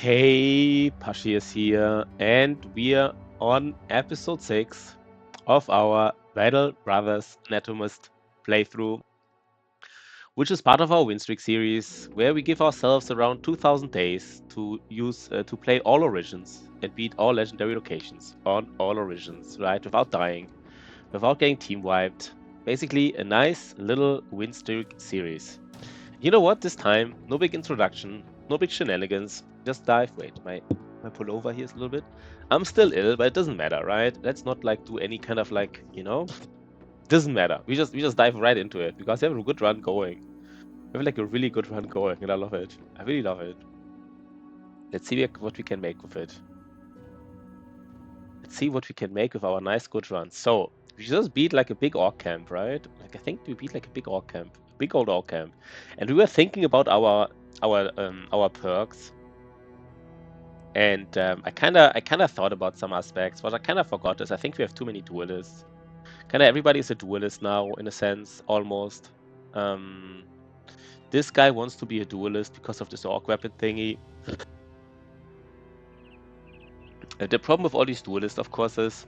Hey, Pashi is here, and we're on episode 6 of our Battle Brothers Anatomist playthrough, which is part of our win streak series, where we give ourselves around 2000 days to use to play all origins and beat all legendary locations on all origins, right? Without dying, without getting team wiped. Basically, a nice little win streak series. You know what? This time, no big introduction, no big shenanigans. Just dive. Wait, my pullover here is a little bit. I'm still ill, but it doesn't matter, right? Let's not like do any kind of like, doesn't matter. We just dive right into it because we have a good run going. We have like a really good run going, and I love it. I really love it. Let's see what we can make with it. Let's see what we can make with our nice good run. So we just beat like a big orc camp, right? Like I think we beat like a big orc camp, big old orc camp, and we were thinking about our perks. And I kind of thought about some aspects. What I kind of forgot is I think we have too many duelists. Kind of everybody is a duelist now, in a sense, almost. This guy wants to be a duelist because of this orc weapon thingy. The problem with all these duelists, of course, is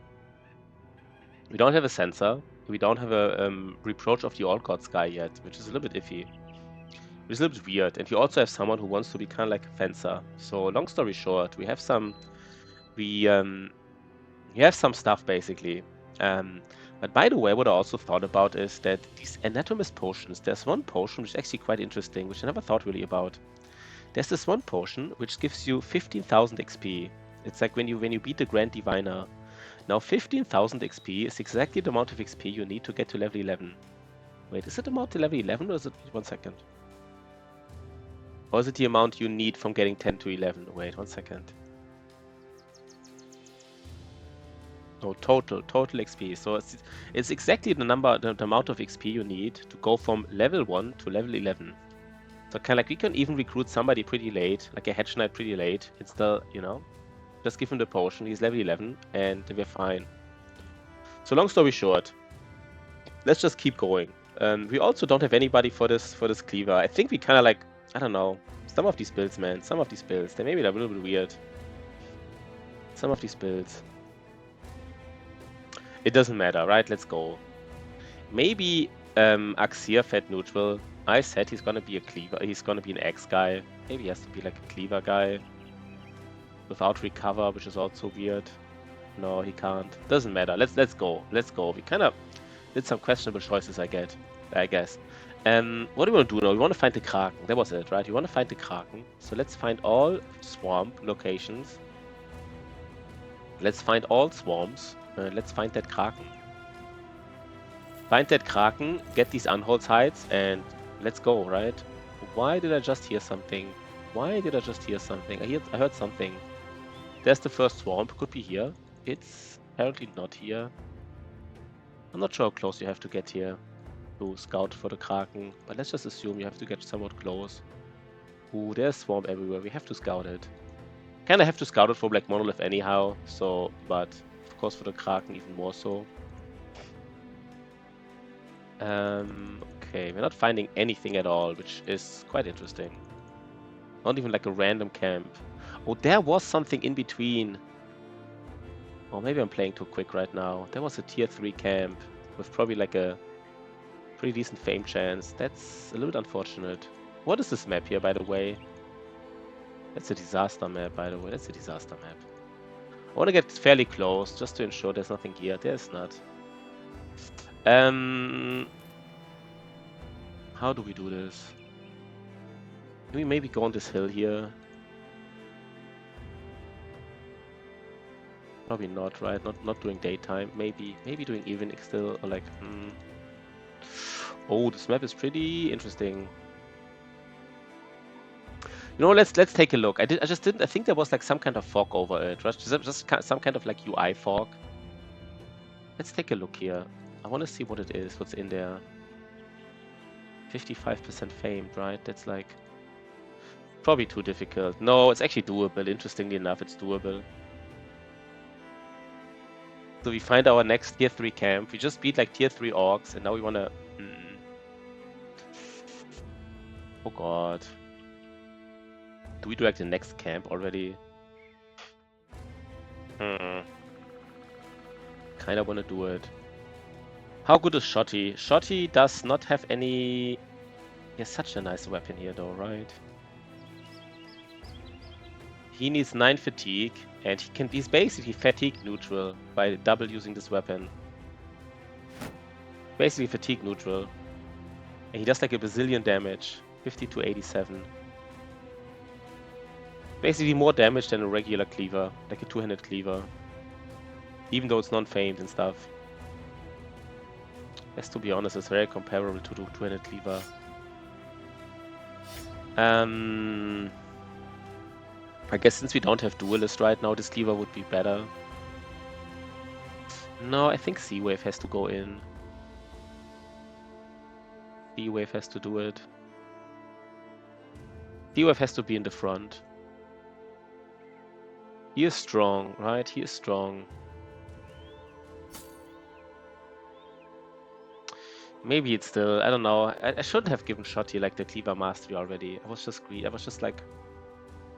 we don't have a sensor. We don't have a reproach of the All Gods guy yet, which is a little bit iffy. Which is a little bit weird. And we also have someone who wants to be kind of like a fencer. So long story short, we have some stuff basically. But by the way, what I also thought about is that these Anatomist potions, there's one potion which is actually quite interesting, which I never thought really about. There's this one potion which gives you 15,000 XP. It's like when you beat the Grand Diviner. Now 15,000 XP is exactly the amount of XP you need to get to level 11. Wait, is it amount to level 11 or is it... 1 second. Or is it the amount you need from getting 10 to 11? Wait, 1 second. No, total XP. So it's exactly the amount of XP you need to go from level 1 to level 11. So kind of like we can even recruit somebody pretty late, like a Hedge Knight pretty late. It's still, just give him the potion. He's level 11 and we're fine. So long story short, let's just keep going. We also don't have anybody for this cleaver. I think we kind of like, I don't know, some of these builds, man. Some of these builds, they maybe a little bit weird. Some of these builds. It doesn't matter, right? Let's go. Maybe Axir fed neutral. I said he's gonna be a cleaver. He's gonna be an X guy. Maybe he has to be like a cleaver guy without recover, which is also weird. No, he can't. Doesn't matter. Let's go. Let's go. We kind of did some questionable choices, I guess. What do we want to do now? We want to find the Kraken. That was it, right? We want to find the Kraken. So let's find all swamp locations. Let's find all swamps. Let's find that Kraken. Find that Kraken, get these Unholds hides, and let's go, right? Why did I just hear something? I heard something. There's the first swamp. Could be here. It's apparently not here. I'm not sure how close you have to get here to scout for the Kraken, but let's just assume you have to get somewhat close. Ooh, there's swamp everywhere. We have to scout it. Kinda have to scout it for Black Monolith anyhow, so, but of course for the Kraken even more so. Okay, we're not finding anything at all, which is quite interesting. Not even like a random camp. Oh, there was something in between. Oh, maybe I'm playing too quick right now. There was a tier 3 camp with probably like a pretty decent fame chance. That's a little bit unfortunate. What is this map here, by the way? That's a disaster map, by the way. That's a disaster map. I want to get fairly close just to ensure there's nothing here. There's not. How do we do this? Can we maybe go on this hill here? Probably not, right? Not doing daytime. Maybe doing evening still, or like. Oh, this map is pretty interesting. You know, let's take a look. I think there was like some kind of fog over it. Right? Just some kind of like UI fog. Let's take a look here. I want to see what it is. What's in there? 55% famed, right? That's like probably too difficult. No, it's actually doable. Interestingly enough, it's doable. So we find our next tier 3 camp. We just beat like tier 3 orcs, and now we want to... Oh god. Do we do like the next camp already? Kinda wanna do it. How good is Shotty? Shotty does not have any... He has such a nice weapon here though, right? He needs 9 fatigue, and he's basically fatigue neutral by double using this weapon. Basically fatigue neutral. And he does like a bazillion damage. 50 to 87. Basically more damage than a regular cleaver, like a two-handed cleaver. Even though it's non-famed and stuff. Yes, to be honest, it's very comparable to the two-handed cleaver. I guess since we don't have duelist right now, this cleaver would be better. No, I think C-Wave has to go in. C-Wave has to do it. C-Wave has to be in the front. He is strong, right? He is strong. Maybe it's still, I don't know. I shouldn't have given Shotty like the cleaver mastery already. I was just greedy. I was just like,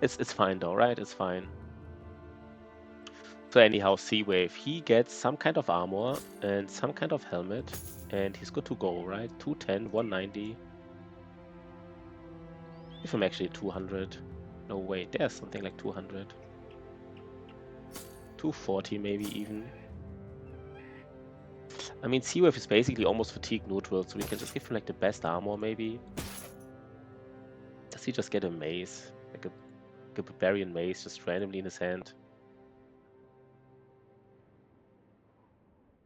it's fine though, right? It's fine. So anyhow, C-Wave, he gets some kind of armor and some kind of helmet, and he's good to go, right? 210, 190. If I'm actually 200. No, wait, there's something like 200. 240 maybe even. I mean, C-Wave is basically almost fatigue neutral, so we can just give him like the best armor maybe. Does he just get a mace? Like a barbarian mace just randomly in his hand?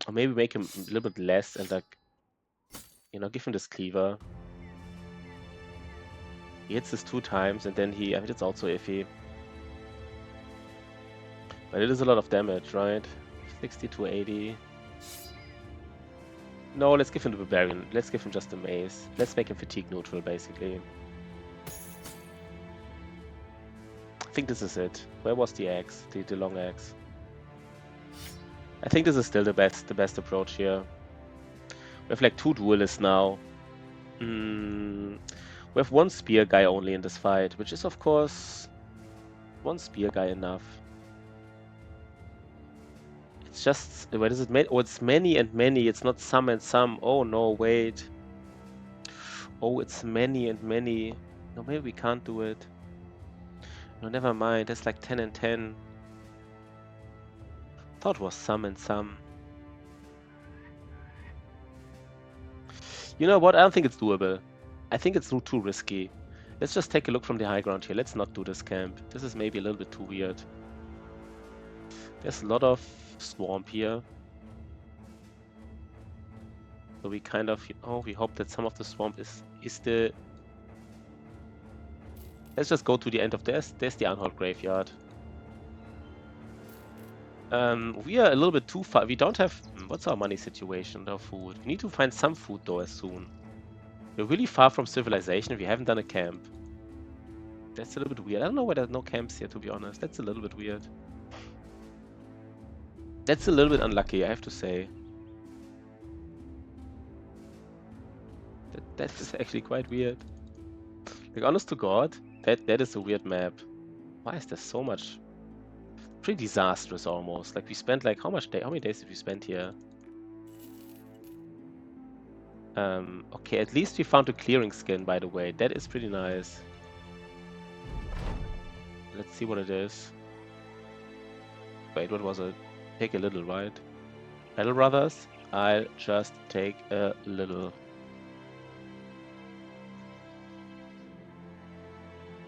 Or maybe make him a little bit less and like, you know, give him this cleaver. He hits this 2 times and then I mean, it's also iffy. But it is a lot of damage, right? 60 to 80. No, let's give him the barbarian. Let's give him just the mace. Let's make him fatigue neutral, basically. I think this is it. Where was the axe? The long axe. I think this is still the best approach here. We have like 2 duelists now. We have 1 spear guy only in this fight, which is of course 1 spear guy enough. It's just, what is it? Oh, it's many and many. It's not some and some. Oh no, wait. Oh, it's many and many. No, maybe we can't do it. No, never mind. That's like 10 and 10. Thought it was some and some. You know what? I don't think it's doable. I think it's too risky. Let's just take a look from the high ground here. Let's not do this camp. This is maybe a little bit too weird. There's a lot of swamp here. So we kind of, we hope that some of the swamp is the... Let's just go to the end of this. There's the Unhold Graveyard. We are a little bit too far. We don't have... What's our money situation? No food. We need to find some food though as soon. We're really far from civilization. We haven't done a camp. That's a little bit weird. I don't know why there's no camps here, to be honest. That's a little bit weird. That's a little bit unlucky, I have to say. That is actually quite weird. Like, honest to God, that is a weird map. Why is there so much? Pretty disastrous almost. Like, we spent like how many days did we spend here? Okay, at least we found a clearing skin, by the way. That is pretty nice. Let's see what it is. Wait, what was it? Take a little, right? Battle Brothers? I'll just take a little.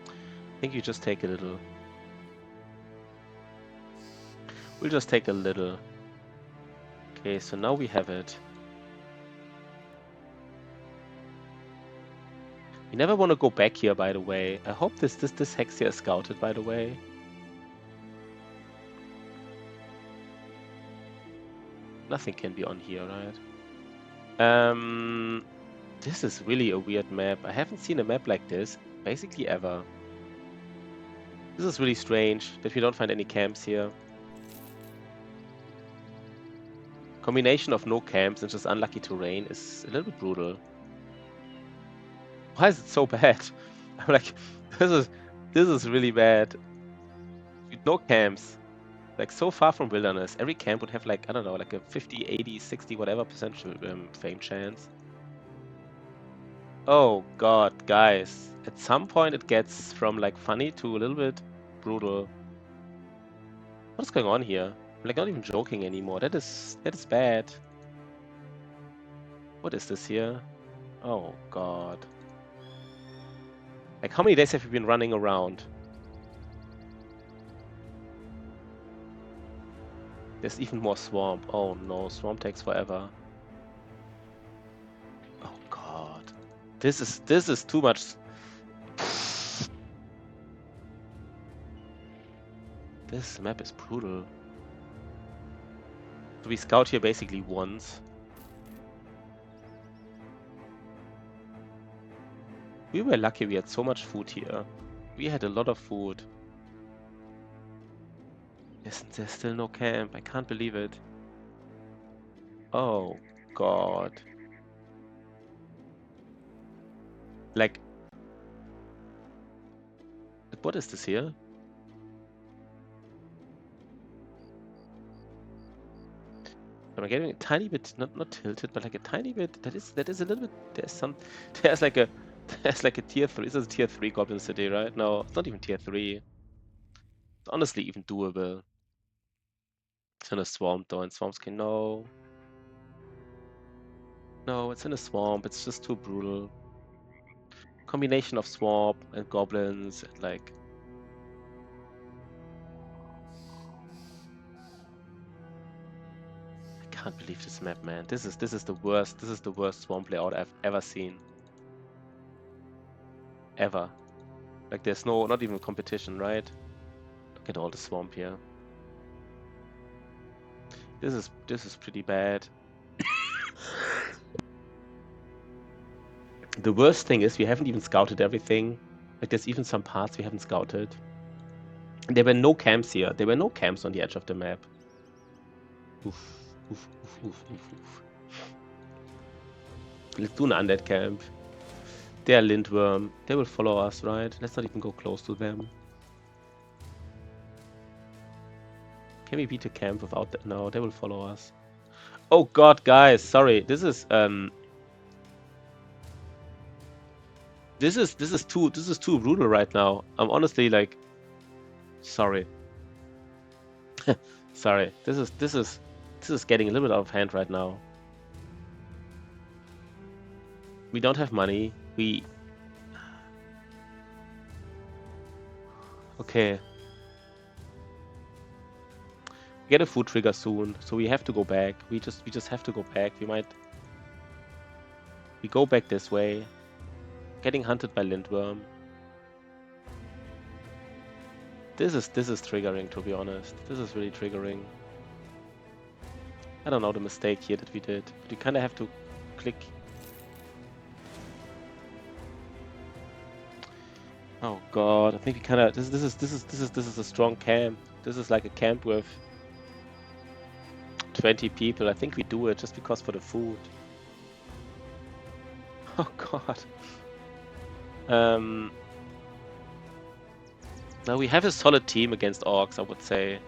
I think you just take a little. We'll just take a little. Okay, so now we have it. We never want to go back here, by the way. I hope this hex here is scouted, by the way. Nothing can be on here, right? This is really a weird map. I haven't seen a map like this, basically ever. This is really strange that we don't find any camps here. Combination of no camps and just unlucky terrain is a little bit brutal. Why is it so bad? I'm like, this is This is really bad. No camps. Like, so far from wilderness. Every camp would have, like, I don't know, like a 50, 80, 60, whatever percent fame chance. Oh god, guys. At some point it gets from, like, funny to a little bit brutal. What's going on here? I'm, like, not even joking anymore. That is bad. What is this here? Oh god. Like, how many days have you been running around? There's even more swamp. Oh no, swamp takes forever. Oh god. This is too much. This map is brutal. So we scout here basically once. We were lucky we had so much food here. We had a lot of food. There's still no camp. I can't believe it. Oh god. Like, what is this here? Am I getting a tiny bit not tilted, but like a tiny bit? That is a little bit. There's like a tier 3. This is a tier 3 Goblin City, right? No, it's not even tier 3. It's honestly even doable. It's in a swamp though, and swamps can no. No, it's in a swamp. It's just too brutal. Combination of swamp and goblins and like. I can't believe this map, man. This is the worst. This is the worst swamp layout I've ever seen. Ever. Like, there's not even competition, right? Look at all the swamp here. This is pretty bad. The worst thing is we haven't even scouted everything. Like, there's even some parts we haven't scouted. And there were no camps here. There were no camps on the edge of the map. Oof, oof, oof, oof, oof, oof. Let's do an undead camp. They are lindworm. They will follow us, right? Let's not even go close to them. Can we beat a camp without that? No, they will follow us. Oh god, guys, sorry. This is too brutal right now. I'm honestly like, sorry. Sorry. This is getting a little bit out of hand right now. We don't have money. Okay. We get a food trigger soon, so we have to go back. We just have to go back. We go back this way. Getting hunted by lindworm. This is triggering, to be honest. This is really triggering. I don't know the mistake here that we did, but you kind of have to click. Oh god, I think we kind of this is a strong camp. This is like a camp with 20 people. I think we do it just because for the food. Oh god. Now we have a solid team against orcs, I would say.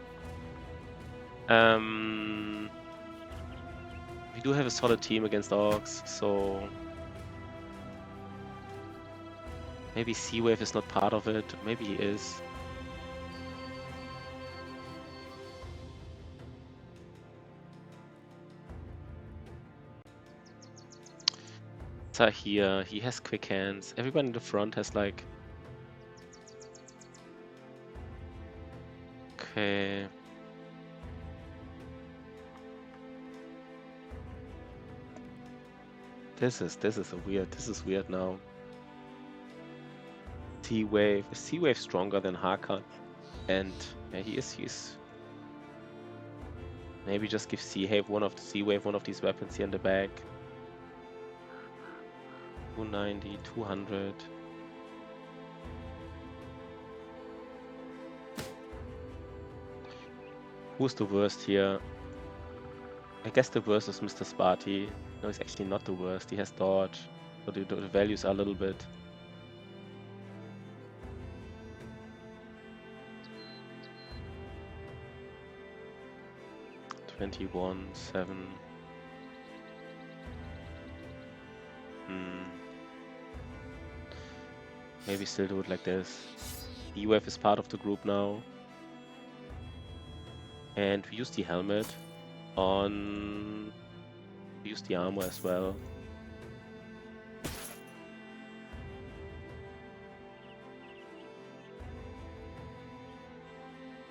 We do have a solid team against orcs, so maybe Sea Wave is not part of it. Maybe he is. Here, he has quick hands. Everyone in the front has like. Okay. This is weird now. Sea Wave. Is Sea Wave stronger than Hakan? And yeah, he is. Maybe just give Sea Wave one of these weapons here in the back. 290, 200. Who's the worst here? I guess the worst is Mr. Sparty. No, he's actually not the worst. He has dodge. So the values are a little bit. 21, 7. Maybe still do it like this. UF is part of the group now. And we use the helmet on... We use the armor as well.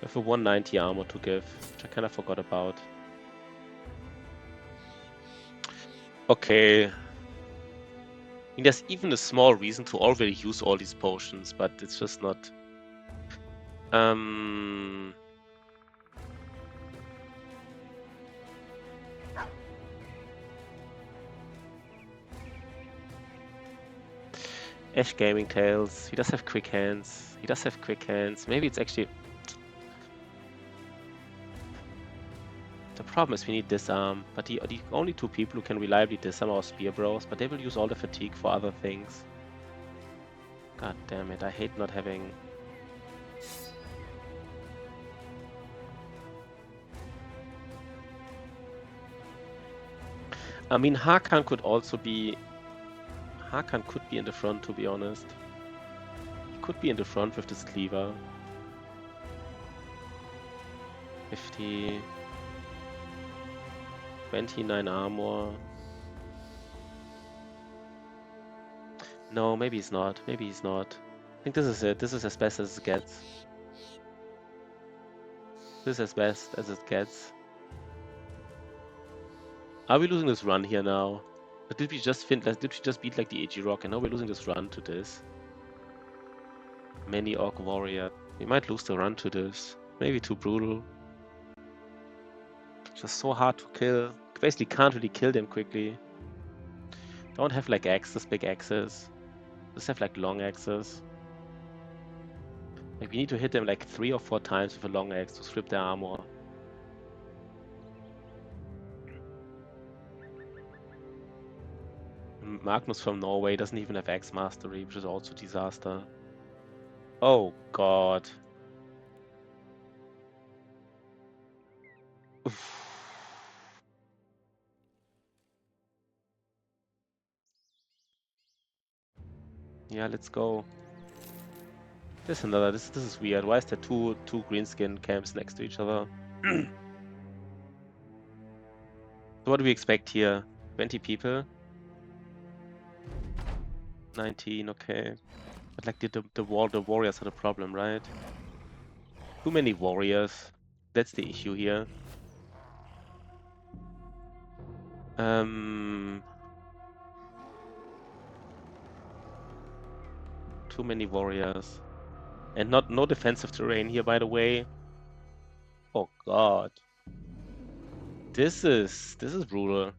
We have a 190 armor to give, which I kind of forgot about. Okay. I mean, there's even a small reason to already use all these potions, but it's just not... Ash Gaming Tails. He does have quick hands. He does have quick hands. Maybe it's actually... The problem is we need disarm, but the only two people who can reliably disarm are spear bros, but they will use all the fatigue for other things. God damn it, I hate not having... I mean, Hakan could also be... Hakan could be in the front, to be honest. He could be in the front with this cleaver. 50... 29 armor. No, maybe he's not. Maybe he's not. I think this is it. This is as best as it gets. This is as best as it gets. Are we losing this run here now? But did we just did we just beat like the AG Rock and now we're losing this run to this? Many Orc Warrior. We might lose the run to this. Maybe too brutal. Just so hard to kill. Basically can't really kill them quickly. Don't have like axes, big axes. Just have like long axes. Like we need to hit them like 3 or 4 times with a long axe to strip their armor. Magnus from Norway doesn't even have axe mastery, which is also a disaster. Oh god. Oof. Yeah, let's go. This is weird. Why is there two greenskin camps next to each other? So what do we expect here? 20 people? 19, okay. But like the warriors are the problem, right? Too many warriors. That's the issue here. Too many warriors. And no defensive terrain here, by the way. Oh god. This is brutal.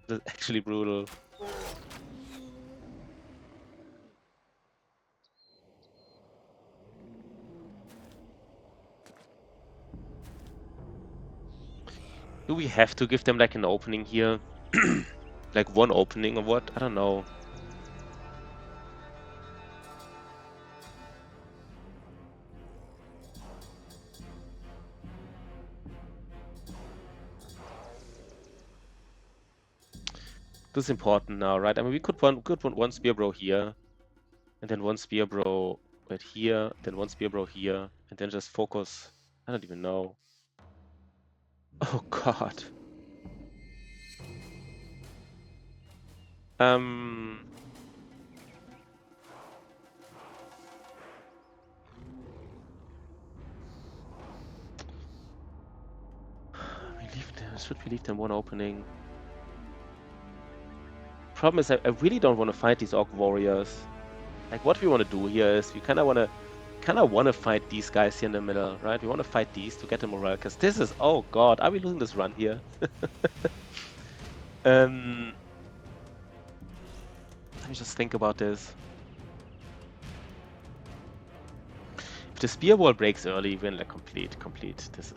This is actually brutal. Do we have to give them like an opening here? Like one opening or what? I don't know. This is important now, right? I mean, we could put one spear bro here, and then one spear bro right here, then one spear bro here, and then just focus. I don't even know. Oh god. Should we leave them one opening? Problem is, I really don't want to fight these Orc Warriors. Like, what we want to do here is we kind of want to fight these guys here in the middle, right? We want to fight these to get the morale, because this is... Oh god, are we losing this run here? Let me just think about this. If the spear wall breaks early, we're in like complete. This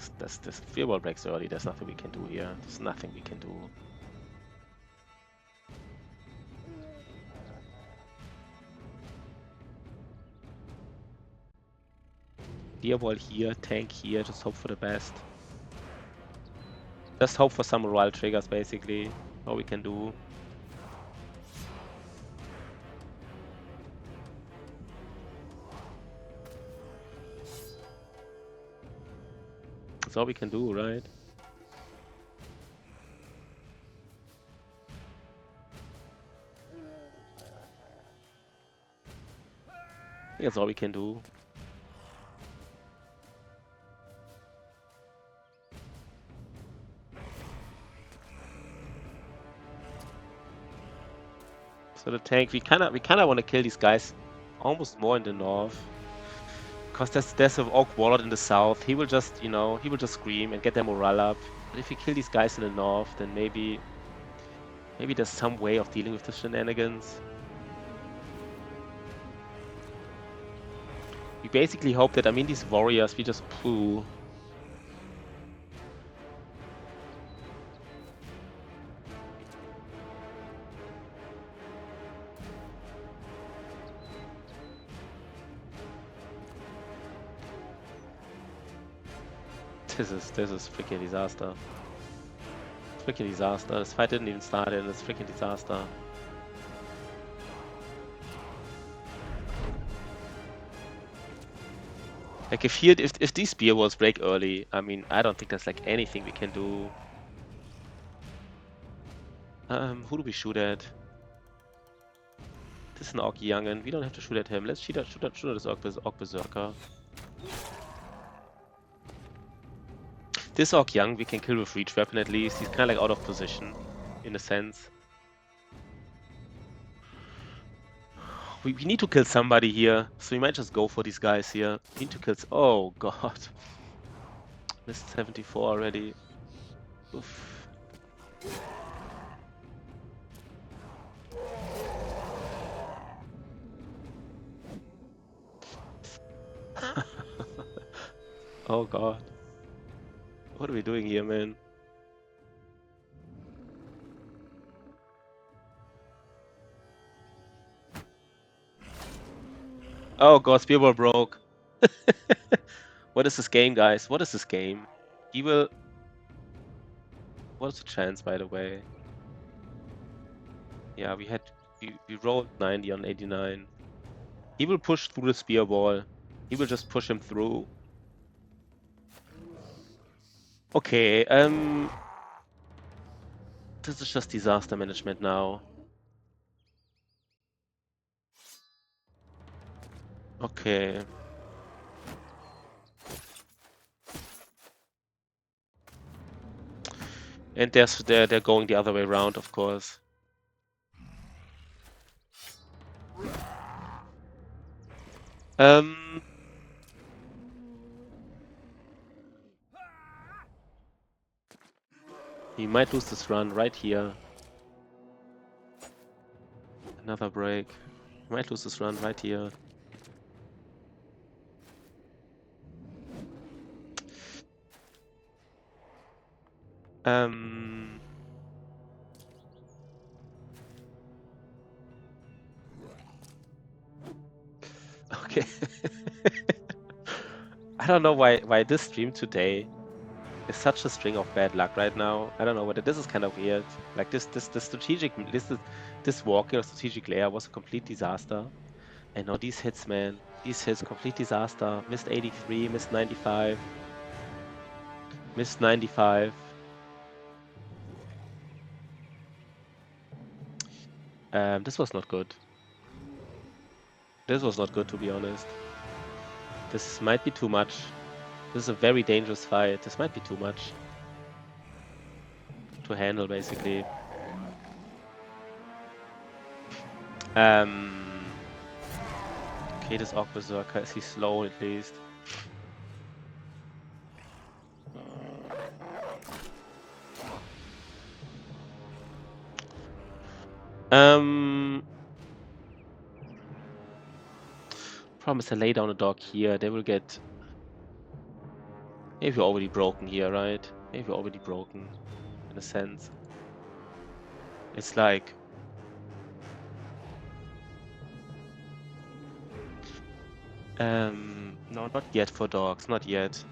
spear wall breaks early, there's nothing we can do here. There's nothing we can do. Spear wall here, tank here, just hope for the best. Just hope for some morale triggers, basically. All we can do. That's all we can do, right? I think that's all we can do. So the tank, we kinda want to kill these guys almost more in the north. Because there's an Orc Warlord in the south. He will just, he will just scream and get their morale up. But if we kill these guys in the north, then maybe there's some way of dealing with the shenanigans. We basically hope that, these warriors, we just poo. This is freaking disaster. Freaking disaster. This fight didn't even start and it's freaking disaster. Like if these spear walls break early, I don't think there's like anything we can do. Who do we shoot at? This is an Orc Youngin. We don't have to shoot at him. Let's shoot at this Orc Berserker. This Orc Young we can kill with reach weapon at least. He's kind of like out of position, in a sense. We need to kill somebody here, so we might just go for these guys here. We need to kill. Oh god, missed 74 already. Oof. Oh god. What are we doing here, man? Oh god, Spearball broke. What is this game, guys? What is this game? He will... What's the chance, by the way? Yeah, we rolled 90 on 89. He will push through the Spearball. He will just push him through. Okay, this is just disaster management now. Okay. And they're going the other way around, of course. He might lose this run right here. Another break. He might lose this run right here. Okay. I don't know why this stream today is such a string of bad luck right now. I don't know whether this is kind of weird. Like this walking of strategic layer was a complete disaster. And now these hits, man. These hits, complete disaster. Missed 83, missed 95. Missed 95. This was not good. This was not good, to be honest. This might be too much. This is a very dangerous fight. This might be too much to handle, basically. Okay, this Orc Berserker, is he slow at least? Problem is I lay down a dog here, they will get... Maybe we're already broken here, right? Maybe we're already broken, in a sense. It's like... no, not yet for dogs, not yet.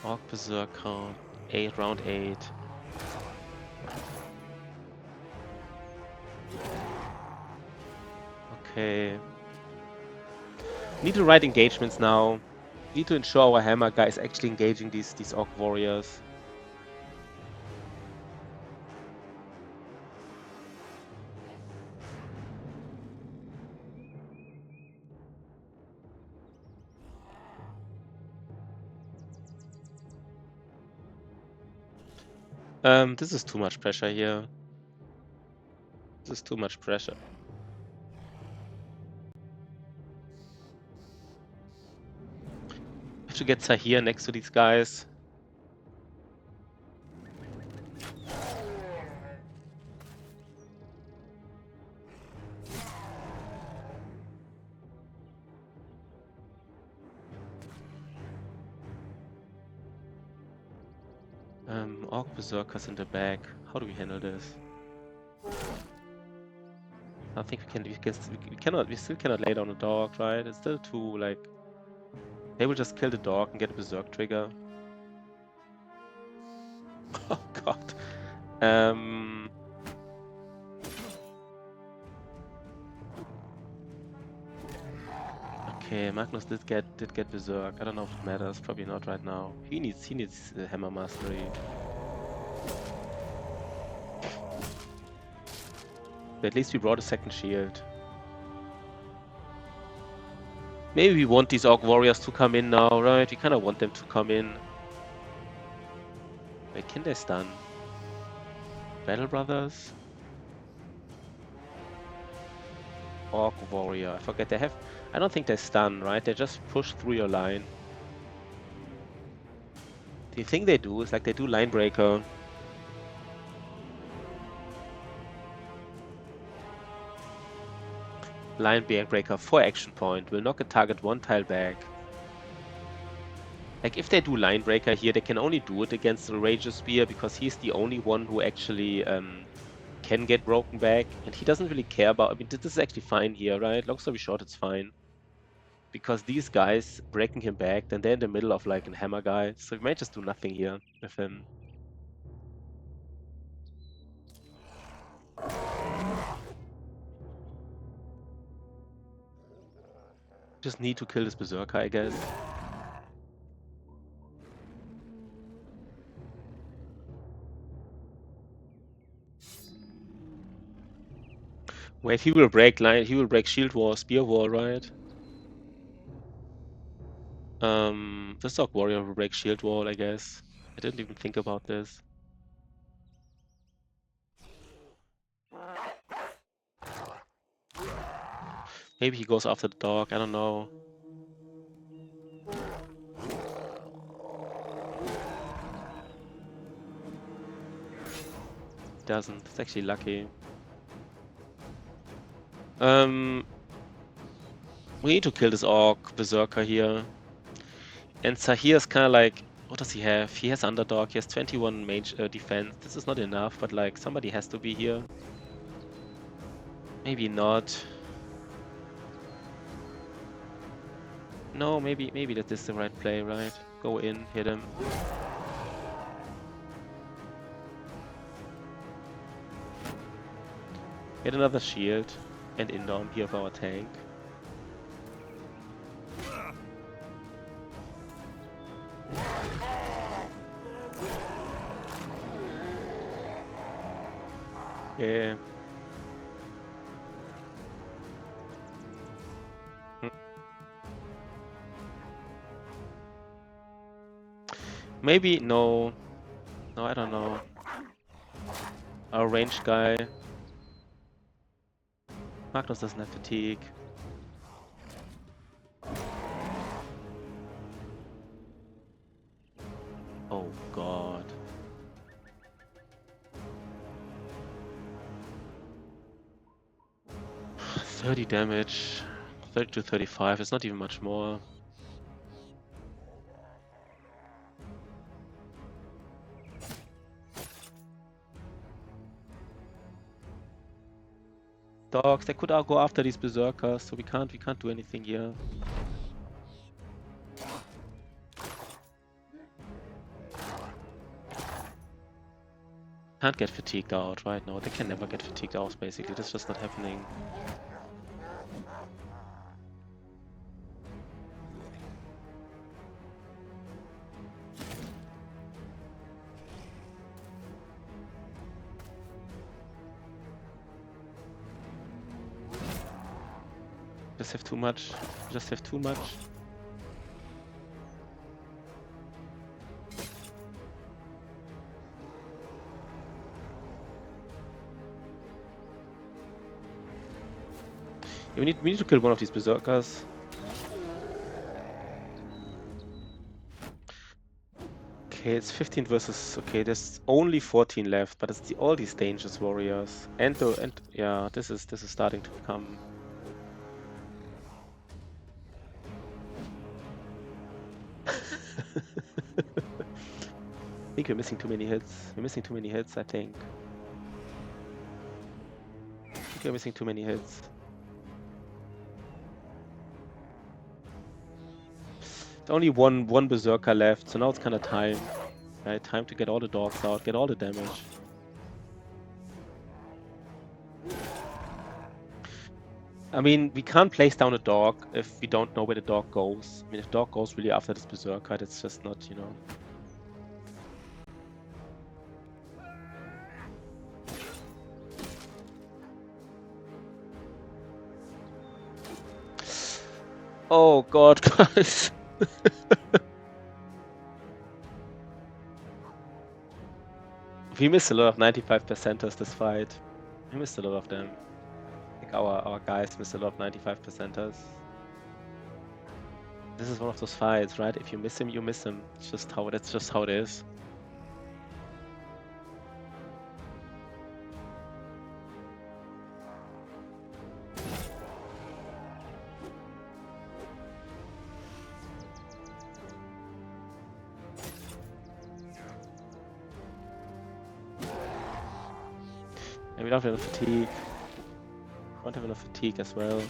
Orc Berserker. 8, round 8. Okay. Need to write engagements now. Need to ensure our hammer guy is actually engaging these orc warriors. This is too much pressure here. This is too much pressure. I have to get Sahir next to these guys. Orc Berserkers in the back. How do we handle this? I think we still cannot lay down a dog, right? It's still too, like... They will just kill the dog and get a Berserk trigger. Oh god. Okay, Magnus did get Berserk. I don't know if it matters. Probably not right now. He needs Hammer Mastery. But at least we brought a second shield. Maybe we want these Orc Warriors to come in now, right? We kind of want them to come in. Wait, can they stun? Battle Brothers? Orc Warrior. I forget they have... I don't think they stun, right? They just push through your line. The thing they do is like they do Line Breaker. Line Breaker for action point. Will knock a target one tile back. Like if they do Line Breaker here, they can only do it against the Rager Spear because he's the only one who actually can get broken back. And he doesn't really care about... I mean, this is actually fine here, right? Long story short, it's fine. Because these guys breaking him back, then they're in the middle of like a hammer guy. So we might just do nothing here with him. Just need to kill this Berserker, I guess. Wait, he will break line. He will break shield wall, spear wall, right? This Orc Warrior will break shield wall, I guess. I didn't even think about this. Maybe he goes after the dog. I don't know. Doesn't. It's actually lucky. We need to kill this Orc Berserker here. And Sahir is kind of like, what does he have? He has Underdog, he has 21 mage defense. This is not enough, but like somebody has to be here. Maybe not. No, maybe that is the right play, right? Go in, hit him. Get another shield and in down here of our tank. Yeah. Maybe, no. No, I don't know. Our ranged guy. Magnus doesn't have fatigue. Oh god. $30 damage. 30 to 35, it's not even much more. Dogs, they could all go after these berserkers, so we can't do anything here. Can't get fatigued out right now. They can never get fatigued out, basically. That's just not happening. Just have too much. Just have too much. Yeah, we need to kill one of these berserkers. Okay, it's 15 versus. Okay, there's only 14 left, but it's all these dangerous warriors. And yeah, this is starting to become. I think we're missing too many hits. We're missing too many hits, I think. We're missing too many hits. There's only one berserker left, so now it's kind of time. Right, time to get all the dogs out, get all the damage. I mean, we can't place down a dog if we don't know where the dog goes. I mean, if the dog goes really after this berserker, it's just not, you know. Oh god, guys. We missed a lot of 95%ers this fight. We missed a lot of them. I think our guys missed a lot of 95%ers. This is one of those fights, right? If you miss him, you miss him. It's just how that's just how it is. And we don't have enough fatigue. We don't have enough fatigue as well.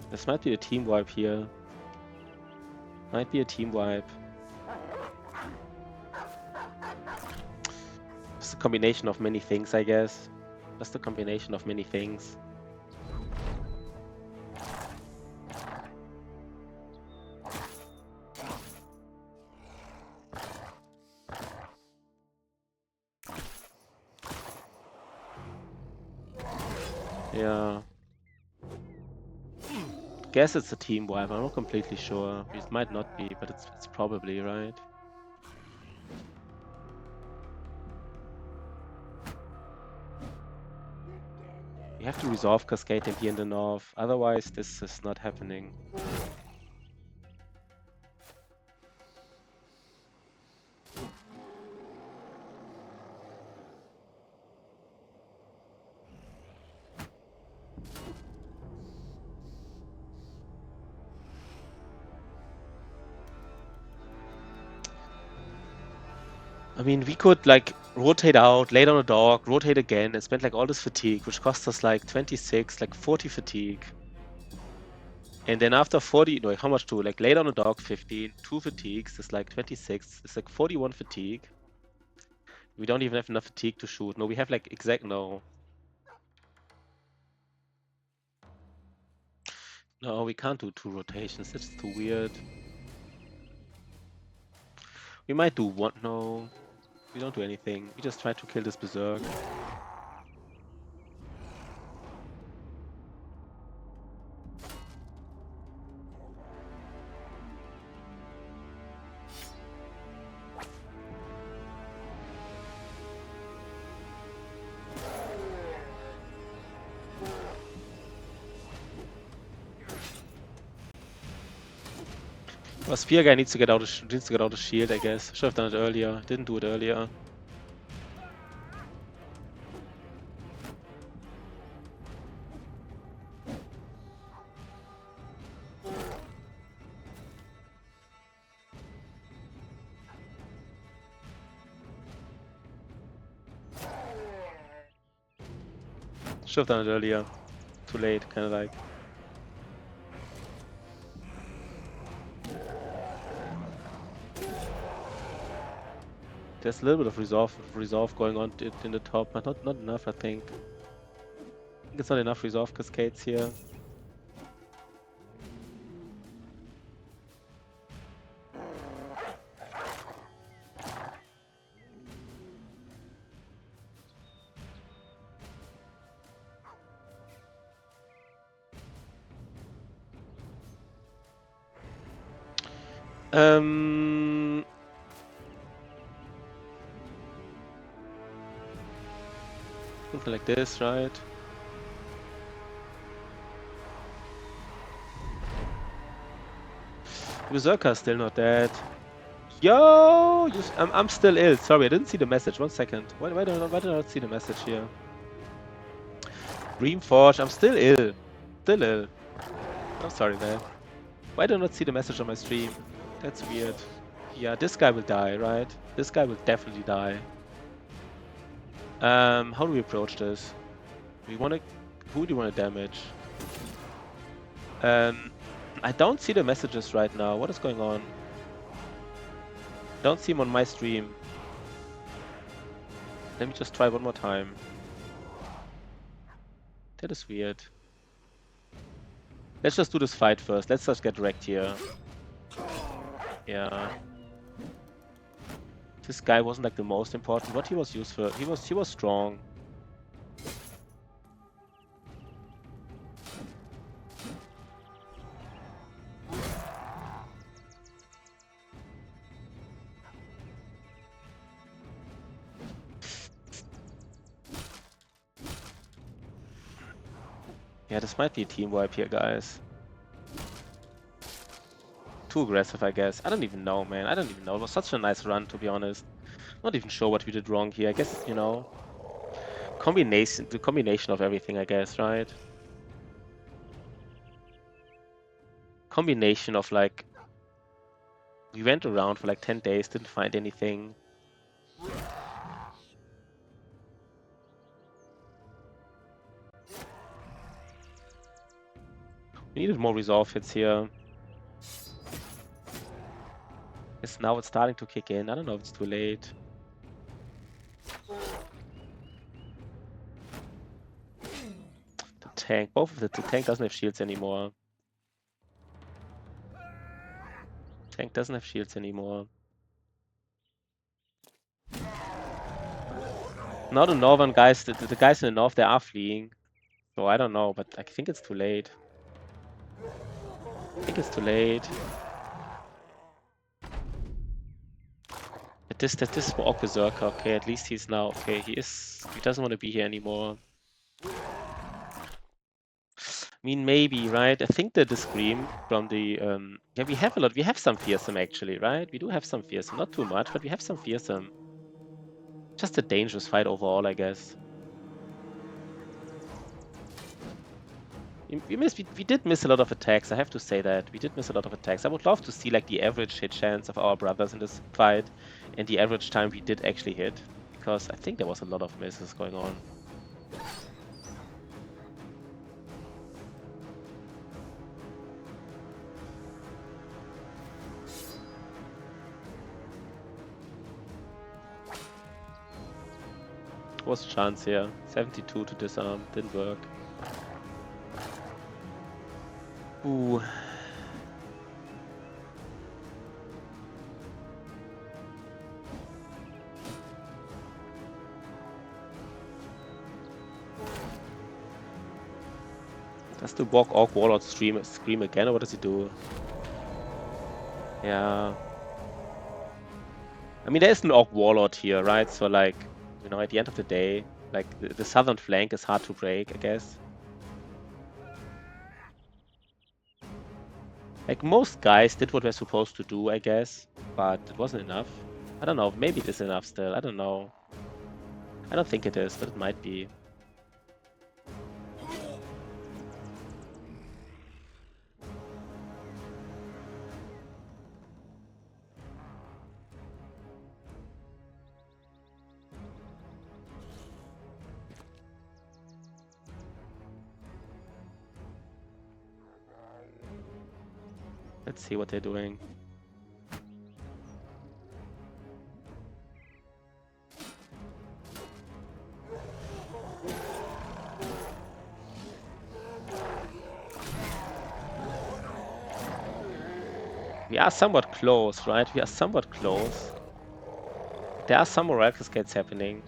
This might be a team wipe here. Might be a team wipe. Just a combination of many things, I guess. Just a combination of many things. Yeah. Guess it's a team wipe. I'm not completely sure. It might not be, but it's probably right. We have to resolve Cascade and here in the north. Otherwise, this is not happening. I mean, we could like rotate out, lay down a dog, rotate again, and spend like all this fatigue, which costs us like 26, like 40 fatigue. And then after 40, no, how much to like lay down a dog, 15, 2 fatigues is like 26, it's like 41 fatigue. We don't even have enough fatigue to shoot. No, we have like no. No, we can't do 2 rotations, it's too weird. We might do one, no. We don't do anything. We just try to kill this berserk. Well, Spear guy needs to get out of shield, I guess. Should have done it earlier. Didn't do it earlier. Should have done it earlier. Too late, kind of like. There's a little bit of resolve going on in the top, but not enough, I think. I think it's not enough resolve cascades here. Something like this, right? The Berserker's still not dead. Yo! I'm still ill. Sorry, I didn't see the message. 1 second. Why did I not see the message here? Dreamforge, I'm still ill. Still ill. I'm sorry, man. Why do I not see the message on my stream? That's weird. Yeah, this guy will die, right? This guy will definitely die. How do we approach this? We want to... Who do you want to damage? I don't see the messages right now. What is going on? Don't see him on my stream. Let me just try one more time. That is weird. Let's just do this fight first. Let's just get wrecked here. Yeah. This guy wasn't like the most important. What he was useful? He was strong. Yeah, this might be a team wipe here, guys. Too aggressive, I guess. I don't even know, man. I don't even know. It was such a nice run, to be honest. Not even sure what we did wrong here. I guess, you know, the combination of everything, I guess, right? Combination of like, we went around for like 10 days, didn't find anything. We needed more resolve hits here. Now it's starting to kick in. I don't know if it's too late. The tank, the tank doesn't have shields anymore. Tank doesn't have shields anymore. Now the northern guys, the guys in the north, they are fleeing. So I don't know, but I think it's too late. I think it's too late. But this is for Orc Berserker. Okay, at least he's now okay. He doesn't want to be here anymore. I mean, maybe, right? I think that the scream from the yeah, we have some fearsome actually, right? We do have some fearsome, not too much, but we have some fearsome. Just a dangerous fight overall, I guess. We did miss a lot of attacks, I have to say that. We did miss a lot of attacks. I would love to see like the average hit chance of our brothers in this fight and the average time we did actually hit. Because I think there was a lot of misses going on. Was a chance here. 72 to disarm. Didn't work. Ooh. Does the Orc Warlord scream again, or what does he do? Yeah. I mean, there is an Orc Warlord here, right? So, like, you know, at the end of the day, like, the southern flank is hard to break, I guess. Like, most guys did what they're supposed to do, I guess, but it wasn't enough. I don't know, maybe it is enough still, I don't know. I don't think it is, but it might be. Let's see what they're doing. We are somewhat close, right? We are somewhat close. There are some morale cascades happening.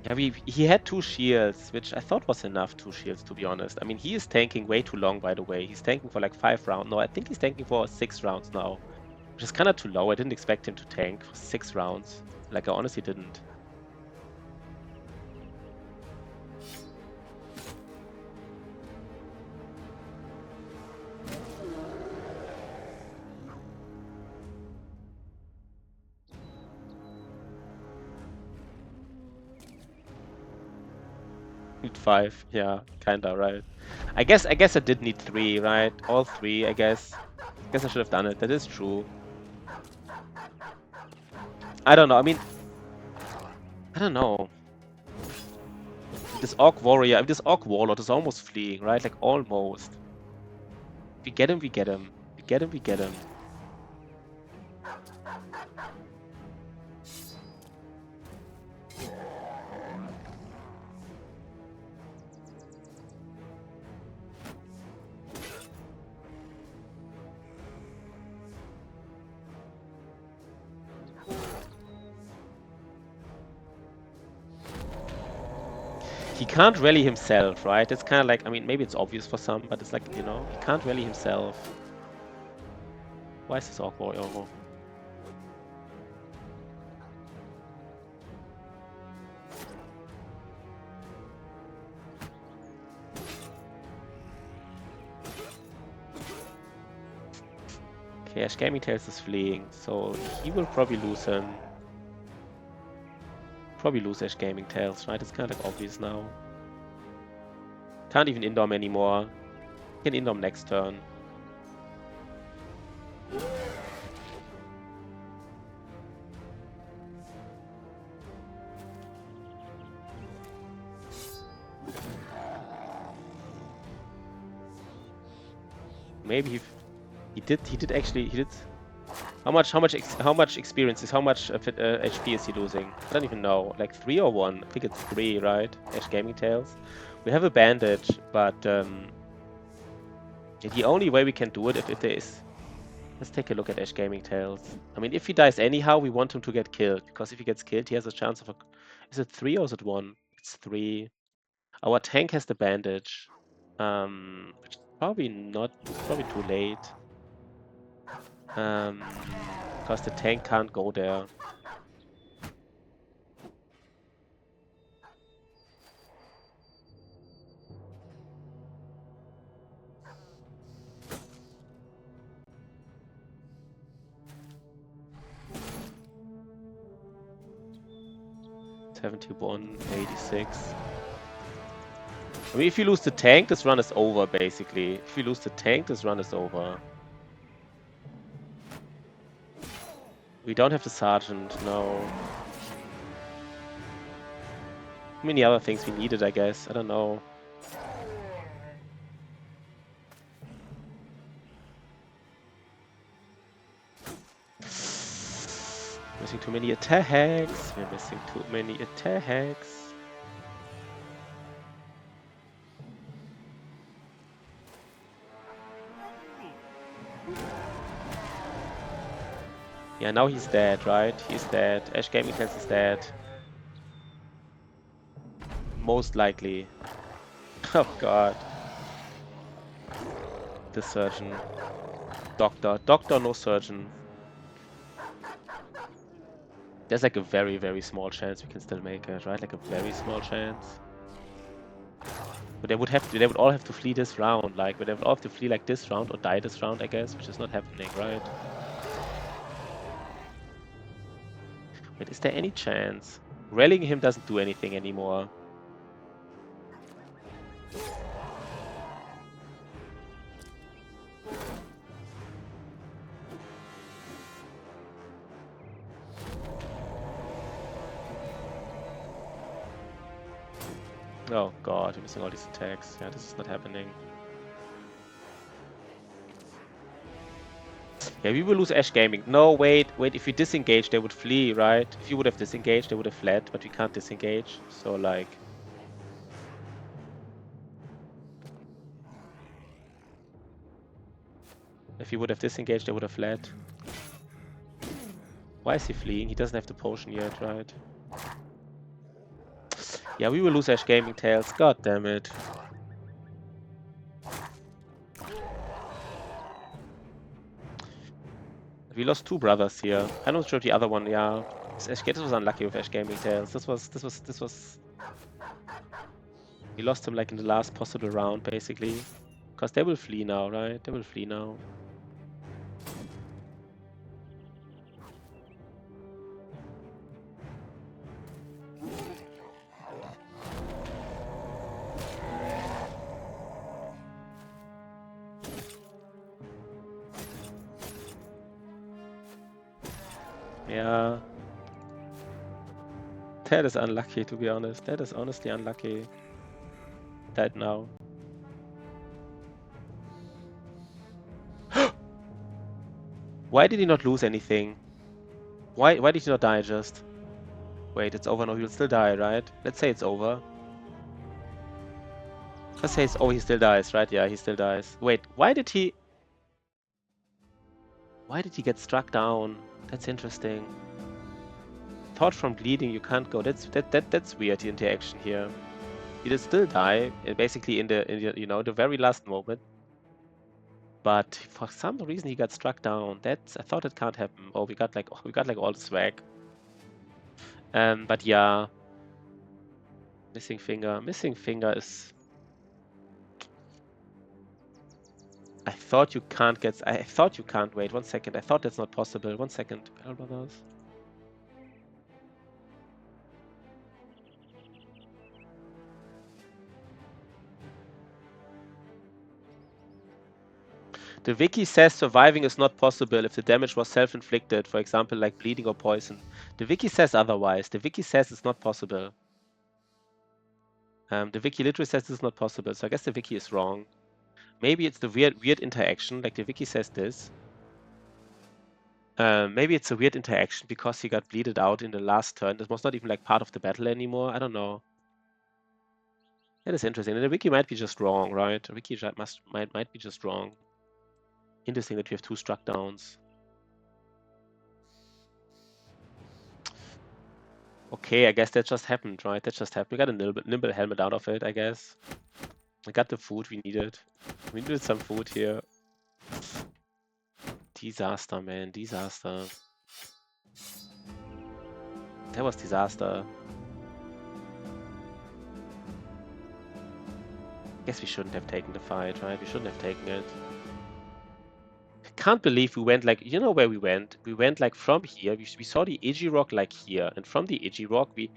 Yeah, he had 2 shields, which I thought was enough, 2 shields, to be honest. I mean, he is tanking way too long, by the way. He's tanking for like 5 rounds. No, I think he's tanking for 6 rounds now, which is kind of too low. I didn't expect him to tank for 6 rounds. Like, I honestly didn't. Need 5, yeah, kinda, right. I guess I did need 3, right? All 3, I guess. I guess I should have done it. That is true. I don't know. I mean, I don't know. This Orc Warrior, I mean, this Orc Warlord is almost fleeing, right? Like, almost. We get him, we get him. We get him, we get him. He can't rally himself, right? It's kind of like, I mean, maybe it's obvious for some, but it's like, you know, he can't rally himself. Why is this Orc Warrior? Okay, Ash Gaming Tales is fleeing, so he will probably lose him. Probably lose Ash Gaming Tales, right? It's kind of like obvious now. Can't even Indom anymore. Can Indom next turn. Maybe he did actually. How much experience is, how much HP is he losing? I don't even know. Like 3 or 1? I think it's 3, right? Ash Gaming Tales. We have a bandage, but the only way we can do it if there is. Let's take a look at Ash Gaming Tales. I mean, if he dies anyhow, we want him to get killed, because if he gets killed, he has a chance of a. Is it 3 or is it 1? It's 3. Our tank has the bandage, which is probably not. It's probably too late. Because the tank can't go there. $71, $86. I mean, if you lose the tank, this run is over, basically. If you lose the tank, this run is over. We don't have the sergeant, no. How many other things we needed, I guess? I don't know. Missing too many attacks. We're missing too many attacks. Yeah, now he's dead, right? He's dead. Ash Gaming Tales is dead. Most likely. Oh god. The surgeon. Doctor. Doctor, no surgeon. There's like a very, very small chance we can still make it, right? Like a very small chance. But they would all have to flee this round, like, but they would all have to flee like this round or die this round, I guess, which is not happening, right? Wait, is there any chance? Rallying him doesn't do anything anymore. Oh god, we're missing all these attacks. Yeah, this is not happening. Yeah, we will lose Ash Gaming. No, wait, if we disengage, they would flee, right? If you would have disengaged, they would have fled, but we can't disengage. So, like... If he would have disengaged, I would have fled. Why is he fleeing? He doesn't have the potion yet, right? Yeah, we will lose Ash Gaming Tales. God damn it. We lost 2 brothers here. I'm not sure the other one, yeah. This was unlucky with Ash Gaming Tales. This was... We lost him like in the last possible round, basically. Because they will flee now, right? They will flee now. Yeah. That is unlucky, to be honest. That is honestly unlucky. Died now. Why did he not lose anything? Why did he not die just? Wait, it's over. No, he'll still die, right? Let's say it's over. Let's say it's... Oh, he still dies, right? Yeah, he still dies. Wait, why did he get struck down? That's interesting. Thought from bleeding, you can't go. That's weird, the interaction here. He did still die, basically in the you know, the very last moment. But for some reason he got struck down. I thought it can't happen. Oh, we got like all the swag. But yeah. Missing finger. Missing finger is... I thought you can't wait. 1 second. I thought that's not possible. 1 second. Battle Brothers. The wiki says surviving is not possible if the damage was self-inflicted, for example, like bleeding or poison. The wiki says otherwise. The wiki says it's not possible. The wiki literally says it's not possible, so I guess the wiki is wrong. Maybe it's the weird interaction, like the wiki says this. Maybe it's a weird interaction because he got bleeded out in the last turn. This was not even like part of the battle anymore. I don't know. That is interesting. And the wiki might be just wrong, right? The wiki might be just wrong. Interesting that we have 2 struck downs. Okay, I guess that just happened, right? That just happened. We got a nimble helmet out of it, I guess. We got the food we needed. We needed some food here. Disaster, man. Disaster. That was disaster. Guess we shouldn't have taken the fight, right? We shouldn't have taken it. Can't believe we went like... You know where we went? We went like from here. We saw the Iji Rock like here. And from the Iji Rock, we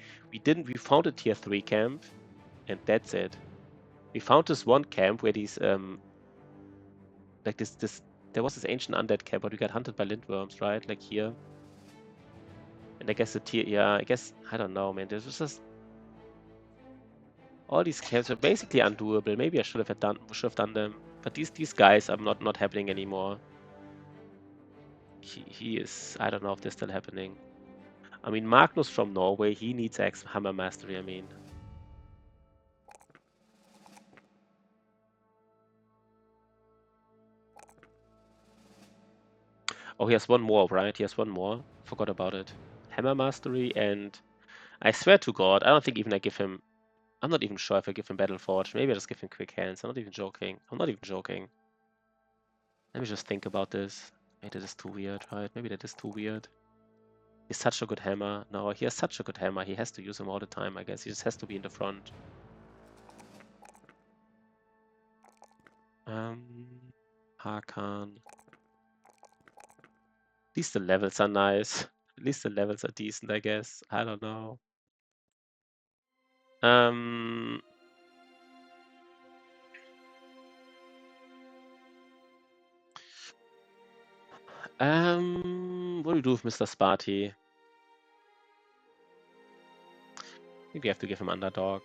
found a tier 3 camp. And that's it. We found this one camp where these... like this... There was this ancient undead camp, but we got hunted by lindworms, right? Like here. And I guess the tier... Yeah, I guess... I don't know, man. This was just... All these camps are basically undoable. Maybe I should have done them. But these guys are not happening anymore. He is... I don't know if they're still happening. I mean, Magnus from Norway, he needs Hammer Mastery, I mean. Oh, he has one more, right? He has one more. Forgot about it. Hammer Mastery, and I swear to God, I don't think even I give him... I'm not even sure if I give him Battle Forge. Maybe I just give him Quick Hands. I'm not even joking. Let me just think about this. Maybe that is too weird, right? Maybe that is too weird. He's such a good hammer. No, he has such a good hammer. He has to use him all the time, I guess. He just has to be in the front. Hakan. At least the levels are nice. At least the levels are decent, I guess. I don't know. What do we do with Mr. Sparty? I think we have to give him Underdog.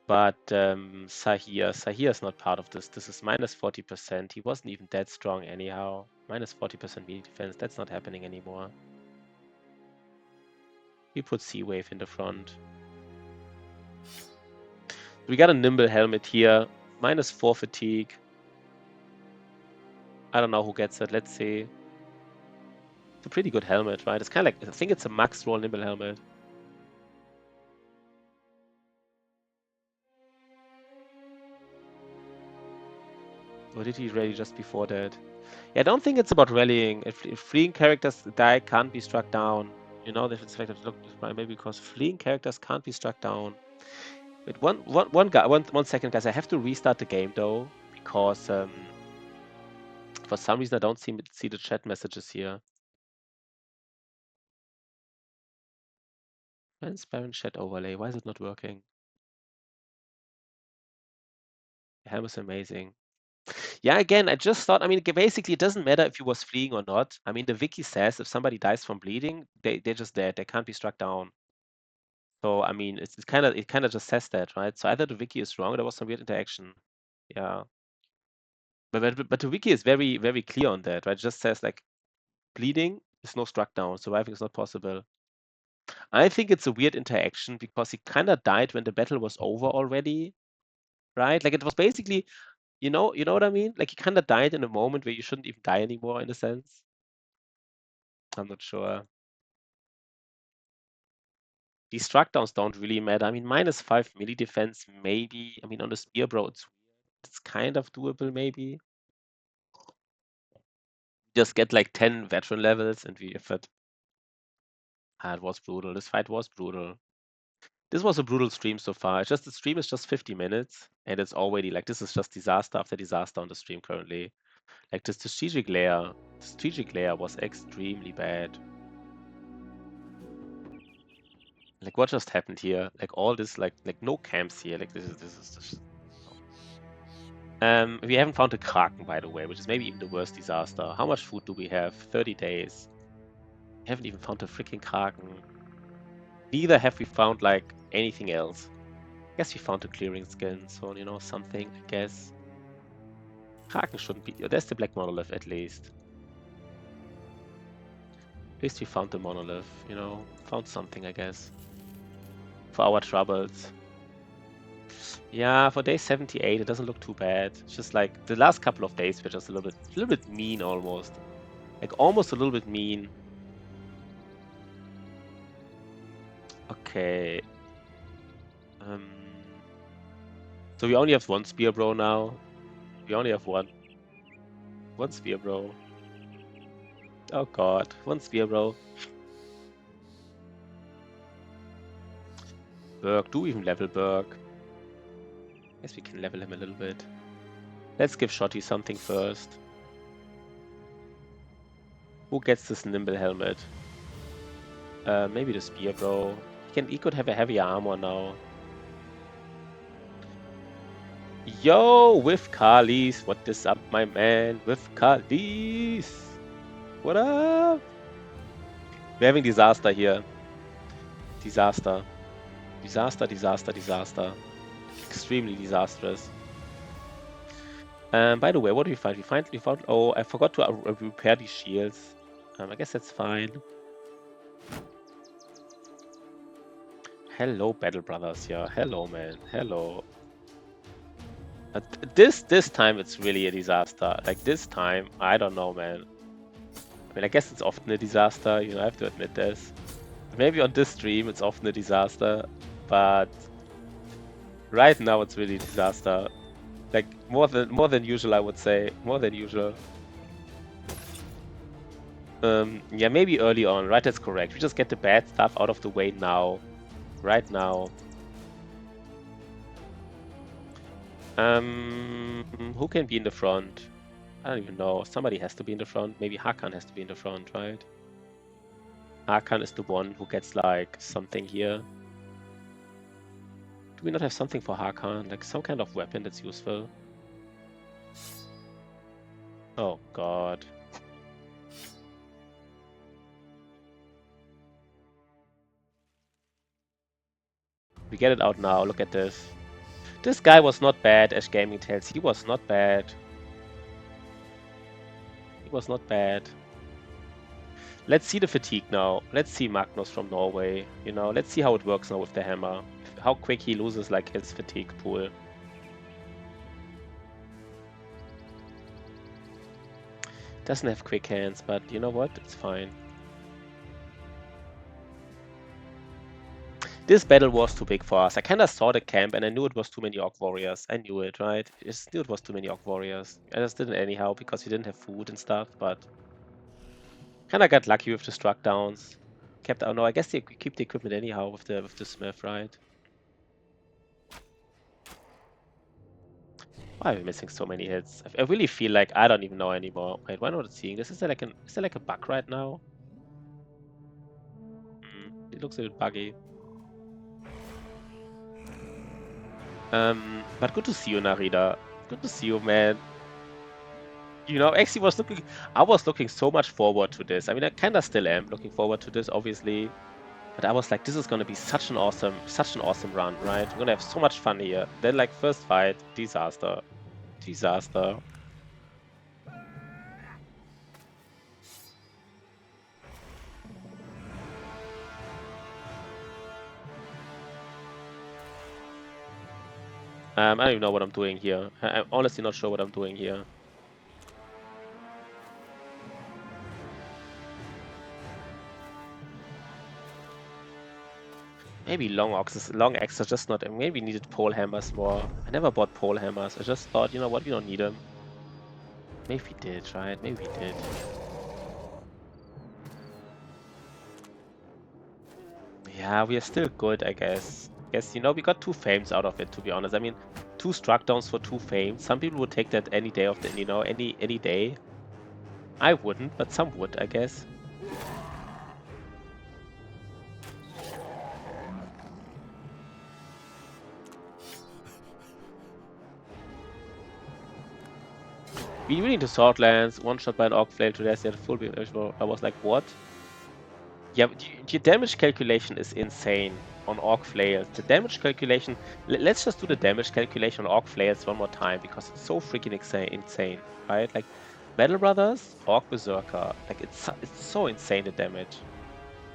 But Sahir is not part of this. This is minus 40%. He wasn't even that strong anyhow. Minus 40% melee defense. That's not happening anymore. We put Sea Wave in the front. We got a Nimble Helmet here. Minus 4 fatigue. I don't know who gets it. Let's see. It's a pretty good helmet, right? It's kind of like, I think it's a max roll nimble helmet. Or did he rally just before that? Yeah, I don't think it's about rallying. If fleeing characters die, can't be struck down. You know, if it's like look, maybe because fleeing characters can't be struck down. Wait, one second, guys. I have to restart the game though, because for some reason I don't see the chat messages here. Transparent chat overlay. Why is it not working? The helm is amazing. Yeah, again, I just thought, I mean, basically, it doesn't matter if he was fleeing or not. I mean, the wiki says if somebody dies from bleeding, they're just dead. They can't be struck down. So, I mean, it kind of just says that, right? So either the wiki is wrong or there was some weird interaction. Yeah. But the wiki is very, very clear on that, right? It just says, like, bleeding is no struck down. Surviving is not possible. I think it's a weird interaction because he kind of died when the battle was over already, right? Like, it was basically, you know what I mean? Like, he kind of died in a moment where you shouldn't even die anymore, in a sense. I'm not sure. These struck downs don't really matter. I mean, -5 melee defense, maybe. I mean, on the spear, bro, it's kind of doable, maybe. Just get like 10 veteran levels and we if it. It was brutal. This fight was brutal. This was a brutal stream so far. It's just the stream is just 50 minutes and it's already like this is just disaster after disaster on the stream currently. Like the strategic layer was extremely bad. Like what just happened here? Like all this like no camps here. Like this is just we haven't found a Kraken, by the way, which is maybe even the worst disaster. How much food do we have? 30 days. We haven't even found a freaking Kraken. Neither have we found like anything else. I guess we found a clearing skin, so you know, something, I guess. Kraken shouldn't be. There's the black monolith at least. At least we found the monolith, you know. Found something, I guess. For our troubles. Yeah, for day 78, it doesn't look too bad. It's just like the last couple of days were just a little bit mean almost. Like almost a little bit mean. Okay. So we only have one spear bro now. We only have one. One spear bro. Oh god, one spear bro. Berg, do even level Berg. Guess we can level him a little bit. Let's give Shotty something first. Who gets this nimble helmet? Maybe the spear bro. He could have a heavier armor now. Yo, with Kalis. What is up, my man? With Kalis. What up? We're having disaster here. Disaster. Disaster, disaster, disaster. Extremely disastrous. By the way, what do we find? We found. Oh, I forgot to repair these shields. I guess that's fine. Hello, Battle Brothers. Yeah, hello, man. Hello. This time it's really a disaster. Like this time, I don't know, man. I mean, I guess it's often a disaster. You know, I have to admit this. Maybe on this stream it's often a disaster, but right now it's really a disaster. Like more than usual, I would say. More than usual. Yeah, maybe early on, right? That's correct. We just get the bad stuff out of the way now. Right now. Who can be in the front? I don't even know. Somebody has to be in the front. Maybe Hakan has to be in the front, right? Hakan is the one who gets like something here. Do we not have something for Hakan? Like some kind of weapon that's useful? Oh god. We get it out now. Look at this. This guy was not bad, Ash Gaming Tales. He was not bad. He was not bad. Let's see the fatigue now. Let's see Magnus from Norway. You know, let's see how it works now with the hammer. How quick he loses like his fatigue pool. Doesn't have quick hands, but you know what? It's fine. This battle was too big for us. I kind of saw the camp and I knew it was too many Orc Warriors. I knew it, right? I just knew it was too many Orc Warriors. I just didn't anyhow because we didn't have food and stuff, but kind of got lucky with the struck downs. Kept, oh no, I guess they keep the equipment anyhow with the Smith, right? Why are we missing so many hits? I really feel like I don't even know anymore. Wait, why not seeing this? Is there like a bug right now? It looks a bit buggy. But good to see you, Narita. Good to see you, man. You know, actually I was looking so much forward to this. I mean, I kind of still am looking forward to this, obviously. But I was like, this is going to be such an awesome run, right? We're going to have so much fun here. Then, like, first fight, disaster. Disaster. I don't even know what I'm doing here. I'm honestly not sure what I'm doing here. Maybe long axes just not. Maybe needed pole hammers more. I never bought pole hammers. I just thought, you know what, we don't need them. Maybe we did, right? Maybe we did. Yeah, we are still good, I guess. You know, we got 2 fames out of it, to be honest. I mean, 2 struck downs for 2 fames. Some people would take that any day of the, you know, any day. I wouldn't, but some would, I guess. We need the sword lance, one shot by an orc flail to death, yeah, full beam. I was like, what? Yeah, your damage calculation is insane on orc flails. The damage calculation, let's just do the damage calculation on orc flails one more time because it's so freaking insane, right? Like, Battle Brothers, Orc Berserker, like it's so insane the damage.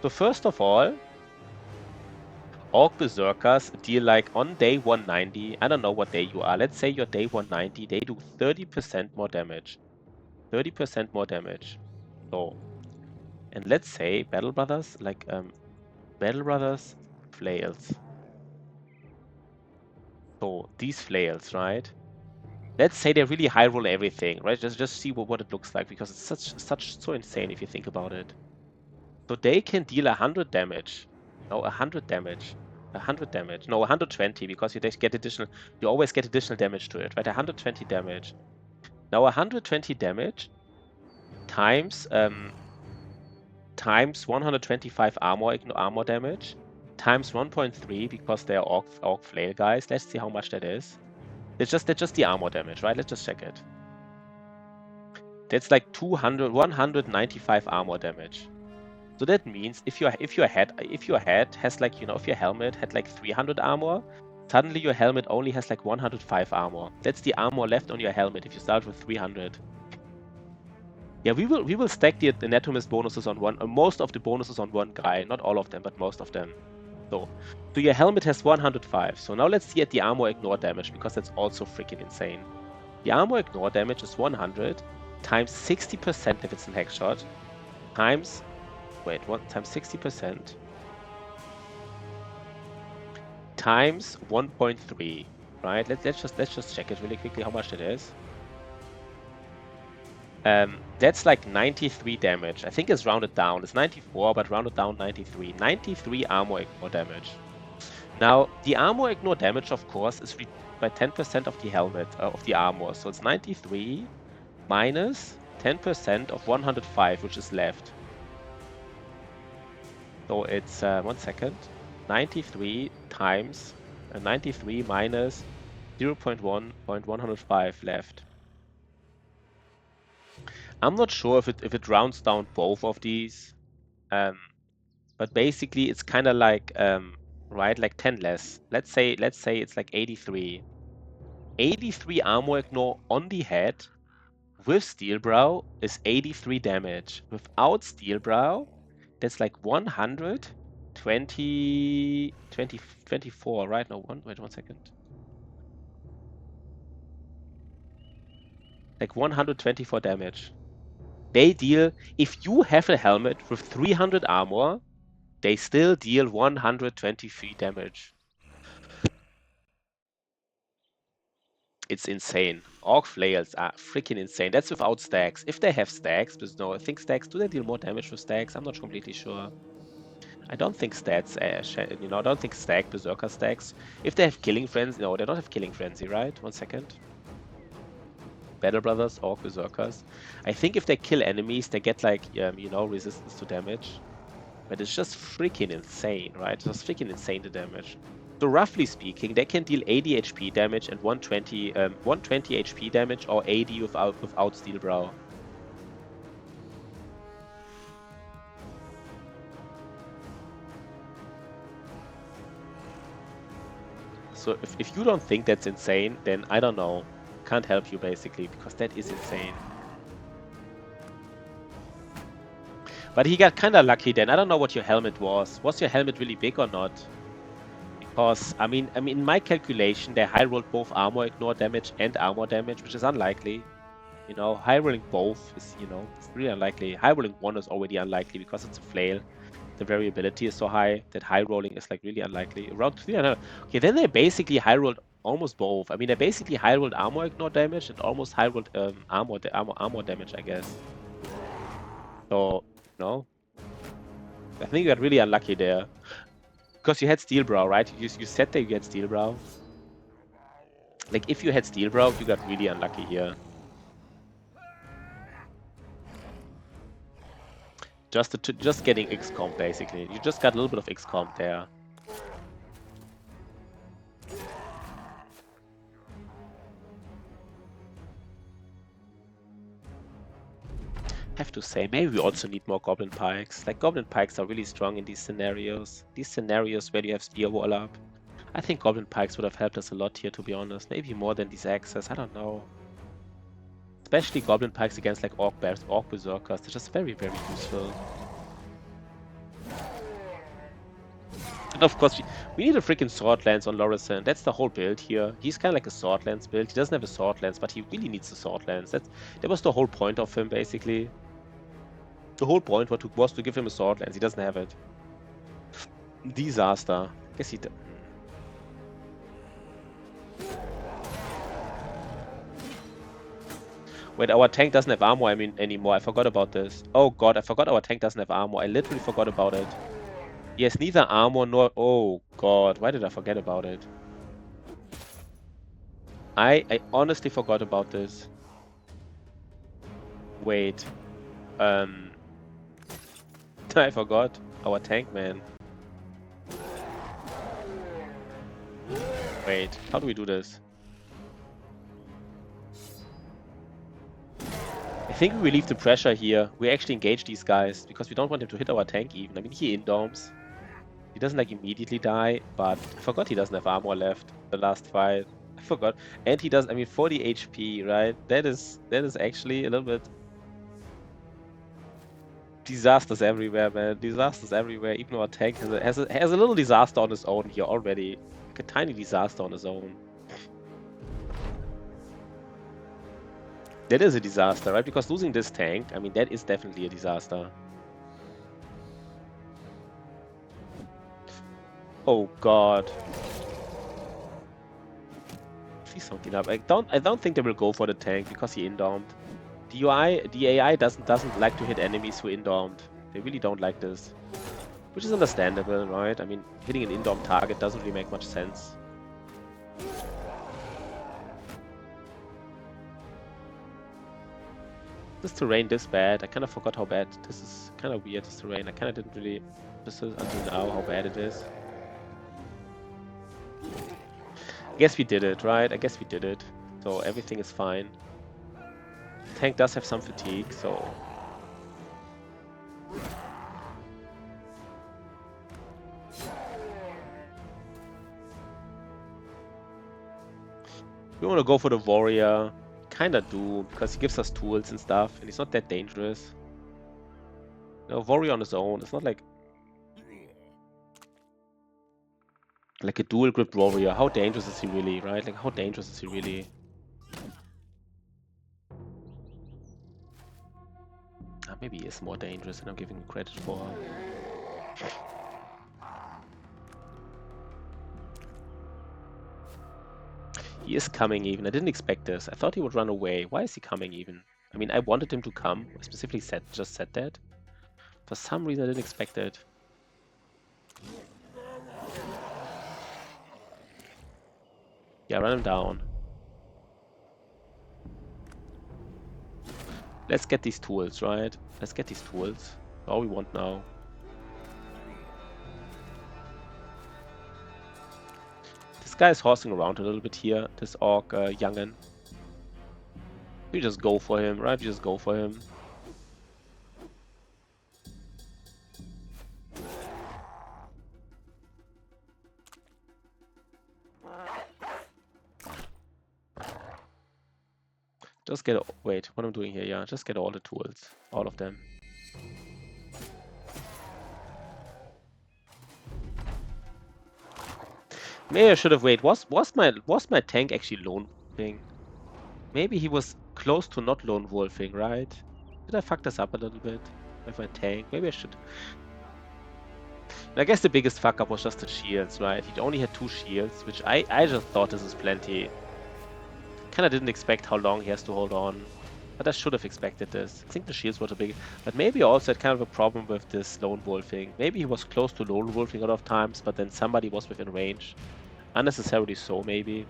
So first of all, Orc Berserkers deal like on day 190, I don't know what day you are, let's say you're day 190, they do 30% more damage. 30% more damage. So, and let's say Battle Brothers, like Battle Brothers flails. So these flails, right? Let's say they really high roll everything, right? Just see what it looks like because it's so insane if you think about it. So they can deal 100 damage. No, 100 damage. 100 damage. No, 120 because you get additional. You always get additional damage to it, right? 120 damage. Now 120 damage times times 125 armor damage times 1.3 because they're orc flail guys. Let's see how much that is. That's just the armor damage, right? Let's just check it. That's like 195 armor damage. So that means if your head has like, you know, if your helmet had like 300 armor, suddenly your helmet only has like 105 armor. That's the armor left on your helmet if you start with 300. Yeah, we will stack the Anatomist bonuses on most of the bonuses on one guy, not all of them, but most of them. So your helmet has 105. So now let's see at the armor ignore damage because that's also freaking insane. The armor ignore damage is 100 times 60% if it's an hex shot times times 60% times 1.3, right? Let's just check it really quickly how much it is. That's like 93 damage. I think it's rounded down. It's 94, but rounded down 93. 93 armor ignore damage. Now, the armor ignore damage, of course, is by 10% of the helmet, of the armor. So it's 93 minus 10% of 105, which is left. So it's, 1 second, 93 times 93 minus 0.1.105 left. I'm not sure if it rounds down both of these, but basically it's kind of like right, like 10 less. Let's say it's like 83. 83 armor ignore on the head with Steel Brow is 83 damage. Without Steel Brow, that's like 24, right? No, wait 1 second. Like 124 damage. They deal, if you have a helmet with 300 armor, they still deal 123 damage. It's insane. Orc flails are freaking insane. That's without stacks. If they have stacks, but no, I think stacks, do they deal more damage with stacks? I'm not completely sure. I don't think stats, I don't think stack berserker stacks. If they have killing frenzy, no, they don't have killing frenzy, right? 1 second. Battle Brothers, Orc Berserkers. I think if they kill enemies, they get like, resistance to damage. But it's just freaking insane, right? It's just freaking insane, the damage. So roughly speaking, they can deal 80 HP damage and 120 HP damage or 80 without Steel Brow. So if you don't think that's insane, then I don't know. Can't help you basically, because that is insane. But he got kind of lucky then. I don't know what your helmet was. Was your helmet really big or not? Because, I mean, in my calculation, they high rolled both armor ignore damage and armor damage, which is unlikely. High rolling both is, it's really unlikely. High rolling one is already unlikely because it's a flail. The variability is so high that high rolling is like really unlikely. Around 300. Okay, then they basically high rolled almost both. I mean, they basically high rolled armor ignore damage and almost high rolled armor damage, I guess. So, I think you got really unlucky there. Because you had Steel Brow, right? You said that you had Steel Brow. Like, if you had Steel Brow, you got really unlucky here. Just getting XComp, basically. You just got a little bit of XComp there. Have to say, maybe we also need more Goblin Pikes. Like, Goblin Pikes are really strong in these scenarios. These scenarios where you have Spear Wall up. I think Goblin Pikes would have helped us a lot here, to be honest. Maybe more than these axes, I don't know. Especially Goblin Pikes against like Orc Berserkers. They're just very, very useful. And of course, we need a freaking Sword Lance on Lorison. That's the whole build here. He's kind of like a Sword Lance build. He doesn't have a Sword Lance, but he really needs a Sword Lance. That was the whole point of him, basically. The whole point was to give him a Sword Lance. He doesn't have it. Disaster. I guess he did. Wait, our tank doesn't have armor anymore. I forgot about this. Oh god, I forgot our tank doesn't have armor. I literally forgot about it. Yes, neither armor nor... Oh god, why did I forget about it? I honestly forgot about this. Wait. I forgot. Our tank, man. Wait, how do we do this? I think we relieve the pressure here. We actually engage these guys because we don't want him to hit our tank even. I mean, he indomes. He doesn't like immediately die, but I forgot he doesn't have armor left the last fight. I forgot. And he does, 40 HP, right? That is actually a little bit... Disasters everywhere, man. Disasters everywhere. Even our tank has a little disaster on his own here already. Like a tiny disaster on his own. That is a disaster, right? Because losing this tank, that is definitely a disaster. Oh god. Please don't deal up. I don't think they will go for the tank because he indomed. The AI doesn't like to hit enemies who indomed. They really don't like this. Which is understandable, right? Hitting an indomed target doesn't really make much sense. This terrain this bad. I kind of forgot how bad this is. Kind of weird, this terrain. I kind of didn't really understand until now how bad it is. I guess we did it, right? I guess we did it. So everything is fine. Tank does have some fatigue, so... We want to go for the warrior. Kinda do, because he gives us tools and stuff, and he's not that dangerous. Warrior on his own, it's not like a dual grip warrior. How dangerous is he really, right? Like, how dangerous is he really? Maybe he is more dangerous than I'm giving him credit for. He is coming even. I didn't expect this. I thought he would run away. Why is he coming even? I mean, I wanted him to come. I specifically just said that. For some reason, I didn't expect it. Yeah, run him down. Let's get these tools, right? Let's get these tools. All we want now. This guy is horsing around a little bit here. This orc youngin. We just go for him, right? We just go for him. Just get... Wait, what am I doing here? Yeah, just get all the tools. All of them. Maybe I should have waited. Was my tank actually lone wolfing? Maybe he was close to not lone wolfing, right? Did I fuck this up a little bit with my tank? Maybe I should. And I guess the biggest fuck up was just the shields, right? He only had 2 shields, which I just thought this is plenty. Kinda didn't expect how long he has to hold on. But I should have expected this. I think the shields were too big. But maybe I also had kind of a problem with this lone wolfing. Maybe he was close to lone wolfing a lot of times, but then somebody was within range. Unnecessarily so, maybe.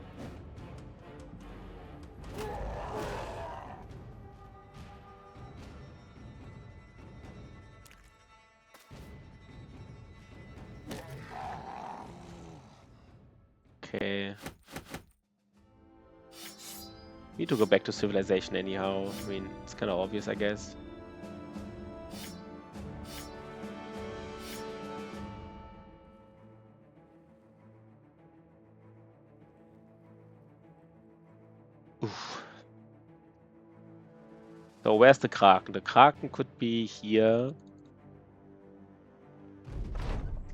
Okay. Need to go back to civilization anyhow. I mean, it's kind of obvious, I guess. Oof. So where's the Kraken? The Kraken could be here.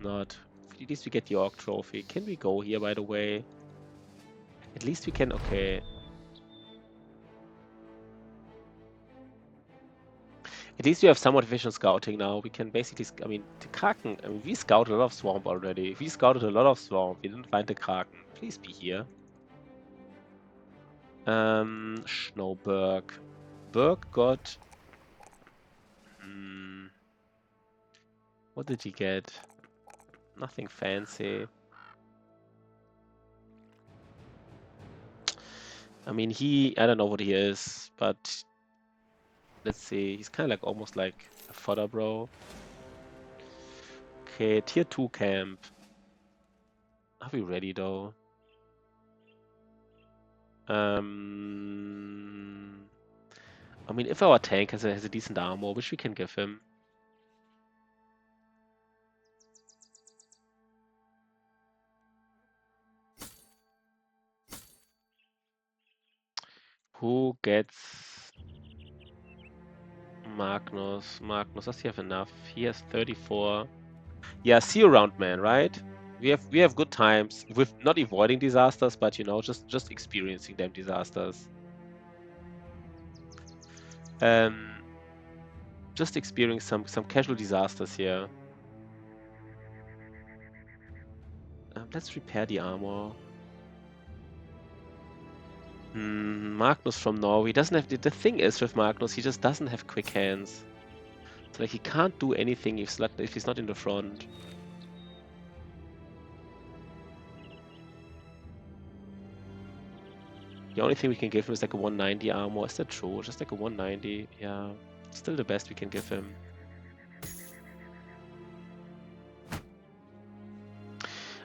Not. At least we get the Orc trophy. Can we go here, by the way? At least we can... Okay. At least we have somewhat efficient scouting now. We can basically... I mean, the Kraken... I mean, we scouted a lot of Swamp already. We scouted a lot of Swamp. We didn't find the Kraken. Please be here. Schnauberg. Berg got... What did he get? Nothing fancy. I mean, I don't know what he is, but let's see. He's kind of like almost like a fodder bro. Okay, tier 2 camp. Are we ready though? I mean, if our tank has a decent armor, which we can give him. Who gets Magnus? Magnus, does he have enough? He has 34. Yeah, see you around, man, right? We have good times with not avoiding disasters, but you know, just experiencing them disasters. Just experiencing some casual disasters here. Let's repair the armor. Magnus from Norway doesn't have the thing is with Magnus, he just doesn't have quick hands. So like he can't do anything if he's not in the front. The only thing we can give him is like a 190 armor. Is that true? Just like a 190? Yeah. Still the best we can give him.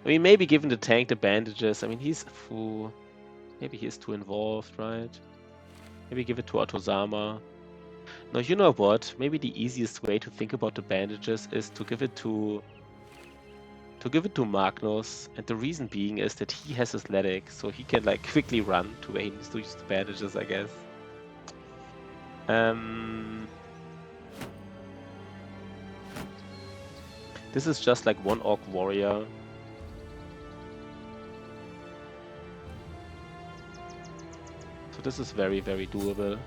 I mean, maybe given the tank the bandages, I mean, maybe he's too involved, right? Maybe give it to Otozama. No, you know what? Maybe the easiest way to think about the bandages is to give it to Magnus, and the reason being is that he has athletic, so he can like quickly run to where he needs to use the bandages, I guess. This is just like one orc warrior. So this is very, very doable.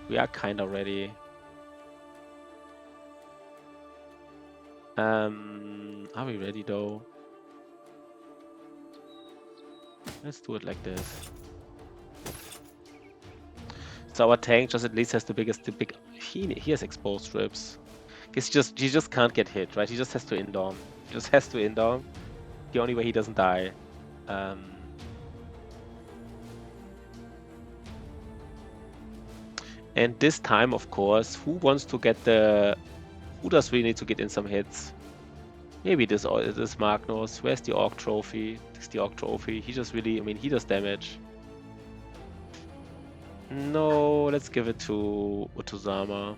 We are kinda ready. Are we ready though? Let's do it like this. So our tank just at least has the big. He has exposed strips. He just can't get hit, right? He just has to indom. He just has to indom. The only way he doesn't die. And this time, of course, who wants to get the? Who does really need to get in some hits? Maybe this Magnus. Where's the Orc trophy? This is the Orc trophy. He just really, I mean, he does damage. No, let's give it to Utozama.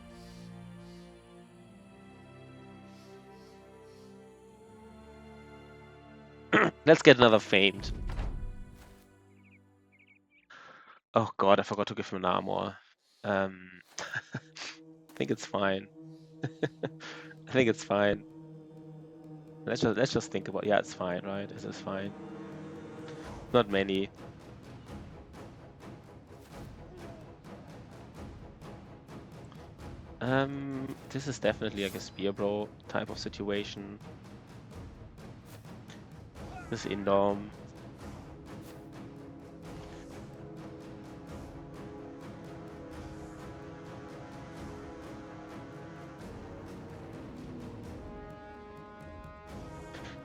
Let's get another famed. Oh god, I forgot to give him an armor. I think it's fine. I think it's fine. Let's just think about. Yeah, it's fine, right? It is fine. Not many. This is definitely like a spear bro type of situation. This indom.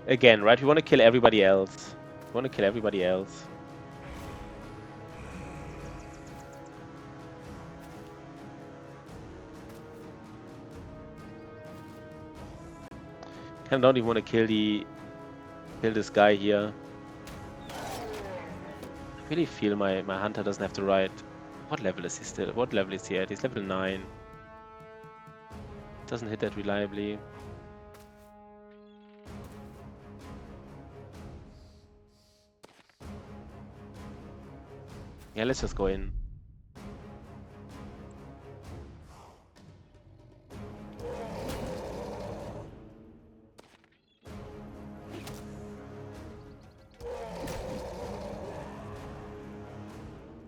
Again, right? We want to kill everybody else. We want to kill everybody else. Kind of don't even want to kill this guy here. I really feel my hunter doesn't have to ride. What level is he still? What level is he at? He's level 9. Doesn't hit that reliably. Yeah, let's just go in.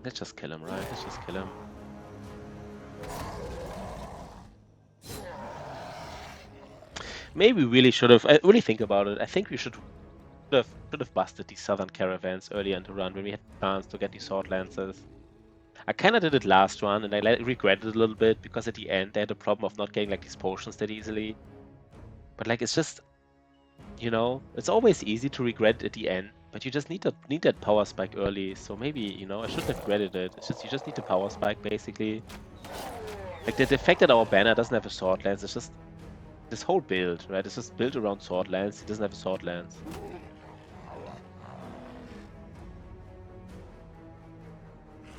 Let's just kill him, right? Let's just kill him. Maybe we really should have. I really think about it. I think we should have busted these southern caravans earlier in the run when we had the chance to get these sword lances. I kind of did it last run, and I regretted it a little bit because at the end they had the problem of not getting like these potions that easily. But like it's just, you know, it's always easy to regret at the end, but you just need that power spike early. So maybe, you know, I shouldn't have regretted it. It's just you just need the power spike basically. Like the fact that our banner doesn't have a sword lance, it's just this whole build, right? It's just built around sword lance. He doesn't have a sword lance.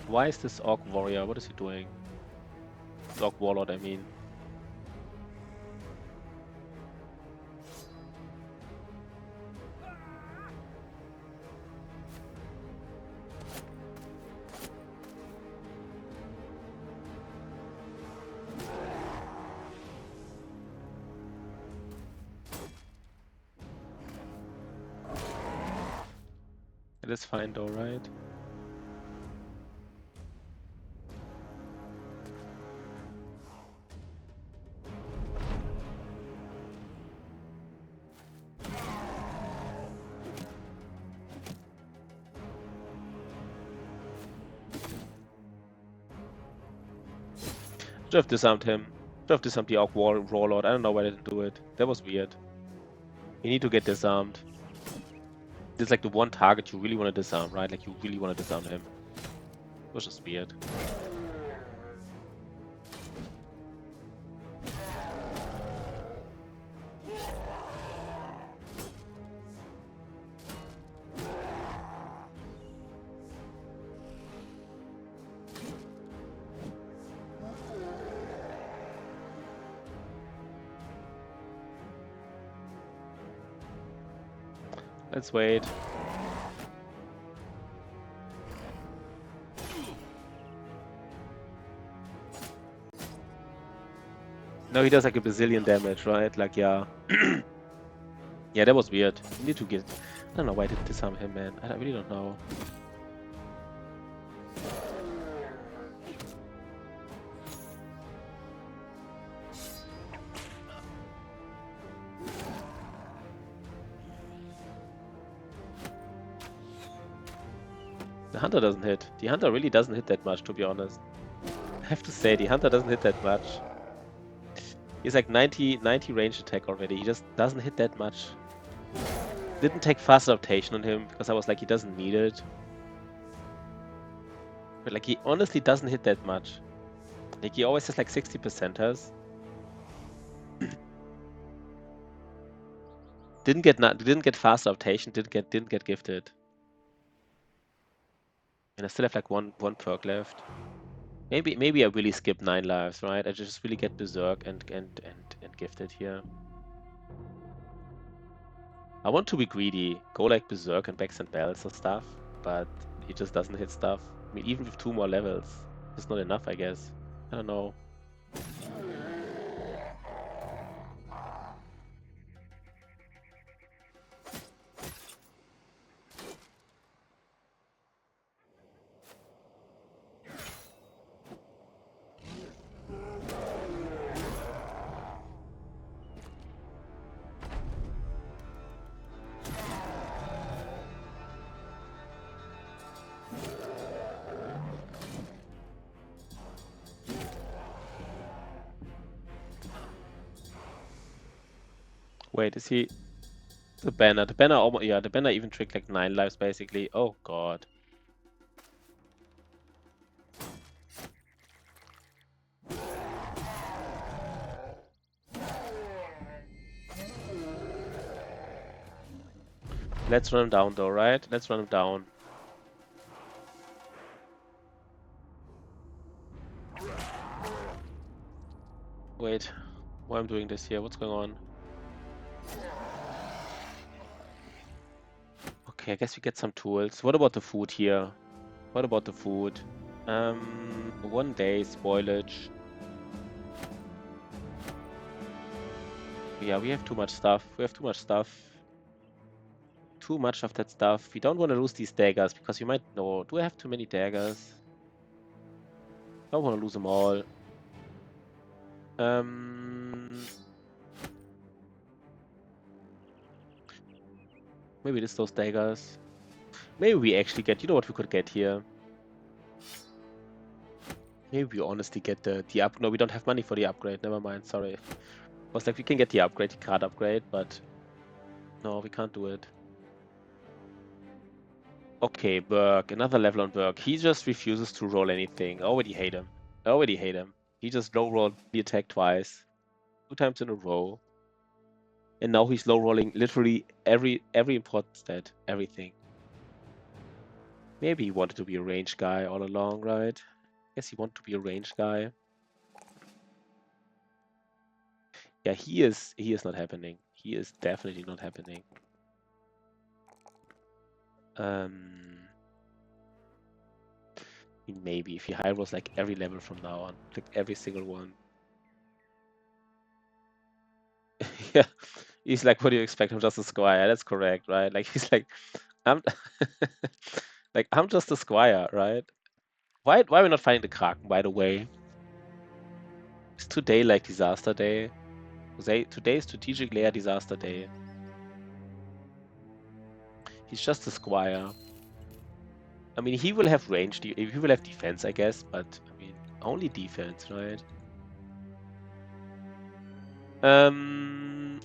Why is this Orc warrior? What is he doing? Orc warlord, I mean. It is fine though, right? Should have disarmed him. Should have disarmed the Orc warlord. I don't know why I didn't do it. That was weird. You need to get disarmed. This is like the one target you really want to disarm, right? Like you really want to disarm him. It was just weird. Let's wait. No, he does like a bazillion damage, right? Like, yeah. Yeah, that was weird. You need to get... I don't know why I didn't disarm him, man. I really don't know. The Hunter doesn't hit. The Hunter really doesn't hit that much, to be honest. I have to say, the Hunter doesn't hit that much. He's like 90 range attack already. He just doesn't hit that much. Didn't take fast adaptation on him because I was like, he doesn't need it. But like, he honestly doesn't hit that much. Like, he always has like 60%ers. Didn't get fast adaptation. Didn't get gifted. And I still have like one perk left. Maybe I really skip 9 lives, right? I just really get Berserk and gifted here. I want to be greedy, go like Berserk and Backs and Bells or stuff, but he just doesn't hit stuff. I mean, even with 2 more levels, it's not enough, I guess. I don't know. Wait, is he... The banner. The banner almost... Yeah, the banner even tricked like 9 lives, basically. Oh, God. Let's run him down, though, right? Let's run him down. Wait. Why I'm doing this here? What's going on? Okay, I guess we get some tools. What about the food here? What about the food? 1 day spoilage. Yeah, we have too much stuff. We have too much stuff. Too much of that stuff. We don't want to lose these daggers because we might... No, do I have too many daggers? Don't want to lose them all. Maybe it's those daggers. Maybe we actually get... You know what we could get here? Maybe we honestly get the up... No, we don't have money for the upgrade. Never mind, sorry. I was like, we can get the upgrade, the card upgrade, but... No, we can't do it. Okay, Berg. Another level on Berg. He just refuses to roll anything. I already hate him. I already hate him. He just low rolled the attack twice. 2 times in a row. And now he's low rolling literally every important stat. Everything. Maybe he wanted to be a range guy all along, right? Guess he wanted to be a range guy. Yeah, he is not happening. He is definitely not happening. Maybe if he high rolls like every level from now on, like every single one. Yeah, he's like, what do you expect? I'm just a squire. That's correct, right? Like he's like, I'm like I'm just a squire, right? Why are we not finding the Kraken, by the way? Is today like disaster day? Today is strategic layer disaster day. He's just a squire. I mean, he will have range. He will have defense, I guess, but I mean, only defense, right?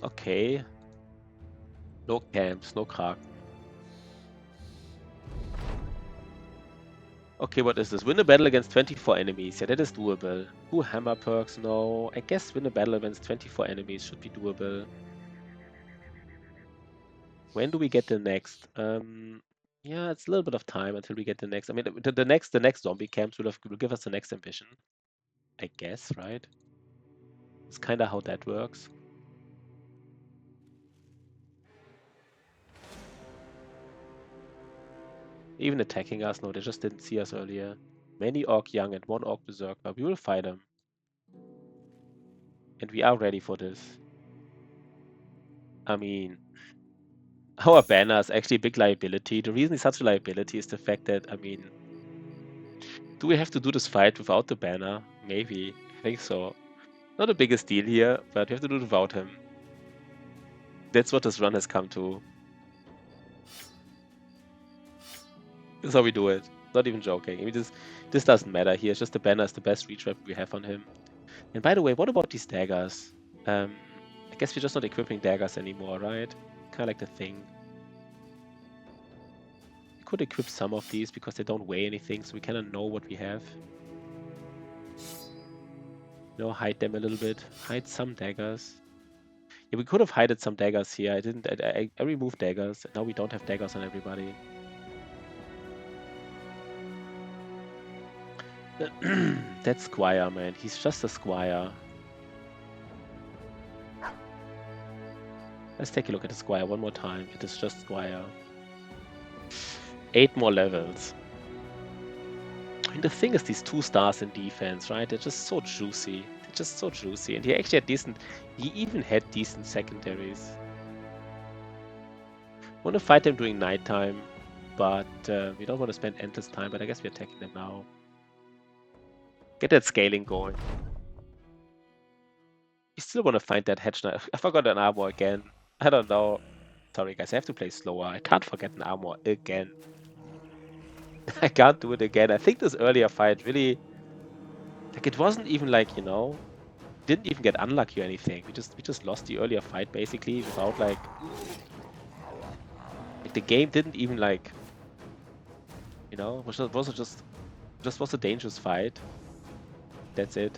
Okay. No camps, no Kraken. Okay, what is this? Win a battle against 24 enemies. Yeah, that is doable. 2 hammer perks, no. I guess win a battle against 24 enemies should be doable. When do we get the next? Yeah, it's a little bit of time until we get the next. I mean, the next zombie camps will give us the next ambition. I guess, right? It's kind of how that works. Even attacking us, no, they just didn't see us earlier. Many Orc Young and 1 Orc Berserker. We will fight them. And we are ready for this. I mean, our banner is actually a big liability. The reason it's such a liability is the fact that, I mean, do we have to do this fight without the banner? Maybe. I think so. Not the biggest deal here, but we have to do it without him. That's what this run has come to. This is how we do it. Not even joking. I mean, this doesn't matter here. It's just the banner is the best reach weapon we have on him. And by the way, what about these daggers? I guess we're just not equipping daggers anymore, right? Kind of like the thing. We could equip some of these because they don't weigh anything, so we kind of know what we have. You know, hide them a little bit. Hide some daggers. Yeah, we could have hided some daggers here. I didn't. I removed daggers. Now we don't have daggers on everybody. That squire, man. He's just a squire. Let's take a look at the squire one more time. It is just squire. 8 more levels. And the thing is, these 2 stars in defense, right? They're just so juicy. They're just so juicy. And he actually had decent. He even had decent secondaries. I want to fight them during nighttime, but we don't want to spend endless time. But I guess we're attacking them now. Get that scaling going. We still want to find that hedge knight. I forgot an armor again. I don't know. Sorry, guys. I have to play slower. I can't forget an armor again. I can't do it again. I think this earlier fight really, like, it wasn't even like, you know, didn't even get unlucky or anything. We just lost the earlier fight basically without like the game didn't even like, you know, was a dangerous fight. That's it.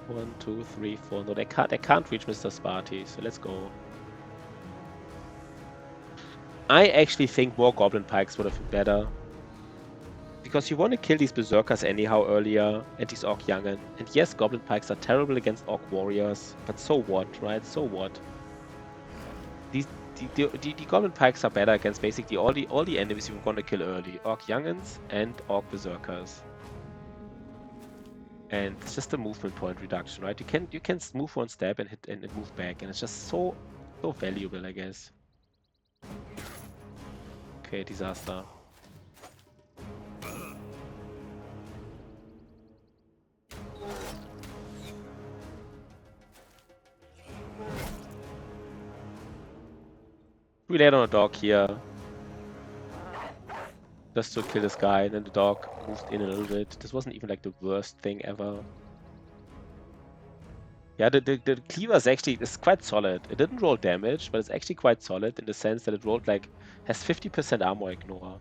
One, two, three, four. No, they can't reach Mr. Sparty, so let's go. I actually think more Goblin Pikes would have been better. Because you want to kill these Berserkers anyhow earlier, and these Orc Youngen. And yes, Goblin Pikes are terrible against Orc Warriors, but so what, right? So what? The Goblin Pikes are better against basically all the enemies you want to kill early. Orc Youngens and Orc Berserkers. And it's just a movement point reduction, right? You can move one step and hit and move back, and it's just so valuable, I guess. Okay, disaster. We laid on a dog here. Just to kill this guy, and then the dog moved in a little bit. This wasn't even like the worst thing ever. Yeah, the cleaver is quite solid. It didn't roll damage, but it's actually quite solid in the sense that it rolled like has 50% armor ignore.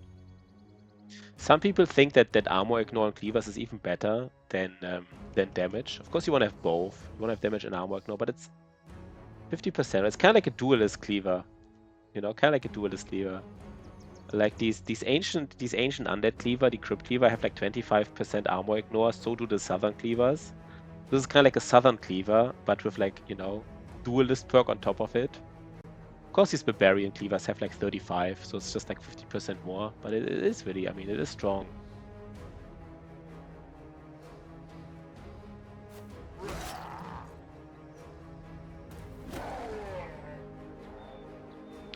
Some people think that armor ignore on cleavers is even better than damage. Of course, you want to have both. You want to have damage and armor ignore, but it's 50%. It's kind of like a duelist cleaver, you know, kind of like a duelist cleaver. Like these ancient undead cleaver, the crypt cleaver have like 25% armor ignore. So do the southern cleavers. This is kind of like a southern cleaver, but with like, you know, duelist perk on top of it. Of course, these barbarian cleavers have like 35, so it's just like 50% more. But it is really, I mean, it is strong.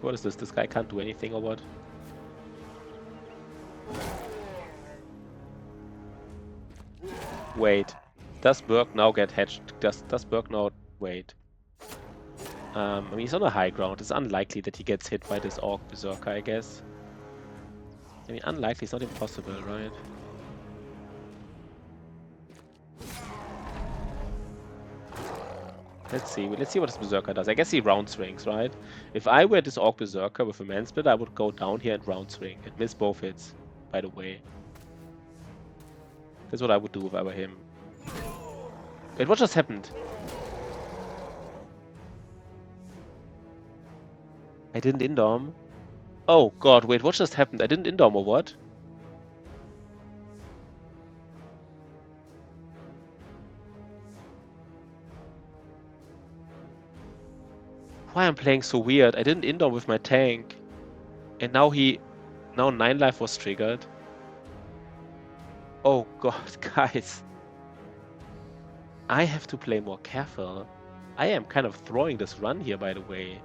What is this? This guy can't do anything or what? Wait. Does Berg now get hedged? Does Berg now... Wait. I mean, he's on a high ground. It's unlikely that he gets hit by this Orc Berserker, I guess. I mean, unlikely. It's not impossible, right? Let's see what this Berserker does. I guess he round swings, right? If I were this Orc Berserker with a Man Split, I would go down here and round swing and miss both hits, by the way. That's what I would do if I were him. Wait, what just happened? I didn't indom. Oh god, wait, what just happened? I didn't indom or what? Why I'm playing so weird? I didn't indom with my tank. And now 9 life was triggered. Oh god, guys. I have to play more careful. I am kind of throwing this run here, by the way.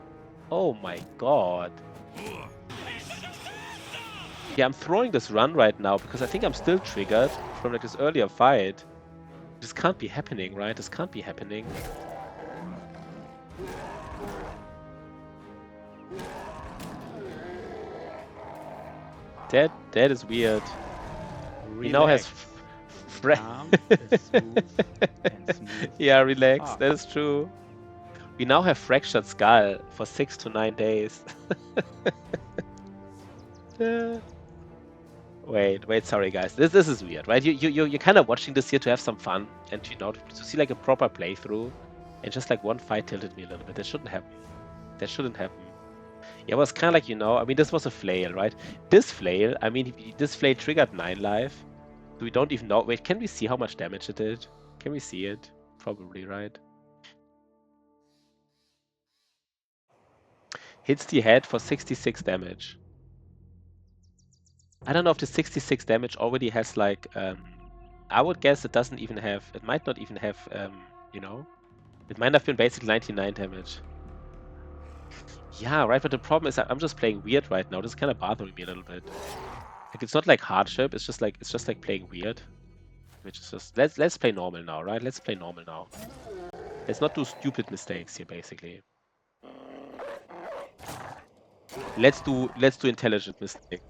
Oh my god. Yeah, I'm throwing this run right now because I think I'm still triggered from like this earlier fight. This can't be happening, right? This can't be happening. That is weird. Relax. He now has Calm is smooth and smooth. Yeah, relax. Calm. That is true. We now have fractured skull for 6 to 9 days. Wait, sorry guys. This is weird, right? You're kind of watching this here to have some fun and to see like a proper playthrough, and just like one fight tilted me a little bit. That shouldn't happen. That shouldn't happen. Yeah, it was kind of like, I mean, this was a flail, right? This flail, I mean, this flail triggered 9 life. So we don't even know. Wait, can we see how much damage it did? Can we see it? Probably, right? Hits the head for 66 damage. I don't know if the 66 damage already has like, I would guess it doesn't even have, it might not even have, it might have been basically 99 damage. Yeah, right, but the problem is I'm just playing weird right now. This is kind of bothering me a little bit. Like, it's not like hardship, it's just like playing weird. Which is just, let's play normal now, right? Let's play normal now. Let's not do stupid mistakes here, basically. Let's do intelligent mistakes.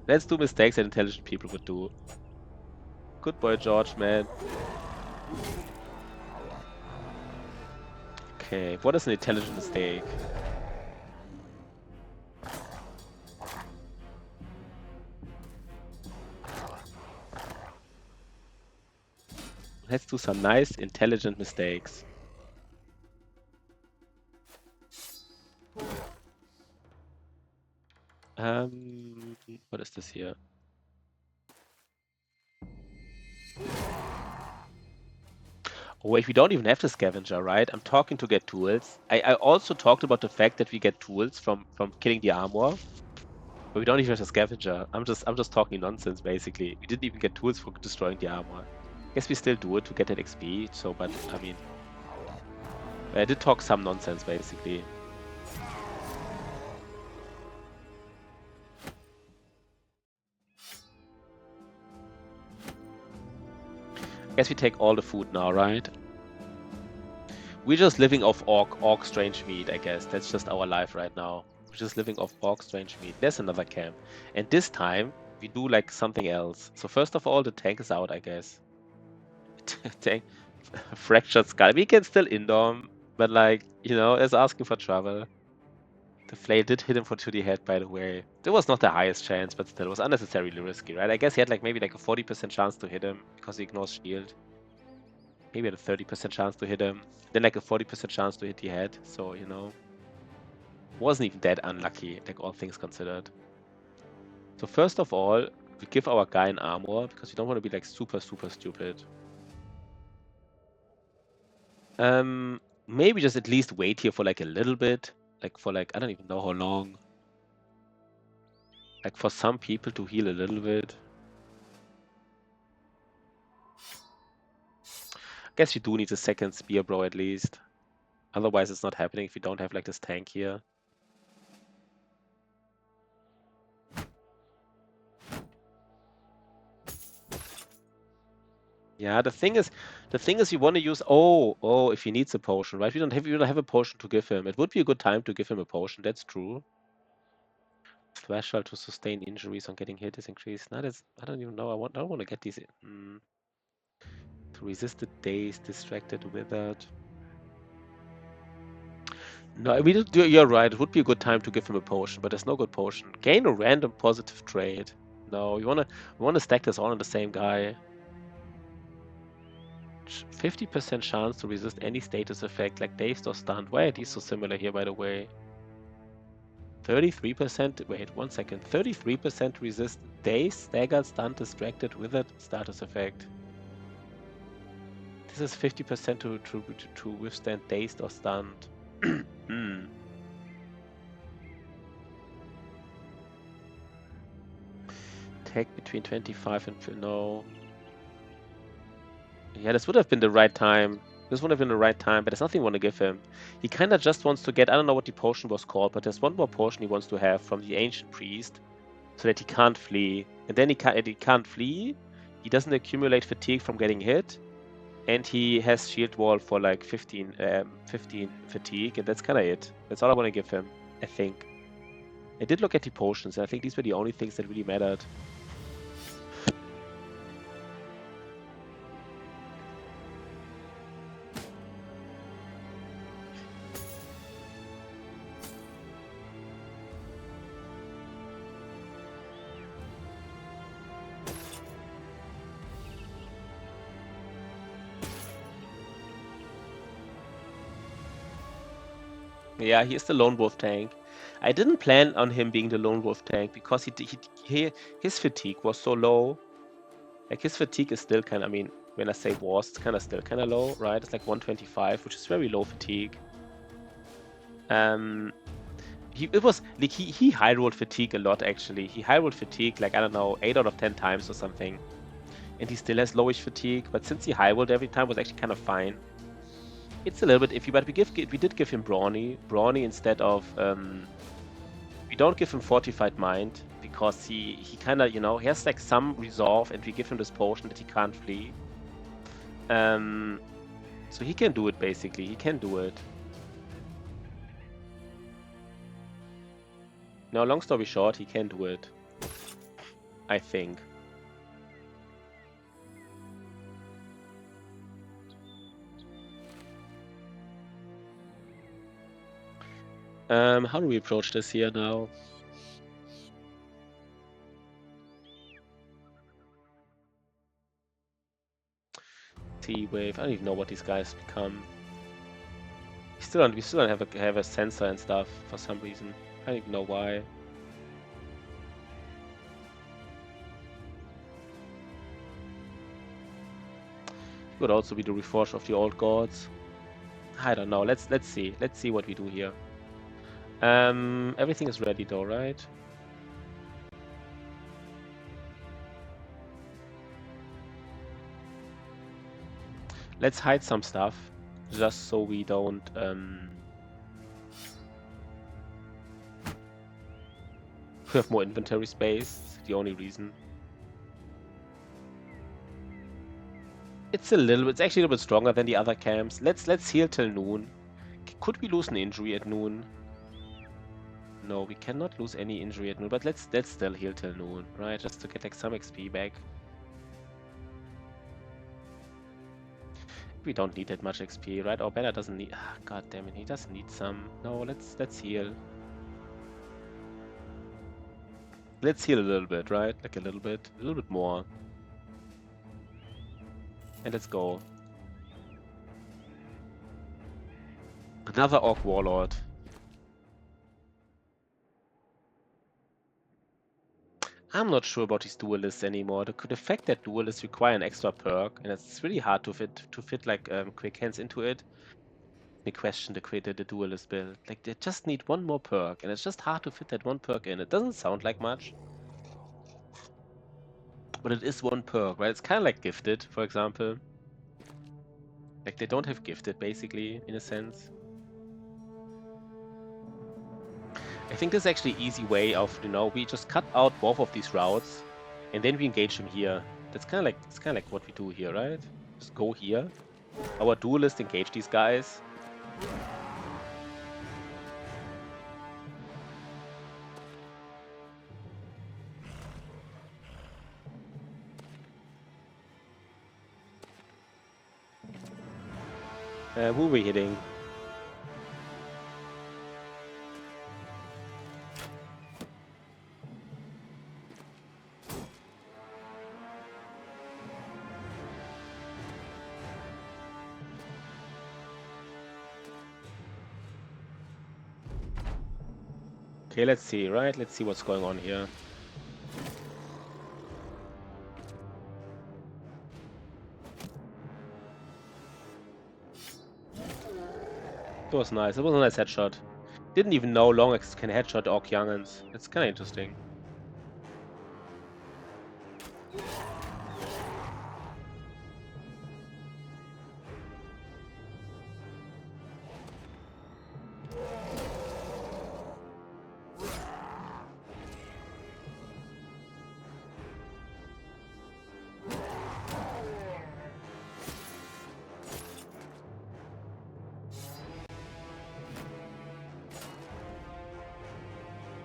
Let's do mistakes that intelligent people would do. Good boy, George, man. Okay, what is an intelligent mistake? Let's do some nice, intelligent mistakes. What is this here? Oh, wait, we don't even have the scavenger, right? I'm talking to get tools. I also talked about the fact that we get tools from killing the armor. But we don't even have the scavenger. I'm just talking nonsense, basically. We didn't even get tools for destroying the armor. Guess we still do it to get that XP, so, but, I mean... I did talk some nonsense, basically. Guess we take all the food now, right? We're just living off orc strange meat, I guess. That's just our life right now. We're just living off orc strange meat. There's another camp. And this time, we do like something else. So first of all, the tank is out, I guess. Tank, fractured skull. We can still indorm, but like, it's asking for trouble. The flail did hit him to the head, by the way. It was not the highest chance, but still, it was unnecessarily risky, right? I guess he had like maybe like a 40% chance to hit him because he ignores shield. Maybe had a 30% chance to hit him. Then like a 40% chance to hit the head. So, wasn't even that unlucky, like all things considered. So first of all, we give our guy an armor because we don't want to be like super stupid. Maybe just at least wait here for like a little bit. Like for like, I don't even know how long. Like for some people to heal a little bit. I guess you do need a second spear, bro, at least. Otherwise it's not happening if you don't have like this tank here. Yeah, the thing is you want to use if he needs a potion, right? We don't have a potion to give him. It would be a good time to give him a potion, that's true. Threshold to sustain injuries on getting hit is increased. No, I don't even know. I don't want to get these to resist the dazed, distracted, withered. No, you're right. It would be a good time to give him a potion, but there's no good potion. Gain a random positive trait. No, we wanna stack this all on the same guy. 50% chance to resist any status effect like dazed or stunned. Why are these so similar here, by the way? 33%. Wait, 1 second. 33% resist dazed, staggered, stunned, distracted, withered status effect. This is 50% to withstand dazed or stunned. Take between 25 and no. Yeah, this would have been the right time. This would have been the right time, but there's nothing I want to give him. He kind of just wants to get, I don't know what the potion was called, but there's one more potion he wants to have from the ancient priest so that he can't flee. And then he can't flee. He doesn't accumulate fatigue from getting hit. And he has shield wall for like 15 fatigue, and that's kind of it. That's all I want to give him, I think. I did look at the potions, and I think these were the only things that really mattered. Yeah, he is the lone wolf tank. I didn't plan on him being the lone wolf tank because his fatigue was so low. Like his fatigue is still kind of, I mean, when I say was, it's kind of still kind of low, right? It's like 125, which is very low fatigue. It was like he high rolled fatigue a lot actually. He high rolled fatigue like, I don't know, 8 out of 10 times or something. And he still has lowish fatigue, but since he high rolled every time, was actually kind of fine. It's a little bit iffy, but we did give him Brawny instead of we don't give him Fortified Mind because he kind of, he has like some resolve, and we give him this potion that he can't flee. So he can do it basically. He can do it. Now, long story short, he can do it. I think. How do we approach this here now? T-Wave. I don't even know what these guys become. We still don't have a sensor and stuff for some reason. I don't even know why. Could also be the Reforge of the Old Gods. I don't know. Let's see. Let's see what we do here. Everything is ready though, right? Let's hide some stuff, just so we don't have more inventory space. It's the only reason. It's actually a little bit stronger than the other camps. Let's heal till noon. Could we lose an injury at noon? No, we cannot lose any injury at noon, but let's still heal till noon, right? Just to get like some XP back. We don't need that much XP, right? Our banner doesn't need. Ah, God damn it, he does need some. No, let's heal. Let's heal a little bit, right? Like a little bit more. And let's go. Another Orc Warlord. I'm not sure about these duelists anymore. The fact that duelists require an extra perk, and it's really hard to fit like quick hands into it. Me question the duelist build. Like they just need one more perk, and it's just hard to fit that one perk in. It doesn't sound like much, but it is one perk, right? It's kind of like gifted, for example. Like they don't have gifted basically in a sense. I think this is actually an easy way of, we just cut out both of these routes, and then we engage them here. It's kind of like what we do here, right? Just go here. Our duelist engage these guys. Who are we hitting? Okay, let's see, right? Let's see what's going on here. It was nice. It was a nice headshot. Didn't even know Longex can headshot Orc Youngins. It's kind of interesting.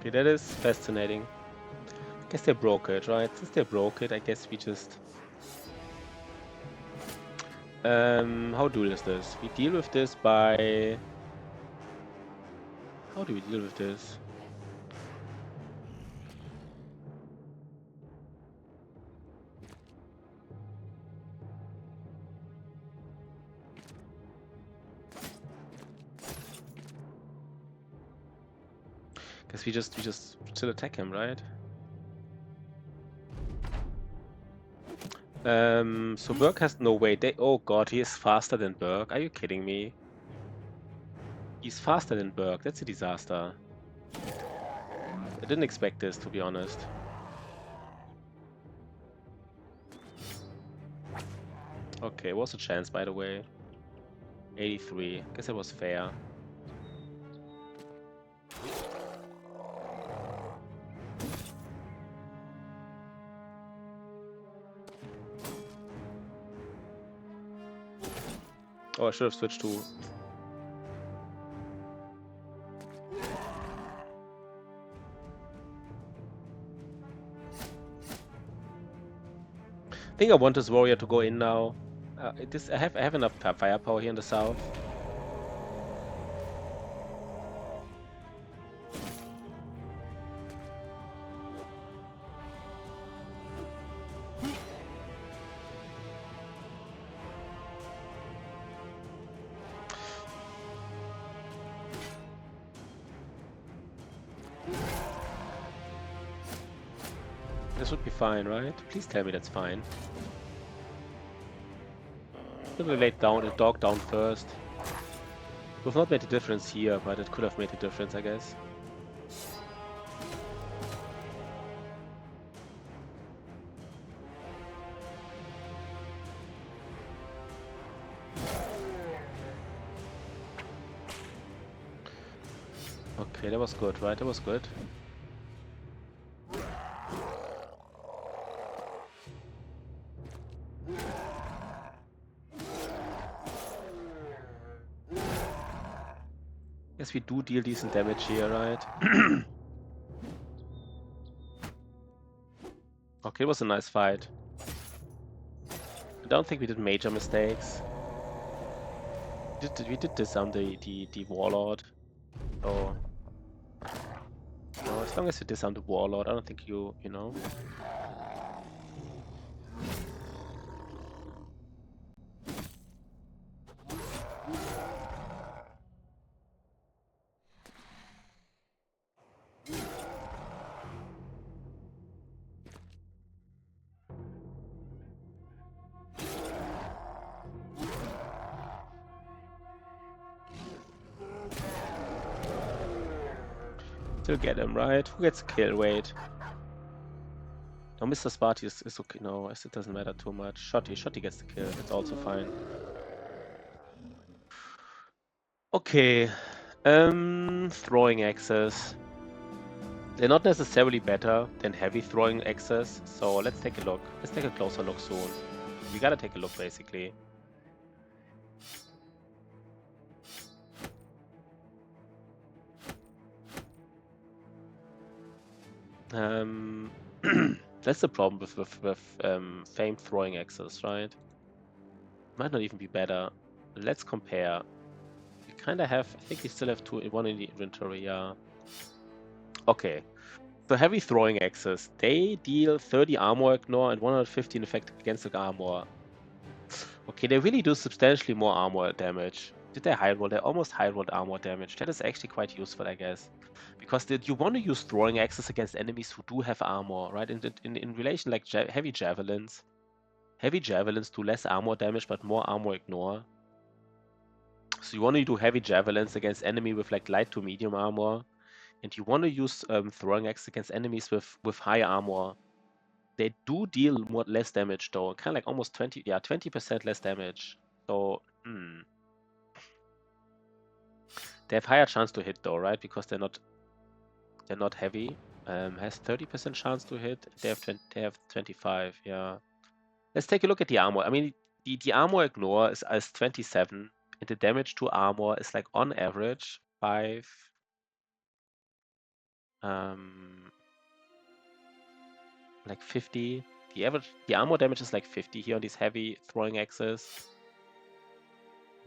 Okay, that is fascinating. I guess they broke it, right? Since they broke it, I guess we just... how do we do this? We deal with this by... How do we deal with this? Guess we just still attack him, right? So Berg has no way. Oh god, he is faster than Berg. Are you kidding me? He's faster than Berg. That's a disaster. I didn't expect this, to be honest. Okay, was a chance, by the way. 83. Guess it was fair. Oh, I should have switched to... I think I want this warrior to go in now. I have enough firepower here in the south. This would be fine, right? Please tell me that's fine. Should we laid down a dog down first? Would have not made a difference here, but it could have made a difference, I guess. Okay, that was good, right? That was good. Yes, we do deal decent damage here, right? Okay, it was a nice fight. I don't think we did major mistakes. We did disarm the warlord. So no, as long as you disarm the warlord, I don't think you know. Still get him, right? Who gets a kill? Wait. No, Mr. Sparty is okay. No, it doesn't matter too much. Shotty gets the kill. It's also fine. Okay. Throwing axes. They're not necessarily better than heavy throwing axes, so let's take a look. Let's take a closer look soon. We gotta take a look, basically. That's the problem with famed throwing axes, right? Might not even be better. Let's compare. We kind of have, I think we still have one in the inventory, yeah. Okay. So heavy throwing axes, they deal 30 armor ignore and 115 effect against the armor. Okay, they really do substantially more armor damage. Did they high roll? They almost high rolled armor damage. That is actually quite useful, I guess. Because you want to use throwing axes against enemies who do have armor, right? In relation, like heavy javelins. Heavy javelins do less armor damage but more armor ignore. So you want to do heavy javelins against enemy with like light to medium armor. And you want to use throwing axes against enemies with high armor. They do deal less damage though, kind of like almost 20% less damage. So, they have higher chance to hit though, right? Because they're not heavy. Has 30% chance to hit. They have 25. Yeah. Let's take a look at the armor. I mean, the armor ignore is 27, and the damage to armor is like on average 5. Like 50. The armor damage is like 50 here on these heavy throwing axes.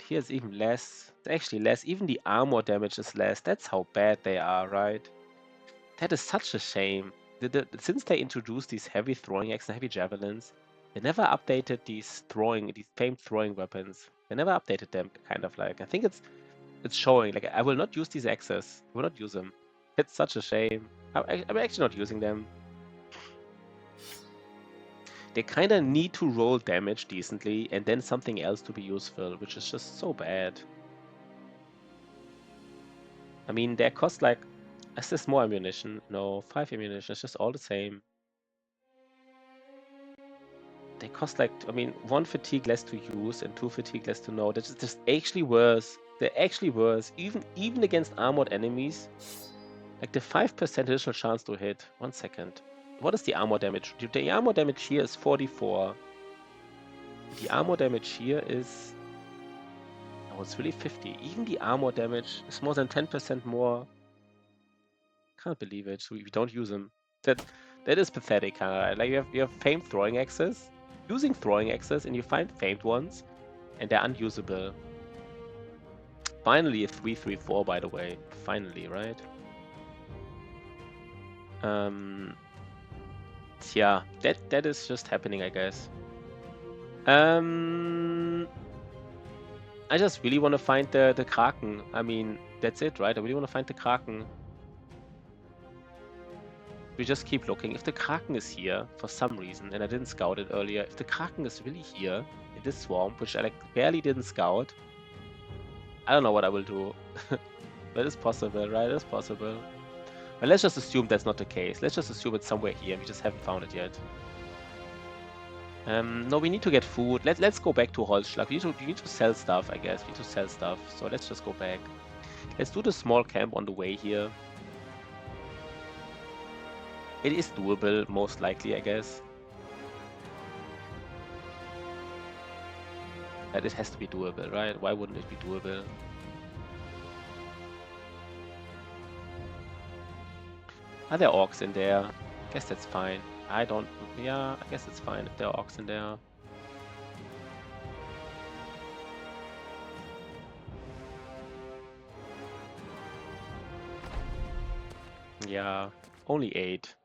Here's even less. It's actually less. Even the armor damage is less. That's how bad they are, right? That is such a shame. Since they introduced these heavy throwing axes and heavy javelins, they never updated these famed throwing weapons. They never updated them, kind of like. I think it's showing. Like, I will not use these axes. I will not use them. It's such a shame. I'm actually not using them. They kind of need to roll damage decently and then something else to be useful, which is just so bad. I mean, they cost like... Is this more ammunition? No, 5 ammunition. It's just all the same. They cost like... I mean, 1 fatigue less to use and 2 fatigue less to know. That's just actually worse. They're actually worse. Even against armored enemies. Like the 5% additional chance to hit. 1 second. What is the armor damage? The armor damage here is 44. The armor damage here is... Oh, it's really 50. Even the armor damage is more than 10% more. Can't believe it. We don't use them. That is pathetic, kind of. Like you have famed throwing axes, using throwing axes, and you find famed ones, and they're unusable. Finally, a 3-3-4, by the way. Finally, right? Yeah, that is just happening, I guess. I just really want to find the Kraken. I mean, that's it, right? I really want to find the Kraken. We just keep looking. If the Kraken is here for some reason, and I didn't scout it earlier, if the Kraken is really here in this swamp, which I like barely didn't scout, I don't know what I will do. That is possible, right? It's possible. But let's just assume that's not the case. Let's just assume it's somewhere here. We just haven't found it yet. No, we need to get food. Let's go back to Holzschlag. We need to sell stuff, I guess. We need to sell stuff. So let's just go back. Let's do the small camp on the way here. It is doable, most likely, I guess. But it has to be doable, right? Why wouldn't it be doable? Are there orcs in there? I guess that's fine. I don't... Yeah, I guess it's fine if there are orcs in there. Yeah, only 8.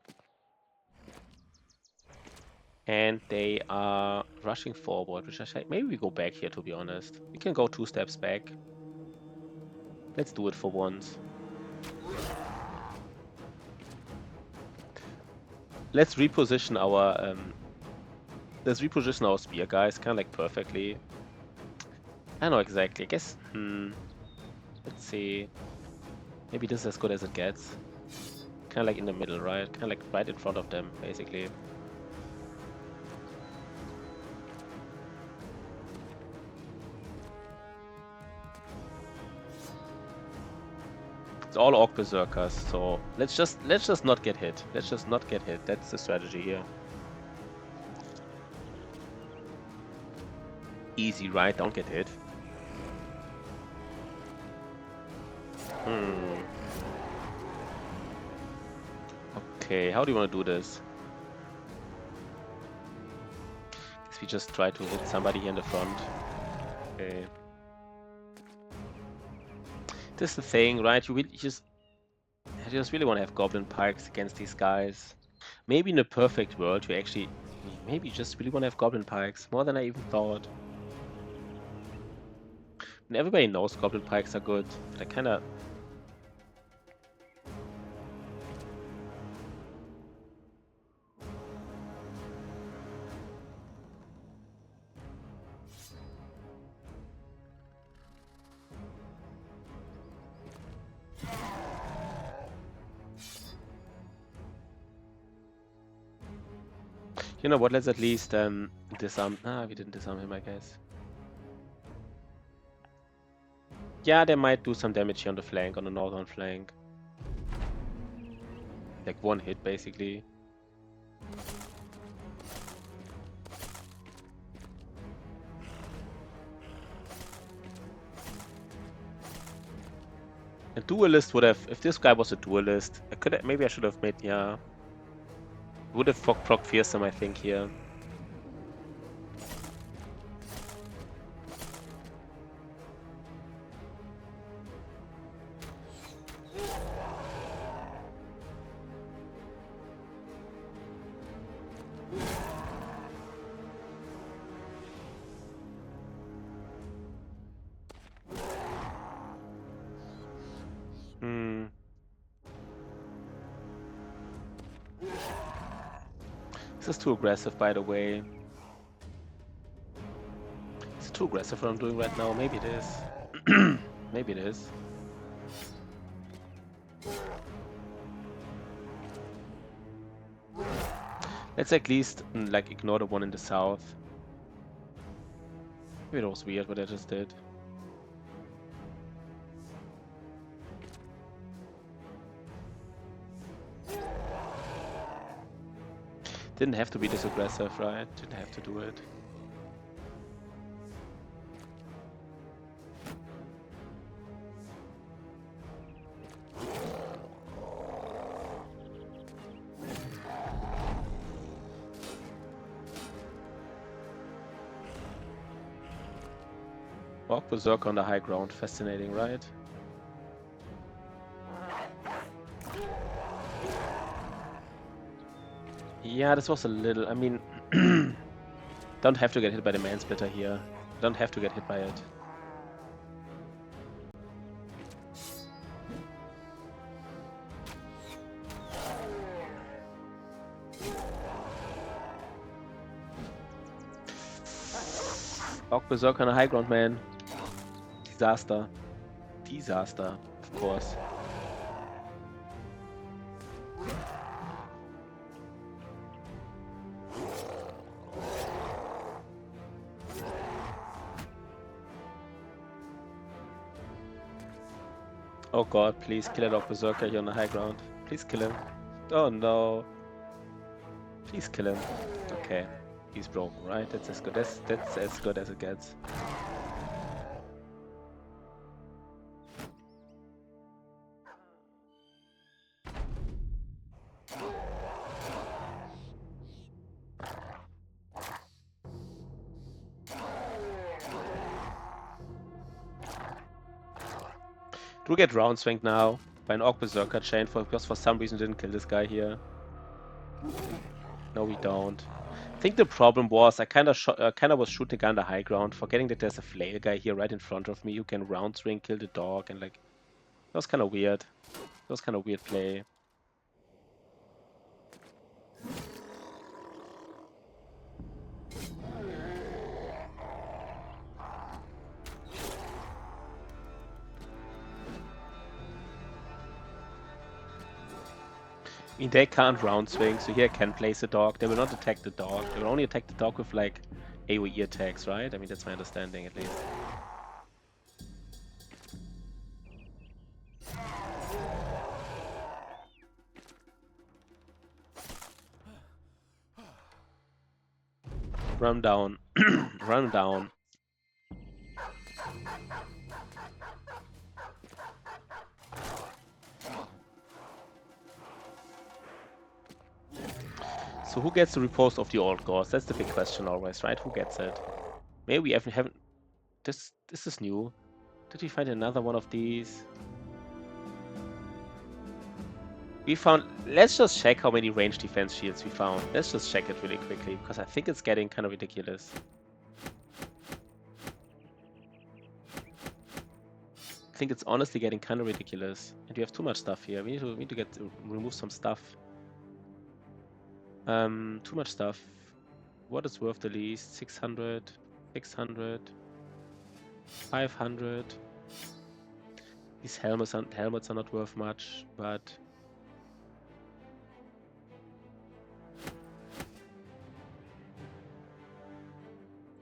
And they are rushing forward, which I say... Maybe we go back here, to be honest. We can go 2 steps back. Let's do it for once. Let's reposition our... Let's reposition our spear guys, kind of like perfectly. I don't know exactly. I guess... Let's see. Maybe this is as good as it gets. Kind of like in the middle, right? Kind of like right in front of them, basically. It's all Orc Berserkers, so let's just not get hit. Let's just not get hit. That's the strategy here. Easy, right? Don't get hit. Okay, how do you want to do this? Guess we just try to hit somebody here in the front. Okay. This is the thing, right? You just really want to have Goblin Pikes against these guys. Maybe in a perfect world, you actually... Maybe you just really want to have Goblin Pikes. More than I even thought. And everybody knows Goblin Pikes are good. But I kind of... You know what, let's at least disarm... Ah, we didn't disarm him, I guess. Yeah, they might do some damage here on the flank, on the northern flank. Like 1 hit, basically. And duelist would have... If this guy was a duelist, maybe I should have made... Yeah. Would have proc fearsome, I think, here. This is too aggressive, by the way. It's too aggressive what I'm doing right now. Maybe it is. Maybe it is. Let's at least like ignore the one in the south. Maybe it was weird what I just did. Didn't have to be this aggressive, right? Didn't have to do it. Walk Berserker on the high ground. Fascinating, right? Yeah, this was a little... I mean... don't have to get hit by the Man Splitter here. Don't have to get hit by it. Walk Berserker on the high ground, man. Disaster. Disaster, of course. Oh god, please kill that Berserker here on the high ground. Please kill him. Oh no. Please kill him. Okay. He's broken, right? That's as good. That's as good as it gets. Do we get round swinged now by an Orc Berserker chain because for some reason didn't kill this guy here? No, we don't. I think the problem was I kind of was shooting on the high ground, forgetting that there's a flail guy here right in front of me who can round swing, kill the dog, and like that was kind of weird. That was kind of weird play. I mean, they can't round swing, so here I can place the dog. They will not attack the dog. They will only attack the dog with like AoE attacks, right? I mean, that's my understanding at least. Run down. Run down. So who gets the repose of the old gods? That's the big question always, right? Who gets it? Maybe we haven't... This is new. Did we find another one of these? We found... Let's just check how many range defense shields we found. Let's just check it really quickly, because I think it's getting kind of ridiculous. I think it's honestly getting kind of ridiculous. And we have too much stuff here. We need to remove some stuff. Too much stuff. What is worth the least? 600, 600, 500. These helmets are not worth much, but...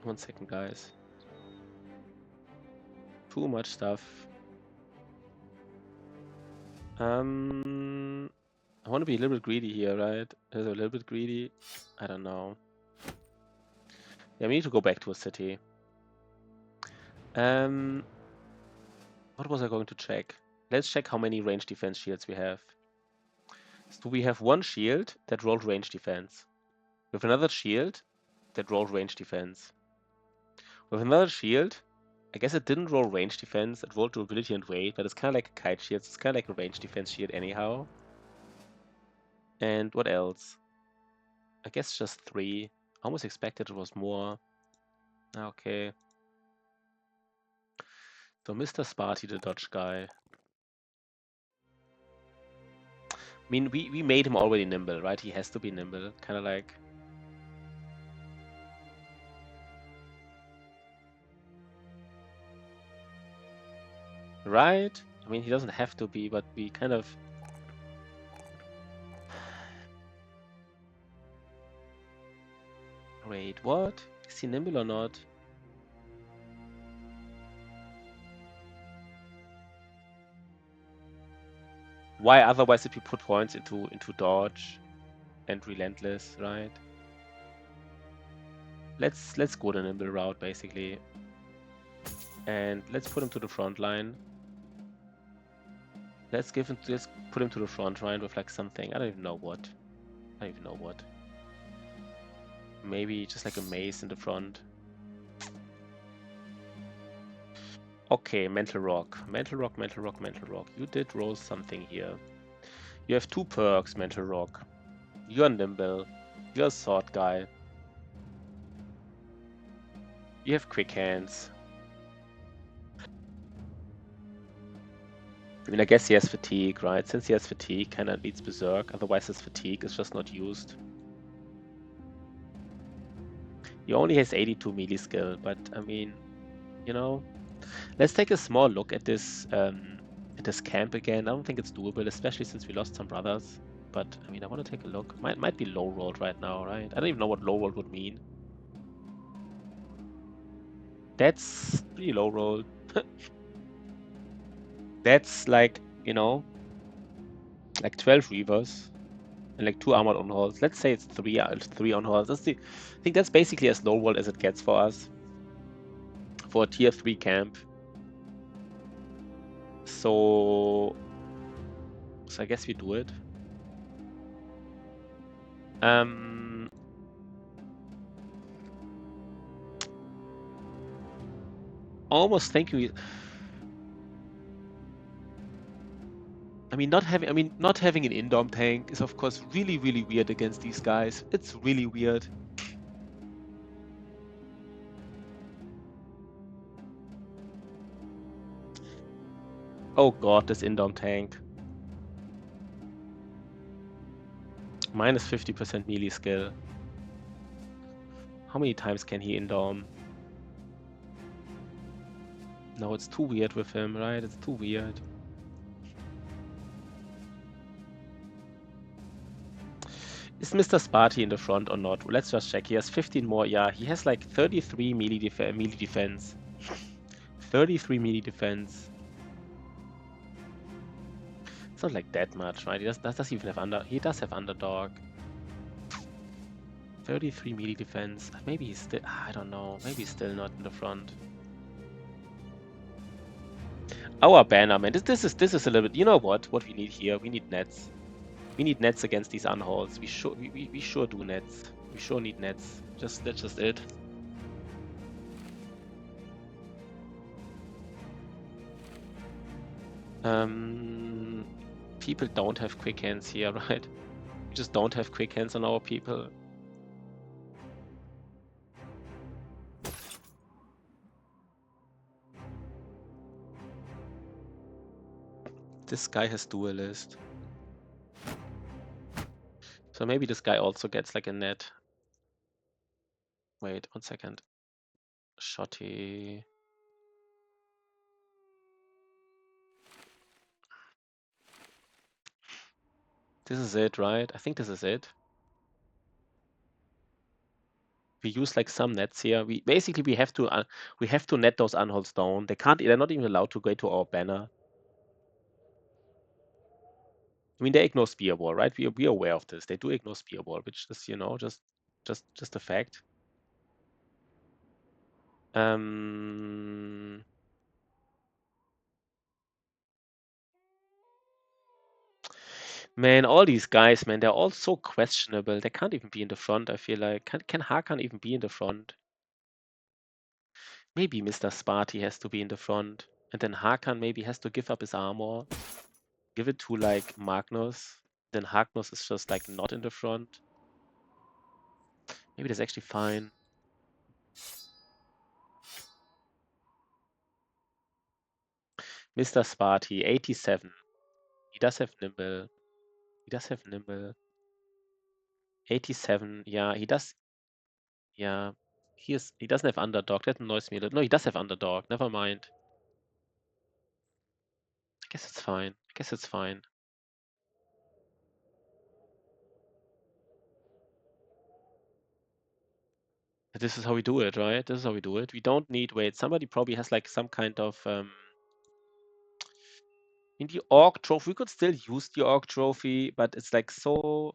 One second, guys. Too much stuff. I want to be a little bit greedy here, right? A little bit greedy. I don't know. Yeah, we need to go back to a city. What was I going to check? Let's check how many range defense shields we have. So we have one shield that rolled range defense. We have another shield that rolled range defense. We have another shield. I guess it didn't roll range defense. It rolled durability and weight, but it's kind of like a kite shield. It's kind of like a range defense shield anyhow. And what else? I guess just 3. Almost expected it was more. Okay. So Mr. Sparty, the Dodge guy. I mean, we made him already nimble, right? He has to be nimble. Kind of like... Right? I mean, he doesn't have to be, but we kind of... Wait, what? Is he nimble or not? Why otherwise did we put points into dodge and relentless, right? Let's go the nimble route basically. And let's put him to the front line. Let's put him to the front line with like something. I don't even know what. I don't even know what. Maybe just like a mace in the front. Okay, mental rock. Mental rock, mental rock, mental rock. You did roll something here. You have 2 perks, mental rock. You're nimble. You're a sword guy. You have quick hands. I mean, I guess he has fatigue, right? Since he has fatigue, kinda needs berserk. Otherwise his fatigue is just not used. He only has 82 melee skill, but I mean, you know, let's take a small look at this camp again. I don't think it's doable, especially since we lost some brothers. But I mean, I want to take a look. Might be low rolled right now, right? I don't even know what low rolled would mean. That's pretty low rolled. That's like, you know, like 12 reavers and like 2 armored on halls. Let's say it's 3 on halls. I think that's basically as low rolled as it gets for us for a tier 3 camp. So I guess we do it. Almost thinking we... I mean, not having an Indom tank is of course really, really weird against these guys. It's really weird. Oh god, this Indom tank. Minus 50% melee skill. How many times can he Indom? No, it's too weird with him, right? It's too weird. Is Mr. Sparty in the front or not? Let's just check. He has 15 more. Yeah, he has like 33 melee defense. 33 melee defense. It's not like that much, right? He does even have he does have underdog. 33 melee defense. Maybe he's still... I don't know. Maybe he's still not in the front. Our banner, man. This is a little bit... You know what? What we need here? We need nets. We need nets against these unholds. We sure do nets. We sure need nets. That's just it. People don't have quick hands here, right? We just don't have quick hands on our people. This guy has duelist. So maybe this guy also gets like a net. Wait, 1 second. Shotty. This is it, right? I think this is it. We use like some nets here. We have to net those unholds down. They're not even allowed to go to our banner. I mean, they ignore spear wall, right? We are aware of this. They do ignore spear wall, which is, you know, just a fact. Man, all these guys, man, they're all so questionable. They can't even be in the front, I feel like. Can Hakan even be in the front? Maybe Mr. Sparty has to be in the front. And then Hakan maybe has to give up his armor. Give it to, like, Magnus. Then Magnus is just, like, not in the front. Maybe that's actually fine. Mr. Sparty, 87. He does have Nimble. He does have Nimble. 87, yeah, he does. Yeah, he doesn't have Underdog. That annoys me a little. No, he does have Underdog. Never mind. I guess it's fine. I guess it's fine. This is how we do it, right? This is how we do it. We don't need, wait, somebody probably has like some kind of, in the Orc Trophy, we could still use the Orc Trophy, but it's like so,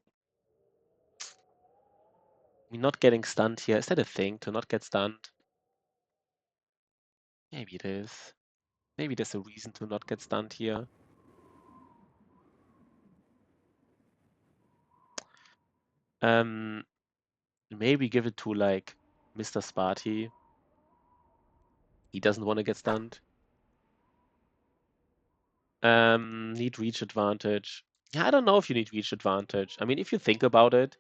we're not getting stunned here. Is that a thing, to not get stunned? Maybe it is. Maybe there's a reason to not get stunned here. Maybe give it to like Mr. Sparty. He doesn't want to get stunned. Need reach advantage. Yeah, I don't know if you need reach advantage. I mean, if you think about it,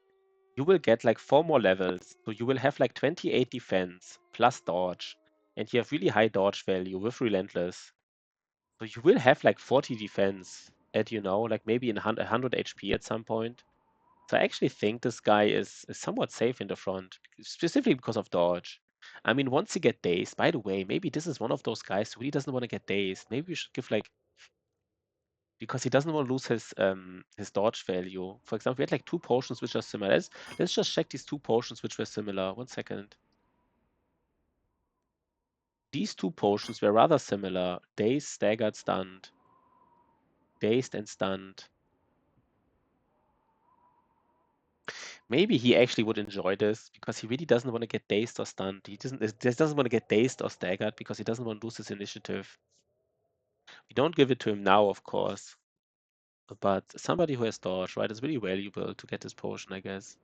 you will get like 4 more levels. So you will have like 28 defense plus dodge. And you have really high dodge value with Relentless. So you will have like 40 defense at, like maybe in 100 HP at some point. So I actually think this guy is somewhat safe in the front, specifically because of dodge. I mean, once you get dazed, by the way, maybe this is one of those guys who really doesn't want to get dazed. Maybe we should give like, because he doesn't want to lose his dodge value. For example, we had like 2 potions which are similar. Let's just check these 2 potions which were similar. 1 second. These 2 potions were rather similar. Dazed, staggered, stunned. Dazed and stunned. Maybe he actually would enjoy this because he really doesn't want to get dazed or stunned. He doesn't want to get dazed or staggered because he doesn't want to lose his initiative. We don't give it to him now, of course. But somebody who has dodge, right, is really valuable to get this potion, I guess.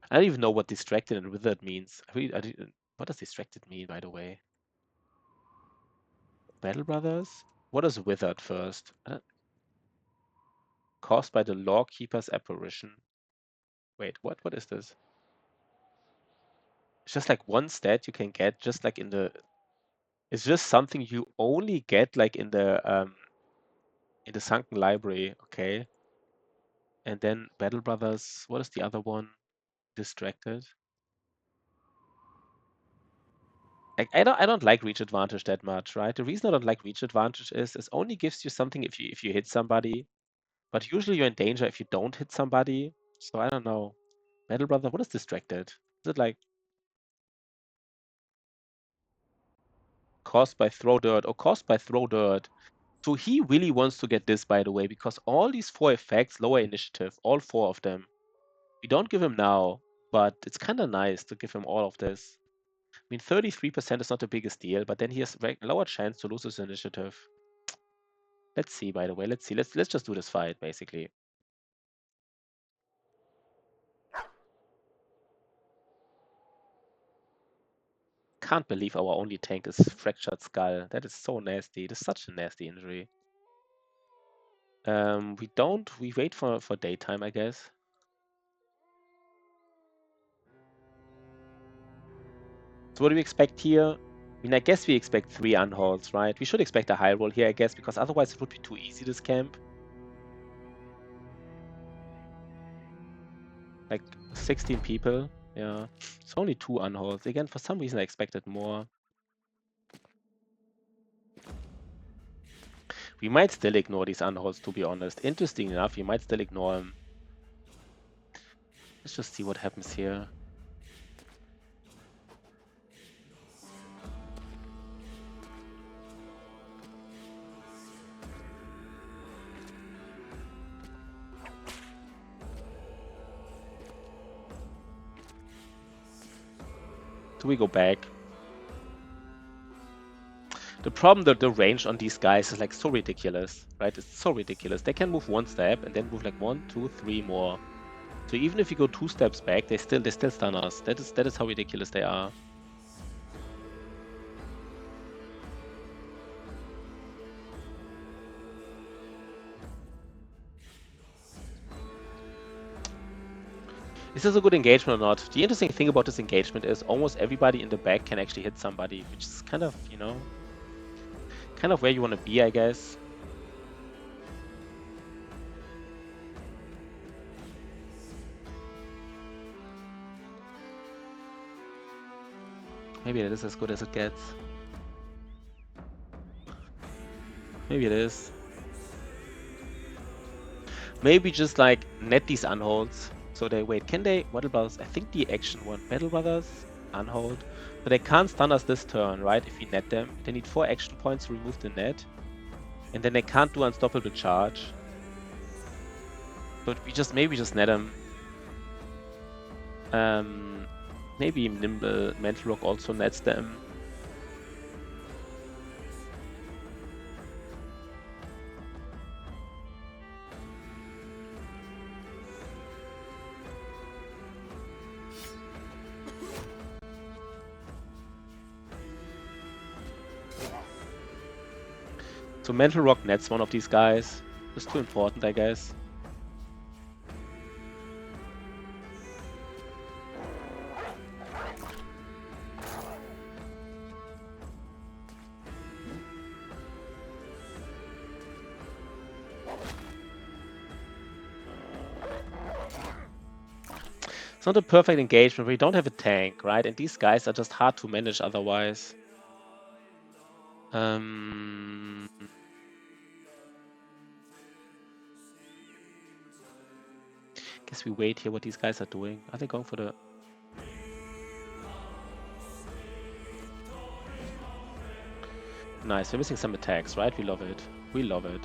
I don't even know what distracted and withered means. What does distracted mean, by the way? Battle Brothers? What is withered first? Caused by the Lawkeeper's apparition. Wait, what is this? It's just like one stat you can get, just like in the. It's just something you only get like in the sunken library, okay? And then Battle Brothers. What is the other one? Distracted. I don't like reach advantage that much, right? The reason I don't like reach advantage is it only gives you something if you hit somebody, but usually you're in danger if you don't hit somebody. So I don't know. Battle Brother, what is distracted? Is it like caused by throw dirt or caused by throw dirt? So he really wants to get this, by the way, because all these 4 effects lower initiative, all 4 of them. We don't give him now, but it's kind of nice to give him all of this. I mean, 33% is not the biggest deal, but then he has a lower chance to lose his initiative. Let's see, by the way. Let's see. Let's just do this fight, basically. Can't believe our only tank is Fractured Skull. That is so nasty. It is such a nasty injury. We wait for daytime, I guess. So what do we expect here? I mean, I guess we expect 3 unholds, right? We should expect a high roll here, I guess, because otherwise it would be too easy, this camp. Like 16 people. Yeah. It's only 2 unholds. Again, for some reason I expected more. We might still ignore these unholds, to be honest. Interesting enough, we might still ignore them. Let's just see what happens here. Do we go back? The problem that the range on these guys is like so ridiculous, right? It's so ridiculous. They can move one step and then move like 1, 2, 3 more. So even if you go 2 steps back, they still stun us. That is how ridiculous they are. Is this a good engagement or not? The interesting thing about this engagement is almost everybody in the back can actually hit somebody, which is kind of, you know, kind of where you want to be, I guess. Maybe it is as good as it gets. Maybe it is. Maybe just like net these unholds. So they wait, can they Battle Brothers? I think the action one Battle Brothers unhold. But they can't stun us this turn, right? If we net them. They need 4 action points to remove the net. And then they can't do unstoppable charge. But we just maybe just net them. Maybe Nimble Mental Rock also nets them. So Mental Rock nets one of these guys. It's too important, I guess. It's not a perfect engagement. We don't have a tank, right? And these guys are just hard to manage otherwise. Guess we wait here what these guys are doing. Are they going for the... Nice, we're missing some attacks, right? We love it. We love it.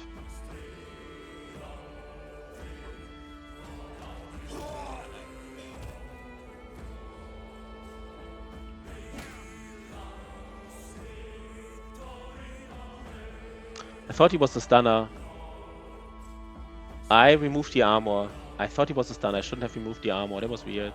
I thought he was the stunner. I removed the armor. I thought he was the stunner. I shouldn't have removed the armor. That was weird.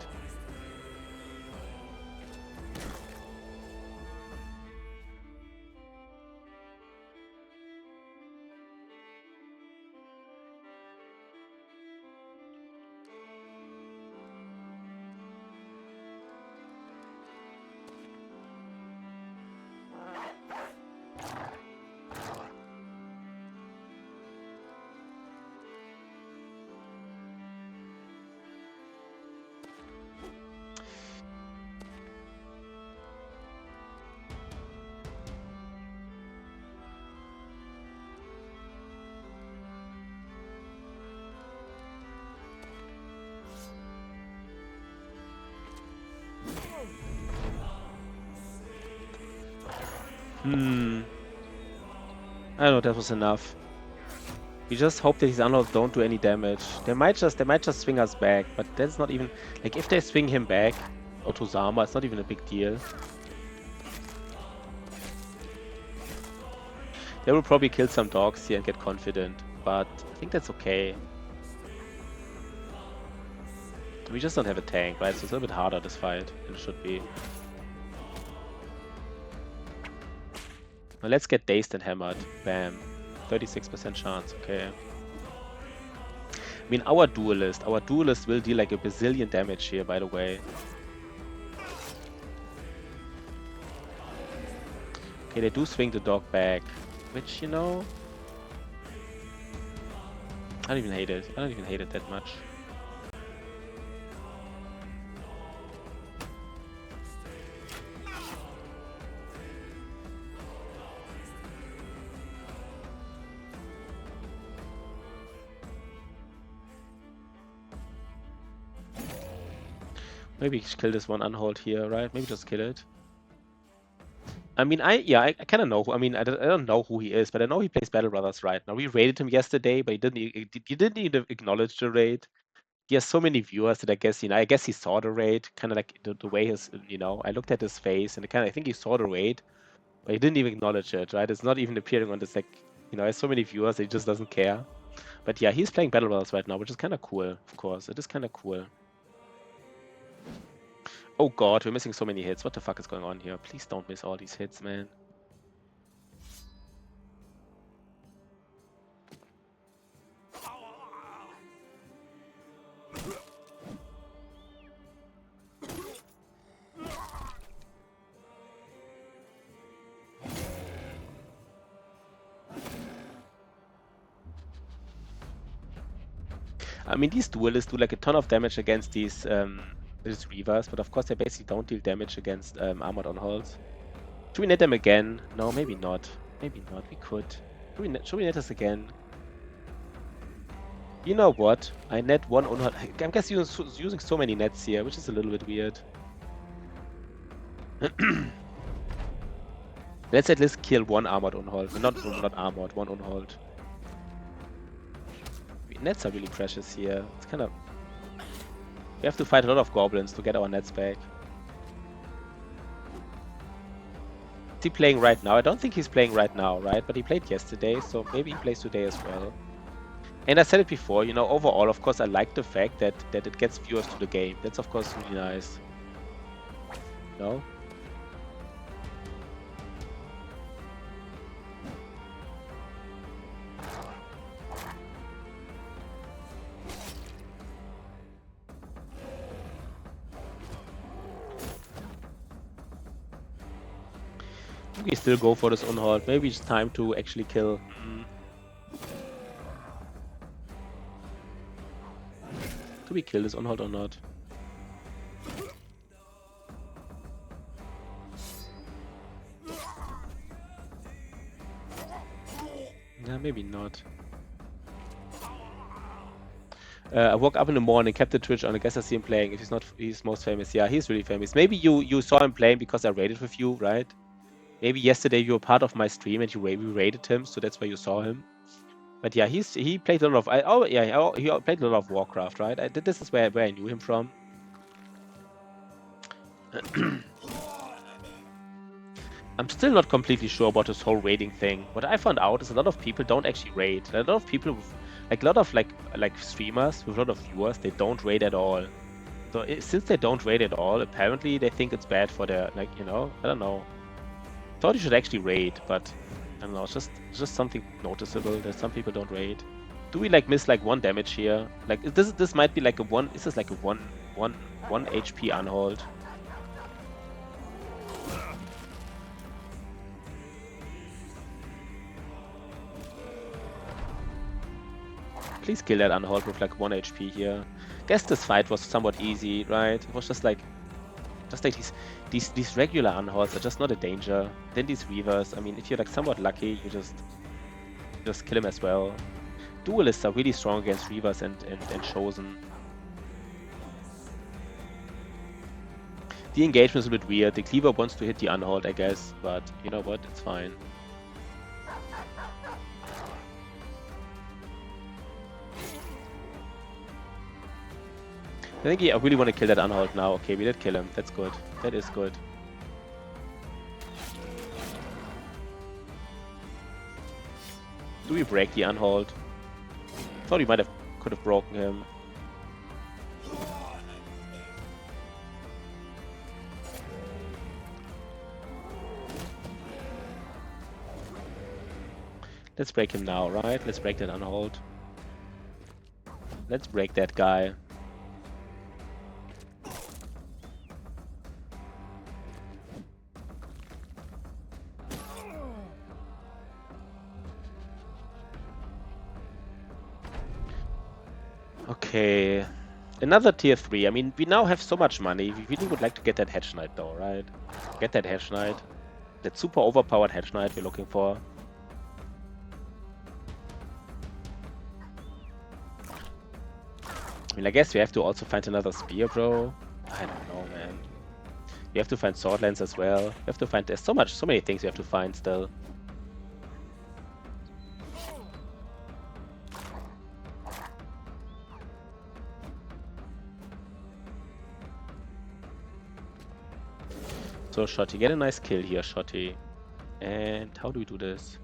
I don't know, that was enough. We just hope that his unlocks don't do any damage. They might just swing us back, but that's not even like if they swing him back or to Zama, it's not even a big deal. They will probably kill some dogs here and get confident, but I think that's okay. We just don't have a tank, right? So it's a little bit harder this fight than it should be. Now let's get dazed and hammered. Bam. 36% chance, okay. I mean, our duelist will deal like a bazillion damage here, by the way. Okay, they do swing the dog back, which, you know, I don't even hate it. I don't even hate it that much. Maybe kill this one unhold here, right? Maybe just kill it. I mean, I kind of know. I mean, I don't know who he is, but I know he plays Battle Brothers right now. We raided him yesterday, but he didn't even acknowledge the raid. He has so many viewers that I guess, you know, I guess he saw the raid, kind of like the way his, you know, I looked at his face and I think he saw the raid. But he didn't even acknowledge it, right? It's not even appearing on this, like, you know, he has so many viewers, he just doesn't care. But yeah, he's playing Battle Royals right now, which is kind of cool, of course. It is kind of cool. Oh god, we're missing so many hits. What the fuck is going on here? Please don't miss all these hits, man. I mean, these duelists do like a ton of damage against these Reavers, but of course they basically don't deal damage against armored on-holds. Should we net them again? No, maybe not. Maybe not. We could. Should we net us again? You know what? I net one on-hold. I'm guessing using so many nets here, which is a little bit weird. Let's at least kill one armored on-hold. Not armored, one on-hold. Nets are really precious here. It's kind of... We have to fight a lot of goblins to get our nets back. Is he playing right now? I don't think he's playing right now, right? But he played yesterday, so maybe he plays today as well. And I said it before, you know, overall, of course, I like the fact that it gets viewers to the game. That's, of course, really nice. No? We still go for this on-hold. Maybe it's time to actually kill. Do we kill this on-hold or not? Yeah, maybe not. I woke up in the morning, kept the Twitch on. I guess I see him playing. If he's not, he's most famous. Yeah, he's really famous. Maybe you saw him playing because I raided with you, right? Maybe yesterday you were part of my stream and we raided him, so that's why you saw him. But yeah, he played a lot of he played a lot of Warcraft, right? This is where I knew him from. I'm still not completely sure about this whole raiding thing. What I found out is a lot of people don't actually raid. A lot of people, like a lot of like streamers with a lot of viewers, they don't raid at all. So since they don't raid at all, apparently they think it's bad for their, like, you know, I don't know. Thought you should actually raid, but I don't know. It's just something noticeable that some people don't raid. Do we like miss like 1 damage here? Like this might be like a 1. Is this like a 1 HP unhold? Please kill that unhold with like 1 HP here. Guess this fight was somewhat easy, right? It was just like these regular unholds are just not a danger. Then these Reavers, I mean, if you're like somewhat lucky, you just kill him as well. Duelists are really strong against Reavers and Chosen. The engagement is a bit weird. The Cleaver wants to hit the unhold, I guess, but you know what? It's fine. I think I really want to kill that unhold now. Okay, we did kill him. That's good. That is good. Do we break the unhold? Thought we could have broken him. Let's break him now, right? Let's break that unhold. Let's break that guy. Okay, another tier 3. I mean, we now have so much money. We really would like to get that Hedge Knight though, right? Get that Hedge Knight. That super overpowered Hedge Knight we're looking for. I mean, I guess we have to also find another spear, bro. I don't know, man. We have to find sword lance as well. We have to find... There's so many things we have to find still. So, Shotty, get a nice kill here, Shotty. And how do we do this?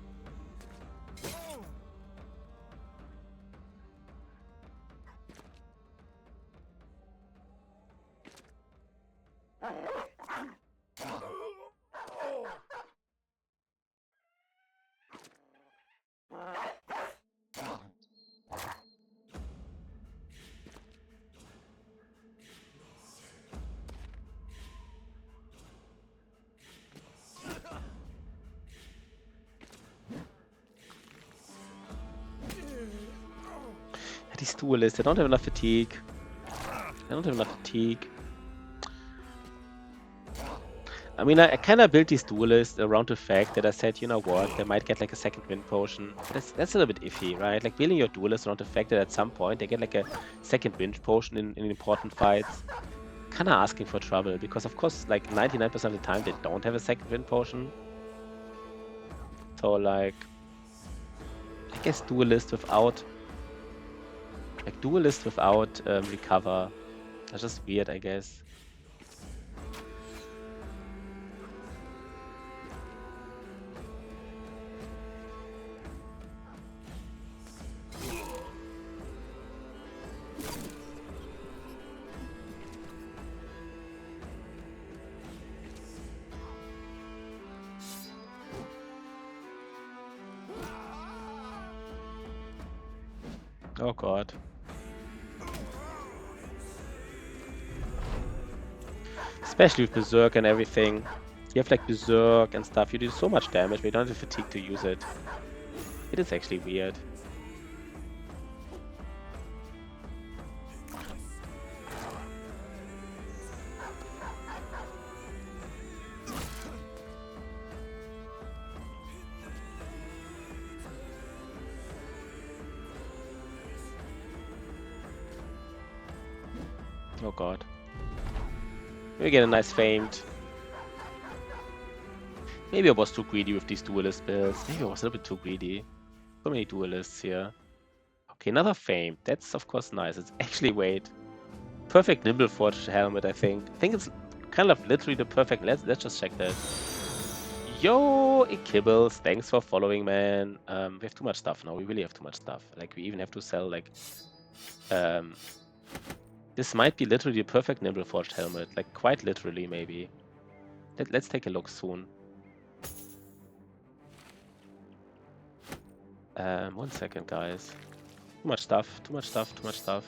These duelists, they don't have enough fatigue. They don't have enough fatigue. I mean, I kind of built these duelists around the fact that I said, you know what, they might get like a second wind potion. That's a little bit iffy, right? Like building your duelists around the fact that at some point they get like a second wind potion in important fights. Kind of asking for trouble because, of course, like 99% of the time they don't have a second wind potion. So, like, I guess duelist without recover. That's just weird, I guess. Oh god. Especially with Berserk and everything. You have like Berserk and stuff. You do so much damage, but you don't have fatigue to use it. It is actually weird. Oh god. We get a nice famed. Maybe I was too greedy with these duelist builds. Maybe I was a little bit too greedy. So many duelists here. Okay, another fame. That's of course nice. It's actually wait. Perfect Nimble Forged helmet, I think. I think it's kind of literally the perfect. Let's just check that. Yo, Kibbles, thanks for following, man. We have too much stuff now. We really have too much stuff. Like we even have to sell like this might be literally a perfect Nimble Forged helmet. Like quite literally maybe. Let's take a look soon. 1 second, guys. Too much stuff, too much stuff, too much stuff.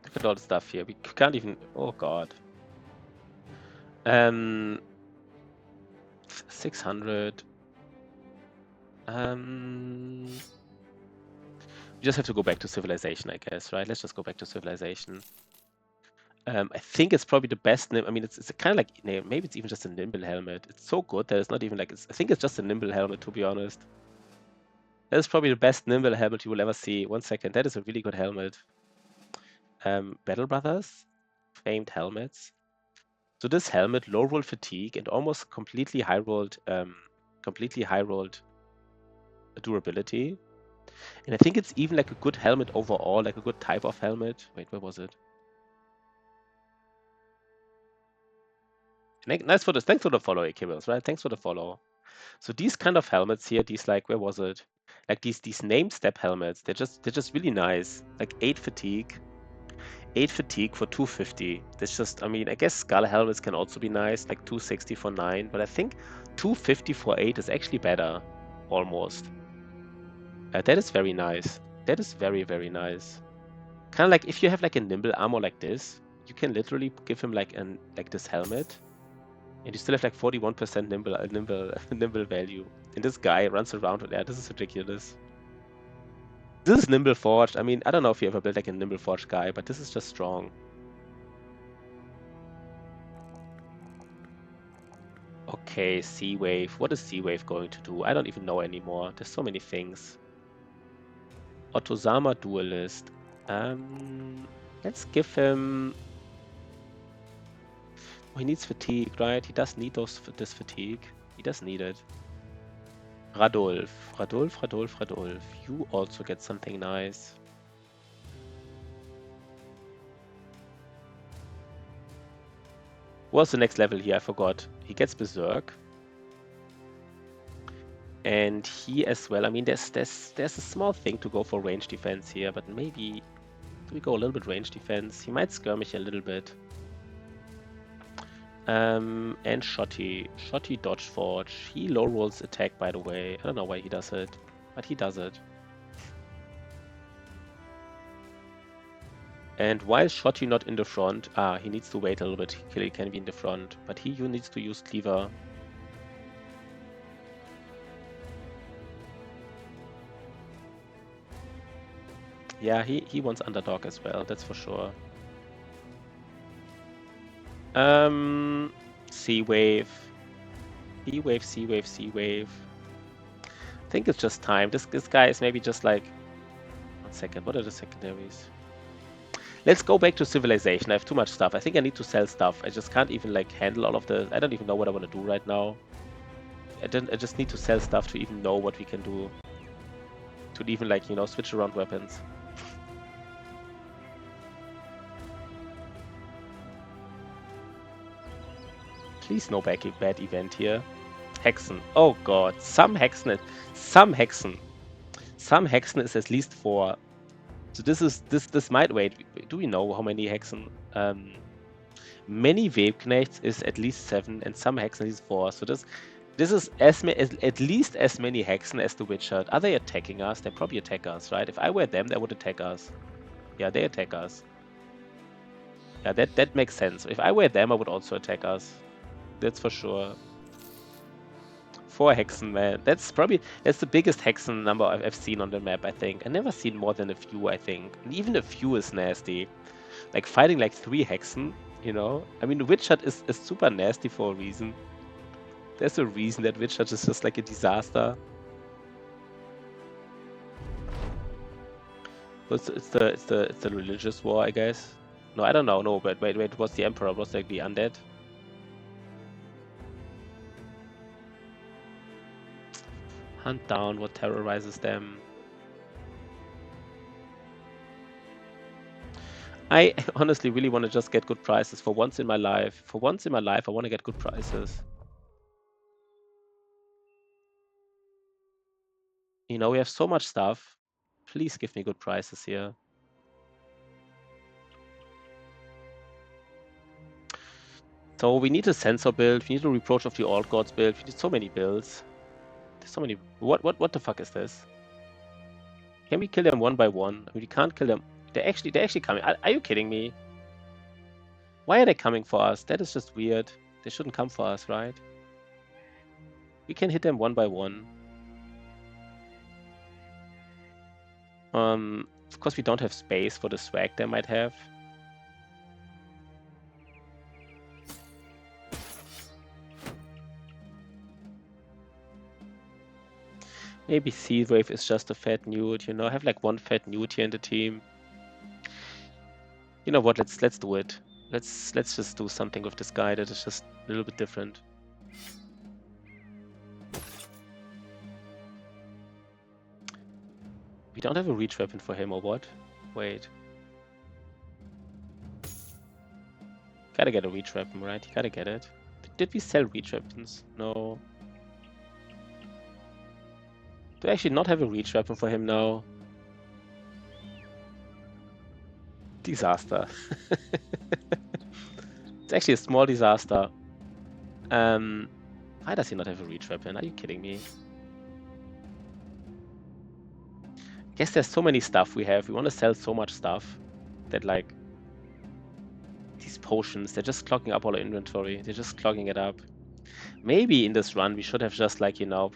Look at all the stuff here. We can't even. Oh god. 600. We just have to go back to civilization, I guess, right? Let's just go back to civilization. I think it's probably the best. I mean, it's kind of like maybe it's even just a nimble helmet. It's so good that it's not even like I think it's just a nimble helmet, to be honest. That is probably the best nimble helmet you will ever see. 1 second, that is a really good helmet. Battle Brothers, famed helmets. So this helmet, low roll fatigue and almost completely high rolled durability. And I think it's even like a good helmet overall, like a good type of helmet. Wait, where was it? Nice for this. Thanks for the follow, Akibbles, right? Thanks for the follow. So these kind of helmets here, these like where was it? Like these name step helmets, they're just really nice. Like 8 fatigue for 250. That's just, I mean, I guess skull helmets can also be nice, like 260 for 9, but I think 250 for 8 is actually better, almost. That is very nice. That is very, very nice. Kind of like if you have like a nimble armor like this, you can literally give him like this helmet, and you still have like 41% nimble value. And this guy runs around with that. This is ridiculous. This is Nimble Forged. I mean, I don't know if you ever built like a Nimble Forged guy, but this is just strong. Okay, Sea Wave. What is Sea Wave going to do? I don't even know anymore. There's so many things. Otozama Duelist. Let's give him... Oh, he needs fatigue, right? He does need this fatigue. He does need it. Radolf. Radolf. You also get something nice. What's the next level here? I forgot. He gets Berserk. And he as well. I mean, there's a small thing to go for range defense here, but maybe we go a little bit range defense. He might skirmish a little bit. And Shotty. Shotty Dodge Forge. He low rolls attack, by the way. I don't know why he does it, but he does it. And why is Shotty not in the front? He needs to wait a little bit till he can be in the front. But he needs to use Cleaver. Yeah, he wants Underdog as well, that's for sure. Sea Wave. Sea Wave, Sea Wave, Sea Wave. I think it's just time. This guy is maybe just like... 1 second, what are the secondaries? Let's go back to Civilization. I have too much stuff. I think I need to sell stuff. I just can't even like handle all of the... I don't even know what I want to do right now. I just need to sell stuff to even know what we can do. To even like, you know, switch around weapons. Please no bad event here. Hexen. Oh god. Some Hexen is at least 4. So this might wait. Do we know how many Hexen? Many Webknechts is at least 7 and some Hexen is 4. So this is at least as many Hexen as the Witcher. Are they attacking us? They probably attack us, right? If I were them, they would attack us. Yeah, they attack us. Yeah, that makes sense. If I were them, I would also attack us. That's for sure. 4 Hexen, man. That's the biggest Hexen number I've seen on the map, I think. I've never seen more than a few, I think. And even a few is nasty. Like fighting like 3 Hexen, you know? I mean, Witch Hut is super nasty for a reason. There's a reason that Witch Hut is just like a disaster. But it's the religious war, I guess. No, I don't know. No, but wait, what's the Emperor? What's like the undead? Hunt down what terrorizes them. I honestly really want to just get good prices for once in my life. For once in my life, I want to get good prices. You know, we have so much stuff. Please give me good prices here. So we need a sensor build. We need a reproach of the old gods build. We need so many builds. There's so many. What the fuck is this? Can we kill them one by one? I mean, we can't kill them. They're actually coming. Are you kidding me? Why are they coming for us? That is just weird. They shouldn't come for us, right? We can hit them one by one. Of course, we don't have space for the swag they might have. Maybe Sea Wave is just a fat nude, you know. Have like one fat nude here in the team. You know what? Let's do it. Let's just do something with this guy that is just a little bit different. We don't have a reach weapon for him, or what? Wait. Gotta get a reach weapon, right? You gotta get it. Did we sell reach weapons? No. Do I actually not have a reach weapon for him now? Disaster. It's actually a small disaster. Why does he not have a reach weapon? Are you kidding me? I guess there's so many stuff we have. We want to sell so much stuff that like these potions, they're just clogging up all our inventory. They're just clogging it up. Maybe in this run we should have just like, you know,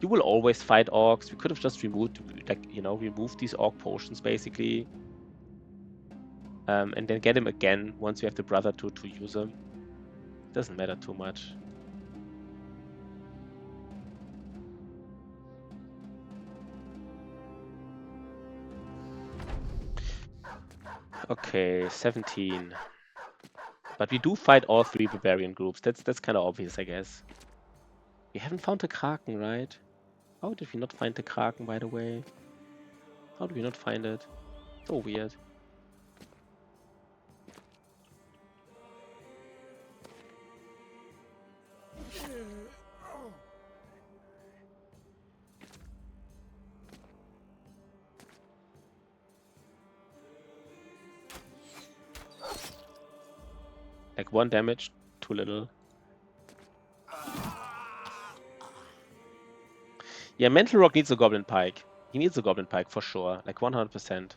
you will always fight orcs. We could have just removed, like, you know, removed these orc potions basically. And then get him again once we have the brother to use him. Doesn't matter too much. Okay, 17. But we do fight all 3 barbarian groups. That's kind of obvious, I guess. We haven't found the Kraken, right? How did we not find the Kraken, by the way? How did we not find it? So weird. Like 1 damage, too little. Yeah, Mental Rock needs a Goblin Pike. He needs a Goblin Pike for sure, like 100%.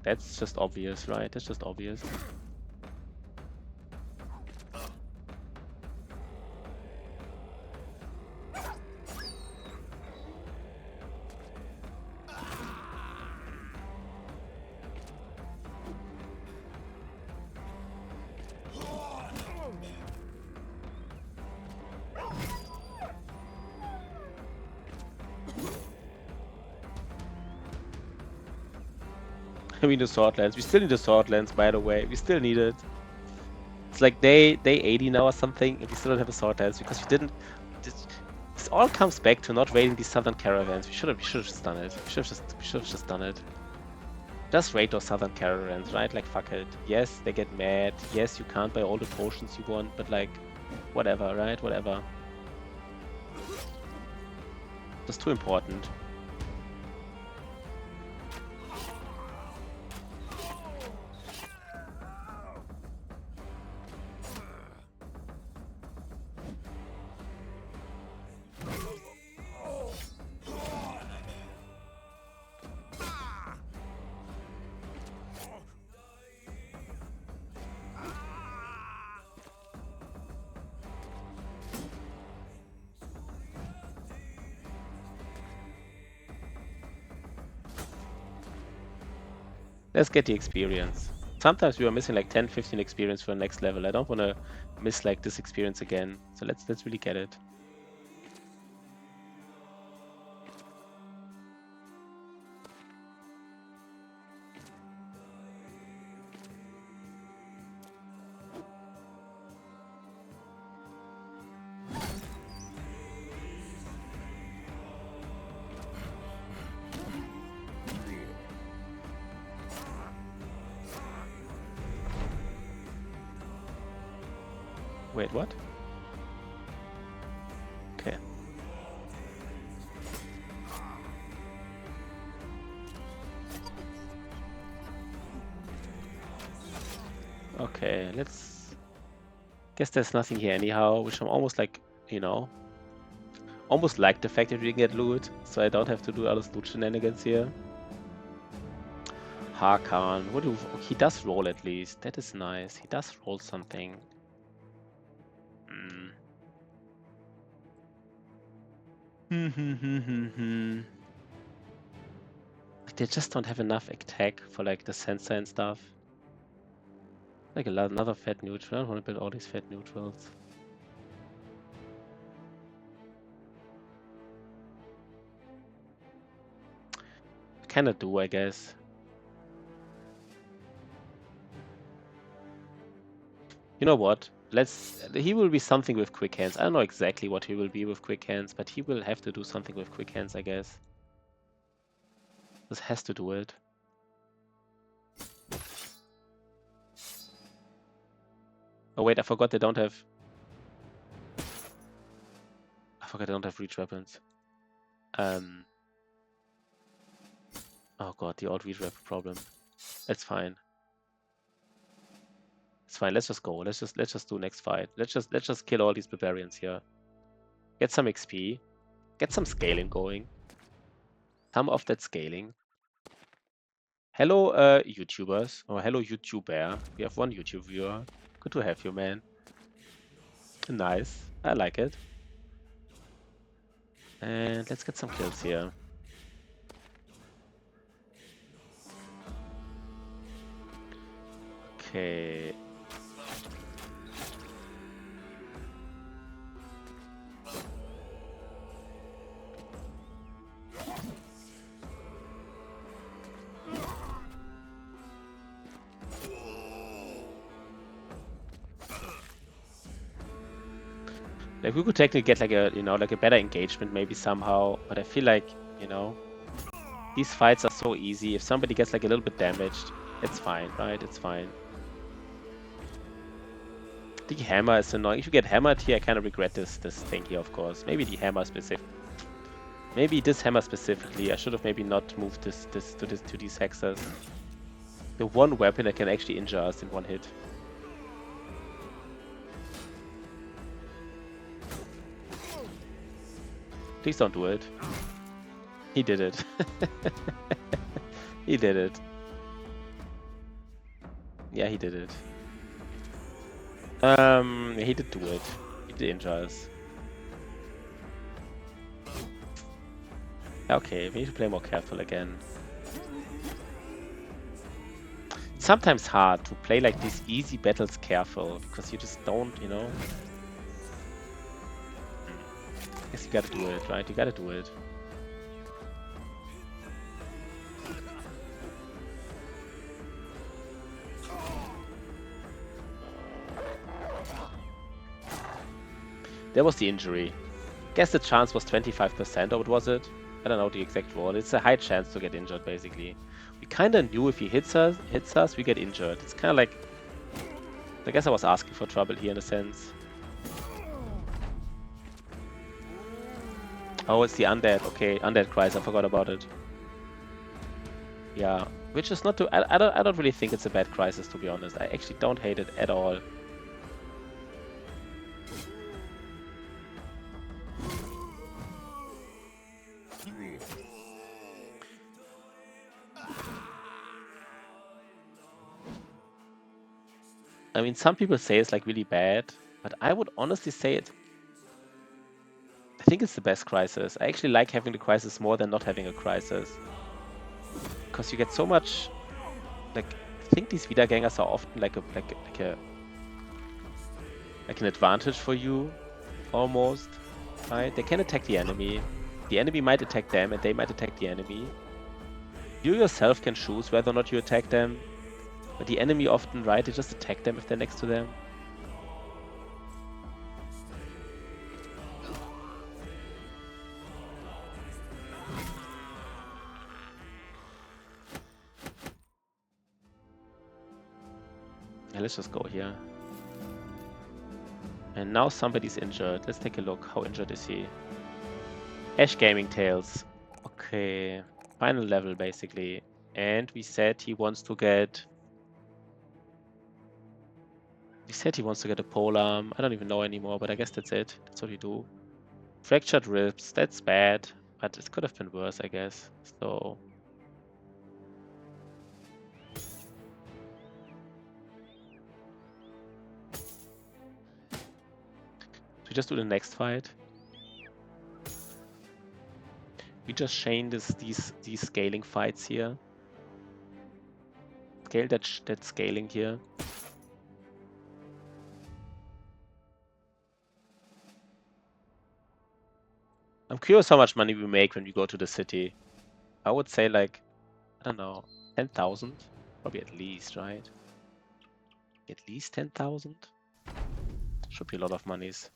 That's just obvious, right? That's just obvious. I mean, the Swordlands. We still need the Swordlands, by the way. We still need it. It's like day 80 now or something, and we still don't have a Swordlands because we didn't. This all comes back to not raiding these southern caravans. We should have just done it. We should have just done it. Just raid those southern caravans, right? Like fuck it. Yes, they get mad. Yes, you can't buy all the potions you want, but like, whatever, right? Whatever. That's too important. Let's get the experience. Sometimes we are missing like 10, 15 experience for the next level. I don't want to miss like this experience again. So let's really get it. Wait, what? Okay. Okay, let's... Guess there's nothing here anyhow, which I'm almost like, you know... Almost like the fact that we get loot, so I don't have to do all those loot shenanigans here. Hakan, what do... He does roll at least, that is nice. He does roll something. Like they just don't have enough attack for like the sensor and stuff. Like another fat neutral. I don't want to build all these fat neutrals. Kinda do, I guess. You know what? He will be something with quick hands. I don't know exactly what he will be with quick hands, but he will have to do something with quick hands, I guess. This has to do it. Oh wait, I forgot they don't have... I forgot they don't have reach weapons. Oh god, the old reach weapon problem. That's fine. It's fine. Let's just go. Let's just do next fight. Let's just kill all these barbarians here. Get some XP. Get some scaling going. Some of that scaling. Hello, YouTubers. Or hello, YouTuber. We have one YouTube viewer. Good to have you, man. Nice. I like it. And let's get some kills here. Okay. Like we could technically get like a, you know, like a better engagement maybe somehow, but I feel like, you know, these fights are so easy. If somebody gets like a little bit damaged, it's fine, right? It's fine. The hammer is annoying. If you get hammered here, I kind of regret this thing here, of course. Maybe the hammer specific. Maybe this hammer specifically. I should have maybe not moved this to these hexers. The one weapon that can actually injure us in one hit. Please don't do it. He did it. He did it. Yeah, he did it. He did do it. He did injure us. Okay, we need to play more careful again. It's sometimes hard to play like these easy battles careful, because you just don't, you know? I guess you gotta do it, right? You gotta do it. There was the injury. Guess the chance was 25%, or what was it? I don't know the exact roll. It's a high chance to get injured, basically. We kind of knew if he hits us, we get injured. It's kind of like... I guess I was asking for trouble here in a sense. Oh, it's the undead. Okay, undead cries. I forgot about it. Yeah, which is not too... I don't really think it's a bad crisis, to be honest. I actually don't hate it at all. I mean, some people say it's like really bad, but I would honestly say it. I think it's the best crisis. I actually like having the crisis more than not having a crisis, because you get so much. Like, I think these Wiedergängers are often like an advantage for you, almost. Right? They can attack the enemy. The enemy might attack them, and they might attack the enemy. You yourself can choose whether or not you attack them. But the enemy often, right, they just attack them if they're next to them. Yeah, let's just go here. And now somebody's injured. Let's take a look. How injured is he? Ash Gaming Tales. Okay. Final level, basically. And we said he wants to get... He said he wants to get a polearm. I don't even know anymore, but I guess that's it. That's what we do. Fractured ribs. That's bad. But it could have been worse, I guess. So... we just do the next fight. We just chain these scaling fights here. Scale that scaling here. I'm curious how much money we make when we go to the city. I would say like, I don't know, 10,000? Probably at least, right? At least 10,000? Should be a lot of monies.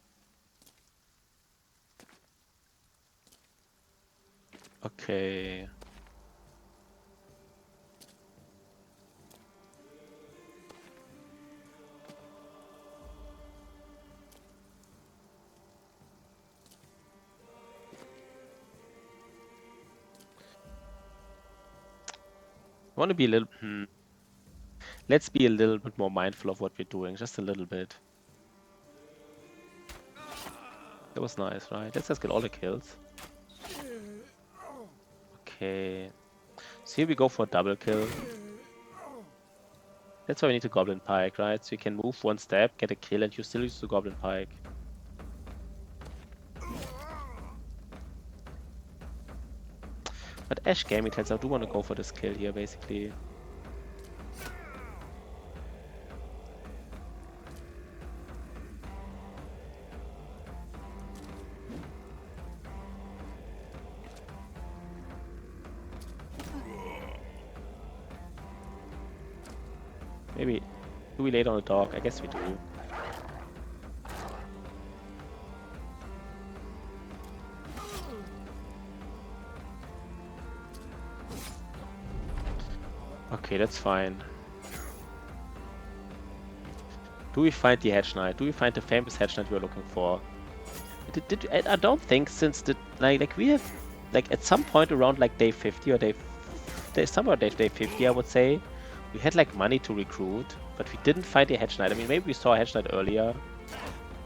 Okay. I want to be a little... Let's be a little bit more mindful of what we're doing, just a little bit. That was nice, right? Let's just get all the kills. Okay. So here we go for a double kill. That's why we need a Goblin Pike, right? So you can move one step, get a kill, and you still use the Goblin Pike. But Ash Gaming Tales, I do want to go for this kill here, basically. Maybe. Do we lay it on a dog? I guess we do. Okay, that's fine. Do we find the Hedge Knight? Do we find the famous Hedge Knight we're looking for? I don't think since the like we have like at some point around like day 50 or somewhere day 50 I would say, we had like money to recruit, but we didn't find a Hedge Knight. I mean, maybe we saw a Hedge Knight earlier.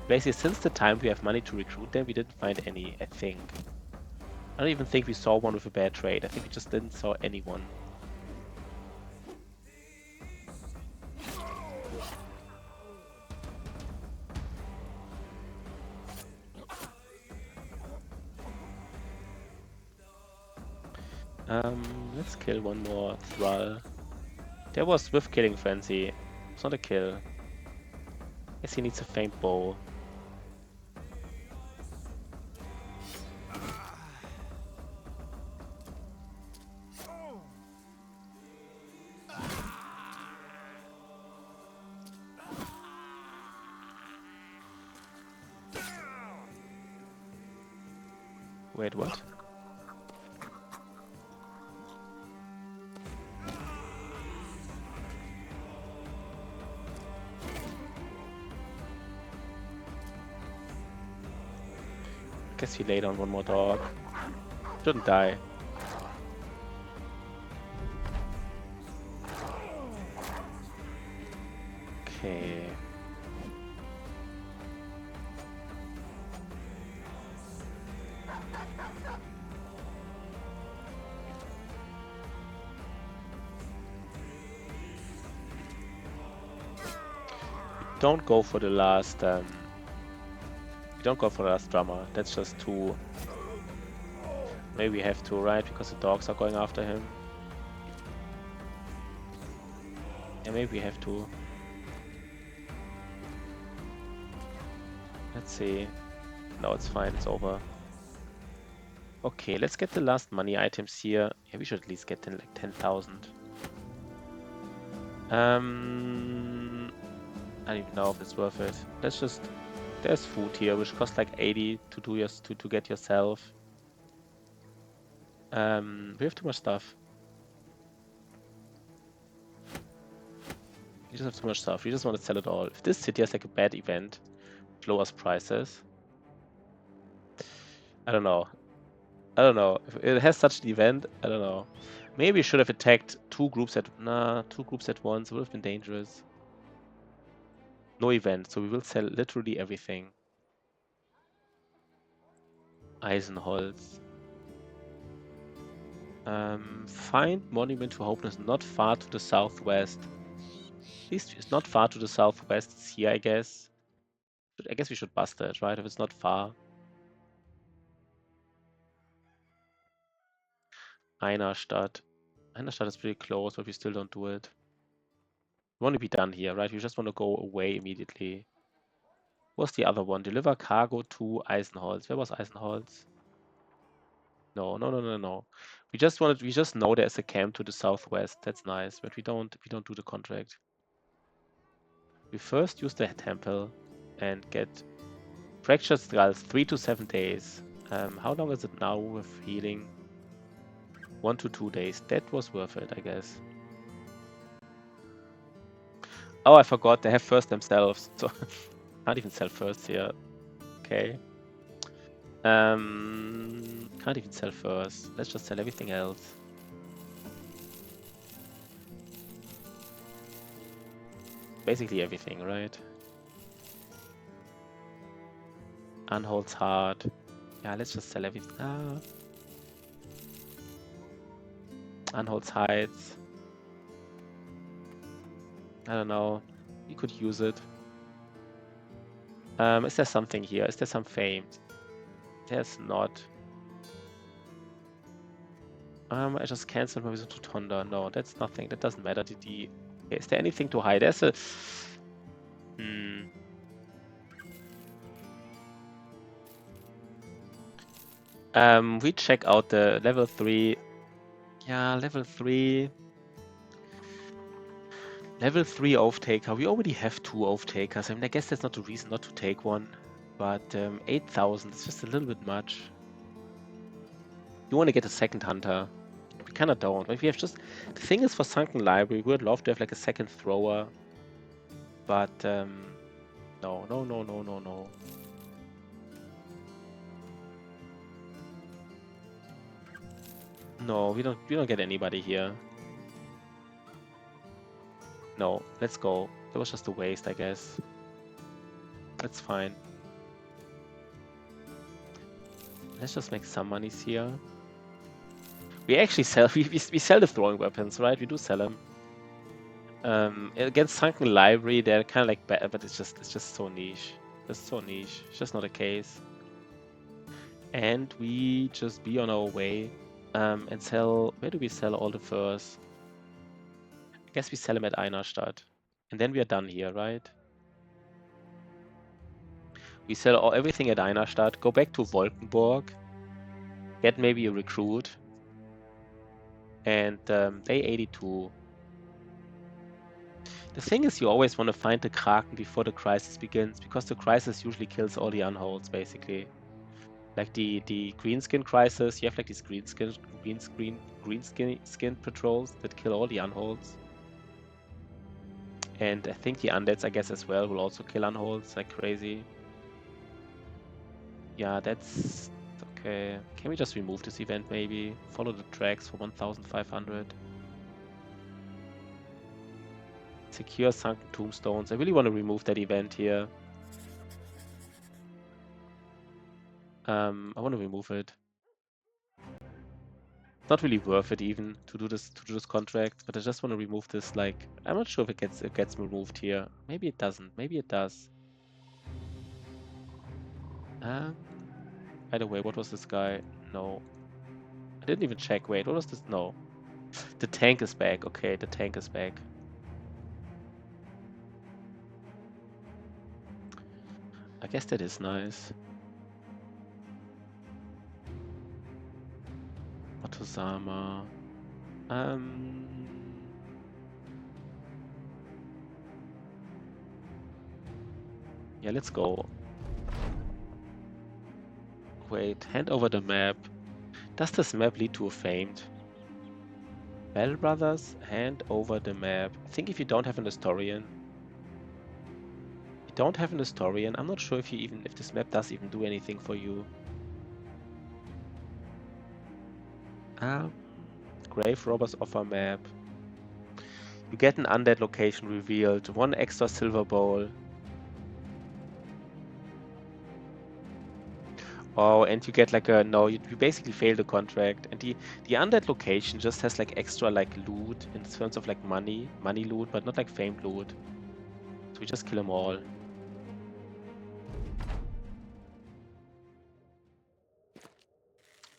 Basically, since the time we have money to recruit them, we didn't find any, I think. I don't even think we saw one with a bad trade. I think we just didn't saw anyone. Let's kill one more Thrall. There was Swift Killing Frenzy. It's not a kill. Guess he needs a faint bow. Wait, what? Guess he laid on one more dog. Shouldn't die. Okay. Don't go for the last don't go for the last drummer. That's just too. Maybe we have to, right? Because the dogs are going after him. Yeah, maybe we have to. Let's see. No, it's fine. It's over. Okay, let's get the last money items here. Yeah, we should at least get like 10,000. I don't even know if it's worth it. Let's just. There's food here, which costs like 80 to do to get yourself. We have too much stuff. We just have too much stuff. We just want to sell it all. If this city has like a bad event, lowers prices. I don't know. I don't know. If it has such an event, I don't know. Maybe we should have attacked two groups at once. It would have been dangerous. No event, so we will sell literally everything. Eisenholz. Find monument to Hopeness not far to the southwest. At least it's not far to the southwest. It's here, I guess. I guess we should bust it, right? If it's not far. Einerstadt. Einerstadt is pretty close, but we still don't do it. We want to be done here, right? We just want to go away immediately. What's the other one? Deliver cargo to Eisenholz. Where was Eisenholz? No, no, no, no, no. We just know there's a camp to the southwest. That's nice, but we don't do the contract. We first use the temple and get fractured skulls 3 to 7 days. How long is it now with healing? 1 to 2 days. That was worth it, I guess. Oh, I forgot. They have first themselves, so can't even sell first here. Okay. Can't even sell first. Let's just sell everything else. Basically everything, right? Unholds hard. Yeah, let's just sell everything. Unholds hides. I don't know. We could use it. Is there something here? Is there some fame? There's not. I just canceled my visit to Tonda. No, that's nothing. That doesn't matter. Okay, is there anything to hide? There's a. We check out the level 3. Yeah, level 3. Level 3 off-taker. We already have 2 off-takers. I mean, I guess that's not a reason not to take one. But 8,000 is just a little bit much. You want to get a second hunter. We kind of don't. Like, we have just... The thing is, for Sunken Library, we would love to have like a second thrower. But no, no, no, no, no, no. No, we don't get anybody here. No, let's go. That was just a waste, I guess. That's fine. Let's just make some monies here. We actually sell, we sell the throwing weapons, right? We do sell them. Against Sunken Library, they're kind of like bad, but it's just so niche. It's so niche. It's just not a case. And we just be on our way and sell. Where do we sell all the furs? I guess we sell them at Einerstadt. And then we are done here, right? We sell everything at Einerstadt, go back to Wolkenburg, get maybe a recruit, and day 82. The thing is, you always want to find the Kraken before the crisis begins, because the crisis usually kills all the unholds, basically. Like the greenskin crisis, you have like these greenskin patrols that kill all the unholds. And I think the undeads, I guess, as well, will also kill unholds like crazy. Yeah, that's okay. Can we just remove this event maybe? Follow the tracks for 1,500. Secure sunken tombstones. I really want to remove that event here. I want to remove it. It's not really worth it even to do this contract, but I just want to remove this. Like, I'm not sure if it gets removed here. Maybe it doesn't. Maybe it does. By the way, what was this guy? No, I didn't even check. Wait, what was this? No, the tank is back. Okay, the tank is back. I guess that is nice. Otosama. Yeah, let's go. Wait, hand over the map. Does this map lead to a famed? Bell Brothers, hand over the map. I think if you don't have an historian, I'm not sure if this map does even do anything for you. Grave Robbers offer map. You get an undead location revealed, 1 extra silver bowl. Oh, and you get like a no. You basically fail the contract, and the undead location just has like extra like loot in terms of like money loot, but not like famed loot. So we just kill them all.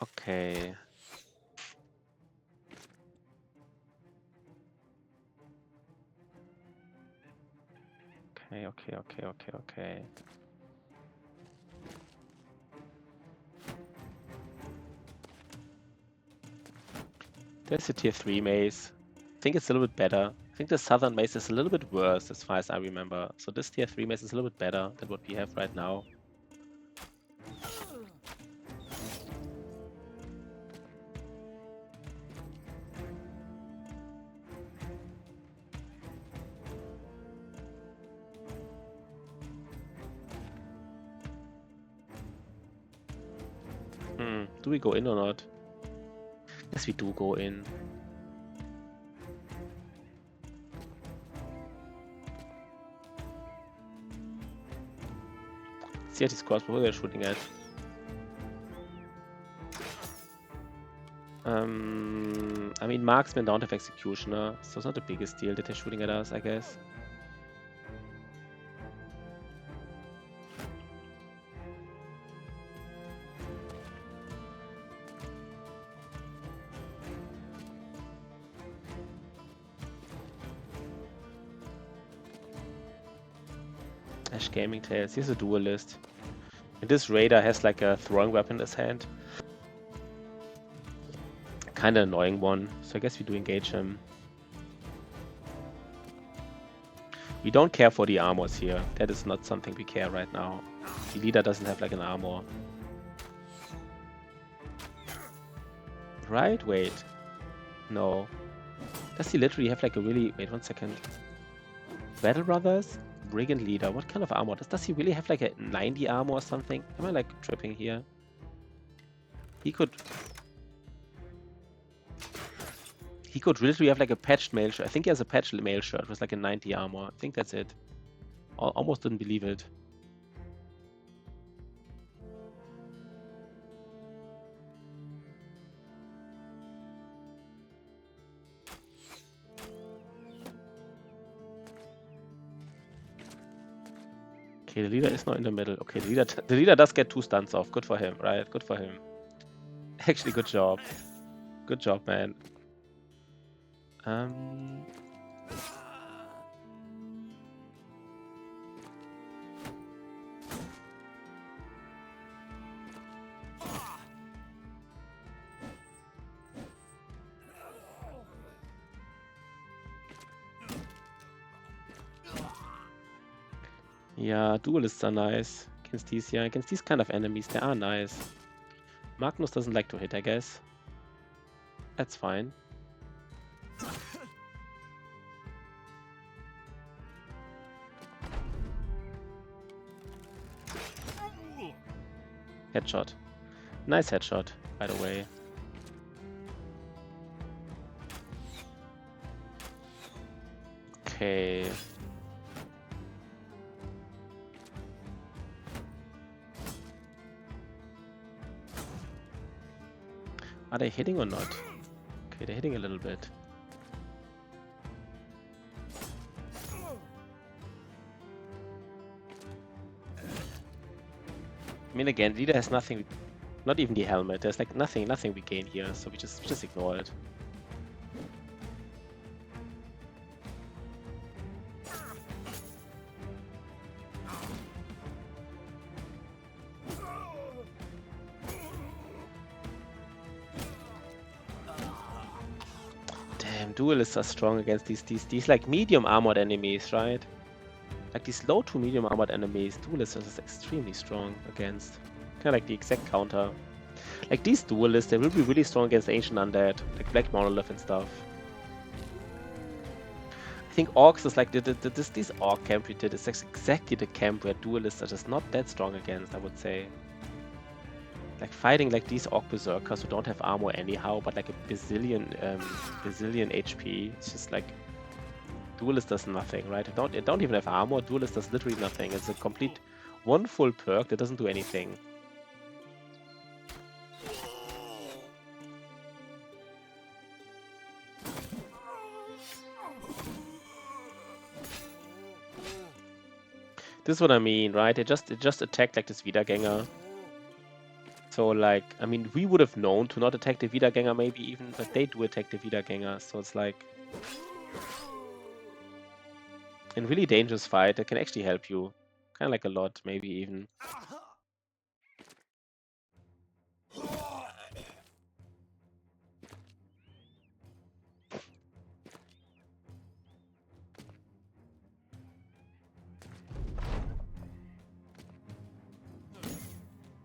Okay. Okay. There's a tier 3 maze. I think it's a little bit better. I think the southern maze is a little bit worse as far as I remember. So this tier 3 maze is a little bit better than what we have right now. Do we go in or not? Yes, we do go in. See at these squads, what they're shooting at. I mean, marksmen don't have executioner, so it's not the biggest deal that they're shooting at us, I guess. Ash Gaming Tales, he's a duelist. And this raider has like a throwing weapon in his hand. Kinda annoying one, so I guess we do engage him. We don't care for the armors here. That is not something we care right now. The leader doesn't have like an armor. Right? Wait. No. Does he literally have like a really... Wait 1 second. Battle Brothers? Brigand Leader. What kind of armor? Does he really have like a 90 armor or something? Am I like tripping here? He could literally have like a patched mail shirt. I think he has a patched mail shirt with like a 90 armor. I think that's it. Almost didn't believe it. Okay, the leader is not in the middle. Okay, the leader does get 2 stuns off. Good for him, right? Good for him. Actually, good job. Good job, man. Yeah, duelists are nice against these. Yeah, against these kind of enemies, they are nice. Magnus doesn't like to hit, I guess. That's fine. Headshot. Nice headshot, by the way. Okay. Are they hitting or not? Okay, they're hitting a little bit. I mean, again, leader has nothing, not even the helmet. There's like nothing we gain here, so we just ignore it. Damn, duelists are strong against these like medium armored enemies, right? Like these low to medium armored enemies, duelists are just extremely strong against. Kind of like the exact counter. Like these duelists, they will be really strong against Ancient Undead, like Black Monolith and stuff. I think Orcs is like this Orc camp we did is exactly the camp where duelists are just not that strong against, I would say. Like fighting like these Orc Berserkers who don't have armor anyhow, but like a bazillion HP. It's just like Duelist does nothing, right? It don't even have armor. Duelist does literally nothing. It's a complete one full perk that doesn't do anything. This is what I mean, right? It just attacked like this Wiedergänger. So like, I mean, we would have known to not attack the Wiedergänger maybe even, but they do attack the Wiedergänger. So it's like a really dangerous fight that can actually help you. Kind of like a lot, maybe even.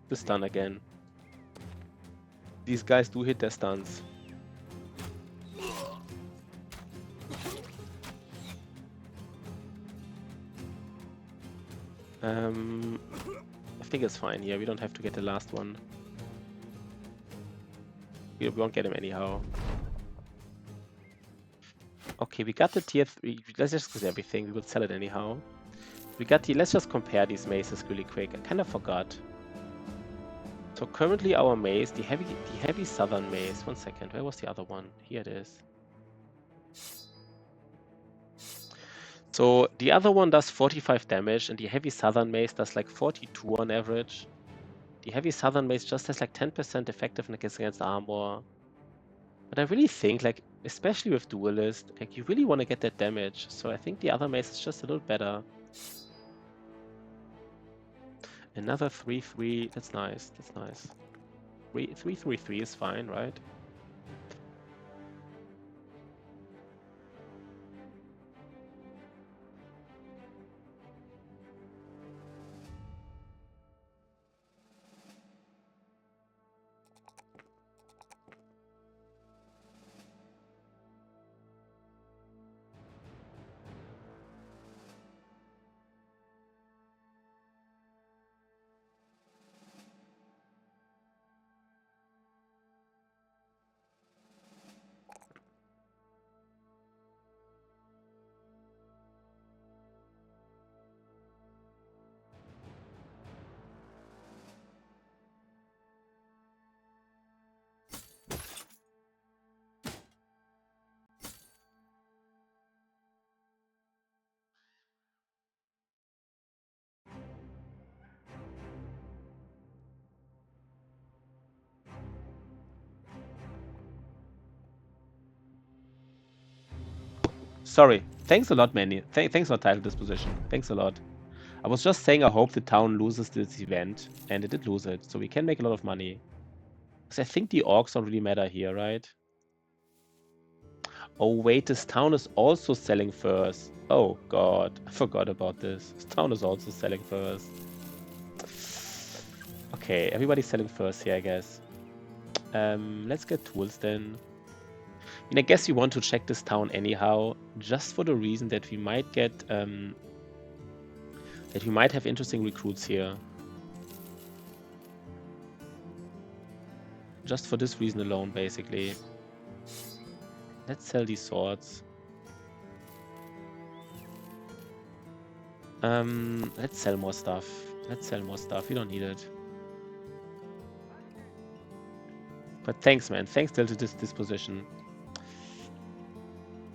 The stun again. These guys do hit their stuns. I think it's fine here. We don't have to get the last one. We won't get him anyhow. Okay, we got the tier 3. Let's just get everything. We will sell it anyhow. We got the... Let's just compare these maces really quick. I kind of forgot. So currently our mace, the heavy southern mace. 1 second. Where was the other one? Here it is. So the other one does 45 damage, and the heavy southern mace does like 42 on average. The heavy southern mace just has like 10% effectiveness against armor. But I really think, like, especially with duelist, like you really want to get that damage. So I think the other mace is just a little better. Another 3-3. That's nice. That's nice. 3-3-3 is fine, right? Sorry. Thanks a lot, Manny. Thanks a lot, Title Disposition. Thanks a lot. I was just saying I hope the town loses this event, and it did lose it, so we can make a lot of money. Because I think the orcs don't really matter here, right? Oh wait, this town is also selling furs. Oh god, I forgot about this. This town is also selling furs. Okay, everybody's selling furs here, I guess. Let's get tools then. And I guess we want to check this town anyhow, just for the reason that we might get that we might have interesting recruits here. Just for this reason alone, basically. Let's sell these swords. Let's sell more stuff. Let's sell more stuff. We don't need it. But thanks, man. Thanks still to this disposition.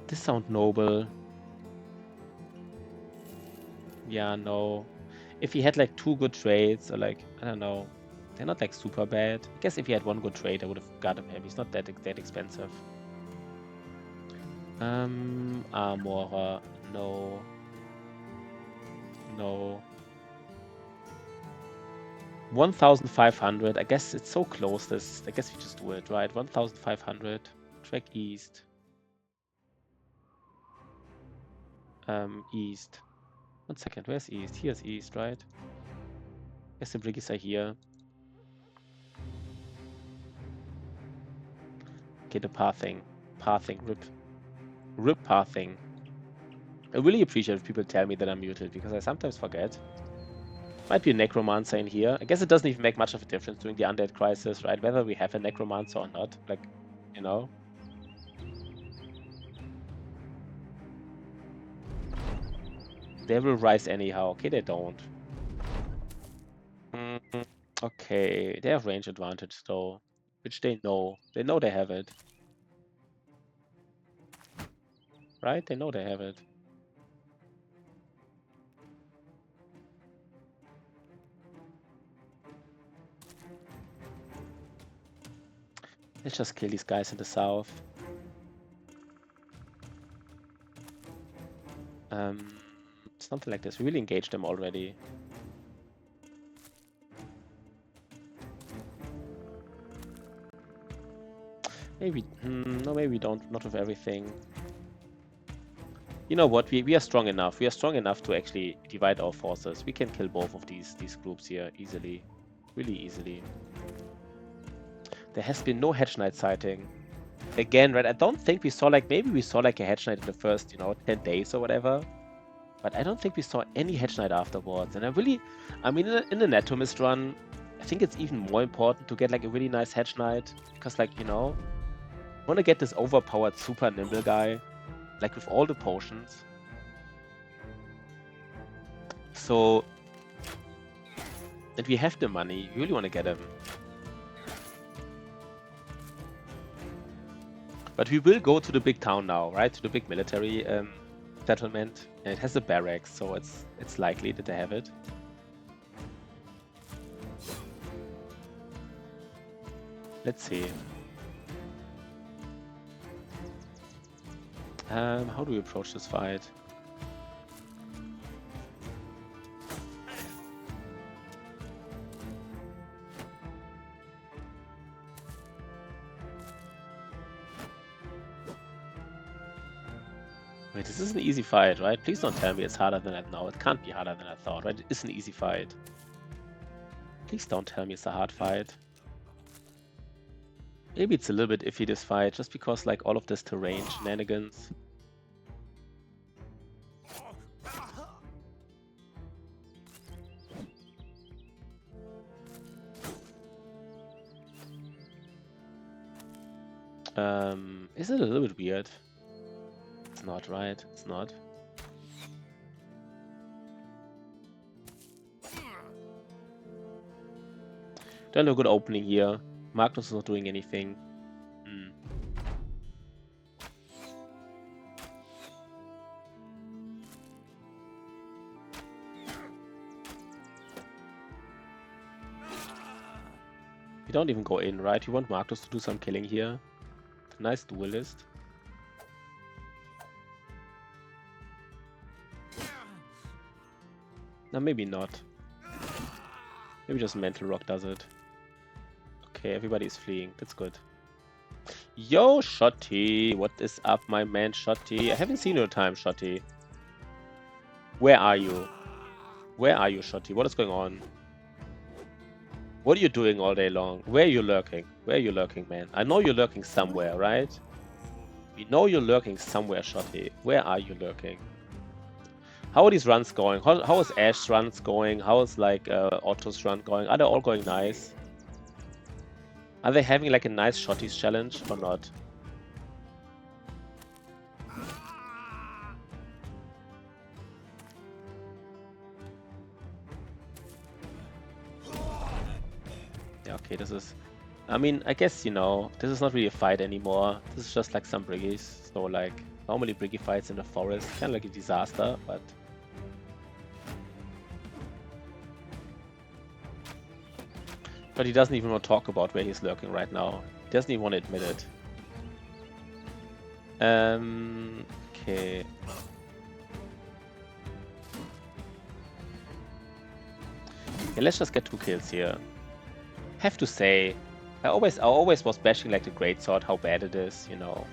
This sound noble. Yeah, no. If he had like 2 good trades, or like, I don't know. They're not like super bad. I guess if he had 1 good trade, I would have got him. He's not that expensive. Armorer. No. No. 1,500. I guess it's so close. This. I guess we just do it, right? 1,500. Track east. East. 1 second. Where's east? Here's east, right? Guess the briggies are here. Okay, the pathing. Pathing. Rip pathing. I really appreciate if people tell me that I'm muted, because I sometimes forget. Might be a necromancer in here. I guess it doesn't even make much of a difference during the undead crisis, right? Whether we have a necromancer or not. Like, you know. They will rise anyhow. Okay, they don't. Okay, they have range advantage though, which they know. They know they have it. Right? They know they have it. Let's just kill these guys in the south. Something like this. We really engaged them already. Maybe, no, maybe we don't. Not with everything. You know what? We are strong enough. We are strong enough to actually divide our forces. We can kill both of these groups here easily. Really easily. There has been no Hedge Knight sighting. Again, right? I don't think we saw like, maybe we saw like a Hedge Knight in the first, 10 days or whatever. But I don't think we saw any Hedge Knight afterwards. And I mean, in the Anatomist run, I think it's even more important to get like a really nice Hedge Knight. Because like, I want to get this overpowered super nimble guy. Like with all the potions. So, and we have the money. You really want to get him. But we will go to the big town now, right? To the big military settlement. And it has a barracks, so it's likely that they have it. Let's see. How do we approach this fight? Wait, this is an easy fight, right? Please don't tell me it's harder than I know. It can't be harder than I thought, right? It is an easy fight. Please don't tell me it's a hard fight. Maybe it's a little bit iffy, this fight, just because like all of this terrain shenanigans. Is it a little bit weird? It's not, right? It's not. Don't have a good opening here. Magnus is not doing anything. We don't even go in, right? You want Magnus to do some killing here. Nice duelist. No, maybe not. Maybe just Mental Rock does it. Okay, everybody is fleeing. That's good. Yo, Shotty! What is up, my man, Shotty? I haven't seen you in time, Shotty. Where are you? Where are you, Shotty? What is going on? What are you doing all day long? Where are you lurking? Where are you lurking, man? I know you're lurking somewhere, right? We know you're lurking somewhere, Shotty. Where are you lurking? How are these runs going? How is Ash's runs going? How is like Otto's run going? Are they all going nice? Are they having like a nice Shotty's challenge or not? Yeah, okay, this is... I mean, I guess, you know, this is not really a fight anymore. This is just like some briggies. So like, normally briggie fights in the forest, kind of like a disaster, but... But he doesn't even want to talk about where he's lurking right now. He doesn't even want to admit it. Okay. Yeah, let's just get 2 kills here. Have to say, I always was bashing like the greatsword, how bad it is, you know.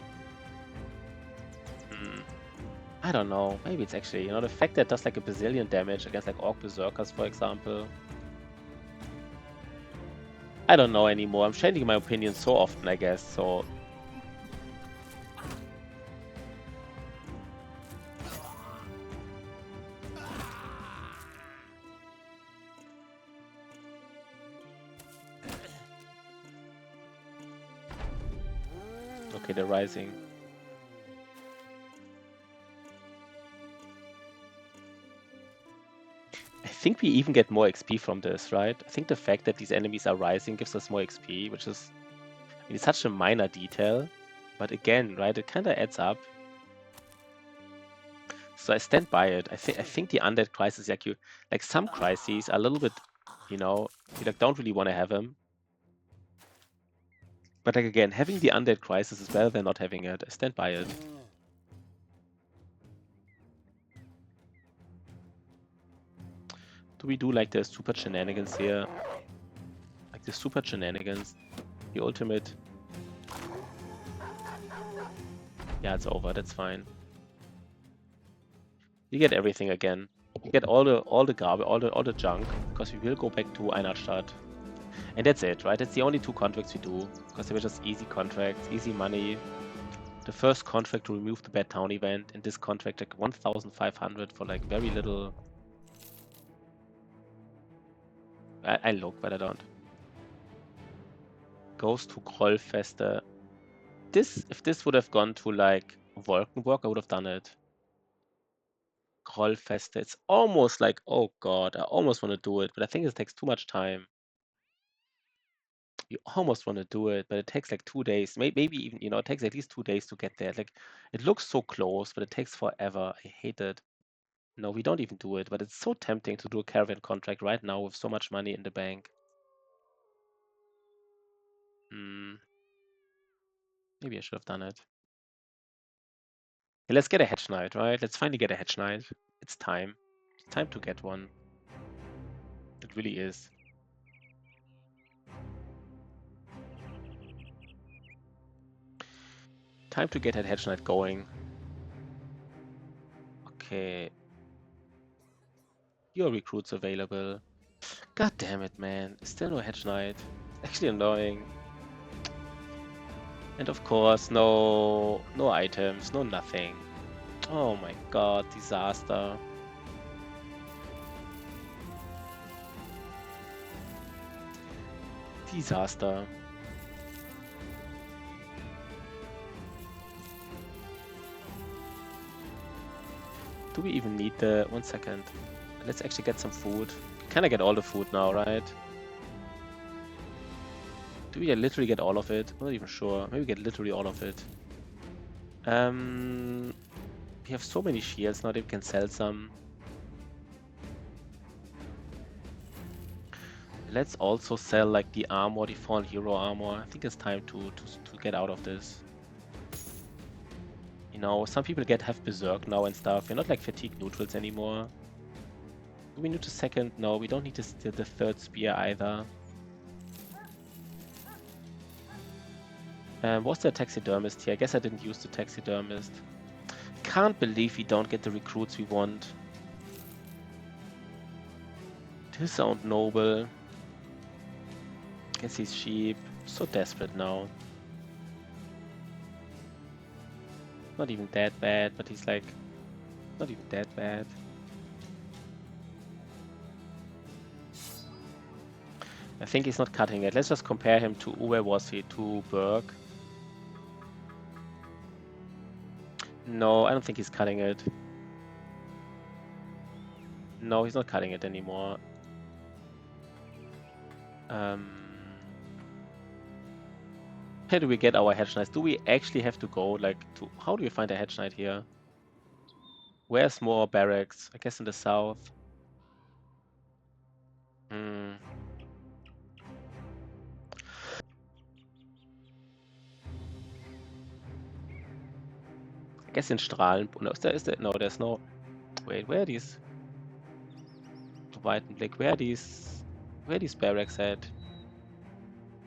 I don't know. Maybe it's actually, you know, the fact that it does like a bazillion damage against like Orc Berserkers, for example. I don't know anymore. I'm changing my opinion so often, I guess, so... Okay, they're rising. I think we even get more XP from this, right? I think the fact that these enemies are rising gives us more XP, which is... I mean, it's such a minor detail. But again, right, it kind of adds up. So I stand by it. I think the undead crisis, like some crises are a little bit, you know, you like don't really want to have them. But like again, having the undead crisis is better than not having it. I stand by it. Do we do like the super shenanigans here? Like the super shenanigans, the ultimate. Yeah, it's over. That's fine. You get everything again. You get all the garbage, all the junk, because we will go back to Einarstadt. And that's it, right? That's the only 2 contracts we do, because they were just easy contracts, easy money. The first contract to remove the Bad Town event, and this contract like 1,500 for like very little. I look, but I don't. Goes to Grollfeste. If this would have gone to like Wolkenburg, I would have done it. Grollfeste. It's almost like, oh god, I almost want to do it, but I think it takes too much time. You almost want to do it, but it takes like 2 days, maybe even, you know, it takes at least 2 days to get there. Like, it looks so close, but it takes forever. I hate it. No, we don't even do it, but it's so tempting to do a caravan contract right now with so much money in the bank. Maybe I should have done it. Yeah, let's get a Hedge Knight, right? Let's finally get a Hedge Knight. It's time. It's time to get one. It really is. Time to get that Hedge Knight going. Okay. Your recruits available. God damn it, man. Still no Hedge Knight. Actually annoying. And of course, no items, no nothing. Oh my god, disaster. Disaster. Do we even need the... 1 second. Let's actually get some food. Can I get all the food now, right? Do we literally get all of it? I'm not even sure. Maybe we get literally all of it. We have so many shields now that we can sell some. Let's also sell like the armor, the fallen hero armor. I think it's time to get out of this. You know, some people have berserk now and stuff. You're not like fatigue neutrals anymore. Do we need a second? No, we don't need the third spear either. What's the taxidermist here? I guess I didn't use the taxidermist. Can't believe we don't get the recruits we want. This sound noble. Guess he's sheep. So desperate now. Not even that bad, but he's like... Not even that bad. I think he's not cutting it. Let's just compare him to... Where was he? To Berg. No, I don't think he's cutting it. No, he's not cutting it anymore. Where do we get our hedge knights? Do we actually have to go, like, to... How do you find a hedge knight here? Where's more barracks? I guess in the south. Hmm. I guess in Strahlen... No, is there... No, there's no... Wait, where are these... Weitenblick, where are these barracks at?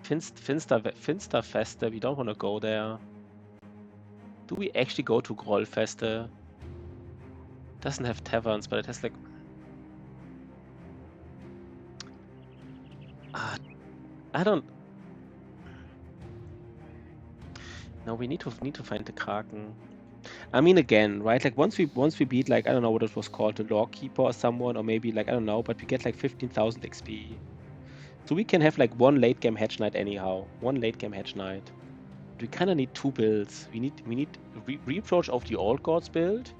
Finsterfeste, we don't want to go there. Do we actually go to Grollfeste? Doesn't have taverns, but it has like... I don't... No, we need to find the Kraken. I mean, again, right? Like once we beat, like, I don't know what it was called, the Lawkeeper or someone, or maybe like, I don't know, but we get like 15,000 XP. So we can have like one late game hedge knight anyhow. One late game hedge knight. We kind of need two builds. We need reapproach of the old gods build.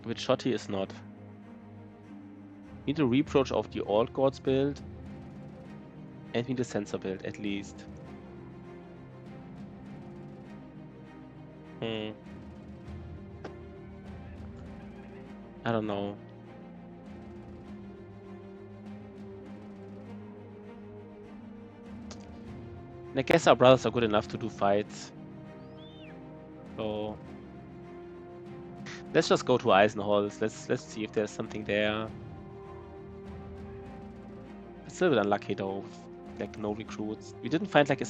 Which Shotty is not. We need a reapproach of the old gods build. And we need a sensor build at least. I don't know. And I guess our brothers are good enough to do fights. So let's just go to Eisenholz. Let's see if there's something there. It's a little bit unlucky though. Like no recruits. We didn't find like a...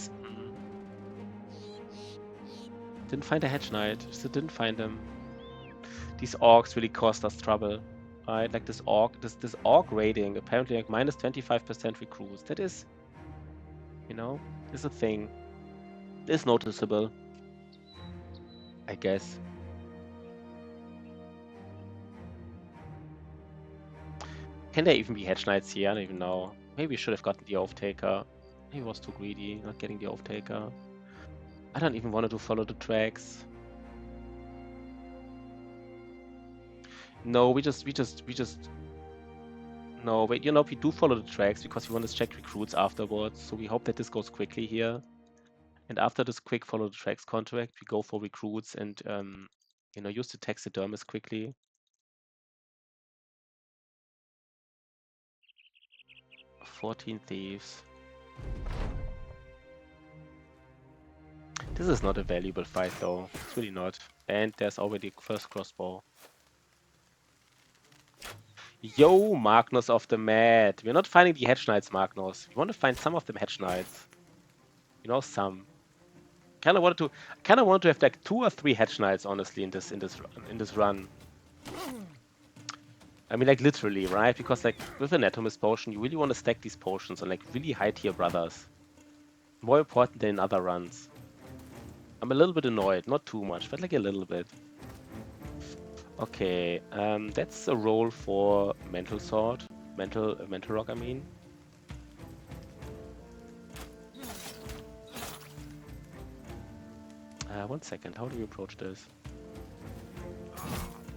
Didn't find a hedge knight. Still didn't find him. These orcs really caused us trouble. Right? Like this orc raiding, apparently like minus 25% recruits. That is, you know, is a thing. It's noticeable. I guess. Can there even be hedge knights here? I don't even know. Maybe we should have gotten the oath taker. Maybe I was too greedy, not getting the oath taker. I don't even want to follow the tracks. No, we just no, wait, you know, we do follow the tracks because we want to check recruits afterwards. So we hope that this goes quickly here. And after this quick follow the tracks contract, we go for recruits and you know, use the taxidermist quickly. 14 thieves. This is not a valuable fight though. It's really not. And there's already first crossbow. Yo, Magnus of the Mat. We're not finding the hedge knights, Magnus. We want to find some of them hedge knights. You know, some. Kind of wanted to have like 2 or 3 hedge knights, honestly, in this run. I mean, like literally, right? Because like with Anatomist potion, you really want to stack these potions on like really high tier brothers. More important than in other runs. I'm a little bit annoyed, not too much, but like a little bit. Okay, that's a roll for mental sword, mental rock. I mean. One second. How do we approach this?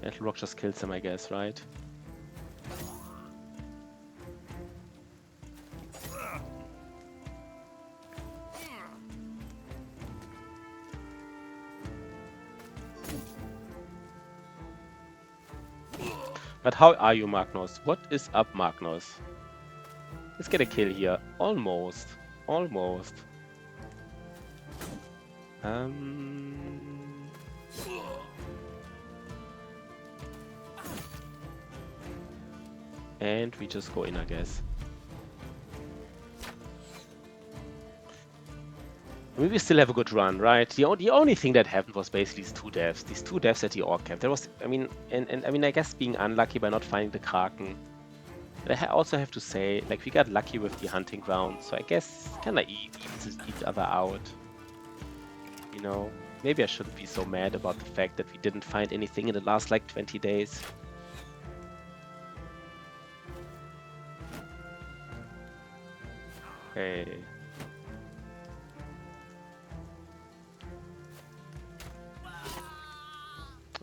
Mental rock just kills him, I guess, right? But how are you, Magnus? What is up, Magnus? Let's get a kill here. Almost. Almost. And we just go in, I guess. I mean, we still have a good run, right? The only thing that happened was basically these two deaths at the orc camp. There was, I mean, and I mean, I guess being unlucky by not finding the Kraken. But I also have to say, like, we got lucky with the hunting ground, so I guess kind of evens each other out. You know, maybe I shouldn't be so mad about the fact that we didn't find anything in the last like 20 days. Okay.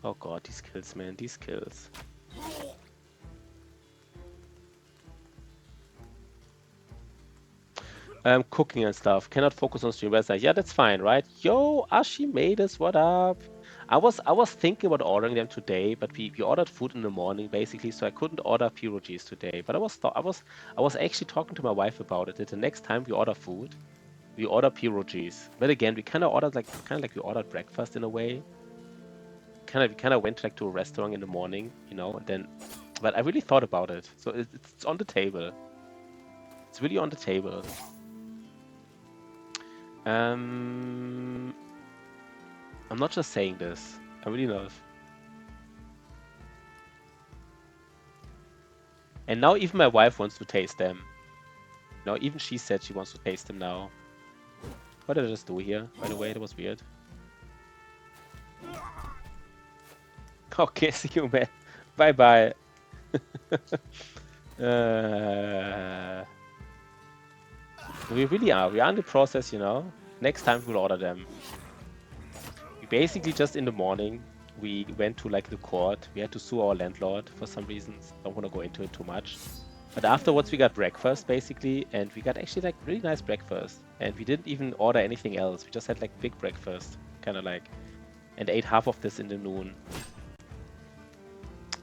Oh god, these kills, man, these kills. Cooking and stuff. Cannot focus on stream website. Yeah, that's fine, right? Yo, Archimedes, what up? I was thinking about ordering them today, but we ordered food in the morning basically, so I couldn't order pierogies today. But I was actually talking to my wife about it. That the next time we order food, we order pierogies. But again, we kind of ordered like we ordered breakfast in a way. We kind of went like to a restaurant in the morning, you know, and then. But I really thought about it, so it's on the table. It's really on the table. I'm not just saying this. I'm really not. And now even my wife wants to taste them. Now even she said she wants to taste them now. What did I just do here? By the way, that was weird. Okay, see you, man. Bye-bye. We really are. We are in the process, you know. Next time we'll order them. We basically just in the morning, we went to like the court. We had to sue our landlord for some reasons. Don't want to go into it too much. But afterwards we got breakfast basically, and we got actually like really nice breakfast. And we didn't even order anything else. We just had like big breakfast, kind of like, and ate half of this in the noon.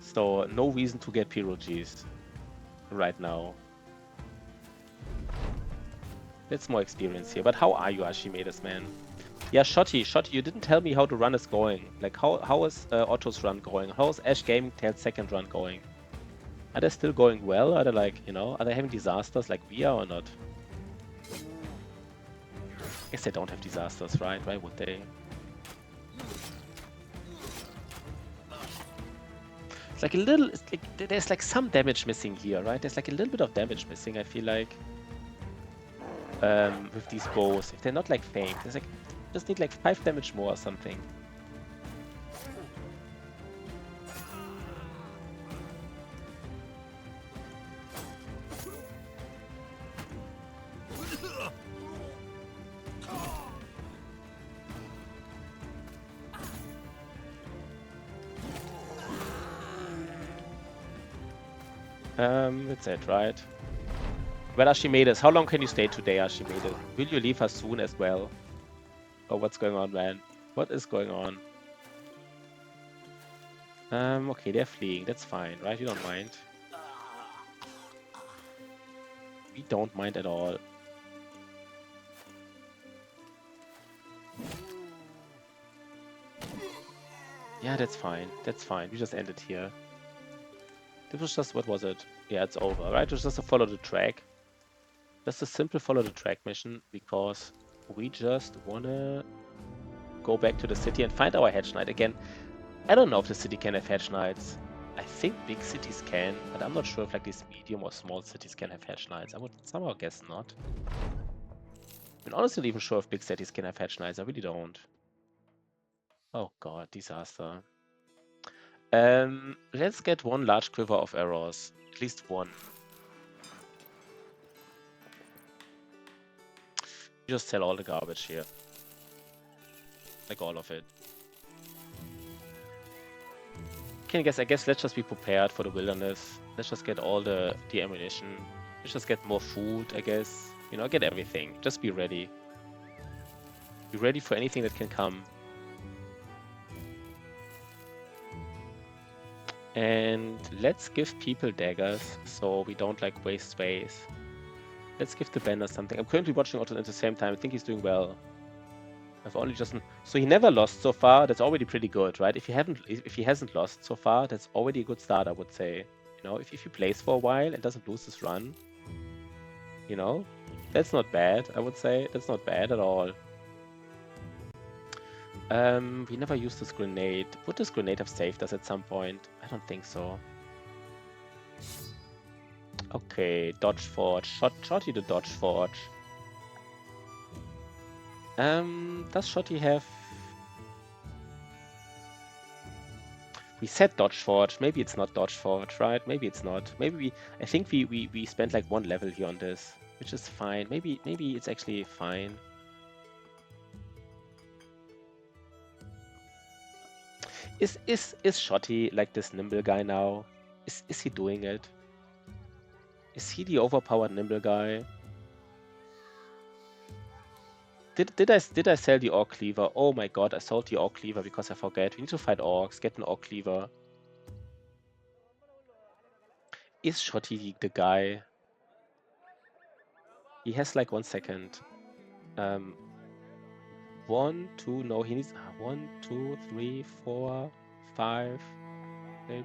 So no reason to get pierogies right now. That's more experience here. But how are you, Archimedes, man? Yeah, Shotty, you didn't tell me how the run is going. Like, how is Otto's run going? How is Ash Gaming Tail's second run going? Are they still going well? Are they like, you know, are they having disasters like we are or not? I guess they don't have disasters, right? Why would they? It's like a little, it's like, there's like some damage missing here, right? There's like a little bit of damage missing, I feel like. With these bows. If they're not like famed, there's like, just need like 5 damage more or something. That's it, right? Well, Archimedes, how long can you stay today, Archimedes? Will you leave us soon as well? Oh, what's going on, man? What is going on? Okay, they're fleeing. That's fine, right? You don't mind. We don't mind at all. Yeah, that's fine. That's fine. We just ended here. This was just, what was it? Yeah, it's over, right? It was just a follow the track. Just a simple follow the track mission because we just wanna go back to the city and find our Hedge Knight again. I don't know if the city can have Hedge Knights. I think big cities can, but I'm not sure if like these medium or small cities can have Hedge Knights. I would somehow guess not. I'm honestly not even sure if big cities can have Hedge Knights. I really don't. Oh god, disaster. Let's get one large quiver of arrows. At least one. Just sell all the garbage here. Like all of it. I guess let's just be prepared for the wilderness. Let's just get all the ammunition. Let's just get more food, I guess. You know, get everything. Just be ready. Be ready for anything that can come. And let's give people daggers so we don't like waste space. Let's give the bender something. I'm currently watching Otto at the same time. I think he's doing well. I've only just so he never lost so far. That's already pretty good, right? If he hasn't lost so far, that's already a good start, I would say. You know, if he plays for a while and doesn't lose his run, you know, that's not bad, I would say. That's not bad at all. We never used this grenade. Would this grenade have saved us at some point? I don't think so. Okay, dodge forge. Shotty the dodge forge. Does Shotty have... We said dodge forge. Maybe it's not dodge forge, right? Maybe it's not. Maybe we... I think we spent like 1 level here on this, which is fine. Maybe it's actually fine. Is Shotty like this nimble guy now? Is he doing it? Is he the overpowered nimble guy? Did I sell the orc cleaver? Oh my god, I sold the orc cleaver because I forget. We need to fight orcs, get an orc cleaver. Is Shotty the guy? He has like 1 second. 1, 2, no, he needs 1, 2, 3, 4, 5, 6.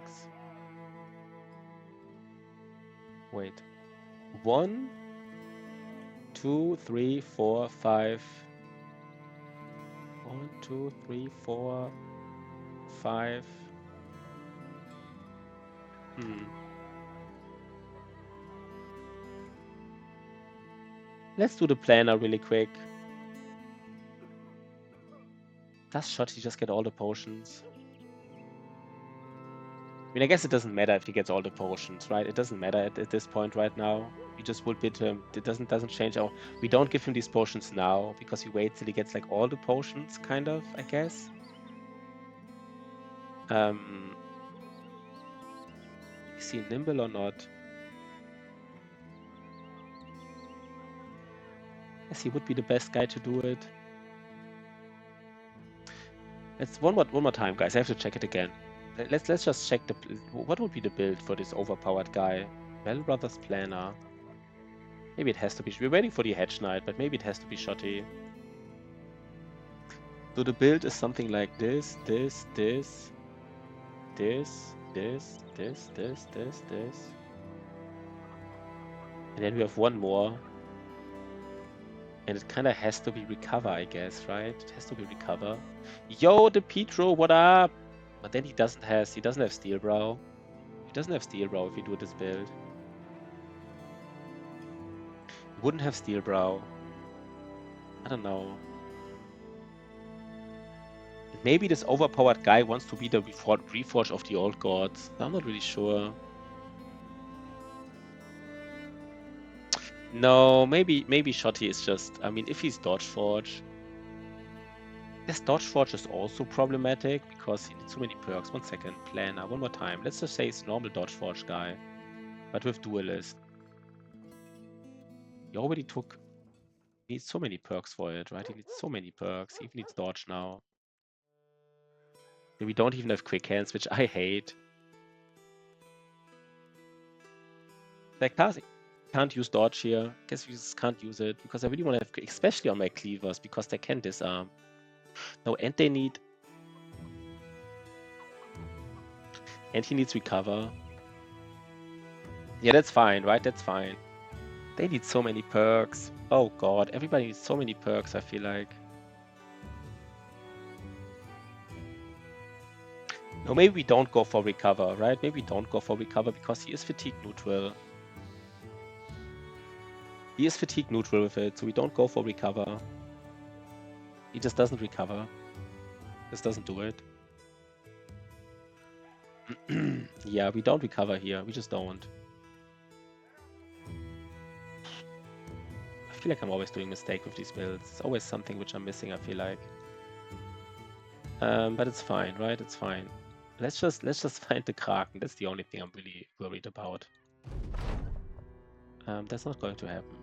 Wait. 1, 2, 3, 4, 5. 1, 2, 3, 4, 5. Let's do the planner really quick. Does Shotty just get all the potions? I mean, I guess it doesn't matter if he gets all the potions, right? It doesn't matter at this point right now. We just would bid him. It doesn't change our... We don't give him these potions now because he waits till he gets like all the potions, kind of, I guess. Is he nimble or not? Yes, he would be the best guy to do it. Let's one more time, guys. I have to check it again. Let's just check the... What would be the build for this overpowered guy? Bell Brothers Planner. Maybe it has to be... We're waiting for the Hedge Knight, but maybe it has to be Shotty. So the build is something like this, this, this, this, this, this, this, this, this. And then we have one more. And it kind of has to be Recover, I guess, right? It has to be Recover. Yo, the Petro, what up? But then he doesn't have Steel Brow. He doesn't have Steel Brow if we do this build. He wouldn't have Steel Brow. I don't know. Maybe this overpowered guy wants to be the Reforge of the old gods. I'm not really sure. No, maybe Shotty is just... I mean, if he's Dodge Forge... This Dodge Forge is also problematic because he needs so many perks. 1 second, Planner, one more time. Let's just say it's normal Dodge Forge guy, but with Duelist. He already took... He needs so many perks for it, right? He needs so many perks. He even needs Dodge now. We don't even have Quick Hands, which I hate. Like, can't use Dodge here. Guess we just can't use it because I really want to have... Especially on my Cleavers because they can disarm. No, and they need... And he needs Recover. Yeah, that's fine, right? That's fine. They need so many perks. Oh god, everybody needs so many perks, I feel like. No, maybe we don't go for Recover, right? Maybe we don't go for Recover because he is fatigue neutral. He is fatigue neutral with it, so we don't go for Recover. He just doesn't recover. Just doesn't do it. Yeah, we don't recover here. We just don't. I feel like I'm always doing mistake with these builds. It's always something which I'm missing, I feel like. But it's fine, right? It's fine. Let's just find the Kraken. That's the only thing I'm really worried about. That's not going to happen.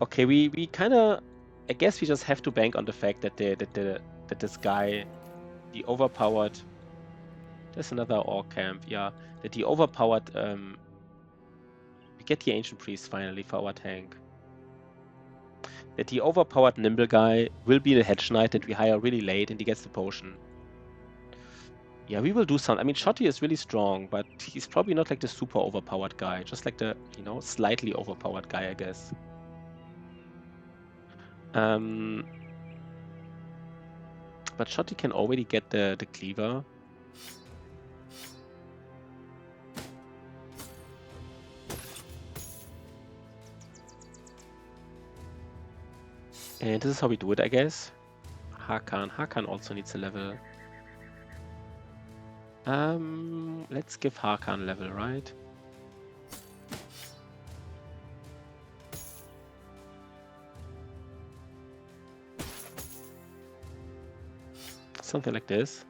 Okay, we kind of... I guess we just have to bank on the fact that that this guy, the overpowered... There's another orc camp, yeah. That the overpowered... we get the Ancient Priest finally for our tank. That the overpowered Nimble guy will be the Hedge Knight that we hire really late and he gets the potion. Yeah, we will do some. I mean, Shotty is really strong, but he's probably not like the super overpowered guy. Just like the, you know, slightly overpowered guy, I guess. But Shotty can already get the cleaver. And this is how we do it, I guess. Hakan also needs a level. Let's give Hakan level, right? Something like this.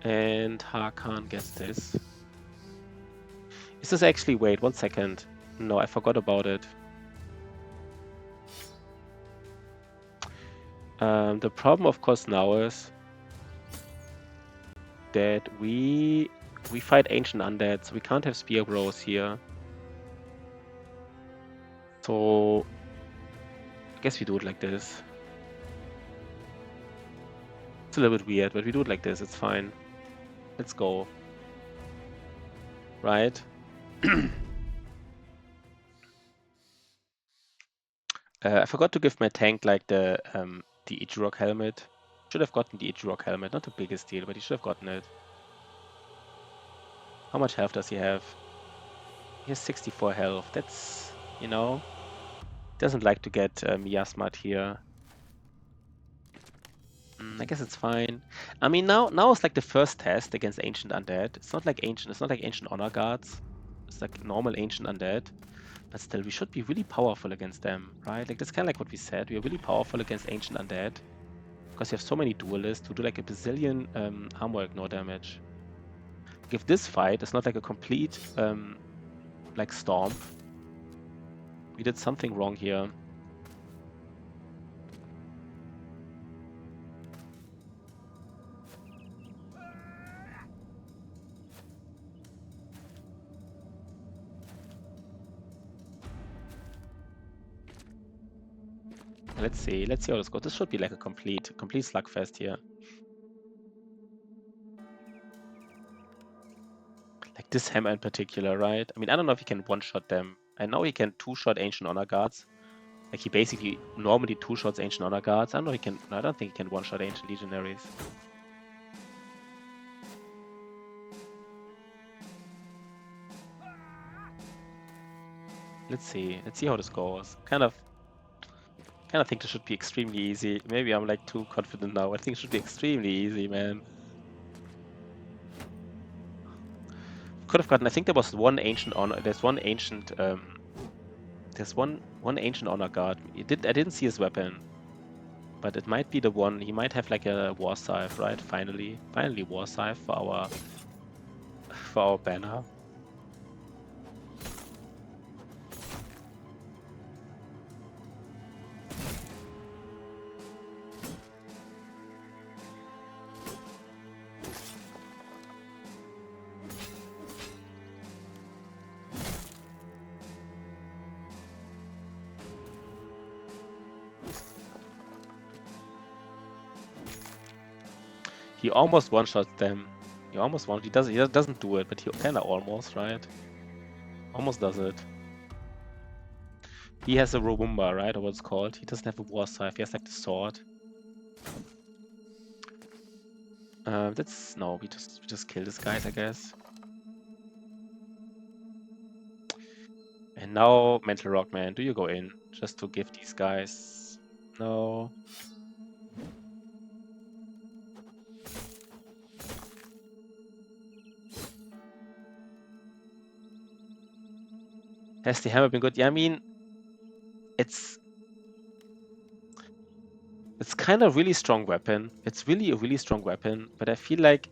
And Hakan gets this. Is this actually... Wait, 1 second. No, I forgot about it. The problem, of course, now is that we fight Ancient Undead, so we can't have Spear Bros here. So I guess we do it like this. It's a little bit weird, but we do it like this. It's fine. Let's go. Right? I forgot to give my tank like the Ichirok helmet. Should have gotten the Ichirok helmet. Not the biggest deal, but he should have gotten it. How much health does he have? He has 64 health. That's, you know, doesn't like to get Miasmat here. I guess it's fine. I mean, now it's like the first test against Ancient Undead. It's not like Ancient Honor Guards. It's like normal Ancient Undead. But still, we should be really powerful against them, right? Like, that's kind of like what we said. We are really powerful against Ancient Undead. Because you have so many duelists who do like a bazillion armor ignore damage. Like, if this fight is not like a complete like stomp, we did something wrong here. Let's see how this goes. This should be like a complete slugfest here. Like this hammer in particular, right? I mean, I don't know if he can one-shot them. I know he can two-shot Ancient Honor Guards. Like, he basically normally two-shots Ancient Honor Guards. I don't know he can... No, I don't think he can one-shot Ancient Legionaries. Let's see how this goes. Kind of think this should be extremely easy. Maybe I'm like too confident now. I think it should be extremely easy, man. Could have gotten... I think there was one Ancient Honor... There's one Ancient... There's one Ancient Honor Guard. I didn't see his weapon. But it might be the one... He might have like a War Scythe, right? Finally War Scythe for our banner. He almost one-shots them. He doesn't do it, but he kinda almost, right? Almost does it. He has a Robumba, right? Or what's called. He doesn't have a War Scythe, he has like the sword. No, we just kill this guys, I guess. And now, Mental Rockman, do you go in? Just to give these guys... No. Has the hammer been good? Yeah, I mean... It's kind of really strong weapon. It's really a really strong weapon, but I feel like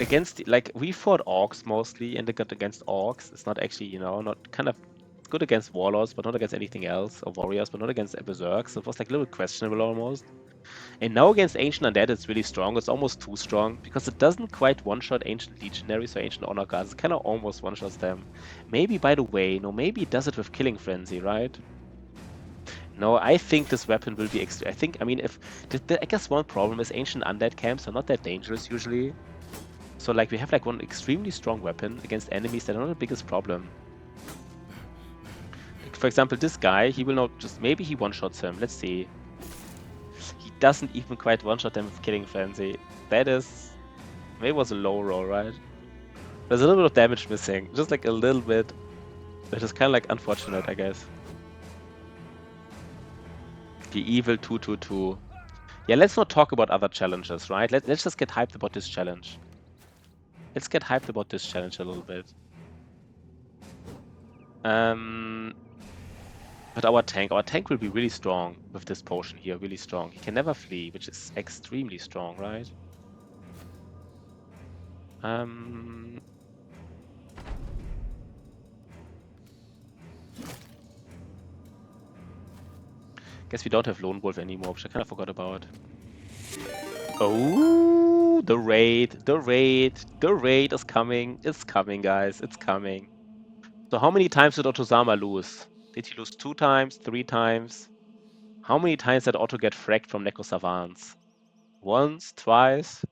against, like, we fought orcs mostly, and against orcs, it's not actually, you know, not kind of good against warlords, but not against anything else, or warriors, but not against berserks. So it was like a little questionable almost. And now against Ancient Undead, it's really strong. It's almost too strong, because it doesn't quite one-shot Ancient Legionaries or Ancient Honor Guards. It kind of almost one-shots them. Maybe, by the way, no, maybe it does it with Killing Frenzy, right? No, I think this weapon will be extra. I mean, if I guess one problem is ancient undead camps are not that dangerous usually. So like we have like one extremely strong weapon against enemies that are not the biggest problem. Like, for example, this guy, he will not just maybe he one-shots him. Let's see. He doesn't even quite one-shot them with Killing Frenzy. That is maybe it was a low roll, right? There's a little bit of damage missing, just like a little bit. That is kind of like unfortunate, I guess. The evil 222. Yeah, let's not talk about other challenges, right? Let's just get hyped about this challenge. Let's get hyped about this challenge a little bit. But our tank will be really strong with this potion here, really strong. He can never flee, which is extremely strong, right? Guess we don't have Lone Wolf anymore, which I kind of forgot about. Oh, the raid is coming. It's coming, guys. It's coming. So how many times did Otozama lose? Did he lose 2 times, 3 times? How many times did Otto get fracked from Neko Savants? Once, twice?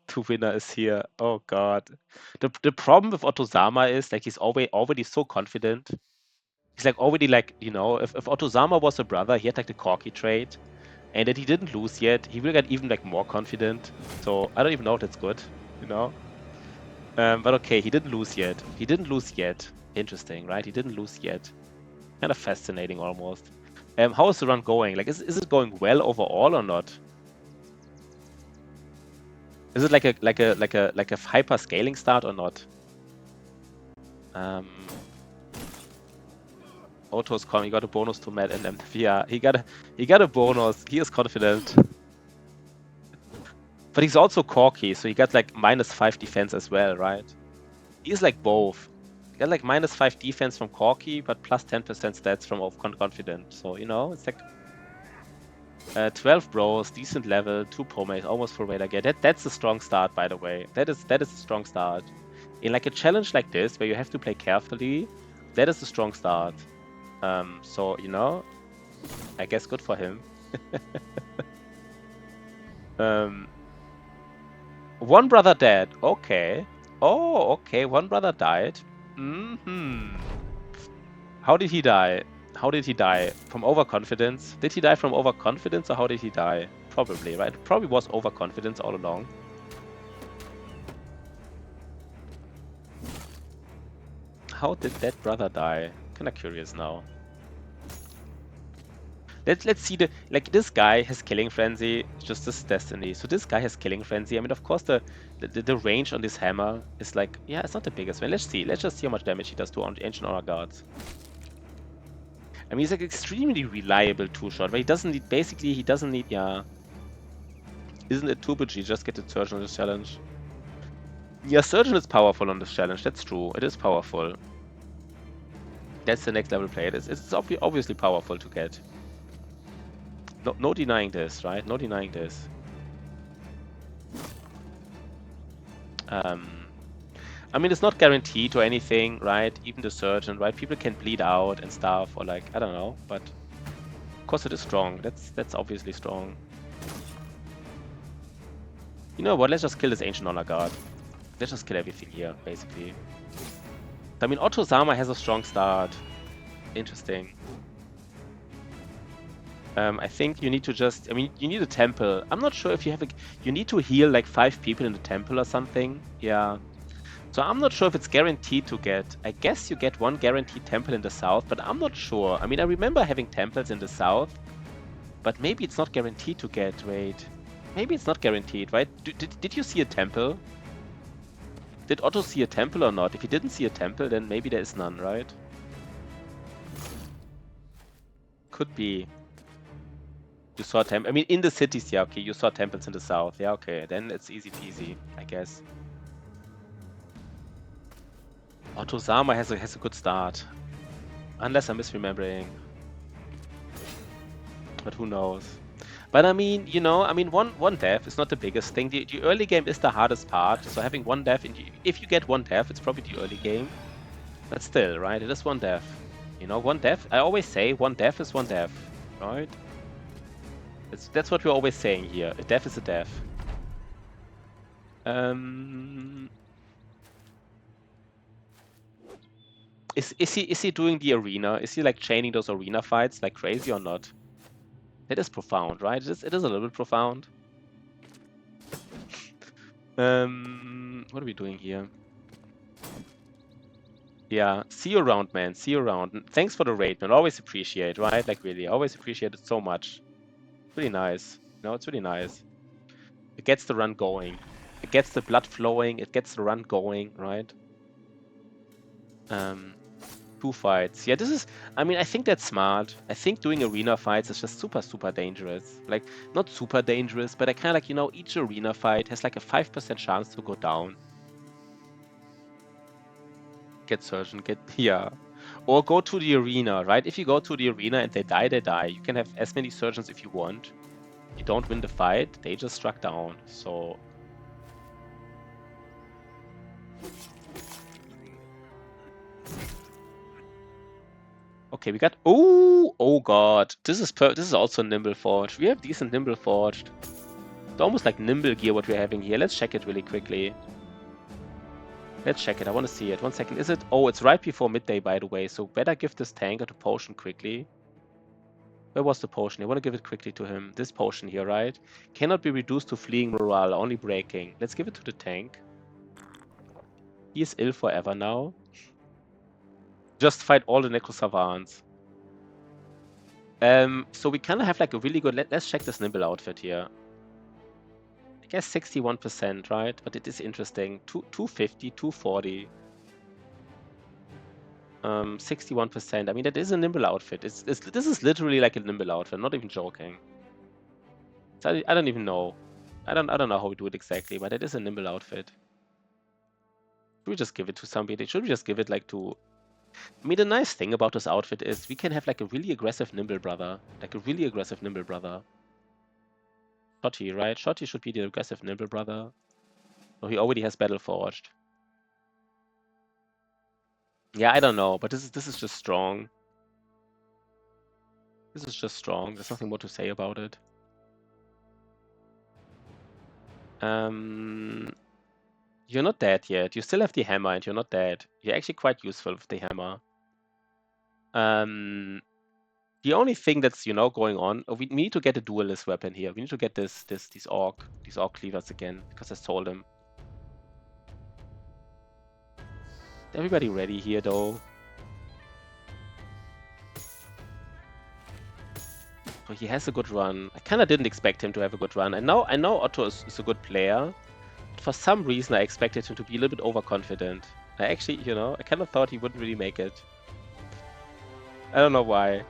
2 winner is here. Oh god. The problem with Otozama is like he's already so confident. He's like already like, you know, if Otozama was a brother, he had like the Corky trait, and that he didn't lose yet, he will get even like more confident. So I don't even know if that's good, you know. But okay, he didn't lose yet. He didn't lose yet. Interesting, right? He didn't lose yet. Kind of fascinating almost. How is the run going? Like, is it going well overall or not? Is it like a hyper scaling start or not? Otto's coming. He got a bonus to Matt and yeah, he got a bonus. He is confident. But he's also Corky, so he got like -5 defense as well, right? He's like both. He got like -5 defense from Corky, but plus 10% stats from Confident. So, you know, it's like 12 bros, decent level, 2 pomates, almost full raid again. That's a strong start, by the way. That is a strong start. In like a challenge like this, where you have to play carefully, that is a strong start. So, you know, I guess good for him. One brother dead. Okay. Oh, okay. One brother died. How did he die? How did he die? From overconfidence? Did he die from overconfidence or how did he die? Probably, right? Probably was overconfidence all along. How did that brother die? Kinda curious now. Let's see like this guy has Killing Frenzy, just this destiny. So this guy has Killing Frenzy. I mean, of course the range on this hammer is like, yeah, it's not the biggest one. Let's see. Let's just see how much damage he does to Ancient Honor Guards. I mean, he's like extremely reliable 2-shot, but he doesn't need, yeah. Isn't it 2-bg? Just get the Surgeon on this challenge. Yeah, Surgeon is powerful on this challenge. That's true. It is powerful. That's the next level play. It's obviously powerful to get. No denying this, right? No denying this. I mean, it's not guaranteed or anything, right? Even the Surgeon, right? People can bleed out and stuff, or like, I don't know, but of course it is strong. That's obviously strong. You know what? Let's just kill this Ancient Honor Guard. Let's just kill everything here, basically. I mean, Otozama has a strong start. Interesting. I think you need to just... I mean, you need a temple. I'm not sure if you have a... You need to heal like 5 people in the temple or something. Yeah. So I'm not sure if it's guaranteed to get... I guess you get 1 guaranteed temple in the south, but I'm not sure. I mean, I remember having temples in the south, but maybe it's not guaranteed to get... Wait. Maybe it's not guaranteed, right? Did you see a temple? Did Otto see a temple or not? If he didn't see a temple, then maybe there is none, right? Could be. You saw temples. I mean, in the cities, yeah, okay. You saw temples in the south. Yeah, okay. Then it's easy peasy, I guess. Otozama has a good start. Unless I'm misremembering. But who knows? But I mean, you know, I mean, one death is not the biggest thing. The early game is the hardest part. So having 1 death, if you get 1 death, it's probably the early game. But still, right? It is 1 death. You know, 1 death. I always say 1 death is 1 death. right? That's what we're always saying here. A death is a death. Is he doing the arena? Is he like chaining those arena fights like crazy or not? It is profound, right? It is a little bit profound. What are we doing here? Yeah, see you around, man. See you around. Thanks for the raid, man. Always appreciate, right? Like really, always appreciate it so much. Really nice. No, it's really nice. It gets the run going. It gets the blood flowing. It gets the run going, right? 2 fights. Yeah, this is. I mean, I think that's smart. I think doing arena fights is just super, super dangerous. Like, not super dangerous, but I kind of like, you know, each arena fight has like a 5% chance to go down. Get surgeon, yeah. Or go to the arena, right? If you go to the arena and they die, they die. You can have as many surgeons if you want. You don't win the fight, they just struck down. So okay, we got oh god. This is also nimble forged. We have decent nimble forged. It's almost like nimble gear what we're having here. Let's check it really quickly. Let's check it. I want to see it. 1 second. Is it? Oh, it's right before midday, by the way. So better give this tank a potion quickly. Where was the potion? I want to give it quickly to him. This potion here, right? Cannot be reduced to fleeing morale, only breaking. Let's give it to the tank. He is ill forever now. Just fight all the Necro Savants. So we kind of have like a really good... Let's check this Nimble outfit here. I guess 61%, right? But it is interesting. 250, 240. 61%. I mean, that is a Nimble outfit. This is literally like a Nimble outfit. I'm not even joking. So I don't even know. I don't know how we do it exactly, but it is a Nimble outfit. Should we just give it to somebody? Should we just give it like to... I mean, the nice thing about this outfit is we can have like a really aggressive Nimble brother. Like a really aggressive Nimble brother. Shotty, right? Shotty should be the aggressive Nimble brother. Oh, he already has Battle Forged. Yeah, I don't know, but this is just strong. This is just strong. There's nothing more to say about it. You're not dead yet. You still have the hammer and you're not dead. You're actually quite useful with the hammer. The only thing that's, you know, going on, we need to get a duelist weapon here. We need to get these orc cleavers again, because I sold them. Everybody ready here though? Oh, he has a good run. I kind of didn't expect him to have a good run. I know Otto is a good player. But for some reason, I expected him to be a little bit overconfident. I actually, you know, I kind of thought he wouldn't really make it. I don't know why.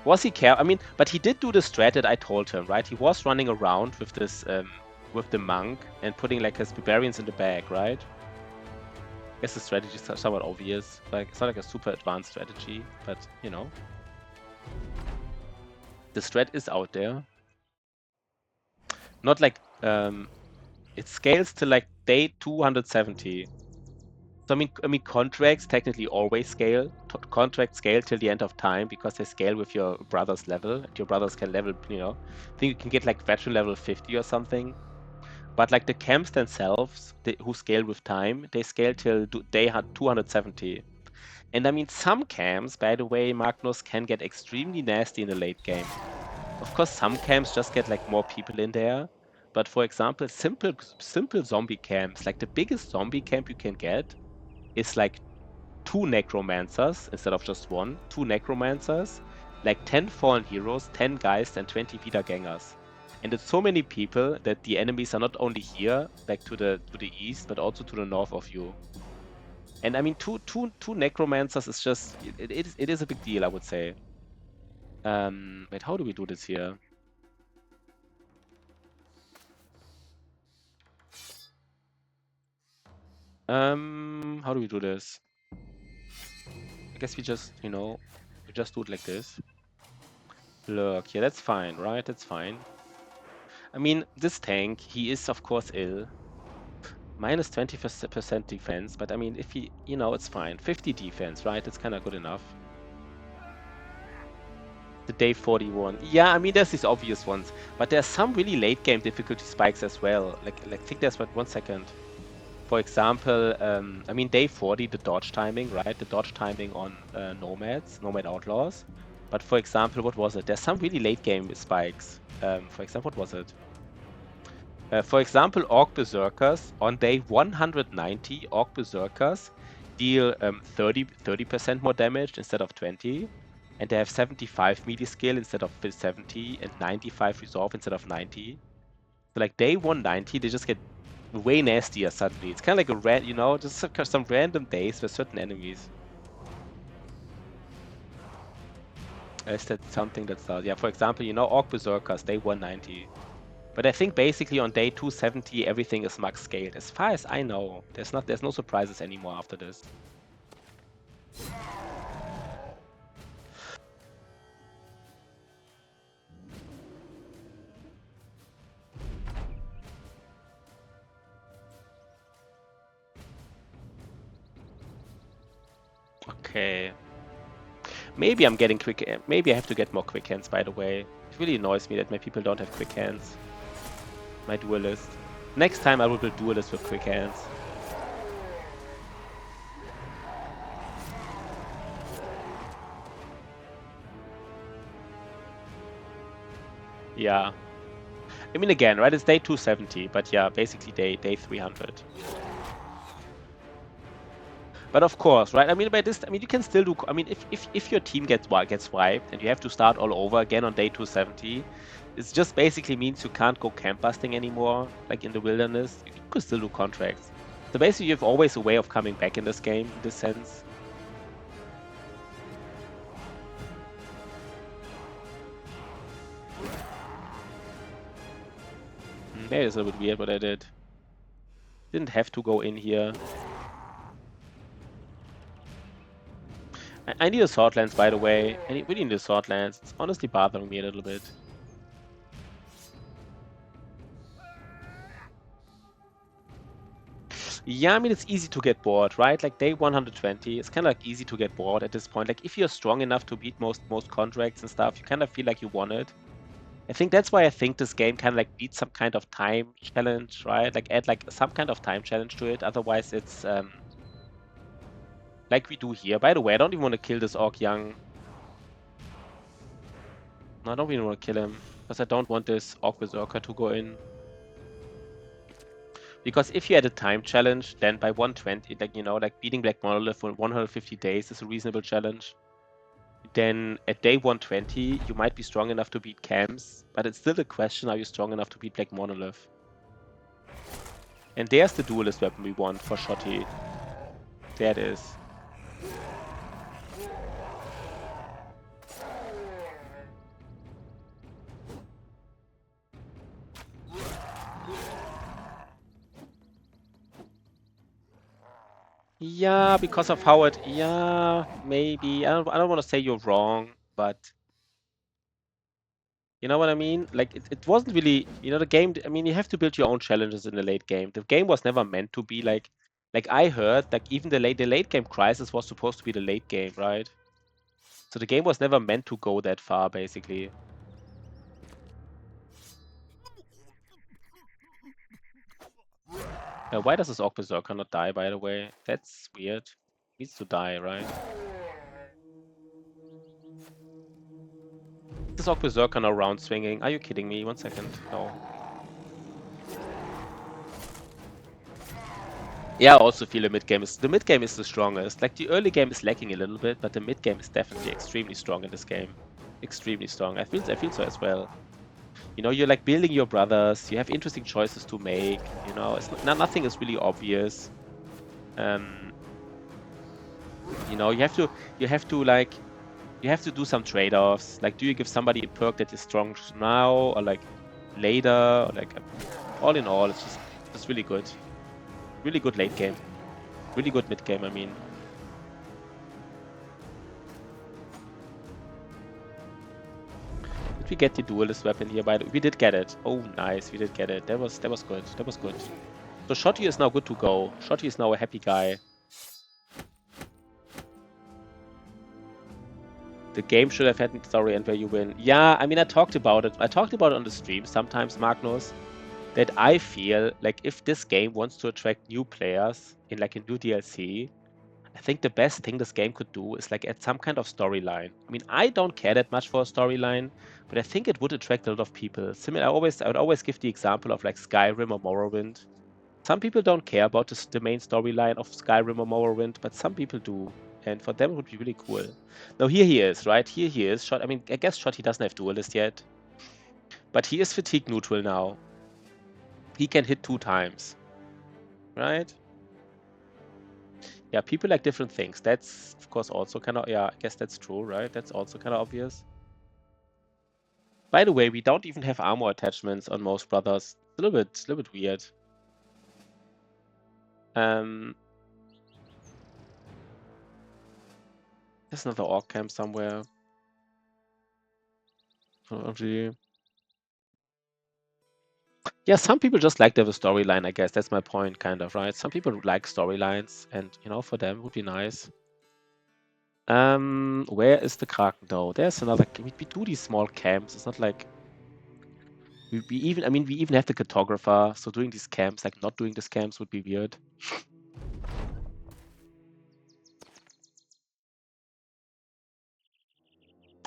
Was he I mean, but he did do the strat that I told him, right? He was running around with this, with the monk and putting like his barbarians in the back, right? I guess the strategy is somewhat obvious. Like, it's not like a super advanced strategy, but you know. The strat is out there. Not like, it scales to like day 270. So I mean, contracts technically always scale. Contracts scale till the end of time because they scale with your brother's level. And your brothers can level, you know, I think you can get like veteran level 50 or something. But like the camps themselves, who scale with time, they scale till day 270. And I mean, some camps, by the way, Magnus, can get extremely nasty in the late game. Of course, some camps just get like more people in there. But for example, simple zombie camps, like the biggest zombie camp you can get is like 2 necromancers instead of just 1. 2 necromancers, like 10 fallen heroes, 10 geist, and 20 wiedergängers. And it's so many people that the enemies are not only here, like to the east, but also to the north of you. And I mean, two necromancers is just it is a big deal, I would say. Wait, how do we do this here? How do we do this? I guess we just, you know, we just do it like this. Look, yeah, that's fine, right? That's fine. I mean, this tank, he is of course ill. Minus 20% defense, but I mean, if he, you know, it's fine. 50 defense, right? It's kind of good enough. The day 41. Yeah, I mean, there's these obvious ones, but there's some really late game difficulty spikes as well. Like think there's one second. For example, I mean, day 40, the dodge timing, right? The dodge timing on Nomad Outlaws. But for example, what was it? There's some really late game spikes. For example, what was it? For example, Orc Berserkers on day 190, Orc Berserkers deal 30% more damage instead of 20, and they have 75 melee skill instead of 70, and 95 resolve instead of 90. So like day 190, they just get way nastier suddenly. It's kind of like a just some random days with certain enemies. Is that something that's yeah? For example, Orc Berserkers day 190. But I think basically on day 270 everything is max scaled. As far as I know, there's no surprises anymore after this. Okay. Maybe I'm getting quick. Maybe I have to get more quick hands. By the way, it really annoys me that my people don't have quick hands. My duelist. Next time I will build duelist with quick hands. Yeah. I mean, again, right? It's day 270, but yeah, basically day 300. But of course, right? I mean, by this, I mean you can still do. I mean, if your team gets wiped and you have to start all over again on day 270, it just basically means you can't go camp busting anymore, like in the wilderness. You could still do contracts. So basically, you have always a way of coming back in this game, in this sense. Maybe it's a little bit weird what I did. Didn't have to go in here. I need a sword lance, by the way. I really need a sword lance. It's honestly bothering me a little bit. Yeah, I mean, it's easy to get bored, right? Like day 120, it's kind of like easy to get bored at this point. Like if you're strong enough to beat most contracts and stuff, you kind of feel like you won it. I think that's why I think this game kind of like needs some kind of time challenge, right? Like add like some kind of time challenge to it. Otherwise, it's like we do here. By the way, I don't even want to kill this Orc Young. No, I don't even want to kill him because I don't want this Orc Berserker to go in. Because if you add a time challenge, then by 120, like beating Black Monolith for 150 days is a reasonable challenge. Then at day 120, you might be strong enough to beat Camps, but it's still a question: are you strong enough to beat Black Monolith? And there's the duelist weapon we want for Shotty. There it is. Yeah, because of how it. Yeah, maybe. I don't want to say you're wrong, but you know what I mean? Like it wasn't really. The game. I mean, you have to build your own challenges in the late game. The game was never meant to be like. Like I heard, like even the late game crisis was supposed to be the late game, right? So the game was never meant to go that far, basically. Why does this Orc Berserker not die, by the way? That's weird. Needs to die, right? This Orc Berserker now round swinging. Are you kidding me? 1 second. No. Yeah, I also feel the mid game is the strongest. Like the early game is lacking a little bit, but the mid game is definitely extremely strong in this game. Extremely strong. I feel so as well. You're like building your brothers. You have interesting choices to make. Nothing is really obvious. You have to do some trade-offs. Like, do you give somebody a perk that is strong now, or like later, or like all in all, it's just really good. Really good late game. Really good mid game, I mean. Did we get the duelist weapon here? By the way, we did get it. Oh, nice, we did get it. That was good. That was good. So Shotty is now good to go. Shotty is now a happy guy. The game should have had a story end where you win. Yeah, I mean, I talked about it. I talked about it on the stream sometimes, Magnus, that I feel like if this game wants to attract new players in like a new DLC, I think the best thing this game could do is like add some kind of storyline. I mean, I don't care that much for a storyline, but I think it would attract a lot of people. Similar, I would always give the example of like Skyrim or Morrowind. Some people don't care about the main storyline of Skyrim or Morrowind, but some people do. And for them, it would be really cool. Now, here he is, right? Here he is. I mean, I guess Shotty doesn't have Duelist yet. But he is fatigue neutral now. He can hit 2 times. Right? Yeah, people like different things. That's, of course, also kind of... Yeah, I guess that's true, right? That's also kind of obvious. By the way, we don't even have armor attachments on most brothers. It's a little bit weird. There's another orc camp somewhere. Yeah, some people just like to have a storyline, I guess. That's my point, kind of, right? Some people like storylines, and, you know, for them, it would be nice. Where is the Kraken, though? There's another... We do these small camps. It's not like... We even... I mean, we even have the cartographer, so doing these camps, like, not doing these camps would be weird.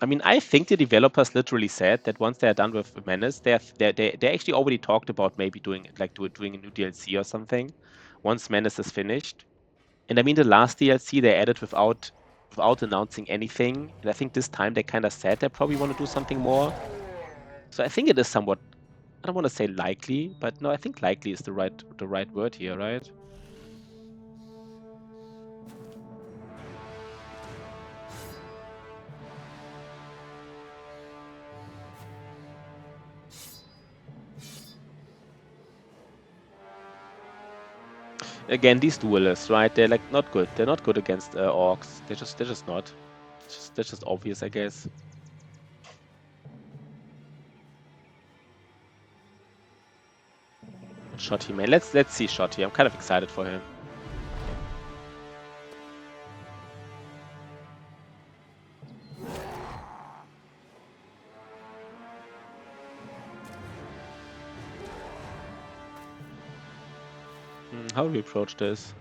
I mean, I think the developers literally said that once they're done with Menace, they actually already talked about maybe doing a new DLC or something once Menace is finished. And I mean, the last DLC they added without announcing anything, and I think this time they kind of said they probably want to do something more. So I think it is somewhat... I don't want to say likely, but no, I think likely is the right word here, right? Again, these duelists, right? They're like not good. They're not good against orcs. They're just not. That's just obvious, I guess. Shotty, man. Let's see Shotty. I'm kind of excited for him. How do we approach this?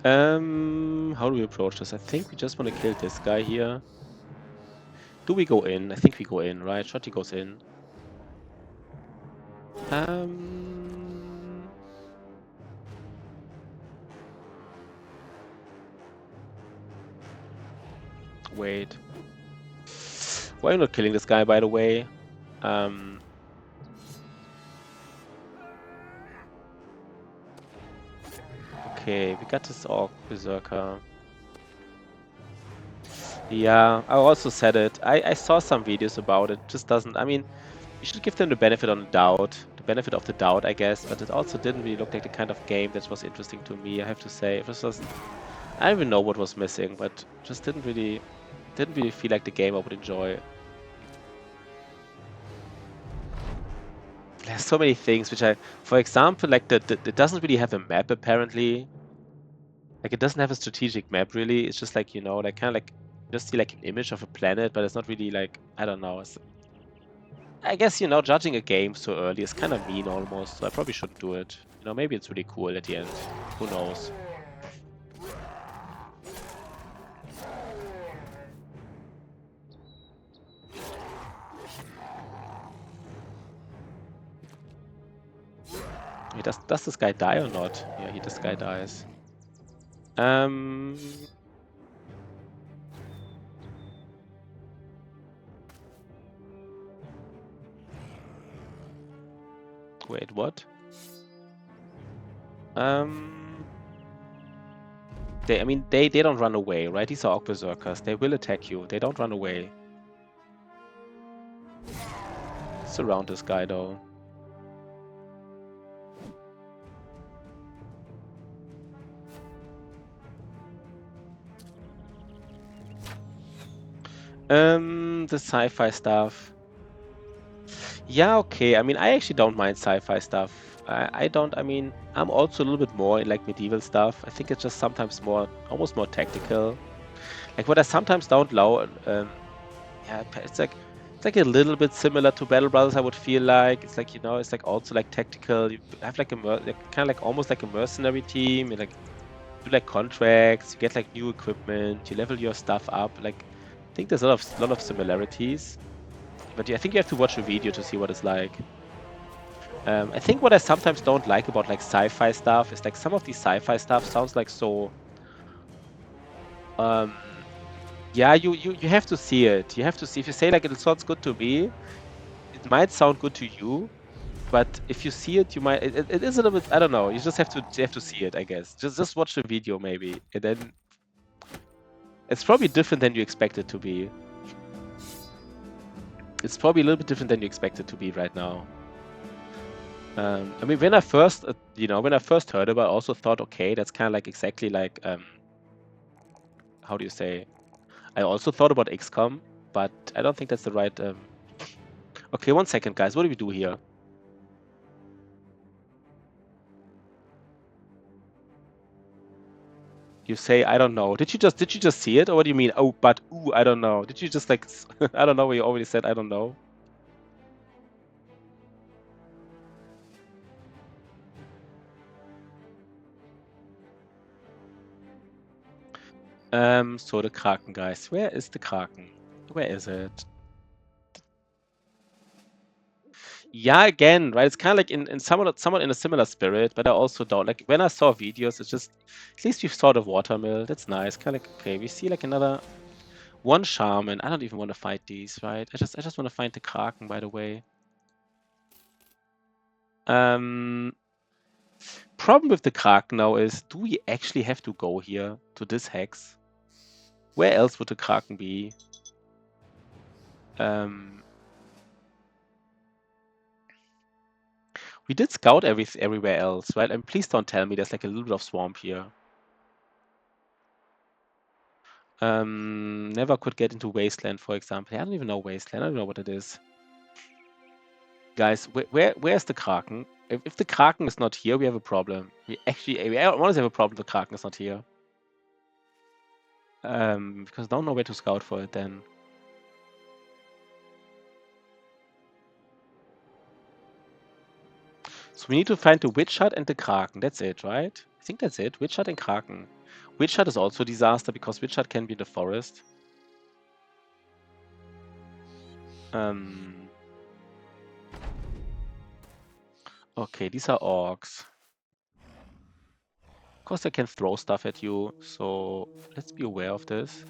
How do we approach this? I think we just want to kill this guy here. Do we go in? I think we go in, right? Shotty goes in. Wait. Why are you not killing this guy, by the way? Okay, we got this orc berserker. Yeah, I also said it. I saw some videos about it. Just doesn't... I mean, you should give them the benefit of the doubt, I guess. But it also didn't really look like the kind of game that was interesting to me, I have to say. It was just... I don't even know what was missing, but just didn't really feel like the game I would enjoy. There's so many things which for example, like it doesn't really have a map apparently. Like it doesn't have a strategic map really. It's just like, you know, like kind of like just see like an image of a planet, but it's not really like, I don't know. I guess, you know, judging a game so early is kind of mean almost. So I probably shouldn't do it. You know, maybe it's really cool at the end. Who knows? Wait, does this guy die or not? Yeah, this guy dies. Wait, what? I mean, they don't run away, right? These are Orc Berserkers. They will attack you. They don't run away. Surround this guy, though. The sci-fi stuff. Yeah, okay. I mean, I actually don't mind sci-fi stuff. I don't. I mean, I'm also a little bit more in like medieval stuff. I think it's just sometimes more, almost more tactical. Like what I sometimes don't love. Yeah, it's like a little bit similar to Battle Brothers. I would feel like it's like it's like also like tactical. You have like like, kind of like almost like a mercenary team. You like do like contracts. You get like new equipment. You level your stuff up. Like I think there's a lot of similarities. But I think you have to watch a video to see what it's like. I think what I sometimes don't like about like sci-fi stuff is like some of these sci-fi stuff sounds like so. Yeah, you have to see it. You have to see. If you say like it sounds good to me, it might sound good to you. But if you see it, you might. It is a little bit. I don't know. You just have to see it. I guess. Just watch the video maybe, and then it's probably different than you expect it to be. It's probably a little bit different than you expect it to be right now. I mean, when I first, when I first heard about it, I also thought, okay, that's kind of like exactly like, how do you say? I also thought about XCOM, but I don't think that's the right. Okay, 1 second, guys. What do we do here? You say, I don't know. Did you just see it, or what do you mean? Oh, but ooh, I don't know. Did you just like, I don't know? You already said I don't know. So the Kraken, guys. Where is the Kraken? Where is it? Yeah, again, right? It's kind of like in somewhat in a similar spirit, but I also don't like when I saw videos. It's just at least we've saw the watermill. That's nice. Kind of like okay, we see like another one shaman. I don't even want to fight these, right? I just want to find the Kraken. By the way, problem with the Kraken now is, do we actually have to go here to this hex? Where else would the Kraken be? We did scout everywhere else, right? And please don't tell me there's like a little bit of swamp here. Never could get into Wasteland, for example. I don't even know Wasteland. I don't know what it is. Guys, where's the Kraken? If the Kraken is not here, we have a problem. We honestly have a problem. The Kraken is not here. Because I don't know where to scout for it then. So we need to find the Witch Hut and the Kraken. That's it, right? I think that's it. Witch Hut and Kraken. Witch Hut is also a disaster because Witch Hut can be in the forest. Okay, these are orcs. Of course, they can throw stuff at you, so let's be aware of this.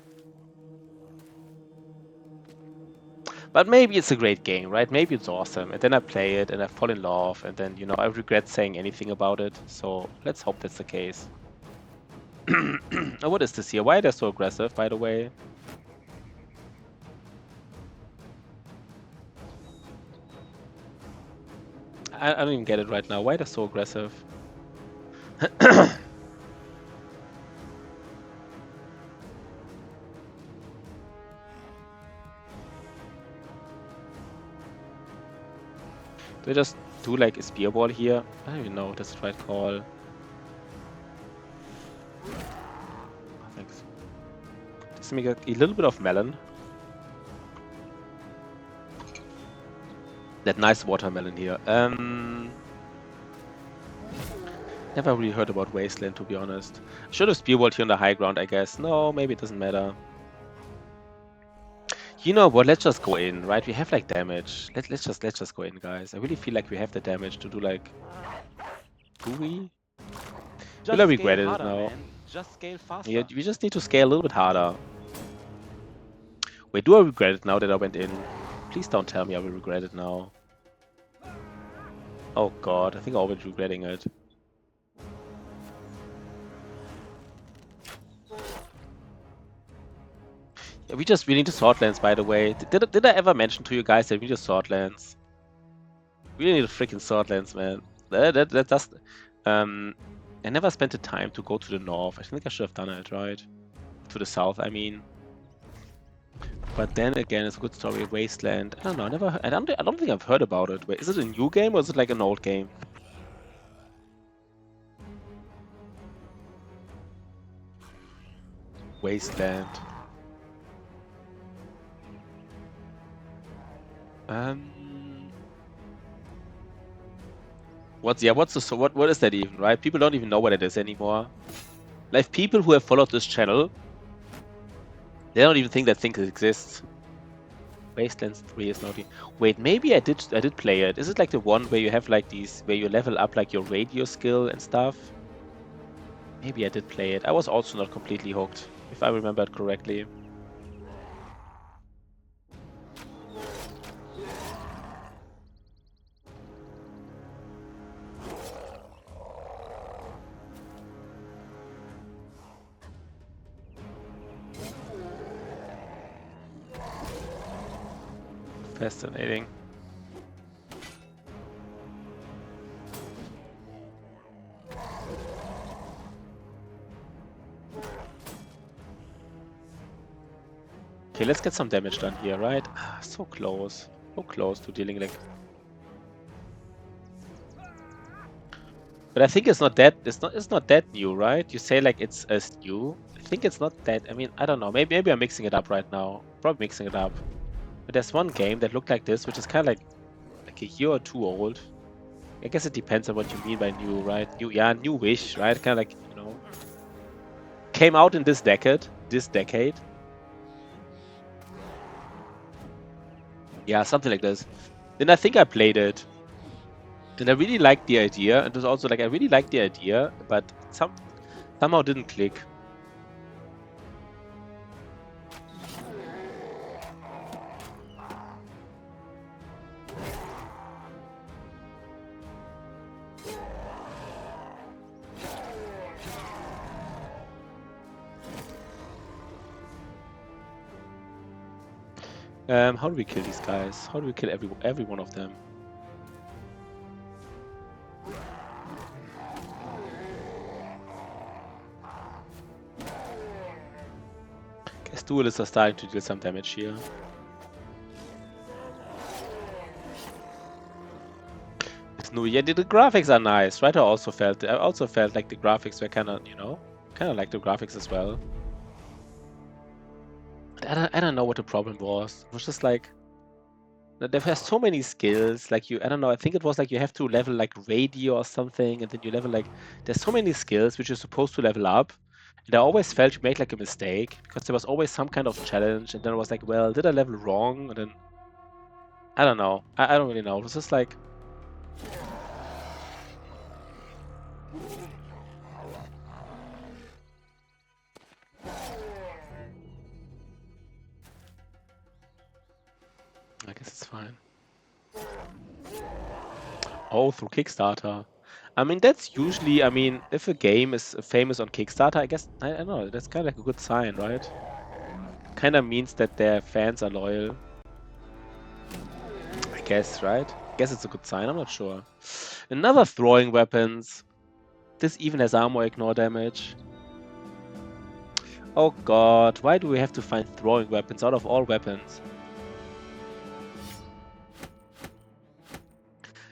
But maybe it's a great game, right? Maybe it's awesome. And then I play it and I fall in love, and then, I regret saying anything about it. So let's hope that's the case. Oh, what is this here? Why are they so aggressive, by the way? I don't even get it right now. Why are they so aggressive? Do I just do like a spear ball here? I don't even know if that's the right call. Oh, thanks. Just make a little bit of melon. That nice watermelon here. Never really heard about Wasteland, to be honest. Should have spearwalled here on the high ground, I guess. No, maybe it doesn't matter. You know what? Let's just go in, right? We have like damage. Let's just go in, guys. I really feel like we have the damage to do like. Do we? Will I regret it now? Just scale faster. Yeah, we just need to scale a little bit harder. Wait, do I regret it now that I went in? Please don't tell me I will regret it now. Oh god, I think I'm always regretting it. Yeah, we need the Swordlands, by the way. Did I ever mention to you guys that we need the Swordlands? We need the freaking Swordlands, man. That just I never spent the time to go to the north. I think I should have done it, right? To the south, I mean. But then again, it's a good story. Wasteland. I don't know. I don't think I've heard about it. Wait, is it a new game or is it like an old game? Wasteland. What is that even, right? People don't even know what it is anymore. Like people who have followed this channel, they don't even think that thing exists. Wastelands 3 is not. Wait, maybe I did play it. Is it like the one where you have like these where you level up like your radio skill and stuff? Maybe I did play it. I was also not completely hooked, if I remembered correctly. Fascinating. Okay, let's get some damage done here, right? So close. So close to dealing like... But I think it's not that new, right? You say like it's as new. I think it's not that. I mean, I don't know. Maybe I'm mixing it up right now. Probably mixing it up. But there's one game that looked like this, which is kind of like a year or two old. I guess it depends on what you mean by new, right? Newish, right? Kind of like, you know, came out in this decade. Yeah, something like this. Then I think I played it. And I really liked the idea. And it was also like, I really liked the idea, but somehow didn't click. How do we kill these guys? How do we kill every one of them? Guess duelists are starting to deal some damage here. It's new. Yeah, the graphics are nice, right? I also felt like the graphics were kind of, you know, kind of like the graphics as well. But I don't know what the problem was. It was just like there were so many skills. Like I don't know. I think it was like you have to level like radio or something, and then you level like there's so many skills which you're supposed to level up. And I always felt you made like a mistake because there was always some kind of challenge, and then I was like, well, did I level wrong? And then I don't know. I don't really know. It was just like. I guess it's fine. Oh, through Kickstarter. I mean, that's usually, I mean, if a game is famous on Kickstarter, I guess, I don't know, that's kind of like a good sign, right? Kind of means that their fans are loyal. I guess, right? I guess it's a good sign, I'm not sure. Another throwing weapons. This even has armor ignore damage. Oh god, why do we have to find throwing weapons out of all weapons?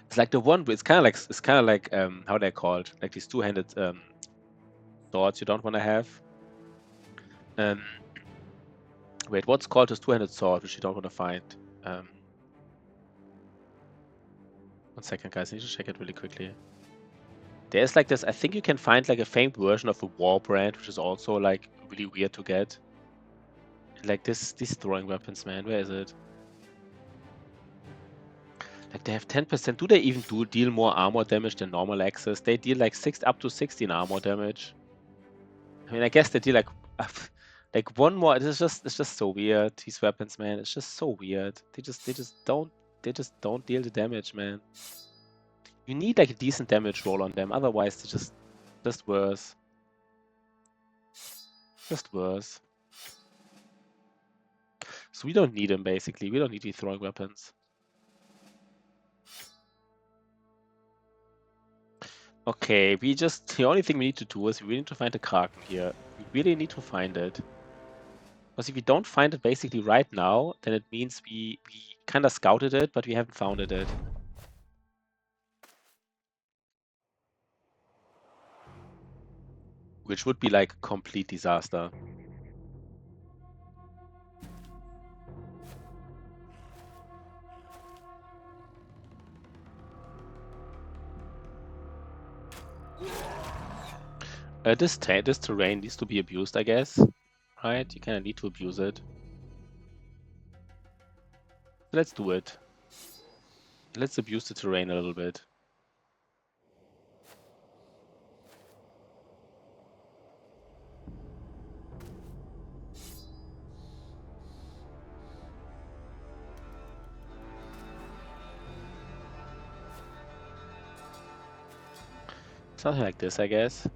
It's like the one, it's kind of like how they're called, like these two-handed swords you don't want to have. Wait, what's called this two-handed sword, which you don't want to find? 1 second, guys. I need to check it really quickly. There's like this. I think you can find like a famed version of a war brand, which is also like really weird to get. Like these throwing weapons, man. Where is it? Like they have 10%. Do they even deal more armor damage than normal axes? They deal like up to 16 armor damage. I mean, I guess they deal like one more. It's just so weird. These weapons, man. It's just so weird. They just don't deal the damage, man. You need like a decent damage roll on them, otherwise they're just worse. Just worse. So we don't need them basically. We don't need these throwing weapons. Okay, the only thing we need to do is we need to find the Kraken here. We really need to find it. Because if we don't find it basically right now, then it means we kind of scouted it, but we haven't found it. Which would be like a complete disaster. This terrain needs to be abused, I guess. Right? You kind of need to abuse it. Let's do it. Let's abuse the terrain a little bit. Something like this, I guess.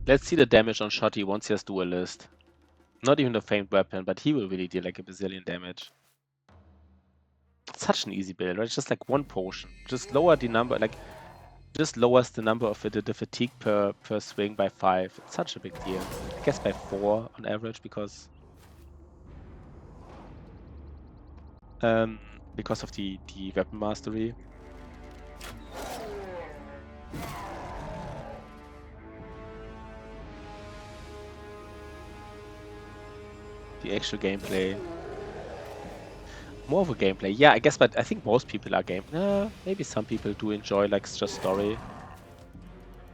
Let's see the damage on Shotty once he has Duelist. Not even the famed weapon, but he will really deal like a bazillion damage. It's such an easy build, right? It's just like one potion. Just lower the number, like, just lowers the number of the fatigue per swing by 5. It's such a big deal. I guess by 4 on average because of the weapon mastery. The actual gameplay. More of a gameplay. Yeah, I guess, but I think most people are maybe some people do enjoy like just story.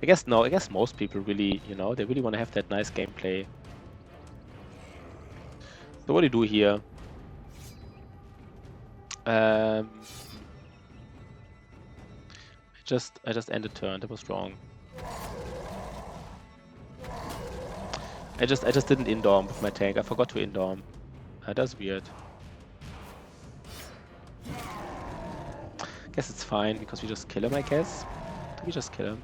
I guess most people really, they really want to have that nice gameplay. So what do you do here? I just ended turn. That was wrong. I just didn't indorm with my tank. I forgot to indorm. That's weird. Guess it's fine because we just kill him, I guess. We just kill him.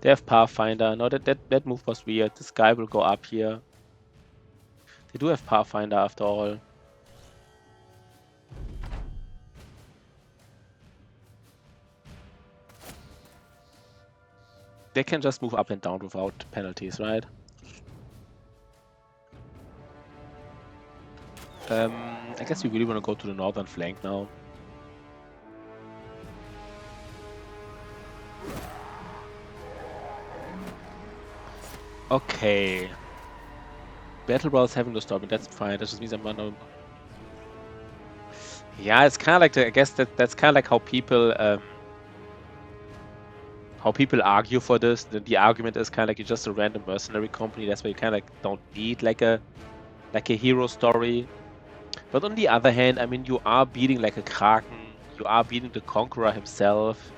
They have Pathfinder. No, that move was weird. This guy will go up here. They do have Pathfinder after all. They can just move up and down without penalties, right? I guess we really want to go to the northern flank now. Okay. Battle Brawl's having to stop me. That's fine. That just means I'm gonna. Yeah, it's kind of like I guess that's kind of like how people argue for this. The argument is kind of like you're just a random mercenary company. That's why you kind of like don't need like a hero story. But on the other hand, I mean, you are beating like a Kraken. You are beating the Conqueror himself.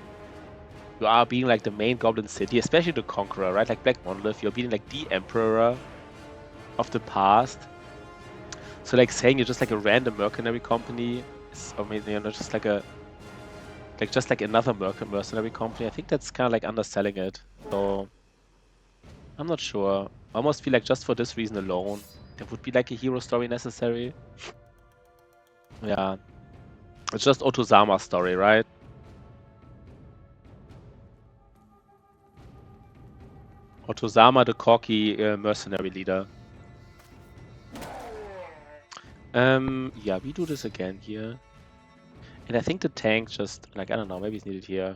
You are beating like the main Goblin City, especially the Conqueror, right? Like Black Monolith. You're beating like the Emperor of the past. So like saying you're just like a random mercenary company is, I mean, just like another mercenary company. I think that's kind of like underselling it. So I'm not sure. I almost feel like just for this reason alone, there would be like a hero story necessary. Yeah. It's just Otozama's story, right? Otozama, the cocky mercenary leader. Yeah, we do this again here. And I think the tank just, like, I don't know, maybe it's needed here.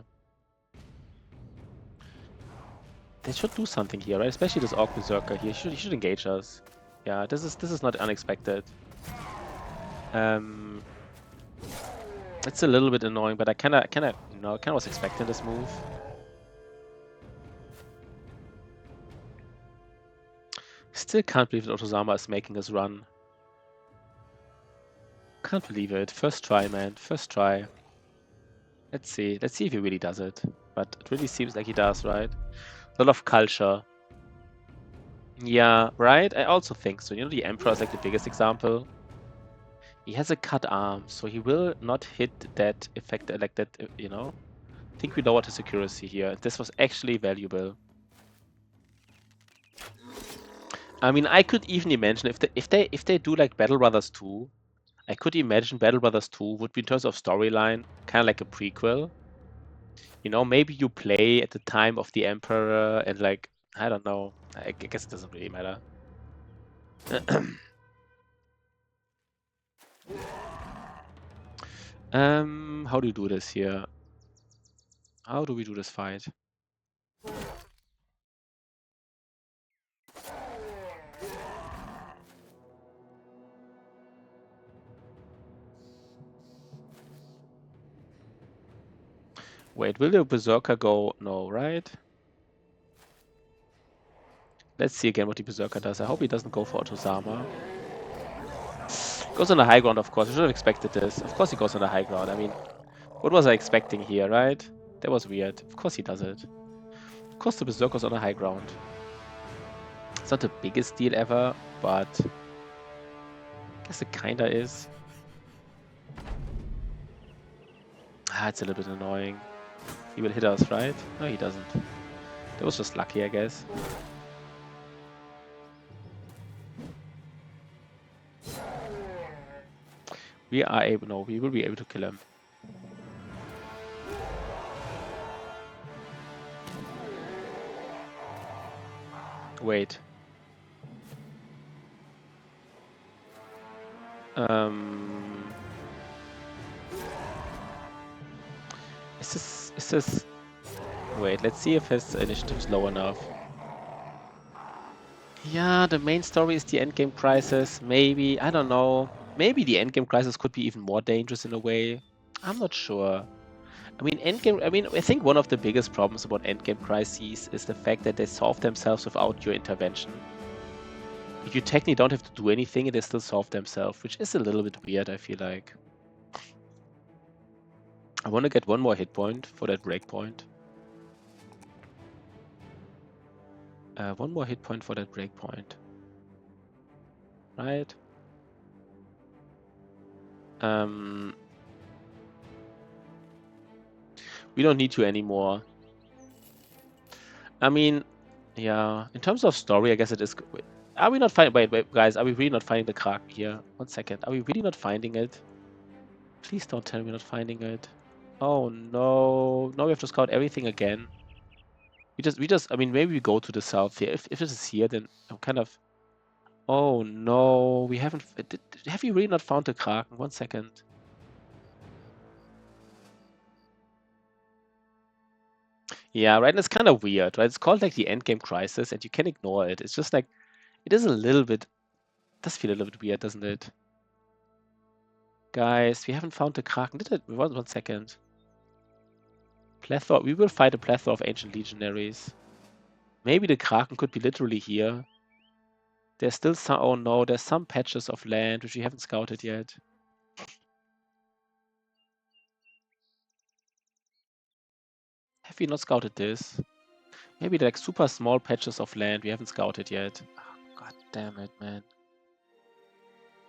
They should do something here, right? Especially this Orc Berserker here. He should engage us. Yeah, this is not unexpected. It's a little bit annoying, but I kinda was expecting this move. Still can't believe that Otozama is making us run. Can't believe it. First try, man. First try. Let's see. Let's see if he really does it. But it really seems like he does, right? A lot of culture. Yeah, right? I also think so. The Emperor is like the biggest example. He has a cut arm, so he will not hit that effect like that, I think we lowered his accuracy here. This was actually valuable. I mean, I could even imagine if they do like Battle Brothers 2, I could imagine Battle Brothers 2 would be in terms of storyline kind of like a prequel. You know, maybe you play at the time of the Emperor and like I don't know. I guess it doesn't really matter. How do you do this here? How do we do this fight? Wait, will the Berserker go? No, right? Let's see again what the Berserker does. I hope he doesn't go for Otozama. Goes on the high ground, of course. I should have expected this. Of course he goes on the high ground. I mean, what was I expecting here, right? That was weird. Of course he does it. Of course the Berserker's on the high ground. It's not the biggest deal ever, but I guess it kinda is. It's a little bit annoying. He will hit us, right? No, he doesn't. That was just lucky, I guess. We will be able to kill him. Wait. Is this... Wait, let's see if his initiative is low enough. Yeah, the main story is the endgame crisis. Maybe, I don't know. Maybe the endgame crisis could be even more dangerous in a way. I'm not sure. I mean, I think one of the biggest problems about endgame crises is the fact that they solve themselves without your intervention. You technically don't have to do anything and they still solve themselves, which is a little bit weird, I feel like. I want to get one more hit point for that breakpoint. One more hit point for that breakpoint. Right? We don't need you anymore. I mean, yeah, in terms of story, I guess it is... Are we not finding... Wait, guys, are we really not finding the Kraken here? 1 second. Are we really not finding it? Please don't tell me we're not finding it. Oh, no. Now we have to scout everything again. I mean, maybe we go to the south here. If this is here, then I'm kind of... Oh, no. We haven't... Have you really not found the Kraken? 1 second. Yeah, right. And it's kind of weird, right? It's called like the endgame crisis, and you can ignore it. It's just like... It is a little bit... It does feel a little bit weird, doesn't it? Guys, we haven't found the Kraken. Did it? 1 second. Plethora. We will fight a plethora of ancient legionaries. Maybe the Kraken could be literally here. There's still some... Oh no, there's some patches of land which we haven't scouted yet. Have we not scouted this? Maybe like super small patches of land we haven't scouted yet. Oh, God damn it, man.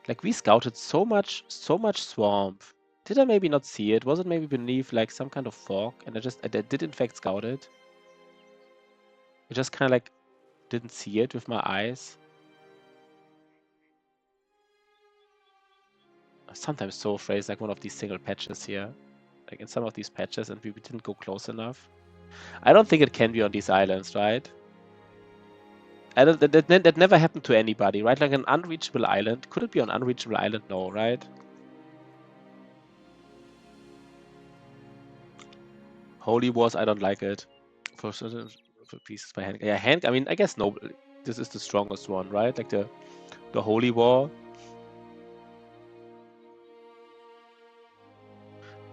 Like we scouted so much swamp. Did I maybe not see it? Was it maybe beneath like some kind of fog? And I did in fact scout it. I just kind of like didn't see it with my eyes. I'm sometimes so afraid it's like one of these single patches here. Like in some of these patches and we didn't go close enough. I don't think it can be on these islands, right? That never happened to anybody, right? Like an unreachable island. Could it be on unreachable island? No, right? Holy Wars, I don't like it. For certain pieces by hand. Yeah, hand. I mean, I guess no. This is the strongest one, right? Like the Holy War.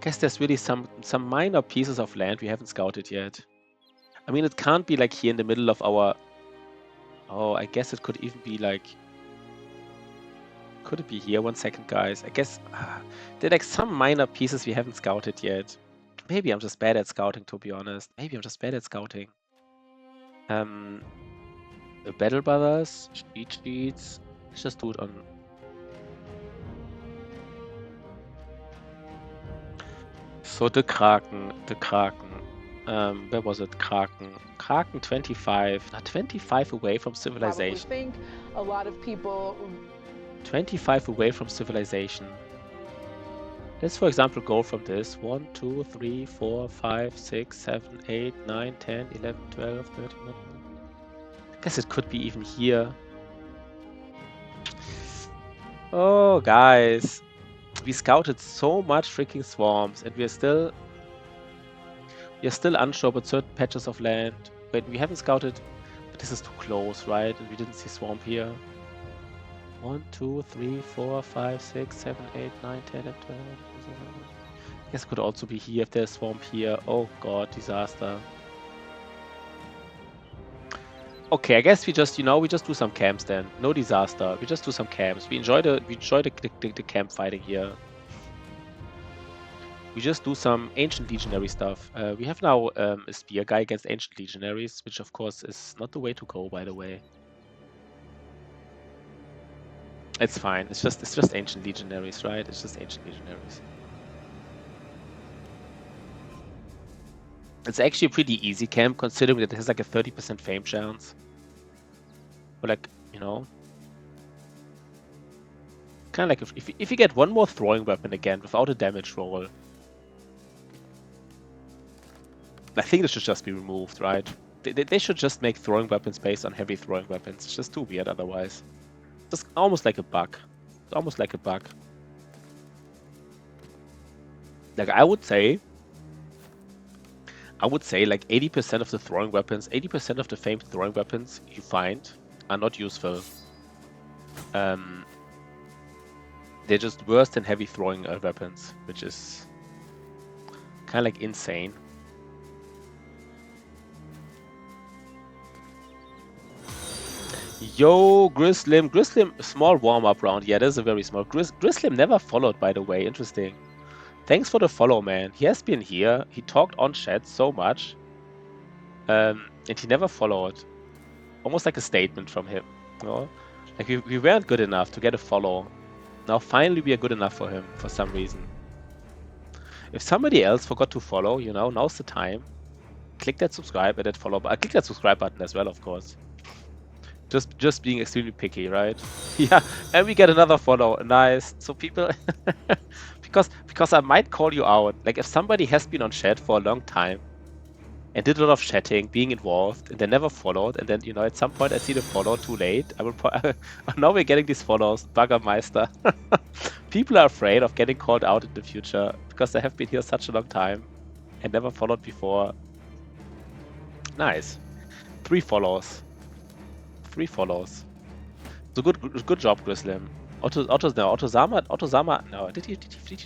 I guess there's really some minor pieces of land we haven't scouted yet. I mean, it can't be like here in the middle of our... Oh, I guess it could even be like... Could it be here? 1 second, guys. I guess there are like some minor pieces we haven't scouted yet. Maybe I'm just bad at scouting, to be honest. Maybe I'm just bad at scouting. The Battle Brothers, cheat sheets. Let's just do it on... So the Kraken. Where was it? Kraken. Kraken 25. Not 25 away from Probably civilization. think a lot of people 25 away from civilization. Let's, for example, go from this 1, 2, 3, 4, 5, 6, 7, 8, 9, 10, 11, 12, 13. I guess it could be even here. Oh, guys. We scouted so much freaking swarms, and we're still unsure about certain patches of land. Wait, we haven't scouted, but this is too close, right? And we didn't see swamp here. 1, 2, 3, 4, 5, 6, 7, 8, 9, 10, 11, 12. I guess it could also be here if there's swamp here. Oh god, disaster. Okay, I guess we just, we just do some camps then. No disaster. We just do some camps. We enjoy the camp fighting here. We just do some ancient legionary stuff. We have now a spear guy against ancient legionaries, which of course is not the way to go, by the way. It's fine. It's just ancient legionaries, right? It's just ancient legionaries. It's actually a pretty easy camp considering that it has like a 30% fame chance. Or like, kind of like if you get one more throwing weapon again without a damage roll, I think this should just be removed, right? They should just make throwing weapons based on heavy throwing weapons. It's just too weird otherwise. It's almost like a bug. It's almost like a bug. Like I would say like 80% of the throwing weapons, 80% of the famed throwing weapons you find are not useful. They're just worse than heavy throwing weapons, which is kind of like insane. Yo, Grislim. Grislim, small warm-up round. Yeah, that is a very small. Grislim never followed, by the way. Interesting. Thanks for the follow, man. He has been here. He talked on chat so much. And he never followed. Almost like a statement from him. Like we weren't good enough to get a follow. Now finally we are good enough for him for some reason. If somebody else forgot to follow, now's the time. Click that subscribe and that follow button. Click that subscribe button as well, of course. Just being extremely picky, right? Yeah, and we get another follow. Nice. So people, because I might call you out. Like if somebody has been on chat for a long time and did a lot of chatting, being involved, and they never followed, and then at some point I see the follow too late. I will. Now we're getting these follows. Baggermeister. People are afraid of getting called out in the future because they have been here such a long time and never followed before. Nice. 3 follows. 3 follows. So good job, Grislim. Otozama. No, did he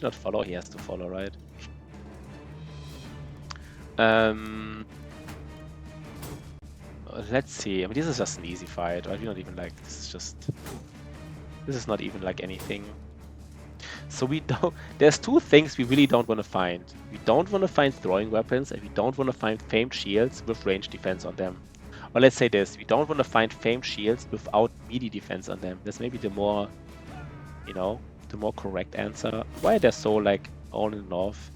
not follow? He has to follow, right? Let's see. I mean, this is just an easy fight. I do not even like. This is not even like anything. So we don't. There's 2 things we really don't want to find. We don't want to find throwing weapons, and we don't want to find famed shields with range defense on them. Or let's say this, we don't want to find famed shields without melee defense on them. That's maybe the more, the more correct answer. Why are they so, like, all in the north?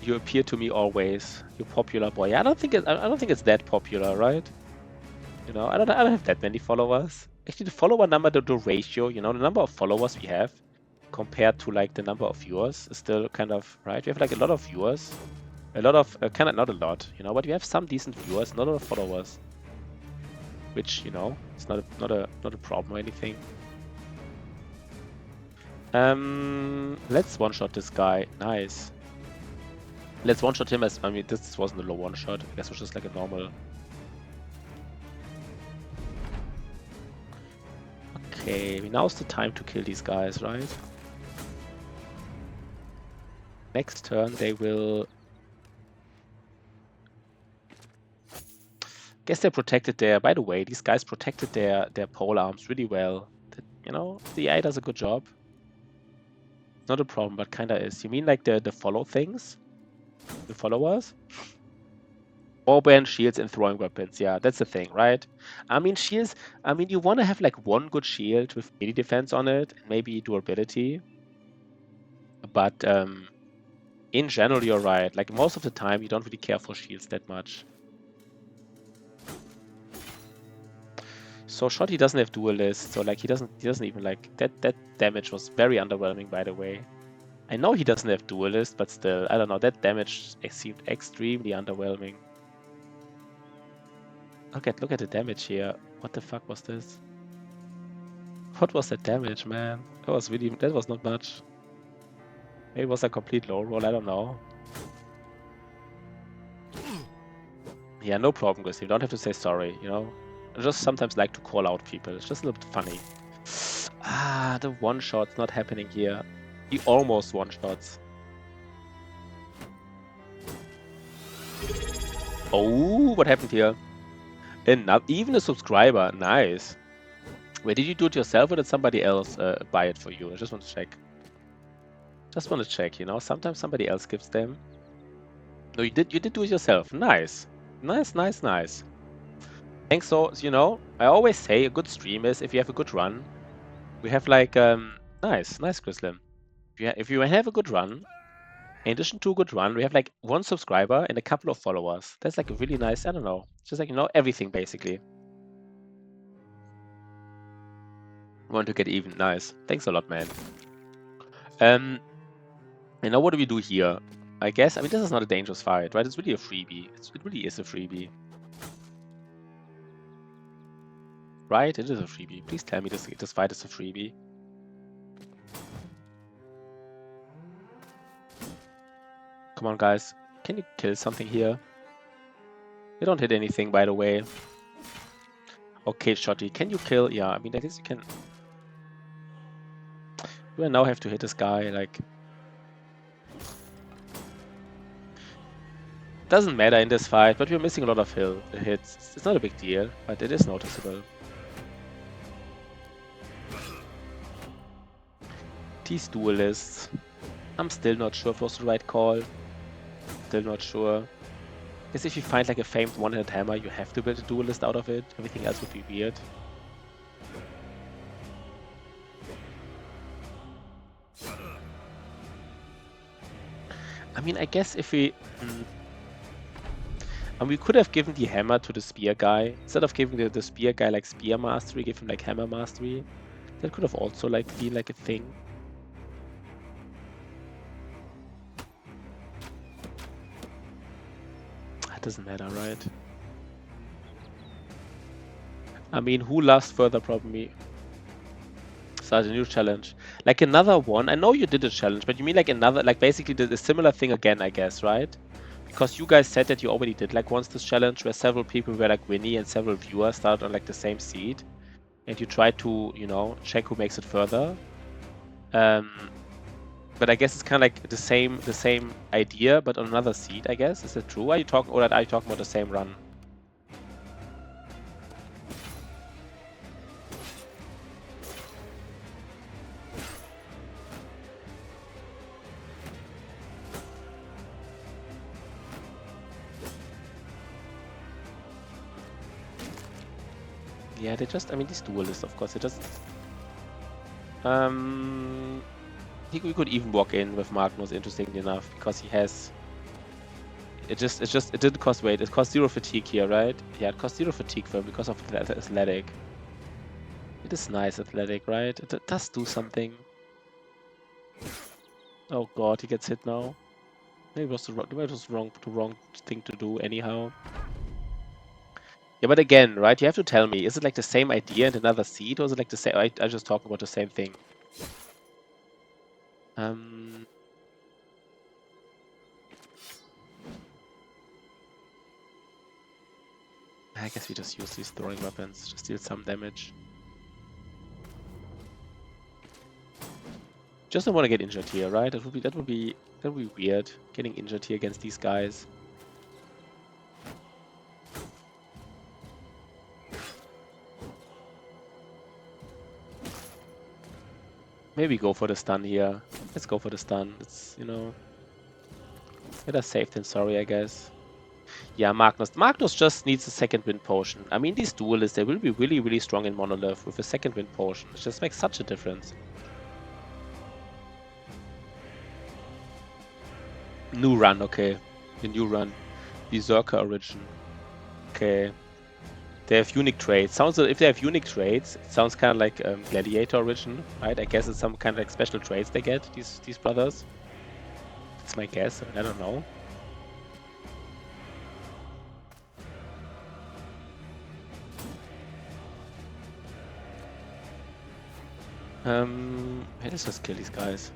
You appear to me always. You're popular boy. Yeah, I don't think it's that popular, right? I don't have that many followers. Actually, the follower number, the ratio, the number of followers we have compared to like the number of viewers is still kind of right. We have like a lot of viewers, a lot of kind of not a lot, but we have some decent viewers, not a lot of followers, which it's not a problem or anything. Let's one-shot this guy. Nice. Let's one-shot him as, I mean, this wasn't a low one-shot. I guess it was just like a normal. Okay, now's the time to kill these guys, right? Next turn they will... Guess they protected their... By the way, these guys protected their pole arms really well. The AI does a good job. It's not a problem, but kinda is. You mean like the follow things? The followers? Warband, shields, and throwing weapons. Yeah, that's the thing, right? I mean, shields. I mean, you want to have like one good shield with melee defense on it, and maybe durability. But in general, you're right. Like most of the time, you don't really care for shields that much. So Shotty doesn't have duelist, so like he doesn't even like that damage was very underwhelming, by the way. I know he doesn't have duelist, but still, I don't know, that damage seemed extremely underwhelming. Look at the damage here. What the fuck was this? What was that damage, man? That was not much. Maybe it was a complete low roll, I don't know. Yeah, no problem, Chris. You don't have to say sorry, you know? I just sometimes like to call out people. It's just a little bit funny. Ah, the one-shot's not happening here. He almost one-shots. Oh, what happened here? Even a subscriber. Nice. Wait, did you do it yourself or did somebody else buy it for you? I just want to check. Just want to check, you know? Sometimes somebody else gives them. No, you did do it yourself. Nice. Nice. Thanks. So, you know, I always say a good stream is if you have a good run. We have like, nice, Chrislim. If you have a good run, in addition to a good run, we have like 1 subscriber and a couple of followers. That's like a really nice, I don't know, just like, you know, everything basically. Want to get even. Nice. Thanks a lot, man. And now what do we do here? I guess, I mean, this is not a dangerous fight, right? It's really a freebie. It really is a freebie. Right? It is a freebie. Please tell me this fight is a freebie. Come on, guys. Can you kill something here? You don't hit anything, by the way. Okay, Shotty, can you kill? Yeah, I mean, I guess you can. Do I now have to hit this guy? Like, doesn't matter in this fight, but we're missing a lot of hits. It's not a big deal, but it is noticeable. These duelists. I'm still not sure if it was the right call. Still not sure. Because if you find like a famed one-handed hammer, you have to build a duelist out of it. Everything else would be weird. I mean, I guess if we... And we could have given the hammer to the spear guy. Instead of giving the spear guy like spear mastery, give him like hammer mastery. That could have also like been like a thing. That doesn't matter, right? I mean, who loves further probably? Start a new challenge. Like another one. I know you did a challenge, but you mean like another, like basically the similar thing again, I guess, right? Because you guys said that you already did like once this challenge where several people were like Winnie and several viewers started on like the same seed. And you tried to, you know, check who makes it further. But I guess it's kind of like the same idea, but on another seed, I guess. Is it true? Are you talking, or are you talking about the same run? Yeah, they just, I mean, these duelists, of course, they just... I think we could even walk in with Magnus, interestingly enough, because he has... It didn't cost weight. It cost 0 fatigue here, right? Yeah, it cost 0 fatigue for him because of the athletic. It is nice athletic, right? It does do something. Oh god, he gets hit now. Maybe it was the wrong thing to do anyhow. Yeah, but again, right? You have to tell me, is it like the same idea and another seed, or is it like the same? I just talk about the same thing. I guess we just use these throwing weapons, just deal some damage. Just don't want to get injured here, right? That would be weird, getting injured here against these guys. Maybe go for the stun here. Let's go for the stun. It's, you know, better safe than sorry, I guess. Yeah, Magnus. Magnus just needs a second wind potion. I mean, these duelists, they will be really, really strong in Monolith with a second wind potion. It just makes such a difference. New run, okay. The new run. Berserker origin. Okay. They have unique traits. Sounds if they have unique traits, it sounds kind of like Gladiator origin, right? I guess it's some kind of like special traits they get, these brothers. That's my guess. I don't know. Let's just kill these guys.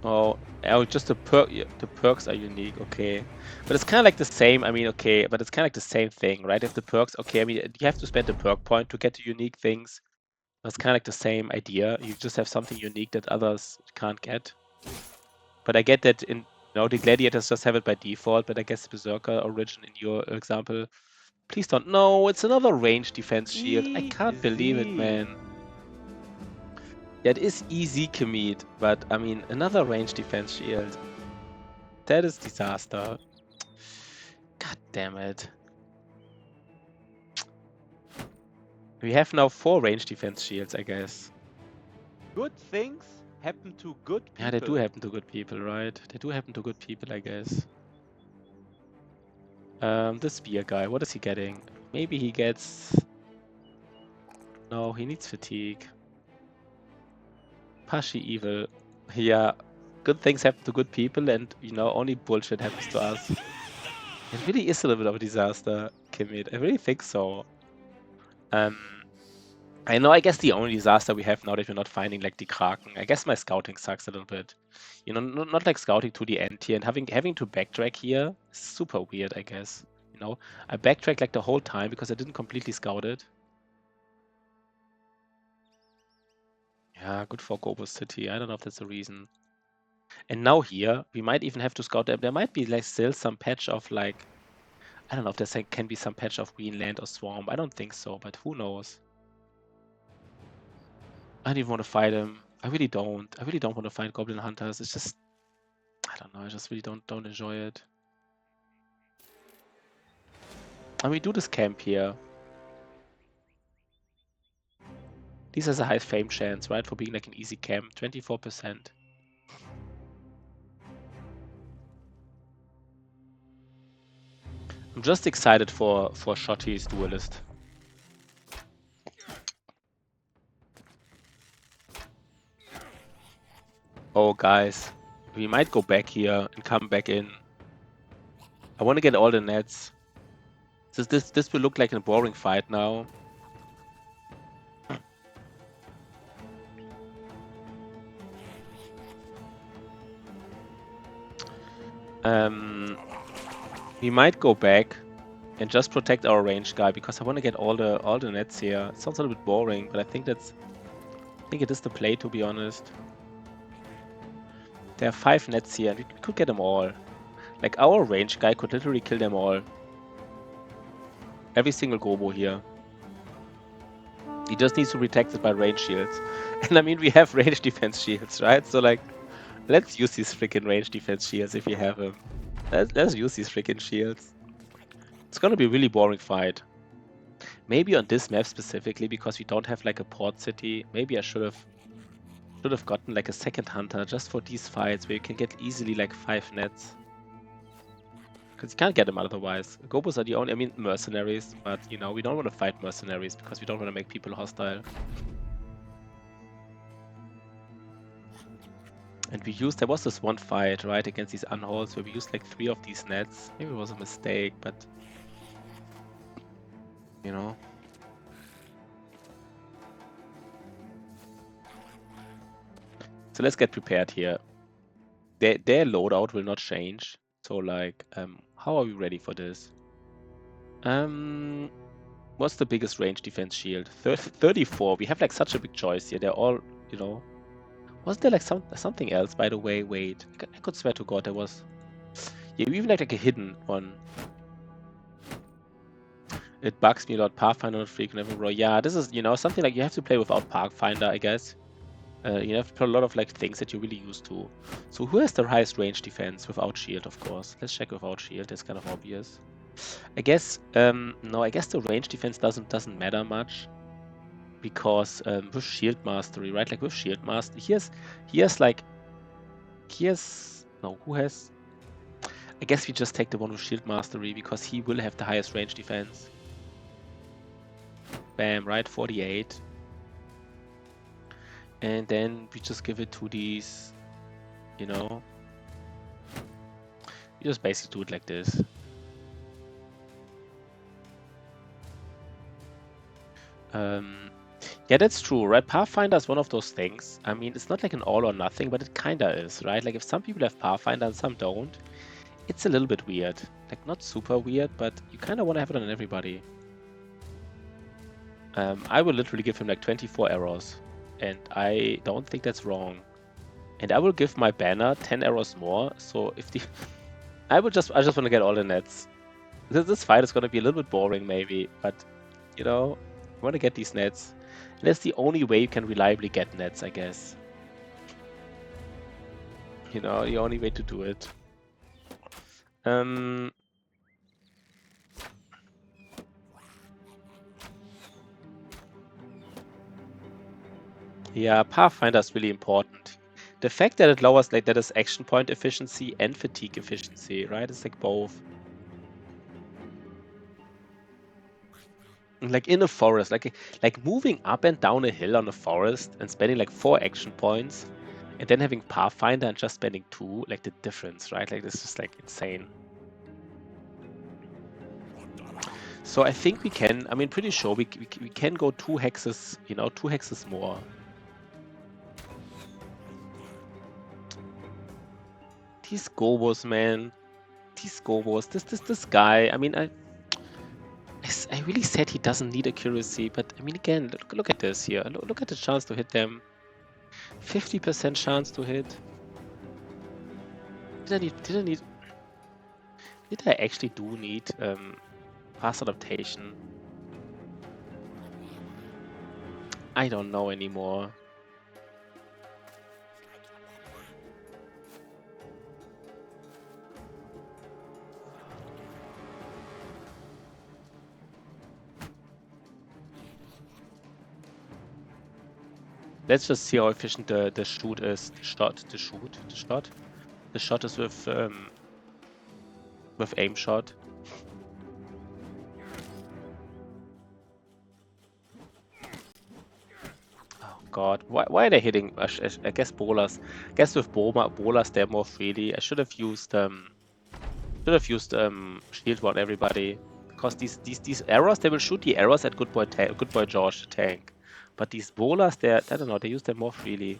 Oh, just the perks are unique, okay. But it's kind of like the same, I mean, okay, but it's kind of like the same thing, right? If the perks, okay, I mean, you have to spend a perk point to get the unique things. That's kind of like the same idea. You just have something unique that others can't get. But I get that in, the gladiators just have it by default, but I guess Berserker origin in your example. Please don't. No, it's another range defense shield. I can't believe it, man. Yeah, it is easy commit, but I mean, another range defense shield. That is disaster. God damn it. We have now 4 range defense shields, I guess. Good things happen to good people. Yeah, they do happen to good people, right? They do happen to good people, I guess. The spear guy, what is he getting? Maybe he gets... No, he needs fatigue. Pashi evil. Yeah, good things happen to good people and, only bullshit happens to us. It really is a little bit of a disaster, Kimmit. I really think so. I know, I guess the only disaster we have now that we're not finding like the Kraken. I guess my scouting sucks a little bit. Not like scouting to the end here and having to backtrack here is super weird, I guess. I backtracked like the whole time because I didn't completely scout it. Yeah, good for Gobo City. I don't know if that's the reason. And now here, we might even have to scout them. There might be like still some patch of like, I don't know if there can be some patch of Greenland or Swamp. I don't think so, but who knows? I don't even want to fight him. I really don't. I really don't want to fight Goblin Hunters. It's just, I don't know. I just really don't enjoy it. And we do this camp here. This has a high fame chance, right? For being like an easy camp, 24%. I'm just excited for Shotty's duelist. Oh, guys, we might go back here and come back in. I want to get all the nets. This will look like a boring fight now. We might go back and just protect our range guy because I want to get all the nets here. It sounds a little bit boring, but I think it is the play, to be honest. There are 5 nets here, and we could get them all. Like, our range guy could literally kill them all. Every single Gobo here. He just needs to be protected by range shields. And I mean, we have range defense shields, right? So, like, let's use these freaking range defense shields if we have them. Let's use these freaking shields. It's gonna be a really boring fight. Maybe on this map specifically, because we don't have like a port city, maybe I should have gotten like a second hunter just for these fights where you can get easily like 5 nets. Because you can't get them otherwise. Gobos are the only, I mean, mercenaries, but we don't want to fight mercenaries because we don't want to make people hostile. And there was this one fight, right, against these unholds where we used like 3 of these nets. Maybe it was a mistake, but So let's get prepared here. Their loadout will not change. So like, how are we ready for this? What's the biggest range defense shield? 34. We have like such a big choice here. They're all, Was there like something else, by the way? Wait, I could swear to God there was. Yeah, we even like a hidden one. It bugs me a lot. Pathfinder not frequent every row. Yeah, this is, you know, something like you have to play without Pathfinder, I guess. You have to put a lot of like things that you're really used to. So who has the highest range defense without shield, of course? Let's check without shield. It's kind of obvious. I guess no, I guess the range defense doesn't matter much because with shield mastery, right? Like with shield mastery, no, who has? I guess we just take the one with shield mastery because he will have the highest range defense. Bam, right? 48. And then we just give it to these, you know. You just basically do it like this. Yeah, that's true, right? Pathfinder is one of those things. I mean, it's not like an all or nothing, but it kinda is, right? Like if some people have Pathfinder and some don't, it's a little bit weird. Like not super weird, but you kinda want to have it on everybody. I will literally give him like 24 arrows, and I don't think that's wrong. And I will give my banner 10 arrows more. So if the I just want to get all the nets. This fight is gonna be a little bit boring maybe, but you know, I want to get these nets. And that's the only way you can reliably get nets, I guess. You know, the only way to do it. Yeah, Pathfinder is really important. The fact that it lowers, like, that is action point efficiency and fatigue efficiency, right? It's like both. Like in a forest, like moving up and down a hill on a forest and spending like 4 action points, and then having Pathfinder and just spending 2, like the difference, right? Like this is like insane. So I think we can. I mean, pretty sure we can go 2 hexes. You know, 2 hexes more. These gobos, man. These gobos. This guy. I mean, I really said he doesn't need accuracy, but I mean, again, look at this here. Look at the chance to hit them. 50% chance to hit. Did I actually do need fast adaptation? I don't know anymore. Let's just see how efficient the shoot is. The shot is with aim shot. Oh god, why are they hitting? I guess bolas. I guess with bolas they're more freely. I should have used shield on everybody, because these arrows, they will shoot the arrows at good boy George the tank, but these bolas, I don't know, they use them more freely.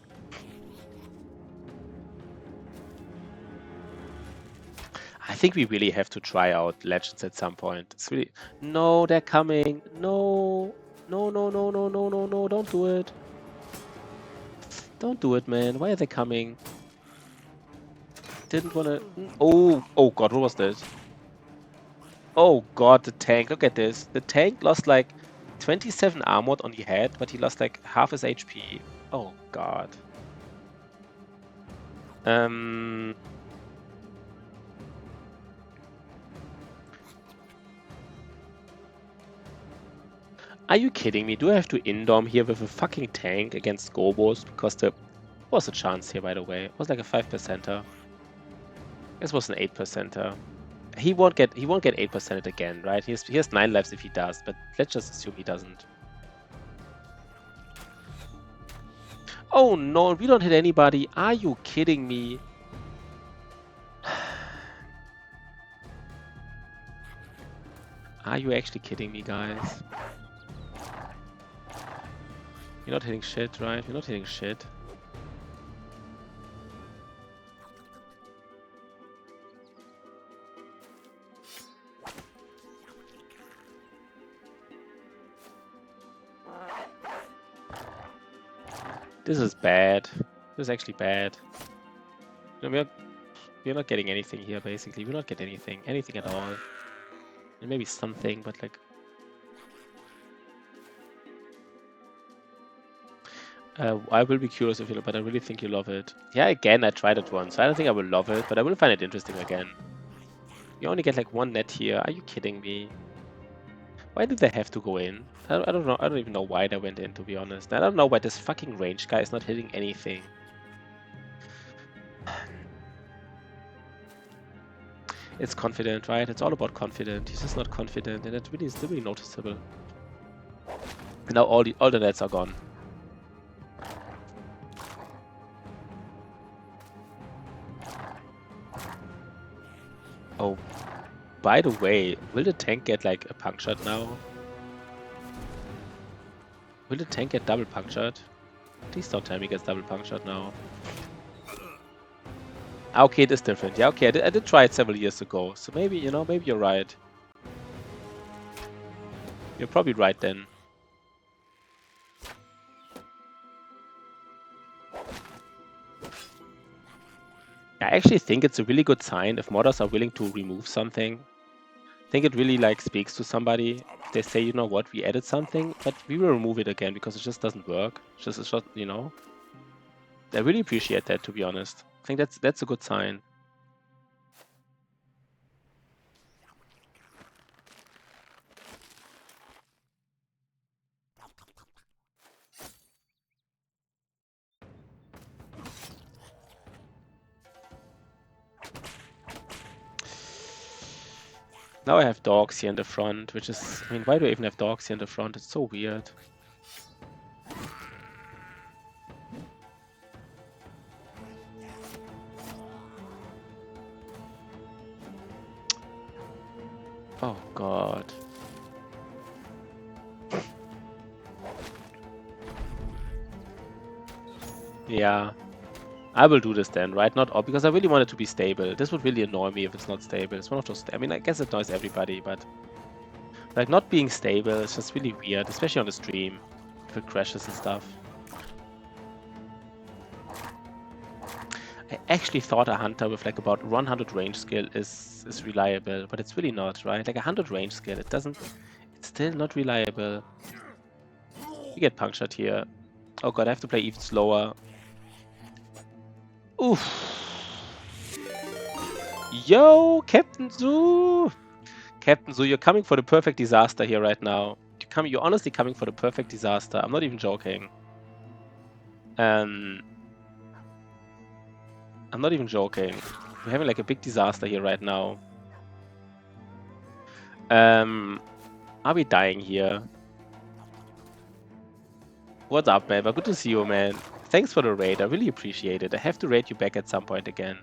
I think we really have to try out legends at some point. It's really no, they're coming. No, don't do it. Don't do it, man. Why are they coming? Didn't wanna. Oh god, what was this? Oh god, the tank. Look at this. The tank lost like 27 armored on the head, but he lost like half his HP. Oh god. Are you kidding me? Do I have to indom here with a fucking tank against Gobos? Because there was a chance here, by the way. It was like a 5%er. This was an 8%er. He won't get 8% again, right? He has 9 lives if he does, but let's just assume he doesn't. Oh no, we don't hit anybody. Are you kidding me? Are you actually kidding me, guys? You're not hitting shit, right? You're not hitting shit. This is bad. This is actually bad. You know, we're not getting anything here, basically. We're not getting anything at all. And maybe something, but like... I will be curious if you, but I really think you love it. Yeah, again, I tried it once. I don't think I will love it, but I will find it interesting again. You only get like one net here. Are you kidding me? Why did they have to go in? I don't know. I don't even know why they went in, to be honest. I don't know why this fucking range guy is not hitting anything. It's confident, right? It's all about confident. He's just not confident, and it's really noticeable. And now all the nets are gone. Oh, by the way, will the tank get like a punctured now? Will the tank get double punctured? Please don't tell me he gets double punctured now. Okay, it is different. Yeah, okay, I did try it several years ago. So maybe, you know, maybe you're right. You're probably right then. I actually think it's a really good sign if modders are willing to remove something. I think it really like speaks to somebody. If they say, you know what, we added something, but we will remove it again because it just doesn't work. It's just, you know. I really appreciate that, to be honest. I think that's a good sign. Now I have dogs here in the front, which is, I mean, why do I even have dogs here in the front? It's so weird. Oh god. Yeah. I will do this then, right? Not all, because I really want it to be stable. This would really annoy me if it's not stable. It's one of those, I mean, I guess it annoys everybody, but like not being stable is just really weird, especially on the stream, if it crashes and stuff. I actually thought a hunter with like about 100 range skill is reliable, but it's really not, right? Like 100 range skill, it's still not reliable. You get punctured here. Oh god, I have to play even slower. Oof. Yo, Captain Zoo! Captain Zoo, you're coming for the perfect disaster here right now. You're honestly coming for the perfect disaster. I'm not even joking. I'm not even joking. We're having like a big disaster here right now. Are we dying here? What's up, man? But good to see you, man. Thanks for the raid. I really appreciate it. I have to raid you back at some point again.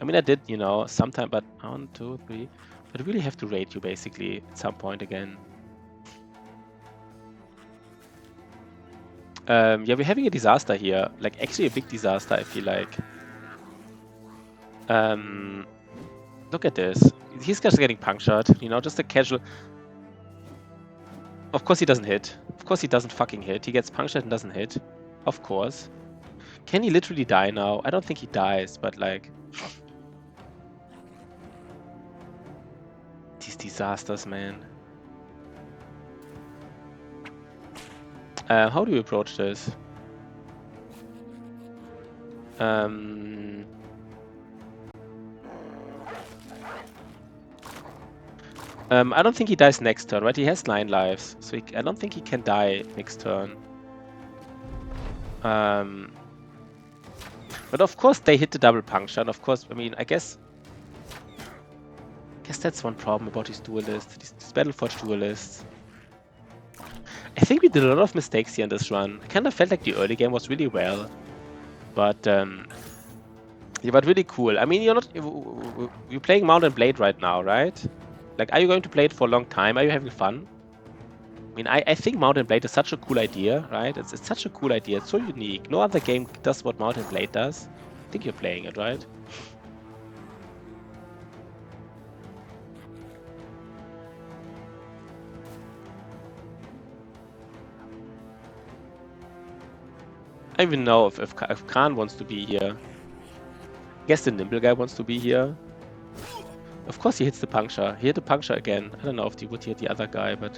I mean, I did, you know, sometime, but 1, 2, 3. But I really have to raid you basically at some point again. Yeah, we're having a disaster here. Like, actually a big disaster, I feel like. Look at this. He's just getting punctured, you know, just a casual... Of course he doesn't hit. Of course he doesn't fucking hit. He gets punctured and doesn't hit. Of course. Can he literally die now? I don't think he dies, but like... These disasters, man. How do you approach this? I don't think he dies next turn, right? He has 9 lives, so I don't think he can die next turn. But of course they hit the double puncture, and of course, I mean, I guess that's one problem about these duelists, these Battleforge duelists. I think we did a lot of mistakes here in this run. I kind of felt like the early game was really well, but yeah, but really cool. I mean, you're playing Mount and Blade right now, right? Like, are you going to play it for a long time? Are you having fun? I mean, I think Mount and Blade is such a cool idea, right? It's such a cool idea. It's so unique. No other game does what Mount and Blade does. I think you're playing it, right? I don't even know if Khan wants to be here. I guess the Nimble guy wants to be here. Of course he hits the puncture. He hit the puncture again. I don't know if he would hit the other guy, but...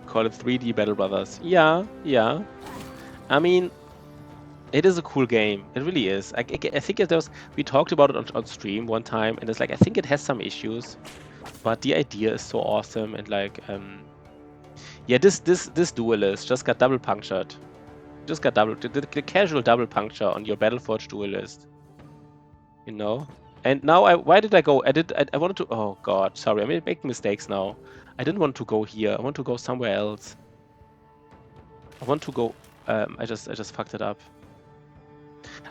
Call it 3D Battle Brothers. Yeah. I mean, it is a cool game. It really is. I think we talked about it on stream one time, and it's like I think it has some issues, but the idea is so awesome. And like, yeah, this duelist just got double punctured. Just got the casual double puncture on your Battleforge duelist. You know. And now why did I go? I wanted to. Oh God, sorry. I'm making mistakes now. I didn't want to go here. I want to go somewhere else. I want to go. I just fucked it up.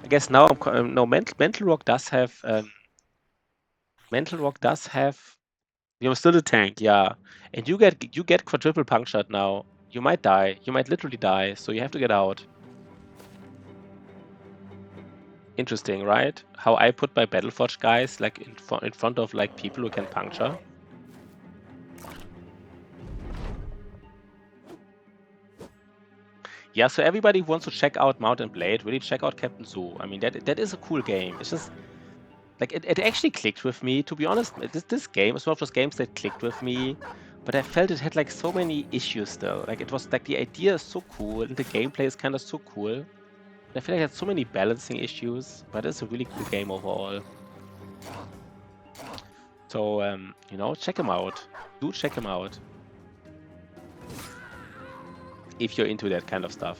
I guess now no. Mental Rock does have. Mental Rock does have. You're still a tank, yeah. And you get quadruple punctured now. You might die. You might literally die. So you have to get out. Interesting, right? How I put my Battleforge guys like in front of like people who can puncture. Yeah, so everybody who wants to check out Mount and Blade, really check out Captain Zoo. I mean, that is a cool game. It's just like it actually clicked with me. To be honest, this game is one of those games that clicked with me, but I felt it had like so many issues still. Like it was like the idea is so cool and the gameplay is kind of so cool. I feel like it had so many balancing issues, but it's a really cool game overall. So you know, check him out. Do check him out if you're into that kind of stuff.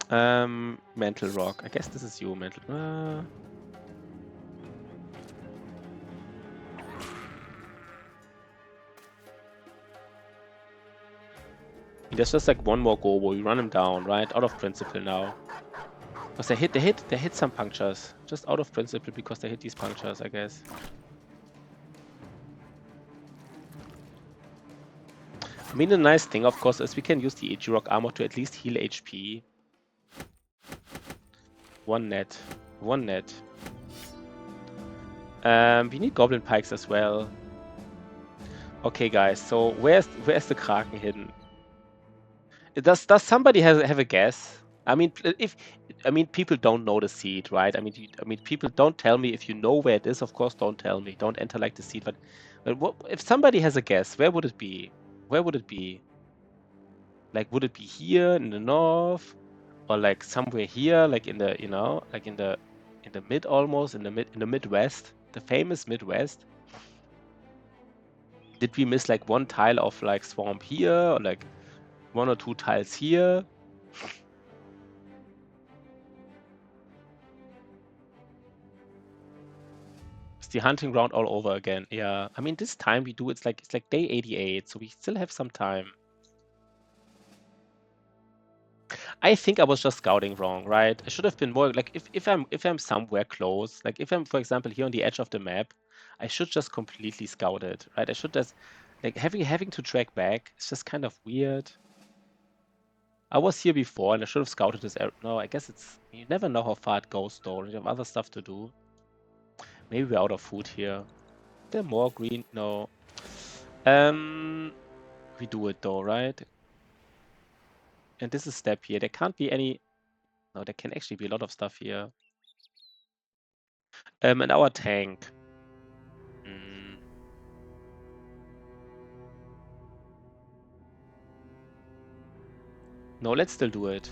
Mental Rock. I guess this is you, Mental. There's just like one more go where you run him down, right? Out of principle now. Because they hit some punctures. Just out of principle because they hit these punctures, I guess. I mean, the nice thing, of course, is we can use the Ichi Rock armor to at least heal HP. One net. We need Goblin Pikes as well. Okay, guys. So where's the Kraken hidden? Does somebody have a guess? I mean, people don't know the seed, right? I mean, people don't tell me if you know where it is. Of course, don't tell me. Don't enter like the seed. But what, if somebody has a guess, where would it be? Where would it be? Like, would it be here in the north, or like somewhere here, like in the like in the mid almost in the Midwest, the famous Midwest? Did we miss like one tile of like swamp here, or like one or two tiles here? It's the hunting ground all over again. Yeah, I mean this time we do it's like day 88, so we still have some time. I think I was just scouting wrong, right? I should have been more like if I'm somewhere close, like if I'm for example here on the edge of the map, I should just completely scout it, right? I should just like having to track back. It's just kind of weird. I was here before and I should have scouted this area. No, I guess you never know how far it goes though. You have other stuff to do. Maybe we're out of food here. There more green? No. We do it though, right? And this is step here. There can't be any. No, there can actually be a lot of stuff here. And our tank. No, let's still do it.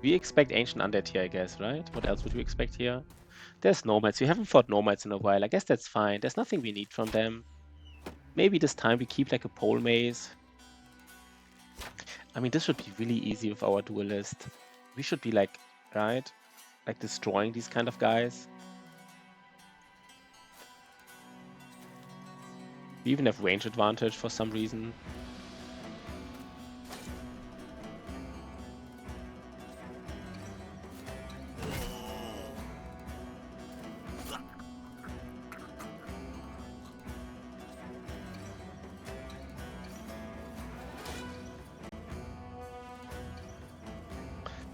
We expect Ancient Undead here, I guess, right? What else would we expect here? There's Nomads. We haven't fought Nomads in a while. I guess that's fine. There's nothing we need from them. Maybe this time we keep like a pole maze. I mean, this should be really easy with our duelist. We should be like, right? Like destroying these kind of guys. We even have range advantage for some reason.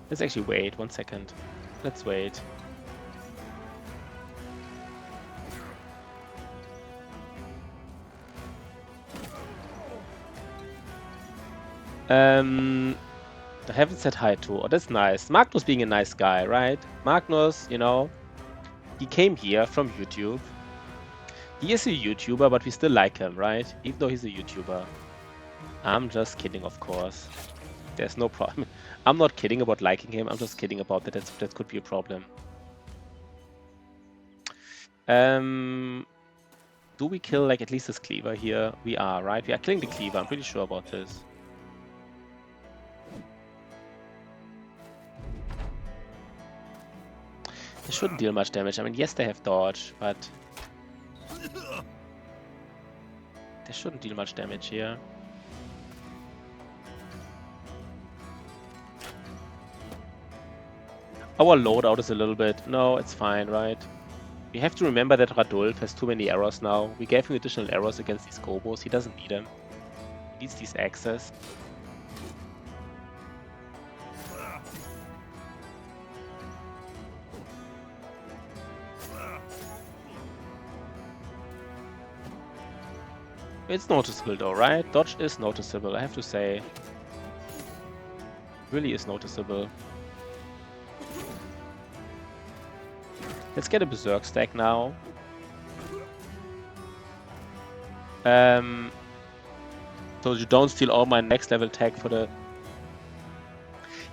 Let's actually wait 1 second. Let's wait. I haven't said hi to. Oh, that's nice. Magnus being a nice guy, right? Magnus, you know, He came here from YouTube. He is a YouTuber, but we still like him, right? Even though he's a YouTuber. I'm just kidding, of course. There's no problem. I'm not kidding about liking him. I'm just kidding about that. That could be a problem. Do we kill like at least this cleaver here? We are, right? We are killing the cleaver. I'm pretty sure about this. They shouldn't deal much damage. I mean, yes, they have dodge, but they shouldn't deal much damage here. Our loadout is a little bit... No, it's fine, right? We have to remember that Radulf has too many arrows now. We gave him additional arrows against these Gobos. He doesn't need them. He needs these axes. It's noticeable though, right? Dodge is noticeable, I have to say. Really is noticeable. Let's get a Berserk stack now. So you don't steal all my next level tech for the...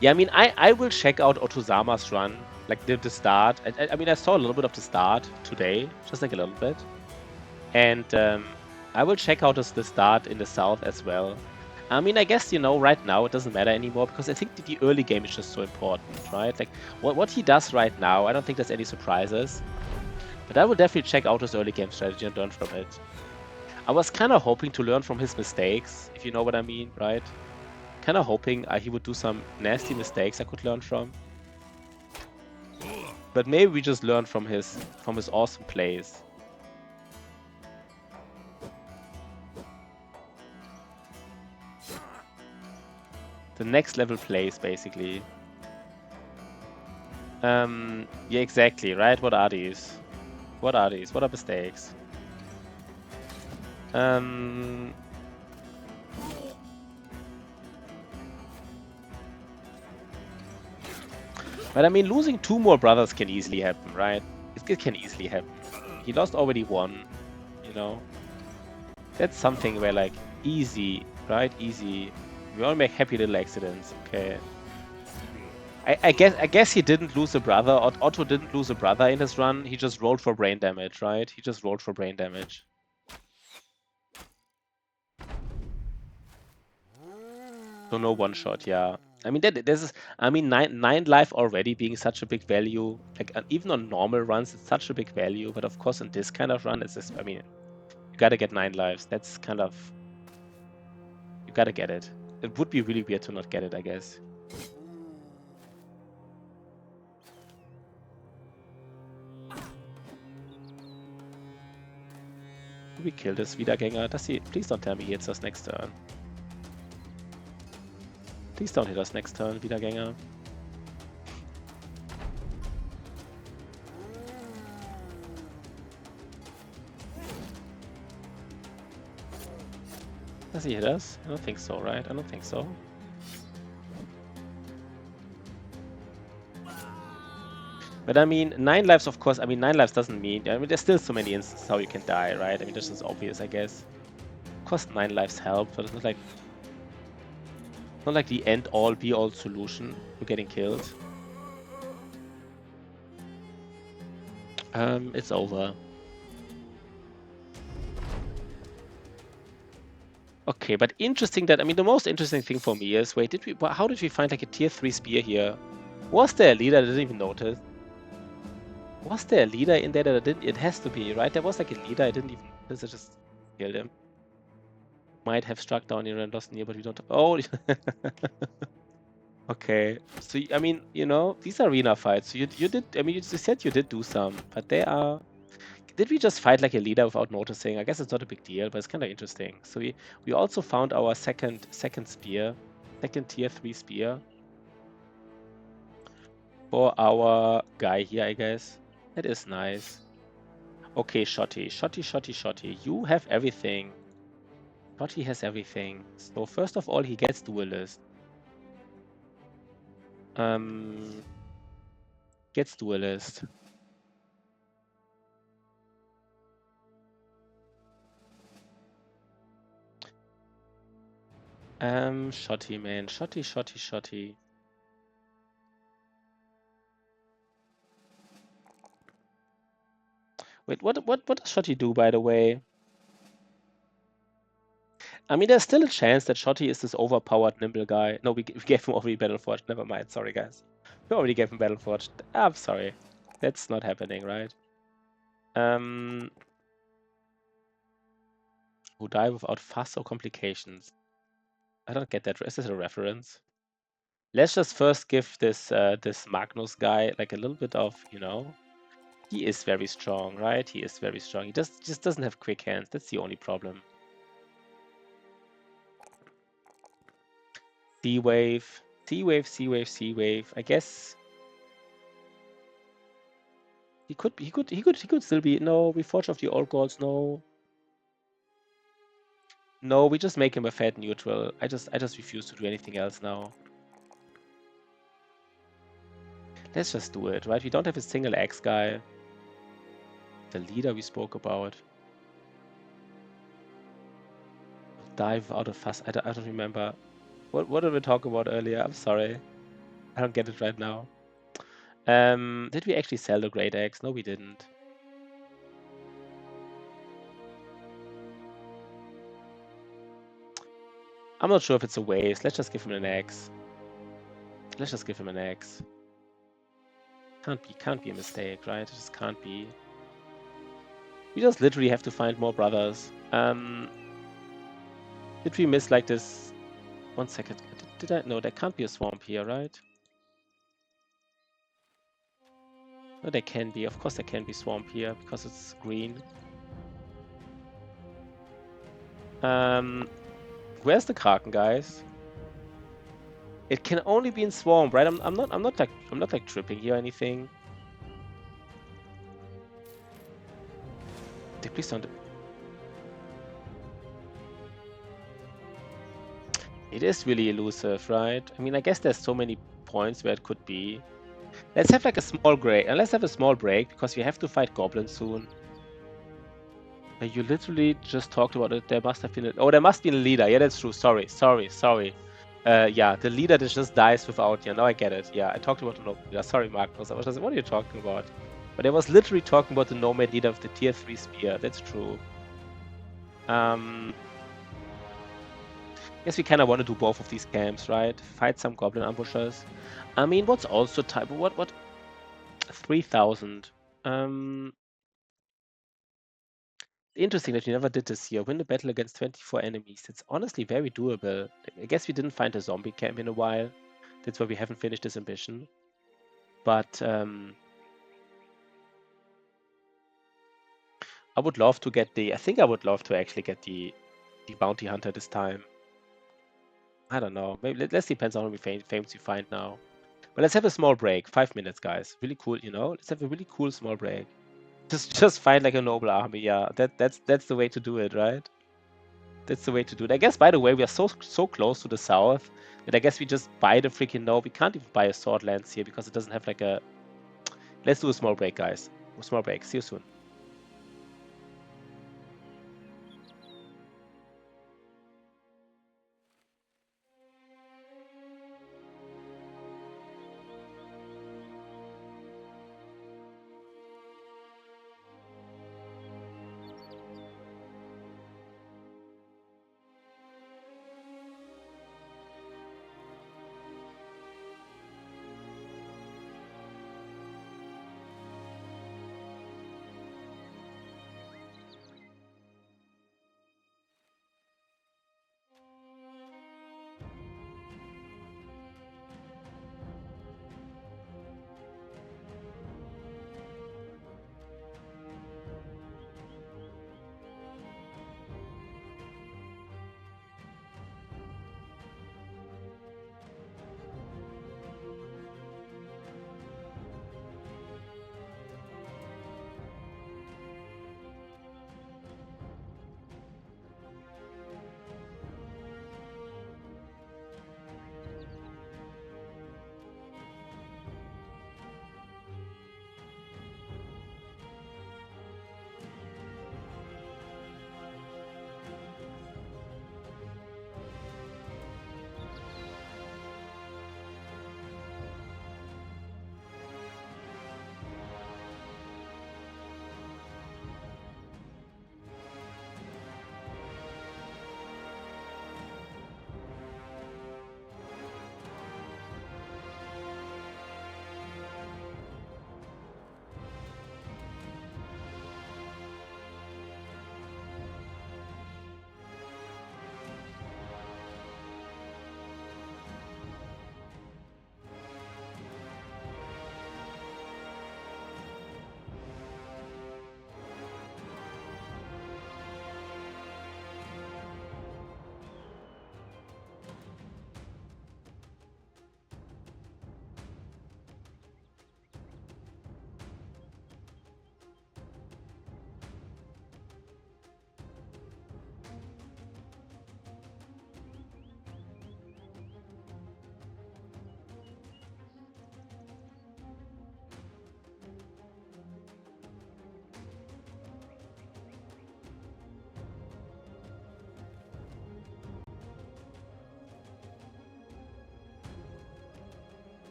Yeah, I mean, I will check out Otozama's run, like the start. I mean, I saw a little bit of the start today, just like a little bit. And I will check out the start in the south as well. I mean, I guess, you know, right now it doesn't matter anymore because I think the early game is just so important, right? Like, what he does right now, I don't think there's any surprises. But I will definitely check out his early game strategy and learn from it. I was kind of hoping to learn from his mistakes, if you know what I mean, right? Kind of hoping he would do some nasty mistakes I could learn from. But maybe we just learn from his awesome plays. The next level plays, basically. Yeah, exactly, right? What are these? What are these? What are mistakes? But I mean, losing 2 more brothers can easily happen, right? It can easily happen. He lost already 1, you know? That's something where, like, easy, right? Easy. We all make happy little accidents, okay? I guess he didn't lose a brother. Otto didn't lose a brother in his run. He just rolled for brain damage, right? He just rolled for brain damage. So no one shot, yeah. I mean, I mean, 9 life already being such a big value. Like, even on normal runs, it's such a big value. But of course, in this kind of run, it's just, I mean, you gotta get 9 lives. That's kind of... You gotta get it. It would be really weird to not get it, I guess. Do we kill this Wiedergänger? Does he... Please don't tell me he hits us next turn. Please don't hit us next turn, Wiedergänger. Does he hit us? I don't think so, right? I don't think so. But I mean, 9 lives, of course, I mean, 9 lives doesn't mean... I mean, there's still so many instances how you can die, right? I mean, this is obvious, I guess. Of course, 9 lives help, but it's not like... Not like the end-all, be-all solution to getting killed. It's over. Okay, but interesting that... I mean, the most interesting thing for me is... Wait, how did we find, like, a tier 3 spear here? Was there a leader I didn't even notice? Was there a leader in there that I didn't... It has to be, right? There was, like, a leader I didn't even notice. I just killed him. Might have struck down here and lost near, but we don't... Oh! Okay. So, I mean, you know, these are arena fights. So you did... I mean, you said you did do some, but they are... Did we just fight like a leader without noticing? I guess it's not a big deal, but it's kind of interesting. So we also found our second spear. Second tier 3 spear. For our guy here, I guess. That is nice. Okay, Shotty. Shotty. You have everything. Shotty has everything. So first of all, he gets Duelist. Gets Duelist. Shotty, man. Shotty. Wait, what does Shotty do, by the way? I mean, there's still a chance that Shotty is this overpowered nimble guy. No, we gave him already Battleforged. Never mind. Sorry, guys. We already gave him Battleforged. I'm sorry. That's not happening, right? Who die without fuss or complications? I don't get that. Is this a reference? Let's just first give this this Magnus guy like a little bit of, you know, he is very strong, right? He is very strong. He just doesn't have quick hands. That's the only problem. Sea wave. I guess he could still be. No, we forge off the old gods. No. No, we just make him a fat neutral. I just refuse to do anything else now. Let's just do it, right? We don't have a single X guy. The leader we spoke about. Dive out of fuss. I don't remember. What did we talk about earlier? I'm sorry. I don't get it right now. Did we actually sell the Great Axe? No, we didn't. I'm not sure if it's a waste. Let's just give him an axe. Let's just give him an axe. Can't be a mistake, right? It just can't be. We just literally have to find more brothers. Did we miss like this? 1 second. Did I? No, there can't be a swamp here, right? No, there can be. Of course there can be swamp here because it's green. Where's the Kraken, guys? It can only be in swamp, right? I'm not like tripping here or anything. Please don't. It is really elusive, right? I mean, I guess there's so many points where it could be. Let's have like a small break. And let's have a small break because we have to fight goblins soon. You literally just talked about it. There must have been there must be a leader. Yeah, that's true. Sorry. Yeah, the leader that just dies without. Yeah, now I get it. Yeah, I talked about the nomad leader. Sorry, Magnus. I was just, what are you talking about? But I was literally talking about the nomad leader of the tier 3 spear. That's true. Guess we kind of want to do both of these camps, right? Fight some goblin ambushers. I mean, what's also type? What? 3,000. Interesting that we never did this here. Win the battle against 24 enemies. It's honestly very doable. I guess we didn't find a zombie camp in a while. That's why we haven't finished this ambition. But I would love to get the. I think I would love to actually get the bounty hunter this time. I don't know. Maybe let's depends on how many fames you find now. But let's have a small break. 5 minutes, guys. Really cool, you know. Let's have a really cool small break. Just fight like a noble army. Yeah, that's the way to do it, right? That's the way to do it. I guess, by the way, we are so close to the south that I guess we just buy the freaking no. We can't even buy a sword lance here because it doesn't have like a. Let's do a small break, guys. A small break. See you soon.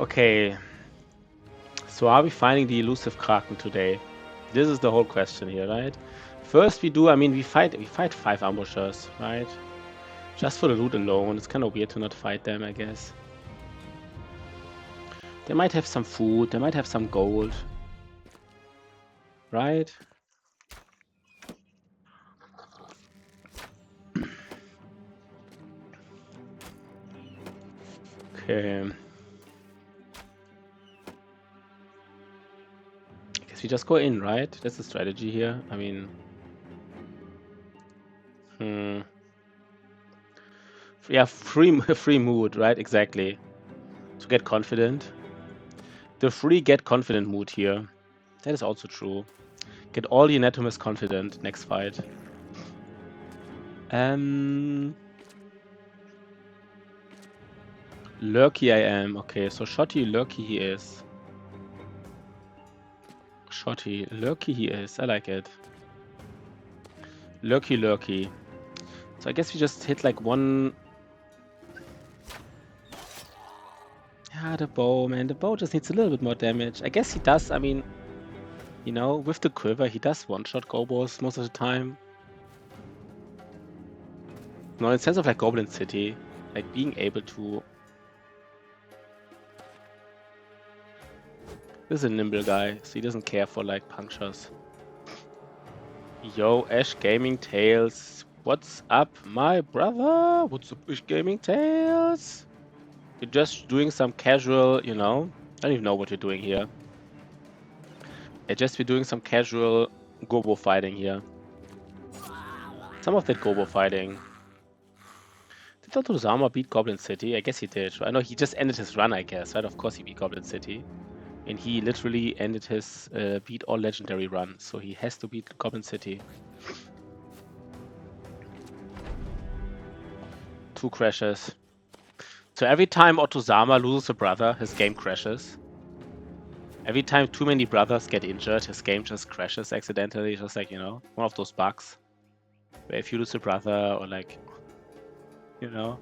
Okay. So are we finding the elusive Kraken today? This is the whole question here, right? First we do, I mean, we fight 5 ambushers, right? Just for the loot alone. It's kind of weird to not fight them, I guess. They might have some food, they might have some gold. Right? Okay. I guess we just go in, right? That's the strategy here. I mean... Yeah, free mood, right? Exactly. To get confident. The free get confident mood here. That is also true. Get all the Anatomist confident next fight. Lurky I am. Okay, so Shotty, Lurky he is. Shotty, Lurky he is. I like it. Lurky, Lurky. So I guess we just hit like one... Yeah, the bow, man. The bow just needs a little bit more damage. I guess he does, I mean... You know, with the quiver, he does one-shot gobos most of the time. No, in the sense of like Goblin City. Like being able to... This is a nimble guy, so he doesn't care for like punctures. Yo, Ash Gaming Tales. What's up, my brother? What's up, Ash Gaming Tales? You're just doing some casual, you know? I don't even know what you're doing here. I just be doing some casual gobo fighting here. Some of that gobo fighting. Did Otozama beat Goblin City? I guess he did. I know he just ended his run, I guess, right? Of course he beat Goblin City. And he literally ended his beat all legendary run, so he has to beat Goblin City. 2 crashes. So every time Otozama loses a brother, his game crashes. Every time too many brothers get injured, his game just crashes accidentally. Just like, you know, one of those bugs. Where if you lose a brother, or like, you know.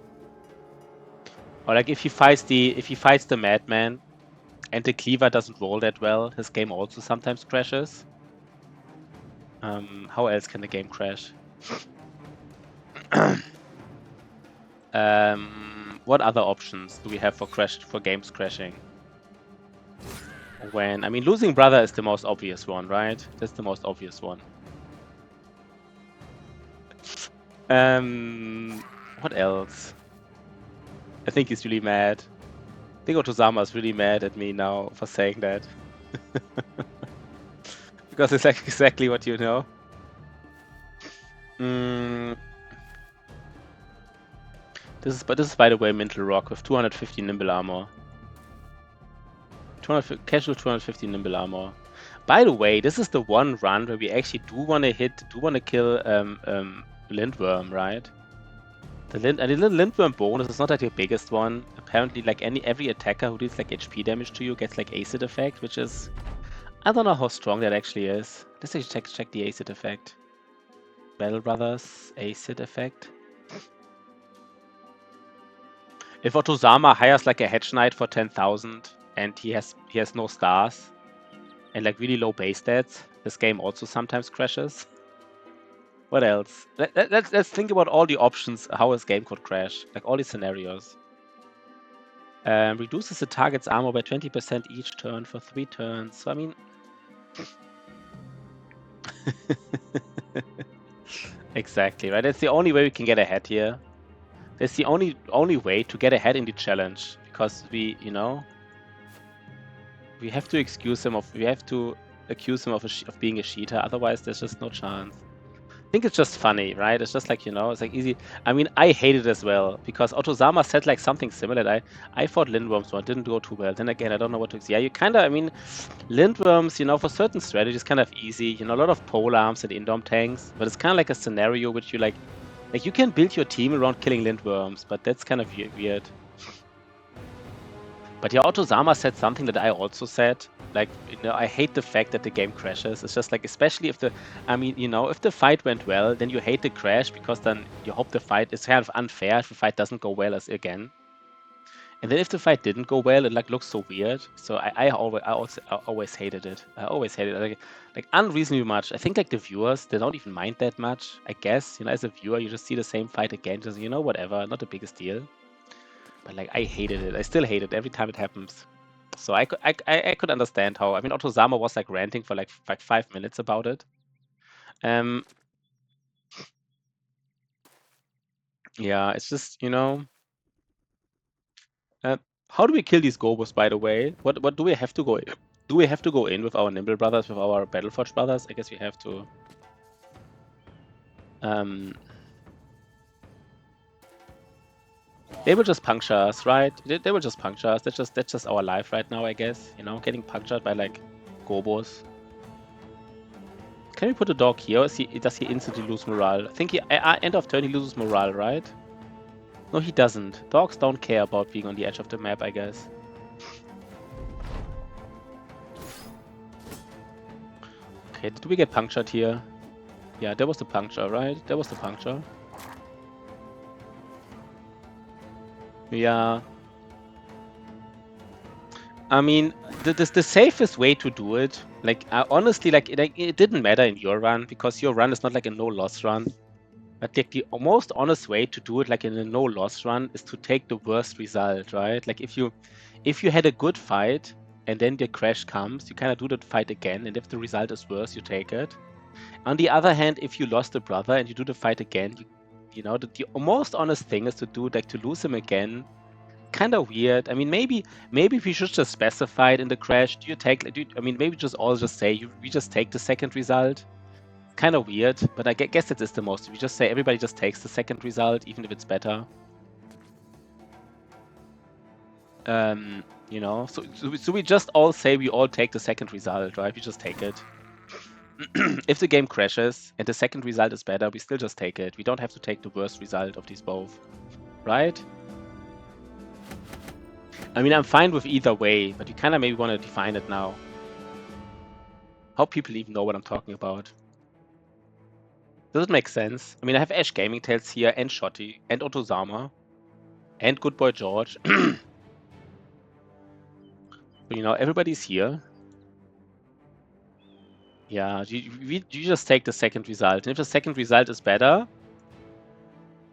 Or like if he fights the madman and the cleaver doesn't roll that well, his game also sometimes crashes. How else can the game crash? What other options do we have for games crashing? When, I mean, losing brother is the most obvious one, right? That's the most obvious one. What else? I think he's really mad. I think Otozama is really mad at me now for saying that. Because it's like exactly what you know. This is by the way Mental Rock with 250 nimble armor. Casual 250 nimble armor. By the way, this is the one run where we actually do want to kill Lindworm, right? The little Lindworm bonus is not like the biggest one. Apparently, like every attacker who deals like HP damage to you gets like acid effect, which is, I don't know how strong that actually is. Let's actually check the acid effect. Battle Brothers acid effect. If Otozama hires like a Hedge Knight for 10,000 and he has no stars and like really low base stats, this game also sometimes crashes. What else? Let's think about all the options how his game could crash, like all these scenarios. Reduces the target's armor by 20% each turn for 3 turns. So I mean, exactly right. That's the only way we can get ahead here. That's the only way to get ahead in the challenge, because we have to accuse him of being a cheater. Otherwise, there's just no chance. I think it's just funny, right? It's just like, it's like easy. I mean, I hate it as well because Otozama said like something similar. I fought Lindworms, so it didn't go too well. Then again, I don't know what to say. Yeah, you kind of, I mean, Lindworms, for certain strategies, kind of easy. A lot of pole arms and indom tanks, but it's kind of like a scenario which you like you can build your team around killing Lindworms, but that's kind of weird. But yeah, Otozama said something that I also said. Like, I hate the fact that the game crashes. It's just like, especially if if the fight went well, then you hate the crash because then you hope the fight is kind of unfair if the fight doesn't go well as again. And then if the fight didn't go well, it like looks so weird. So I always hated it. I always hated it. Like unreasonably much. I think like the viewers, they don't even mind that much. I guess, you know, as a viewer, you just see the same fight again, just, you know, whatever, not the biggest deal. But like I hated it. I still hate it every time it happens. So I could understand how. I mean, Otozama was like ranting for like 5 minutes about it. Yeah, it's just, you know. How do we kill these Gobos, by the way? What do we have to go in? Do we have to go in with our Nimble brothers, with our Battleforge brothers? I guess we have to. They will just puncture us, right? They will just puncture us. That's just our life right now, I guess. You know, getting punctured by like Gobos. Can we put a dog here? Or does he instantly lose morale? I think at end of turn he loses morale, right? No, he doesn't. Dogs don't care about being on the edge of the map, I guess. Okay, did we get punctured here? Yeah, there was the puncture, right? There was the puncture. Yeah. I mean, the safest way to do it, like, honestly, like, it didn't matter in your run, because your run is not like a no-loss run. But like, the most honest way to do it, like in a no-loss run, is to take the worst result, right? Like, if you had a good fight, and then the crash comes, you kind of do the fight again, and if the result is worse, you take it. On the other hand, if you lost a brother and you do the fight again, you know, the most honest thing is to do, like, to lose him again. Kind of weird. I mean, maybe we should just specify it in the crash. Do you take? I mean, maybe just all just say we just take the second result. Kind of weird, but I guess that is the most. We just say everybody just takes the second result, even if it's better. You know, so we just all say we all take the second result, right? We just take it. If the game crashes and the second result is better, we still just take it. We don't have to take the worst result of these both, right? I mean, I'm fine with either way, but you kind of maybe want to define it now. How people even know what I'm talking about. Does it make sense? I mean, I have Ash Gaming Tales here, and Shotty, and Otozama, and Good Boy George. So, you know, everybody's here. Yeah, you just take the second result. And if the second result is better,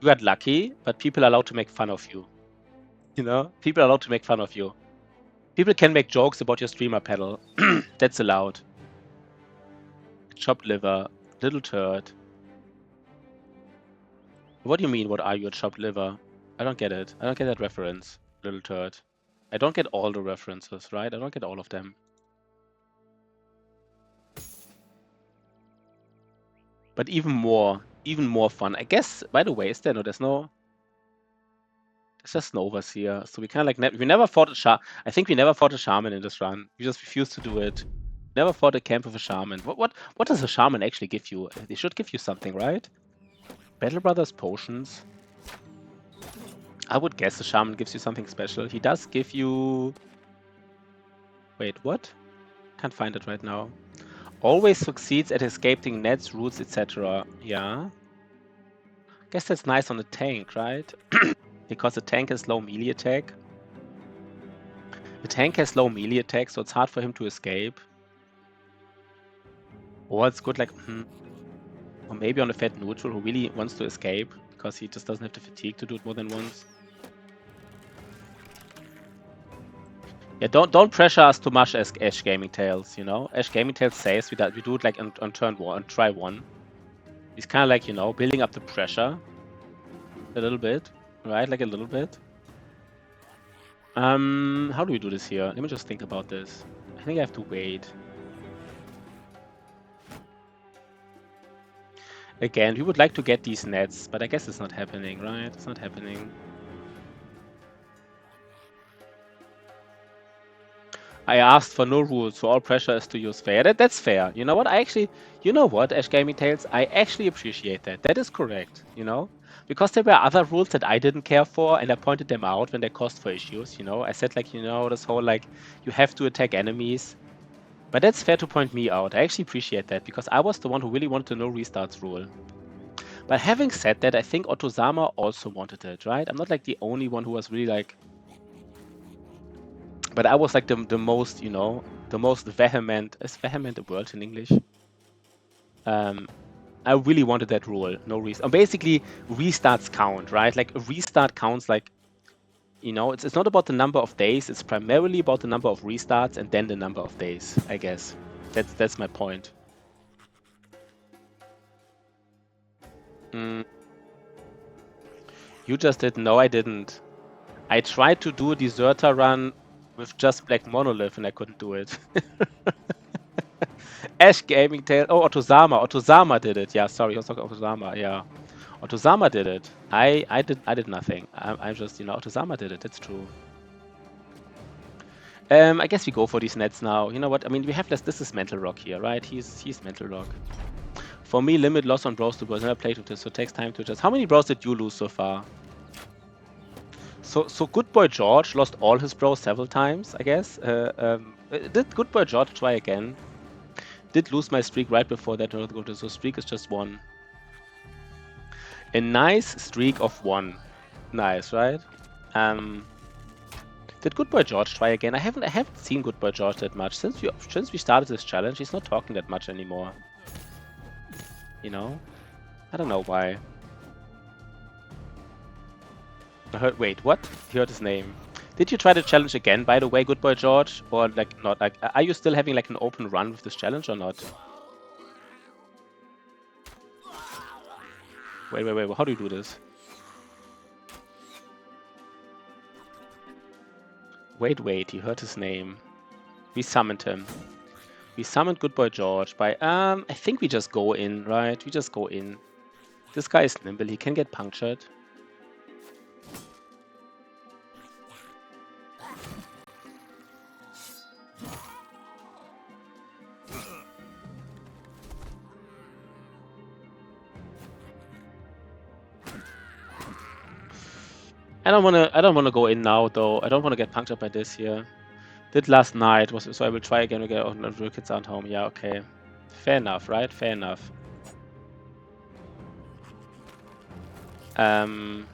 you got lucky, but people are allowed to make fun of you. You know? People are allowed to make fun of you. People can make jokes about your streamer pedal. That's allowed. Chopped liver, little turd. What do you mean, what are you, a chopped liver? I don't get it. I don't get that reference, little turd. I don't get all the references, right? I don't get all of them. But even more fun. I guess, by the way, there's just no overseer. So we kind of like, we never fought a I think we never fought a shaman in this run. We just refused to do it. Never fought a camp with a shaman. What does a shaman actually give you? They should give you something, right? Battle Brothers potions. I would guess the shaman gives you something special. He does give you... Wait, what? Can't find it right now. Always succeeds at escaping nets, roots, etc. Yeah. Guess that's nice on the tank, right? Because the tank has low melee attack. The tank has low melee attack, so it's hard for him to escape. Or it's good, like, or maybe on a fat neutral who really wants to escape because he just doesn't have the fatigue to do it more than once. Yeah, don't pressure us too much as Ash Gaming Tales, you know? Ash Gaming Tales says we do it like on turn 1, on try 1. He's kind of like, you know, building up the pressure a little bit, right? Like a little bit. How do we do this here? Let me just think about this. I think I have to wait. Again, we would like to get these nets, but I guess it's not happening, right? It's not happening. I asked for no rules, so all pressure is to use fair. That's fair. You know what? You know what, Ash Gaming Tales? I actually appreciate that. That is correct, you know? Because there were other rules that I didn't care for, and I pointed them out when they caused for issues, you know? I said, like, you know, this whole, like, you have to attack enemies. But that's fair to point me out. I actually appreciate that, because I was the one who really wanted the no restarts rule. But having said that, I think Otozama also wanted it, right? I'm not, like, the only one who was really, like... But I was like the most, you know, the most vehement. Is vehement a word in English? I really wanted that rule. No restart. Basically, restarts count, right? Like a restart counts like, you know, it's not about the number of days. It's primarily about the number of restarts and then the number of days, I guess. That's my point. Mm. You just did. No, I didn't. I tried to do a deserter run with just Black Monolith and I couldn't do it. Ash Gaming Tail. Oh, Otozama. Otozama did it. Yeah, sorry, I was talking Otozama. Yeah, Otozama did it. I did nothing. I just, you know, Otozama did it. That's true. I guess we go for these nets now. You know what? I mean, we have less. This is Mental Rock here, right? He's Mental Rock. For me, limit loss on bros to bros. Never played with this, so it takes time to adjust. How many bros did you lose so far? So good boy George lost all his bros several times, I guess. Did good boy George try again? Did lose my streak right before that. So streak is just one. A nice streak of one. Nice, right? Did good boy George try again? I haven't seen good boy George that much since we started this challenge. He's not talking that much anymore. You know, I don't know why. I heard. Wait, what? He heard his name. Did you try the challenge again, by the way, good boy George, or like not? Like, are you still having like an open run with this challenge or not? Wait. How do you do this? Wait. He heard his name. We summoned him. We summoned good boy George by I think we just go in, right? We just go in. This guy is nimble. He can get punctured. I don't wanna go in now though. I don't wanna get punctured by this here. Did last night was so I will try again. Oh, no, real kids aren't home. Yeah, okay. Fair enough, right? Fair enough. Oh,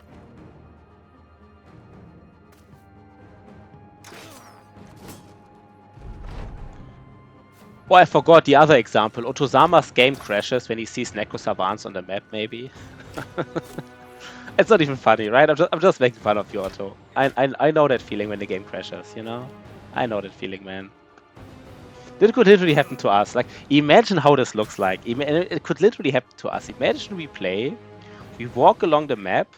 I forgot the other example. Otozama's game crashes when he sees Necro Savants on the map, maybe. It's not even funny, right? I'm just making fun of you, Otto. I know that feeling when the game crashes, you know? I know that feeling, man. That could literally happen to us. Like, imagine how this looks like. It could literally happen to us. Imagine we play, we walk along the map,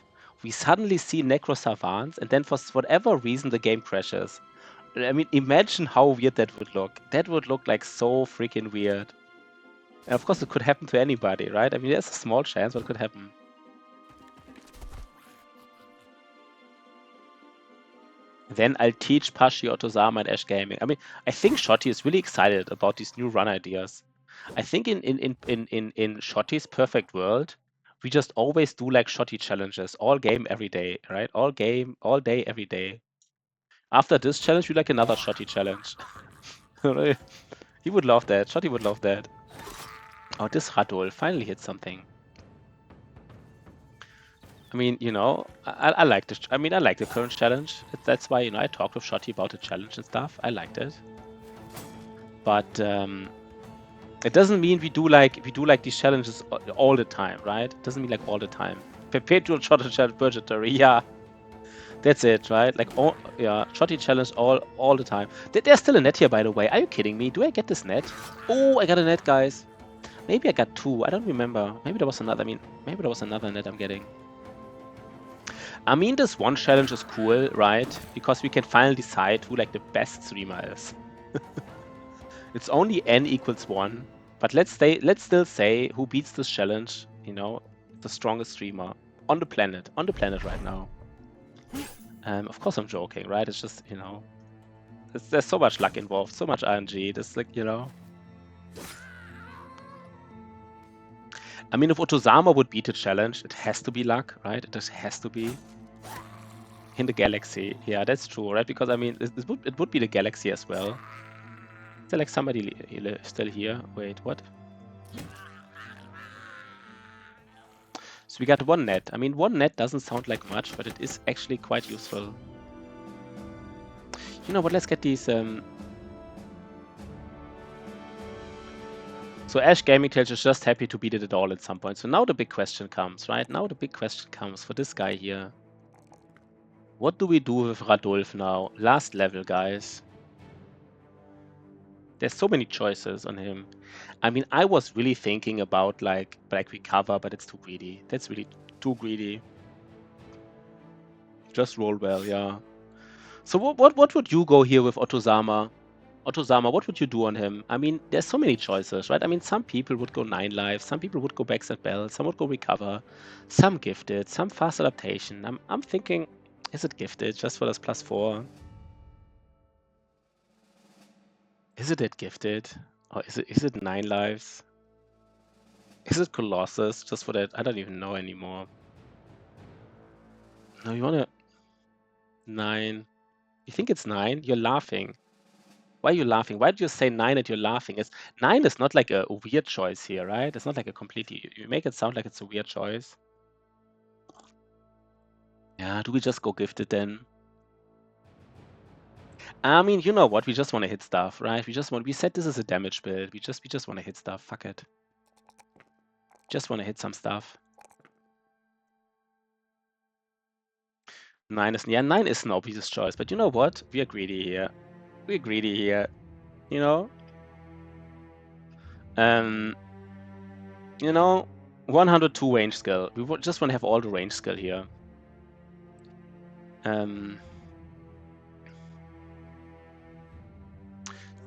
we suddenly see Necro Savants, and then for whatever reason the game crashes. I mean, imagine how weird that would look. That would look like so freaking weird. And of course, it could happen to anybody, right? I mean, there's a small chance, but it could happen. Then I'll teach Pashi, Otozama, and Ash Gaming. I mean, I think Shotty is really excited about these new run ideas. I think in Shotty's perfect world, we just always do like Shotty challenges, all game, every day, right? All game, all day, every day. After this challenge, we like another Shotty challenge. He would love that. Shotty would love that. Oh, this Radol finally hit something. I mean, you know, I like this. I mean, I like the current challenge. That's why, you know, I talked with Shotty about the challenge and stuff. I liked it, but it doesn't mean we do like these challenges all the time, right? It doesn't mean like all the time. Perpetual Shotty challenge purgatory, yeah, that's it, right? Like, all, yeah, Shotty challenge all the time. There's still a net here, by the way. Are you kidding me? Do I get this net? Oh, I got a net, guys. Maybe I got two. I don't remember. Maybe there was another. I mean, maybe there was another net I'm getting. I mean, this one challenge is cool, right? Because we can finally decide who like the best streamer is. It's only n equals 1, but let's still say who beats this challenge, you know, the strongest streamer on the planet right now. Of course I'm joking, right? It's just, you know, there's so much luck involved, so much RNG. This, like, you know. I mean, if Otozama would beat the challenge, it has to be luck, right? It just has to be. In the galaxy, yeah, that's true, right? Because I mean, it would be the galaxy as well. Is there like somebody still here? Wait, what? So we got one net. I mean, one net doesn't sound like much, but it is actually quite useful. You know what? Let's get these. So Ash Gaming Tales is just happy to beat it at all at some point. So now the big question comes, right? Now the big question comes for this guy here. What do we do with Radolf now? Last level, guys. There's so many choices on him. I mean, I was really thinking about like Black Recover, but it's too greedy. That's really too greedy. Just roll well, yeah. So what would you go here with Otozama? Otozama, what would you do on him? I mean, there's so many choices, right? I mean, some people would go 9 life, some people would go Backs and Bell, some would go Recover, some Gifted, some Fast Adaptation. I'm thinking, is it Gifted just for this +4? Is it Gifted? Or is it 9 lives? Is it Colossus just for that? I don't even know anymore. No, you wanna 9. You think it's 9? You're laughing. Why are you laughing? Why did you say 9 and you're laughing? 9 is not like a weird choice here, right? It's not like a completely. You make it sound like it's a weird choice. Yeah, do we just go Gifted then? I mean, you know what? We just want to hit stuff, right? We said this is a damage build. We just want to hit stuff. Fuck it. Just want to hit some stuff. 9 is, yeah, 9 is an obvious choice, but you know what? We are greedy here. We're greedy here. You know? You know, 102 range skill. We just want to have all the range skill here.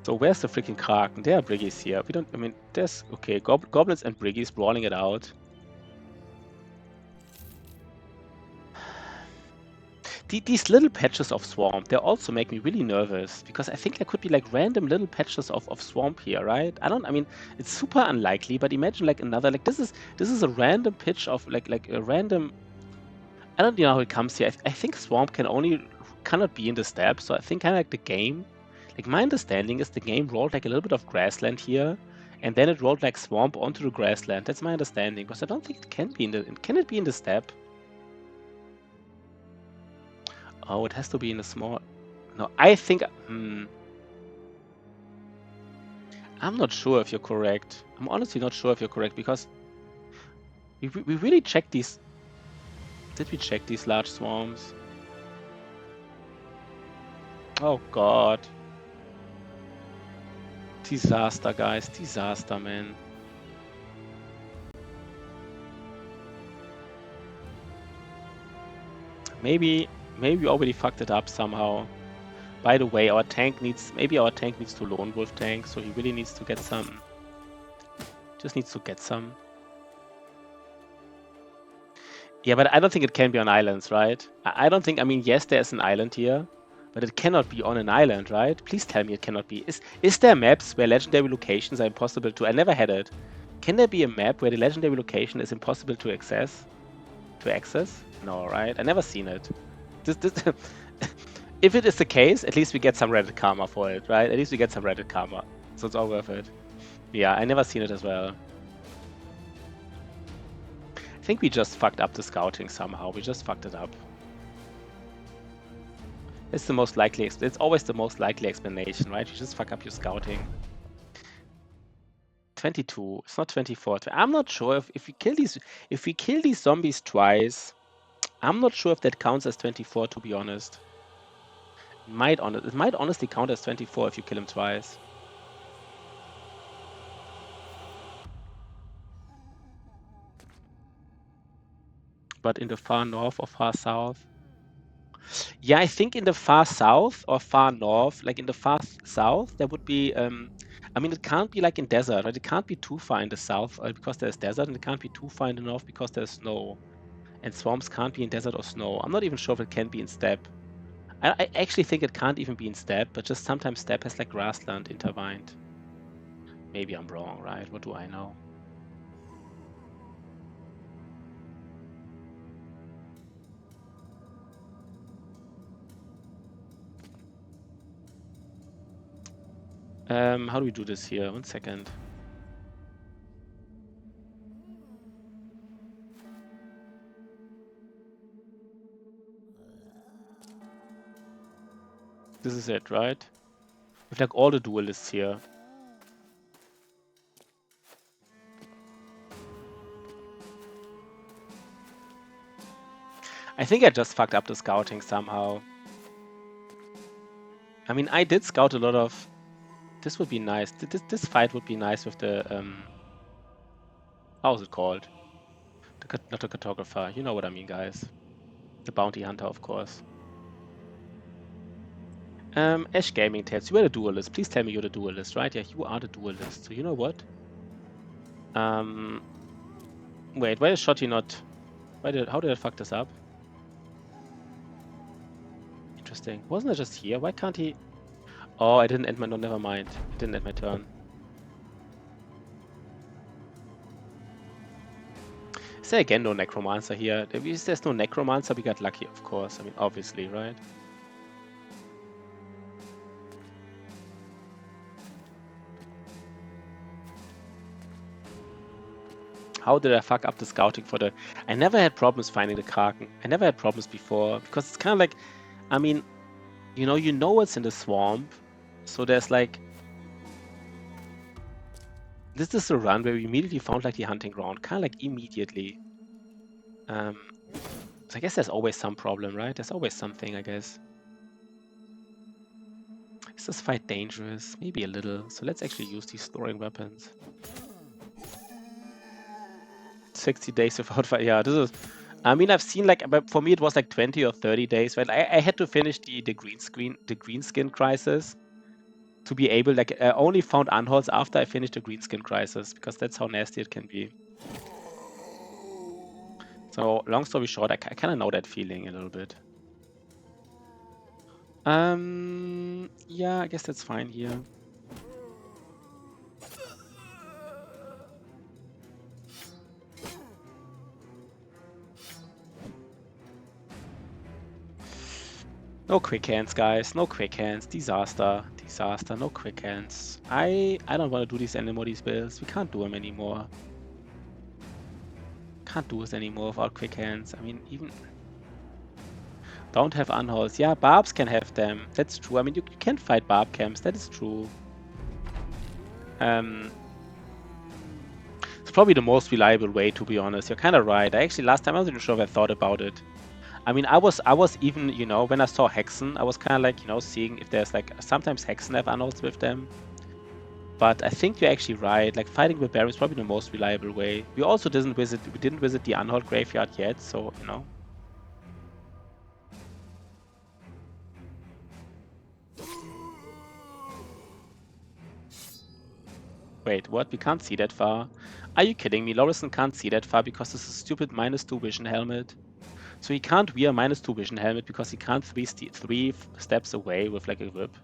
So where's the freaking Kraken? There are Briggies here. We don't. I mean, there's okay. Goblins and Briggies brawling it out. These little patches of swamp, they also make me really nervous because I think there could be like random little patches of swamp here, right? I mean, it's super unlikely, but imagine like another, like this is a random pitch of like a random. I don't know how it comes here. I think swamp cannot be in the step, so I think kind of like the game. Like my understanding is the game rolled like a little bit of grassland here, and then it rolled like swamp onto the grassland. That's my understanding, because I don't think it can be in the. Can it be in the step? Oh, it has to be in a small. No, I think. I'm not sure if you're correct. I'm honestly not sure if you're correct because we really checked these. Did we check these large swarms? Oh God. Disaster, guys. Disaster, man. Maybe we already fucked it up somehow. By the way, maybe our tank needs to lone wolf tank, so he really needs to get some. Just needs to get some. Yeah, but I don't think it can be on islands, right? I don't think. I mean, yes, there's an island here, but it cannot be on an island, right? Please tell me it cannot be. Is there maps where legendary locations are impossible to? I never had it. Can there be a map where the legendary location is impossible to access? No, right? I never seen it. This if it is the case, at least we get some Reddit karma for it, right? At least we get some Reddit karma, so it's all worth it. Yeah, I never seen it as well. I think we just fucked up the scouting somehow. We just fucked it up. It's the most likely. It's always the most likely explanation, right? You just fuck up your scouting. 22. It's not 24. I'm not sure if we kill these zombies twice. I'm not sure if that counts as 24. To be honest, it might honestly count as 24 if you kill him twice. But in the far north or far south. Yeah, I think in the far south or far north, like in the far south, there would be. I mean, it can't be like in desert, right? It can't be too far in the south because there's desert, and it can't be too far in the north because there's snow. And swamps can't be in desert or snow. I'm not even sure if it can be in steppe. I actually think it can't even be in steppe, but just sometimes steppe has like grassland intertwined. Maybe I'm wrong, right? What do I know? How do we do this here? 1 second. This is it, right? With like all the duelists here. I think I just fucked up the scouting somehow. I mean, I did scout a lot of... This would be nice. This fight would be nice with the... How's it called? Not the cartographer. You know what I mean, guys. The bounty hunter, of course. Ash Gaming Tales, you are the duelist. Please tell me you're the duelist, right? Yeah, you are the duelist. So you know what? Wait, why is Shotty not... How did I fuck this up? Interesting. Wasn't it just here? Why can't he... Oh, I didn't end my... No, never mind. I didn't end my turn. Is there again no Necromancer here? If there's no Necromancer, we got lucky, of course. I mean, obviously, right? How did I fuck up the scouting for the... I never had problems finding the Kraken. I never had problems before, because it's kind of like... I mean, you know what's in the swamp, so there's like... This is a run where we immediately found like the hunting ground, kind of like immediately. So I guess there's always some problem, right? There's always something, I guess. Is this fight dangerous? Maybe a little. So let's actually use these storing weapons. 60 days without fight. Yeah, this is... I mean, I've seen like... But for me, it was like 20 or 30 days, right? I had to finish the green skin crisis to be able... Like, I only found unholds after I finished the green skin crisis, because that's how nasty it can be. So, long story short, I kind of know that feeling a little bit. Yeah, I guess that's fine here. No quick hands, guys. No quick hands. Disaster. Disaster. No quick hands. I don't want to do these anymore, these builds. We can't do them anymore. Can't do this anymore without quick hands. I mean, even... Don't have unholds. Yeah, barbs can have them. That's true. I mean, you can fight barb camps. That is true. It's probably the most reliable way, to be honest. You're kind of right. Actually, last time I wasn't sure if I thought about it. I mean, I was even, when I saw Hexen, I was kind of like, seeing if there's like... Sometimes Hexen have unholds with them. But I think you're actually right. Like, fighting with Baron is probably the most reliable way. We also didn't visit the unhold graveyard yet, so, Wait, what? We can't see that far? Are you kidding me? Lorison can't see that far because this is a stupid -2 vision helmet. So he can't wear -2 vision helmet because he can't three steps away with like a whip.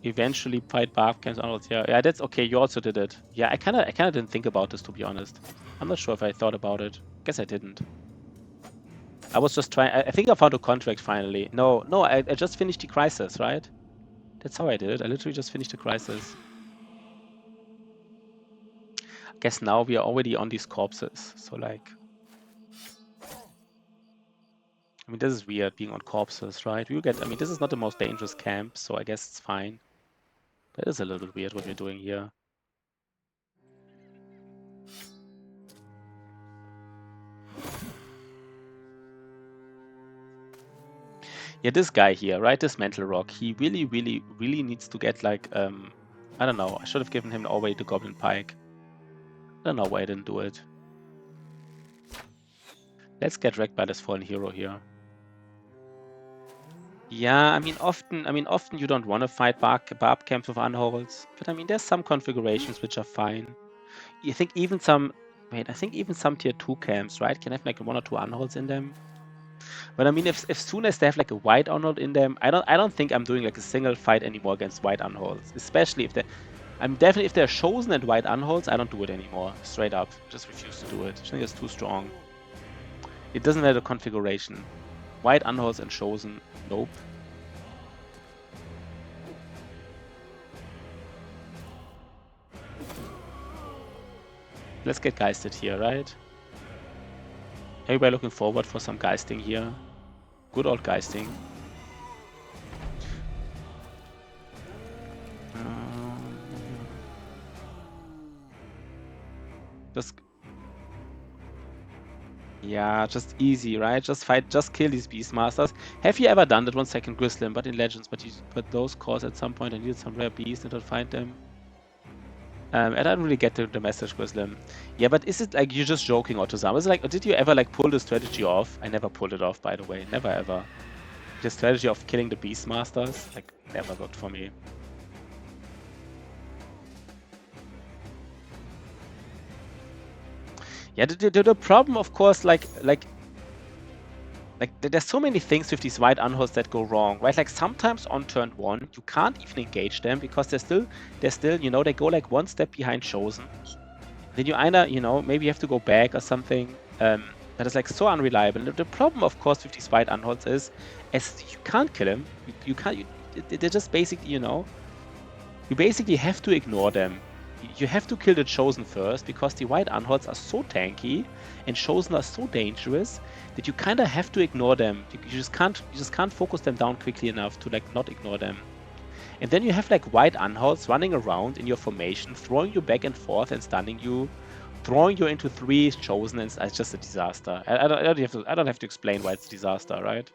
Eventually fight barb camps onwards. Yeah, that's okay. You also did it. Yeah, I kind of didn't think about this, to be honest. I'm not sure if I thought about it. Guess I didn't. I was just trying. I think I found a contract finally. No, I just finished the crisis, right? That's how I did it. I literally just finished the crisis. I guess now we are already on these corpses. So like... I mean, this is weird, being on corpses, right? I mean, this is not the most dangerous camp, so I guess it's fine. That is a little bit weird what we're doing here. Yeah, this guy here, right? This Mental Rock, he really needs to get like, I don't know. I should have given him already the Goblin Pike. I don't know why I didn't do it. Let's get wrecked by this fallen hero here. Yeah, I mean, often you don't want to fight barb camps with unholds, but I mean, there's some configurations which are fine. I think even some tier 2 camps, right, can have like 1 or 2 unholds in them. But I mean, if soon as they have like a white unhold in them, I don't think I'm doing like a single fight anymore against white unholds. Especially if if they're chosen and white unholds, I don't do it anymore. Straight up, just refuse to do it. I think it's too strong. It doesn't matter the configuration. White unholds and chosen, nope. Let's get geisted here, right? Everybody looking forward for some geisting here. Good old geisting. Yeah, just easy, right? Just fight, just kill these Beastmasters. Have you ever done that 1 second Grislim, but in Legends, but those cores at some point I needed some rare beasts and to find them. I don't really get the message, Grislim. Yeah, but is it like you're just joking, Otozama? Is it like, did you ever like pull the strategy off? I never pulled it off, by the way. Never ever. The strategy of killing the Beastmasters, like, never worked for me. Yeah, the problem, of course, like there's so many things with these white unholds that go wrong, right? Like sometimes on turn 1, you can't even engage them because they're still, you know, they go like 1 step behind Chosen. Then you either, you know, maybe you have to go back or something. That is like so unreliable. The problem, of course, with these white unholds is, as you can't kill them. You can't. They're just basically, you know, you basically have to ignore them. You have to kill the Chosen first because the white unholds are so tanky and Chosen are so dangerous that you kind of have to ignore them. You just can't focus them down quickly enough to like not ignore them. And then you have like white unholds running around in your formation, throwing you back and forth and stunning you, throwing you into 3 Chosen, and it's just a disaster. I don't have to explain why it's a disaster, right?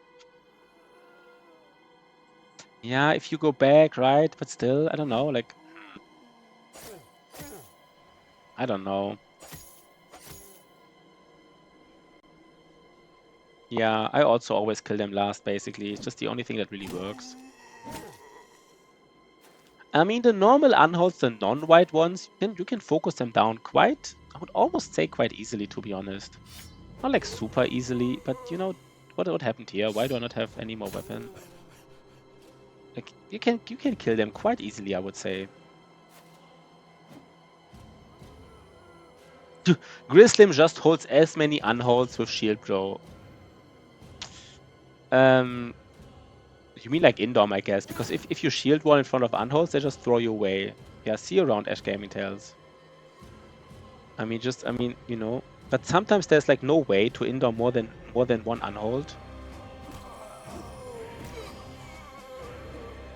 Yeah, if you go back, right? But still, I don't know, like, I don't know. Yeah, I also always kill them last, basically. It's just the only thing that really works. I mean, the normal unholds, the non-white ones, you can focus them down quite, I would almost say quite easily, to be honest. Not like super easily, but you know, what happened here? Why do I not have any more weapon? Like, you can kill them quite easily, I would say. Grislim just holds as many unholds with shield, bro. You mean like Indom, I guess, because if you shield wall in front of unholds, they just throw you away. Yeah, see you around, Ash Gaming Tales. I mean, you know, but sometimes there's like no way to Indom more than 1 unhold.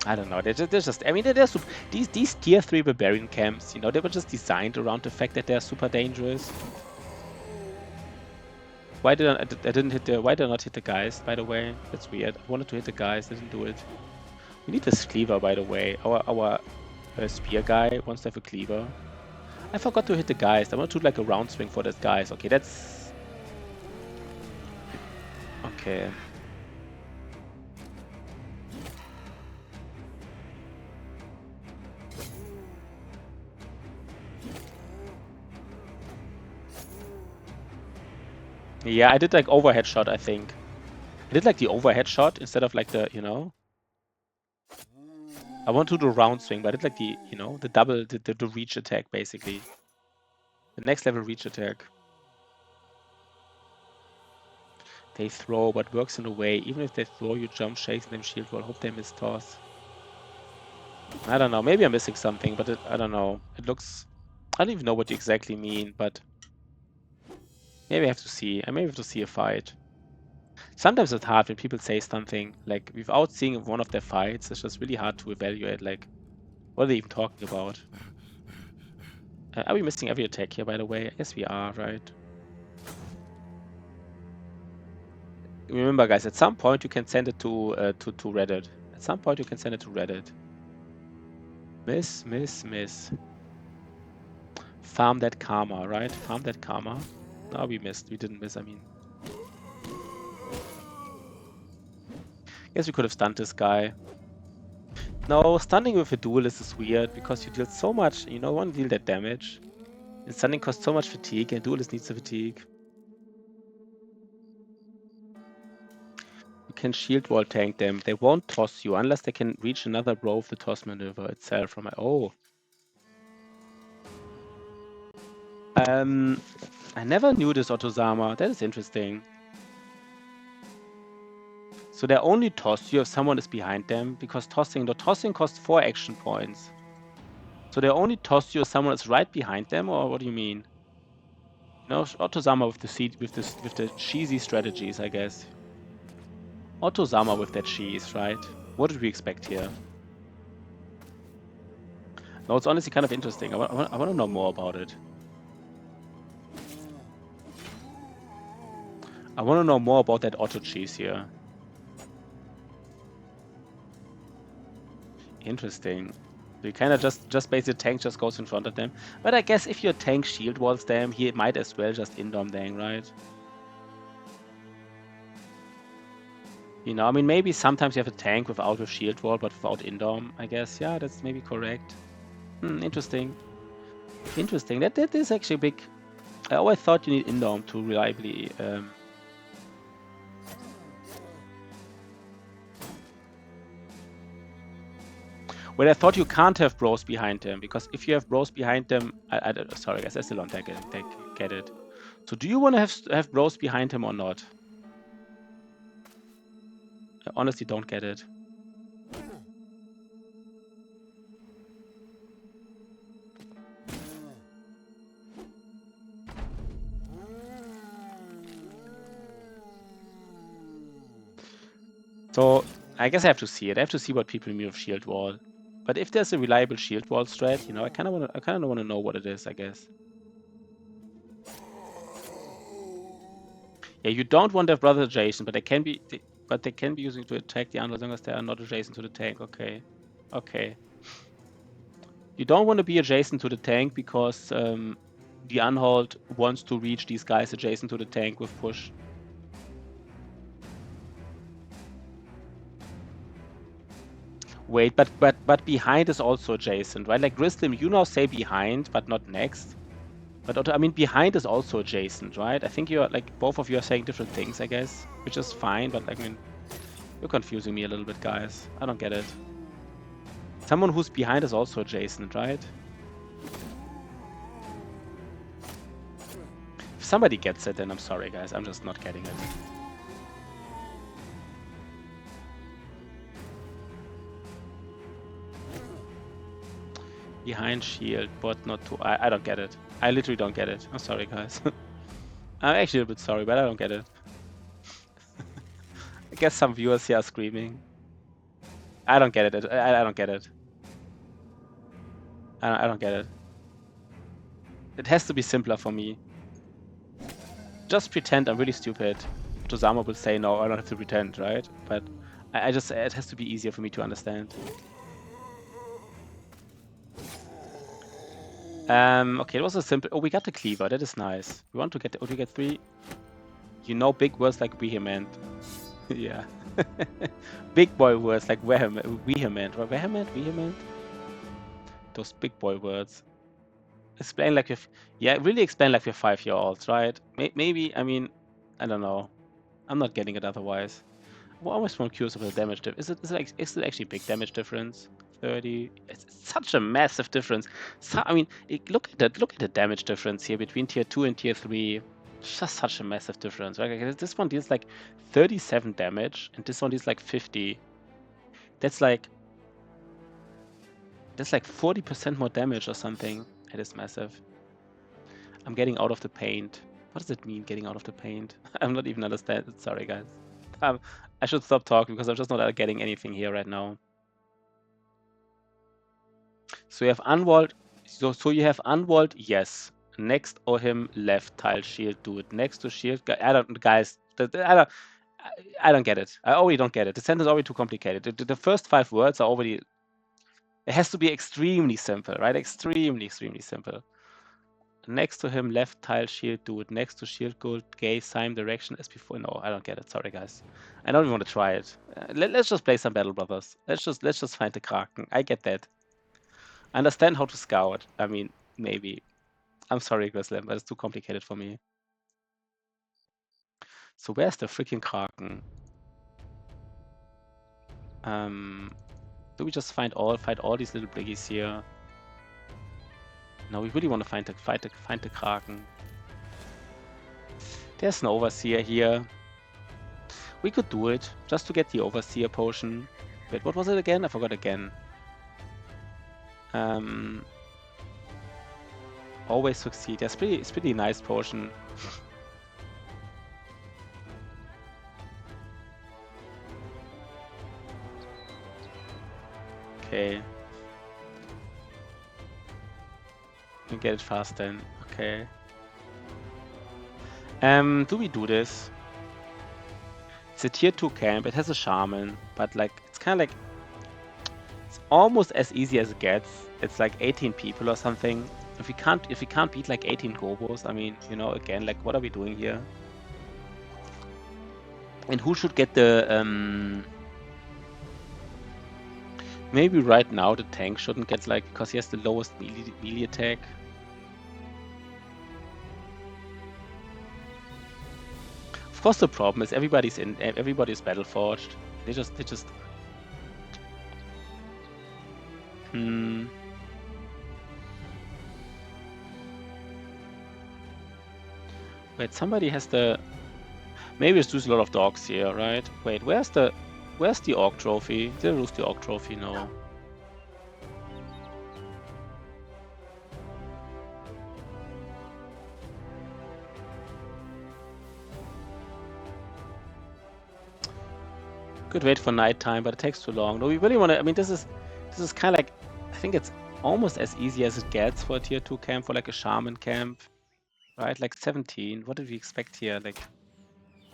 I don't know. They're just. I mean, these tier 3 barbarian camps. You know, they were just designed around the fact that they're super dangerous. Why did I didn't hit the? Why did I not hit the guys? By the way, that's weird. I wanted to hit the guys, didn't do it. We need this cleaver, by the way. Our spear guy wants to have a cleaver. I forgot to hit the guys. I want to do like a round swing for those guys. Okay, that's okay. Yeah, I did like overhead shot, I think. I did like the overhead shot instead of like the, you know. I want to do round swing, but I did like the, you know, the double, the reach attack, basically. The next level reach attack. They throw, but works in a way. Even if they throw, you jump, shakes, and then shield wall. Hope they miss toss. I don't know. Maybe I'm missing something, but I don't know. It looks... I don't even know what you exactly mean, but... Maybe I have to see. I may have to see a fight. Sometimes it's hard when people say something, like, without seeing one of their fights. It's just really hard to evaluate, like, what are they even talking about? Are we missing every attack here, by the way? I guess we are, right? Remember, guys, at some point you can send it to Reddit. At some point you can send it to Reddit. Miss. Farm that karma, right? Farm that karma. No, we missed. We didn't miss, I mean. Guess we could have stunned this guy. No, stunning with a duelist is weird because you deal so much. You don't want to deal that damage. And stunning costs so much fatigue, and duelist needs the fatigue. You can shield wall tank them. They won't toss you unless they can reach another row of the toss maneuver itself from my... Oh. I never knew this, Otozama. That is interesting. So they only toss you if someone is behind them, because the tossing costs 4 action points. So they only toss you if someone is right behind them, or what do you mean? You know, Otozama with the cheesy strategies, I guess. Otozama with that cheese, right? What did we expect here? No, it's honestly kind of interesting. I want to know more about it. I want to know more about that auto cheese here. Interesting. So you kind of just basically tank just goes in front of them. But I guess if your tank shield walls them, he might as well just indom them, right? You know, I mean, maybe sometimes you have a tank without a shield wall, but without indom, I guess. Yeah, that's maybe correct. Interesting. Interesting. That is actually big. I always thought you need indom to reliably. Well, I thought you can't have bros behind them, because if you have bros behind them, sorry guys, I still don't get it. So do you want to have bros behind him or not? I honestly don't get it. So I guess I have to see it. I have to see what people mean with shield wall. But if there's a reliable shield wall strat, you know, I kind of want to know what it is, I guess. Yeah, you don't want to have brothers adjacent, but they can be using to attack the as long as they are not adjacent to the tank. Okay. Okay. You don't want to be adjacent to the tank because the Unhold wants to reach these guys adjacent to the tank with push. Wait, but behind is also adjacent, right? Like Grislim, you now say behind, but not next. But I mean, behind is also adjacent, right? I think you're like both of you are saying different things, I guess, which is fine. But like, I mean, you're confusing me a little bit, guys. I don't get it. Someone who's behind is also adjacent, right? If somebody gets it, then I'm sorry, guys. I'm just not getting it. Behind shield, but not to. I don't get it. I literally don't get it. I'm sorry, guys. I'm actually a bit sorry, but I don't get it. I guess some viewers here are screaming. I don't get it. I don't get it. I don't get it. It has to be simpler for me. Just pretend I'm really stupid. Tozama will say, no, I don't have to pretend, right? But I just, it has to be easier for me to understand. Okay, it was a simple. Oh, we got the cleaver. That is nice. We want to get. Oh, do we get 3? You know, big words like vehement. Yeah. Big boy words like vehement. Right? Vehement. Those big boy words. Explain like if. Yeah, really explain like we're 5-year-olds, right? Maybe. I mean, I don't know. I'm not getting it otherwise. I'm always more curious about the damage difference. Is it actually a big damage difference? 30. It's such a massive difference. So, I mean, look at the damage difference here between tier 2 and tier 3. It's just such a massive difference, right? Like, this one deals like 37 damage, and this one deals like 50. That's like 40% more damage or something. It is massive. I'm getting out of the paint. What does it mean, getting out of the paint? I'm not even understanding. Sorry, guys. I should stop talking because I'm just not getting anything here right now. So you have unwalled. So you have unwalled, yes. Next or him, left tile shield, do it. Next to shield, I don't, guys. I don't get it. I already don't get it. The sentence is already too complicated. The first 5 words are already. It has to be extremely simple, right? Extremely simple. Next to him, left tile shield, do it. Next to shield, gold, gay, same direction as before. No, I don't get it. Sorry, guys. I don't even want to try it. Let's just play some Battle Brothers. Let's just find the Kraken. I get that. I understand how to scout. I mean, maybe. I'm sorry, Grislam, but it's too complicated for me. So where's the freaking Kraken? Do we just fight all these little briggies here? No, we really want to find the Kraken. There's an Overseer here. We could do it just to get the Overseer potion. Wait, what was it again? I forgot again. Always succeed. Yeah, it's pretty nice potion. Okay. You get it fast then. Okay. Do we do this? It's a tier 2 camp. It has a shaman, but like it's kind of like it's almost as easy as it gets. It's like 18 people or something. If we can't beat like 18 gobos, I mean, you know, again, like what are we doing here? And who should get the maybe right now the tank shouldn't get like, because he has the lowest melee attack. Of course, the problem is everybody's battle forged. They just Wait, somebody has the. Maybe it's just a lot of dogs here, right? Wait, where's the orc trophy? Did I lose the orc trophy? No. Could wait for nighttime, but it takes too long. No, we really want to. I mean, this is kind of like, I think it's almost as easy as it gets for a tier 2 camp, for like a shaman camp, right? Like 17. What did we expect here? Like,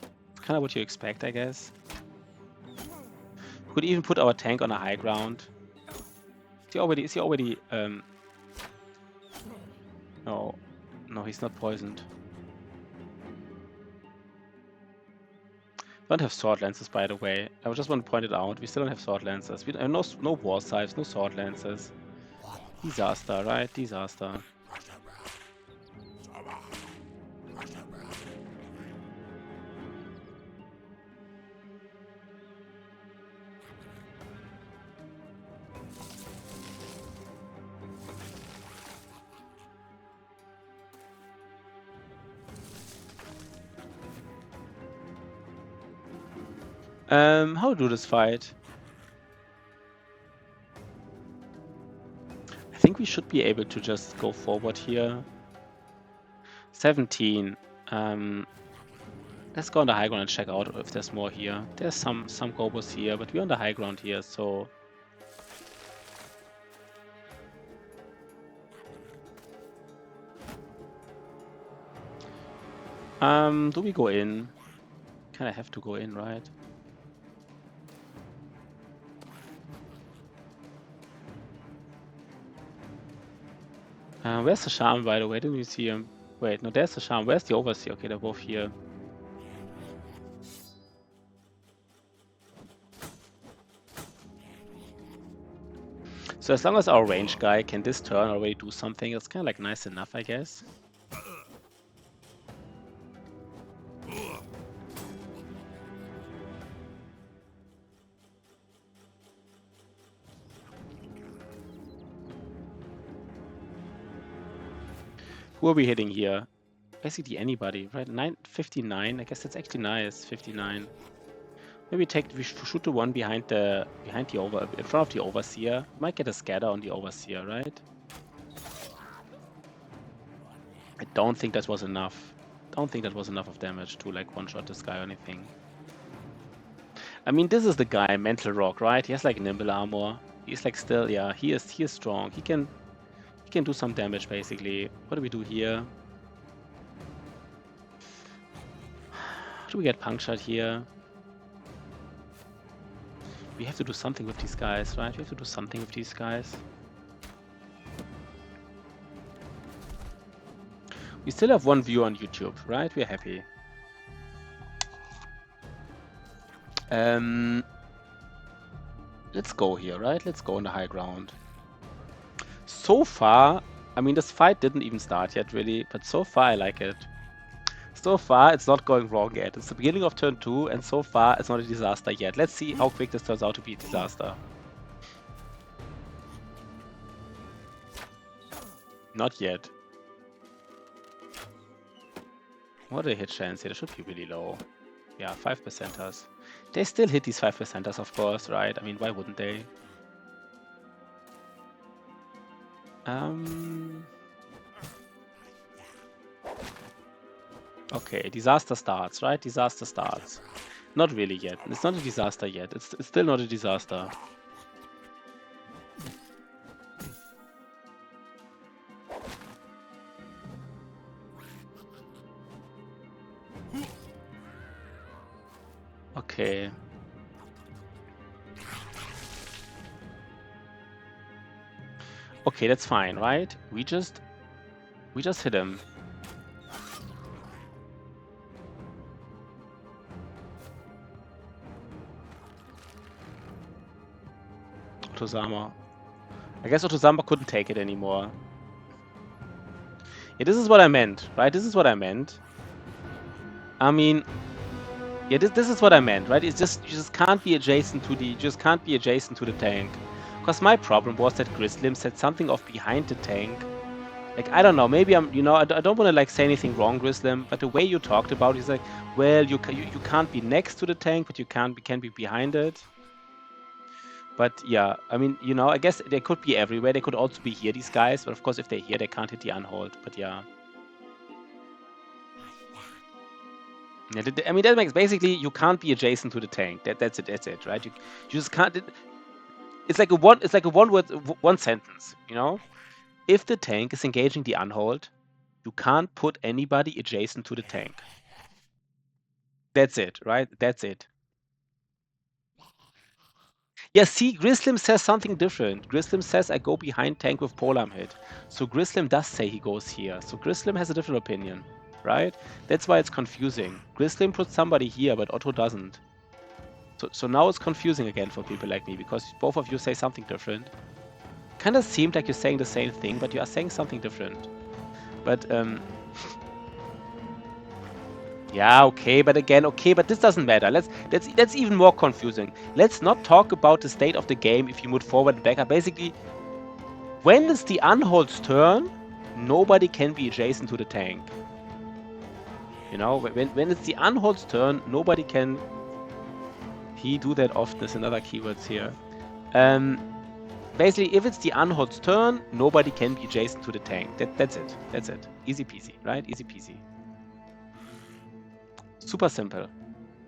it's kind of what you expect, I guess. Could even put our tank on a high ground. Is he already? No, he's not poisoned. Don't have sword lancers, by the way. I just want to point it out. We still don't have sword lancers. We no war scythes, no sword lancers. Disaster, right? Disaster. How to do this fight? I think we should be able to just go forward here. 17. Let's go on the high ground and check out if there's more here. There's some gobos here, but we're on the high ground here, so. Do we go in? Kind of have to go in, right? Where's the shaman, by the way? Didn't you see him? Wait, no, there's the shaman. Where's the overseer? Okay, they're both here. So as long as our range guy can this turn already do something, it's kind of like nice enough, I guess. Who are we hitting here? Basically anybody, right? 59. I guess that's actually nice. 59. Maybe we shoot the one behind the in front of the overseer. Might get a scatter on the overseer, right? I don't think that was enough. Don't think that was enough of damage to like one-shot this guy or anything. I mean, this is the guy, Mental Rock, right? He has like nimble armor. He's like still, yeah, he is strong. He can do some damage basically. What do we do here? How do we get punctured here? We have to do something with these guys, right? We have to do something with these guys. We still have one view on YouTube, right? We're happy. Let's go here, right? Let's go on the high ground. So far, I mean, this fight didn't even start yet, really, but so far I like it. So far, it's not going wrong yet. It's the beginning of turn 2, and so far, it's not a disaster yet. Let's see how quick this turns out to be a disaster. Not yet. What are the hit chance here? They should be really low. Yeah, 5%ers. They still hit these 5%ers, of course, right? I mean, why wouldn't they? Okay, disaster starts, right? Disaster starts. Not really yet. It's not a disaster yet. It's still not a disaster. Okay. Okay, that's fine, right? We just hit him. Otozama. I guess Otozama couldn't take it anymore. Yeah, this is what I meant, right? This is what I meant. I mean, yeah, this is what I meant, right? It's just you just can't be adjacent to the tank. Because my problem was that Grislim said something of behind the tank. Like, I don't know, maybe I'm, I don't want to like say anything wrong, Grislim, but the way you talked about it is like, well, you can't be next to the tank, but you can be behind it. But yeah, I mean, I guess they could be everywhere. They could also be here, these guys. But of course, if they're here, they can't hit the unhold. But yeah. Yeah, I mean, that makes basically you can't be adjacent to the tank. That's it, right? You just can't. It's like a one sentence. If the tank is engaging the unhold, you can't put anybody adjacent to the tank. That's it, right? That's it. Yeah, see, Grislim says something different. Grislim says I go behind tank with Polam hit. So Grislim does say he goes here. So Grislim has a different opinion, right? That's why it's confusing. Grislim puts somebody here, but Otto doesn't. So now it's confusing again for people like me, because both of you say something different. Kind of seemed like you're saying the same thing, but you are saying something different. But, yeah, okay, but again, but this doesn't matter. That's even more confusing. Let's not talk about the state of the game if you move forward and back up. Basically, when it's the unhold's turn, nobody can be adjacent to the tank. When it's the unhold's turn, nobody can. He do that often. There's another keywords here. Basically, if it's the unhold's turn, nobody can be adjacent to the tank. That's it. That's it. Easy peasy, right? Easy peasy. Super simple.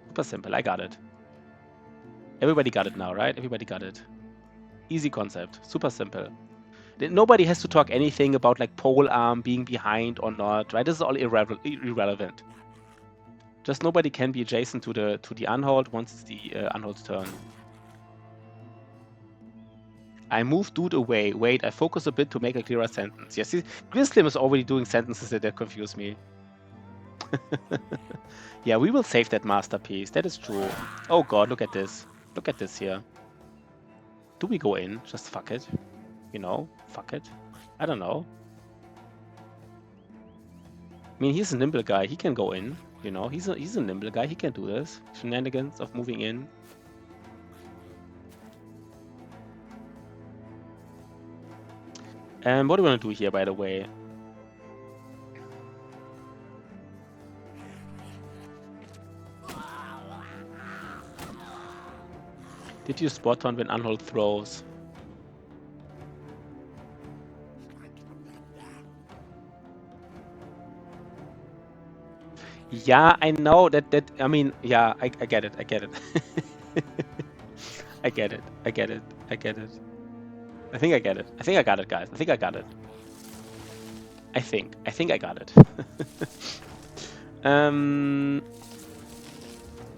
Super simple. I got it. Everybody got it now, right? Everybody got it. Easy concept. Super simple. Nobody has to talk anything about like pole arm being behind or not, right? This is all irrelevant. Just nobody can be adjacent to the unhold once it's the unhold's turn. I move dude away. Wait, I focus a bit to make a clearer sentence. Yes, Grislim is already doing sentences that confuse me. Yeah, we will save that masterpiece. That is true. Oh god, look at this. Look at this here. Do we go in? Just fuck it. Fuck it. I don't know. I mean, he's a nimble guy. He can go in. He's a nimble guy. He can do this. Shenanigans of moving in. And what do we want to do here, by the way? Did you spot on when unhold throws? Yeah, I know that. I mean, yeah, I get it. I get it. I get it. I get it. I get it. I think I get it. I think I got it, guys. I think I got it. I think I got it.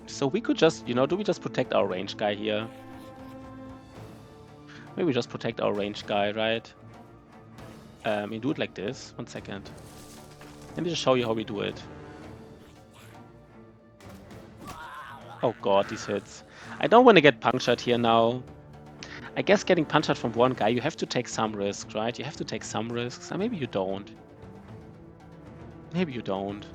So we could just, do we just protect our range guy here? Maybe we just protect our range guy, right? We do it like this. 1 second. Let me just show you how we do it. Oh god, these hits. I don't want to get punctured here now. I guess getting punctured from one guy, you have to take some risks, right? You have to take some risks. Maybe you don't. Maybe you don't.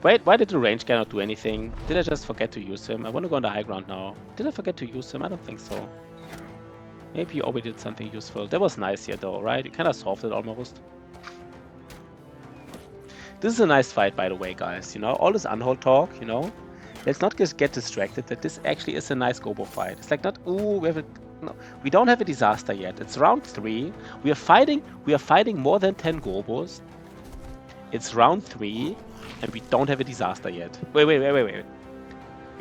Wait, why did the range guy not do anything? Did I just forget to use him? I want to go on the high ground now. Did I forget to use him? I don't think so. Maybe you already did something useful. That was nice here though, right? You kind of solved it almost. This is a nice fight, by the way, guys. All this unhold talk, Let's not just get distracted that this actually is a nice Gobo fight. It's like not, ooh, we don't have a disaster yet. It's round 3. We are fighting more than 10 Gobos. It's round 3, and we don't have a disaster yet. Wait. We're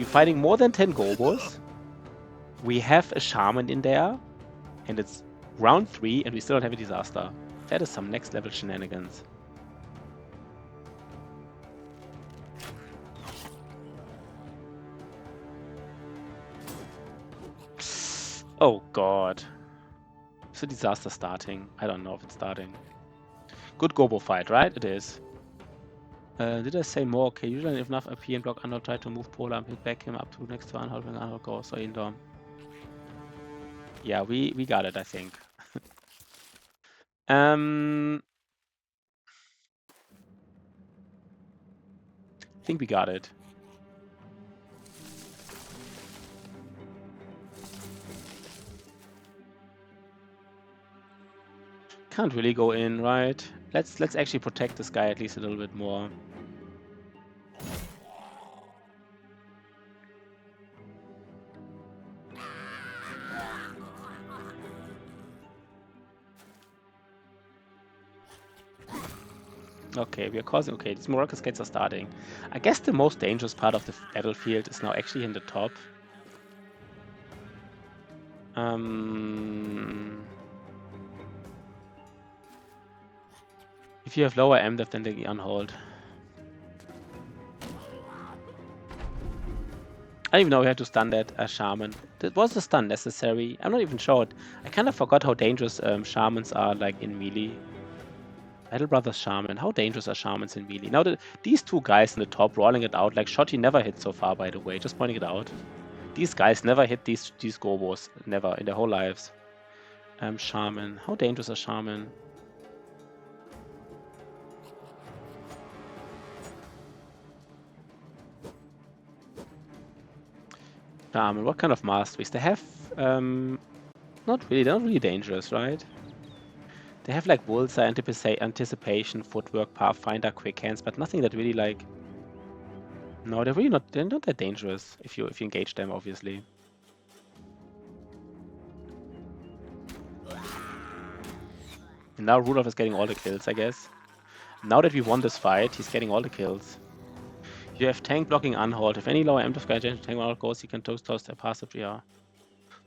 fighting more than 10 Gobos. We have a Shaman in there, and it's round 3 and we still don't have a disaster. That is some next level shenanigans. Oh god. Is the disaster starting? I don't know if it's starting. Good Gobo fight, right? It is. Did I say more? Okay, usually if enough AP and block Unhold, try to move Polar and back him up to next to Unhold when Unhold goes or Indom. Yeah, we got it, I think. I think we got it. Can't really go in, right? Let's actually protect this guy at least a little bit more. Okay, we are causing... Okay, these Morocco skates are starting. I guess the most dangerous part of the battlefield is now actually in the top. If you have lower MDEF, then the Unhold. I don't even know we had to stun that Shaman. Was the stun necessary? I'm not even sure. I kind of forgot how dangerous Shamans are, like, in melee. Battle Brothers Shaman. How dangerous are Shamans in melee? Now, these two guys in the top rolling it out, like, Shotty never hit so far, by the way. Just pointing it out. These guys never hit these Gobos. Never, in their whole lives. Shaman. How dangerous are Shaman? Shaman. What kind of masteries? They have... not really. They're not really dangerous, right? They have like Bullseye, Anticipation, Footwork, Pathfinder, Quick Hands, but nothing that really like... No, they're really not... They're not that dangerous if you engage them, obviously. And now Rudolph is getting all the kills, I guess. Now that we won this fight, he's getting all the kills. You have tank blocking Unhold. If any lower MDF guy tank Unhold goes, he can toast a passive GR.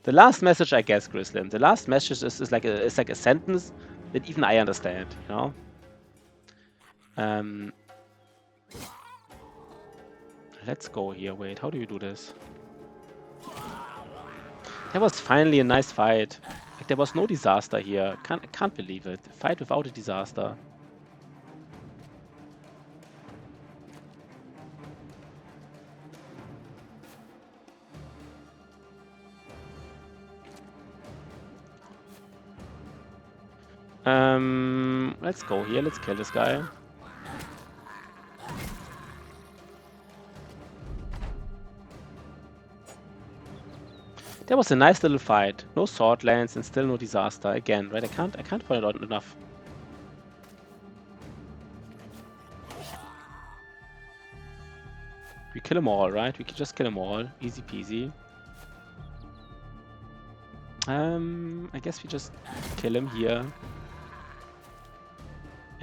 The last message, I guess, Grislim. The last message is like a sentence that even I understand, you know? Let's go here. Wait, how do you do this? That was finally a nice fight. Like, there was no disaster here. I can't believe it. Fight without a disaster. Let's go here. Let's kill this guy. That was a nice little fight. No sword lands and still no disaster. Again, right? I can't point it out enough. We kill them all, right? We can just kill them all. Easy peasy. I guess we just kill him here.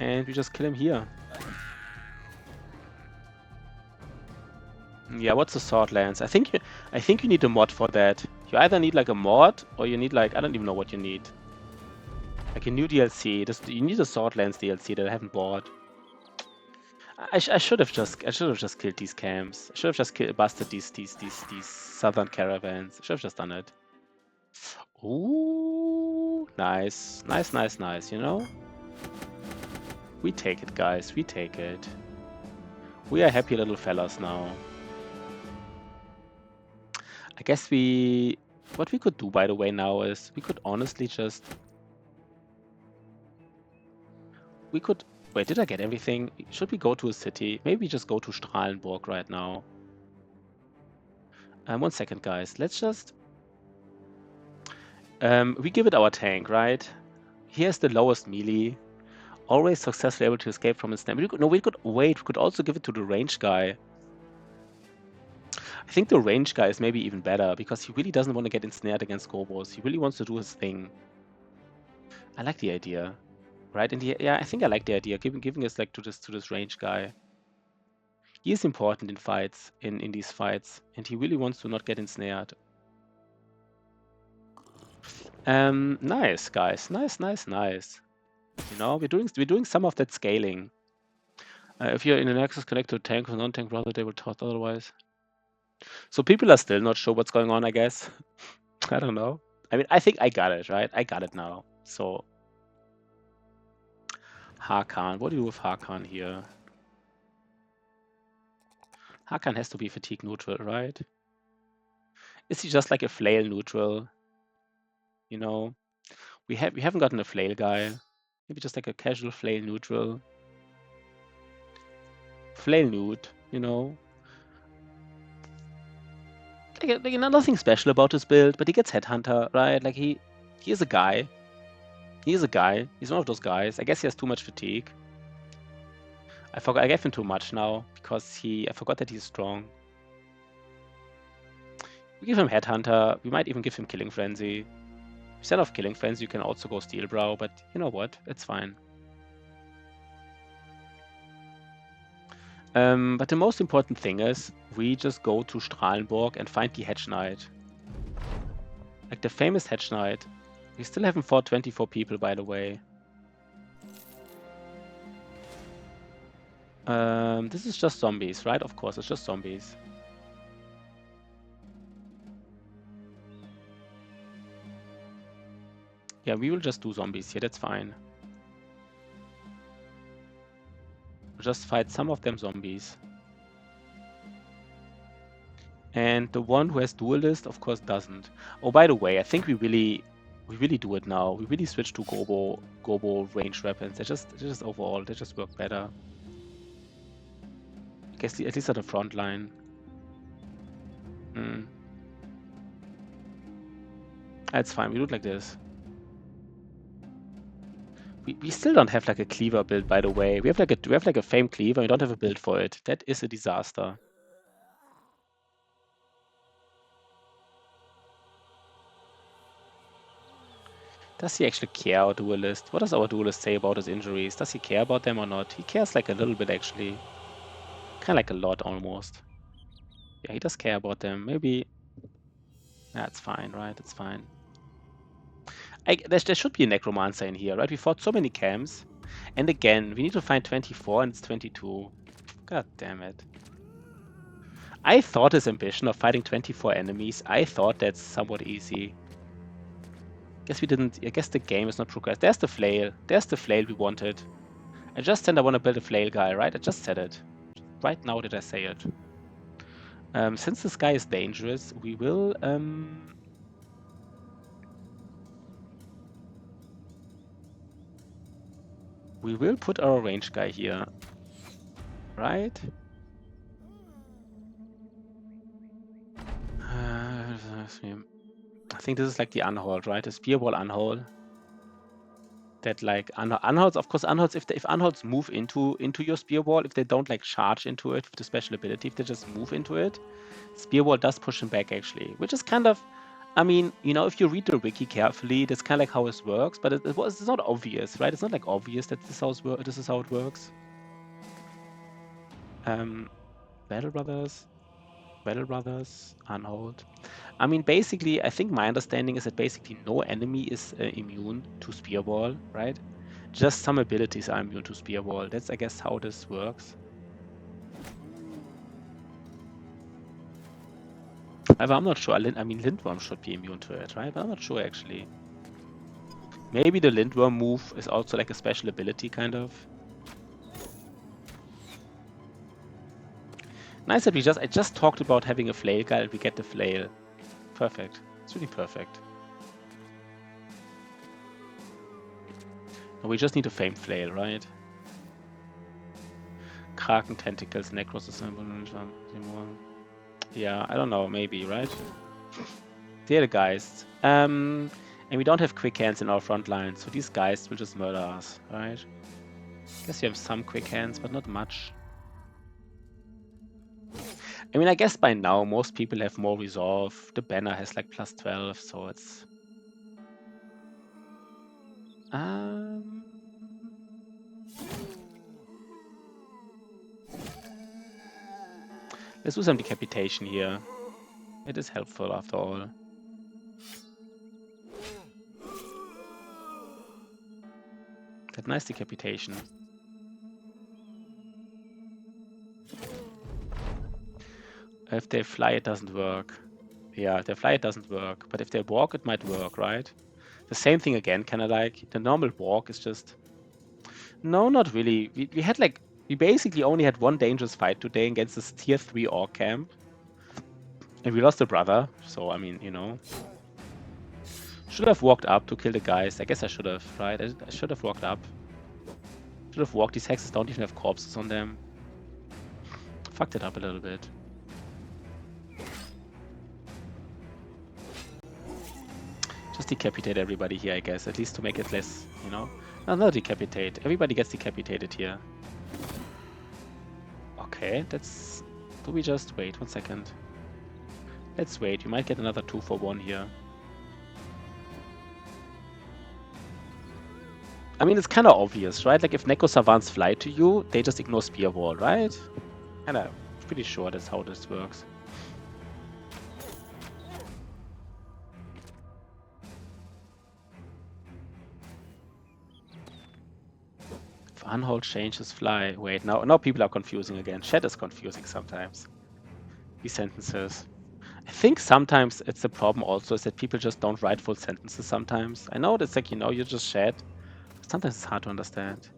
And we just kill him here. Yeah, what's the sword lance? I think you need a mod for that. You either need like a mod or you need like, I don't even know what you need. Like a new DLC. You need a sword lance DLC that I haven't bought. I should have just killed these camps. I should have just busted these southern caravans. I should have just done it. Ooh, nice, you know? We take it, guys, we take it. We are happy little fellas now. I guess what we could do, by the way, now is we could honestly just... Wait, did I get everything? Should we go to a city? Maybe just go to Strahlenburg right now. 1 second, guys. Let's just... we give it our tank, right? Here's the lowest melee. Always successfully able to escape from his snap. We could also give it to the range guy. I think the range guy is maybe even better because he really doesn't want to get ensnared against Gobos. He really wants to do his thing. I like the idea, right? And yeah, I think I like the idea giving us like to this range guy. He is important in fights, in these fights, and he really wants to not get ensnared. Nice, guys. Nice. You know, we're doing some of that scaling. If you're in an access connect to a tank or non-tank browser, they will talk otherwise. So people are still not sure what's going on, I guess. I don't know. I mean, I think I got it, right? I got it now. So Hakan, what do you do with Hakan here? Hakan has to be fatigue neutral, right? Is he just like a flail neutral? You know, we haven't gotten a flail guy. Maybe just like a casual flail neutral. Flail nude, you know. Like nothing special about his build, but he gets Headhunter, right? Like he is a guy. He is a guy. He's one of those guys. I guess he has too much fatigue. I forgot. I gave him too much now because I forgot that he's strong. We give him Headhunter. We might even give him Killing Frenzy. Instead of Killing Frenzy, you can also go Steel Brow, but you know what? It's fine. But the most important thing is we just go to Strahlenburg and find the Hedge Knight. Like the famous Hedge Knight. We still haven't fought 24 people, by the way. This is just zombies, right? Of course, it's just zombies. Yeah, we will just do zombies here, that's fine. We'll just fight some of them zombies. And the one who has Duelist, of course, doesn't. Oh, by the way, I think we really do it now. We really switch to Gobo ranged weapons. They just overall, they just work better. I guess at least at the front line. That's fine. We do it like this. We still don't have like a cleaver build, by the way. We have like a fame cleaver. We don't have a build for it. That is a disaster. Does he actually care, our duelist? What does our duelist say about his injuries? Does he care about them or not? He cares like a little bit, actually. Kind of like a lot, almost. Yeah, he does care about them. Maybe... That's fine, right? That's fine. There should be a Necromancer in here, right? We fought so many camps. And again, we need to find 24 and it's 22. God damn it. I thought his ambition of fighting 24 enemies, I thought that's somewhat easy. Guess we didn't. I guess the game is not progressed. There's the flail. There's the flail we wanted. I just said I want to build a flail guy, right? I just said it. Right now did I say it? Since this guy is dangerous, we will put our range guy here. Right? I think this is like the unhold, right? The spearball unhold. That like unholds, of course, unholds if unholds move into your spearball, if they don't like charge into it with the special ability, if they just move into it, spearball does push them back actually, which is kind of, I mean, you know, if you read the wiki carefully, that's kind of like how this works, but it's not obvious, right? It's not like obvious that this is how it works. Battle Brothers, unhold. I mean, basically, I think my understanding is that basically no enemy is immune to Spearball, right? Just some abilities are immune to Spearball. That's, I guess, how this works. However, I'm not sure. I mean, Lindworm should be immune to it, right? But I'm not sure, actually. Maybe the Lindworm move is also like a special ability, kind of. Nice that I just talked about having a flail guy and we get the flail. Perfect. It's really perfect. We just need a famed flail, right? Kraken tentacles, Necros assemble. Yeah, I don't know, maybe, right? They're the guys. And we don't have quick hands in our front line, so these guys will just murder us, right? Guess you have some quick hands, but not much. I mean, I guess by now most people have more resolve. The banner has like plus 12, so it's... Let's do some decapitation here. It is helpful after all. That nice decapitation. If they fly, it doesn't work. Yeah, if they fly, it doesn't work. But if they walk, it might work, right? The same thing again, kind of like the normal walk is just... No, not really. We had like... We basically only had one dangerous fight today against this tier 3 orc camp. And we lost a brother, so I mean, you know. Should have walked up to kill the guys. I guess I should have, right? I should have walked up. Should have walked. These hexes don't even have corpses on them. Fucked it up a little bit. Just decapitate everybody here, I guess. At least to make it less, you know. No, not decapitate. Everybody gets decapitated here. Okay, that's... Do we just... Wait, 1 second. Let's wait. You might get another 2 for 1 here. I mean, it's kind of obvious, right? Like, if Neko Savants fly to you, they just ignore Spear Wall, right? Kinda pretty sure that's how this works. If Unhold changes fly... Wait, now people are confusing again. Chat is confusing sometimes. These sentences. I think sometimes it's the problem also is that people just don't write full sentences sometimes. I know that's like, you know, you just chat. Sometimes it's hard to understand.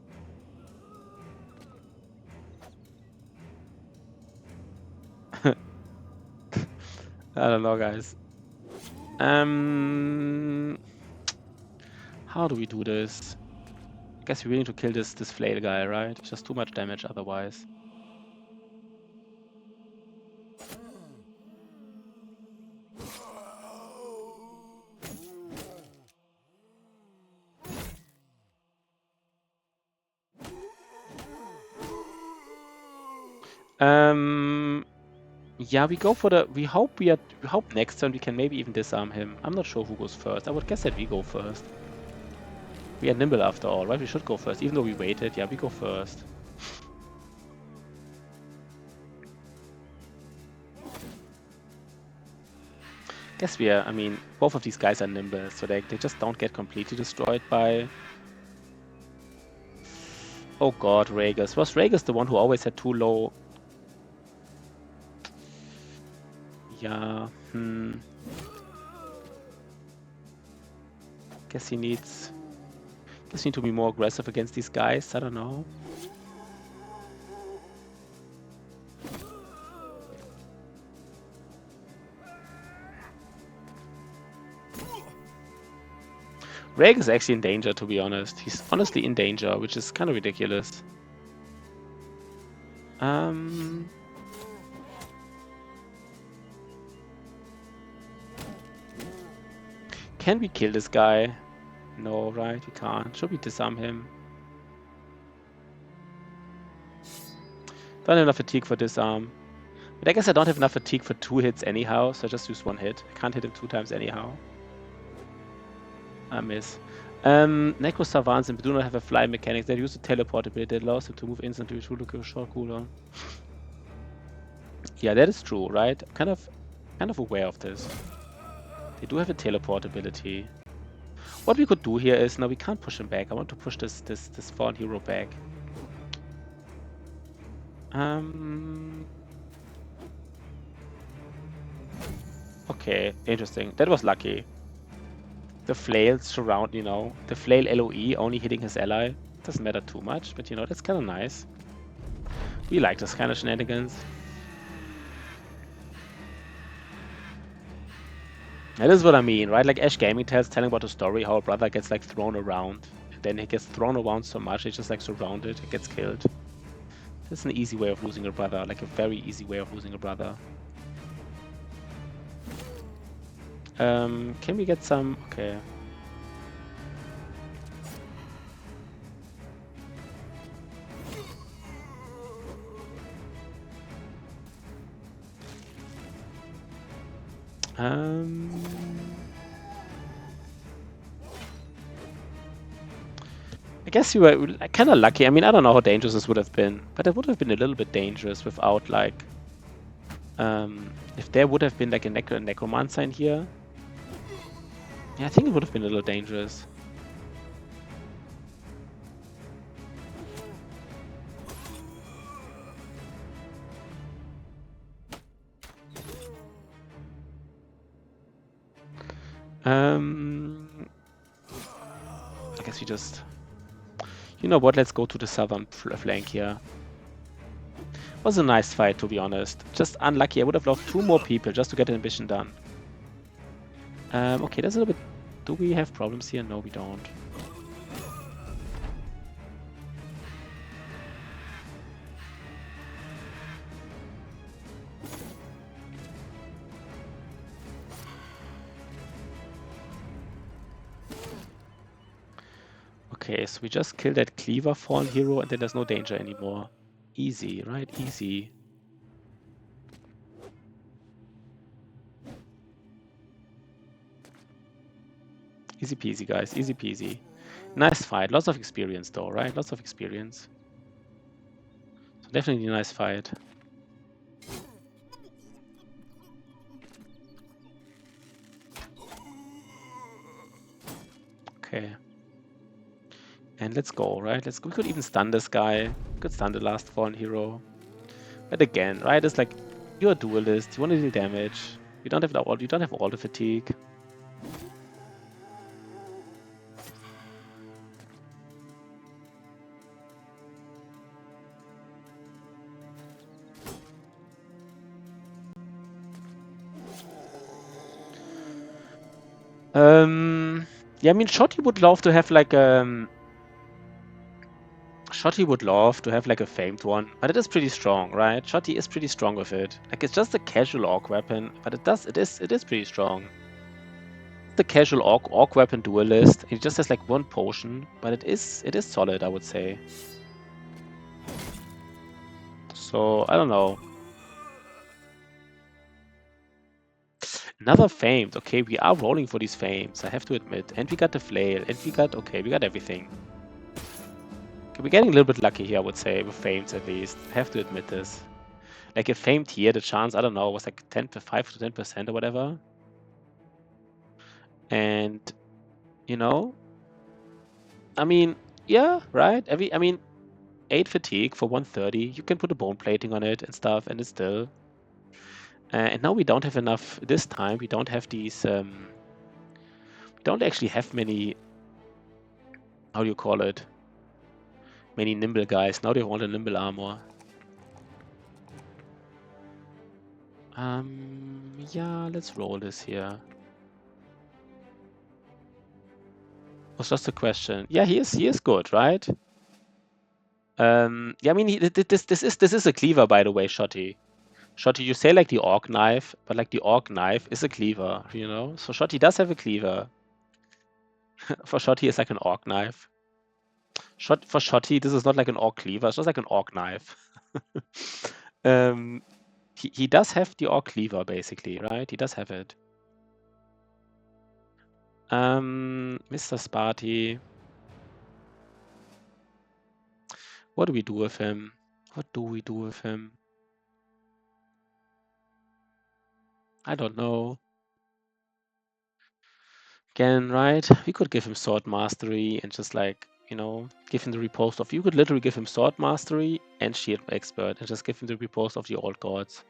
I don't know, guys. How do we do this? I guess we really need to kill this flail guy, right? It's just too much damage otherwise. Yeah, we go for the... We hope next turn we can maybe even disarm him. I'm not sure who goes first. I would guess that we go first. We are nimble after all, right? We should go first. Even though we waited, yeah, we go first. Guess we are... I mean, both of these guys are nimble, so they just don't get completely destroyed by... Oh god, Rhaegus. Was Rhaegus the one who always had too low... Yeah, Guess he needs to be more aggressive against these guys. I don't know. Rhaegus is actually in danger, to be honest. He's honestly in danger, which is kind of ridiculous. Can we kill this guy? No, right? We can't. Should we disarm him? Don't have enough fatigue for disarm. But I guess I don't have enough fatigue for 2 hits anyhow, so I just use 1 hit. I can't hit him 2 times anyhow. I miss. Neko Savants do not have a fly mechanics. They use the teleport ability that allows him to move instantly with a short cooldown. Yeah, that is true, right? I'm kind of aware of this. They do have a teleport ability. What we could do here is... No, we can't push him back. I want to push this fallen hero back. Okay, interesting. That was lucky. The flails surround, you know, the flail LOE only hitting his ally. Doesn't matter too much, but you know, that's kind of nice. We like this kind of shenanigans. That is what I mean, right? Like Ash Gaming telling about the story, how a brother gets like thrown around. And then he gets thrown around so much, he's just like surrounded and gets killed. That's an easy way of losing a brother, like a very easy way of losing a brother. Can we get some... Okay. I guess you were kind of lucky. I mean, I don't know how dangerous this would have been, but it would have been a little bit dangerous without like... if there would have been like a necromancer in here... Yeah, I think it would have been a little dangerous. I guess we just... You know what? Let's go to the southern flank here. Was a nice fight, to be honest. Just unlucky. I would have loved 2 more people just to get the ambition done. Okay, that's a little bit... Do we have problems here? No, we don't. Okay, so we just kill that cleaver fallen hero and then there's no danger anymore. Easy, right? Easy. Easy peasy, guys. Easy peasy. Nice fight. Lots of experience, though, right? Lots of experience. So definitely a nice fight. Okay. And let's go, right? Let's go. We could even stun this guy. We could stun the last fallen hero. But again, right? It's like you're a duelist. You want to deal damage. You don't have all. You don't have all the fatigue. Yeah, I mean, Shotty would love to have like Shotty would love to have like a famed one, but it is pretty strong, right? Shotty is pretty strong with it. Like it's just a casual orc weapon, but it is pretty strong. The casual orc weapon duelist. It just has like 1 potion, but it is solid, I would say. So I don't know. Another famed. Okay, we are rolling for these fames, I have to admit. And we got the flail, and we got everything. Okay, we're getting a little bit lucky here, I would say, with fames at least. I have to admit this. Like a famed here, the chance, I don't know, was like 5 to 10% or whatever. And you know, I mean, yeah, right? I mean, 8 fatigue for 130. You can put a bone plating on it and stuff, and it's still. And now we don't have enough this time. We don't have these. We don't actually have many. How do you call it? Many nimble guys. Now they want a nimble armor. Yeah, let's roll this here. Was just a question. Yeah, he is good, right? Yeah, I mean, this is a cleaver, by the way, Shotty. Shotty, you say like the orc knife, but like the orc knife is a cleaver, you know? So Shotty does have a cleaver. For Shotty, it's like an orc knife. For Shotty, this is not like an orc cleaver, it's just like an orc knife. He does have the orc cleaver, basically, right? He does have it. Mr. Sparty. What do we do with him? What do we do with him? I don't know. Again, right? We could give him sword mastery and just like, you know, give him the riposte of... You could literally give him sword mastery and shield expert and just give him the riposte of the old gods.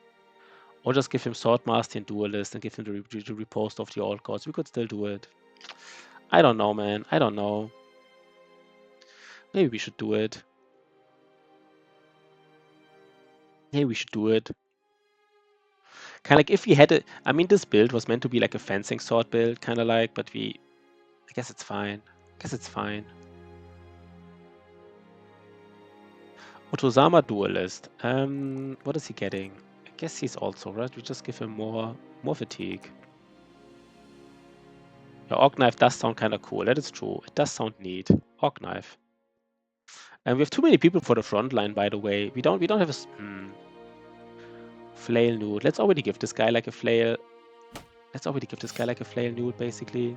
Or just give him sword mastery and duelist and give him the riposte of the old gods. We could still do it. I don't know, man. I don't know. Maybe we should do it. Maybe we should do it. Kind of like if we had it... I mean, this build was meant to be like a fencing sword build, kind of like, but we... I guess it's fine. I guess it's fine. Otozama duelist. What is he getting? I guess he's also, right? We just give him more fatigue. The orc knife does sound kind of cool. That is true. It does sound neat. Orc knife. And we have too many people for the front line, by the way. We don't have a flail nude. Let's already give this guy like a flail. Let's already give this guy like a flail nude, basically.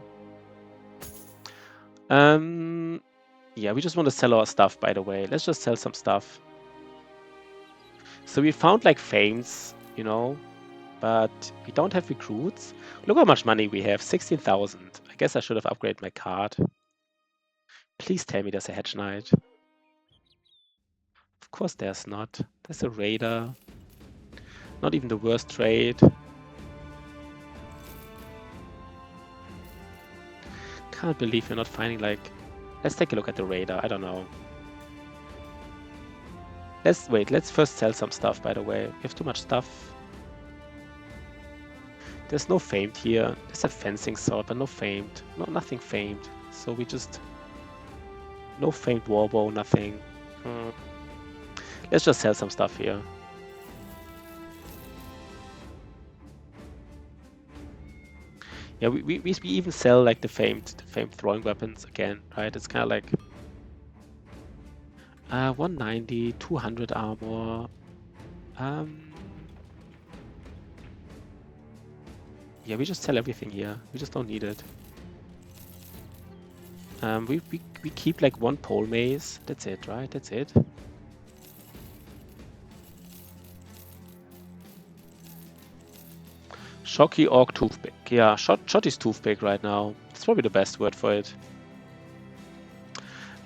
Yeah, we just want to sell our stuff, by the way. Let's just sell some stuff. So we found like fames, you know, but we don't have recruits. Look how much money we have, 16,000. I guess I should have upgraded my card. Please tell me there's a Hedge Knight. Of course there's not. There's a Raider. Not even the worst trade. Can't believe we're not finding like... Let's take a look at the radar. I don't know. Let's first sell some stuff, by the way. We have too much stuff. There's no famed here. There's a fencing sword, but no famed. No, nothing famed. So we just... No famed warbow, nothing. Let's just sell some stuff here. Yeah, we even sell like the famed throwing weapons again, right? It's kind of like 190, 200 armor. Yeah, we just sell everything here. We just don't need it. We keep like one pole mace. That's it, right? That's it. Shocky Orc Toothpick. Yeah, Shotty's Toothpick right now. That's probably the best word for it.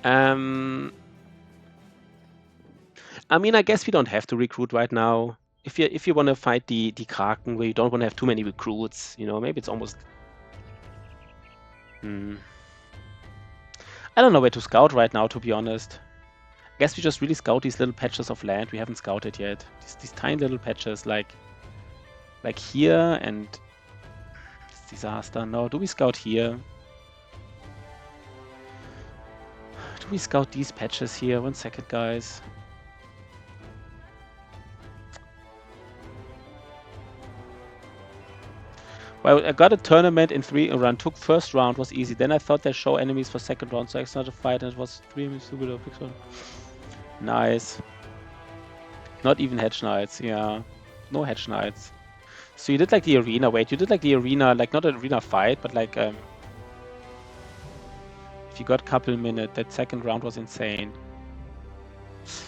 I mean, I guess we don't have to recruit right now. If you want to fight the Kraken where you don't want to have too many recruits, you know, maybe it's almost... I don't know where to scout right now, to be honest. I guess we just really scout these little patches of land we haven't scouted yet. These tiny little patches like here and... It's disaster. No, do we scout here? Do we scout these patches here? 1 second, guys. Well, I got a tournament in 3 round. Took first round was easy. Then I thought they show enemies for second round, so I started a fight and it was 3 minutes to below. Nice. Not even hedge knights. Yeah, no hedge knights. So you did like the arena. Wait, you did like the arena, like not an arena fight, but like if you got couple minutes, that second round was insane.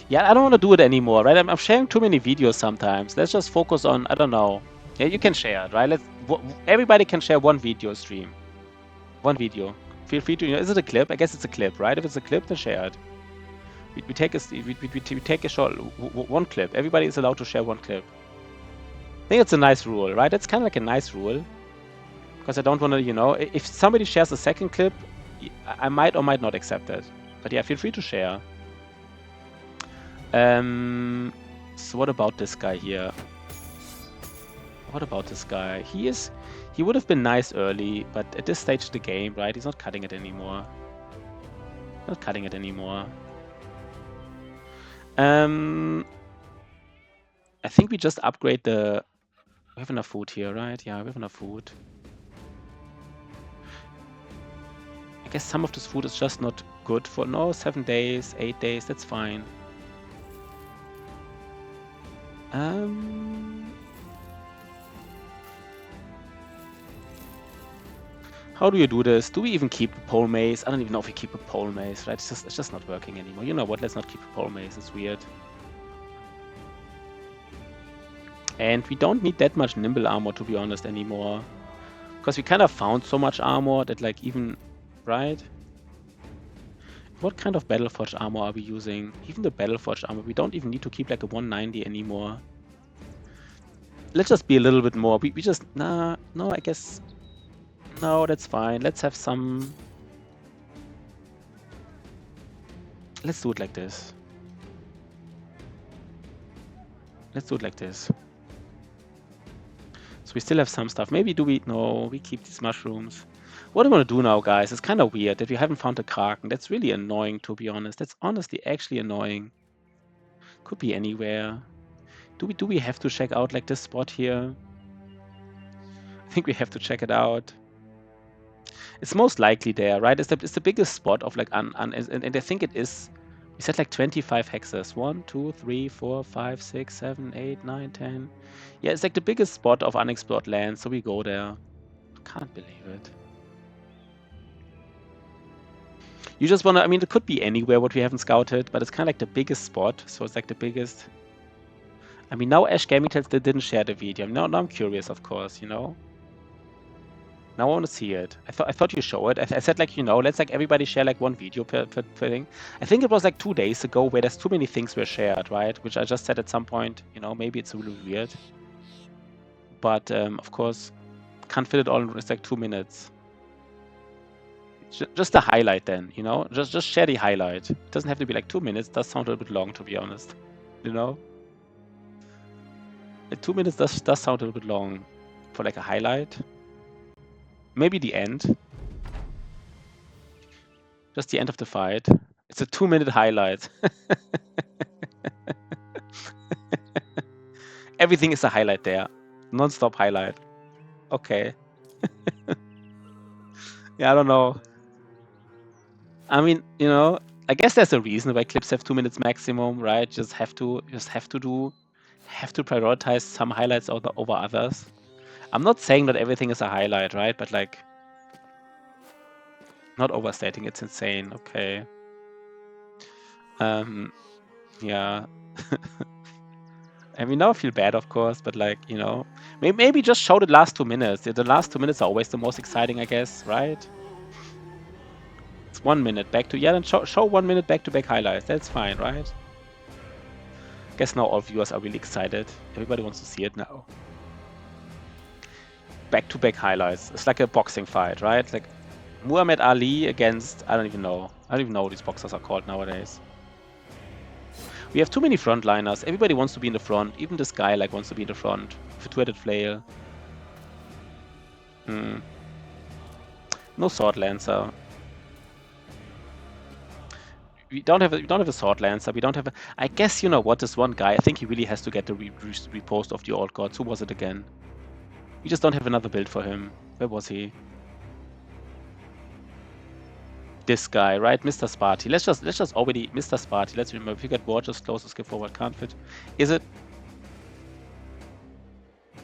Yeah, I don't want to do it anymore, right? I'm sharing too many videos sometimes. Let's just focus on, I don't know. Yeah, you can share it, right? Everybody can share one video stream. One video. Feel free to, you know, is it a clip? I guess it's a clip, right? If it's a clip, then share it. We take a short, one clip. Everybody is allowed to share one clip. I think it's a nice rule, right? It's kind of like a nice rule. Because I don't want to, you know, if somebody shares a second clip, I might or might not accept it. But yeah, feel free to share. So what about this guy here? What about this guy? He would have been nice early, but at this stage of the game, right? He's not cutting it anymore. Not cutting it anymore. I think we just upgrade the... We have enough food here, right? Yeah, we have enough food. I guess some of this food is just not good for... No, 7 days, 8 days, that's fine. How do you do this? Do we even keep a pole mace? I don't even know if we keep a pole mace, right? It's just not working anymore. You know what? Let's not keep a pole mace. It's weird. And we don't need that much nimble armor, to be honest, anymore. Because we kind of found so much armor that, like, even... Right? What kind of Battleforged armor are we using? Even the Battleforged armor, we don't even need to keep, like, a 190 anymore. Let's just be a little bit more. We just... Nah, no, I guess... No, that's fine. Let's have some... Let's do it like this. Let's do it like this. So we still have some stuff. Maybe do we... No, we keep these mushrooms. What do we want to do now, guys? It's kind of weird that we haven't found a Kraken. That's really annoying, to be honest. That's honestly actually annoying. Could be anywhere. Do we have to check out, like, this spot here? I think we have to check it out. It's most likely there, right? It's the biggest spot of, like, and I think it is... We said, like, 25 hexes. 1, 2, 3, 4, 5, 6, 7, 8, 9, 10. Yeah, it's, like, the biggest spot of unexplored land, so we go there. Can't believe it. You just want to... I mean, it could be anywhere what we haven't scouted, but it's kind of like the biggest spot, so it's, like, the biggest... I mean, now Ash Gaming Tales, they didn't share the video. Now I'm curious, of course, you know? Now I want to see it. I thought you show it. I said, like, you know, let's, like, everybody share, like, one video per thing. I think it was, like, 2 days ago where there's too many things were shared, right? Which I just said at some point, you know, maybe it's really weird. But, of course, can't fit it all in, it's, like, 2 minutes. Just the highlight then, you know? Just share the highlight. It doesn't have to be like 2 minutes. It does sound a little bit long, to be honest. You know? 2 minutes does sound a little bit long for like a highlight. Maybe the end. Just the end of the fight. It's a 2-minute highlight. Everything is a highlight there. Non-stop highlight. Okay. Yeah, I don't know. I mean, you know, I guess there's a reason why clips have 2 minutes maximum, right? Just have to prioritize some highlights over others. I'm not saying that everything is a highlight, right? But like, not overstating. It's insane. Okay. Yeah. I mean, now I feel bad, of course, but like, you know, maybe just show the last 2 minutes. The last 2 minutes are always the most exciting, I guess, right? It's 1 minute back to, yeah, then show 1 minute back-to-back highlights. That's fine, right? Guess now all viewers are really excited. Everybody wants to see it now. Back-to-back highlights. It's like a boxing fight, right? Like Muhammad Ali against, I don't even know what these boxers are called nowadays. We have too many frontliners. Everybody wants to be in the front. Even this guy like wants to be in the front. With a two-headed flail. No sword lancer. We don't have a sword lancer. We don't have a. I guess you know what, this one guy. I think he really has to get the repost of the old gods. Who was it again? We just don't have another build for him. Where was he? This guy, right? Mr. Sparty. Let's just already Mr. Sparty. Let's remember. If you get war, just close, skip forward, can't fit. Is it?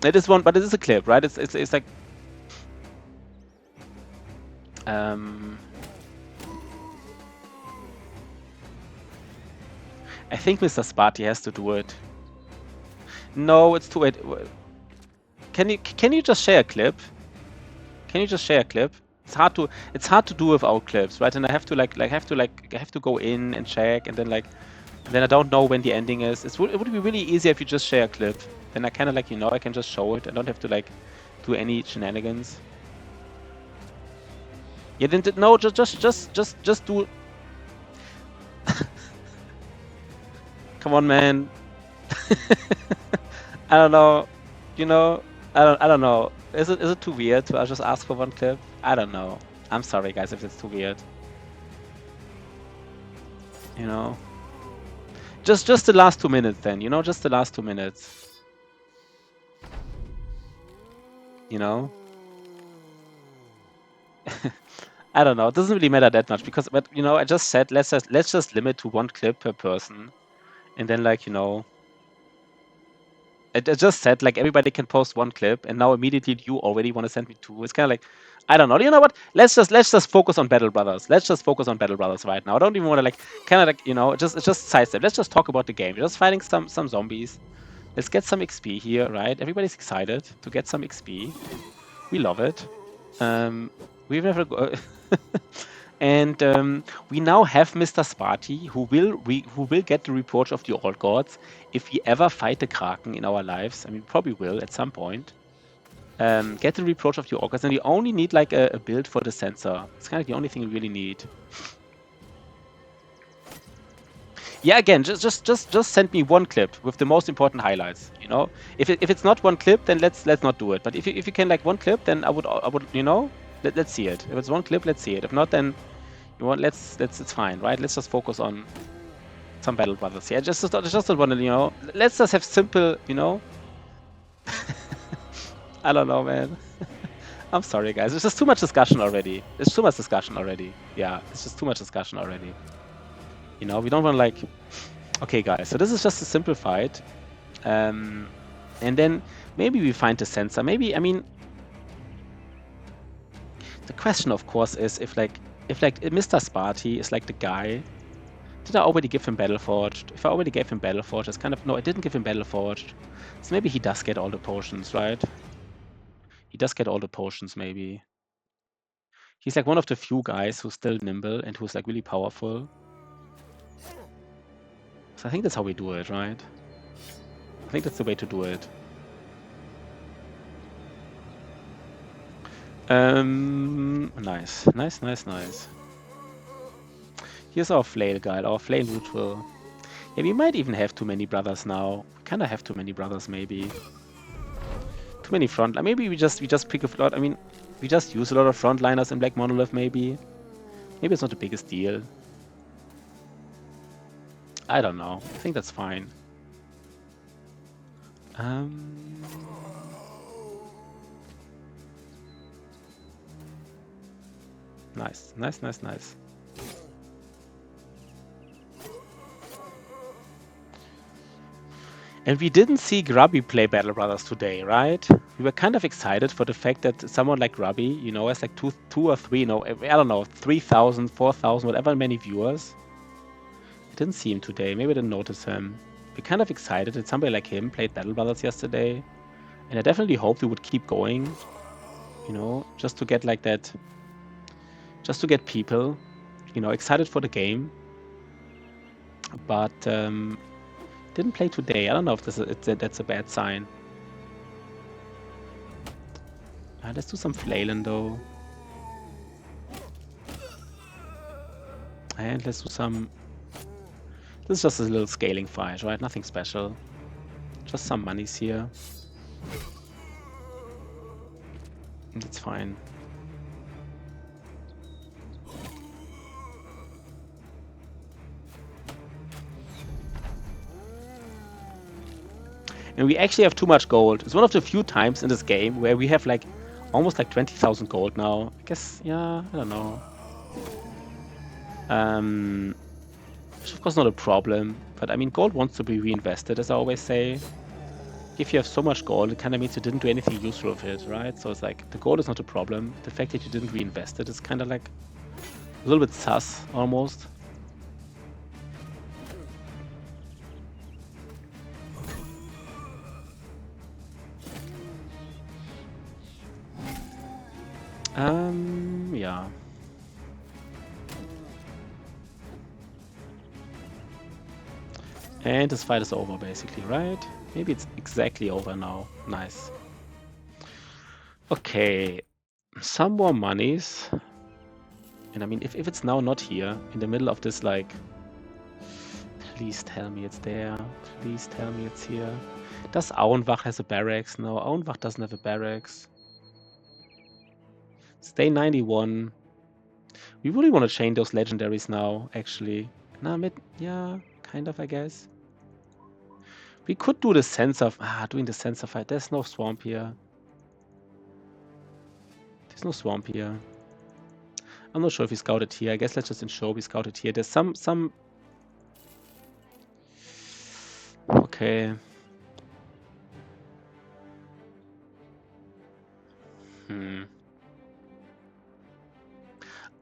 It is one, but it is a clip, right? It's like. I think Mr. Sparty has to do it. No, it's too late. Can you just share a clip? Can you just share a clip? It's hard to do without clips, right? And I have to go in and check, and then I don't know when the ending is. It would be really easier if you just share a clip. Then I kind of like, you know, I can just show it. I don't have to like do any shenanigans. Yeah, then no, just do. Come on, man. I don't know. You know, I don't know. Is it too weird to just ask for one clip? I don't know. I'm sorry, guys, if it's too weird. You know, just the last 2 minutes, then. You know, just the last 2 minutes. You know. I don't know. It doesn't really matter that much because, but you know, I just said let's just limit to 1 clip per person, and then like, you know. I just said like everybody can post 1 clip, and now immediately you already want to send me 2. It's kind of like, I don't know. You know what? Let's just focus on Battle Brothers. Let's just focus on Battle Brothers right now. I don't even want to like kind of like, you know, just sidestep. Let's just talk about the game. We're just fighting some zombies. Let's get some XP here, right? Everybody's excited to get some XP. We love it. We've never go and we now have Mr. Sparty, who will get the report of the old gods if we ever fight the Kraken in our lives. I mean, probably will at some point. Get the reproach of the old gods, and we only need like a build for the sensor. It's kind of the only thing we really need. Yeah, again, just send me 1 clip with the most important highlights. You know, if it's not 1 clip, then let's not do it. But if you can like 1 clip, then I would you know, let's see it. If it's 1 clip, let's see it. If not, then you want it's fine, right? Let's just focus on some Battle Brothers. Yeah, just don't want to, you know. Let's just have simple, you know. I don't know, man. I'm sorry, guys. It's just too much discussion already. It's too much discussion already. Yeah, it's just too much discussion already. You know, we don't want to like. Okay, guys. So this is just a simple fight, and then maybe we find the sensor. Maybe, I mean, the question, of course, is if Mr. Sparty is like the guy. Did I already give him Battleforged? If I already gave him Battleforged, it's kind of... No, I didn't give him Battleforged. So maybe he does get all the potions, right? He does get all the potions, maybe. He's like one of the few guys who's still nimble and who's like really powerful. So I think that's how we do it, right? I think that's the way to do it. Nice. Here's our flail guy, our flail neutral. Yeah, we might even have too many brothers now. We kind of have too many brothers, maybe. Too many front. Maybe we just pick a lot. I mean, we just use a lot of frontliners in Black Monolith. Maybe it's not the biggest deal. I don't know. I think that's fine. Nice. And we didn't see Grubby play Battle Brothers today, right? We were kind of excited for the fact that someone like Grubby, you know, has like two or three, I don't know, 3,000, 4,000, whatever many viewers. I didn't see him today. Maybe I didn't notice him. We're kind of excited that somebody like him played Battle Brothers yesterday. And I definitely hoped we would keep going, you know, just to get like that, just to get people, you know, excited for the game. But didn't play today. I don't know if that's a bad sign. Let's do some flailing though. And let's do some... This is just a little scaling fight, right? Nothing special. Just some monies here. That's fine. And we actually have too much gold. It's one of the few times in this game where we have like almost like 20,000 gold now. I guess, yeah, I don't know. Which of course not a problem, but I mean gold wants to be reinvested, as I always say. If you have so much gold, it kind of means you didn't do anything useful with it, right? So it's like, the gold is not a problem. The fact that you didn't reinvest it is kind of like a little bit sus, almost. Yeah. And this fight is over, basically, right? Maybe it's exactly over now. Nice. Okay. Some more monies. And I mean, if it's now not here, in the middle of this, like... Please tell me it's there. Please tell me it's here. Does Auenwach has a barracks? No, Auenwach doesn't have a barracks. Stay 91. We really want to change those legendaries now, actually. Nah, yeah, kind of, I guess. We could do the sensor... doing the sensor fight. There's no swamp here. There's no swamp here. I'm not sure if we scouted here. I guess let's just ensure we scouted here. There's some... Okay.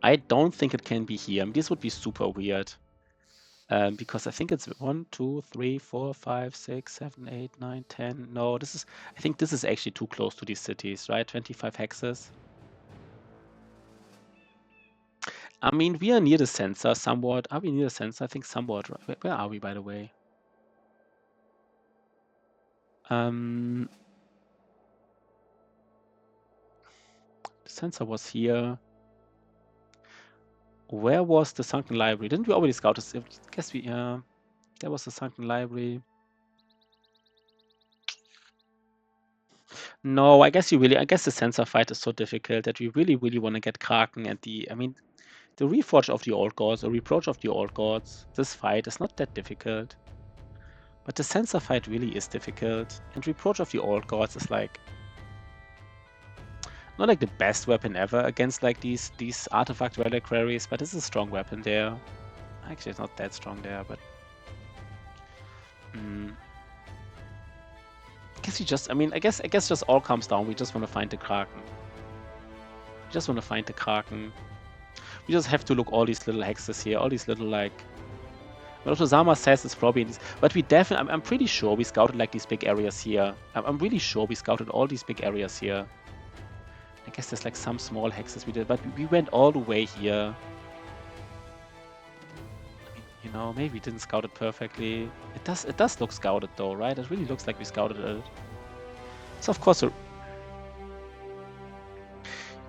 I don't think it can be here. This would be super weird. Because I think it's 1, 2, 3, 4, 5, 6, 7, 8, 9, 10. No, this is... I think this is actually too close to these cities, right? 25 hexes. I mean, we are near the sensor somewhat. Are we near the sensor? I think somewhat. Where are we, by the way? The sensor was here. Where was the sunken library? Didn't we already scout this? I guess we... there was the sunken library. No, I guess the sensor fight is so difficult that we really want to get Kraken and the... I mean, the Reforge of the Old Gods or Reproach of the Old Gods, this fight is not that difficult. But the sensor fight really is difficult. And Reproach of the Old Gods is like... not like the best weapon ever against like these artifact reliquaries, but it's a strong weapon there. Actually, it's not that strong there, but... I guess we just... I mean, I guess just all comes down. We just want to find the Kraken. We just want to find the Kraken. We just have to look all these little hexes here, all these little like... What Osama says is probably in these... But we definitely... I'm pretty sure we scouted like these big areas here. I'm really sure we scouted all these big areas here. I guess there's like some small hexes we did, but we went all the way here. I mean, you know, maybe we didn't scout it perfectly. It does look scouted though, right? It really looks like we scouted it. It's of course a...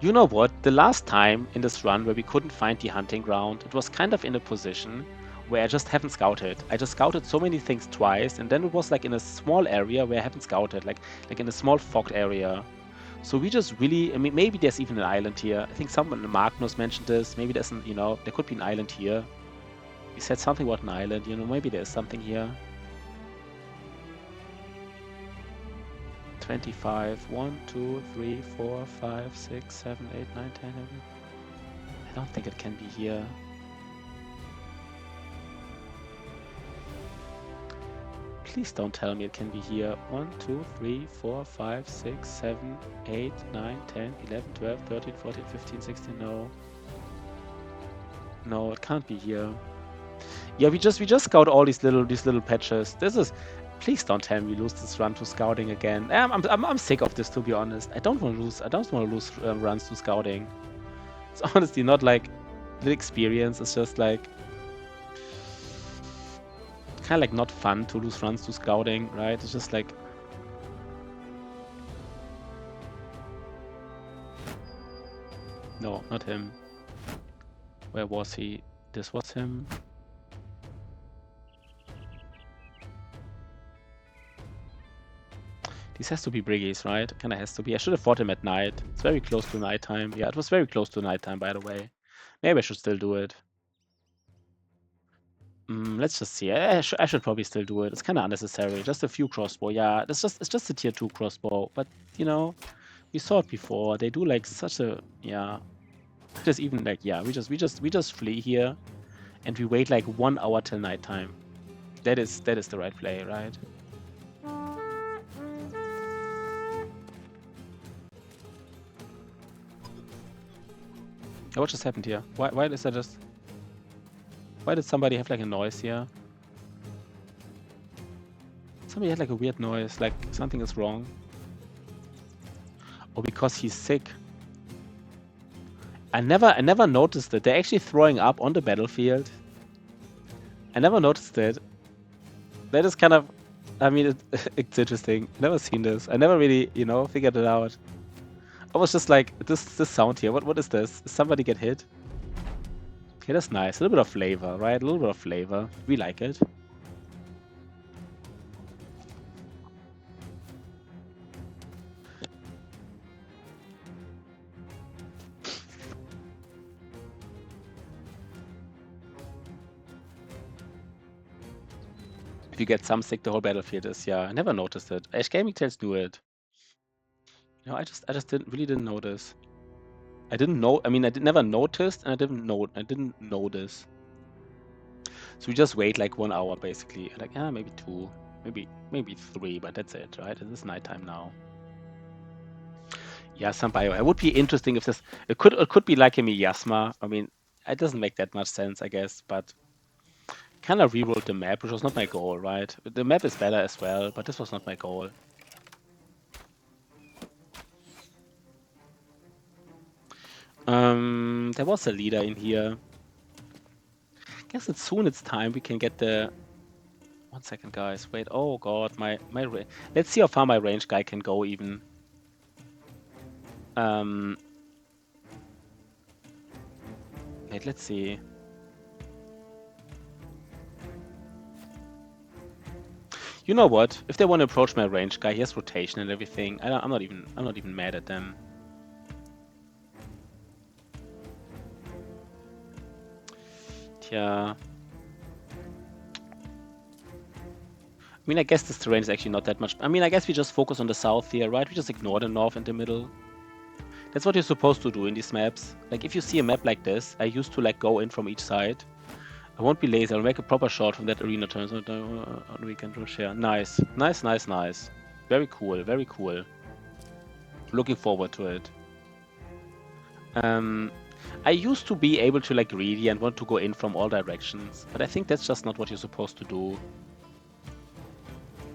You know what? The last time in this run where we couldn't find the hunting ground, it was kind of in a position where I just haven't scouted. I just scouted so many things twice, and then it was like in a small area where I haven't scouted, like in a small fogged area. So we just really, I mean, maybe there's even an island here. I think someone, Magnus mentioned this. Maybe there's, you know, there could be an island here. He said something about an island, you know, maybe there's something here. 25, 1, 2, 3, 4, 5, 6, 7, 8, 9, 10, 11. I don't think it can be here. Please don't tell me it can be here. 1, 2, 3, 4, 5, 6, 7, 8, 9, 10, 11, 12, 13, 14, 15, 16. No. No, it can't be here. Yeah, we just scout all these little patches. This is. Please don't tell me we lose this run to scouting again. I'm sick of this, to be honest. I don't want to lose. I don't want to lose runs to scouting. It's honestly not like the experience. It's just like kind of like not fun to lose runs to scouting, right? It's just like no, not him. Where was he? This was him. This has to be Briggies, right? Kinda has to be. I should have fought him at night. It's very close to nighttime. Yeah, it was very close to nighttime, by the way. Maybe I should still do it. Let's just see. I should probably still do it. It's kind of unnecessary. Just a few crossbow. Yeah, it's just a tier 2 crossbow. But, you know, we saw it before. They do like such a, yeah. Just even like, yeah, we just flee here and we wait like 1 hour till nighttime. That is the right play, right? What just happened here? Why is that just... Why did somebody have like a noise here? Somebody had like a weird noise, like something is wrong. Or because he's sick. I never noticed it. They're actually throwing up on the battlefield. I never noticed it. That is kind of... I mean, it's interesting. Never seen this. I never really, you know, figured it out. I was just like, this sound here, what is this? Did somebody get hit? Okay, that's nice. A little bit of flavor, right? A little bit of flavor. We like it. If you get some sick, the whole battlefield is, yeah. I never noticed it. Ash Gaming Tales knew it. You know, I just really didn't notice. I didn't know. I mean, never noticed, and I didn't notice. So we just wait like 1 hour basically. Like, yeah, maybe 2, maybe 3, but that's it, right? It is nighttime now. Yeah, some bio. It would be interesting if this. It could be like a miasma. I mean, it doesn't make that much sense, I guess, but kind of rewrote the map, which was not my goal, right? The map is better as well, but this was not my goal. There was a leader in here. I guess it's soon it's time we can get the... 1 second, guys. Wait. Oh god, my let's see how far my range guy can go even. Wait, let's see. You know what? If they want to approach my range guy, he has rotation and everything. I'm not even mad at them. Yeah. I mean, I guess this terrain is actually not that much. I mean, I guess we just focus on the south here, right? We just ignore the north and the middle. That's what you're supposed to do in these maps. Like, if you see a map like this, I used to, like, go in from each side. I won't be lazy. I'll make a proper shot from that arena turn on the weekend to share. Nice. Nice. Very cool. Very cool. Looking forward to it. I used to be able to, like, greedy and want to go in from all directions. But I think that's just not what you're supposed to do.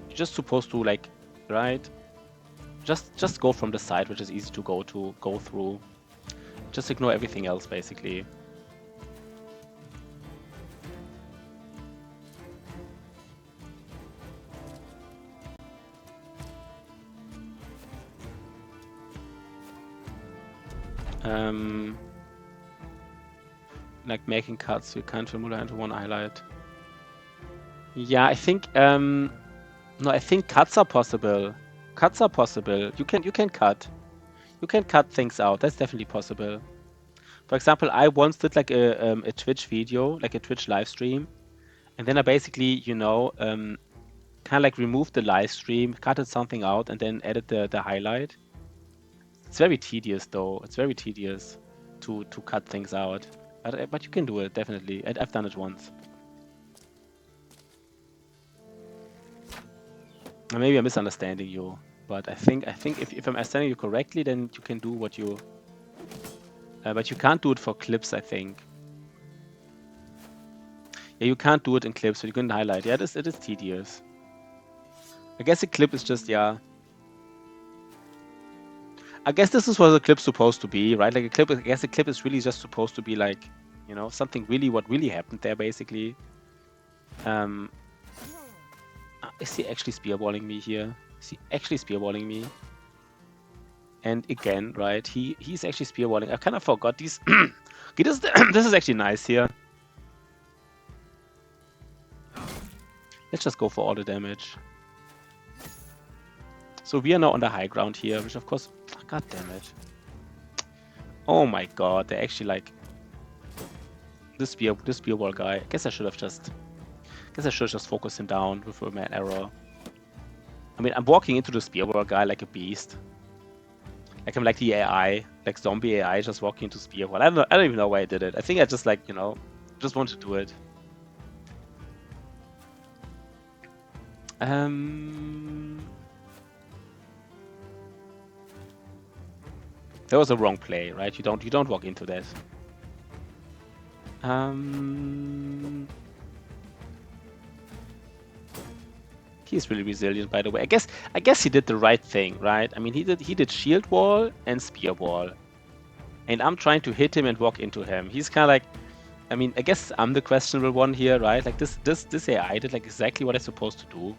You're just supposed to, like, right? Just go from the side, which is easy to go through. Just ignore everything else, basically. Like making cuts, you can't remove into one highlight. Yeah, I think no, I think cuts are possible. Cuts are possible. You can cut. You can cut things out. That's definitely possible. For example, I once did like a Twitch video, like a Twitch live stream, and then I basically, you know, kind of like removed the live stream, cutted something out, and then added the highlight. It's very tedious though. It's very tedious to cut things out. But you can do it, definitely. I've done it once. Maybe I'm misunderstanding you, but I think if I'm understanding you correctly, then you can do what you. But you can't do it for clips, I think. Yeah, you can't do it in clips, so you can highlight. Yeah, it is tedious. I guess a clip is just, yeah. I guess this is what a clip's supposed to be, right? Like a clip, I guess a clip is really just supposed to be like, you know, something really what really happened there, basically. Is he actually spearballing me here? Is he actually spearballing me? And again, right? He's actually spearballing. I kind of forgot these. Okay, this is actually nice here. Let's just go for all the damage. So we are now on the high ground here, which of course, god damn it. Oh my god, they're actually like this spearball guy. I guess I should have just focused him down with a man arrow. I mean, I'm walking into the spearball guy like a beast. Like I'm like the AI, like zombie AI, just walking into spearball. I don't even know why I did it. I think I just like, you know, just wanted to do it. That was a wrong play, right? You don't walk into that. He's really resilient, by the way. I guess he did the right thing, right? I mean, he did shield wall and spear wall, and I'm trying to hit him and walk into him. He's kind of like, I mean, I guess I'm the questionable one here, right? Like this AI did like exactly what I'm supposed to do.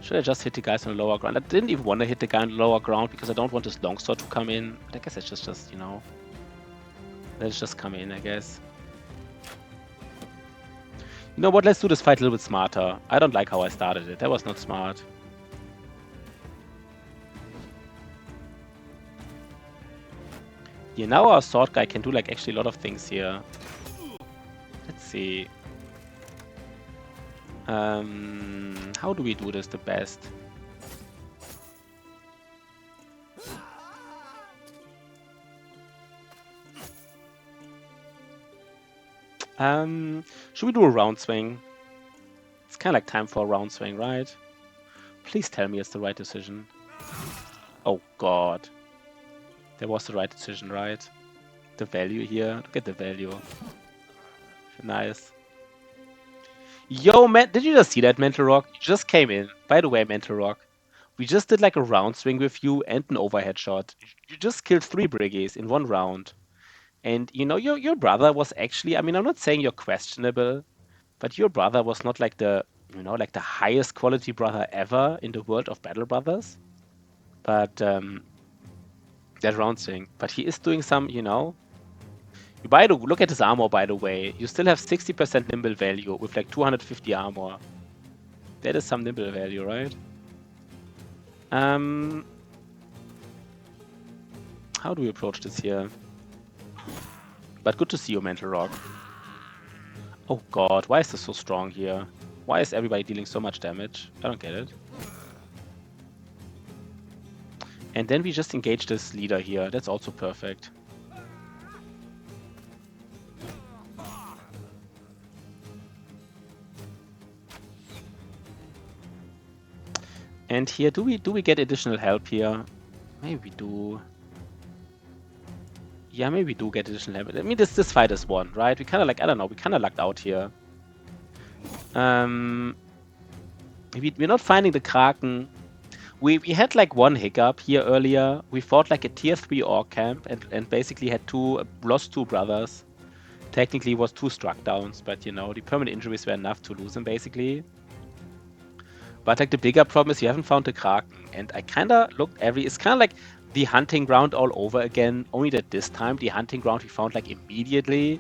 Should I just hit the guys on the lower ground? I didn't even want to hit the guy on the lower ground because I don't want this longsword to come in. But I guess it's just you know, let's just come in, I guess. You know what? Let's do this fight a little bit smarter. I don't like how I started it. That was not smart. Yeah, now our sword guy can do like actually a lot of things here. Let's see. How do we do this the best? Should we do a round swing? It's kind of like time for a round swing, right? Please tell me it's the right decision. Oh god. That was the right decision, right? The value here. Look at the value. Nice. Yo, man, did you just see that, Mental Rock? You just came in. By the way, Mental Rock, we just did like a round swing with you and an overhead shot. You just killed 3 Briggies in 1 round. And, you know, your brother was actually, I mean, I'm not saying you're questionable, but your brother was not like the, you know, like the highest quality brother ever in the world of Battle Brothers. But, that round swing. But he is doing some, you know, look at his armor, by the way. You still have 60% nimble value with like 250 armor. That is some nimble value, right? How do we approach this here? But good to see you, Mental Rock. Oh god, why is this so strong here? Why is everybody dealing so much damage? I don't get it. And then we just engage this leader here. That's also perfect. And here, do we get additional help here? Maybe we do. Yeah, maybe we do get additional help. I mean, this fight is won, right? We kind of like, I don't know, we kind of lucked out here. We're not finding the Kraken. We had like one hiccup here earlier. We fought like a tier 3 orc camp and basically had lost 2 brothers. Technically was 2 struck downs, but you know, the permanent injuries were enough to lose him basically. But like the bigger problem is you haven't found the Kraken, and I kind of looked it's kind of like the hunting ground all over again, only that this time the hunting ground we found like immediately,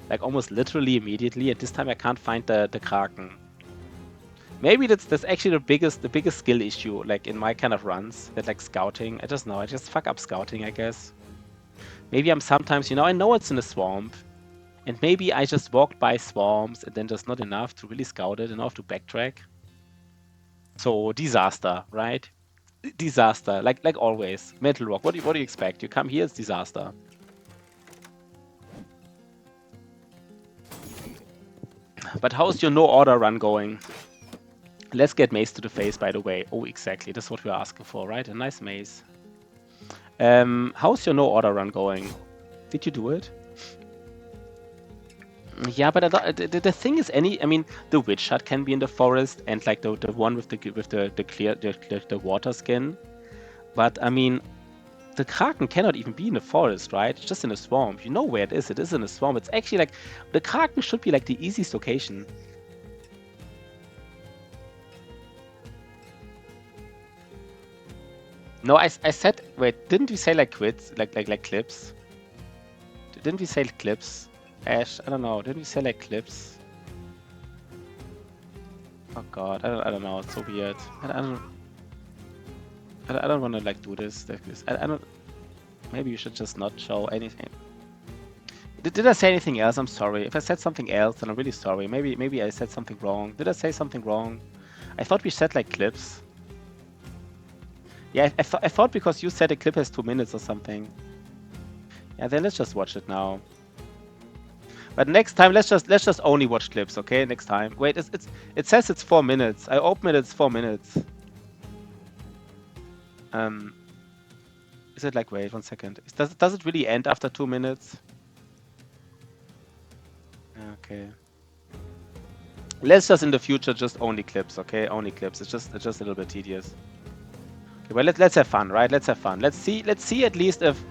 like almost literally immediately, and this time I can't find the Kraken. Maybe that's actually the biggest skill issue, like in my kind of runs, that like scouting. I just know, I just fuck up scouting, I guess. Maybe I'm sometimes, I know it's in a swamp, and maybe I just walked by swarms and then just not enough to really scout it, enough to backtrack. So disaster, right? Disaster, like always. Metal Rock, what do you expect? You come here, it's disaster. But how's your no order run going? Let's get mace to the face, by the way. Oh, exactly. That's what we're asking for, right? A nice mace. How's your no order run going? Did you do it? Yeah, but the thing is, I mean, the witch hut can be in the forest, and like the one with the water skin. But I mean, the Kraken cannot even be in the forest, right? It's just in a swamp. You know where it is. It is in a swamp. It's actually like the Kraken should be like the easiest location. No, I said, wait, didn't we say like quits, like clips? Didn't we say clips? Ash, I don't know. Didn't we say like clips? Oh god, I don't know. It's so weird. I don't want to like do this. I don't. Maybe you should just not show anything. Did I say anything else? I'm sorry. If I said something else, then I'm really sorry. Maybe I said something wrong. Did I say something wrong? I thought we said like clips. Yeah, I thought because you said a clip has 2 minutes or something. Yeah, then let's just watch it now. But next time, let's just only watch clips, okay? Next time. Wait, it says it's 4 minutes. I open it, it's 4 minutes. Is it like, wait, 1 second. Does it really end after 2 minutes? Okay. Let's just in the future just only clips, okay? Only clips. It's just a little bit tedious. Okay, well, let's have fun, right? Let's have fun. Let's see at least if,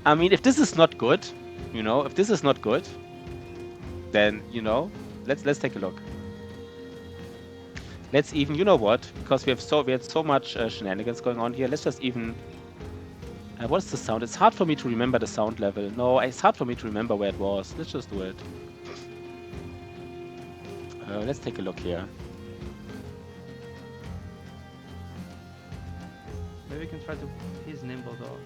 I mean, if this is not good, if this is not good, then let's take a look. Let's even, you know what? Because we had so much shenanigans going on here. Let's just even. What's the sound? It's hard for me to remember the sound level. No, it's hard for me to remember where it was. Let's just do it. Let's take a look here. Maybe we can try to his nimble though.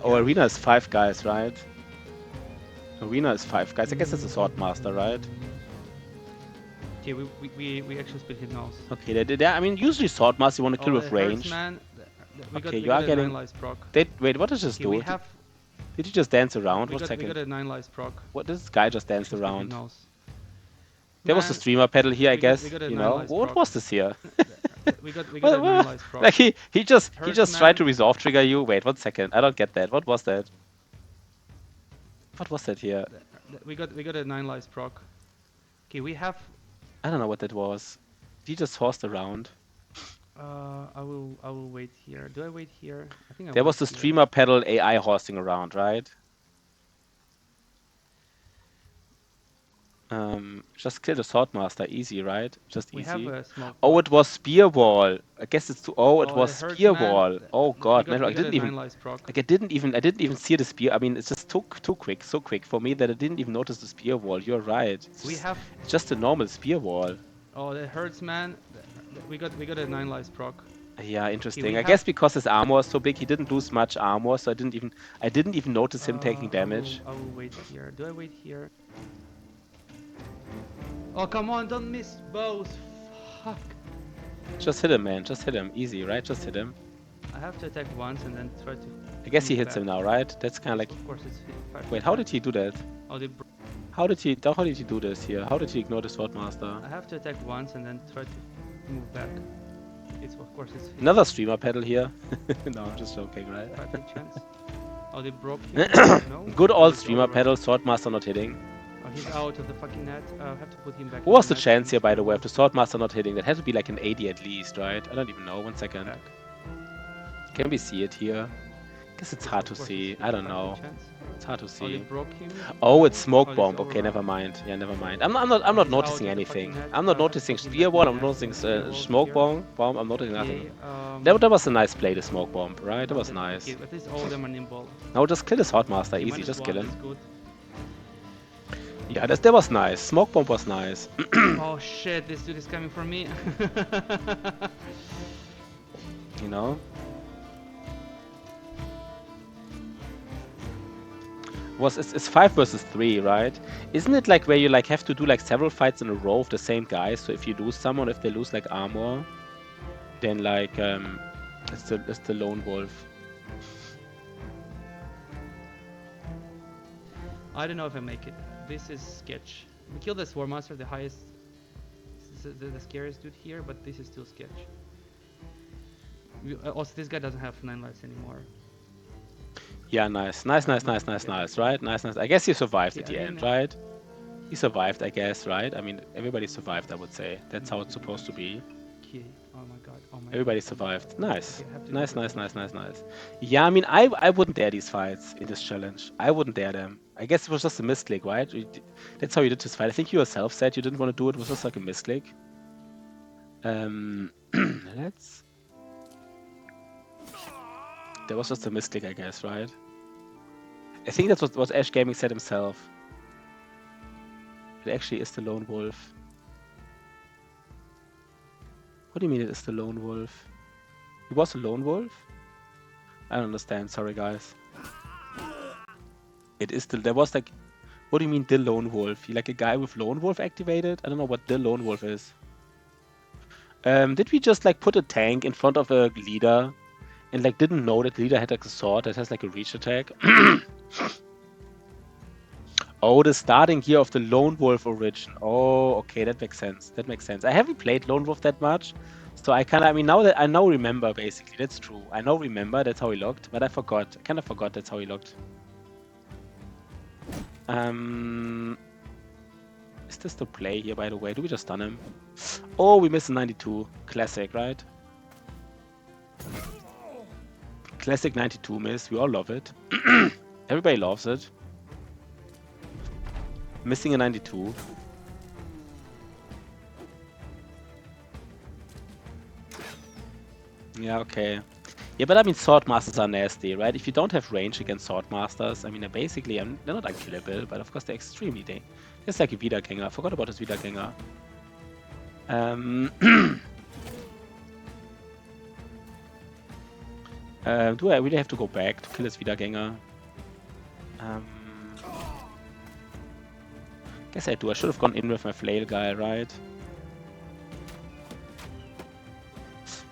Arena is 5 guys, right? Arena is 5 guys. I guess it's a sword master, right? Okay, we actually split him now. Okay, I mean, usually sword master you want to kill with range. Okay, you are getting. Wait, what does this do? Did you just dance around? 1 second. We got a 9 lives proc. What? This guy just danced around. There was a streamer pedal here, I guess. What was this here? we got a 9 lives proc. Like he just tried to resolve trigger you. Wait, 1 second. I don't get that. What was that? What was that here? We got a 9 lives proc. Okay, we have. I don't know what that was. He just horsed around. I will wait here. Do I wait here? I think there was the streamer pedal AI horsing around, right? Just kill the swordmaster, easy, right? Just easy. We have a small oh, it was spear wall. I guess it's too. Oh, it was spear wall. Oh god, I didn't even see the spear. I mean, it's just so quick for me that I didn't even notice the spear wall. You're right. It's just a normal spear wall. Oh, that hurts, man. We got a 9 lives proc. Yeah, interesting. I guess because his armor is so big, he didn't lose much armor, so I didn't even notice him taking damage. I will wait here. Do I wait here? Oh, come on, don't miss both. Fuck. Just hit him, man. Just hit him. Easy, right? Just hit him. I have to attack once and then try to. I guess he hits him now, right? That's kind of like. Of course, it's 5. Wait, how did he do that? Oh, how did he do this here? How did he ignore the swordmaster? I have to attack once and then try to move back. Of course, it's another streamer pedal here. No, I'm just joking, right? Chance. Oh, they broke him. No? Good old streamer pedal, swordmaster not hitting. Oh, he's out of the fucking net. I have to put him back. What was the chance here, by the way, of the swordmaster not hitting? That had to be like an 80 at least, right? I don't even know. 1 second. Can we see it here? Guess it's This, hard of to course, see. is I don't 50% know. chance. It's hard to Oh, you see. broke him. Oh, it's Oh, smoke it's bomb. Okay, overrun. never mind. Yeah, never mind. I'm not He's noticing out of the anything. fucking net. I'm not I'll have to noticing put him spear back wall. in I'm net. noticing Spear wall smoke here. bomb. I'm noticing nothing. Okay. That was a nice play, the smoke bomb, right? That was nice. Okay, at least all of them are nimble. No, just kill the Swordmaster. Okay, Easy, just -1, kill him. that's good. Yeah, that was nice. Smoke bomb was nice. Oh shit, this dude is coming for me. You know? It's 5 versus 3, right? Isn't it like where you like have to do like several fights in a row of the same guys? So if you lose someone, if they lose like armor, then like it's the lone wolf. I don't know if I make it. This is sketch. We killed the Swarm Master, the highest, the scariest dude here, but this is still sketch. Also, this guy doesn't have 9 lives anymore. Yeah, nice, right? Nice. I guess he survived Okay, at the I end, mean, right? He survived, I guess, right? I mean, everybody survived, I would say. That's how it's supposed to be. Okay. Oh my god. Oh my Everybody god. survived. Nice. Okay, I have to Nice. do this. Yeah, I mean, I wouldn't dare these fights in this challenge. I wouldn't dare them. I guess it was just a misclick, right? That's how you did this fight. I think you yourself said you didn't want to do it. It was just like a misclick. Let's... That was just a misclick, I guess, right? I think that's what Ash Gaming said himself. It actually is the lone wolf. What do you mean it is the lone wolf? He was a lone wolf? I don't understand. Sorry, guys. It is there was like... What do you mean the lone wolf? You like a guy with lone wolf activated? I don't know what the lone wolf is. Did we just like put a tank in front of a leader and like didn't know that leader had like a sword that has like a reach attack? Oh, the starting gear of the Lone Wolf origin. Oh, okay, that makes sense. That makes sense. I haven't played Lone Wolf that much, so I mean, now that I now remember, basically, that's true. I now remember that's how he looked, but I forgot. I kind of forgot that's how he looked. Is this the play here, by the way? Do we just stun him? Oh, we missed a 92. Classic, right? Classic 92 miss. We all love it. Everybody loves it. Missing a 92. Yeah, okay. Yeah, but I mean, Sword Masters are nasty, right? If you don't have range against Sword Masters, I mean, they're basically, they're not unkillable, but of course they're extremely dangerous. It's like a Wiedergänger. I forgot about his Wiedergänger. Do I really have to go back to kill his Wiedergänger? Guess I do. I should have gone in with my flail guy, right?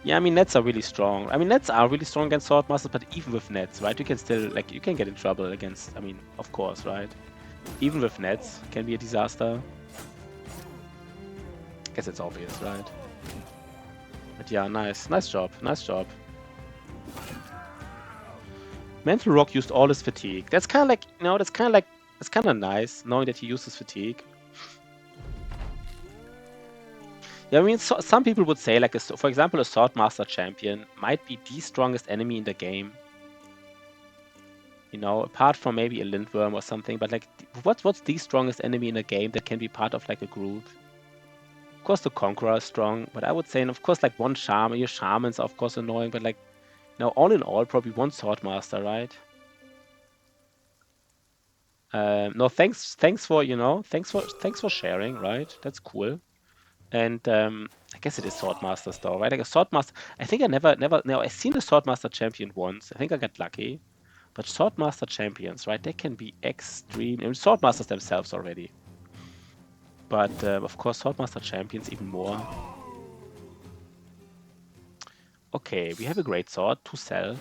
Yeah, I mean, nets are really strong. I mean, nets are really strong against sword masters, but even with nets, right? You can still, like, you can get in trouble against, I mean, of course, right? Even with nets, can be a disaster. Guess it's obvious, right? But yeah, nice. Nice job. Nice job. Mental Rock used all his fatigue. That's kind of like, you know, that's kind of nice, knowing that he uses fatigue. Yeah, I mean, some people would say, like, for example, a Swordmaster champion might be the strongest enemy in the game. You know, apart from maybe a Lindworm or something, but like, what's the strongest enemy in a game that can be part of like a group? Of course, the Conqueror is strong, but I would say, and of course, like one Shaman, your Shamans are of course annoying, but like, you know, all in all, probably one Swordmaster, right? No, thanks for, you know, thanks for sharing, right? That's cool. And I guess it is Swordmasters though, right? Like a Swordmaster. I think I never. No, I've seen a Swordmaster champion once. I think I got lucky. But Swordmaster champions, right? They can be extreme. I mean, Swordmasters themselves already. But of course, Swordmaster champions even more. Okay, we have a great sword to sell.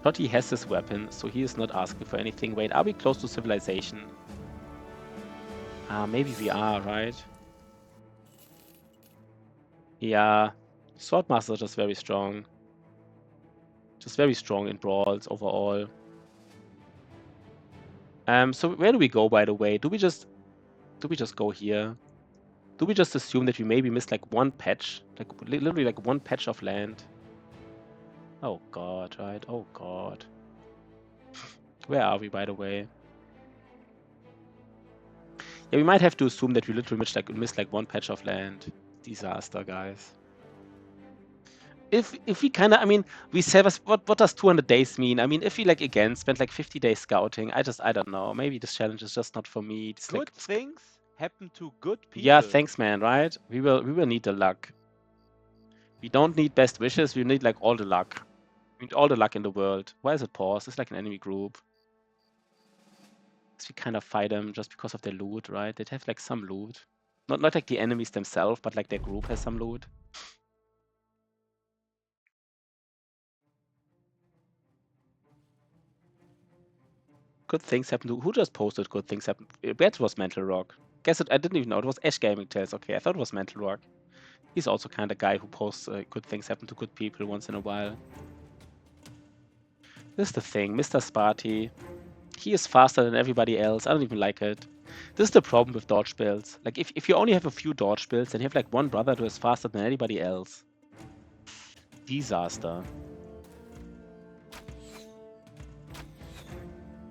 But he has this weapon, so he is not asking for anything. Wait, are we close to civilization? Maybe we are, right? Yeah, Swordmaster is just very strong. Just very strong in brawls overall. So where do we go, by the way? Do we just go here? Do we just assume that we maybe missed like one patch? Like literally like one patch of land? Oh god, right? Oh god. Where are we, by the way? Yeah, we might have to assume that we literally missed like one patch of land. Disaster, guys. If we kind of, I mean, we said what does 200 days mean? I mean, if we like again spent like 50 days scouting, I don't know. Maybe this challenge is just not for me. It's Good like, things happen to good people. yeah, thanks, man. Right? We will need the luck. We don't need best wishes. We need like all the luck. We need all the luck in the world. Why is it paused? It's like an enemy group. So we kind of fight them just because of their loot, right? They have like some loot. Not like the enemies themselves, but like their group has some loot. Good things happen to... Who just posted good things happen? That was Mental Rock. Guess it, I didn't even know. It was Ash Gaming Tales. Okay, I thought it was Mental Rock. He's also kind of guy who posts good things happen to good people once in a while. This is the thing. Mr. Sparty. He is faster than everybody else. I don't even like it. This is the problem with dodge builds. Like, if you only have a few dodge builds, then you have like one brother who is faster than anybody else. Disaster.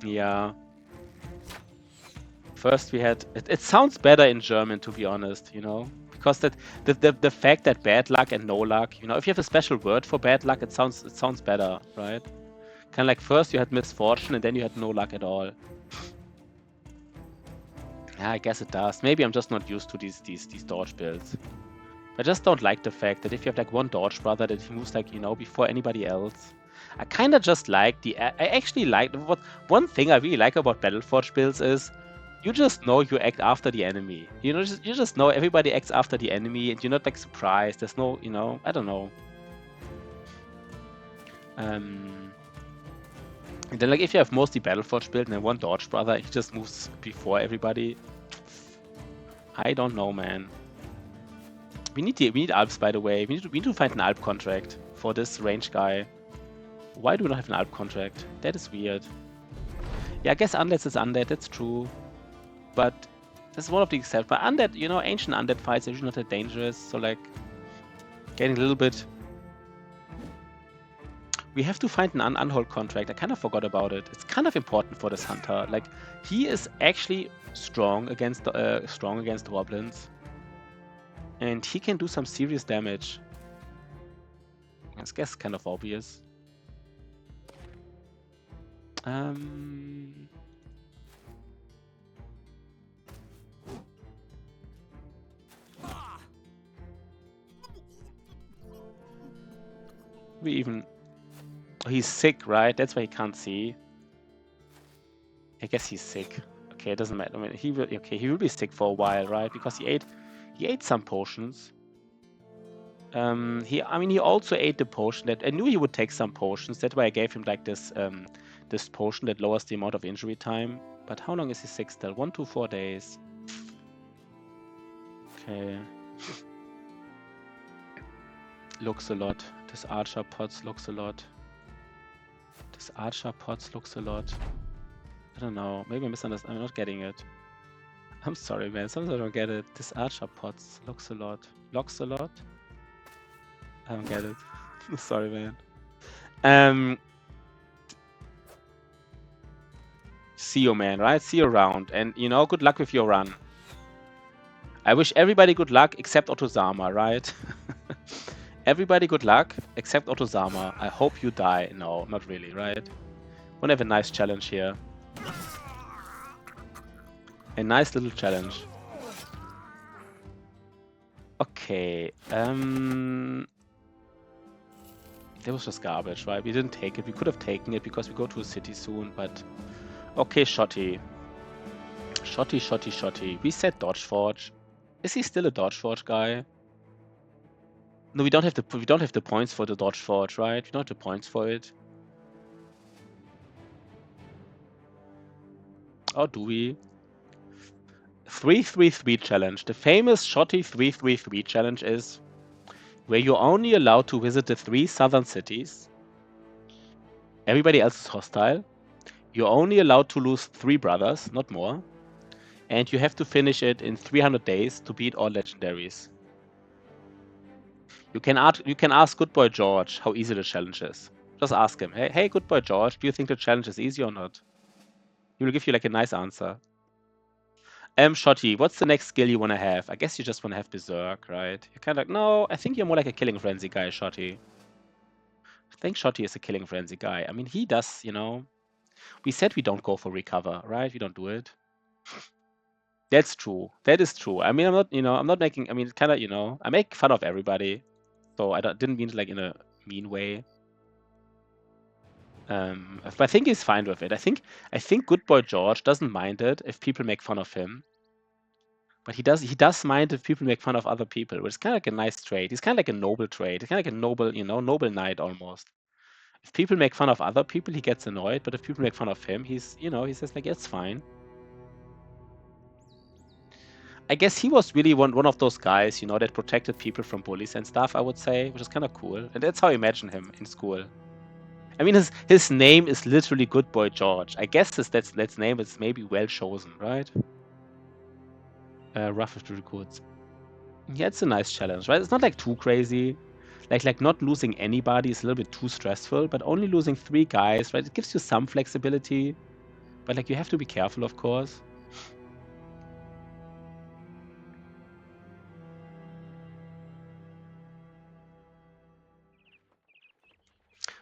Yeah. First we had... It sounds better in German, to be honest, you know? Because the fact that bad luck and no luck, you know, if you have a special word for bad luck, it sounds better, right? Kind of like first you had misfortune and then you had no luck at all. Yeah, I guess it does. Maybe I'm just not used to these dodge builds. I just don't like the fact that if you have like one dodge brother that he moves like, you know, before anybody else. I kind of just like I actually like one thing I really like about Battleforge builds is you just know you act after the enemy. You know, you just know everybody acts after the enemy and you're not like surprised. There's no, you know, I don't know. And then like if you have mostly Battleforge build and then one dodge brother, he just moves before everybody. I don't know, man. We need Alps, by the way. We need to find an Alp contract for this range guy. Why do we not have an Alp contract? That is weird. Yeah, I guess Undead is Undead, that's true. But this is one of the exceptions. But Undead, you know, ancient Undead fights are usually not that dangerous. So like, getting a little bit... We have to find an Unhold contract. I kind of forgot about it. It's kind of important for this hunter. Like, he is actually strong against goblins. And he can do some serious damage. I guess kind of obvious. We even... Oh, he's sick, right? That's why he can't see. I guess he's sick. Okay, it doesn't matter. I mean, he will be sick for a while, right? Because he ate some potions. He also ate the potion that I knew he would take some potions. That's why I gave him like this this potion that lowers the amount of injury time. But how long is he sick still? 1 to 4 days. Okay. Looks a lot. This archer pots looks a lot. This archer pots looks a lot. I don't know. Maybe I'm not getting it. I'm sorry, man. Sometimes I don't get it. This archer pots looks a lot. Locks a lot. I don't get it. Sorry, man. See you, man, right? See you around. And, you know, good luck with your run. I wish everybody good luck except Otozama, right? Everybody good luck except Otozama. I hope you die. No, not really, right? Wanna have a nice challenge here. A nice little challenge. Okay. That was just garbage, right? We didn't take it. We could have taken it because we go to a city soon, but... Okay, Shotty. Shotty. We said Dodge Forge. Is he still a Dodge Forge guy? No, we don't have the points for the Dodge Forge, right? We don't have the points for it. Or do we? 333 challenge. The famous Shotty 333 challenge is where you're only allowed to visit the 3 southern cities. Everybody else is hostile. You're only allowed to lose 3 brothers, not more. And you have to finish it in 300 days to beat all legendaries. You can ask Good Boy George how easy the challenge is. Just ask him. Hey, good boy George, do you think the challenge is easy or not? He will give you like a nice answer. Shotty, what's the next skill you want to have? I guess you just want to have Berserk, right? You're kind of like, no, I think you're more like a Killing Frenzy guy, Shotty. I think Shotty is a Killing Frenzy guy. I mean, he does, you know. We said we don't go for Recover, right? We don't do it. That's true. That is true. I mean, I'm not, you know, I'm not making, I mean, kind of, you know, I make fun of everybody. So I didn't mean it like in a mean way. But I think he's fine with it. I think good boy George doesn't mind it if people make fun of him. But he does mind if people make fun of other people, which is kind of like a nice trait. He's kind of like a noble trait. He's kind of like a noble, you know, noble knight almost. If people make fun of other people, he gets annoyed. But if people make fun of him, he's, you know, he says like, it's fine. I guess he was really one of those guys, you know, that protected people from bullies and stuff, I would say, which is kind of cool. And that's how I imagine him in school. I mean, his name is literally Good Boy George. I guess that name is maybe well chosen, right? Rough with the recruits. Yeah, it's a nice challenge, right? It's not like too crazy. Like not losing anybody is a little bit too stressful, but only losing 3 guys, right? It gives you some flexibility, but like you have to be careful, of course.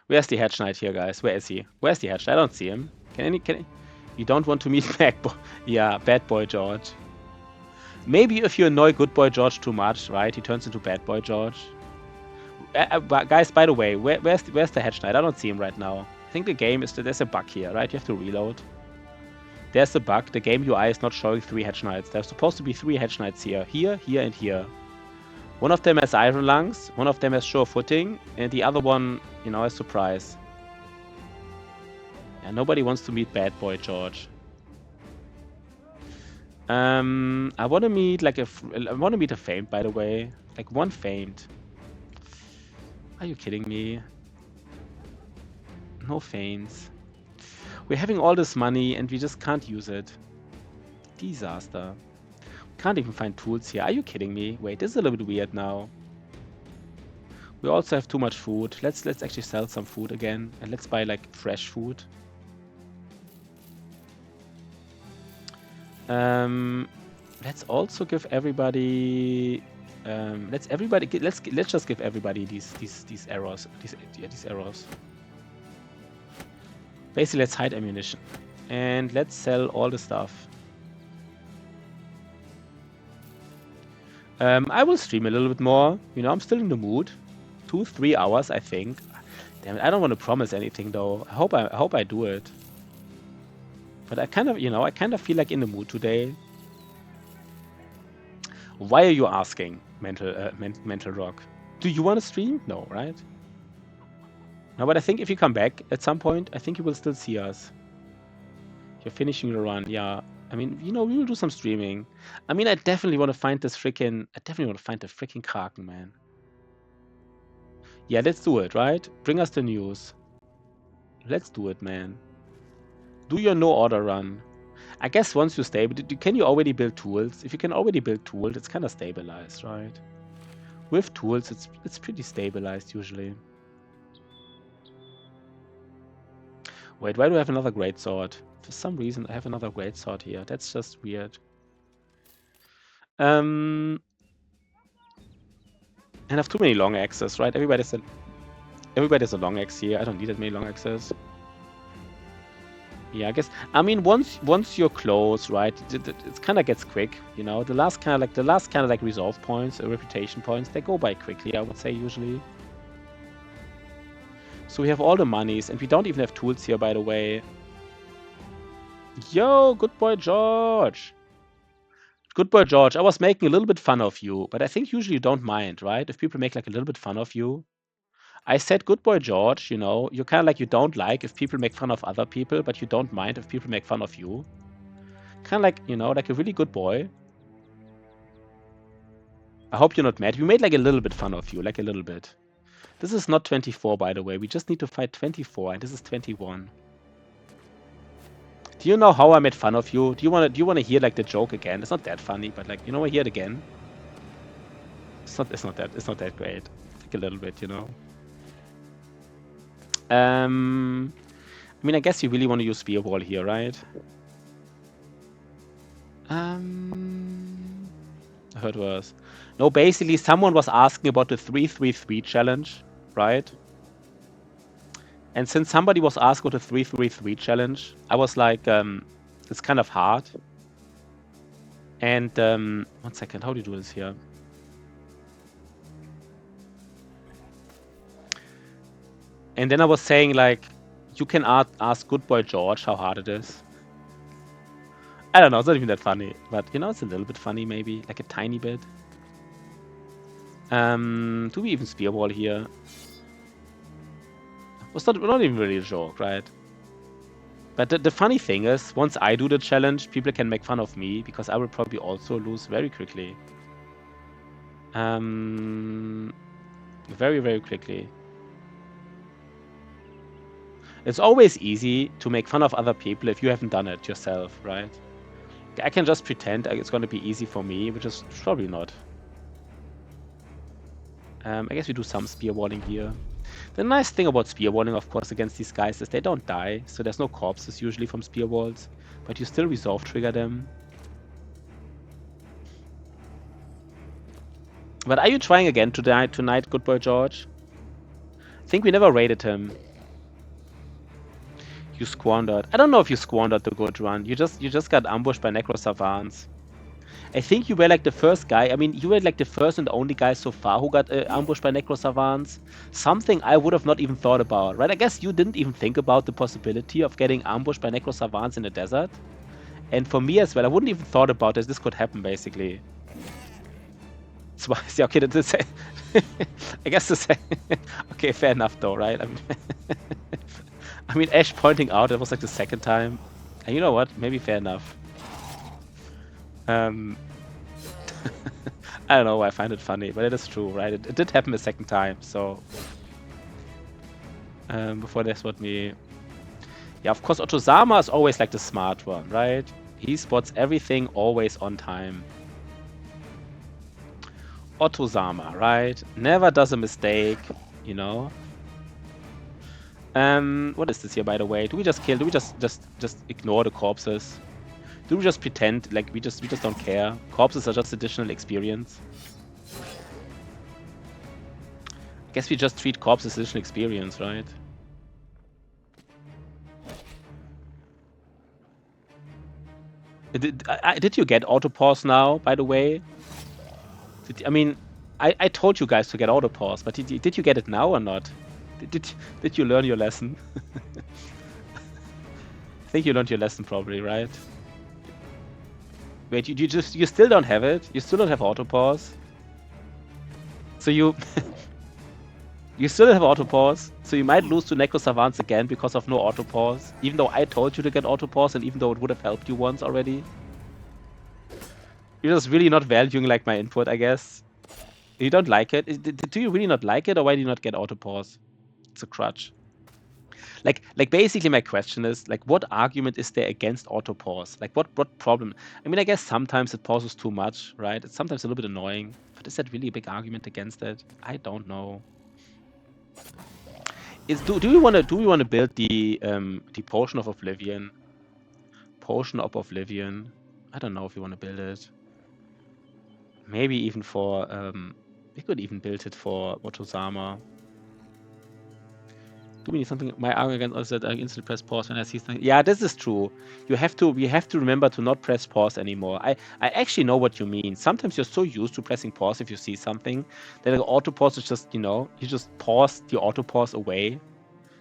Where's the Hedge Knight here, guys? Where is he? Where's the Hedge Knight? I don't see him. You don't want to meet Bad Boy George. Maybe if you annoy Good Boy George too much, right? He turns into Bad Boy George. Guys, by the way, where's the Hedge Knight? I don't see him right now. I think the game is there's a bug here, right? You have to reload. There's a bug. The game UI is not showing 3 Hedge Knights. There's supposed to be 3 Hedge Knights here, and here. One of them has Iron Lungs, one of them has Sure Footing, and the other one, you know, is Surprise. Yeah, nobody wants to meet Bad Boy George. I want to meet a famed, by the way, like one famed. Are you kidding me? No faints. We're having all this money and we just can't use it. Disaster. Can't even find tools here. Are you kidding me? Wait, this is a little bit weird now. We also have too much food. Let's actually sell some food again, and let's buy like fresh food. Let's also give everybody. Let's just give everybody these arrows. These arrows. Basically, let's hide ammunition, and let's sell all the stuff. I will stream a little bit more. You know, I'm still in the mood. 2-3 hours, I think. Damn it, I don't want to promise anything though. I hope I do it. But I kind of feel like in the mood today. Why are you asking, Mental Rock? Do you want to stream? No, right? No, but I think if you come back at some point, I think you will still see us. You're finishing your run, yeah. I mean, you know, we will do some streaming. I mean, I definitely want to find the freaking Kraken, man. Yeah, let's do it, right? Bring us the news. Let's do it, man. Do your no order run. I guess once you stable, can you already build tools? If you can already build tools, it's kind of stabilized, right? With tools, it's pretty stabilized usually. Wait, why do I have another greatsword? For some reason, I have another greatsword here. That's just weird. And I have too many long axes, right? Everybody's a long axe here. I don't need that many long axes. Yeah, I guess. I mean, once you're close, right? It kind of gets quick, you know. The last kind of like resolve points, or reputation points, they go by quickly. I would say usually. So we have all the monies, and we don't even have tools here, by the way. Yo, good boy George. Good boy George. I was making a little bit fun of you, but I think usually you don't mind, right? If people make like a little bit fun of you. I said, good boy George, you know, you're kind of like you don't like if people make fun of other people, but you don't mind if people make fun of you. Kind of like, you know, like a really good boy. I hope you're not mad. We made like a little bit fun of you, like a little bit. This is not 24, by the way. We just need to fight 24, and this is 21. Do you know how I made fun of you? Do you want to hear like the joke again? It's not that funny, but like, you know, I hear it again. It's not that great. Like a little bit, you know. I mean, I guess you really want to use Spear Wall here, right? I heard worse. No, basically, someone was asking about the 3-3-3 challenge, right? And since somebody was asking about the 3-3-3 challenge, I was like, it's kind of hard. And 1 second, how do you do this here? And then I was saying, like, you can ask Good Boy George how hard it is. I don't know, it's not even that funny, but you know, it's a little bit funny, maybe, like a tiny bit. Do we even Spear Wall here? It's not even really a joke, right? But the funny thing is, once I do the challenge, people can make fun of me because I will probably also lose very quickly. Very, very quickly. It's always easy to make fun of other people if you haven't done it yourself, right? I can just pretend it's going to be easy for me, which is probably not. I guess we do some spear walling here. The nice thing about spear walling, of course, against these guys is they don't die, so there's no corpses usually from spear walls, but you still resolve trigger them. But are you trying again tonight, Good Boy George? I think we never raided him. You squandered. I don't know if you squandered the good run. You just got ambushed by Necro Savants. I think you were like the first guy. I mean, you were like the first and only guy so far who got ambushed by Necro Savants. Something I would have not even thought about, right? I guess you didn't even think about the possibility of getting ambushed by Necro Savants in the desert. And for me as well, I wouldn't even thought about this could happen, basically. Twice, yeah, okay, that's I guess the same. Okay, fair enough though, right? I mean, Ash pointing out it was like the second time. And you know what? Maybe fair enough. I don't know why I find it funny, but it is true, right? It did happen a second time, so... before that's what me... Yeah, of course, Otozama is always like the smart one, right? He spots everything always on time. Otozama, right? Never does a mistake, you know? What is this here, by the way? Do we just kill? Do we just ignore the corpses? Do we just pretend like we just don't care? Corpses are just additional experience. I guess we just treat corpses as additional experience, right? Did you get auto pause now, by the way? I mean, I told you guys to get auto pause, but did you get it now or not? Did you learn your lesson? I think you learned your lesson probably, right? Wait, you still don't have it? You still don't have auto pause? So you you still don't have auto pause, so you might lose to Necro Savants again because of no auto pause, even though I told you to get auto pause and even though it would have helped you once already. You're just really not valuing like my input, I guess. You don't like it? Do you really not like it, or why do you not get auto pause? It's a crutch. Like basically my question is, like, what argument is there against auto pause? Like what problem? I mean, I guess sometimes it pauses too much, right? It's sometimes a little bit annoying, but is that really a big argument against it? I don't know. Do we want to build the Potion of Oblivion? Potion of Oblivion. I don't know if we want to build it. Maybe even for we could even build it for Otozama. Do we need something? My argument is that I instantly press pause when I see something. Yeah, this is true. We have to remember to not press pause anymore. I actually know what you mean. Sometimes you're so used to pressing pause if you see something that the auto pause is just, you know, you just pause the auto pause away.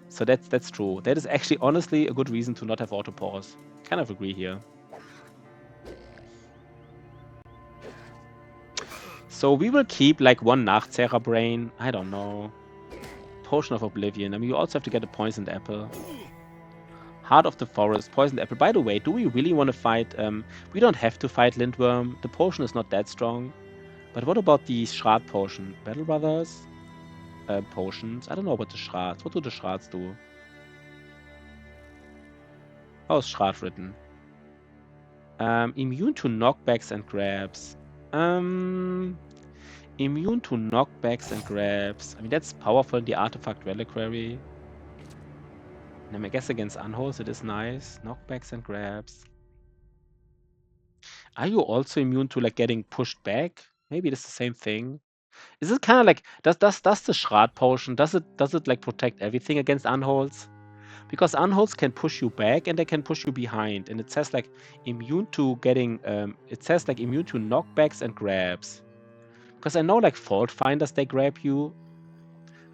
So that's true. That is actually honestly a good reason to not have auto pause. Kind of agree here. So we will keep like one Nachtzehrer brain. I don't know. Potion of Oblivion. I mean, you also have to get a poisoned apple. Heart of the Forest, poisoned apple. By the way, do we really want to fight? We don't have to fight Lindworm. The potion is not that strong. But what about the Shroud potion? Battle Brothers? Potions. I don't know about the Shrats. What do the Shrats do? How is Shroud written? Immune to knockbacks and grabs. Immune to knockbacks and grabs. I mean, that's powerful in the Artifact Reliquary. And I guess against unholds it is nice. Knockbacks and grabs. Are you also immune to like getting pushed back? Maybe it's the same thing. Is it kind of like does the Shroud potion does it like protect everything against unholds? Because unholds can push you back and they can push you behind, and it says like immune to getting it says like immune to knockbacks and grabs. Because I know like fault finders they grab you,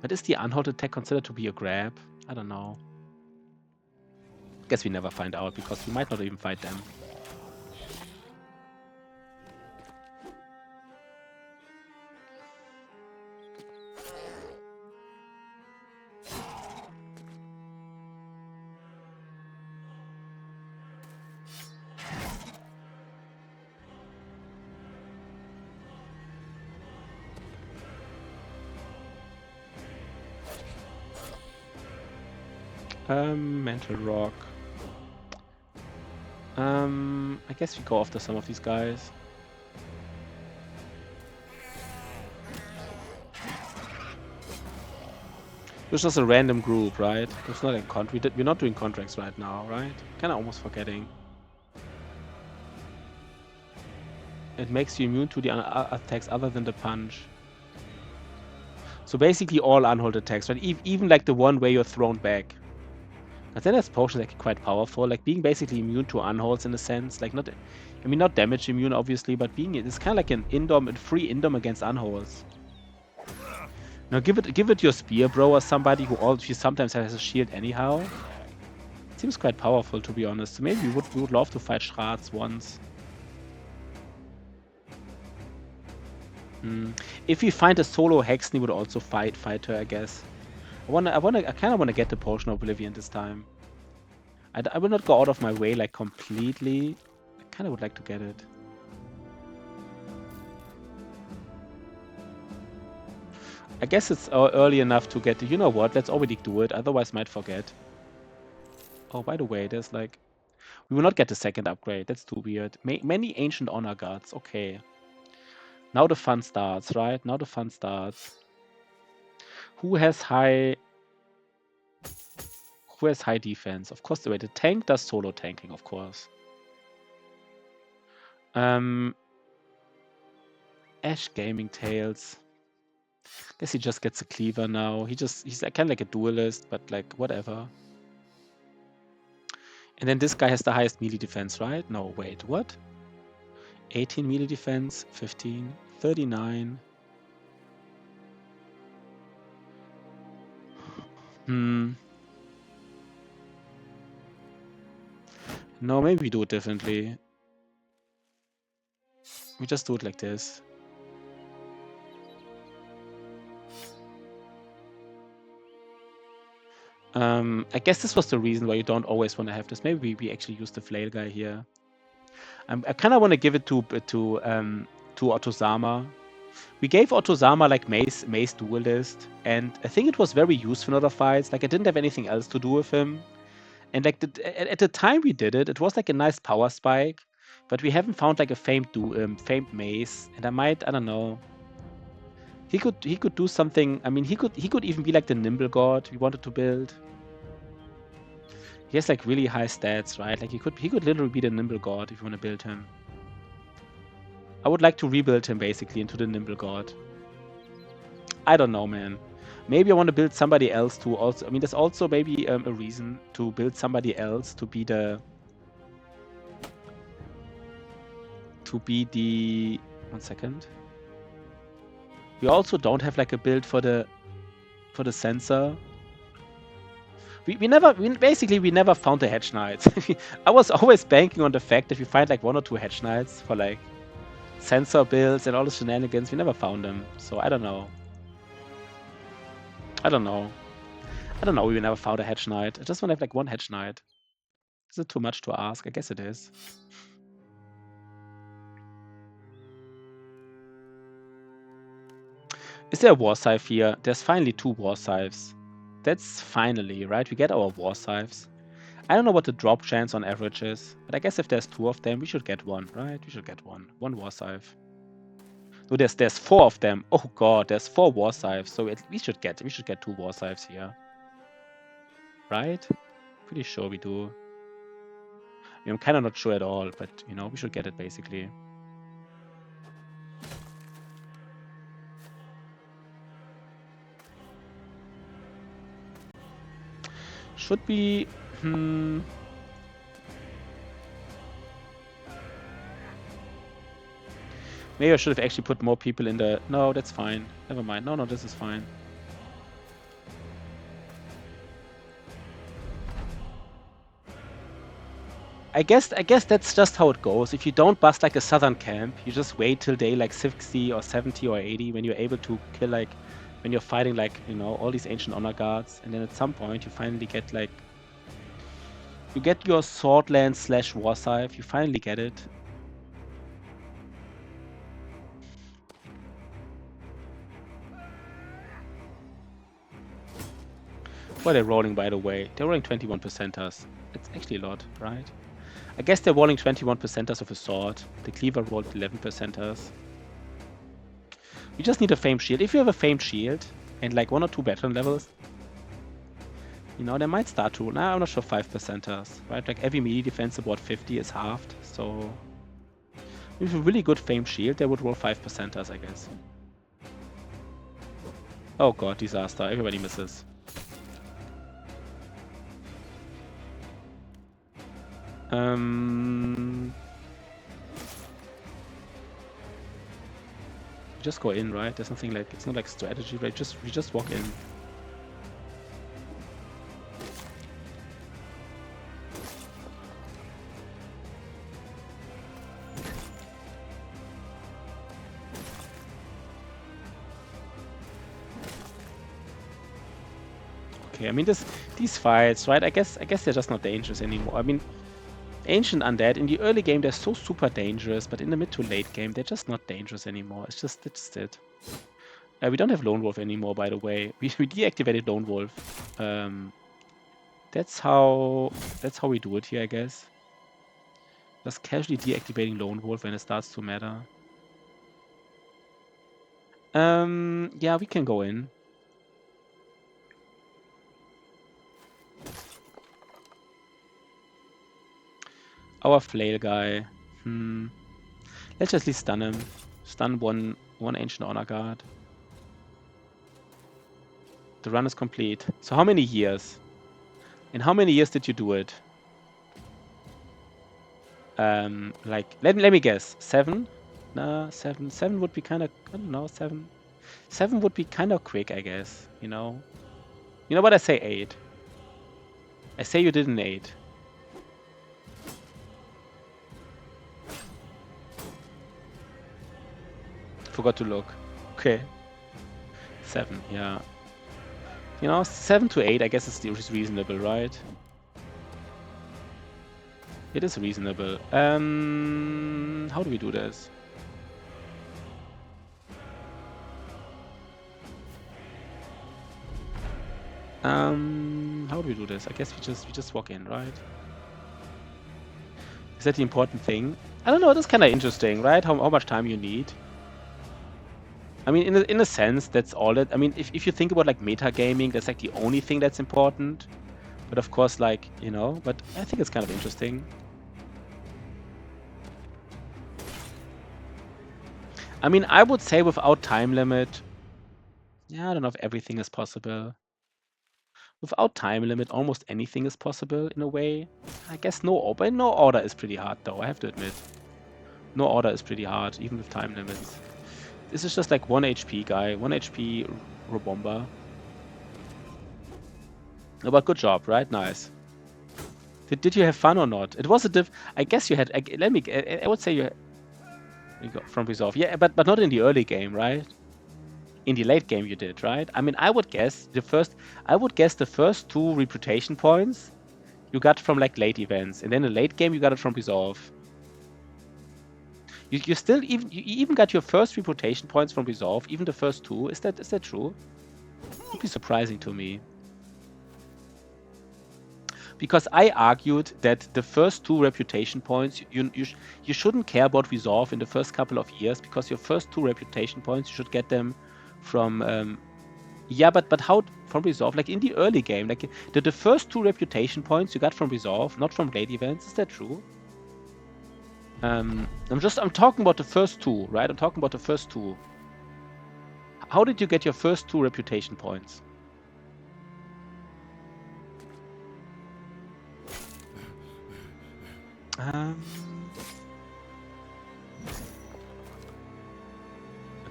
but is the unhold attack considered to be a grab? I don't know. Guess we never find out because we might not even fight them. Mental rock. I guess we go after some of these guys. It was just a random group, right? It's not in we're not doing contracts right now, right? Kinda almost forgetting. It makes you immune to the attacks other than the punch. So basically all unhold attacks, right? Even like the one where you're thrown back. But then there's potions that are quite powerful, like being basically immune to unholds in a sense. Like not damage immune obviously, but it's kind of like an free indom against unholds. Now give it your spear bro or somebody who sometimes has a shield anyhow. It seems quite powerful to be honest. So maybe we would love to fight Schratz once. If we find a solo Hex, we would also fight her, I guess. I kind of wanna get the Potion of Oblivion this time. I will not go out of my way like completely. I kind of would like to get it. I guess it's early enough to get. You know what? Let's already do it. Otherwise, might forget. Oh, by the way, there's like we will not get the second upgrade. That's too weird. Many ancient honor guards. Okay. Now the fun starts, right? Now the fun starts. Who has high defense? Of course, the tank does solo tanking, of course. Ash Gaming Tales. Guess he just gets a cleaver now. He's kind of like a duelist, but like whatever. And then this guy has the highest melee defense, right? No, wait, what? 18 melee defense, 15, 39. No, maybe we do it differently. We just do it like this. I guess this was the reason why you don't always want to have this. Maybe we actually use the flail guy here. I kind of want to give it to Otozama. We gave Otozama like Mace Duelist, and I think it was very useful in other fights. Like I didn't have anything else to do with him, and like at the time we did it, it was like a nice power spike, but we haven't found like a famed Mace, and I don't know. He could do something. I mean, he could even be like the Nimble God we wanted to build. He has like really high stats, right? Like he could literally be the Nimble God if you want to build him. I would like to rebuild him basically into the Nimble God. I don't know, man. Maybe I want to build somebody else too. Also, I mean, there's also maybe a reason to build somebody else to be the 1 second. We also don't have like a build for the sensor. We never found the Hedge Knights. I was always banking on the fact that we find like 1 or 2 Hedge Knights for like sensor builds and all the shenanigans. We never found them, so I don't know. We never found a Hedge Knight. I just want to have like 1 Hedge Knight. Is it too much to ask? I guess it is. Is there a War Scythe here? There's finally 2 War Scythes. That's finally, right? We get our War Scythes. I don't know what the drop chance on average is, but I guess if there's 2 of them, we should get 1, right? We should get 1. 1 War Scythe. No, there's 4 of them. Oh god, there's 4 War Scythes, so we should get 2 War Scythes here. Right? Pretty sure we do. I mean, I'm kind of not sure at all, but you know, we should get it basically. Should be. Maybe I should have actually put more people in the. No, that's fine. Never mind. No, this is fine. I guess that's just how it goes. If you don't bust like a southern camp, you just wait till day like 60 or 70 or 80 when you're able to kill like when you're fighting like, you know, all these ancient honor guards, and then at some point you finally get like you get your swordland / war scythe, you finally get it. What are they rolling, by the way? They're rolling 21%ers. It's actually a lot, right? I guess they're rolling 21%ers of a sword. The cleaver rolled 11%ers. You just need a famed shield. If you have a famed shield and like 1 or 2 veteran levels, you know, they might start to. Nah, I'm not sure 5%ers, right? Like every melee defense about 50 is halved. So with a really good famed shield, they would roll 5%ers, I guess. Oh god, disaster. Everybody misses. Just go in, right? There's nothing like, it's not like strategy, right? We just walk in. Okay, I mean these fights, right? I guess they're just not dangerous anymore. I mean, Ancient Undead, in the early game, they're so super dangerous, but in the mid to late game, they're just not dangerous anymore. It's just it. We don't have Lone Wolf anymore, by the way. We deactivated Lone Wolf. That's how we do it here, I guess. Just casually deactivating Lone Wolf when it starts to matter. Yeah, we can go in. Our flail guy. Let's just at least stun him. Stun one ancient honor guard. The run is complete. So how many years? In how many years did you do it? Like let me guess. 7? Nah, 7. 7 would be kind of, I don't know, 7. 7 would be kind of quick, I guess. You know. You know what? I say 8. I say you did an 8. Forgot to look. Okay. 7, yeah. You know, 7 to 8, I guess is reasonable, right? It is reasonable. How do we do this? How do we do this? I guess we just walk in, right? Is that the important thing? I don't know. That's kind of interesting, right? How much time you need? I mean, in a sense, that's all that. I mean, if you think about like metagaming, that's like the only thing that's important. But of course, like, you know, but I think it's kind of interesting. I mean, I would say without time limit, yeah, I don't know if everything is possible. Without time limit, almost anything is possible in a way. I guess no order is pretty hard, though, I have to admit. No order is pretty hard, even with time limits. This is just like 1 HP guy, 1 HP Robomba. Oh, but good job, right? Nice. Did you have fun or not? It was a I guess you had. I would say you got from resolve. Yeah, but not in the early game, right? In the late game you did, right? I mean, I would guess the first 2 reputation points you got from like late events, and then the late game you got it from resolve. You even got your first reputation points from resolve, even the first 2. Is that true? It would be surprising to me. Because I argued that the first 2 reputation points, you shouldn't care about resolve in the first couple of years, because your first 2 reputation points, you should get them from Yeah, but how from Resolve? Like in the early game, like the first 2 reputation points you got from Resolve, not from late events. Is that true? I'm talking about the first 2, right? I'm talking about the first 2. How did you get your first 2 reputation points?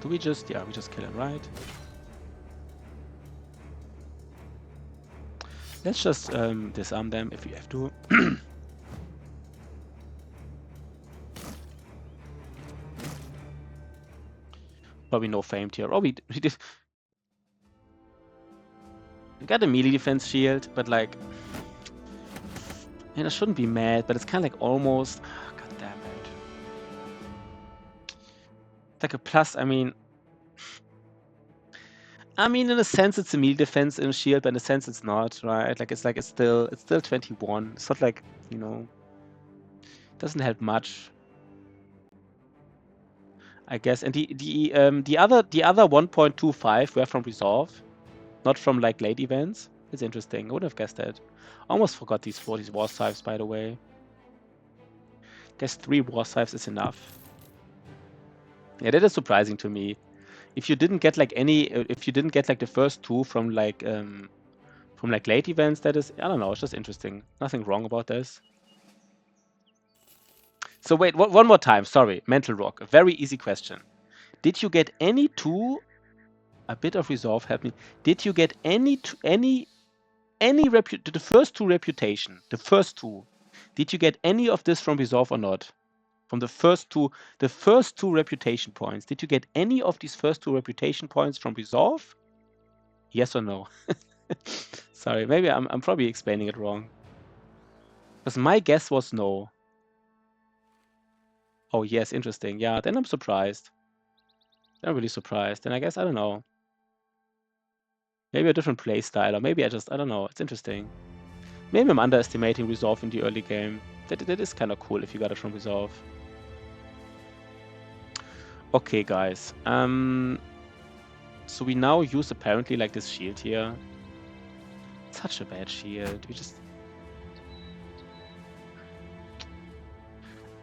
Do we just, yeah, we just kill him, right? Let's just disarm them if we have to. Probably no famed here. Oh, we did. We got a melee defense shield, but like, I shouldn't be mad, but it's kind of like almost. God damn it. It's like a plus. I mean, in a sense, it's a melee defense in a shield, but in a sense, it's not, right? Like, it's still 21. It's not like, you know, it doesn't help much, I guess. And the other 1.25 were from Resolve, not from like late events. It's interesting. I would have guessed that. Almost forgot these war scythes, by the way. Guess 3 war scythes is enough. Yeah, that is surprising to me. If you didn't get like the first 2 from like late events, that is, I don't know, it's just interesting. Nothing wrong about this. So wait, one more time. Sorry, Mental Rock. A very easy question. Did you get any 2? A bit of Resolve help me. Did you get the first 2 reputation? The first 2. Did you get any of this from Resolve or not? From the first 2 reputation points. Did you get any of these first 2 reputation points from Resolve? Yes or no? Sorry, maybe I'm probably explaining it wrong. Because my guess was no. Oh yes, interesting. Yeah, then I'm surprised. I'm really surprised. Then I guess, I don't know. Maybe a different play style, or maybe I don't know. It's interesting. Maybe I'm underestimating Resolve in the early game. That is kind of cool if you got it from Resolve. Okay, guys. So we now use apparently like this shield here. Such a bad shield. We just...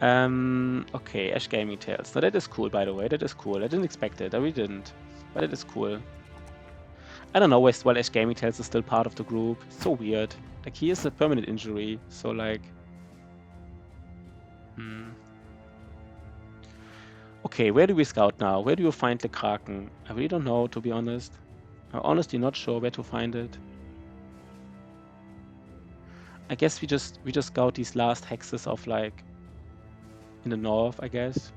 Okay, Ash Gaming Tales. Now that is cool, by the way. That is cool. I didn't expect it. I really didn't. But it is cool. I don't know why Ash Gaming Tales is still part of the group. It's so weird. Like, he is a permanent injury. So, like... Okay, where do we scout now? Where do you find the Kraken? I really don't know, to be honest. I'm honestly not sure where to find it. I guess we just scout these last hexes of, like, in the north, I guess.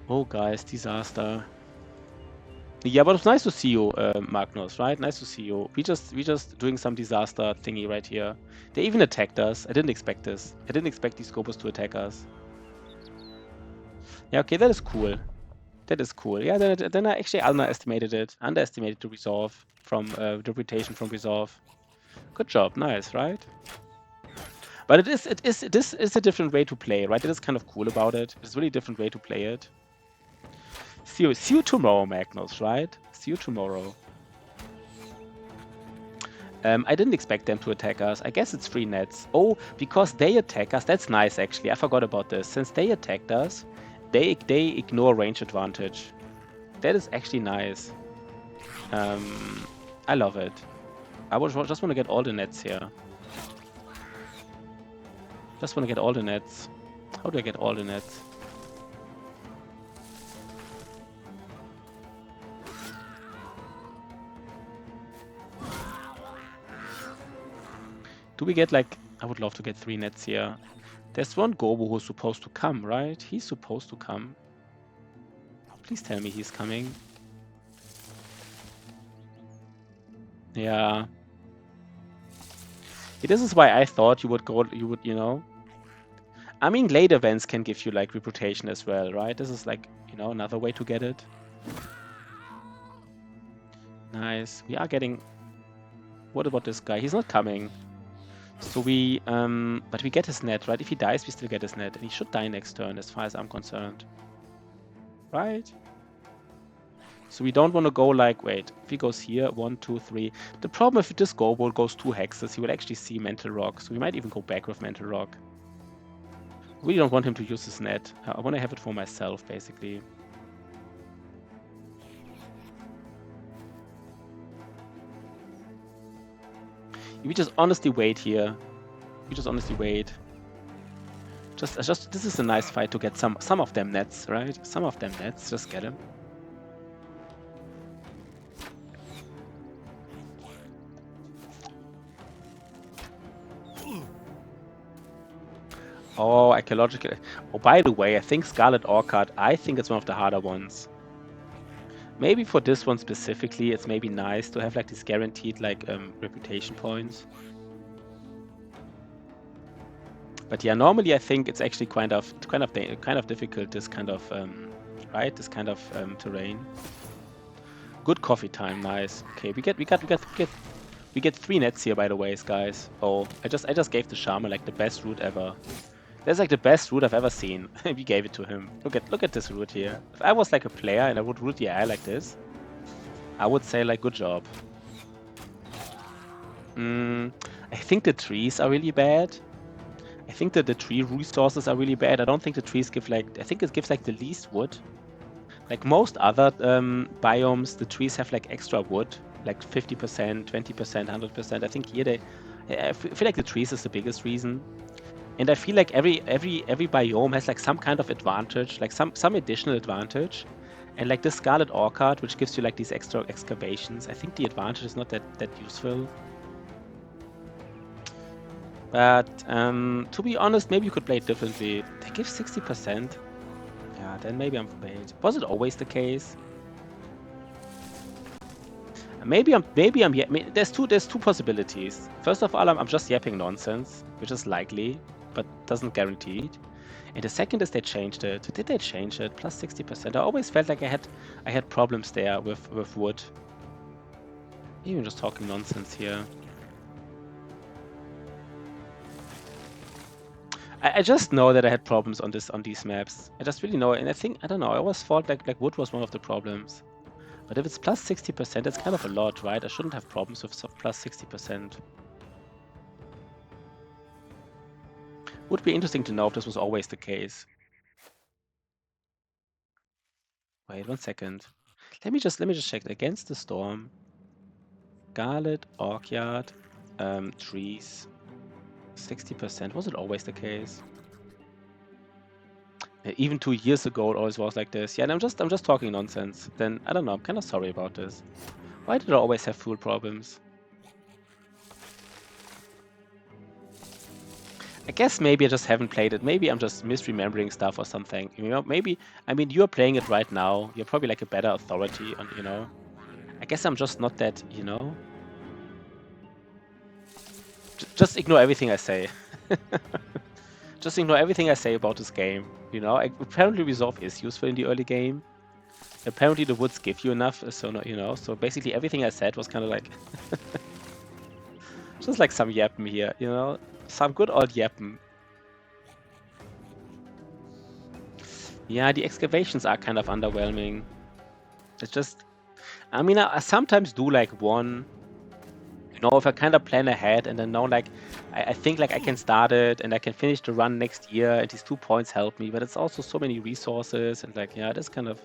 Oh, guys, disaster. Yeah, but it's nice to see you, Magnus, right? Nice to see you. We just doing some disaster thingy right here. They even attacked us. I didn't expect this. I didn't expect these Scopus to attack us. Yeah, okay, that is cool. That is cool. Yeah, then I actually underestimated it. Underestimated the Resolve from the reputation from Resolve. Good job, nice, right? But this is a different way to play, right? It is kind of cool about it. It's a really different way to play it. See you tomorrow, Magnus, right? See you tomorrow. I didn't expect them to attack us. I guess it's 3 nets. Oh, because they attack us. That's nice, actually. I forgot about this. Since they attacked us, they ignore range advantage. That is actually nice. I love it. I just want to get all the nets here. Just want to get all the nets. How do I get all the nets? Do we get like... I would love to get 3 nets here. There's one Gobu who's supposed to come, right? He's supposed to come. Please tell me he's coming. Yeah. This is why I thought you would go, you know. I mean, late events can give you like reputation as well, right? This is like, you know, another way to get it. Nice. We are getting... What about this guy? He's not coming. So we, but we get his net, right? If he dies, we still get his net. And he should die next turn, as far as I'm concerned. Right? So we don't want to go like, wait, if he goes here, 1, 2, 3. The problem if this Gobold goes 2 hexes, he will actually see Mental Rock. So we might even go back with Mental Rock. We don't want him to use his net. I want to have it for myself, basically. We just honestly wait here. We just honestly wait. Just this is a nice fight to get some of them nets, right? Some of them nets, just get him. Oh, archaeological. Oh, by the way, I think Scarlet Orchard, I think it's one of the harder ones. Maybe for this one specifically, it's maybe nice to have like these guaranteed like reputation points. But yeah, normally I think it's actually kind of difficult, this kind of right, this kind of terrain. Good coffee time, nice. Okay, we get 3 nets here, by the way, guys. Oh, I just gave the Shaman like the best route ever. That's like the best route I've ever seen. We gave it to him. Look at this route here. If I was like a player and I would route the AI like this, I would say like good job. I think the trees are really bad. I think that the tree resources are really bad. I don't think the trees give like, I think it gives like the least wood. Like most other biomes, the trees have like extra wood, like 50%, 20%, 100%. I think here I feel like the trees is the biggest reason. And I feel like every biome has like some kind of advantage, like some additional advantage. And like this Scarlet Orchard, which gives you like these extra excavations, I think the advantage is not that useful. But to be honest, maybe you could play it differently. They give 60%. Yeah, then maybe I'm forbade. Was it always the case? Maybe I'm there's two possibilities. First of all, I'm just yapping nonsense, which is likely, but doesn't guarantee it. And the second is they changed it. Did they change it? Plus 60%. I always felt like I had problems there with wood. Even just talking nonsense here. I just know that I had problems on these maps. I just really know it. And I don't know, I always thought like wood was one of the problems. But if it's plus 60%, it's kind of a lot, right? I shouldn't have problems with plus 60%. Would be interesting to know if this was always the case. Wait 1 second. Let me just check. Against the Storm, Scarlet Orchard, trees, 60%. Was it always the case? Even 2 years ago, it always was like this. Yeah, and I'm just talking nonsense. Then I don't know. I'm kind of sorry about this. Why did I always have fool problems? I guess maybe I just haven't played it. Maybe I'm just misremembering stuff or something. You know, maybe, I mean, you're playing it right now. You're probably like a better authority on, you know. I guess I'm just not that, you know. Just ignore everything I say. Just ignore everything I say about this game. You know, apparently Resolve is useful in the early game. Apparently the woods give you enough, so no, you know. So basically everything I said was kind of like, just like some yapping here, you know, some good old yapping. Yeah, the excavations are kind of underwhelming. It's just, I mean, I sometimes do like one. You know, if I kind of plan ahead and then know like, I think like I can start it and I can finish the run next year and these 2 points help me, but it's also so many resources and like, yeah, that's kind of...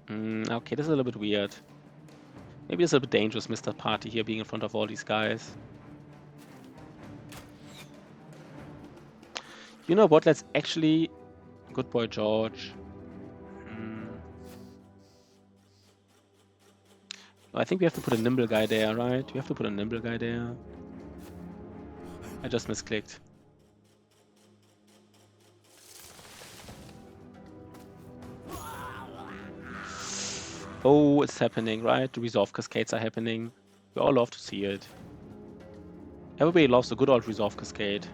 okay, this is a little bit weird. Maybe it's a bit dangerous, Mr. Party here being in front of all these guys. You know what, let's actually... Good boy, George. I think we have to put a nimble guy there, right? We have to put a nimble guy there. I just misclicked. Oh, it's happening, right? The Resolve Cascades are happening. We all love to see it. Everybody loves a good old Resolve Cascade.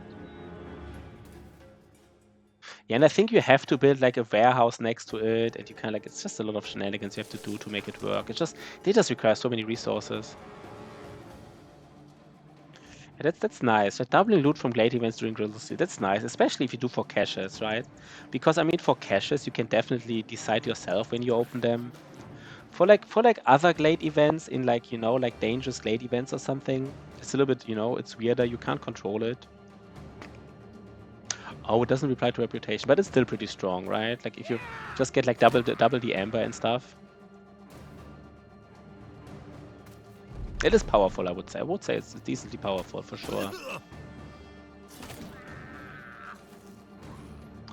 Yeah, and I think you have to build like a warehouse next to it, and you kind of like, it's just a lot of shenanigans you have to do to make it work. It's just, they just require so many resources. That's nice. So doubling loot from late events during Grizzle Steel. That's nice, especially if you do for caches, right? Because I mean, for caches, you can definitely decide yourself when you open them. For like other glade events in like, you know, like dangerous glade events or something, it's a little bit, you know, it's weirder. You can't control it. Oh, it doesn't reply to reputation, but it's still pretty strong, right? Like if you just get like double the amber and stuff. It is powerful, I would say. I would say it's decently powerful for sure.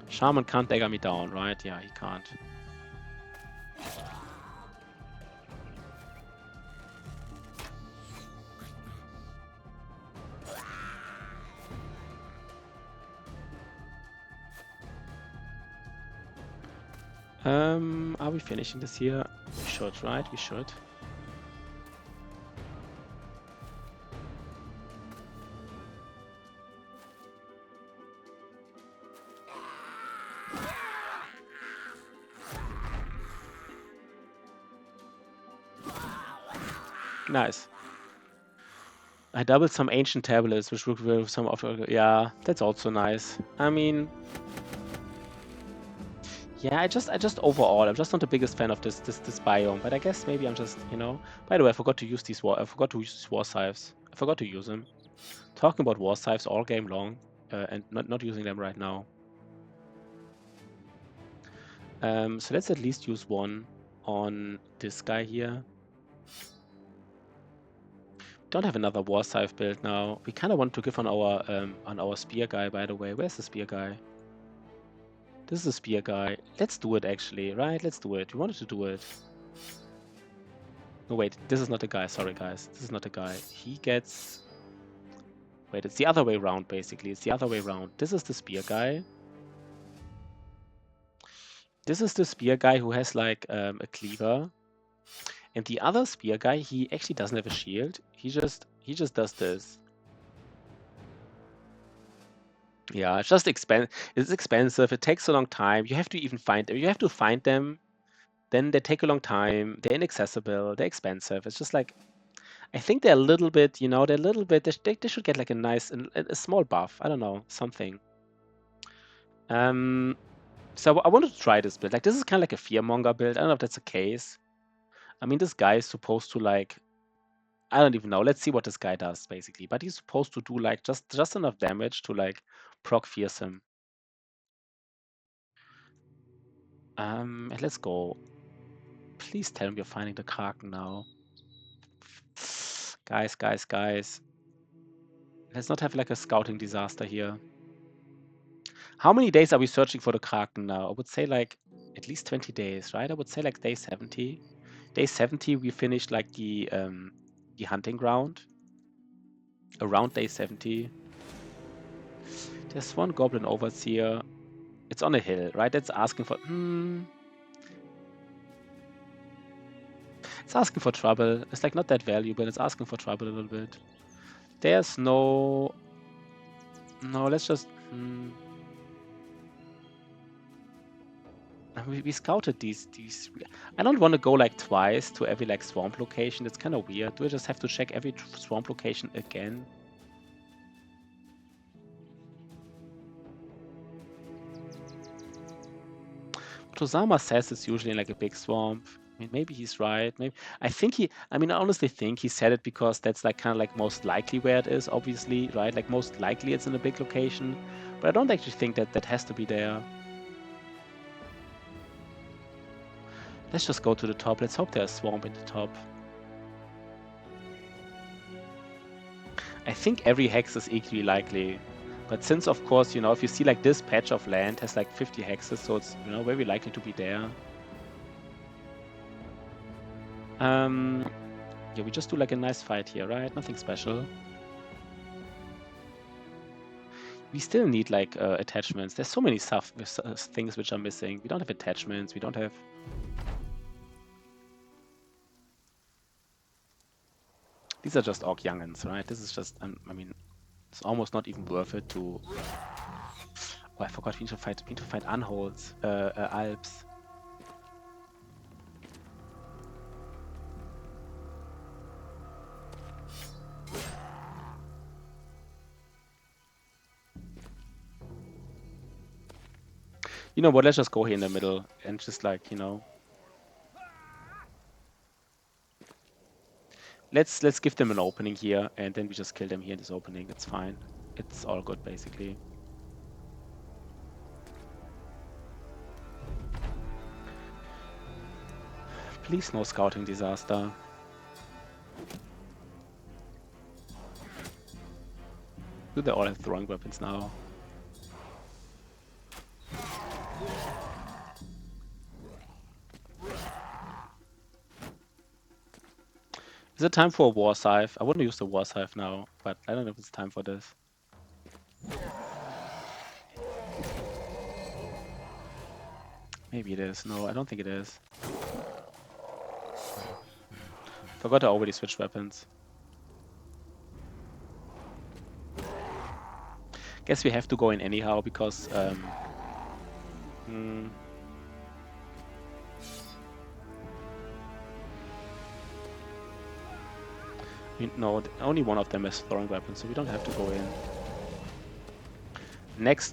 Shaman can't dagger me down, right? Yeah, he can't. Are we finishing this here? We should, right? We should. Nice. I doubled some ancient tablets, which would with some of yeah, that's also nice. I mean, yeah, I just overall, I'm just not the biggest fan of this biome, but I guess maybe I'm just, you know. By the way, I forgot to use these war scythes. I forgot to use them. Talking about war scythes all game long, and not using them right now. So let's at least use one on this guy here. Don't have another war scythe build now. We kind of want to give on our spear guy, by the way. Where's the spear guy? This is a spear guy. Let's do it actually, right? Let's do it. We wanted to do it. No, wait, this is not the guy. Sorry, guys. This is not the guy. He gets... Wait, it's the other way around, basically. It's the other way around. This is the spear guy. This is the spear guy who has, like, a cleaver. And the other spear guy, he actually doesn't have a shield. He just does this. Yeah, it's just it's expensive. It takes a long time. You have to even find them. You have to find them. Then they take a long time. They're inaccessible. They're expensive. It's just like, I think they're a little bit, you know, they're a little bit, they should get like a nice, a small buff. I don't know, something. So I wanted to try this build. Like, this is kind of like a fearmonger build. I don't know if that's the case. I mean, this guy is supposed to like, I don't even know. Let's see what this guy does, basically. But he's supposed to do like just enough damage to like proc fearsome. And let's go. Please tell me you're finding the Kraken now. Guys. Let's not have like a scouting disaster here. How many days are we searching for the Kraken now? I would say like at least 20 days, right? I would say like day 70. Day 70 we finished like the hunting ground. Around day 70. There's one goblin overseer. It's on a hill, right? It's asking for it's asking for trouble. It's like not that valuable. It's asking for trouble a little bit. There's no let's just we scouted these. I don't want to go like twice to every like swamp location. It's kind of weird. Do I just have to check every swamp location again? Tosama says it's usually in like a big swamp. I mean, maybe he's right. Maybe I mean, I honestly think he said it because that's like kind of like most likely where it is. Obviously, right? Like most likely it's in a big location, but I don't actually think that has to be there. Let's just go to the top. Let's hope there's a swamp in the top. I think every hex is equally likely. But since, of course, you know, if you see like this patch of land has like 50 hexes, so it's, you know, very likely to be there. Yeah, we just do like a nice fight here, right? Nothing special. We still need like attachments. There's so many things which are missing. We don't have attachments. We don't have... These are just orc young'uns, right? This is just, I mean, it's almost not even worth it to... Oh, I forgot we need to fight unholds, Alps. You know what? Let's just go here in the middle and just like, you know, let's give them an opening here, and then we just kill them here in this opening. It's fine. It's all good basically. Please no scouting disaster. Do they all have throwing weapons now? Is it time for a war scythe? I wouldn't use the war scythe now, but I don't know if it's time for this. Maybe it is. No, I don't think it is. Forgot I already switched weapons. Guess we have to go in anyhow because no, only one of them has throwing weapons, so we don't have to go in.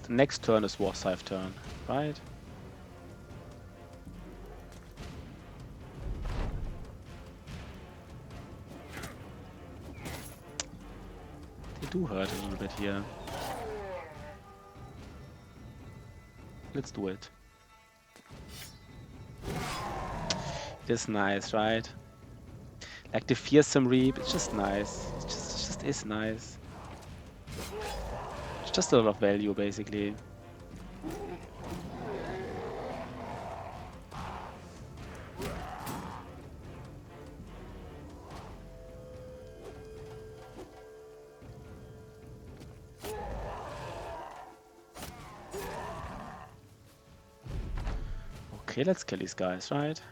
Next turn is war scythe turn, right? They do hurt a little bit here. Let's do it. It is nice, right? Like the fearsome reap, it's just nice. It just is nice. It's just a lot of value, basically. Okay, let's kill these guys, right?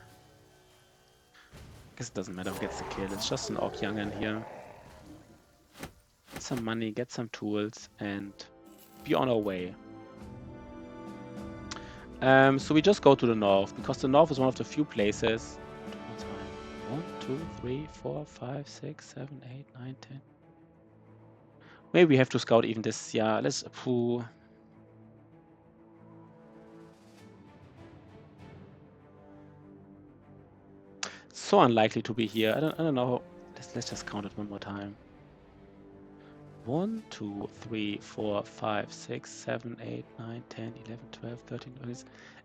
Guess it doesn't matter who gets the kill, it's just an Orc Young'un here. Get some money, get some tools, and be on our way. So we just go to the north, because the north is one of the few places. 1, 2, 3, 4, 5, 6, 7, 8, 9, 10. Maybe we have to scout even this, yeah, let's... So unlikely to be here. I don't know. Let's just count it one more time. 1, 2, 3, 4, 5, 6, 7, 8, 9, 10, 11, 12, 13.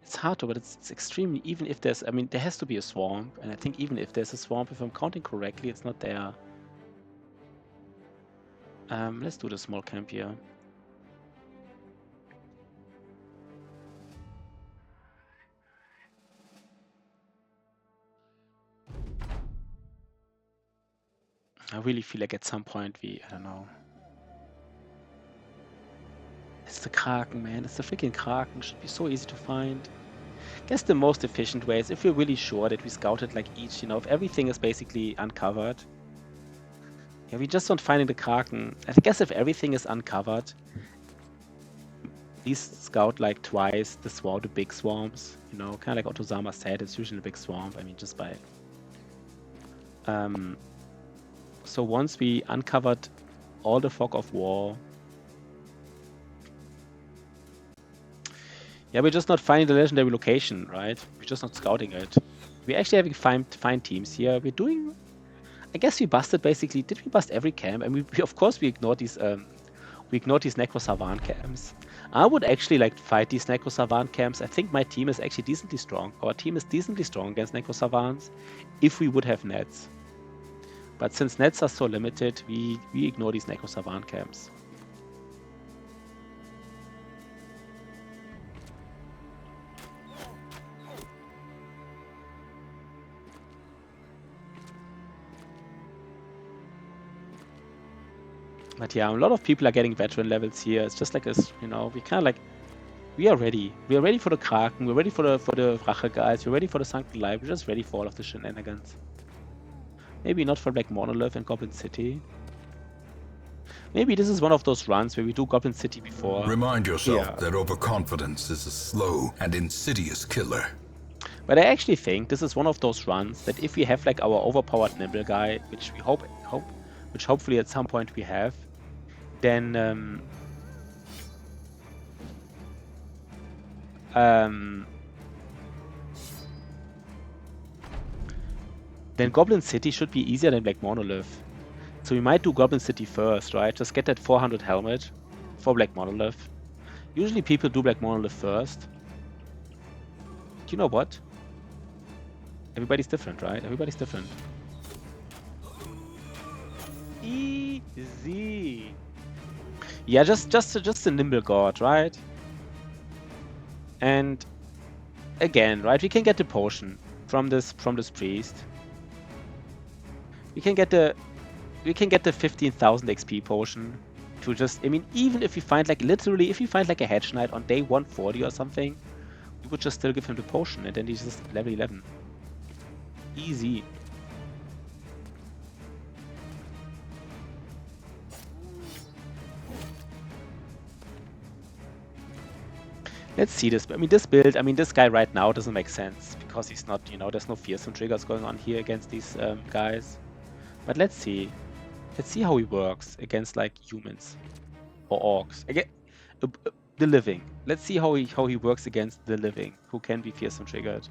It's hard to, but it's extremely, even if there's, I mean, there has to be a swamp, and I think even if there's a swamp, if I'm counting correctly, it's not there. Let's do the small camp here. I really feel like at some point I don't know. It's the Kraken, man. It's the freaking Kraken. Should be so easy to find. I guess the most efficient way is if we're really sure that we scouted like each, you know, if everything is basically uncovered. Yeah, we just don't find the Kraken. I guess if everything is uncovered, at least scout like twice the big swarms. You know, kind of like Otozama said, it's usually a big swamp. I mean, just by... So once we uncovered all the fog of war, yeah, we're just not finding the legendary location, right? We're just not scouting it. We're actually having fine teams here. We're doing... I guess we busted basically... Did we bust every camp? And we of course we ignored these Necro Savant camps. I would actually like to fight these Necro Savant camps. I think my team is actually decently strong. Our team is decently strong against Necro Savants if we would have nets. But since nets are so limited, we ignore these Necro Savant camps. But yeah, a lot of people are getting veteran levels here. It's just like this, you know, we kind of like, we are ready. We are ready for the Kraken. We're ready for the Rache guys. We're ready for the Sunken Life. We're just ready for all of the shenanigans. Maybe not for like Monolith and Goblin City. Maybe this is one of those runs where we do Goblin City before. Remind yourself that overconfidence is a slow and insidious killer. But I actually think this is one of those runs that if we have like our overpowered Nimble guy, which we which hopefully at some point we have, then then Goblin City should be easier than Black Monolith. So we might do Goblin City first, right? Just get that 400 helmet for Black Monolith. Usually people do Black Monolith first. Do you know what? Everybody's different, right? Everybody's different. Easy. Yeah, just a nimble god, right? And again, right? We can get the potion from this priest. We can get the 15,000 XP potion to just, I mean, even if we find like literally, if we find like a Hedge Knight on day 140 or something, we would just still give him the potion and then he's just level 11. Easy. Let's see this. I mean, this build, I mean, this guy right now doesn't make sense because he's not, you know, there's no fearsome triggers going on here against these guys. But let's see. Let's see how he works against like humans or orcs. Again, the living. Let's see how he works against the living, who can be fearsome triggered.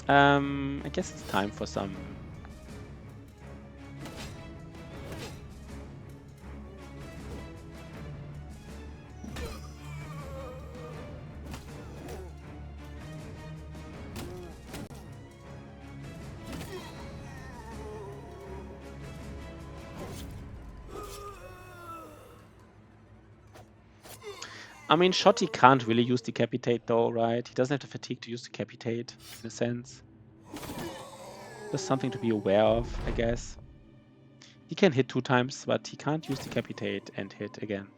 I guess it's time for some. I mean, Shotty can't really use Decapitate though, right? He doesn't have the fatigue to use Decapitate, in a sense. Just something to be aware of, I guess. He can hit 2 times, but he can't use Decapitate and hit again.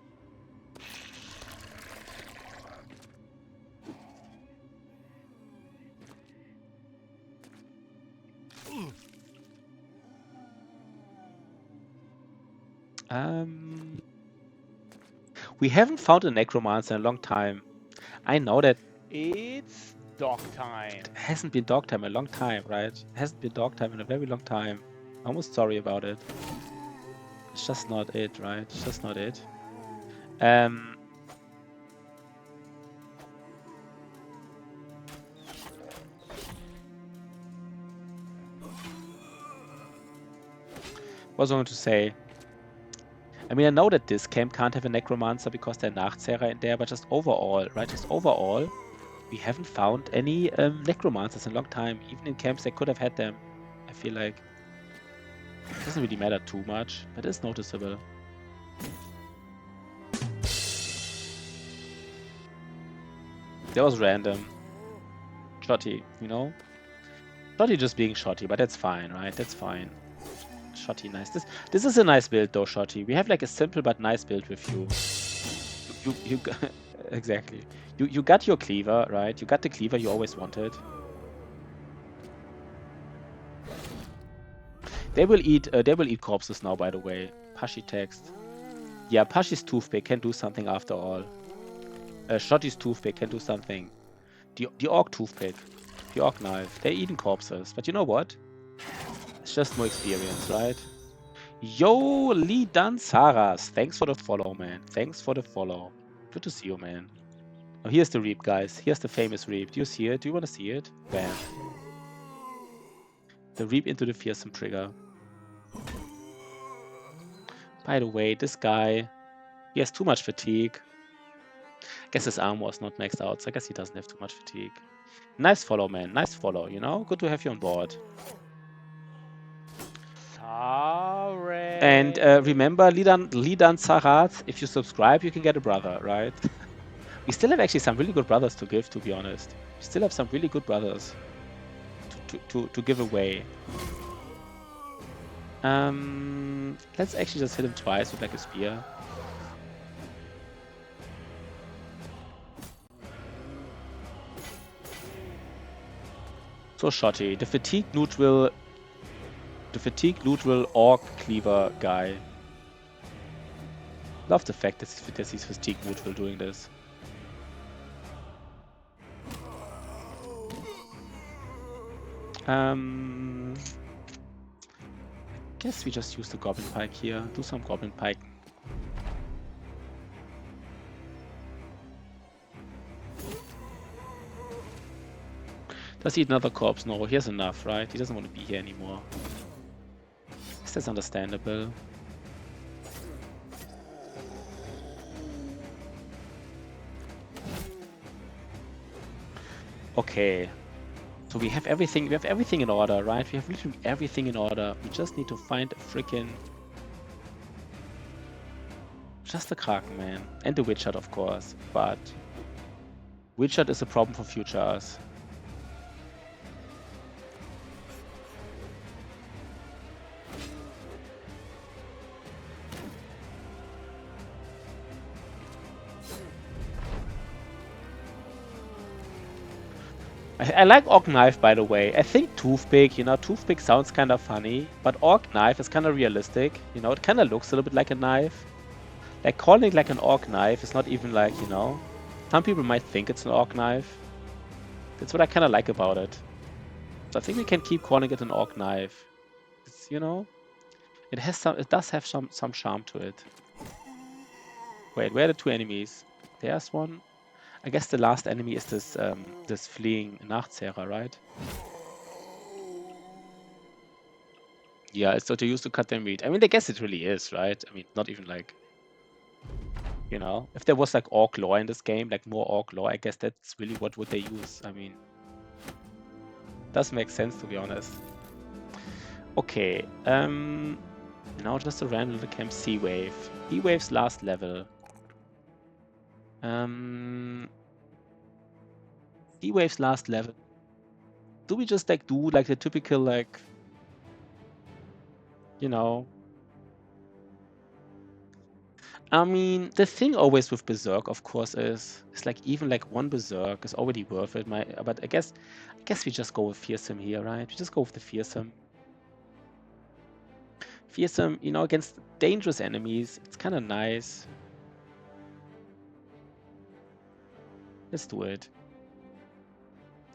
We haven't found a Necromancer in a long time. I know that It's dog time. it hasn't been dog time in a long time, right? It hasn't been dog time in a very long time. I'm almost sorry about it. It's just not it, right? It's just not it. What was I going to say? I mean, I know that this camp can't have a Necromancer because there's Nachzehrer in there, but just overall, right? Just overall, we haven't found any Necromancers in a long time. Even in camps, they could have had them. I feel like it doesn't really matter too much, but it's noticeable. That was random. Shotty, you know? Shotty just being Shotty, but that's fine, right? That's fine. Shotty, nice. This is a nice build though, Shotty. We have like a simple but nice build with you. You exactly. You got your cleaver, right? You got the cleaver you always wanted. They will eat corpses now, by the way. Pashi text. Yeah, Pashi's toothpick can do something after all. Shotty's toothpick can do something. The orc toothpick, the orc knife, they're eating corpses. But you know what? It's just more experience, right? Yo, Lee Dan Saras. Thanks for the follow, man. Thanks for the follow. Good to see you, man. Oh, here's the Reap, guys. Here's the famous Reap. Do you see it? Do you want to see it? Bam. The Reap into the fearsome trigger. By the way, this guy, he has too much fatigue. I guess his armor is not maxed out, so I guess he doesn't have too much fatigue. Nice follow, man. Nice follow, you know? Good to have you on board. Sorry. And remember, Lidan Sarat, if you subscribe, you can get a brother, right? We still have actually some really good brothers to give, to be honest. We still have some really good brothers to give away. Let's actually just hit him twice with like a spear. So Shotty, the fatigue neutral orc cleaver guy. Love the fact that he's fatigue neutral doing this. guess we just use the Goblin Pike here. Do some Goblin Pike. Does he eat another corpse? No, he has enough, right? He doesn't want to be here anymore. Guess that's understandable. Okay. So we have everything in order, right? We have literally everything in order. We just need to find a freaking... Just the Kraken, man. And the Witchard, of course. But... Witchard is a problem for future us. I like Orc Knife, by the way. I think Toothpick, you know, Toothpick sounds kind of funny, but Orc Knife is kind of realistic. You know, it kind of looks a little bit like a knife. Like, calling it like an Orc Knife is not even like, you know... Some people might think it's an Orc Knife. That's what I kind of like about it. So I think we can keep calling it an Orc Knife. It's, you know... It does have some charm to it. Wait, where are the two enemies? There's one. I guess the last enemy is this this fleeing Nachtzehrer, right? Yeah, it's so to use to cut their meat. I mean, I guess it really is, right? I mean, not even like, you know, if there was like orc lore in this game, like more orc lore, I guess that's really what would they use. I mean, does make sense to be honest. Okay, now just a random little camp Sea Wave. Sea Wave's last level. Sea Wave's last level. Do we just like do like the typical like, you know? I mean, the thing always with Berserk, of course, is like even like one Berserk is already worth it. But I guess we just go with Fearsome here, right? We just go with the Fearsome. Fearsome, you know, against dangerous enemies, it's kind of nice. Let's do it.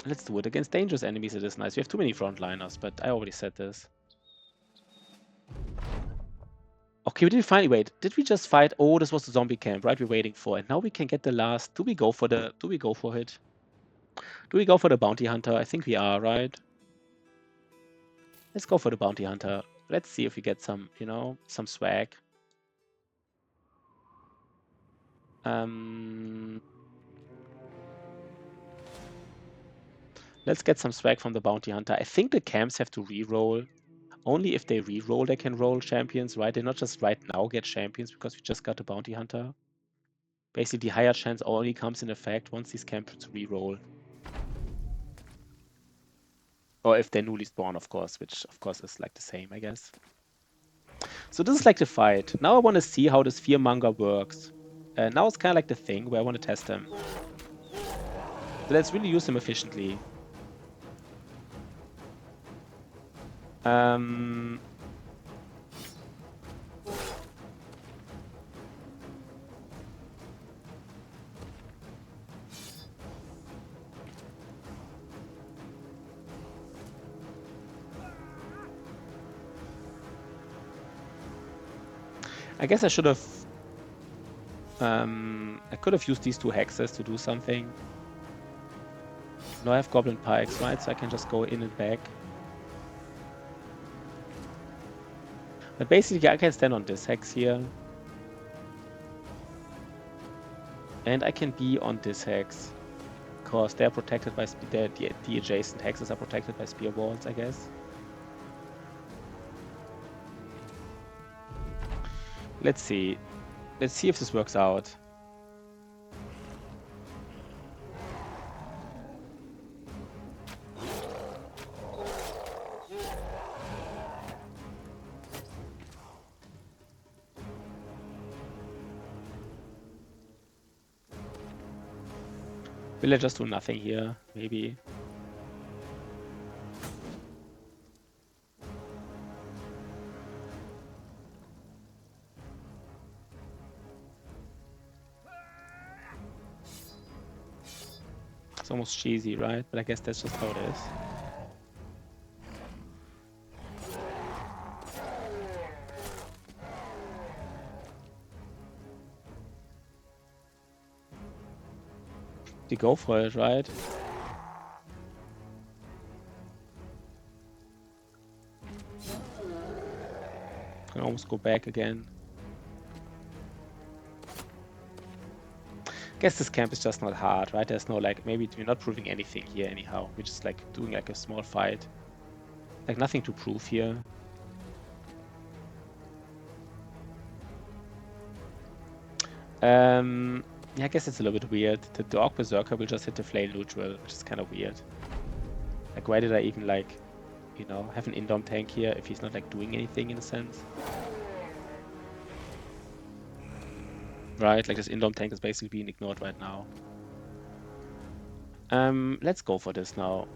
Let's do it. Against dangerous enemies, it is nice. We have too many frontliners, but I already said this. Okay, we didn't finally wait. Did we just fight? Oh, this was the zombie camp, right? We're waiting for it. Now we can get the last. Do we go for it? Do we go for the bounty hunter? I think we are, right? Let's go for the bounty hunter. Let's see if we get some, you know, some swag. Let's get some swag from the bounty hunter. I think the camps have to re-roll. Only if they re-roll, they can roll champions, right? They not just right now get champions because we just got the bounty hunter. Basically, the higher chance only comes in effect once these camps re-roll. Or if they're newly spawned, of course, which of course is like the same, I guess. So this is like the fight. Now I want to see how this Fearmonger works. Now it's kind of like the thing where I want to test him. So let's really use him efficiently. I guess I should have... I could have used these two hexes to do something. Now I have Goblin Pikes, right? So I can just go in and back. But basically I can stand on this hex here. And I can be on this hex. Because they're protected by... The adjacent hexes are protected by spear walls, I guess. Let's see. Let's see if this works out. Will I just do nothing here? Maybe. It's almost cheesy, right? But I guess that's just how it is. You go for it, right? Can almost go back again. Guess this camp is just not hard, right? There's no like, maybe we're not proving anything here anyhow. We're just like doing like a small fight. Like nothing to prove here. Yeah, I guess it's a little bit weird. The Dog Berserker will just hit the Flail neutral, which is kind of weird. Like, why did I even like, you know, have an Indom tank here if he's not like doing anything in a sense? Right, like this Indom tank is basically being ignored right now. Let's go for this now.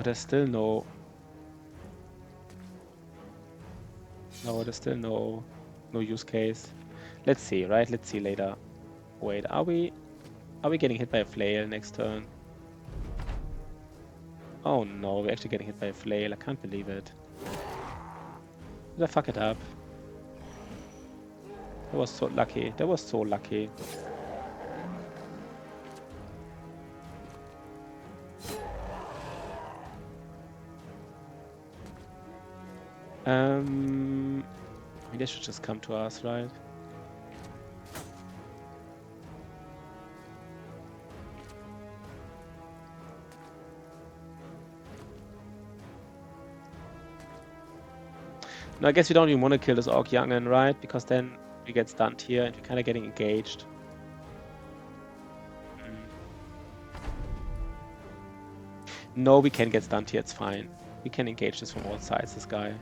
There's still no... No, there's still no use case. Let's see, right? Let's see later. Wait, are we getting hit by a flail next turn? Oh no, we're actually getting hit by a flail. I can't believe it. Did I fuck it up? That was so lucky. That was so lucky. I mean, they should just come to us, right? No, I guess we don't even want to kill this Orc Young'un, right? Because then we get stunned here and we're kind of getting engaged. No, we can get stunned here, it's fine. We can engage this from all sides, this guy.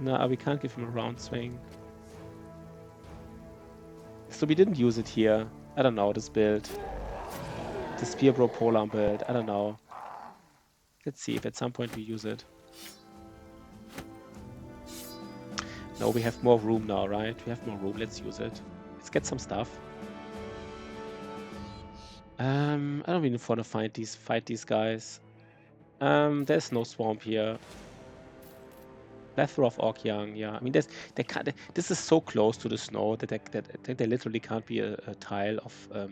No, we can't give him a round swing. So we didn't use it here. I don't know, this build. The Spear Bro Polar build, I don't know. Let's see if at some point we use it. No, we have more room now, right? We have more room, let's use it. Let's get some stuff. I don't really want to fight these guys. There's no swamp here. Plethora of Orc Young, yeah. I mean, this is so close to the snow that there literally can't be a tile of.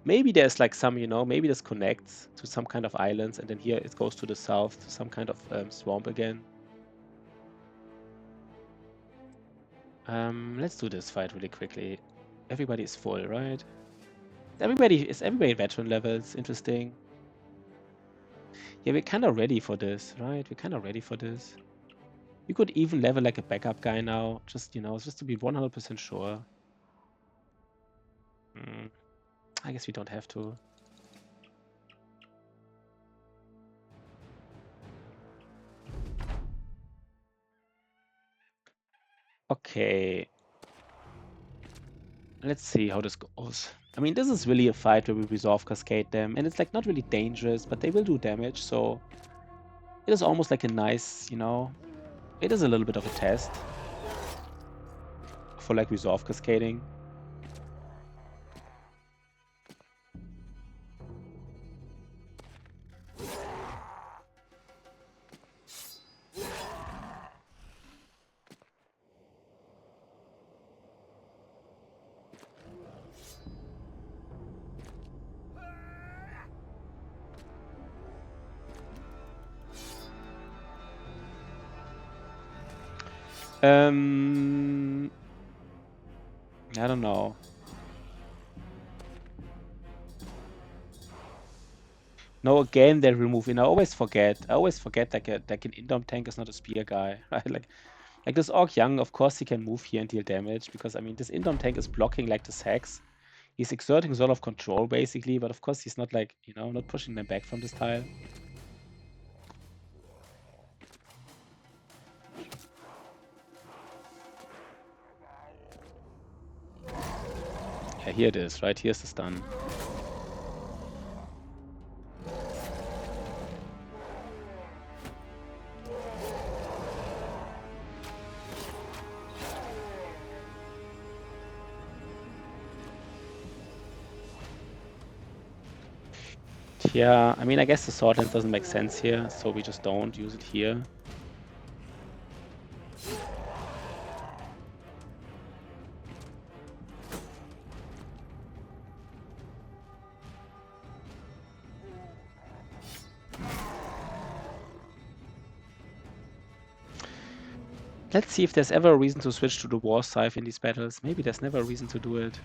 Maybe there's like some, you know, maybe this connects to some kind of islands, and then here it goes to the south to some kind of swamp again. Let's do this fight really quickly. Everybody is full, right? Is everybody veteran levels? Interesting. Yeah, we're kind of ready for this, right? We're kind of ready for this. You could even level like a backup guy now, just, you know, just to be 100% sure. I guess we don't have to. Okay. Let's see how this goes. I mean, this is really a fight where we resolve cascade them, and it's like not really dangerous, but they will do damage, so it is almost like a nice, you know, it is a little bit of a test for like resolve cascading. I don't know. No, again they remove in. I always forget like an Indom tank is not a spear guy, right? Like this Orc Young, of course he can move here and deal damage because I mean this Indom tank is blocking like this hex. He's exerting a lot of control, basically, but of course he's not like, you know, not pushing them back from this tile. Yeah, here it is, right? Here's the stun. Yeah, I mean, I guess the sword lens doesn't make sense here, so we just don't use it here. Let's see if there's ever a reason to switch to the War Scythe in these battles. Maybe there's never a reason to do it.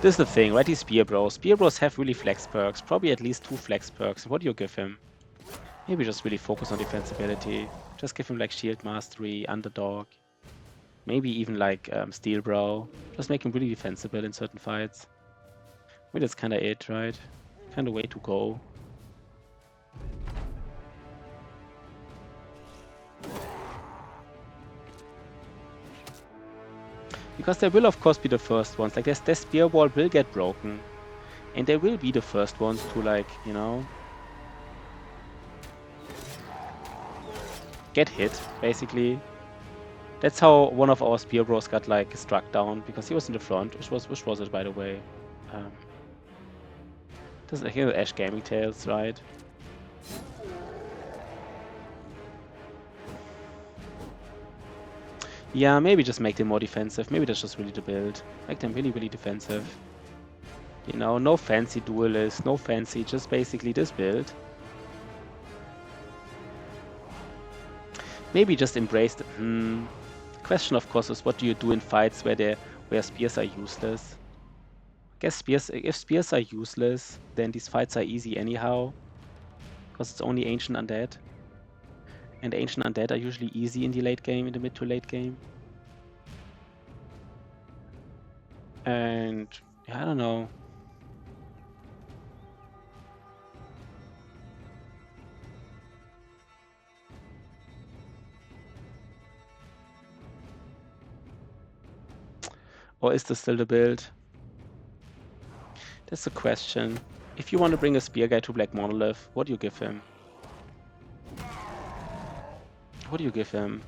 This is the thing, right? These Spear Bros. Spear Bros have really flex perks, probably at least 2 flex perks. What do you give him? Maybe just really focus on defensibility. Just give him like Shield Mastery, Underdog. Maybe even like Steel Bro. Just make him really defensible in certain fights. Maybe that's kind of it, right? Kind of way to go. Because they will of course be the first ones. Like their spear wall will get broken. And they will be the first ones to like, you know, get hit, basically. That's how one of our spear bros got like struck down, because he was in the front. Which was it, by the way? Doesn't hear Ash Gaming Tales, right? Yeah, maybe just make them more defensive. Maybe that's just really the build. Make them really, really defensive. You know, no fancy duelist, no fancy, just basically this build. Maybe just embrace the... Question, of course, is what do you do in fights where spears are useless? I guess if spears are useless, then these fights are easy anyhow. Because it's only Ancient Undead. And Ancient Undead are usually easy in the late game, in the mid to late game. And yeah, I don't know. Or is this still the build? That's the question. If you want to bring a spear guy to Black Monolith, what do you give him? What do you give him?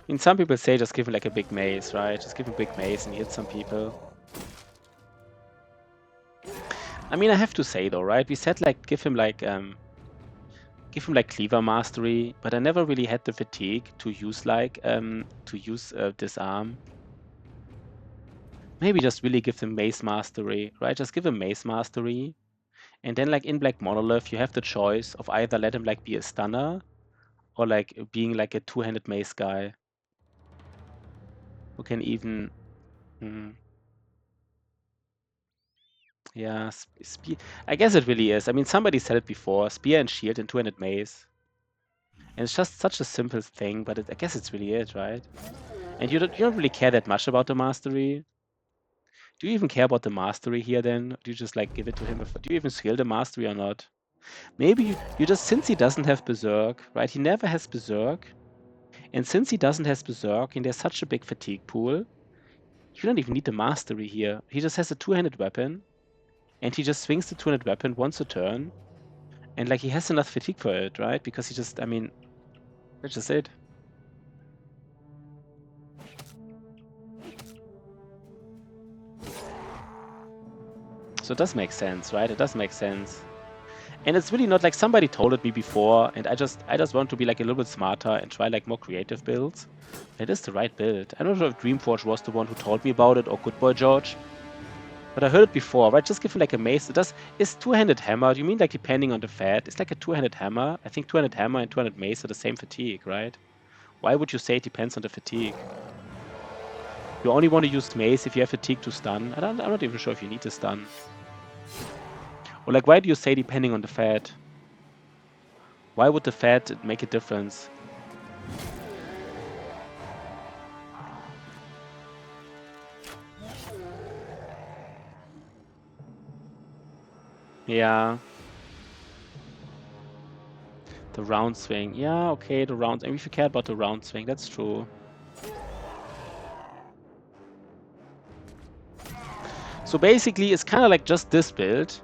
I mean, some people say just give him like a big mace, right? Just give him a big mace and hit some people. I mean, I have to say though, right? We said like give him like Cleaver Mastery, but I never really had the fatigue to use like Disarm. Maybe just really give him Mace Mastery, right? Just give him Mace Mastery, and then like in Black Monolith, you have the choice of either let him like be a stunner, or like being like a two-handed mace guy who can even. Yeah, spear. I guess it really is. I mean, somebody said it before: spear and shield and two-handed mace. And it's just such a simple thing, but I guess it's really it, right? And you don't really care that much about the mastery. Do you even care about the mastery here then? Or do you just like give it to him? Do you even skill the mastery or not? Maybe you just, since he doesn't have Berserk, right? He never has Berserk. And since he doesn't have Berserk and there's such a big fatigue pool, you don't even need the mastery here. He just has a two-handed weapon. And he just swings the two-handed weapon once a turn. And like he has enough fatigue for it, right? Because he just, I mean, that's just it. So it does make sense, right? It does make sense. And it's really not like somebody told it me before, and I just want to be like a little bit smarter and try like more creative builds. It is the right build. I don't know if Dreamforge was the one who told me about it or Good Boy George. But I heard it before, right? Just give him like a mace. It's two-handed hammer. Do you mean like depending on the fat? It's like a two-handed hammer. I think two-handed hammer and two-handed mace are the same fatigue, right? Why would you say it depends on the fatigue? You only want to use mace if you have fatigue to stun. I'm not even sure if you need to stun. Or like, why do you say depending on the fat? Why would the fat make a difference? Yeah. The round swing. Yeah, okay, the round. And if you care about the round swing, that's true. So basically, it's kind of like just this build,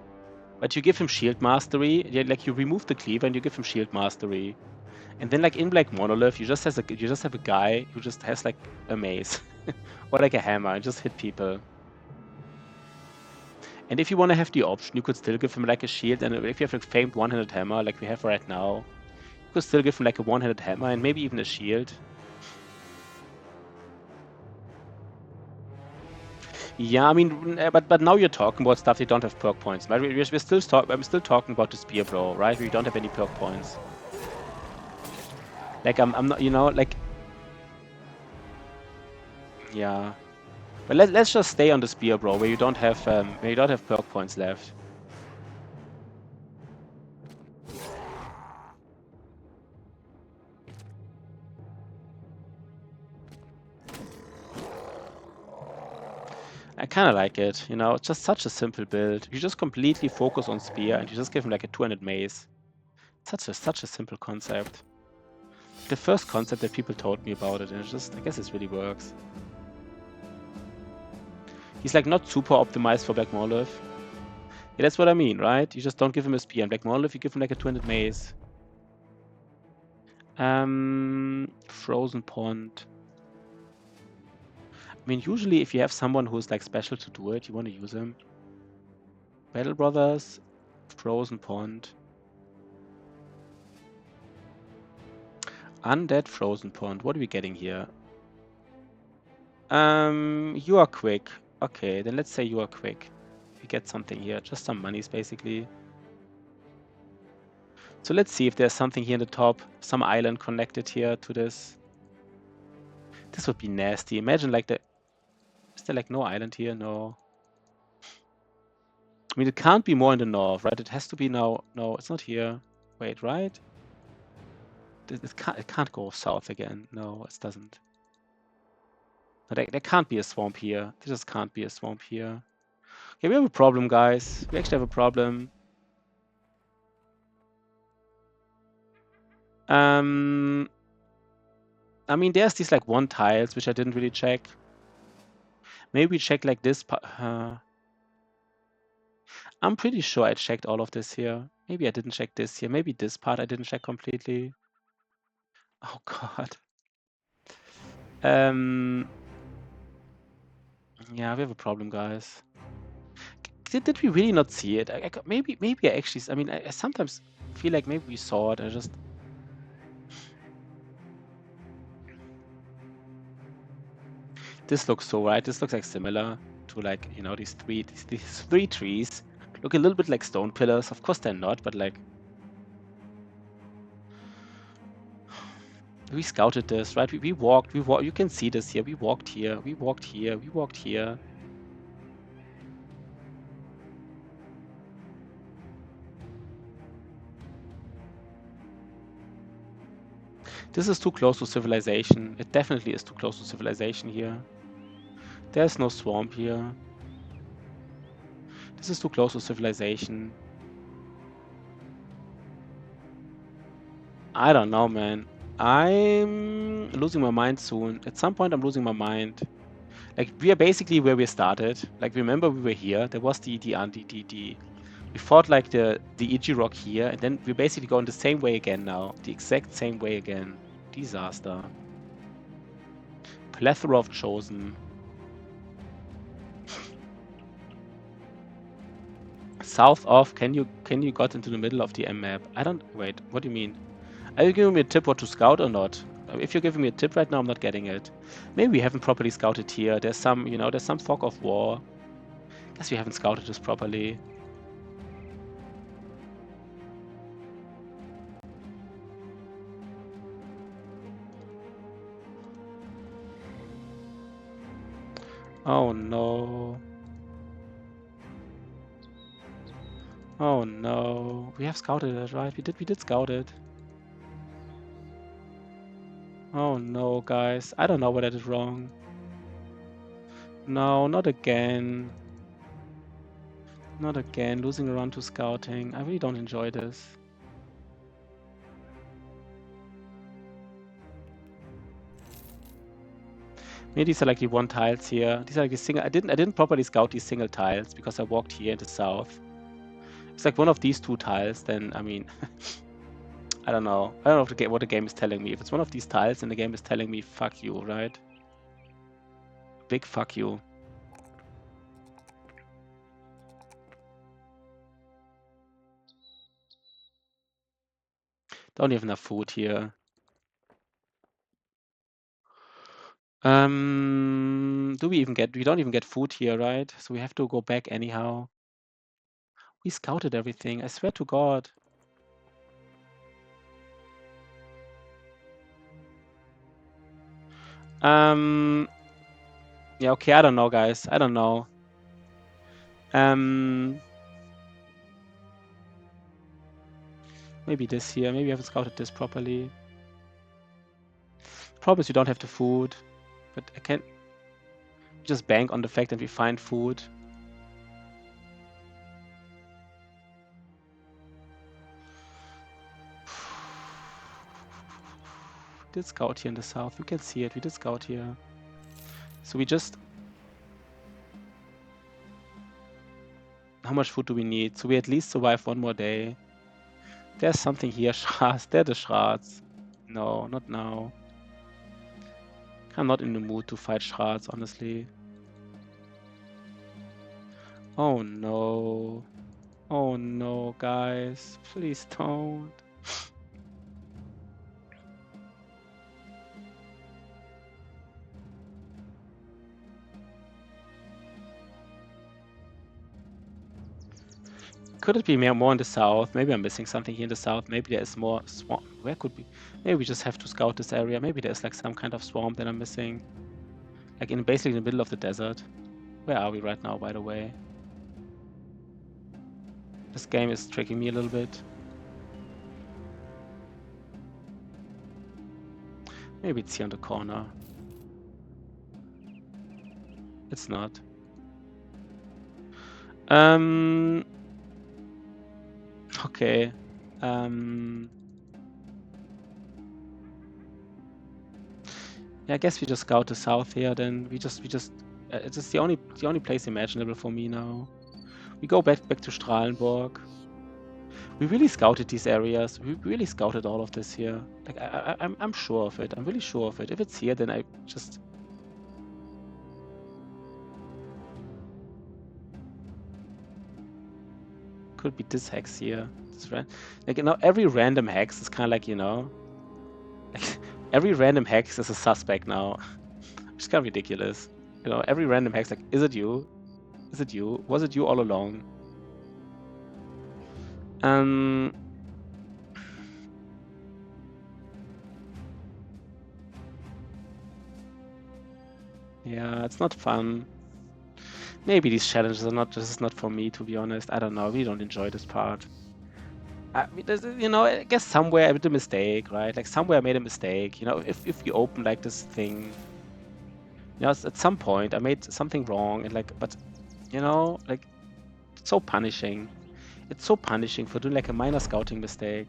but you give him shield mastery. Yeah, like you remove the cleaver and you give him shield mastery. And then like in Black Monolith, you just have a guy who just has like a mace or like a hammer and just hit people. And if you want to have the option, you could still give him like a shield, and if you have a famed one-handed hammer like we have right now, you could still give him like a one-handed hammer and maybe even a shield. Yeah, I mean, but now you're talking about stuff that don't have perk points, right? I'm still talking about the spear bro, right? We don't have any perk points. Like I'm not, you know, like, yeah. But let's just stay on the spear bro, where you don't have perk points left. I kind of like it, you know, it's just such a simple build. You just completely focus on spear and you just give him like a 200 mace. Such a simple concept. The first concept that people told me about it, and it's just, I guess it really works. He's like not super optimized for Black Monolith. Yeah, that's what I mean, right? You just don't give him a spear. In Black Monolith, you give him like a 200 mace. Frozen Pond. I mean, usually if you have someone who's like special to do it, you want to use him. Battle Brothers, Frozen Pond. Undead Frozen Pond. What are we getting here? You are quick. Okay, then let's say you are quick. We get something here. Just some monies, basically. So let's see if there's something here in the top. Some island connected here to this. This would be nasty. Imagine like the... Is there like no island here? No. I mean, it can't be more in the north, right? It has to be now. No, it's not here. Wait, right? It can't go south again. No, it doesn't. There can't be a swamp here. There just can't be a swamp here. Okay, we have a problem, guys. We actually have a problem. I mean, there's these like one tiles, which I didn't really check. Maybe we check like this. I'm pretty sure I checked all of this here. Maybe I didn't check this here. Maybe this part I didn't check completely. Oh, God. Yeah, we have a problem, guys. Did we really not see it? Maybe I actually... I mean, I sometimes feel like maybe we saw it. I just... This looks so right. This looks like similar to like, you know, these three trees. Look a little bit like stone pillars. Of course they're not, but like... We scouted this, right? We walked. You can see this here. We walked here. We walked here. We walked here. This is too close to civilization. It definitely is too close to civilization here. There's no swamp here. This is too close to civilization. I don't know, man. I'm losing my mind soon. At some point, I'm losing my mind. Like, we are basically where we started. Like, remember we were here. There was we fought like the EG rock here, and then we're basically going the same way again now. The exact same way again. Disaster. Plethora of chosen. South of, can you got into the middle of the M map? I don't... Wait, what do you mean? Are you giving me a tip what to scout or not? If you're giving me a tip right now, I'm not getting it. Maybe we haven't properly scouted here. There's some, you know, there's some fog of war. Guess we haven't scouted this properly. Oh no. Oh no. We have scouted it, right? We did scout it. Oh no, guys. I don't know what I did wrong. No, not again. Not again. Losing a run to scouting. I really don't enjoy this. Maybe these are like the one tiles here. These are like the single. I didn't properly scout these single tiles because I walked here in the south. It's like one of these two tiles. Then I mean, I don't know. I don't know what the game is telling me. If it's one of these tiles, then the game is telling me fuck you, right? Big fuck you. Don't have enough food here. Do we even get? We don't even get food here, right? So we have to go back anyhow. We scouted everything. I swear to God. Yeah. Okay. I don't know, guys. I don't know. Maybe this here. Maybe I haven't scouted this properly. Problem is we don't have the food, but I can't just bank on the fact that we find food. We did scout here in the south. We can see it. We did scout here. So we just... How much food do we need? So we at least survive one more day. There's something here. Schrats. They're the Schrats. No, not now. I'm not in the mood to fight Schrats, honestly. Oh no. Oh no, guys. Please don't. Could it be more in the south? Maybe I'm missing something here in the south. Maybe there is more swamp. Where could be? Maybe we just have to scout this area. Maybe there's like some kind of swamp that I'm missing. Like basically in the middle of the desert. Where are we right now, by the way? This game is tricking me a little bit. Maybe it's here on the corner. It's not. Okay. Yeah, I guess we just scout the south here. Then we just it's just the only place imaginable for me now. We go back to Strahlenburg. We really scouted these areas. We really scouted all of this here. Like I'm sure of it. I'm really sure of it. If it's here, then I just... Could be this hex here. This like, you know, every random hex is kind of like, you know, like every random hex is a suspect now. Which is kind of ridiculous. You know, every random hex, like, is it you? Is it you? Was it you all along? Yeah, it's not fun. Maybe these challenges are not... This is not for me, to be honest. I don't know. We don't enjoy this part. You know, I guess somewhere I made a mistake, right? Like somewhere I made a mistake. You know, if you open like this thing, you know, at some point I made something wrong, and like, but you know, like, it's so punishing. It's so punishing for doing like a minor scouting mistake.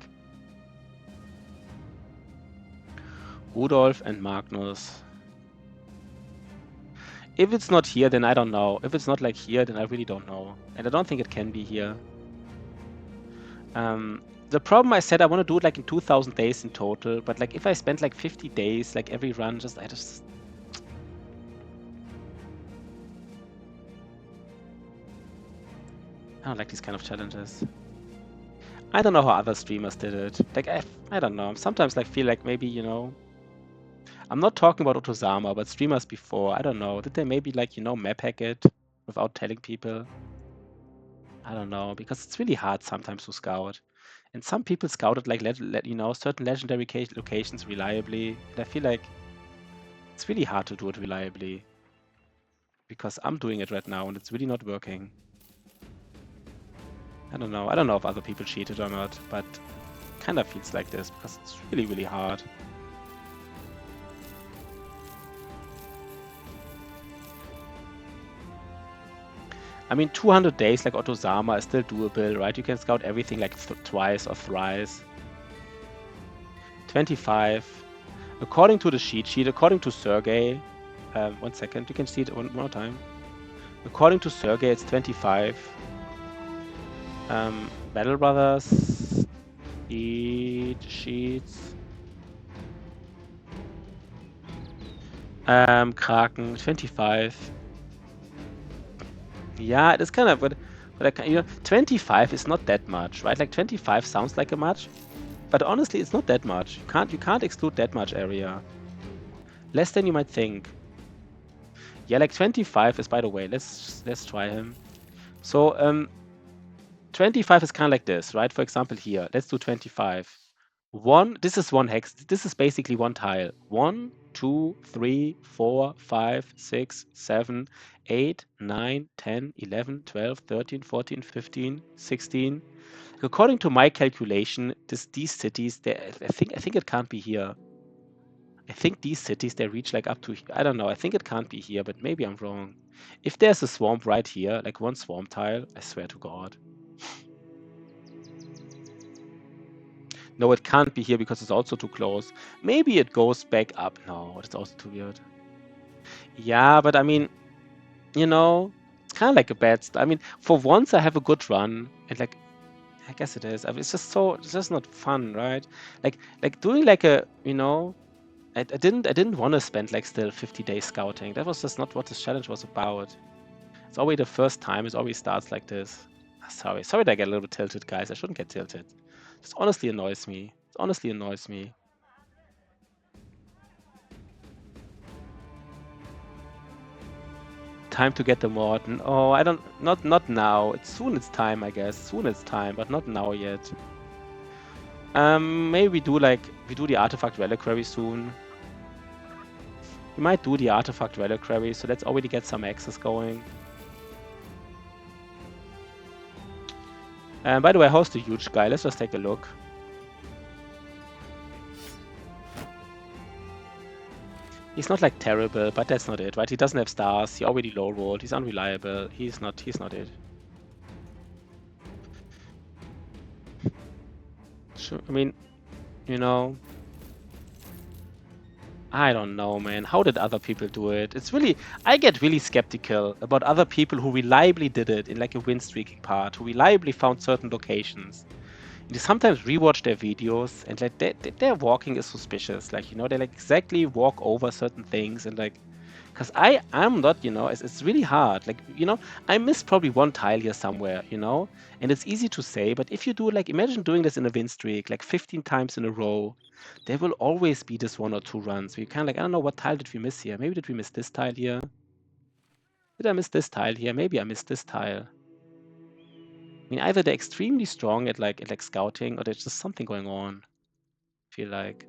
Rudolf and Magnus. If it's not here, then I don't know. If it's not like here, then I really don't know. And I don't think it can be here. The problem, I said I want to do it like in 2,000 days in total, but like if I spend like 50 days, like every run, I don't like these kind of challenges. I don't know how other streamers did it. Like I don't know. Sometimes like feel like maybe, you know, I'm not talking about Otosama, but streamers before. I don't know. Did they maybe like, you know, map hack it? without telling people. I don't know, because it's really hard sometimes to scout. And some people scouted like certain legendary locations reliably. And I feel like it's really hard to do it reliably. Because I'm doing it right now and it's really not working. I don't know. I don't know if other people cheated or not, but kind of feels like this because it's really, really hard. I mean, 200 days like Otozama is still doable, right? You can scout everything like twice or thrice. 25. According to the cheat sheet, according to Sergey, 1 second, you can see it one more time. According to Sergey, it's 25. Battle Brothers, sheets. Kraken, 25. Yeah, it is kind of, but you know, 25 is not that much, right? Like 25 sounds like a much, but honestly, it's not that much. You can't exclude that much area. Less than you might think. Yeah, like 25 is, by the way, let's try him. So 25 is kind of like this, right? For example, here, let's do 25. This is one hex. This is basically one tile. 1, 2, 3, 4, 5, 6, 7, 8, 9, 10, 11, 12, 13, 14, 15, 16. According to my calculation, these cities, I think it can't be here. I think these cities, they reach like up to, I don't know, I think it can't be here, but maybe I'm wrong. If there's a swamp right here, like one swamp tile, I swear to God. No, it can't be here because it's also too close. Maybe it goes back up. No, it's also too weird. Yeah, but I mean, you know, it's kind of like a bad. I mean, for once I have a good run, and like, I guess it is. I mean, it's just not fun, right? Like doing like a, you know, I didn't want to spend like still 50 days scouting. That was just not what this challenge was about. It's always the first time. It always starts like this. Sorry that I get a little bit tilted, guys. I shouldn't get tilted. This honestly annoys me. It honestly annoys me. Time to get the Morton. Oh, I don't. Not now. It's time, I guess. Soon it's time, but not now yet. Maybe we do the Artifact Reliquary soon. We might do the Artifact Reliquary, so let's already get some access going. By the way, how's the huge guy? Let's just take a look. He's not like terrible, but that's not it, right? He doesn't have stars. He already low rolled. He's unreliable. He's not it. Sure. I mean, you know, I don't know, man. How did other people do it? It's really, I get really skeptical about other people who reliably did it in like a win streaking part, who reliably found certain locations. And you sometimes rewatch their videos and like their walking is suspicious. Like, you know, they like exactly walk over certain things and like, because I'm not, you know, it's really hard. Like, you know, I missed probably one tile here somewhere, you know, and it's easy to say, but if you do like, imagine doing this in a win streak, like 15 times in a row, there will always be this 1 or 2 runs where you kind of like, I don't know, what tile did we miss here? Maybe did we miss this tile here? Did I miss this tile here? Maybe I missed this tile. I mean, either they're extremely strong at like scouting or there's just something going on, I feel like.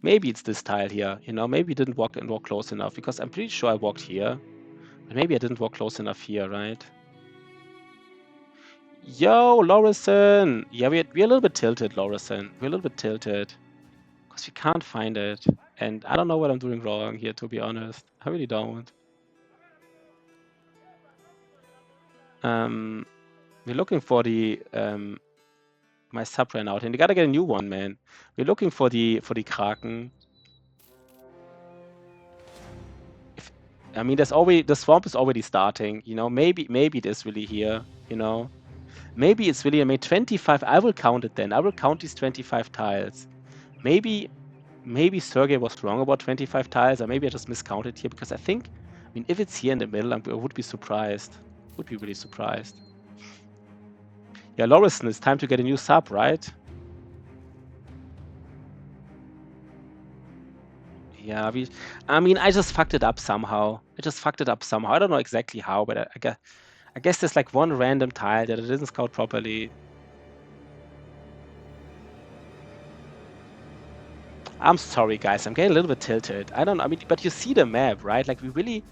Maybe it's this tile here, you know, maybe I didn't walk close enough because I'm pretty sure I walked here. But maybe I didn't walk close enough here, right? Yo, Lorison! Yeah, we're a little bit tilted, Lorison. We're a little bit tilted. Because we can't find it. And I don't know what I'm doing wrong here, to be honest. I really don't. We're looking for the my sub ran out, and we gotta get a new one, man. We're looking for the Kraken. I mean, the swamp is already starting. You know, maybe it is really here. You know, maybe it's really. I mean, 25. I will count it then. I will count these 25 tiles. Maybe Sergey was wrong about 25 tiles, or maybe I just miscounted here because I think. I mean, if it's here in the middle, I would be surprised. Would be really surprised. Yeah, Lorison, it's time to get a new sub, right? Yeah, I mean, I just fucked it up somehow. I just fucked it up somehow. I don't know exactly how, but I guess there's like one random tile that I didn't scout properly. I'm sorry, guys. I'm getting a little bit tilted. I don't know. I mean, but you see the map, right? Like, we really...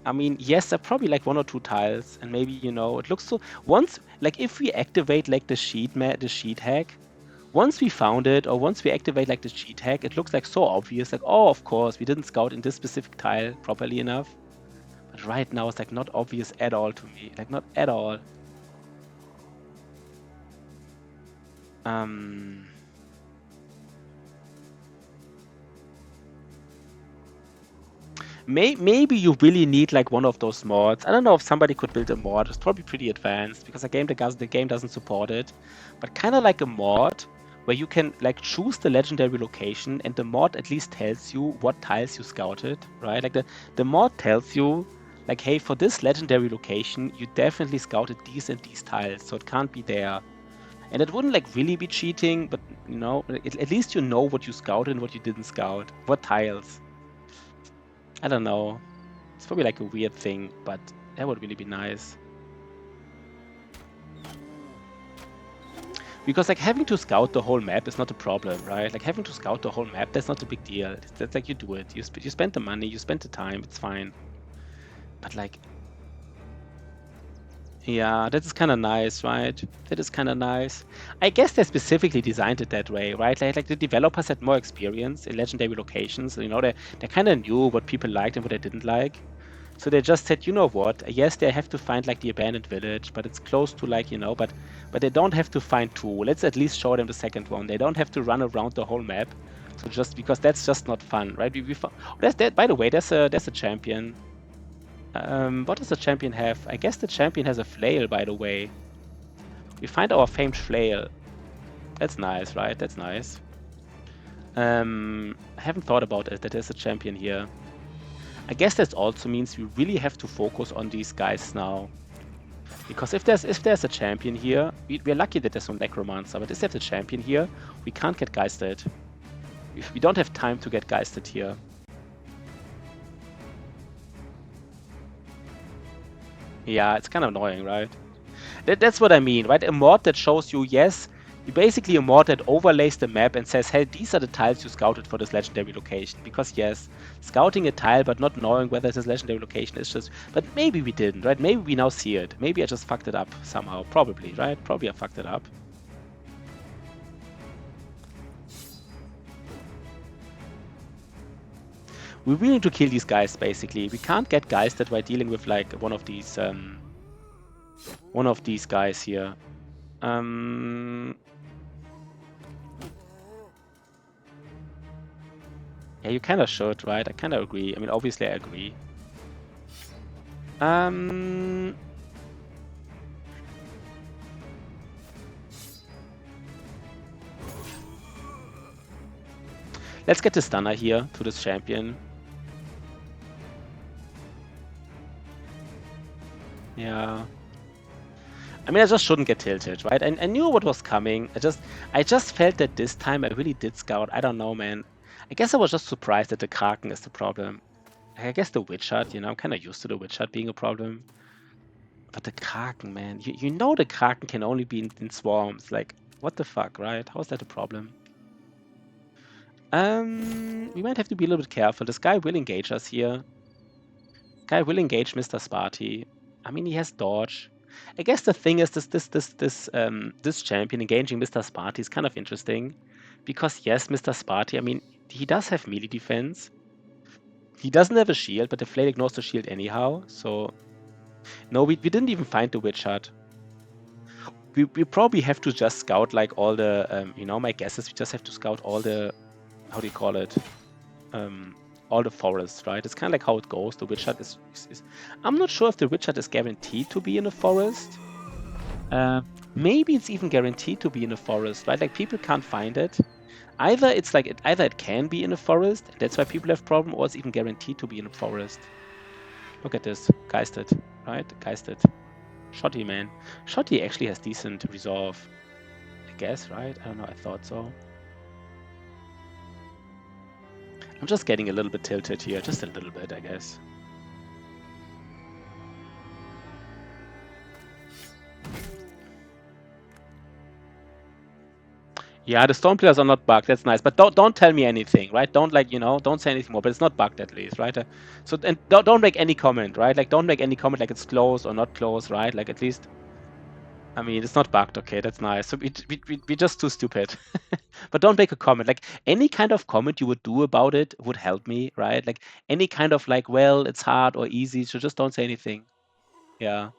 I mean, yes, there are probably like 1 or 2 tiles, and maybe, you know, it looks so... Once, like, if we activate like the sheet hack, once we found it, or once we activate like the cheat hack, it looks like so obvious, like, oh, of course, we didn't scout in this specific tile properly enough. But right now, it's like not obvious at all to me, like not at all. Maybe you really need like one of those mods. I don't know if somebody could build a mod. It's probably pretty advanced because the game doesn't support it. But kind of like a mod where you can like choose the legendary location, and the mod at least tells you what tiles you scouted, right? Like the mod tells you like, hey, for this legendary location, you definitely scouted these and these tiles, so it can't be there. And it wouldn't like really be cheating, but you know, at least you know what you scouted and what you didn't scout, what tiles. I don't know. It's probably like a weird thing, but that would really be nice. Because like having to scout the whole map is not a problem, right? Like having to scout the whole map, that's not a big deal. That's like you do it. You spend the money, you spend the time, it's fine. But like, yeah, that is kind of nice, right? That is kind of nice. I guess they specifically designed it that way, right? Like the developers had more experience in legendary locations. You know, they kind of knew what people liked and what they didn't like. So they just said, you know what? Yes, they have to find like the abandoned village, but it's close to like, you know, but they don't have to find 2. Let's at least show them the second one. They don't have to run around the whole map. So just because that's just not fun, right? There's that. By the way, there's a champion. What does the champion have? I guess the champion has a flail, by the way. We find our famed flail. That's nice, right? That's nice. I haven't thought about it, that there's a champion here. I guess that also means we really have to focus on these guys now. Because if there's a champion here, we're lucky that there's no necromancer, but if there's a champion here, we can't get geisted. We don't have time to get geisted here. Yeah, it's kind of annoying, right? That's what I mean, right? A mod that shows you, yes, basically a mod that overlays the map and says, hey, these are the tiles you scouted for this legendary location. Because yes, scouting a tile but not knowing whether it's a legendary location is just... But maybe we didn't, right? Maybe we now see it. Maybe I just fucked it up somehow. Probably, right? Probably I fucked it up. We really need to kill these guys, basically. We can't get guys that by dealing with like one of these guys here. Yeah, you kind of should, right? I kind of agree. I mean, obviously I agree. Let's get the stunner here to this champion. Yeah. I mean, I just shouldn't get tilted, right? I knew what was coming. I just felt that this time I really did scout. I don't know, man. I guess I was just surprised that the Kraken is the problem. I guess the Witch Hut, you know, I'm kind of used to the Witch Hut being a problem. But the Kraken, man, you know the Kraken can only be in swarms. Like, what the fuck, right? How is that a problem? We might have to be a little bit careful. This guy will engage us here. This guy will engage Mr. Sparty. I mean, he has dodge. I guess the thing is this champion engaging Mr. Sparty is kind of interesting. Because yes, Mr. Sparty, I mean, he does have melee defense. He doesn't have a shield, but the flail ignores the shield anyhow, so... No, we didn't even find the Witch Hut. We probably have to just scout like all the... you know, my guess is we just have to scout all the... How do you call it? All the forests, right? It's kind of like how it goes. The Witch Hut is... I'm not sure if the Witch Hut is guaranteed to be in a forest. Maybe it's even guaranteed to be in a forest, right? Like, people can't find it. Either it can be in a forest, and that's why people have problem, or it's even guaranteed to be in a forest. Look at this. Geisted, right? Geisted. Shotty, man. Shotty actually has decent resolve. I guess, right? I don't know, I thought so. I'm just getting a little bit tilted here, just a little bit, I guess. Yeah, the Storm players are not bugged. That's nice, but don't tell me anything, right? Don't don't say anything more. But it's not bugged at least, right? So and don't make any comment, right? Like don't make any comment like it's close or not close, right? Like at least, I mean, it's not bugged. Okay, that's nice. So we're just too stupid. But don't make a comment. Like any kind of comment you would do about it would help me, right? Like any kind of like, well, it's hard or easy. So just don't say anything. Yeah.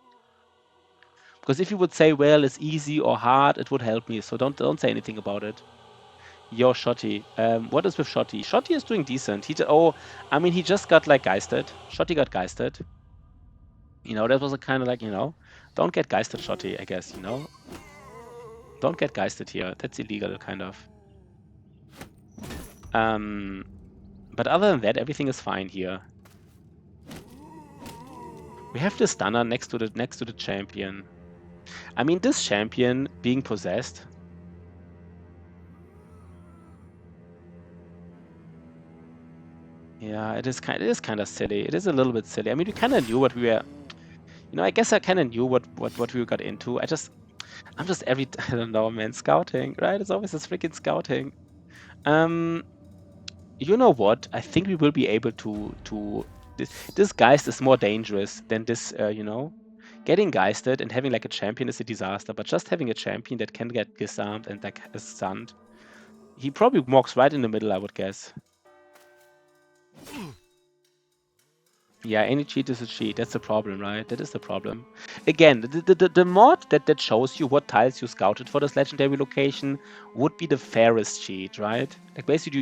Because if you would say, well, it's easy or hard, it would help me. So don't say anything about it. Yo, Shotty. What is with Shotty? Shotty is doing decent. I mean, he just got like geisted. Shotty got geisted. That was a kind of like, don't get geisted, Shotty, I guess, Don't get geisted here. That's illegal, kind of. But other than that, everything is fine here. We have the stunner next to the champion. I mean, this champion being possessed. Yeah, it is kind of silly. It is a little bit silly. I mean, we kind of knew what we were. I guess I kind of knew what we got into. I'm just I don't know, man. Scouting, right? It's always this freaking scouting. You know what? I think we will be able to this geist is more dangerous than this. Getting geisted and having like a champion is a disaster. But just having a champion that can get disarmed and like is stunned, he probably walks right in the middle, I would guess. Yeah, any cheat is a cheat. That's the problem, right? That is the problem. Again, the mod that shows you what tiles you scouted for this legendary location would be the fairest cheat, right? Like basically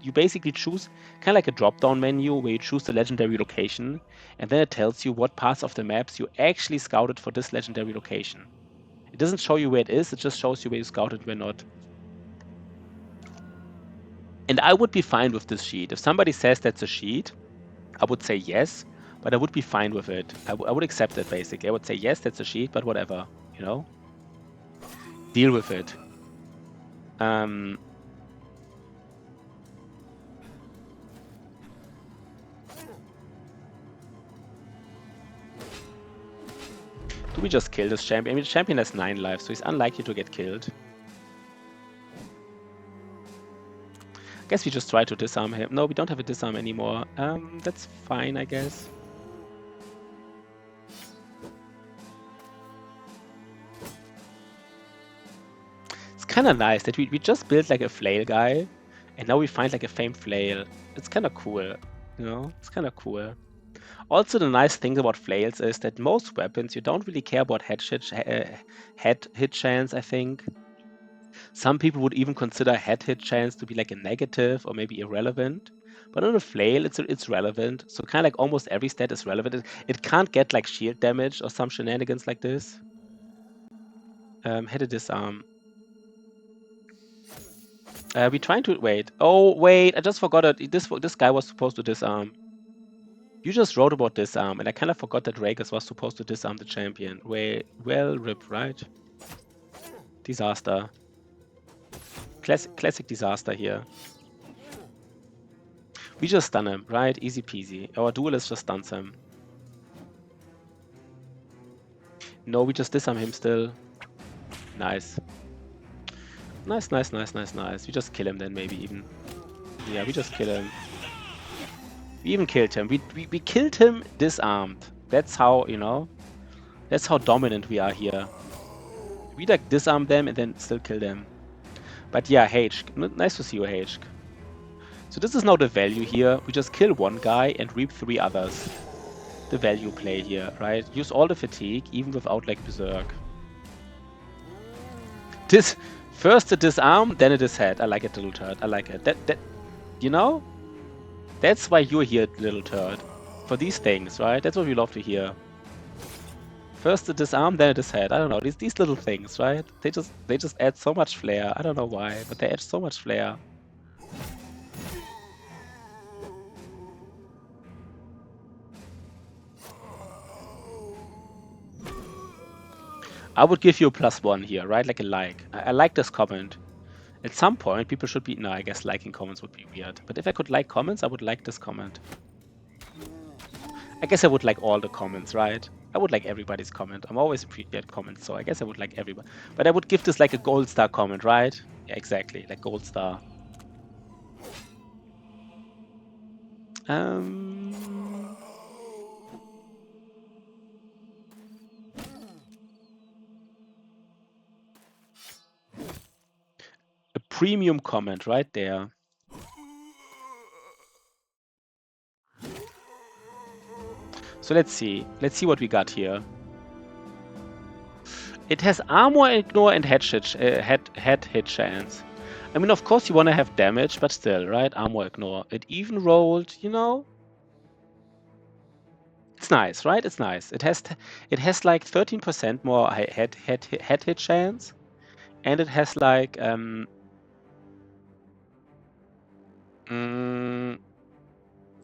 you basically choose kind of like a drop-down menu where you choose the legendary location, and then it tells you what parts of the maps you actually scouted for this legendary location. It doesn't show you where it is, it just shows you where you scouted, where not. And I would be fine with this sheet. If somebody says that's a sheet, I would say yes, but I would be fine with it. I would accept it, basically. I would say, yes, that's a sheet, but whatever, Deal with it. Do we just kill this champion? I mean, the champion has 9 lives, so he's unlikely to get killed. I guess we just try to disarm him. No, we don't have a disarm anymore. That's fine, I guess. It's kind of nice that we just built like a flail guy, and now we find like a famed flail. It's kind of cool, It's kind of cool. Also, the nice thing about flails is that most weapons, you don't really care about head hit chance, I think. Some people would even consider head hit chance to be like a negative or maybe irrelevant. But on a flail, it's relevant. So kind of like almost every stat is relevant. It can't get like shield damage or some shenanigans like this. Hit a disarm. We trying to wait. Oh wait, I just forgot it. This guy was supposed to disarm. You just wrote about disarm, and I kind of forgot that Ragus was supposed to disarm the champion. Well, rip, right? Disaster. Classic disaster here. We just stun him, right? Easy peasy. Our duelist just stuns him. No, we just disarm him still. Nice. Nice. We just kill him then, maybe even. Yeah, we just kill him. We even killed him. We killed him disarmed. That's how, that's how dominant we are here. We like disarm them and then still kill them. But yeah, H. Nice to see you, H. So this is now the value here. We just kill one guy and reap 3 others. The value play here, right? Use all the fatigue, even without like berserk. First the disarm, then it is head. I like it, little turd. I like it. That's why you're here, little turd. For these things, right? That's what we love to hear. First the disarm, then it is head. I don't know, these little things, right? They just add so much flair. I don't know why, but they add so much flair. I would give you a +1 here, right? Like a like. I like this comment. At some point, people should be... No, I guess liking comments would be weird. But if I could like comments, I would like this comment. I guess I would like all the comments, right? I would like everybody's comment. I'm always appreciate comments, so I guess I would like everybody. But I would give this like a gold star comment, right? Yeah, exactly, like gold star. A premium comment right there. So let's see what we got here. It has armor ignore and head hit chance. I mean, of course you want to have damage, but still, right? Armor ignore. It even rolled, you know. It's nice, right? It's nice. It has like 13% more head hit chance, and it has like I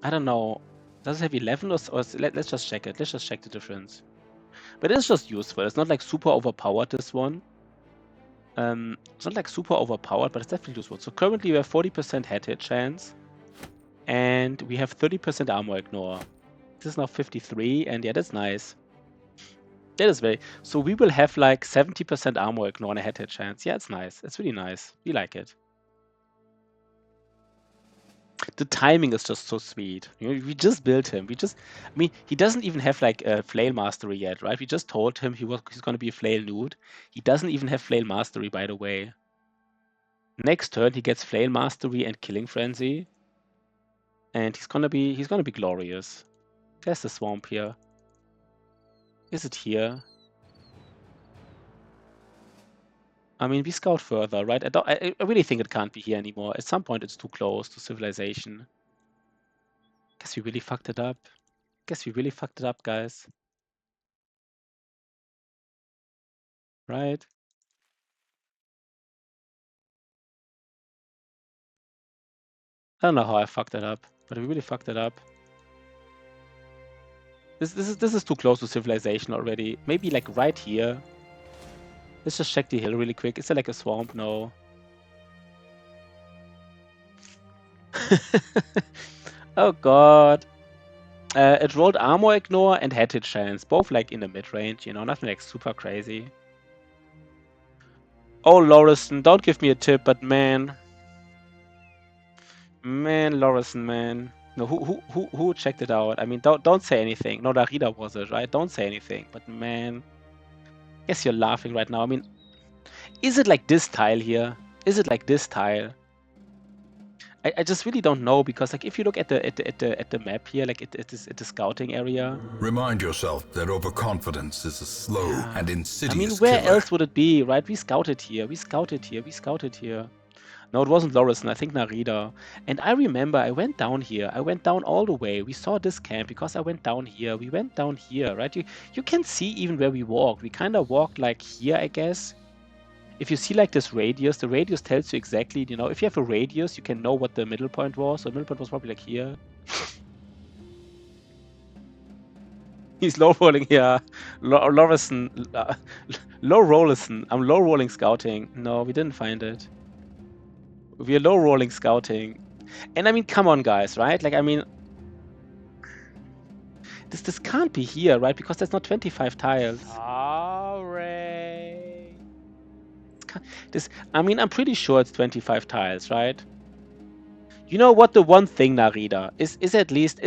don't know. Does it have 11 or let's just check it. Let's just check the difference. But it's just useful. It's not like super overpowered, this one. It's not like super overpowered, but it's definitely useful. So currently we have 40% head hit chance, and we have 30% armor ignore. This is now 53, and yeah, that's nice. That is very... So we will have like 70% armor ignore and a head hit chance. Yeah, it's nice. It's really nice. We like it. The timing is just so sweet. You know, we just built him. I mean, he doesn't even have like a flail mastery yet, right? We just told him he's going to be a flail nude. He doesn't even have flail mastery, by the way. Next turn he gets flail mastery and killing frenzy, and he's gonna be glorious. There's the swamp here. Is it here? I mean, we scout further, right? I really think it can't be here anymore. At some point, it's too close to civilization. Guess we really fucked it up. Guys. Right? I don't know how I fucked it up, but we really fucked it up. This is too close to civilization already. Maybe like right here. Let's just check the hill really quick. Is there like a swamp? No. Oh god. It rolled armor ignore and head hit chance, both like in the mid range, you know, nothing like super crazy. Oh, Lorison, don't give me a tip, but man, Lorison, man. No, who checked it out? I mean, don't say anything. No, Darida was it, right? Don't say anything. But man, I guess you're laughing right now. I mean, is it like this tile here? Is it like this tile? I just really don't know, because like if you look at the map here, like at the scouting area. Remind yourself that overconfidence is a slow and insidious I mean, where killer. else would it be, right? We scouted here. No, it wasn't Lorison. I think Narida. And I remember I went down here. I went down all the way. We saw this camp because I went down here. We went down here, right? You can see even where we walked. We kind of walked like here, I guess. If you see like this radius, the radius tells you exactly, you know, if you have a radius, you can know what the middle point was. So the middle point was probably like here. He's low rolling here. Lorison. Low rollison. I'm low rolling scouting. No, we didn't find it. We're low rolling scouting. And I mean, come on, guys, right? Like, I mean, this can't be here, right? Because there's not 25 tiles. Sorry. I mean, I'm pretty sure it's 25 tiles, right? You know what? The one thing, Narida, is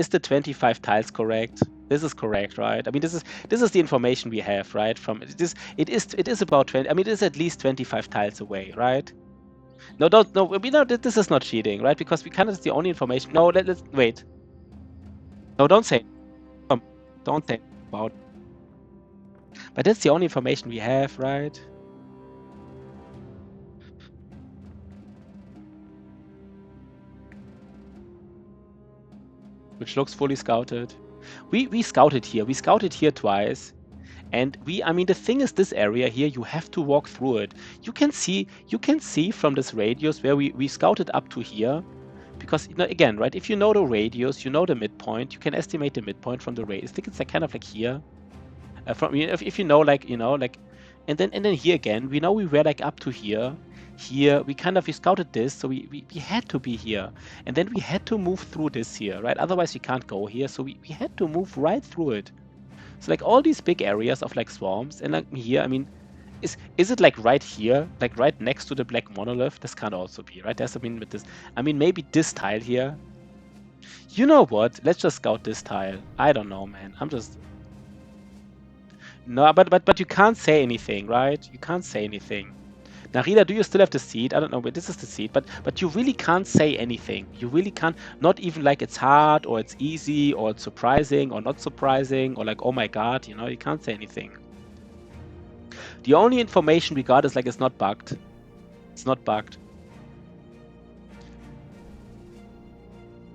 the 25 tiles correct? This is correct, right? I mean, this is the information we have, right? From it is about 20. I mean, it is at least 25 tiles away, right? No, don't no. We know that this is not cheating, right? Because we kind of the only information. No, let's wait. No, don't say. Don't say about. But that's the only information we have, right? Which looks fully scouted. We scouted here. We scouted here twice. And I mean, the thing is, this area here, you have to walk through it. You can see from this radius where we scouted up to here. Because, you know, again, right, if you know the radius, you know the midpoint, you can estimate the midpoint from the radius. I think it's like kind of like here. From if you know, like, you know, like, and then here again, we know we were like up to here. here. We scouted this, so we had to be here. And then we had to move through this here, right? Otherwise we can't go here, so we had to move right through it. So like all these big areas of like swarms, and like here, I mean, is it like right here, like right next to the black monolith? This can't also be, right? There's, I mean, with this, I mean, maybe this tile here. You know what? Let's just scout this tile. I don't know, man. I'm just... No, but you can't say anything, right? You can't say anything. Narita, do you still have the seed? I don't know, but this is the seed. But you really can't say anything. You really can't. Not even like it's hard or it's easy or it's surprising or not surprising or like, oh my god, you know, you can't say anything. The only information we got is like it's not bugged. It's not bugged.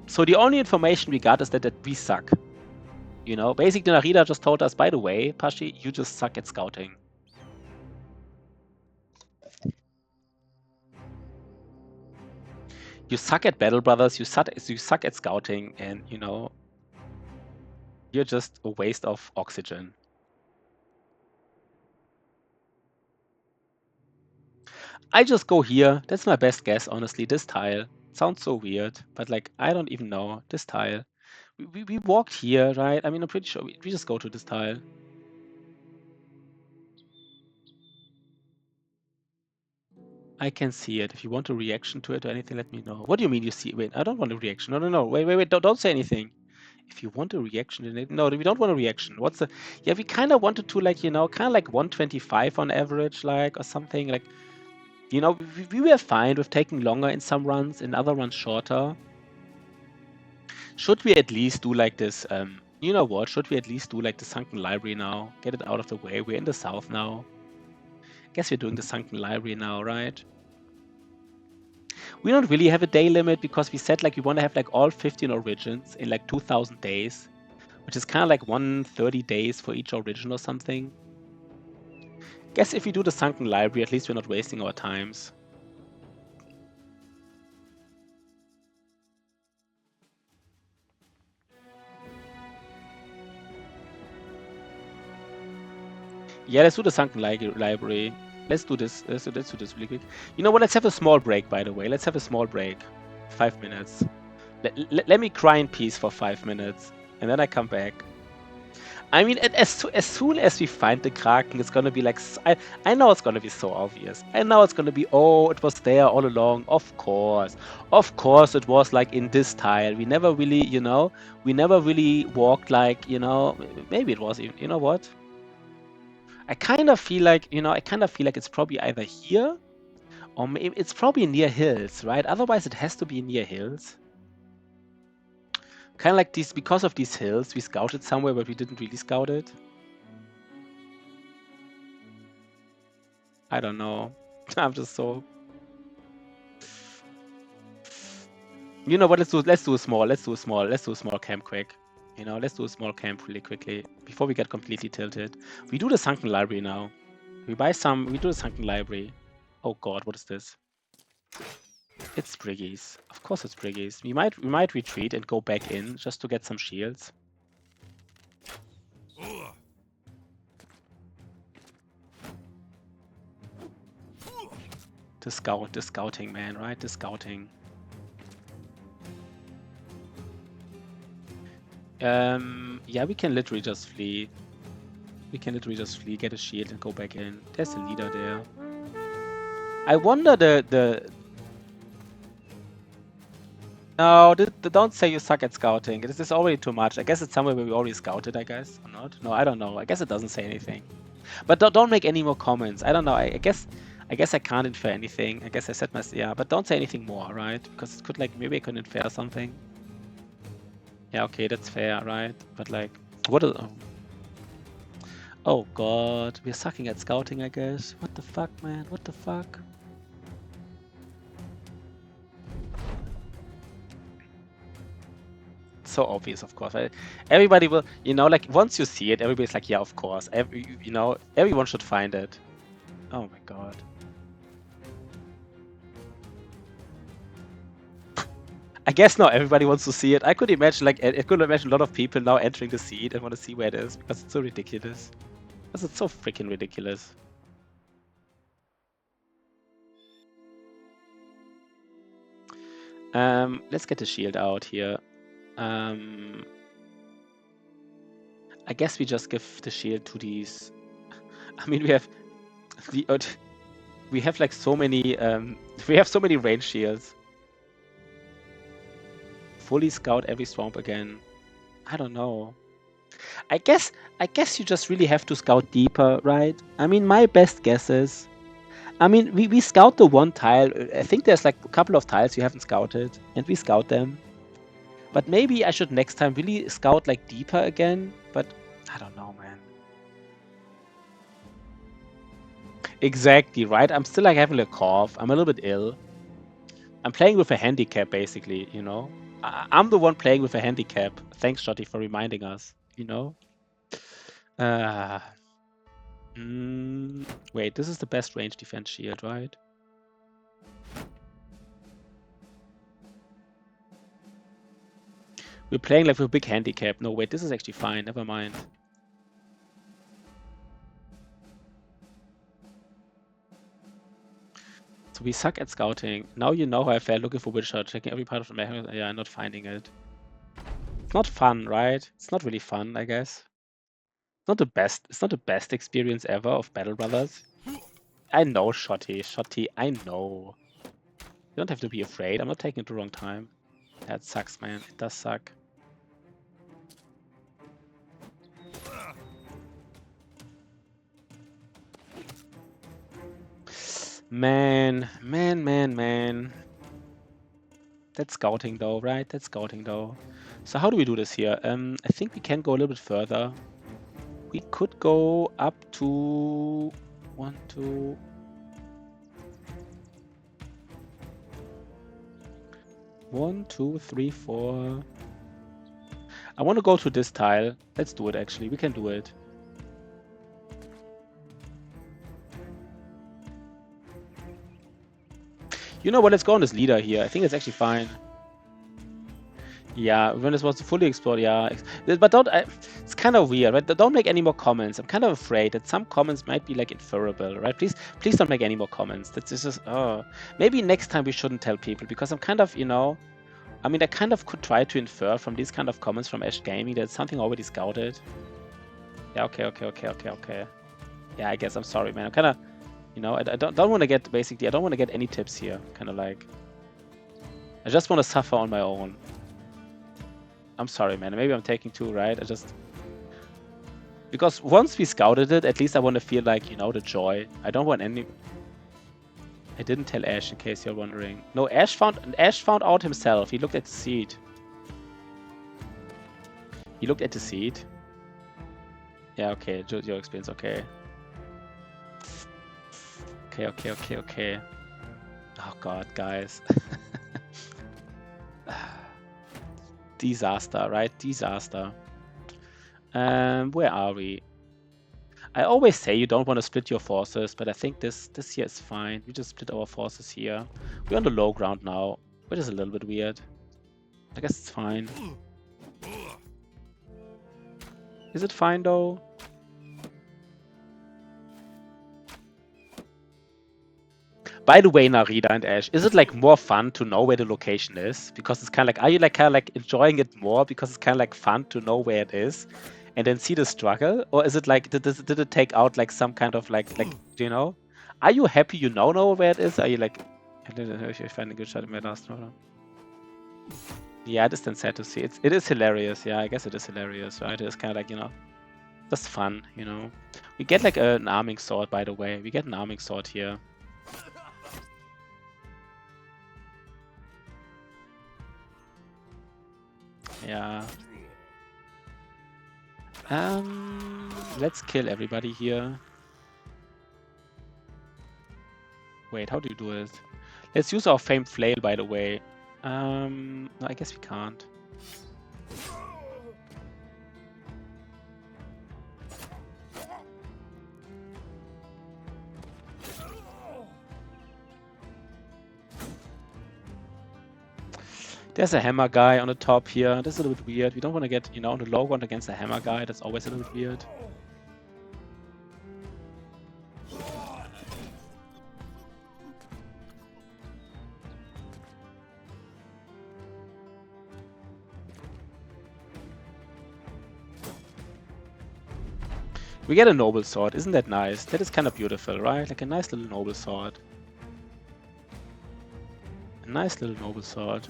So the only information we got is that we suck. You know, basically Narita just told us, by the way, Pashi, you just suck at scouting. You suck at Battle Brothers, you suck at scouting, and you know, you're just a waste of oxygen. I just go here. That's my best guess, honestly. This tile. Sounds so weird, but like, I don't even know. This tile. We walked here, right? I mean, I'm pretty sure we just go to this tile. I can see it. If you want a reaction to it or anything, let me know. What do you mean you see it? Wait, I don't want a reaction. No. Wait. Don't say anything. If you want a reaction, no, we don't want a reaction. What's the... Yeah, we kind of wanted to, like, you know, kind of like 125 on average, like, or something. Like, you know, we were fine with taking longer in some runs, in other runs shorter. Should we at least do like this? You know what? Should we at least do like the Sunken Library now? Get it out of the way. We're in the south now. Guess we're doing the Sunken Library now, right? We don't really have a day limit because we said like we want to have like all 15 origins in like 2000 days, which is kind of like 130 days for each origin or something. Guess if we do the Sunken Library, at least we're not wasting our times. Yeah, let's do the Sunken Library. Let's do this. Let's do this really quick. You know what? Let's have a small break, by the way. Let's have a small break. 5 minutes. Let me cry in peace for 5 minutes, and then I come back. I mean, as soon as we find the Kraken, it's gonna be like... I know it's gonna be so obvious. I know it's gonna be, oh, it was there all along. Of course. Of course it was like in this tile. We never really, you know, we never really walked like, you know, maybe it was even, you know what? I kind of feel like, you know, it's probably either here or maybe it's probably near hills, right? Otherwise it has to be near hills. Kind of like these, because of these hills, we scouted somewhere, but we didn't really scout it. I don't know. I'm just so... You know what, let's do a small camp quick. You know, let's do a small camp really quickly before we get completely tilted. We do the Sunken Library now. We do the Sunken Library. Oh god, what is this? It's Briggies. Of course it's Briggies. We might retreat and go back in just to get some shields. The scouting, man, right? The scouting. Yeah, we can literally just flee. Get a shield and go back in. There's a leader there. I wonder No, don't say you suck at scouting. This is already too much. I guess it's somewhere where we already scouted, I guess. Or not? No, I don't know. I guess it doesn't say anything. But don't make any more comments. I don't know. I guess I can't infer anything. I guess I said yeah, but don't say anything more, right? Because it could, like, maybe I could infer something. Yeah, okay, that's fair, right? But like, what is... Oh god, we're sucking at scouting, I guess. What the fuck, man? What the fuck? So obvious, of course. Right? Everybody will, you know, like, once you see it, everybody's like, yeah, of course. You know, everyone should find it. Oh my god. I guess not everybody wants to see it. I could imagine, like, a lot of people now entering the seed and want to see where it is because it's so ridiculous. Because it's so freaking ridiculous. Let's get the shield out here. I guess we just give the shield to these. I mean, we have the we have like so many we have so many range shields. Fully scout every swamp again. I don't know. I guess you just really have to scout deeper, right? I mean, my best guess is, I mean, we scout the one tile. I think there's like a couple of tiles you haven't scouted, and we scout them. But maybe I should next time really scout like deeper again. But I don't know, man. Exactly, right? I'm still like having a cough. I'm a little bit ill. I'm playing with a handicap, basically, you know? I'm the one playing with a handicap. Thanks, Shotty, for reminding us, you know? Wait, this is the best range defense shield, right? We're playing like with a big handicap. No, wait, this is actually fine. Never mind. So we suck at scouting. Now you know how I felt looking for witch shot, checking every part of the map. Yeah, not finding it. It's not fun, right? It's not really fun, I guess. It's not the best. It's not the best experience ever of Battle Brothers. I know, Shotty. Shotty, I know. You don't have to be afraid. I'm not taking it the wrong time. That sucks, man. It does suck. Man. That's scouting though, right? That's scouting though. So how do we do this here? I think we can go a little bit further. We could go up to 1, 2. 1, 2, 3, 4. I want to go to this tile. Let's do it actually. We can do it. You know what? Let's go on this leader here. I think it's actually fine. Yeah, when this was fully explored, yeah. But don't. It's kind of weird, right? Don't make any more comments. I'm kind of afraid that some comments might be like inferable, right? Please don't make any more comments. That's just. Oh, maybe next time we shouldn't tell people because I'm kind of, you know. I mean, I kind of could try to infer from these kind of comments from Ash Gaming that something already scouted. Yeah. Okay. Yeah, I guess I'm sorry, man. I'm kind of, you know, I don't want to get basically. I don't want to get any tips here. Kind of like. I just want to suffer on my own. I'm sorry, man. Maybe I'm taking too, right? Because once we scouted it, at least I want to feel like, you know, the joy. I don't want any... I didn't tell Ash, in case you're wondering. No, Ash found out himself. He looked at the seed. He looked at the seed. Yeah, okay. Your experience, okay. Okay. Oh god, guys. Disaster, right? Disaster. Where are we? I always say you don't want to split your forces, but I think this here is fine. We just split our forces here. We're on the low ground now, which is a little bit weird. I guess it's fine. Is it fine though? By the way, Narita and Ash, is it like more fun to know where the location is? Because it's kind of like, are you like kind of like enjoying it more because it's kind of like fun to know where it is and then see the struggle? Or is it like, did it take out like some kind of like, you know? Are you happy you know where it is? Are you like, if you find a good shot in my last round? Yeah, it is then sad to see. It is hilarious. Yeah, I guess it is hilarious, right? It's kind of like, you know, just fun, you know? We get like an arming sword, by the way. We get an arming sword here. Yeah. Let's kill everybody here. Wait, how do you do it? Let's use our famed flail, by the way. No, I guess we can't. There's a hammer guy on the top here. That's a little bit weird. We don't want to get, you know, on the low ground against a hammer guy. That's always a little bit weird. We get a noble sword. Isn't that nice? That is kind of beautiful, right? Like a nice little noble sword. A nice little noble sword.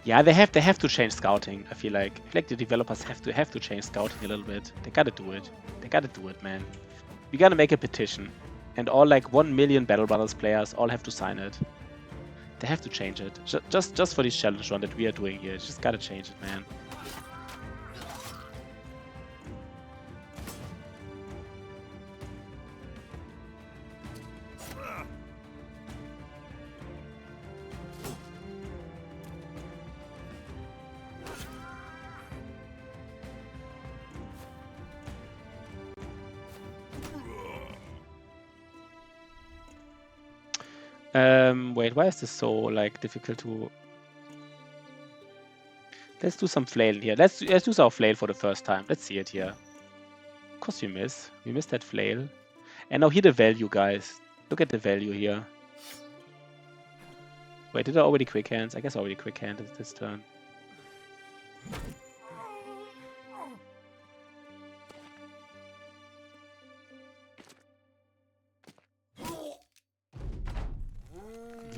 Yeah, they have to change scouting. I feel like the developers have to change scouting a little bit. They gotta do it. They gotta do it, man. We gotta make a petition, and all like 1 million Battle Brothers players all have to sign it. They have to change it. Just for this challenge run that we are doing here. Just gotta change it, man. Wait, why is this so like difficult to? Let's do some flail here. Let's use our flail for the first time. Let's see it here. Of course we miss. We missed that flail. And now here the value, guys. Look at the value here. Wait, did I already quick hands? I guess I already quick handed this turn.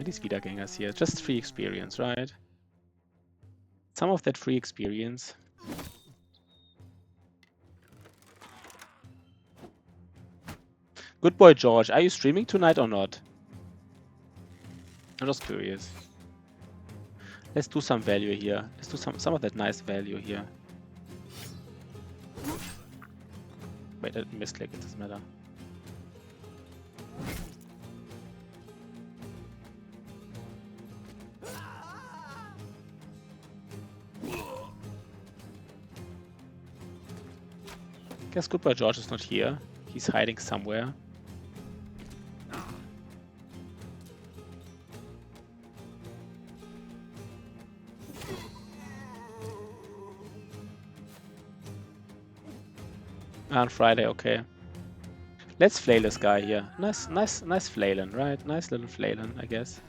These Wiedergängers here. Just free experience, right? Some of that free experience. Good boy, George. Are you streaming tonight or not? I'm just curious. Let's do some value here. Let's do some of that nice value here. Wait, I misclick. It doesn't matter. Guess Goodbye George is not here. He's hiding somewhere. On Friday, okay. Let's flail this guy here. Nice flailing, right? Nice little flailing, I guess.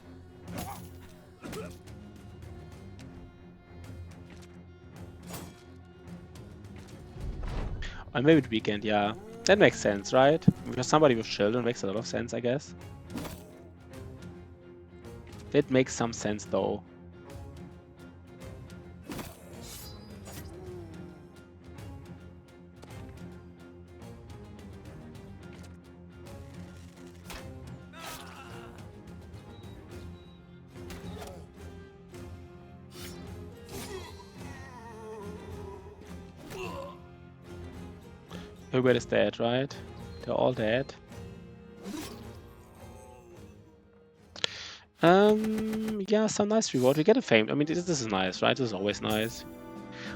Or maybe the weekend, yeah. That makes sense, right? Because somebody with children makes a lot of sense, I guess. That makes some sense, though. Everybody's dead, right? They're all dead. Yeah, some nice reward. We get a fame. I mean, this is nice, right? This is always nice.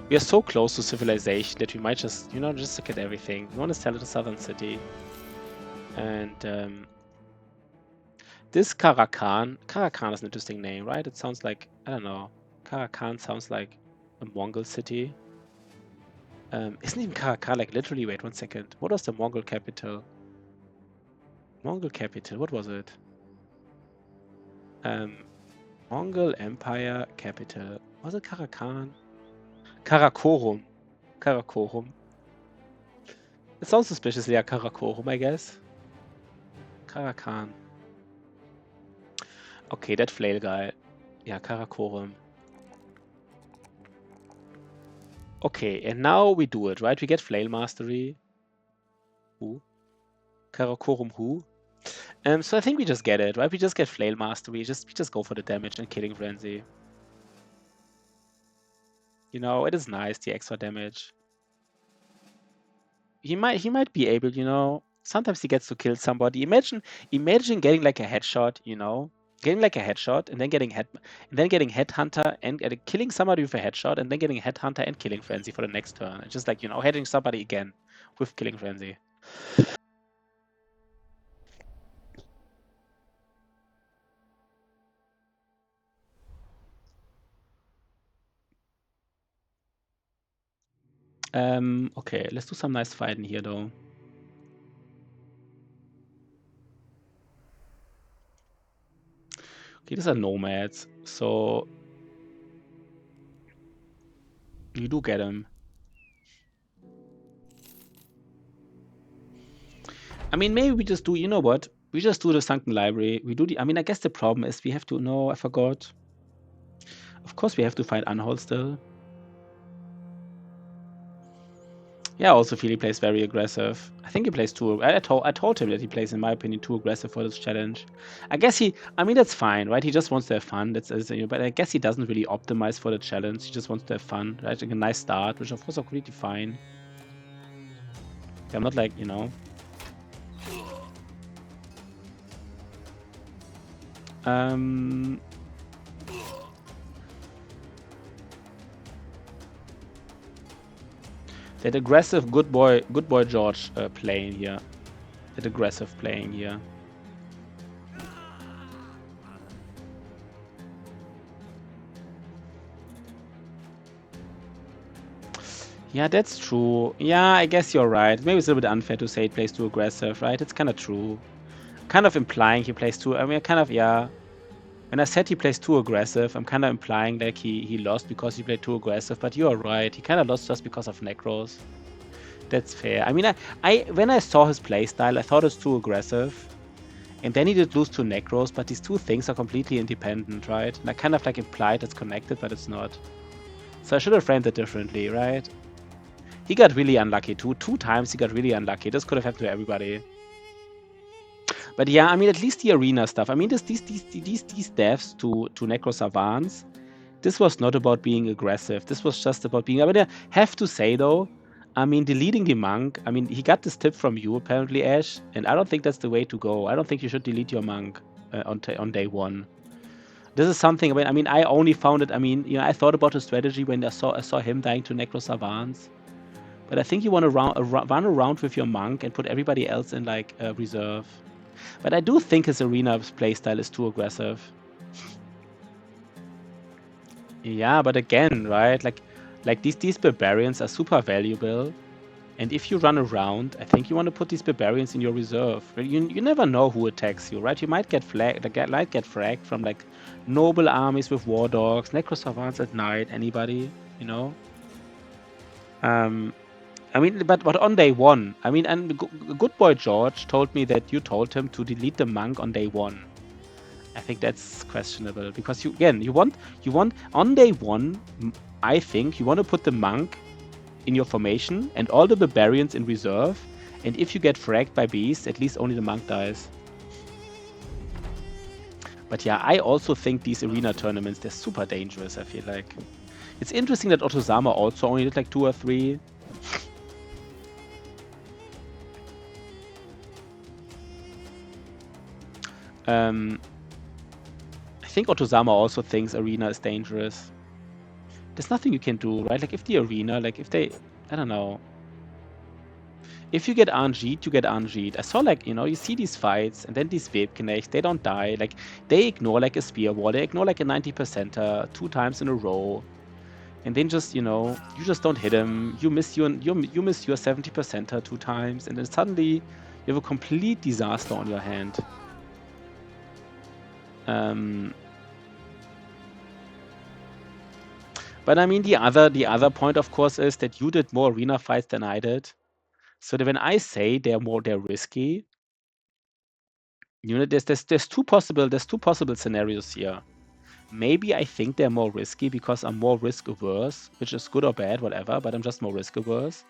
We are so close to civilization that we might just, you know, just look at everything. We want to sell it to Southern City. And this Karakan is an interesting name, right? It sounds like, I don't know. Karakan sounds like a Mongol city. Isn't even Karakan like literally? Wait 1 second. What was the Mongol capital? Mongol capital. What was it? Mongol Empire capital. Was it Karakan? Karakorum. Karakorum. It sounds suspiciously like Karakorum, I guess. Karakan. Okay, that flail guy. Yeah, Karakorum. Okay, and now we do it, right? We get flail mastery. Who? Karakorum who? So I think we just get it, right? We just get flail mastery. We just go for the damage and killing frenzy. You know, it is nice, the extra damage. He might be able, you know. Sometimes he gets to kill somebody. Imagine getting like a headshot, you know, getting like a headshot and then getting headhunter and killing somebody with a headshot and then getting headhunter and killing frenzy for the next turn. It's just like, you know, hitting somebody again with killing frenzy. Okay, let's do some nice fighting here though. Okay, these are nomads, so you do get them. I mean, maybe we just do, you know what? We just do the Sunken Library. We do the, I mean, I guess the problem is we have to, no, I forgot. Of course we have to fight Unhold still. Yeah, I also feel he plays very aggressive. I think he plays too, I told him that he plays, in my opinion, too aggressive for this challenge. I guess I mean, that's fine, right? He just wants to have fun, but I guess he doesn't really optimize for the challenge. He just wants to have fun, right? Like a nice start, which of course are completely fine. I'm not like, you know. That aggressive good boy George playing here. That aggressive playing here. Yeah, that's true. Yeah, I guess you're right. Maybe it's a little bit unfair to say he plays too aggressive, right? It's kind of true. Kind of implying he plays too. I mean, kind of, yeah. When I said he plays too aggressive, I'm kind of implying like he lost because he played too aggressive. But you are right. He kind of lost just because of Necros. That's fair. I mean, when I saw his playstyle, I thought it's too aggressive. And then he did lose to Necros, but these two things are completely independent, right? And I kind of like implied it's connected, but it's not. So I should have framed it differently, right? He got really unlucky too. 2 times he got really unlucky. This could have happened to everybody. But yeah, I mean, at least the arena stuff. I mean, these deaths to Necro Savants, this was not about being aggressive. This was just about being. I mean, I have to say though, I mean, deleting the monk. I mean, he got this tip from you apparently, Ash, and I don't think that's the way to go. I don't think you should delete your monk on day 1. This is something. I mean, I only found it. I mean, you know, I thought about the strategy when I saw him dying to Necro Savants. But I think you want to run around with your monk and put everybody else in like reserve. But I do think his arena playstyle is too aggressive. Yeah, but again, right? Like these barbarians are super valuable. And if you run around, I think you want to put these barbarians in your reserve. You never know who attacks you, right? You might get fragged from like noble armies with war dogs, Necro Savants at night, anybody, you know? I mean, but on day 1, I mean, and good boy George told me that you told him to delete the monk on day 1. I think that's questionable because you want on day 1. I think you want to put the monk in your formation and all the barbarians in reserve. And if you get fragged by beasts, at least only the monk dies. But yeah, I also think these arena tournaments, they're super dangerous. I feel like it's interesting that Otozama also only did like 2 or 3. I think Otozama also thinks arena is dangerous. There's nothing you can do, right? Like if the arena, like if they, I don't know. If you get RNG'd, you get RNG'd. I saw like, you know, you see these fights and then these Webknechts, they don't die. Like they ignore like a spear wall, they ignore like a 90%er 2 times in a row. And then just, you know, you just don't hit him. You miss your 70%er 2 times, and then suddenly you have a complete disaster on your hand. But I mean, the other point, of course, is that you did more arena fights than I did. So that when I say they're risky, you know, there's two possible scenarios here. Maybe I think they're more risky because I'm more risk averse, which is good or bad, whatever. But I'm just more risk averse.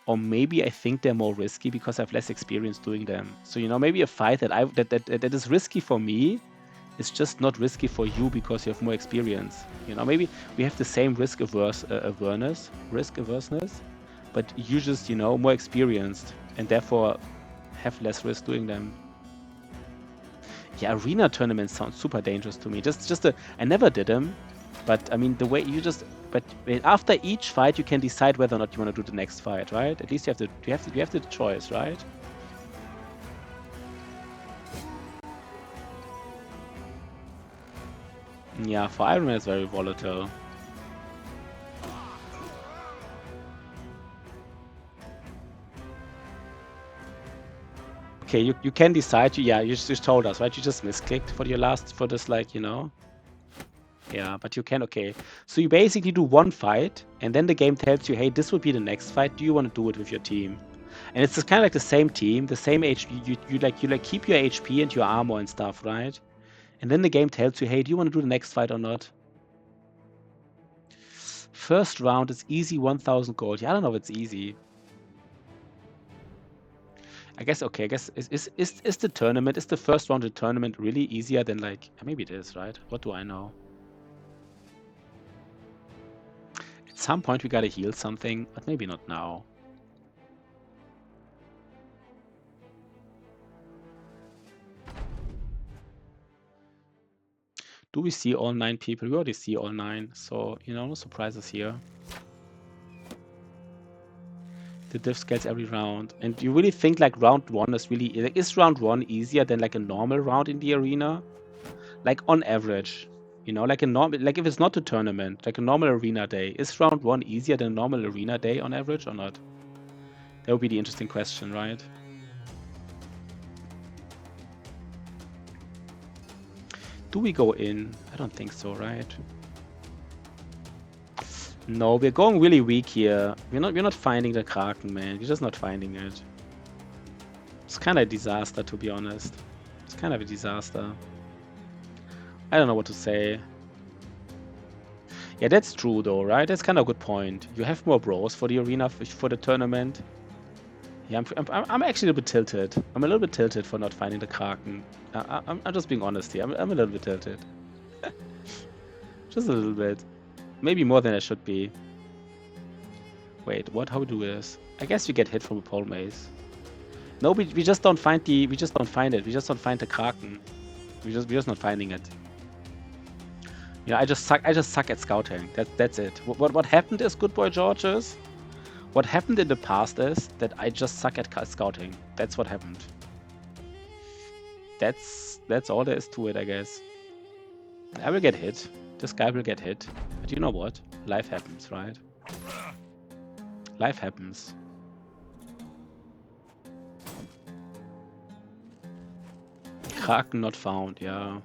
Or maybe I think they're more risky because I have less experience doing them. So you know, maybe a fight that is risky for me is just not risky for you because you have more experience. You know, maybe we have the same risk averseness, but you just, you know, more experienced and therefore have less risk doing them. Yeah, arena tournaments sound super dangerous to me. I never did them, but I mean the way but after each fight you can decide whether or not you want to do the next fight, right? At least you have the choice, right? Yeah, for Iron Man it's very volatile. okay, you can decide. Yeah, you just told us, right? You just misclicked for your last, for this, like, you know. Yeah, but you can, okay. So you basically do one fight, and then the game tells you, hey, this would be the next fight. Do you want to do it with your team? And it's just kind of like the same team, the same HP. You like keep your HP and your armor and stuff, right? And then the game tells you, hey, do you want to do the next fight or not? First round is easy, 1,000 gold. Yeah, I don't know if it's easy. I guess, okay, I guess, is the tournament, is the first round of the tournament really easier than, like, maybe it is, right? What do I know? At some point we gotta heal something, but maybe not now. Do we see all 9 people? We already see all 9, so, you know, no surprises here. The diff scales every round. And you really think, like, round 1 is really... Like, is round 1 easier than, like, a normal round in the arena? Like, on average. You know, like a normal... Like, if it's not a tournament, like a normal arena day, is round 1 easier than a normal arena day on average or not? That would be the interesting question, right? Do we go in? I don't think so, right? No, we're going really weak here. We're not finding the Kraken, man. We're just not finding it. It's kind of a disaster, to be honest. It's kind of a disaster. I don't know what to say. Yeah, that's true though, right? That's kind of a good point. You have more bros for the arena, for the tournament. Yeah, I'm actually a little bit tilted. I'm a little bit tilted for not finding the Kraken. I'm just being honest here. I'm a little bit tilted. Just a little bit. Maybe more than I should be. Wait, what? How we do this? I guess we get hit from a pole mace. No, we just don't find the... We just don't find it. We just don't find the Kraken. We're just not finding it. Yeah, I just suck at scouting. That's it. What happened is, good boy Georges, what happened in the past is that I just suck at scouting. That's what happened. That's all there is to it, I guess. I will get hit. This guy will get hit. But you know what? Life happens, right? Life happens. Kraken not found, yeah.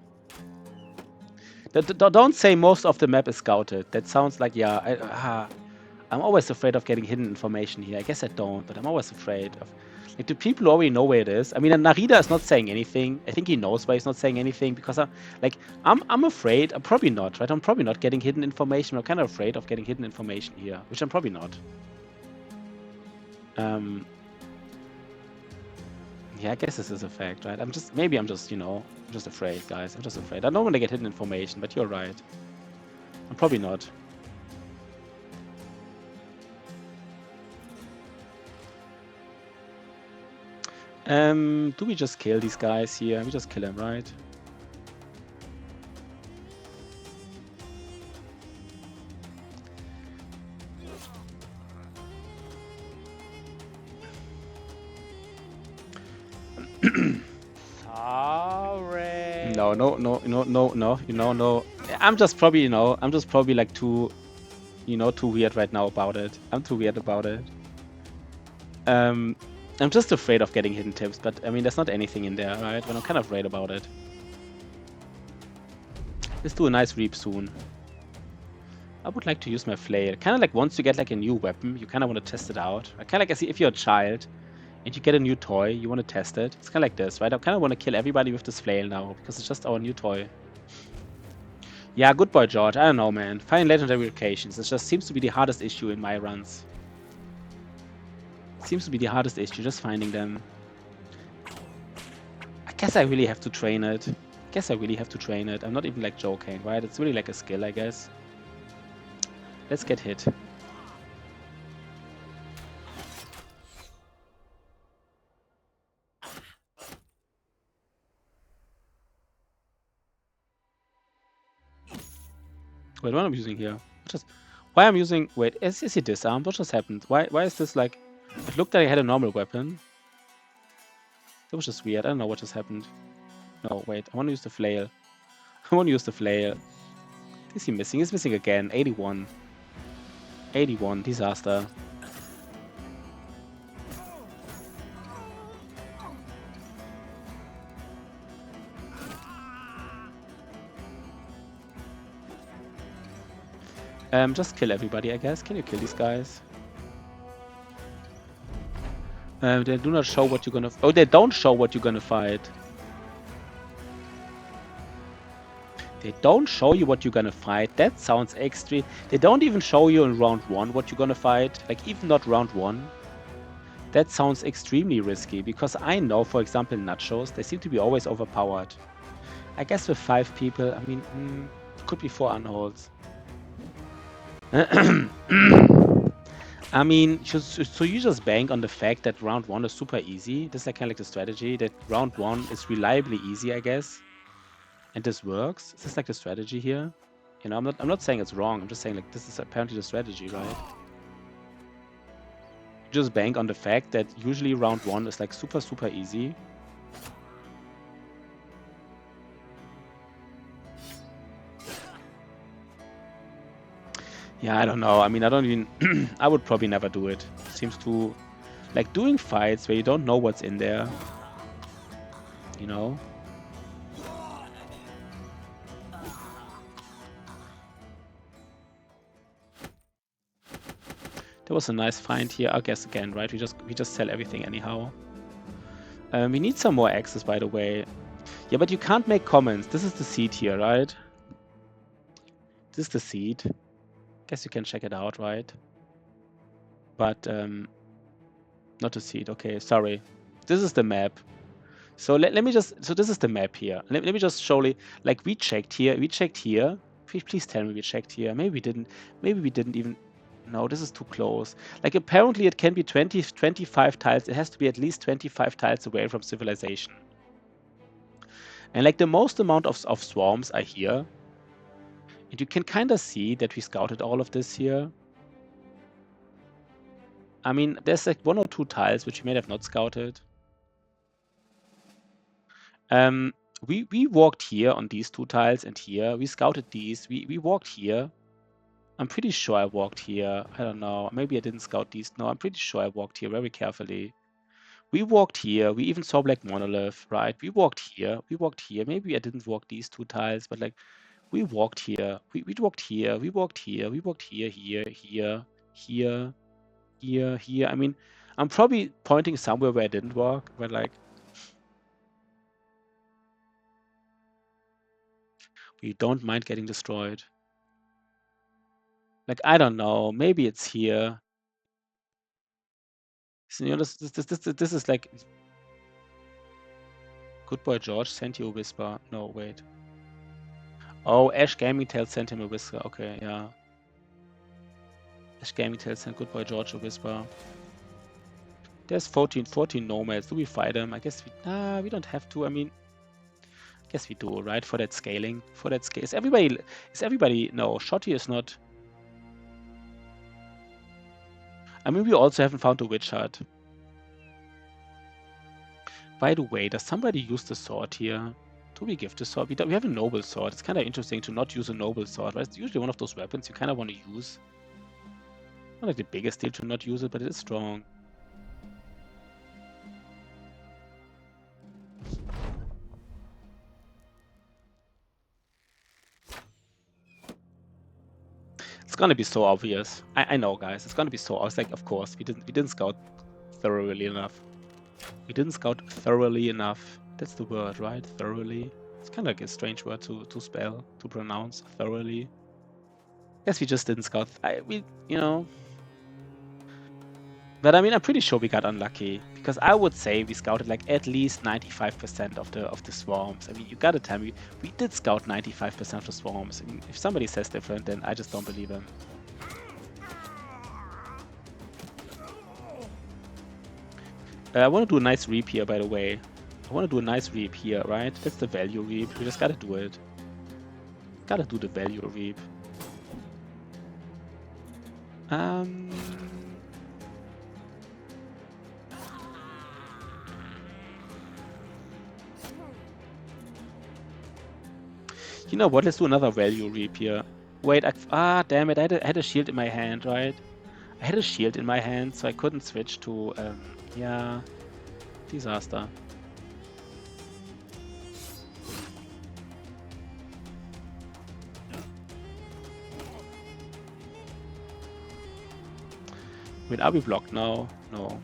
Don't say most of the map is scouted. That sounds like, yeah, I'm always afraid of getting hidden information here. I guess I don't, but I'm always afraid of... Like, the people already know where it is. I mean, Narita is not saying anything. I think he knows why he's not saying anything, because I'm afraid. I'm probably not, right? I'm probably not getting hidden information. I'm kind of afraid of getting hidden information here, which I'm probably not. Yeah, I guess this is a fact, right? Maybe I'm just, you know, I'm just afraid, guys. I'm just afraid. I don't want to get hidden information, but you're right. I'm probably not. Do we just kill these guys here? We just kill them, right? Sorry. No. I'm just probably like too weird right now about it. I'm too weird about it. I'm just afraid of getting hidden tips, but I mean, there's not anything in there, right? But I'm kind of afraid about it. Let's do a nice reap soon. I would like to use my flail. Kind of like once you get like a new weapon, you kind of want to test it out. I kind of like, if you're a child and you get a new toy, you want to test it. It's kind of like this, right? I kind of want to kill everybody with this flail now because it's just our new toy. Yeah, good boy, George. I don't know, man. Finding legendary locations. It just seems to be the hardest issue in my runs. Seems to be the hardest issue, just finding them. I guess I really have to train it. I'm not even like joking, right? It's really like a skill, I guess. Let's get hit. Wait, what am I using here? Why I'm using... Wait, is he disarmed? What just happened? Why is this like... It looked like I had a normal weapon. That was just weird. I don't know what just happened. No, wait. I want to use the flail. Is he missing? He's missing again. 81. 81. Disaster. Just kill everybody, I guess. Can you kill these guys? They do not show what you're gonna... Oh, they don't show what you're gonna fight. They don't show you what you're gonna fight. That sounds extreme. They don't even show you in round 1 what you're gonna fight. Like, even not round 1. That sounds extremely risky, because I know, for example, Nachos, they seem to be always overpowered. I guess with 5 people, I mean, could be 4 unholds. I mean, so you just bank on the fact that round 1 is super easy. This is like kind of like the strategy, that round 1 is reliably easy, I guess. And this works. Is this like the strategy here? You know, I'm not saying it's wrong. I'm just saying like this is apparently the strategy, right? You just bank on the fact that usually round 1 is like super, super easy. Yeah, I don't know. I mean, I don't even... I would probably never do it. Seems too... Like, doing fights where you don't know what's in there. You know? There was a nice find here. I guess again, right? We just sell everything anyhow. We need some more access, by the way. Yeah, but you can't make comments. This is the seed here, right? This is the seed. Guess you can check it out, right? But not the seed. Okay, sorry. This is the map. So let me just... So this is the map here. Let me just show you... Like, we checked here. We checked here. Please tell me we checked here. Maybe we didn't. Maybe we didn't even... No, this is too close. Like, apparently it can be 25 tiles. It has to be at least 25 tiles away from civilization. And, like, the most amount of swarms are here. And you can kind of see that we scouted all of this here. I mean, there's, like, 1 or 2 tiles which we may have not scouted. We walked here on these 2 tiles and here. We scouted these. We walked here. I'm pretty sure I walked here. I don't know. Maybe I didn't scout these. No, I'm pretty sure I walked here very carefully. We walked here. We even saw Black Monolith, right? We walked here. We walked here. Maybe I didn't walk these 2 tiles, but like we walked here. We walked here. We walked here. We walked here, here, here, here, here, here. I mean, I'm probably pointing somewhere where I didn't walk, but like we don't mind getting destroyed. Like, I don't know. Maybe it's here. So, you know, this is like... Good boy George sent you a whisper. No, wait. Oh, Ash Gaming Tail sent him a whisper. Okay, yeah. Ash Gaming Tail sent Good boy George a whisper. There's 14 nomads. Do we fight them? I guess we don't have to. I mean, I guess we do, right? For that scaling. For that scale. Is everybody... No, Shotty is not... I mean, we also haven't found a witch hut. By the way, does somebody use the sword here? Do we give the sword? We have a noble sword. It's kind of interesting to not use a noble sword, right? It's usually one of those weapons you kind of want to use. Not like the biggest deal to not use it, but it is strong. It's gonna be so obvious. I know, guys. It's gonna be so obvious. Like, of course, we didn't scout thoroughly enough. We didn't scout thoroughly enough. That's the word, right? Thoroughly. It's kind of like a strange word to spell, to pronounce. Thoroughly. Guess we just didn't scout. You know. But I mean, I'm pretty sure we got unlucky, because I would say we scouted like at least 95% of the swarms. I mean, you gotta tell me we did scout 95% of the swarms. I mean, if somebody says different, then I just don't believe him. I want to do a nice reap here, by the way. I want to do a nice reap here, right? That's the value reap. We just gotta do it. Gotta do the value reap. You know what? Let's do another value reap here. Wait, damn it. I had a shield in my hand, right? I had a shield in my hand, so I couldn't switch to, yeah, disaster. Wait, are we blocked now? No.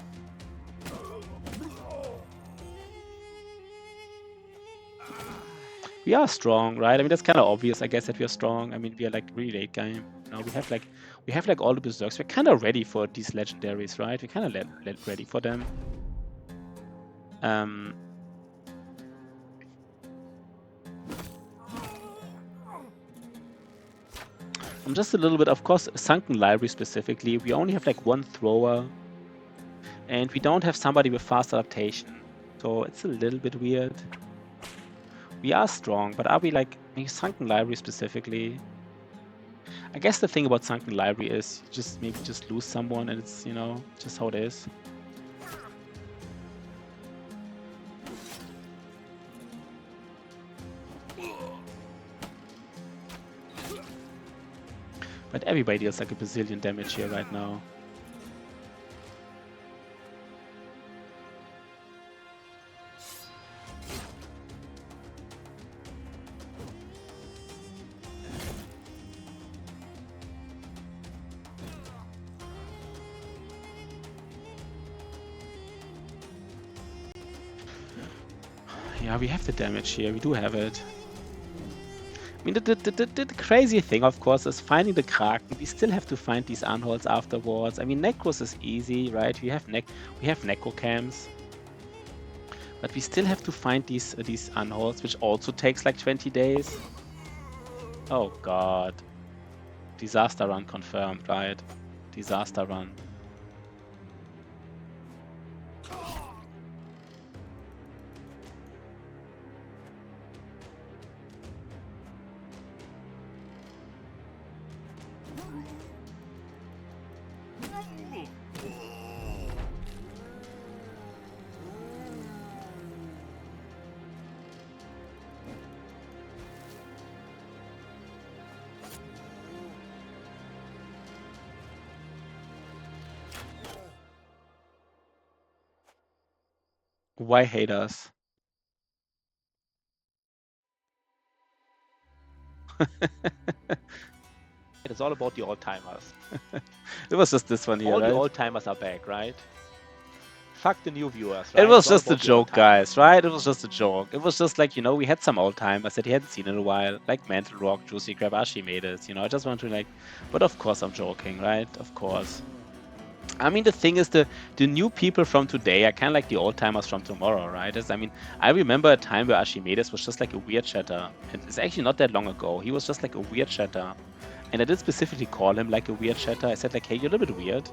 We are strong, right? I mean, that's kind of obvious, I guess, that we are strong. I mean, we are like really late game. Now we have like all the berserks. We're kind of ready for these legendaries, right? We're kind of ready for them. I'm just a little bit, of course, Sunken Library specifically. We only have like one thrower, and we don't have somebody with fast adaptation, so it's a little bit weird. We are strong, but are we like Sunken Library specifically? I guess the thing about Sunken Library is you just maybe just lose someone, and it's, you know, just how it is. But everybody deals like a bazillion damage here right now. Yeah, we have the damage here. We do have it. I mean, the crazy thing, of course, is finding the Kraken. We still have to find these Unholds afterwards. I mean, Necros is easy, right? We have Necro Camps, but we still have to find these Unholds, which also takes like 20 days. Oh god, disaster run confirmed, right? Disaster run. Why hate us? It's all about the old-timers. It was just this one here, All right? the old-timers are back, right? Fuck the new viewers, right? It was It's all just a about the joke, old-timers. guys, right? It was just a joke. It was just like, you know, we had some old-timers that he hadn't seen in a while, like Mantle Rock, Juicy Crab, Archimedes, you know, I just want to like, but of course I'm joking, right? Of course. I mean, the thing is, the new people from today are kind of like the old-timers from tomorrow, right? I mean, I remember a time where Archimedes was just like a weird chatter, and it's actually not that long ago. He was just like a weird chatter, and I did specifically call him like a weird chatter. I said like, hey, you're a little bit weird.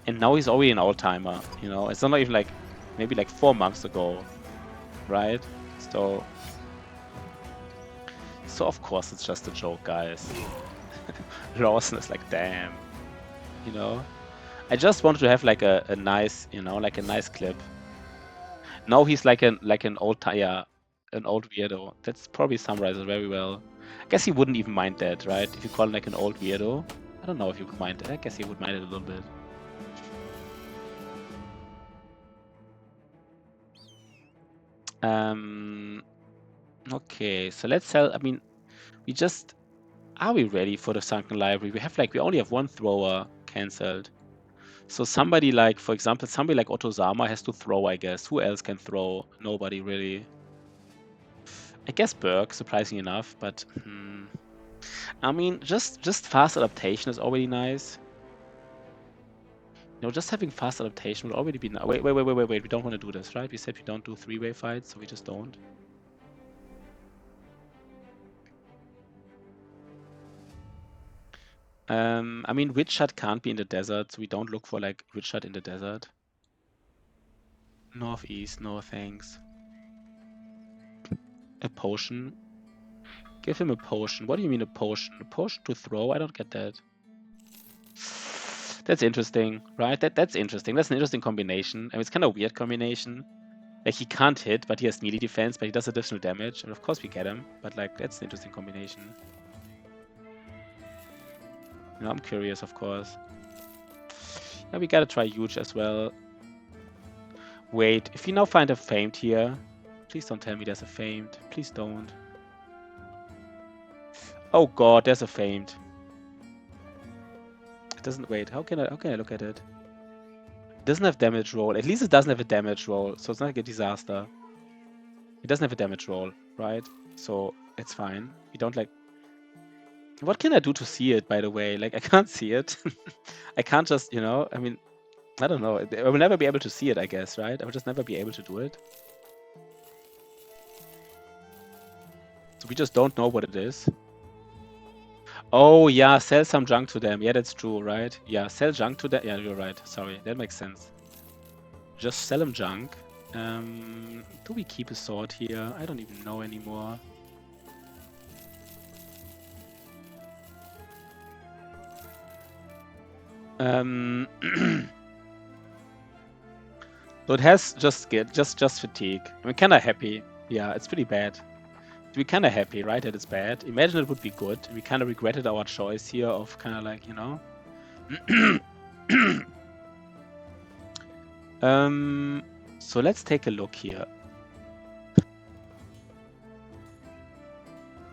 And now he's already an old-timer, you know? It's not even like, maybe like 4 months ago, right? So of course it's just a joke, guys. Lawson is like, damn, you know? I just wanted to have like a nice, you know, like a nice clip. Now he's like an old an old weirdo. That's probably summarizes very well. I guess he wouldn't even mind that, right? If you call him like an old weirdo. I don't know if he would mind it. I guess he would mind it a little bit. Okay, so let's sell. I mean, are we ready for the Sunken Library? We only have one thrower cancelled. So somebody like, for example, somebody like Otozama has to throw, I guess. Who else can throw? Nobody really. I guess Berg, surprisingly enough, but I mean, just fast adaptation is already nice. You know, just having fast adaptation would already be nice. Wait. We don't want to do this, right? We said we don't do three-way fights, so we just don't. I mean, Witch Shot can't be in the desert, so we don't look for like Witch Shot in the desert. Northeast, no thanks. A potion? Give him a potion. What do you mean a potion? A potion to throw? I don't get that. That's interesting, right? That's interesting. That's an interesting combination. I mean, it's kind of a weird combination. Like, he can't hit, but he has melee defense, but he does additional damage. And of course we get him, but like, that's an interesting combination. You know, I'm curious, of course. Yeah, we gotta try huge as well. Wait, if we now find a famed here, please don't tell me there's a famed. Please don't. Oh god, there's a famed. doesn't wait. How can I look at it? It doesn't have damage roll. At least it doesn't have a damage roll, so it's not like a disaster. It doesn't have a damage roll, right? So it's fine. We don't like. What can I do to see it, by the way? Like, I can't see it. I can't just, you know, I mean, I don't know. I will never be able to see it, I guess, right? I will just never be able to do it. So we just don't know what it is. Oh, yeah, sell some junk to them. Yeah, that's true, right? Yeah, sell junk to them. Yeah, you're right. Sorry, that makes sense. Just sell them junk. Do we keep a sword here? I don't even know anymore. So it has just fatigue. I'm kind of happy. Yeah, it's pretty bad. We're kind of happy, right, that it's bad. Imagine it would be good. We kind of regretted our choice here of kind of like, you know. So let's take a look here.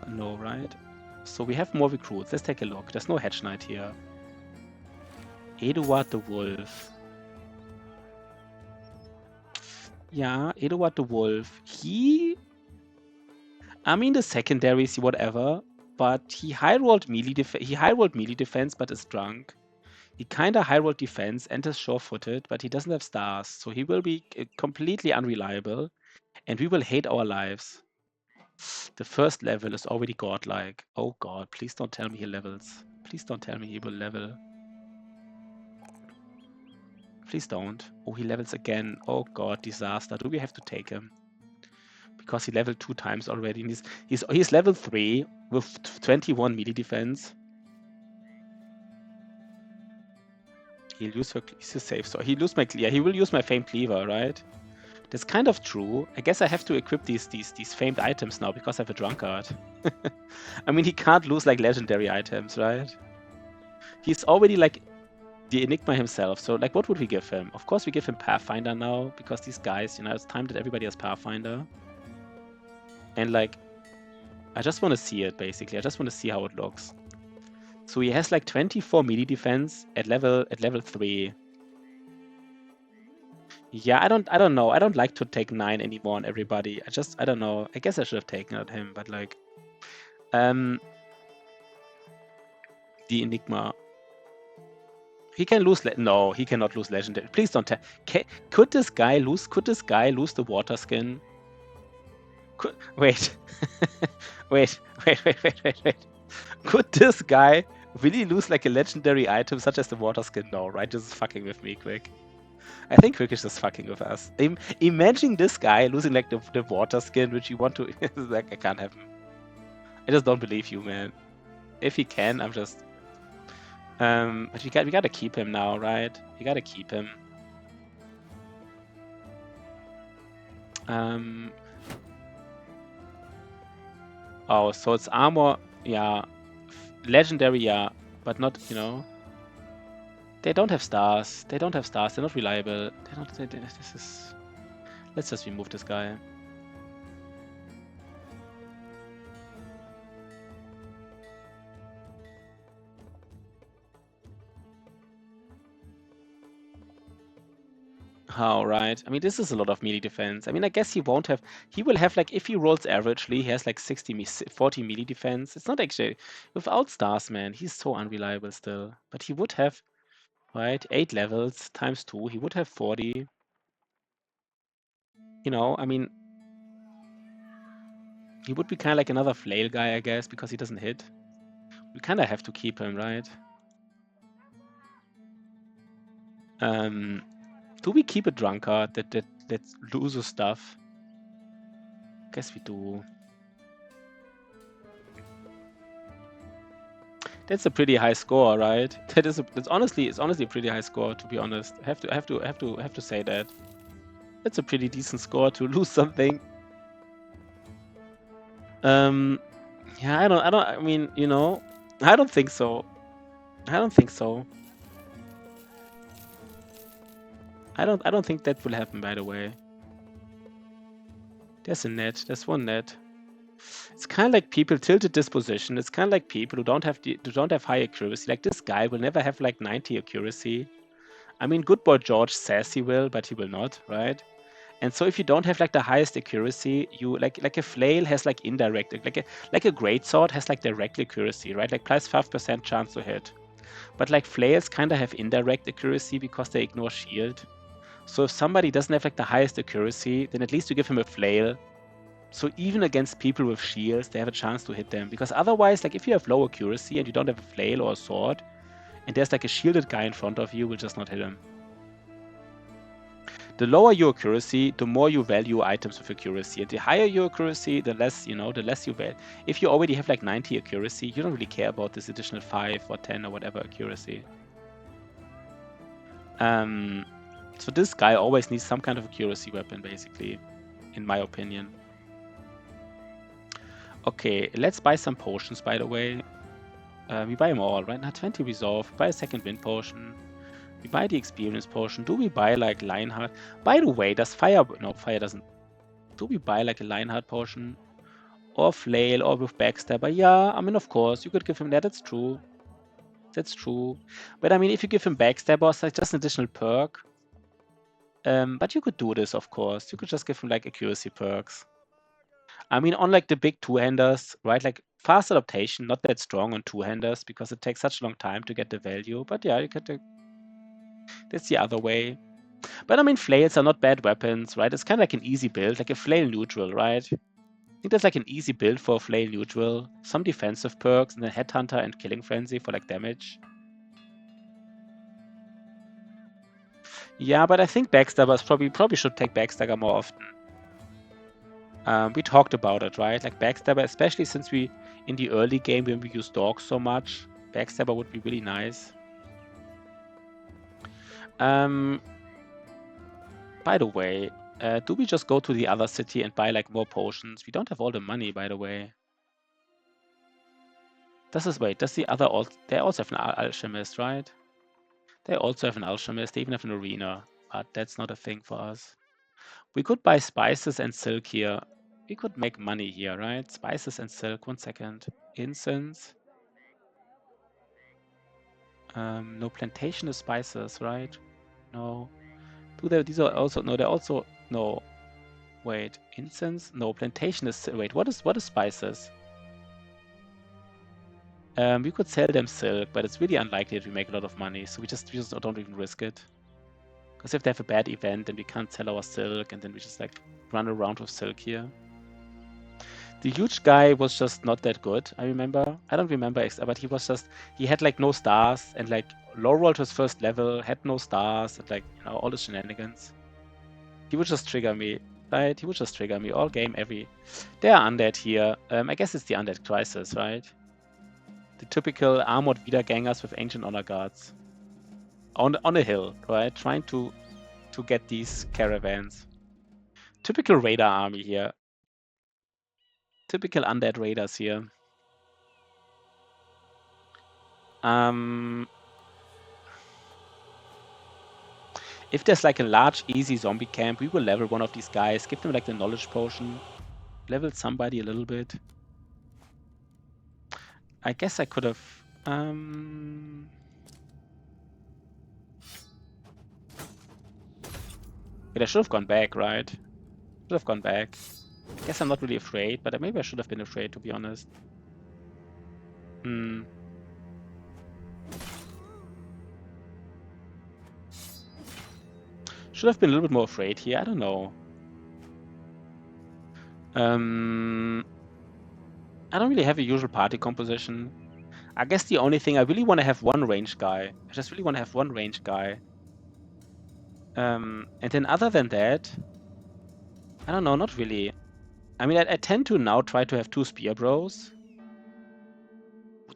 No, right? So we have more recruits. Let's take a look. There's no Hedge Knight here. Eduard the Wolf. Yeah, Eduard the Wolf. I mean, the secondaries, whatever, but he high-rolled melee defense, but is drunk. He kind of high-rolled defense and is sure-footed, but he doesn't have stars, so he will be completely unreliable, and we will hate our lives. The first level is already godlike. Oh god, please don't tell me he levels. Please don't tell me he will level. Please don't. Oh, he levels again. Oh god, disaster. Do we have to take him? Because he leveled 2 times already. And he's level 3 with 21 melee defense. He'll use he's a safe, so he will use my famed cleaver, right? That's kind of true. I guess I have to equip these famed items now because I have a drunkard. I mean, he can't lose like legendary items, right? He's already like the Enigma himself. So like, what would we give him? Of course, we give him Pathfinder now because these guys, you know, it's time that everybody has Pathfinder. And like, I just want to see it basically. I just want to see how it looks. So he has like 24 melee defense at level 3. Yeah, I don't know. I don't like to take 9 anymore on everybody. I don't know. I guess I should have taken out him, but like, the Enigma. He can lose. No, he cannot lose legendary. Please don't tell. Could this guy lose? Could this guy lose the water skin? Wait. wait. Could this guy really lose like a legendary item such as the water skin? No, right? This is fucking with me, Quick. I think Quick is just fucking with us. Imagine this guy losing like the water skin, which you want to. Like, I can't have him. I just don't believe you, man. If he can, I'm just. But we gotta keep him now, right? We gotta keep him. Oh, so it's armor, yeah. Legendary, yeah, but not, you know. They don't have stars. They're not reliable. This is. Let's just remove this guy. Oh, right. I mean, this is a lot of melee defense. I mean, I guess he won't have. He will have, like, if he rolls averagely, he has like 40 melee defense. It's not actually. Without stars, man, he's so unreliable still. But he would have, right, 8 levels times 2. He would have 40. You know, I mean, he would be kind of like another flail guy, I guess, because he doesn't hit. We kind of have to keep him, right? Do we keep a drunkard that loses stuff? Guess we do. That's a pretty high score, right? It's honestly a pretty high score, to be honest. I have to say that. That's a pretty decent score to lose something. Yeah, I mean, you know, I don't think so. I don't think that will happen, by the way. There's a net. There's one net. It's kind of like people tilted disposition. It's kind of like people who don't have high accuracy. Like this guy will never have like 90 accuracy. I mean, good boy George says he will, but he will not, right? And so if you don't have like the highest accuracy, you like a flail has like indirect, like a greatsword has like direct accuracy, right? Like plus 5% chance to hit. But like flails kind of have indirect accuracy because they ignore shield. So if somebody doesn't have like the highest accuracy, then at least you give him a flail. So even against people with shields, they have a chance to hit them. Because otherwise, like if you have low accuracy and you don't have a flail or a sword, and there's like a shielded guy in front of you, will just not hit him. The lower your accuracy, the more you value items with accuracy. And the higher your accuracy, the less, the less you value. If you already have like 90 accuracy, you don't really care about this additional 5 or 10 or whatever accuracy. So this guy always needs some kind of accuracy weapon, basically, in my opinion. Okay, let's buy some potions, by the way. We buy them all, right? Now 20 resolve, buy a second wind potion. We buy the experience potion. Do we buy like Lionheart? By the way, does fire... No, fire doesn't... Do we buy like a Lionheart potion? Or flail, or with backstabber? Yeah, I mean, of course, you could give him that. That's true. That's true. But I mean, if you give him backstabber, it's like just an additional perk. But you could do this, of course. You could just give him like accuracy perks. I mean, on like the big two-handers, right? Like fast adaptation, not that strong on two-handers because it takes such a long time to get the value. But yeah, you could take... That's the other way. But I mean, flails are not bad weapons, right? It's kind of like an easy build, like a flail neutral, right? I think that's like an easy build for a flail neutral. Some defensive perks, and then Headhunter and Killing Frenzy for like damage. Yeah, but I think Backstabbers probably should take Backstabber more often. We talked about it, right? Like Backstabber, especially since we, in the early game when we use dogs so much, Backstabber would be really nice. By the way, do we just go to the other city and buy like more potions? We don't have all the money, by the way. Does the other they also have an alchemist, right? They also have an alchemist, they even have an arena, but that's not a thing for us. We could buy spices and silk here. We could make money here, right? Spices and silk, 1 second. Incense. No plantation of spices, right? No. These are also, no, they're also, no. Wait, incense? No, plantation is, wait, what is spices? We could sell them silk, but it's really unlikely that we make a lot of money, so we just don't even risk it. Because if they have a bad event, then we can't sell our silk, and then we just like run around with silk here. The huge guy was just not that good, I remember. I don't remember, but he was just, he had like no stars, and like low rolled his first level, had no stars, and like, all the shenanigans. He would just trigger me, right? He would just trigger me all game, every... There are undead here. I guess it's the undead crisis, right? The typical armored Wiedergängers with ancient honor guards. On a hill, right? Trying to get these caravans. Typical raider army here. Typical undead raiders here. If there's like a large, easy zombie camp, we will level one of these guys, give them like the knowledge potion, level somebody a little bit. I guess I could have... But I should have gone back, right? Should have gone back. I guess I'm not really afraid, but maybe I should have been afraid, to be honest. Should have been a little bit more afraid here. I don't know. I don't really have a usual party composition. I guess the only thing, I really want to have one ranged guy. I just really want to have one ranged guy. And then other than that, I don't know, not really. I mean, I tend to now try to have 2 spear bros.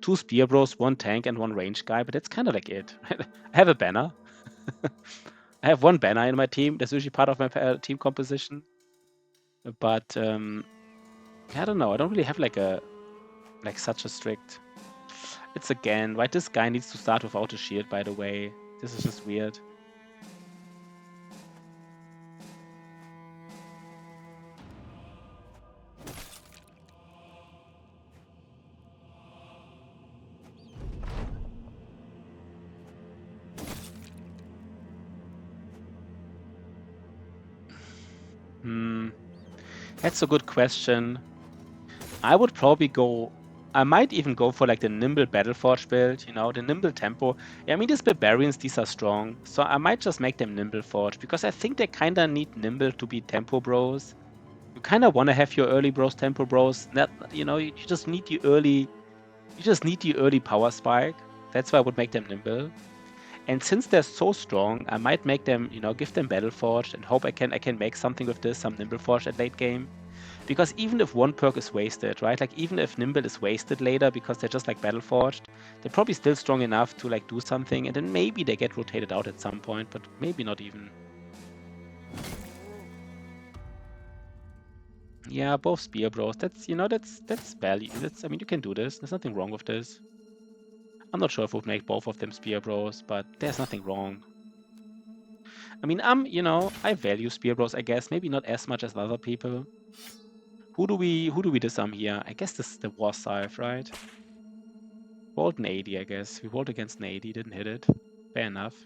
2 spear bros, 1 tank, and 1 ranged guy, but that's kind of like it. I have a banner. I have 1 banner in my team. That's usually part of my team composition. But I don't know. I don't really have like such a strict... It's again, right? This guy needs to start without a shield, by the way. This is just weird. That's a good question. I would probably go... I might even go for like the Nimble Battleforge build, you know, the Nimble Tempo. Yeah, I mean, these Barbarians, these are strong. So I might just make them Nimble Forge, because I think they kind of need Nimble to be Tempo Bros. You kind of want to have your early bros Tempo Bros. Not, you know, you just need the early... You just need the early power spike. That's why I would make them Nimble. And since they're so strong, I might make them, you know, give them Battleforged and hope I can make something with this, some Nimble Forge at late game. Because even if one perk is wasted, right? Like even if Nimble is wasted later because they're just like Battleforged, they're probably still strong enough to like do something, and then maybe they get rotated out at some point, but maybe not even. Yeah, both Spear Bros. That's, you know, that's value. That's, I mean, you can do this. There's nothing wrong with this. I'm not sure if we'd make both of them Spear Bros, but there's nothing wrong. I mean, you know, I value Spear Bros, I guess. Maybe not as much as other people. Who do we disarm here? I guess this is the War Scythe, right? Rolled an 80, I guess. We rolled against an 80, didn't hit it. Fair enough.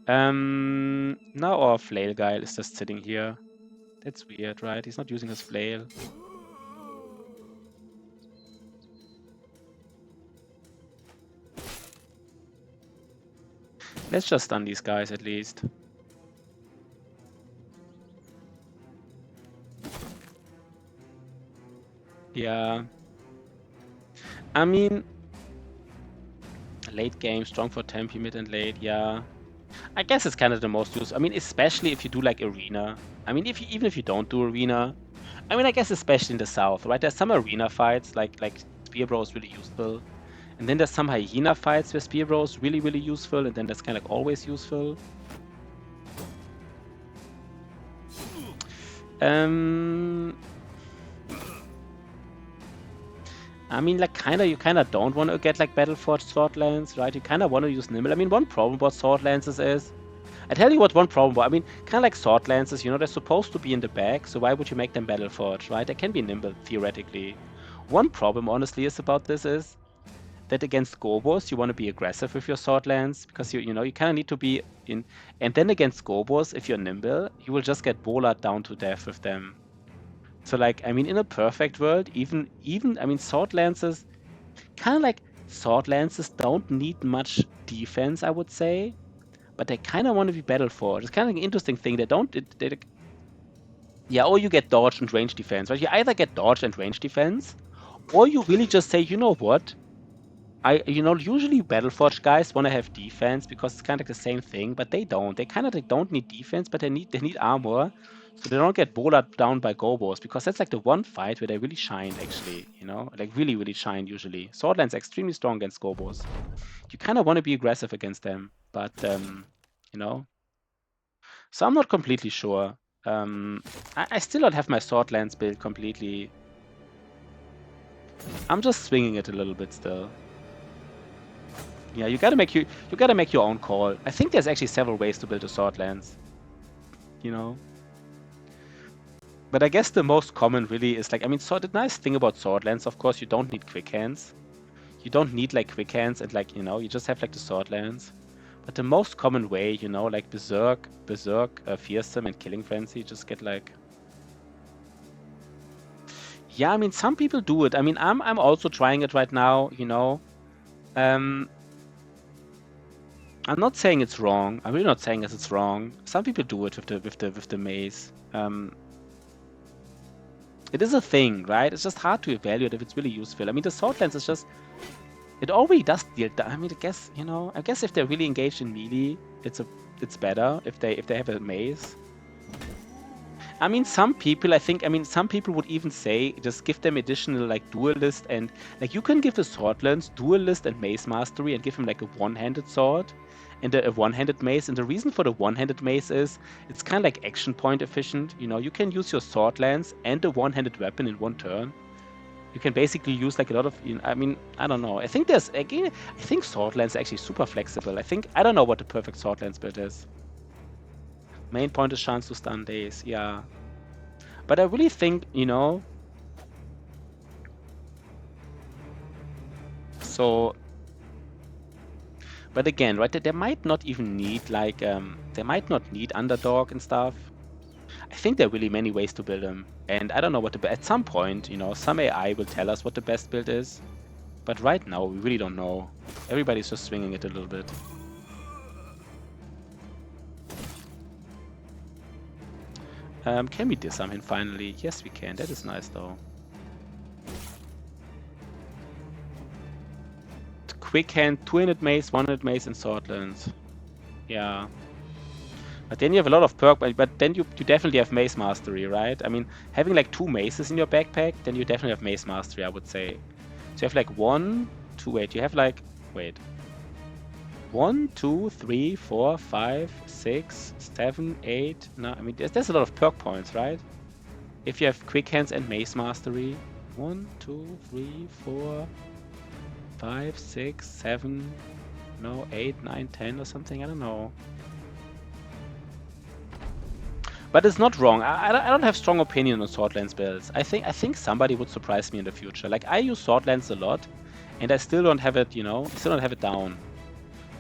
Now our flail guy is just sitting here. That's weird, right? He's not using his flail. Let's just stun these guys at least. Yeah. I mean, late game, strong for temp, mid and late, yeah. I guess it's kind of the most used. I mean, especially if you do like arena. I mean, even if you don't do arena, I mean, I guess especially in the south, right? There's some arena fights like Spear Bro is really useful, and then there's some hyena fights where Spear Bro is really useful, and then that's kind of like always useful. I mean, like, you kind of don't want to get, like, Battleforged Sword Lance, right? You kind of want to use Nimble. I mean, one problem about Sword Lances is... I tell you what one problem about... I mean, kind of like Sword Lances, you know, they're supposed to be in the back, so why would you make them Battleforged, right? They can be Nimble, theoretically. One problem, honestly, is about this is that against Gobos, you want to be aggressive with your Sword Lance, because, you know, you kind of need to be in... And then against Gobos, if you're Nimble, you will just get Bola'd down to death with them. So, like, I mean, in a perfect world, even I mean, Sword Lances, kind of like Sword Lances don't need much defense, I would say, but they kind of want to be Battleforged. It's kind of like an interesting thing. They don't, yeah, or you get dodge and range defense, right? You either get dodge and range defense, or you really just say, you know what? You know, usually Battleforged guys want to have defense because it's kind of like the same thing, but they don't. They kind of like don't need defense, but they need armor, so they don't get Bola'd down by Gobos, because that's like the one fight where they really shine, actually, you know? Like, really shine, usually. Swordland's extremely strong against Gobos. You kind of want to be aggressive against them, but, you know? So I'm not completely sure. I still don't have my Swordlands build completely. I'm just swinging it a little bit still. Yeah, you gotta make your own call. I think there's actually several ways to build a Sword Lance. You know? But I guess the most common really is like, I mean, the nice thing about Sword Lance, of course, you don't need quick hands. You don't need like quick hands and like, you know, you just have like the Sword Lance. But the most common way, you know, like Berserk, Fearsome, and Killing Frenzy, just get like... Yeah, I mean, some people do it. I mean, I'm also trying it right now, you know. I'm not saying it's wrong. I'm really not saying that it's wrong. Some people do it with the maze. It is a thing, right? It's just hard to evaluate if it's really useful. I mean, the Sword Lance is just... It already does deal... I mean, I guess, you know... I guess if they're really engaged in melee, it's better if they have a maze. I mean, some people would even say just give them additional like duelist, and like you can give a Sword Lance duelist and maze mastery and give him like a one-handed sword and a one-handed mace. And the reason for the one-handed mace is it's kind of like action point efficient. You know, you can use your Sword Lance and a one-handed weapon in one turn. You can basically use like a lot of... I mean, I don't know. I think Sword Lance is actually super flexible. I don't know what the perfect Sword Lance build is. Main point is chance to stun days, yeah. But I really think, you know... So... But again, right, they might not even need, like... they might not need Underdog and stuff. I think there are really many ways to build him, and I don't know what the at some point, you know, some AI will tell us what the best build is, but right now we really don't know. Everybody's just swinging it a little bit. Can we disarm him finally? Yes, we can. That is nice though. Quick hand, 200 mace, 100 mace, and swordlands. Yeah. But then you have a lot of perk, but then you definitely have mace mastery, right? I mean, having like 2 maces in your backpack, then you definitely have mace mastery, I would say. So you have like 1, 2, wait, you have like, wait. 1, 2, 3, 4, 5, 6, 7, 8. No, I mean, there's a lot of perk points, right? If you have quick hands and mace mastery. 1, 2, 3, 4, 5, 6, 7, no, 8, 9, 10 or something, I don't know. But it's not wrong. I don't have strong opinion on Swordlands builds. I think somebody would surprise me in the future. Like, I use Swordlands a lot, and I still don't have it, you know, I still don't have it down.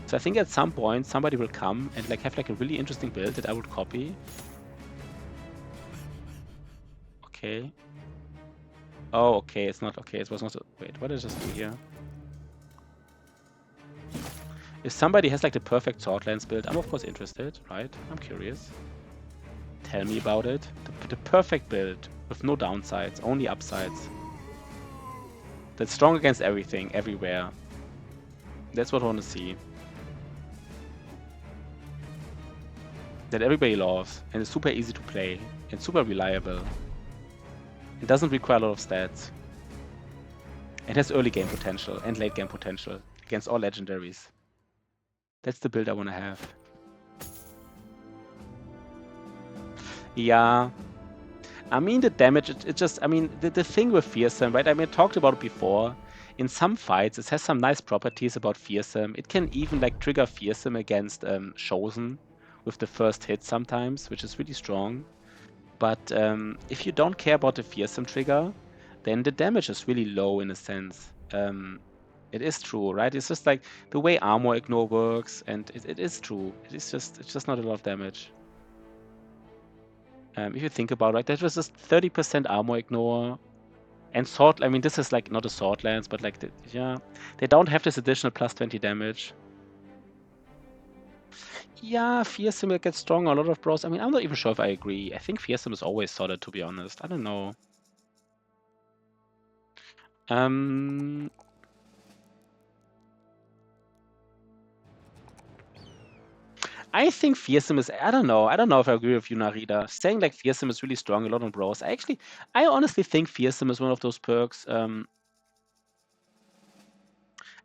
So I think at some point somebody will come and like have like a really interesting build that I would copy. Okay. Oh, okay, it's not okay. It was not. Wait, what did I just do here? If somebody has like the perfect Swordlands build, I'm of course interested, right? I'm curious. Tell me about it. The perfect build with no downsides, only upsides. That's strong against everything, everywhere. That's what I want to see. That everybody loves and is super easy to play and super reliable. It doesn't require a lot of stats. It has early game potential and late game potential against all legendaries. That's the build I want to have. Yeah. I mean, the damage, it just, I mean, the thing with Fearsome, right? I mean, I talked about it before. In some fights, it has some nice properties about Fearsome. It can even, like, trigger Fearsome against Chosen with the first hit sometimes, which is really strong. But if you don't care about the Fearsome trigger, then the damage is really low in a sense. It is true, right? It's just like the way armor ignore works, and it is true. It's just not a lot of damage. If you think about it, right, that was just 30% armor ignore. And sword, I mean, this is like not a sword lance, but like, yeah, they don't have this additional plus 20 damage. Yeah, Fearsome will get stronger, a lot of bros. I mean, I'm not even sure if I agree. I think Fearsome is always solid, to be honest. I don't know. I think Fearsome is, I don't know if I agree with you, Narita. Saying like Fearsome is really strong a lot on bros. I honestly think Fearsome is one of those perks.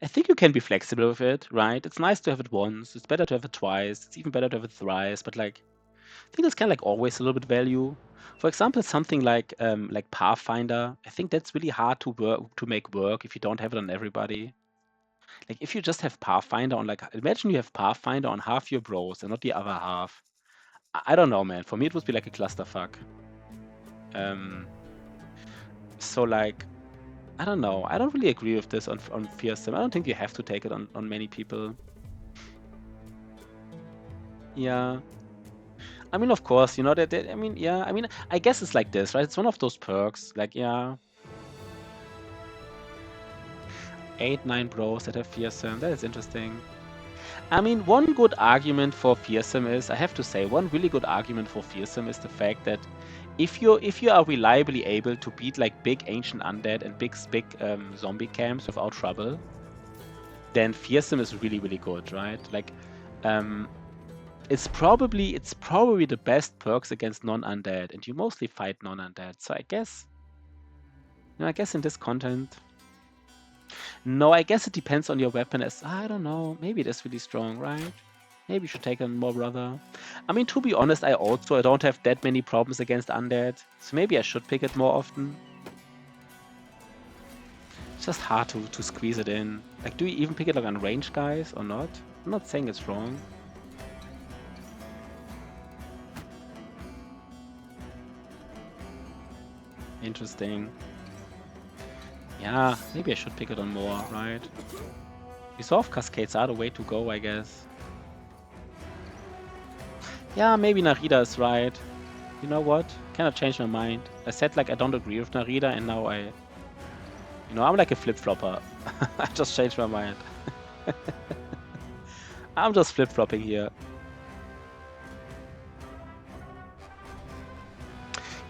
I think you can be flexible with it, right? It's nice to have it once. It's better to have it twice. It's even better to have it thrice. But like, I think there's kind of like always a little bit value. For example, something like Pathfinder. I think that's really hard to make work if you don't have it on everybody. Like if you just have Pathfinder on like, imagine you have Pathfinder on half your bros and not the other half. I don't know, man. For me, it would be like a clusterfuck. So like, I don't know. I don't really agree with this on Fearsome. I don't think you have to take it on many people. Yeah. I mean, of course, you know, I mean, yeah. I mean, I guess it's like this, right? It's one of those perks. Like, yeah. 8, 9 bros that have Fearsome. That is interesting. I mean, one good argument for Fearsome is, I have to say, one really good argument for Fearsome is the fact that if you are reliably able to beat like big ancient undead and big zombie camps without trouble, then Fearsome is really, really good, right? Like, it's probably the best perks against non-undead, and you mostly fight non-undead. So I guess, you know, I guess in this content. No, I guess it depends on your weapon. I don't know. Maybe it is really strong, right? Maybe you should take on more brother. I mean, to be honest, I don't have that many problems against undead, so maybe I should pick it more often. It's just hard to squeeze it in. Like, do you even pick it like on range guys or not? I'm not saying it's wrong. Interesting. Yeah, maybe I should pick it on more, right? Resolve cascades are the way to go, I guess. Yeah, maybe Narita is right. You know what? Cannot change my mind. I said like I don't agree with Narita, and now I, you know, I'm like a flip-flopper. I just changed my mind. I'm just flip-flopping here.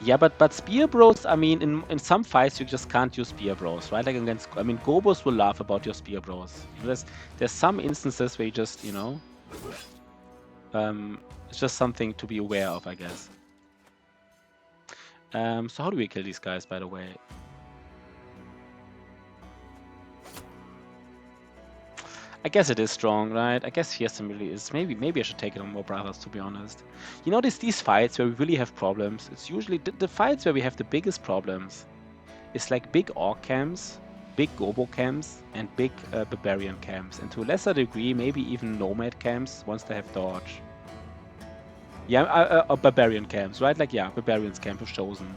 Yeah, but Spear Bros, I mean, in some fights you just can't use Spear Bros, right? Like against, I mean, Gobos will laugh about your Spear Bros. You know, there's some instances where you just, you know, it's just something to be aware of, I guess. So how do we kill these guys, by the way? I guess it is strong, right? I guess Fearsome really is. Maybe I should take it on more brothers, to be honest. You know, these fights where we really have problems, it's usually the fights where we have the biggest problems. It's like big Orc camps, big Gobo camps, and big Barbarian camps. And to a lesser degree, maybe even Nomad camps once they have dodge. Yeah, Barbarian camps, right? Like, yeah, Barbarians camp is chosen.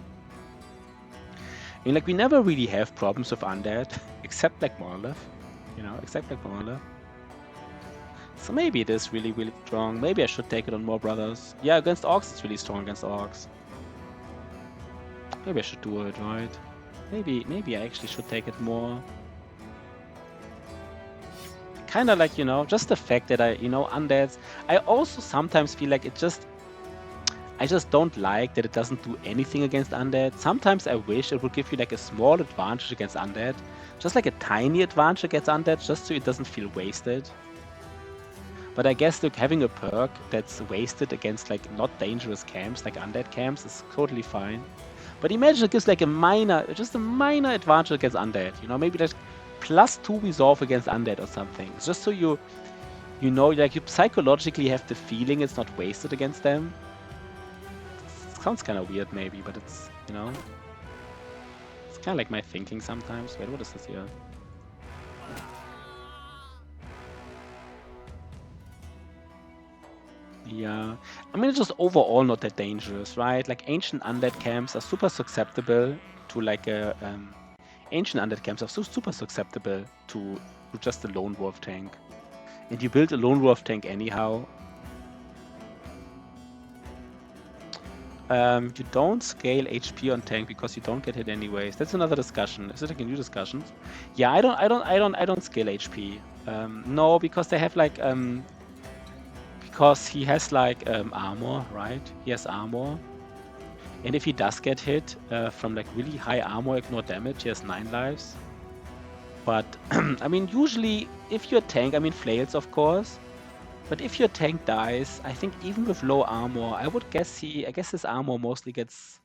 I mean, like, we never really have problems with Undead, except like Monolith. You know, except like Monolith. So maybe it is really, really strong. Maybe I should take it on more brothers. Yeah, against Orcs, it's really strong against Orcs. Maybe I should do it, right? Maybe I actually should take it more. Kind of like, you know, just the fact that I, you know, Undeads. I also sometimes feel like I just don't like that it doesn't do anything against Undead. Sometimes I wish it would give you like a small advantage against Undead. Just like a tiny advantage against Undead, just so it doesn't feel wasted. But I guess look, having a perk that's wasted against like not dangerous camps, like Undead camps, is totally fine. But imagine it gives like just a minor advantage against Undead. You know, maybe like +2 resolve against Undead or something. It's just so you know, like you psychologically have the feeling it's not wasted against them. It sounds kind of weird maybe, but it's, you know, it's kind of like my thinking sometimes. Wait, what is this here? Yeah, I mean, it's just overall not that dangerous, right? Like ancient undead camps are super susceptible to like a ancient undead camps are super susceptible to just a lone wolf tank, and you build a lone wolf tank anyhow. You don't scale HP on tank because you don't get hit anyways. That's another discussion. Is it like a new discussion? Yeah, I don't scale HP. No, because they have like because he has like armor, right? He has armor. And if he does get hit from like really high armor, ignore damage, he has 9 lives. But I mean, usually if your tank, I mean flails of course, but if your tank dies, I think even with low armor, I guess his armor mostly gets...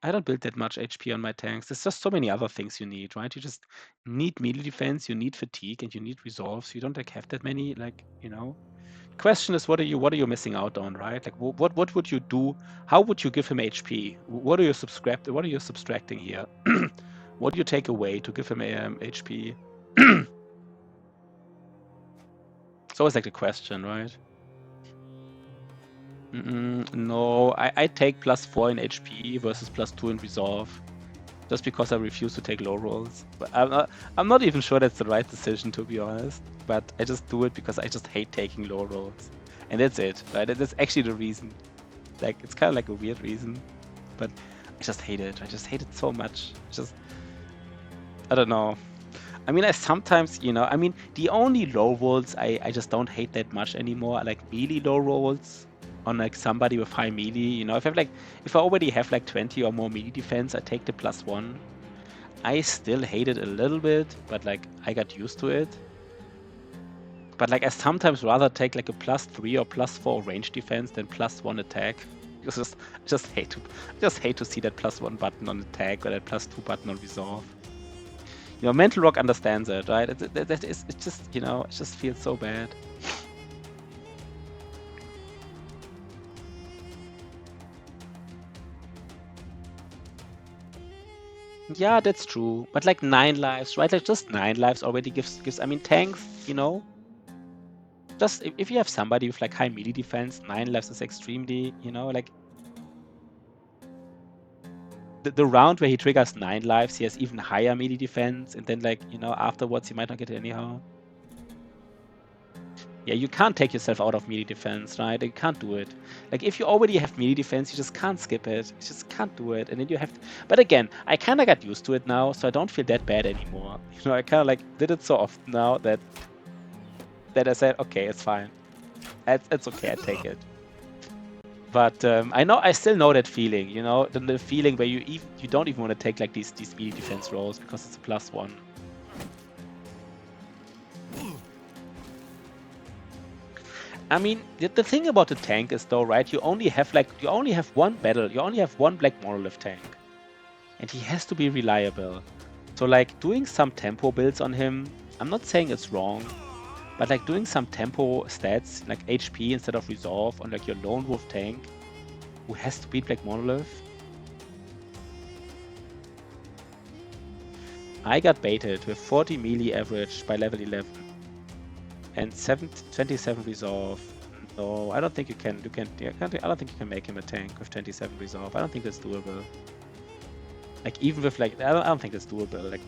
I don't build that much HP on my tanks. There's just so many other things you need, right? You just need melee defense, you need fatigue, and you need resolve. You don't like have that many, like, you know. Question is, what are you missing out on, right? Like, what would you do? How would you give him HP? What are you subtracting here? What do you take away to give him HP? It's always like the question, right? No, I take +4 in HP versus +2 in resolve, just because I refuse to take low rolls. But I'm not even sure that's the right decision, to be honest. But I just do it because I just hate taking low rolls, and that's it, right? That's actually the reason. Like, it's kind of like a weird reason, but I just hate it. I just hate it so much. I don't know. I mean, I sometimes, you know, I mean, the only low rolls I just don't hate that much anymore are like melee low rolls on like somebody with high melee. You know, if I already have like 20 or more melee defense, I take the +1. I still hate it a little bit, but like I got used to it. But like I sometimes rather take like a +3 or +4 range defense than +1 attack. Because I just hate to see that +1 button on attack or that +2 button on resolve. You know, Mental Rock understands it, right? It's just, you know, it just feels so bad. Yeah, that's true. But like 9 lives, right? Like just 9 lives already gives. I mean, tanks, you know. Just if you have somebody with like high melee defense, 9 lives is extremely, you know, like the round where he triggers 9 lives, he has even higher melee defense, and then like, you know, afterwards he might not get it anyhow. Yeah, you can't take yourself out of melee defense, right? You can't do it. Like, if you already have melee defense, you just can't skip it. You just can't do it. And then you have to... But again, I kind of got used to it now, so I don't feel that bad anymore. You know, I kind of like did it so often now that I said, okay, it's fine. It's okay, I take it. But I still know that feeling, you know, the feeling where you don't even want to take like these melee defense rolls because it's a +1. I mean, the thing about the tank is though, right? You only have one battle. You only have one Black Monolith tank, and he has to be reliable. So like doing some tempo builds on him, I'm not saying it's wrong, but like doing some tempo stats like HP instead of resolve on like your lone wolf tank, who has to beat Black Monolith. I got baited with 40 melee average by level 11. And 27 resolve. No, I don't think you can. I don't think you can make him a tank with 27 resolve. I don't think that's doable. Like even with like, I don't think that's doable. Like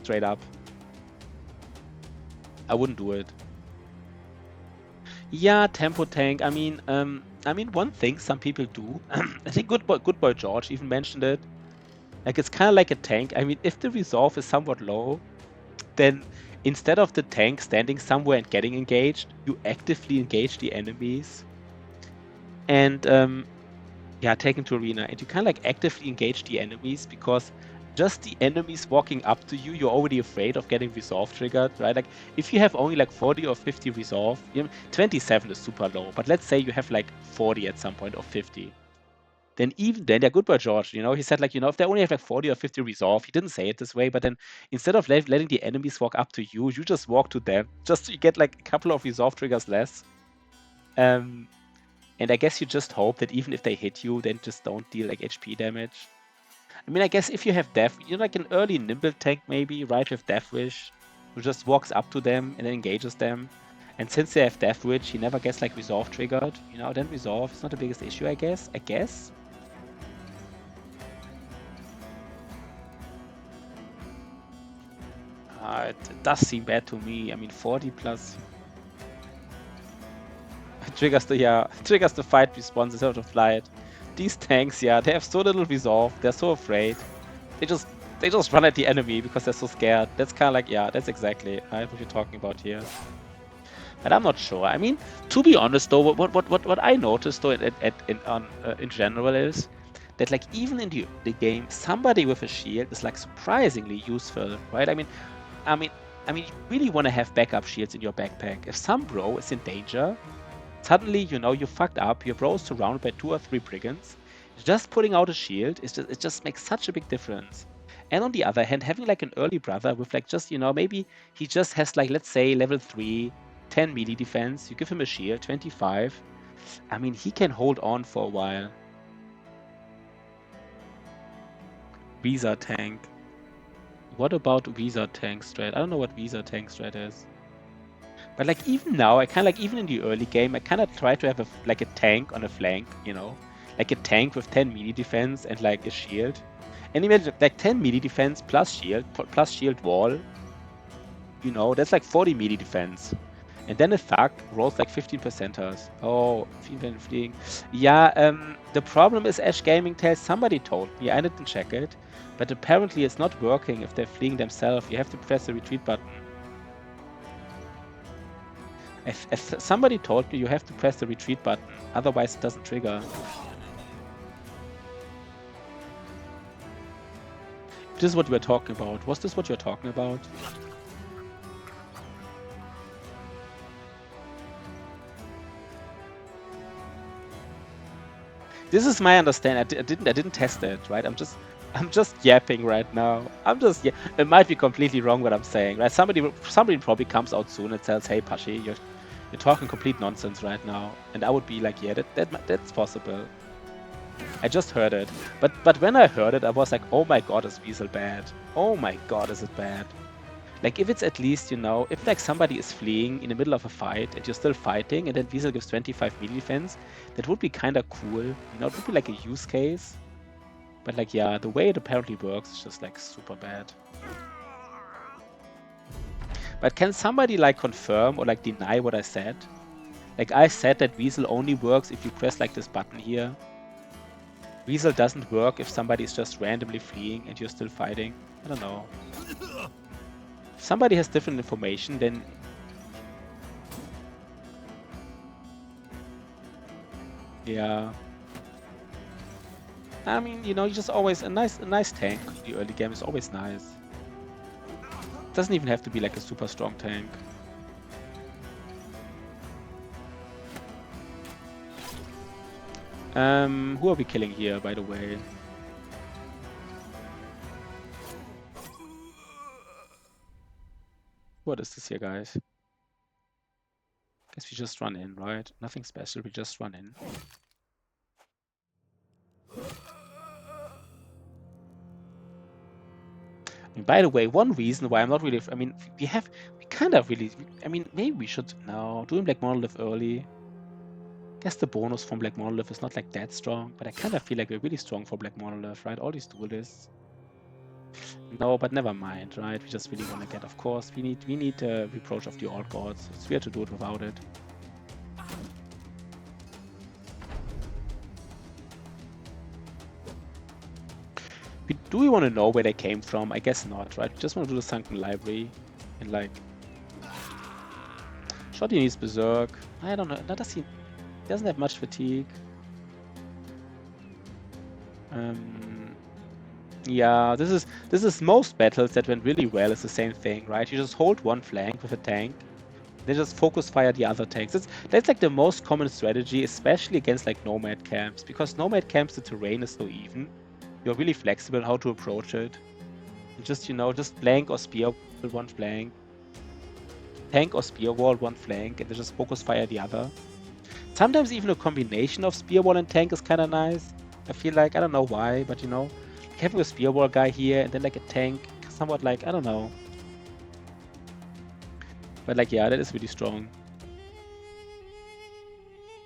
straight up, I wouldn't do it. Yeah, tempo tank. I mean, one thing some people do. I think Good Boy George even mentioned it. Like it's kind of like a tank. I mean, if the resolve is somewhat low, then instead of the tank standing somewhere and getting engaged, you actively engage the enemies. And yeah, take him to arena. And you kind of like actively engage the enemies because just the enemies walking up to you, you're already afraid of getting resolve triggered, right? Like if you have only like 40 or 50 resolve, 27 is super low. But let's say you have like 40 at some point or 50. Then yeah, Good Boy George, you know, he said like, you know, if they only have like 40 or 50 resolve, he didn't say it this way, but then instead of letting the enemies walk up to you, you just walk to them, just so you get like a couple of resolve triggers less. And I guess you just hope that even if they hit you, then just don't deal like HP damage. I mean, I guess if you have Death, you're like an early nimble tank maybe, right, with Death Wish, who just walks up to them and then engages them. And since they have Death Wish, he never gets like resolve triggered, you know, then resolve is not the biggest issue, I guess. It does seem bad to me. I mean, 40 plus triggers the fight response instead of flight. These tanks, yeah, they have so little resolve. They're so afraid. They just run at the enemy because they're so scared. That's kind of like, yeah, that's exactly right what you're talking about here. But I'm not sure. I mean, to be honest though, what I noticed though in general is that like even in the game, somebody with a shield is like surprisingly useful, right? I mean, you really want to have backup shields in your backpack. If some bro is in danger, suddenly, you know, you fucked up, your bro is surrounded by 2 or 3 brigands, just putting out a shield, it just makes such a big difference. And on the other hand, having like an early brother with like just, you know, maybe he just has like, let's say, level 3, 10 melee defense, you give him a shield, 25, I mean, he can hold on for a while. Visa tank. What about Visa tank strat? I don't know what Visa tank strat is. But like even now, I kind of like even in the early game, I kind of try to have a tank on a flank, you know, like a tank with 10 melee defense and like a shield. And imagine like 10 melee defense plus shield wall, you know, that's like 40 melee defense. And then a thug rolls like 15%ers. Oh, fleeing. Yeah, the problem is Ash Gaming tells somebody told me, I didn't check it, but apparently it's not working if they're fleeing themselves. You have to press the retreat button. If somebody told me you have to press the retreat button, otherwise it doesn't trigger. This is what we're talking about. Was this what you're talking about? This is my understanding. I didn't test it, right? I'm just yapping right now. It might be completely wrong what I'm saying, right? Somebody probably comes out soon and says, "Hey, Pashi, you're talking complete nonsense right now," and I would be like, "Yeah, that's possible." I just heard it, but when I heard it, I was like, "Oh my god, is Weasel bad? Oh my god, is it bad?" Like if it's at least, you know, if like somebody is fleeing in the middle of a fight and you're still fighting and then Weasel gives 25 melee defense, that would be kind of cool. You know, it would be like a use case. But like, yeah, the way it apparently works is just like super bad. But can somebody like confirm or like deny what I said? Like I said that Weasel only works if you press like this button here. Weasel doesn't work if somebody is just randomly fleeing and you're still fighting. I don't know. If somebody has different information, then yeah. I mean, you know, you just always a nice tank in the early game is always nice. Doesn't even have to be like a super strong tank. Who are we killing here, by the way? What is this here, guys? Guess we just run in, right? Nothing special, we just run in. And by the way, one reason why I'm not really... I mean, we kind of really... I mean, maybe we should now doing Black Monolith early. Guess the bonus from Black Monolith is not like that strong, but I kind of feel like we're really strong for Black Monolith, right? All these duelists. No, but never mind, right? We just really want to get, of course, we need a reproach of the Old Gods. It's weird to do it without it. Do we want to know where they came from? I guess not, right? We just want to do the Sunken Library and like... Shotty needs Berserk. I don't know. He doesn't have much fatigue. Yeah, this is most battles that went really well. It's the same thing, right? You just hold one flank with a tank, then just focus fire the other tanks. That's like the most common strategy, especially against like nomad camps, because nomad camps the terrain is so even. You're really flexible how to approach it. And just, you know, just flank or spear one flank, tank or spear wall one flank, and then just focus fire the other. Sometimes even a combination of spear wall and tank is kind of nice. I feel like, I don't know why, but you know, having a spear wall guy here and then like a tank, somewhat like, I don't know. But like, yeah, that is really strong.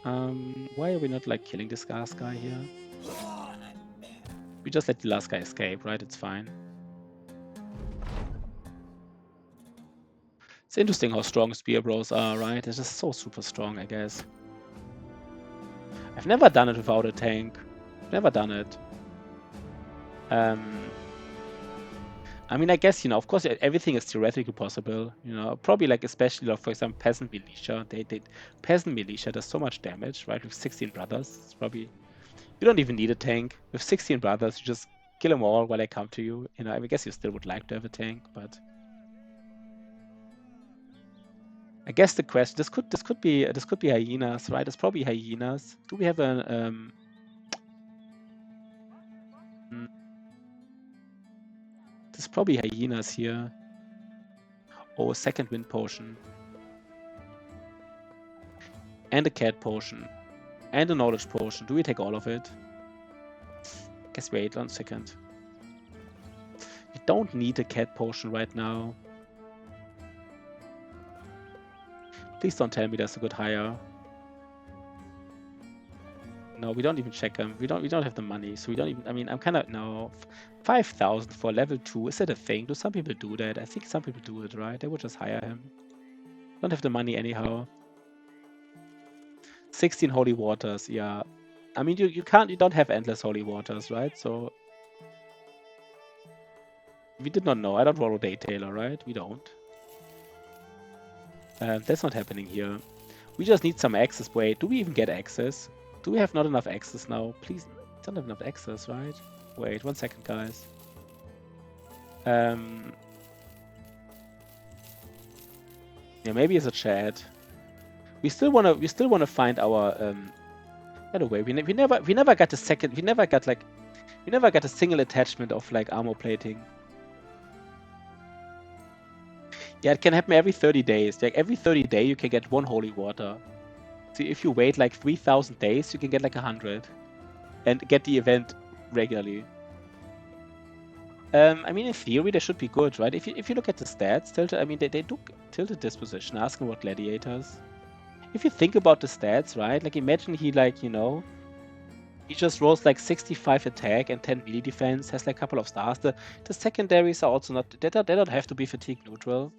Why are we not like killing this last guy here? We just let the last guy escape, right? It's fine. It's interesting how strong spear bros are, right? They're just so super strong, I guess. I've never done it without a tank. Never done it. I mean, I guess, you know, of course, everything is theoretically possible. You know, probably like, especially, like, for example, Peasant Militia. Peasant Militia does so much damage, right? With 16 brothers, it's probably... You don't even need a tank. With 16 brothers, you just kill them all while they come to you. You know, I guess you still would like to have a tank, but... I guess the question, this could be hyenas, right? It's probably hyenas. Do we have a there's probably hyenas here. Oh, a second wind potion. And a cat potion. And a knowledge potion. Do we take all of it? Guess wait 1 second. You don't need a cat potion right now. Please don't tell me there's a good hire. No, we don't even check them. We don't have the money, so we don't even... I mean, I'm kind of... No. 5,000 for level 2. Is that a thing? Do some people do that? I think some people do it, right? They would just hire him. Don't have the money anyhow. 16 holy waters, yeah. I mean, you don't have endless holy waters, right? So... We did not know. I don't roll a Daydailer, right? We don't. That's not happening here. We just need some access. Wait, do we even get access? Do we have not enough access now? Please, don't have enough access, right? Wait, 1 second, guys. Yeah, maybe it's a chat. We still wanna find our. By the way, we never got a second. We never got a single attachment of like armor plating. Yeah, it can happen every 30 days. Like every 30 days, you can get 1 holy water. So if you wait like 3,000 days, you can get like 100, and get the event regularly. I mean, in theory, they should be good, right? If you look at the stats, Tilted, I mean, they do Tilted Disposition, asking about gladiators. If you think about the stats, right? Like imagine he like, you know, he just rolls like 65 attack and 10 melee defense, has like a couple of stars. The secondaries are also not, they don't have to be fatigue neutral.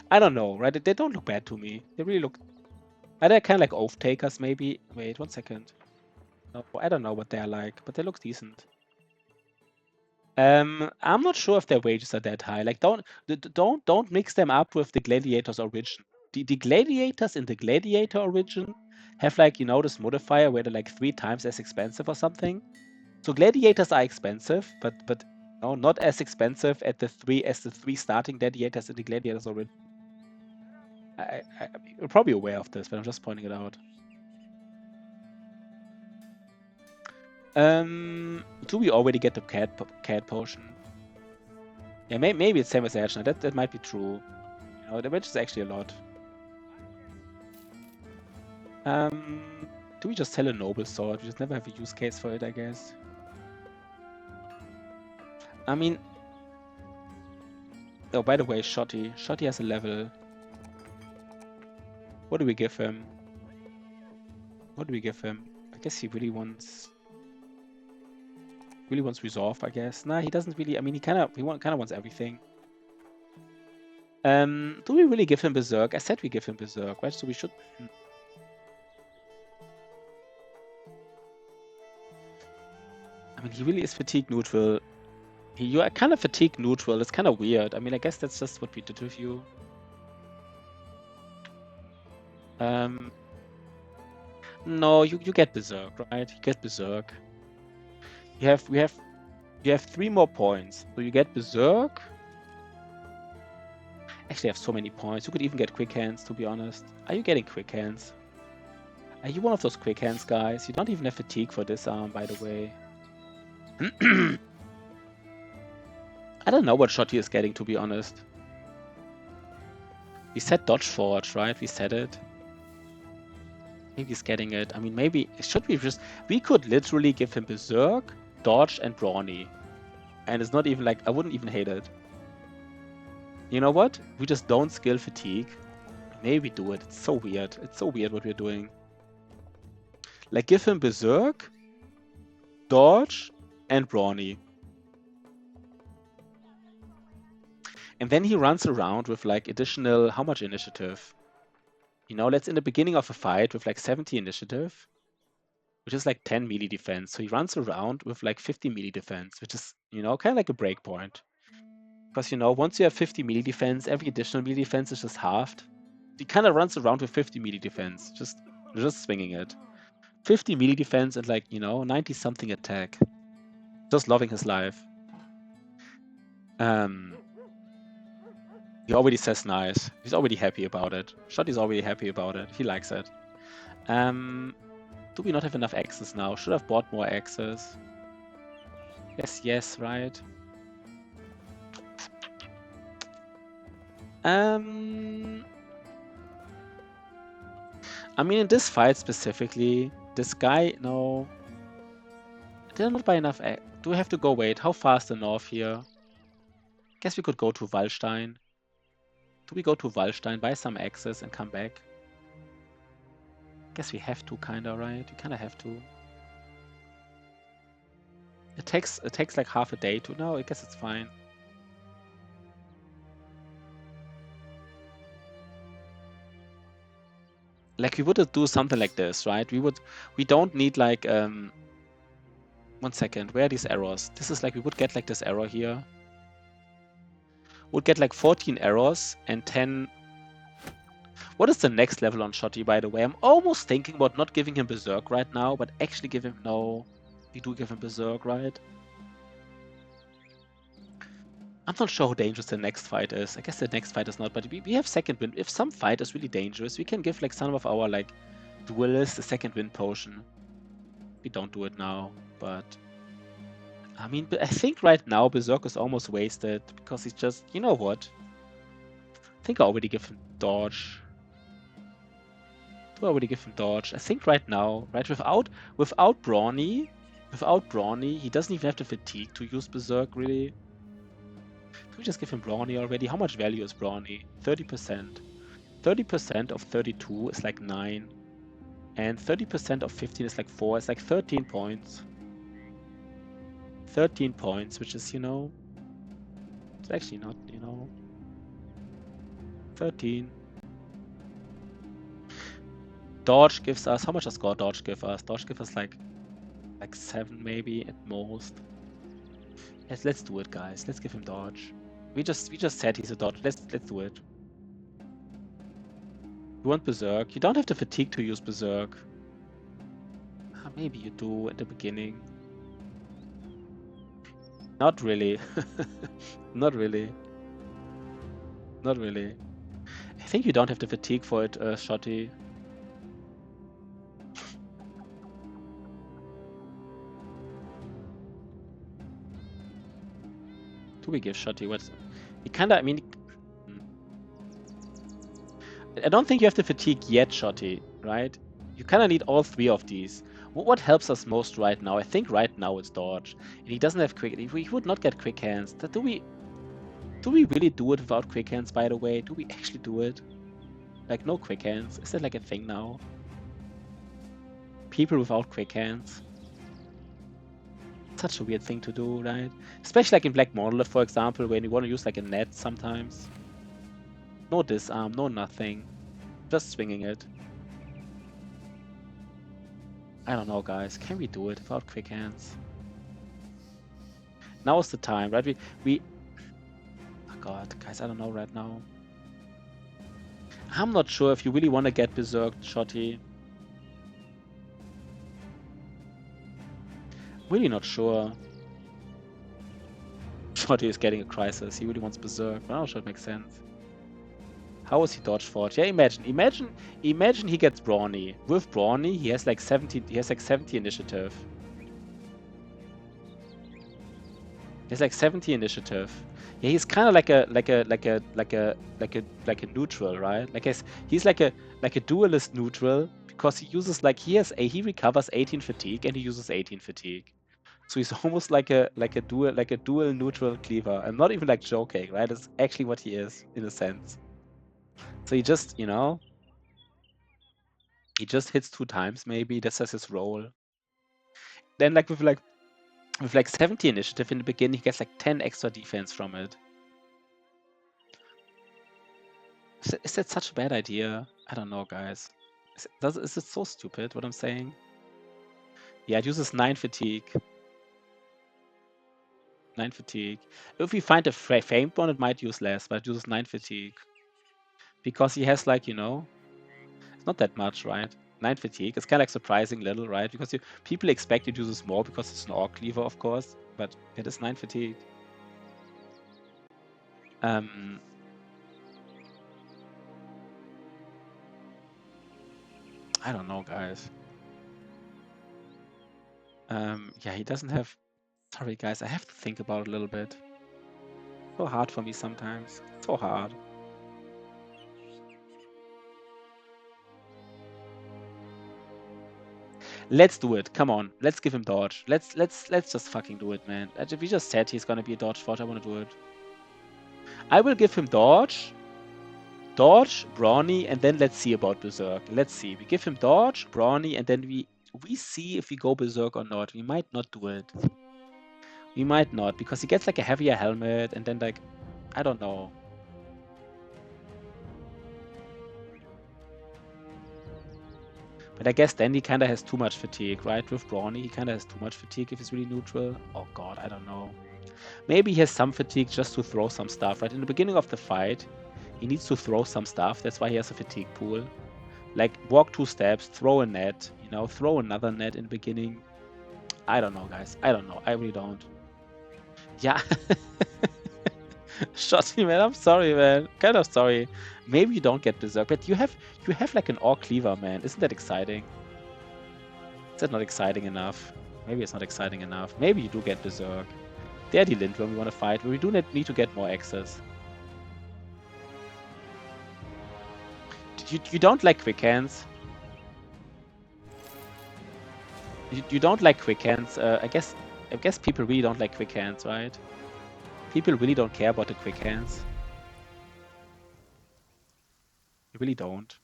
I don't know, right? They don't look bad to me. They really look. Are they kind of like oath takers, maybe? Wait, 1 second. No, I don't know what they're like, but they look decent. I'm not sure if their wages are that high. Like, don't mix them up with the Gladiators origin. The Gladiators in the Gladiator origin have like, you know, this modifier where they're like 3 times as expensive or something. So Gladiators are expensive, but no, not as expensive as the 3 starting Gladiators in the Gladiators origin. You're probably aware of this, but I'm just pointing it out. Do we already get the cat potion? Yeah, maybe it's same as Edge. That might be true. You know, the which is actually a lot. Do we just sell a noble sword? We just never have a use case for it, I guess. I mean, oh, by the way, Shotty has a level. What do we give him? What do we give him? I guess he really wants resolve, I guess. Nah, he doesn't really. I mean, he kind of wants everything. Do we really give him Berserk? I said we give him Berserk, right? So we should. I mean, he really is fatigue neutral. You are kind of fatigue neutral. It's kind of weird. I mean, I guess that's just what we did with you. No, you get Berserk, right? You get Berserk. We have 3 more points. So you get Berserk. Actually, I have so many points. You could even get Quick Hands, to be honest. Are you getting Quick Hands? Are you one of those Quick Hands guys? You don't even have fatigue for this arm, by the way. I don't know what shot he is getting, to be honest. We said Dodge Forge, right? We said it. Maybe he's getting it. I mean, maybe... Should we just... We could literally give him Berserk, Dodge, and Brawny. And it's not even like... I wouldn't even hate it. You know what? We just don't skill fatigue. Maybe do it. It's so weird. It's so weird what we're doing. Like, give him Berserk, Dodge, and Brawny. And then he runs around with like additional, how much initiative? You know, let's in the beginning of a fight with like 70 initiative, which is like 10 melee defense. So he runs around with like 50 melee defense, which is, you know, kind of like a breakpoint. Because, you know, once you have 50 melee defense, every additional melee defense is just halved. He kind of runs around with 50 melee defense, just swinging it. 50 melee defense and like, you know, 90 something attack. Just loving his life. He already says nice. He's already happy about it. Shotty's already happy about it. He likes it. Do we not have enough axes now? Should have bought more axes. Yes, right. I mean, in this fight specifically, this guy, no. Did I not buy enough? Do we have to go wait? How far is the north here? Guess we could go to Wallstein. Do we go to Wallstein, buy some axes, and come back? Guess we have to, kinda, right? We kinda have to. It takes like half a day to. No, I guess it's fine. Like we would do something like this, right? We don't need like 1 second. Where are these arrows? This is like we would get like this arrow here. Would get like 14 arrows and 10. What is the next level on Shotty, by the way? I'm almost thinking about not giving him Berserk right now, but actually give him... No, we do give him Berserk, right? I'm not sure how dangerous the next fight is. I guess the next fight is not, but we have second wind. If some fight is really dangerous, we can give like some of our like duelists a second wind potion. We don't do it now, but... I mean, I think right now Berserk is almost wasted because he's just... You know what? I think I already give him dodge. Do I already give him dodge? I think right now, right, without Brawny, he doesn't even have the fatigue to use Berserk, really. Do we just give him Brawny already? How much value is Brawny? 30%. 30% of 32 is like 9. And 30% of 15 is like 4. It's like 13 points. 13 points, which is, you know... It's actually not, you know... 13. Dodge gives us, how much does dodge give us? Dodge gives us like 7 maybe at most. Let's do it, guys. Let's give him dodge. We just said he's a dodge. Let's do it. You want berserk? You don't have the fatigue to use berserk. Maybe you do at the beginning. Not really. Not really. Not really. I think you don't have the fatigue for it, Shotty. Do we give Shotty? What's he kinda? I mean, I don't think you have the fatigue yet, Shotty. Right? You kind of need all 3 of these. What helps us most right now? I think right now it's dodge, and he doesn't have quick. If we would not get quick hands, do we really do it without quick hands? By the way, do we actually do it? Like no quick hands? Is that like a thing now? People without quick hands. Such a weird thing to do, right? Especially like in Black Monolith, for example, when you want to use like a net sometimes. No disarm, no nothing. Just swinging it. I don't know, guys. Can we do it without quick hands? Now is the time, right? We oh god, guys, I don't know right now. I'm not sure if you really want to get berserked, Shotty. Really not sure. Shotty is getting a crisis. He really wants berserk. I'm not sure it makes sense. How is he dodge fought? Yeah, imagine he gets brawny. With brawny, he has like 70. He has like 70 initiative. He has like 70 initiative. Yeah, he's kind of like a neutral, right? Like he's like a duelist neutral because he uses like he recovers 18 fatigue and he uses 18 fatigue. So he's almost like a dual neutral cleaver. I'm not even like joking, right? It's actually what he is in a sense. So he just, he just hits 2 times maybe. That's just his role. Then like with 70 initiative in the beginning, he gets like 10 extra defense from it. Is that such a bad idea? I don't know, guys. Is it so stupid what I'm saying? Yeah, it uses 9 fatigue. 9 fatigue. If we find a famed one, it might use less, but it uses 9 fatigue. Because he has like, it's not that much, right? 9 fatigue. It's kind of like surprising little, right? Because people expect it uses more because it's an orc cleaver, of course. But it is 9 fatigue. I don't know, guys. Yeah, he doesn't have... Sorry, guys. I have to think about it a little bit. So hard for me sometimes. So hard. Let's do it. Come on. Let's give him dodge. Let's just fucking do it, man. We just said he's gonna be a dodge fort. I want to do it. I will give him dodge, brawny, and then let's see about berserk. Let's see. We give him dodge, brawny, and then we see if we go berserk or not. We might not do it. We might not, because he gets like a heavier helmet, and then like, I don't know. But I guess then he kind of has too much fatigue, right? With brawny, he kind of has too much fatigue if he's really neutral. Oh god, I don't know. Maybe he has some fatigue just to throw some stuff, right? In the beginning of the fight, he needs to throw some stuff. That's why he has a fatigue pool. Like, walk 2 steps, throw a net, throw another net in the beginning. I don't know, guys. I don't know. I really don't. Yeah. Shotty, man. I'm sorry, man. Kind of sorry. Maybe you don't get berserk, but you have like an orc cleaver, man. Isn't that exciting? Is that not exciting enough? Maybe it's not exciting enough. Maybe you do get berserk. There, the Lindworm we want to fight, but we do need to get more access. You don't like quick hands. You don't like quick hands. I guess people really don't like quick hands, right? People really don't care about the quick hands. They really don't.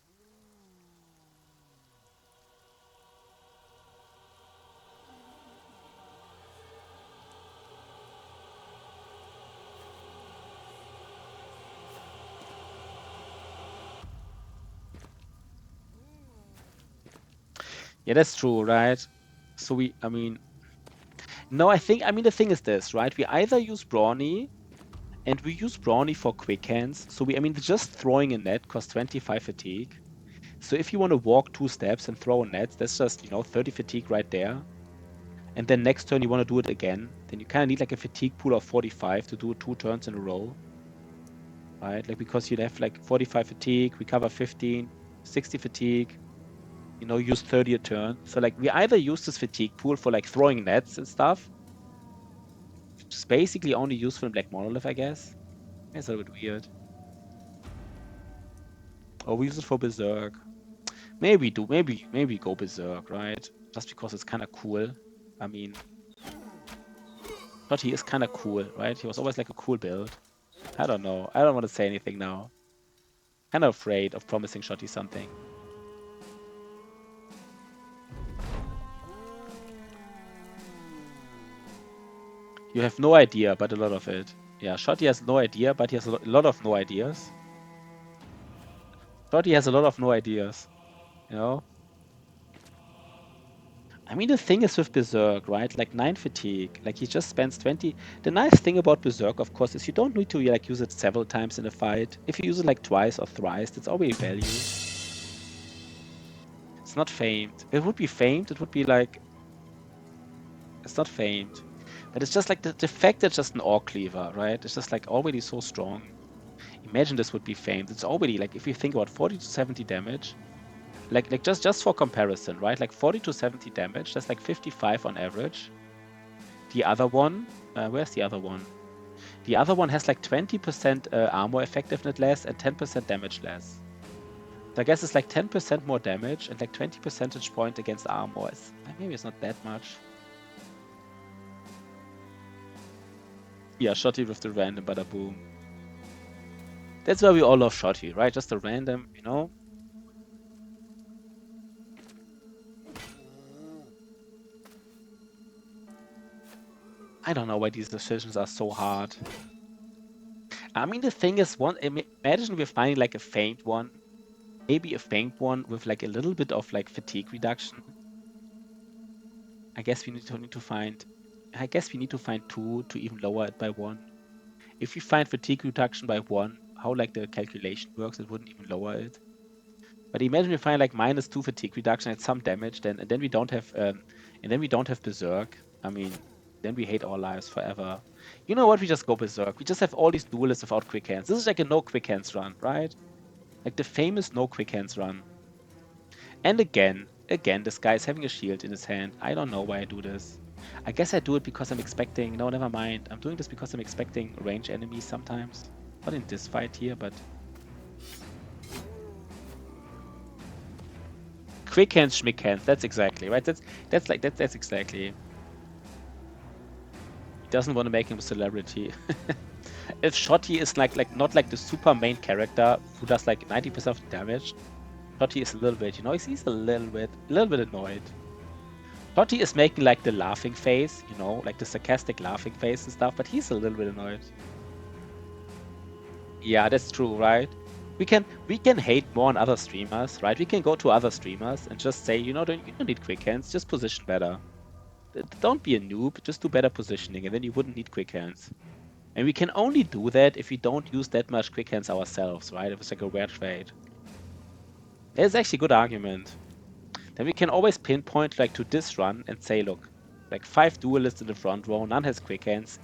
Yeah, that's true, right? So I mean, no, I mean, the thing is this, right? We either use Brawny, and we use Brawny for quick hands. So I mean, just throwing a net costs 25 fatigue. So if you want to walk 2 steps and throw a net, that's just, 30 fatigue right there. And then next turn you want to do it again, then you kind of need like a fatigue pool of 45 to do it 2 turns in a row, right? Like, because you'd have like 45 fatigue, recover 15, 60 fatigue, use 30 a turn. So like, we either use this fatigue pool for like throwing nets and stuff, which is basically only useful in Black Monolith, I guess. It's a bit weird. Or we use it for Berserk. Maybe go Berserk, right? Just because it's kind of cool. I mean, Shotty is kind of cool, right? He was always like a cool build. I don't know. I don't want to say anything now. Kind of afraid of promising Shotty something. You have no idea, but a lot of it. Yeah, Shotty has no idea, but he has a lot of no ideas. Shotty has a lot of no ideas, I mean, the thing is with Berserk, right? Like 9 fatigue, like he just spends 20. The nice thing about Berserk, of course, is you don't need to like use it several times in a fight. If you use it like twice or thrice, that's already value. It's not famed. If it would be famed, it would be like, it's not famed. But it's just like the fact that it's just an Orc Cleaver, right? It's just like already so strong. Imagine this would be famed. It's already like, if you think about 40 to 70 damage, like just for comparison, right? Like 40 to 70 damage, that's like 55 on average. The other one, where's the other one? The other one has like 20% armor effectiveness less and 10% damage less. So I guess it's like 10% more damage and like 20 percentage point against armor. Maybe it's not that much. Yeah, Shotty with the random bada boom. That's why we all love Shotty, right? Just a random, I don't know why these decisions are so hard. I mean, the thing is, imagine we're finding like a faint one. Maybe a faint one with like a little bit of like fatigue reduction. I guess we need to find 2 to even lower it by 1. If we find fatigue reduction by 1, how like the calculation works, it wouldn't even lower it. But imagine we find like -2 fatigue reduction at some damage, and then we don't have Berserk. I mean, then we hate our lives forever. You know what? We just go Berserk. We just have all these duelists without quick hands. This is like a no quick hands run, right? Like the famous no quick hands run. And again, this guy is having a shield in his hand. I don't know why I do this. I guess I do it because I'm expecting... No, never mind. I'm doing this because I'm expecting range enemies sometimes. Not in this fight here, but... Quick hands, schmick hands. That's exactly, right? That's exactly. He doesn't want to make him a celebrity. If Shotty is like not like the super main character who does like 90% of the damage, Shotty is a little bit, he's a little bit annoyed. Shotty is making like the laughing face, like the sarcastic laughing face and stuff, but he's a little bit annoyed. Yeah, that's true, right? We can hate more on other streamers, right? We can go to other streamers and just say, you don't need quick hands, just position better. Don't be a noob, just do better positioning, and then you wouldn't need quick hands. And we can only do that if we don't use that much quick hands ourselves, right? If it's like a rare trade. There's actually a good argument. Then we can always pinpoint like to this run and say, look, like 5 duelists in the front row, none has quick hands.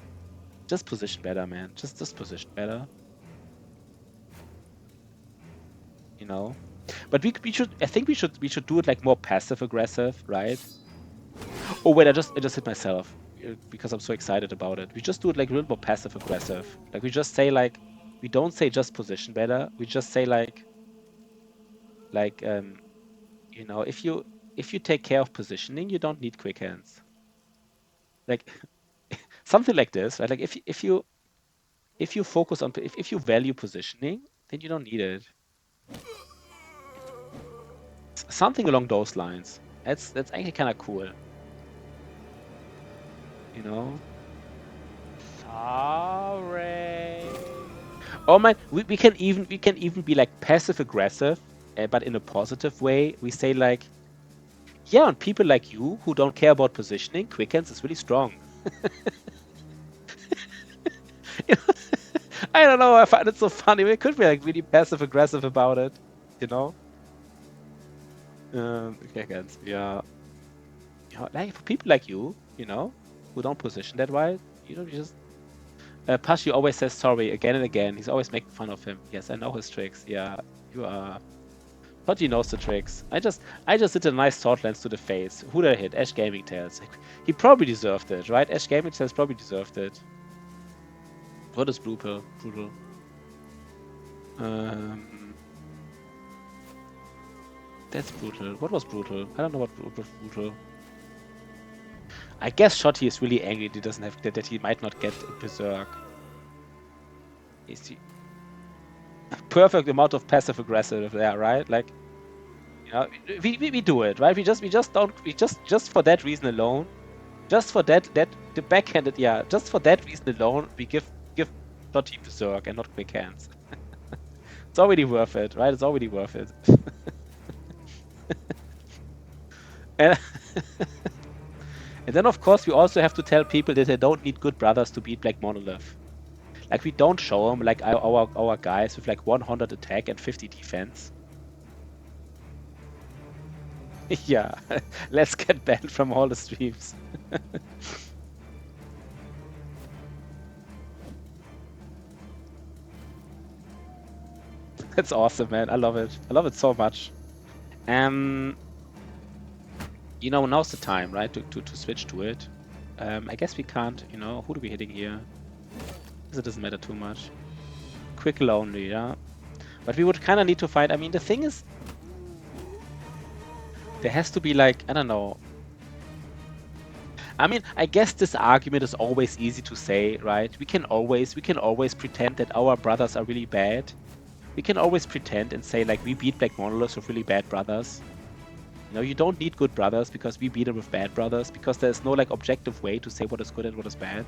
Just position better, man. Just position better. But we should. I think we should do it like more passive aggressive, right? Oh wait, I just hit myself because I'm so excited about it. We just do it like a little more passive aggressive. Like we just say like, we don't say just position better. We just say like if you take care of positioning, you don't need quick hands. Like something like this, right? Like if you focus on if you value positioning, then you don't need it. Something along those lines. That's actually kind of cool. Sorry. Oh man, we can even be like passive aggressive, but in a positive way. We say like, Yeah, and people like you who don't care about positioning, quick hands is really strong. You know? I don't know. I find it so funny. We could be like really passive aggressive about it, you know. Quick hands. Yeah. You know, like for people like you know, who don't position that wide, you know, you just. Pashi always says sorry again and again. He's always making fun of him. Yes, I know his tricks. Yeah, you are. But he knows the tricks. I just did a nice sword lance to the face. Who did I hit? Ash Gaming Tales. He probably deserved it, right? Ash Gaming Tales probably deserved it. What is blue pill? Brutal. That's brutal. What was brutal? I don't know what was brutal. I guess Shotty is really angry that he doesn't have that he might not get Berserk. Is he perfect amount of passive aggressive there, right? Like, you know, we do it, right? We just for that reason alone, just for that the backhanded, yeah, just for that reason alone, we give Shotty Berserk and not quick hands. It's already worth it, right? It's already worth it. and And then, of course, we also have to tell people that they don't need good brothers to beat Black Monolith. Like, we don't show them, like, our guys with, like, 100 attack and 50 defense. Yeah, let's get banned from all the streams. That's awesome, man. I love it. I love it so much. You know, now's the time, right, to switch to it. I guess we can't, you know, who do we hitting here? Because it doesn't matter too much. Quickle only, yeah. But we would kind of need to find, I mean, the thing is, there has to be like, I don't know. I mean, I guess this argument is always easy to say, right? We can always pretend that our brothers are really bad. We can always pretend and say, like, we beat Black Monoliths with really bad brothers. You know, you don't need good brothers because we beat them with bad brothers, because there's no, like, objective way to say what is good and what is bad.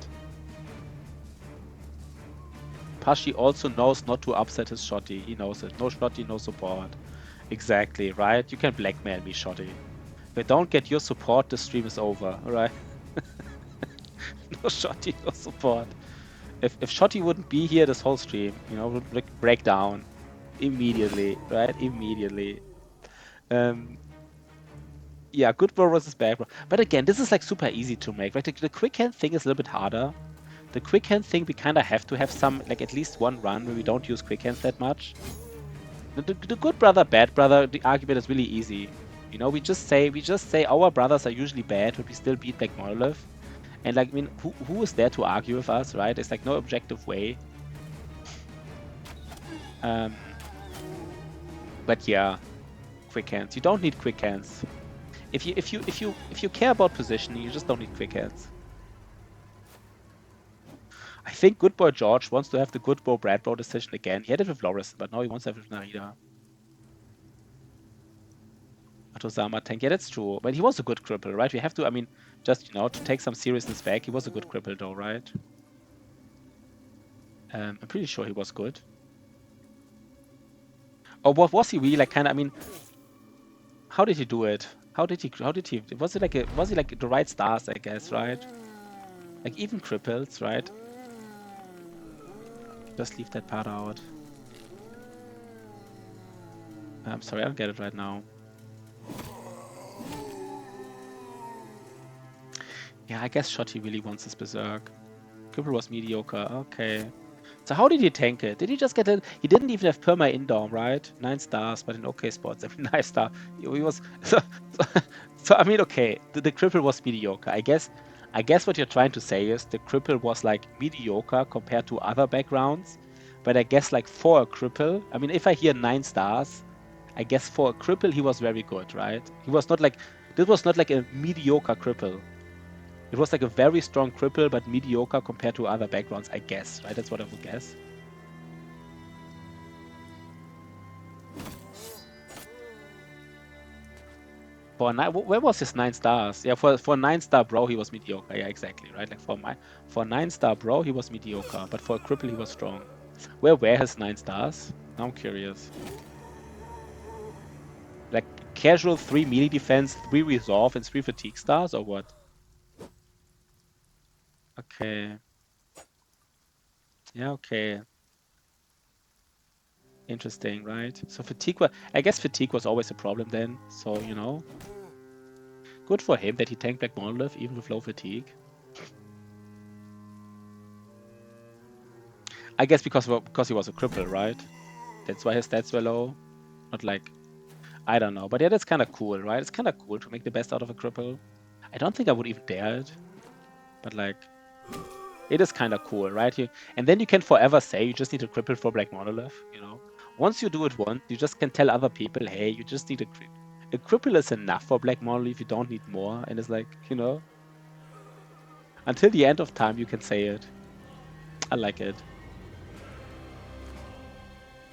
Pashi also knows not to upset his Shotty. He knows it. No Shotty, no support. Exactly, right? You can blackmail me, Shotty. If I don't get your support, the stream is over, alright? No Shotty, no support. If Shotty wouldn't be here this whole stream, you know, would like break down immediately, right? Immediately. Yeah, good bro versus bad bro. But again, this is like super easy to make, right? The quick hand thing is a little bit harder. The quick hand thing, we kind of have to have some, like at least one run where we don't use quick hands that much. The good brother, bad brother, the argument is really easy. You know, we just say our brothers are usually bad, but we still beat Black Monolith. And like, I mean, who is there to argue with us, right? There's like no objective way. But yeah, quick hands. You don't need quick hands. If you care about positioning, you just don't need quick hands. I think Good Boy George wants to have the Good Boy Brad Bro decision again. He had it with Loris, but now he wants to have it with Narita. Atozama tank. Yeah, that's true. But he was a good cripple, right? We have to, I mean, just, you know, to take some seriousness back, he was a good cripple though, right? I'm pretty sure he was good. Or what was he really like kind of, I mean, how did he do it? How did he, was he like the right stars, I guess, right? Like even cripples, right? Just leave that part out. I'm sorry, I don't get it right now. Yeah, I guess Shotty really wants his Berserk. Cripple was mediocre, okay. So how did he tank it? Did he just get it? He didn't even have Perma Indom, right? 9 stars, but in okay spots. Every 9 star. He was so I mean, okay, the cripple was mediocre. I guess what you're trying to say is the cripple was like mediocre compared to other backgrounds. But I guess like for a cripple, I mean, if I hear 9 stars, I guess for a cripple he was very good, right? He was not like, this was not like a mediocre cripple. It was like a very strong cripple, but mediocre compared to other backgrounds, I guess, right? That's what I would guess. For a where was his 9 stars? Yeah, for a 9-star bro, he was mediocre. Yeah, exactly, right? Like for a 9-star bro, he was mediocre, but for a cripple, he was strong. Where were his 9 stars? Now I'm curious. Like casual 3 melee defense, 3 resolve, and 3 fatigue stars, or what? Okay. Yeah, okay. Interesting, right? So fatigue was, I guess fatigue was always a problem then. So, you know, good for him that he tanked Black Monolith even with low fatigue. I guess because he was a cripple, right? That's why his stats were low. Not like, I don't know. But yeah, that's kind of cool, right? It's kind of cool to make the best out of a cripple. I don't think I would even dare it. But like, it is kind of cool, right? And then you can forever say you just need a cripple for Black Monolith, you know? Once you do it once, you just can tell other people, hey, you just need a cripple. A cripple is enough for Black Monolith, you don't need more. And it's like, you know, until the end of time, you can say it. I like it.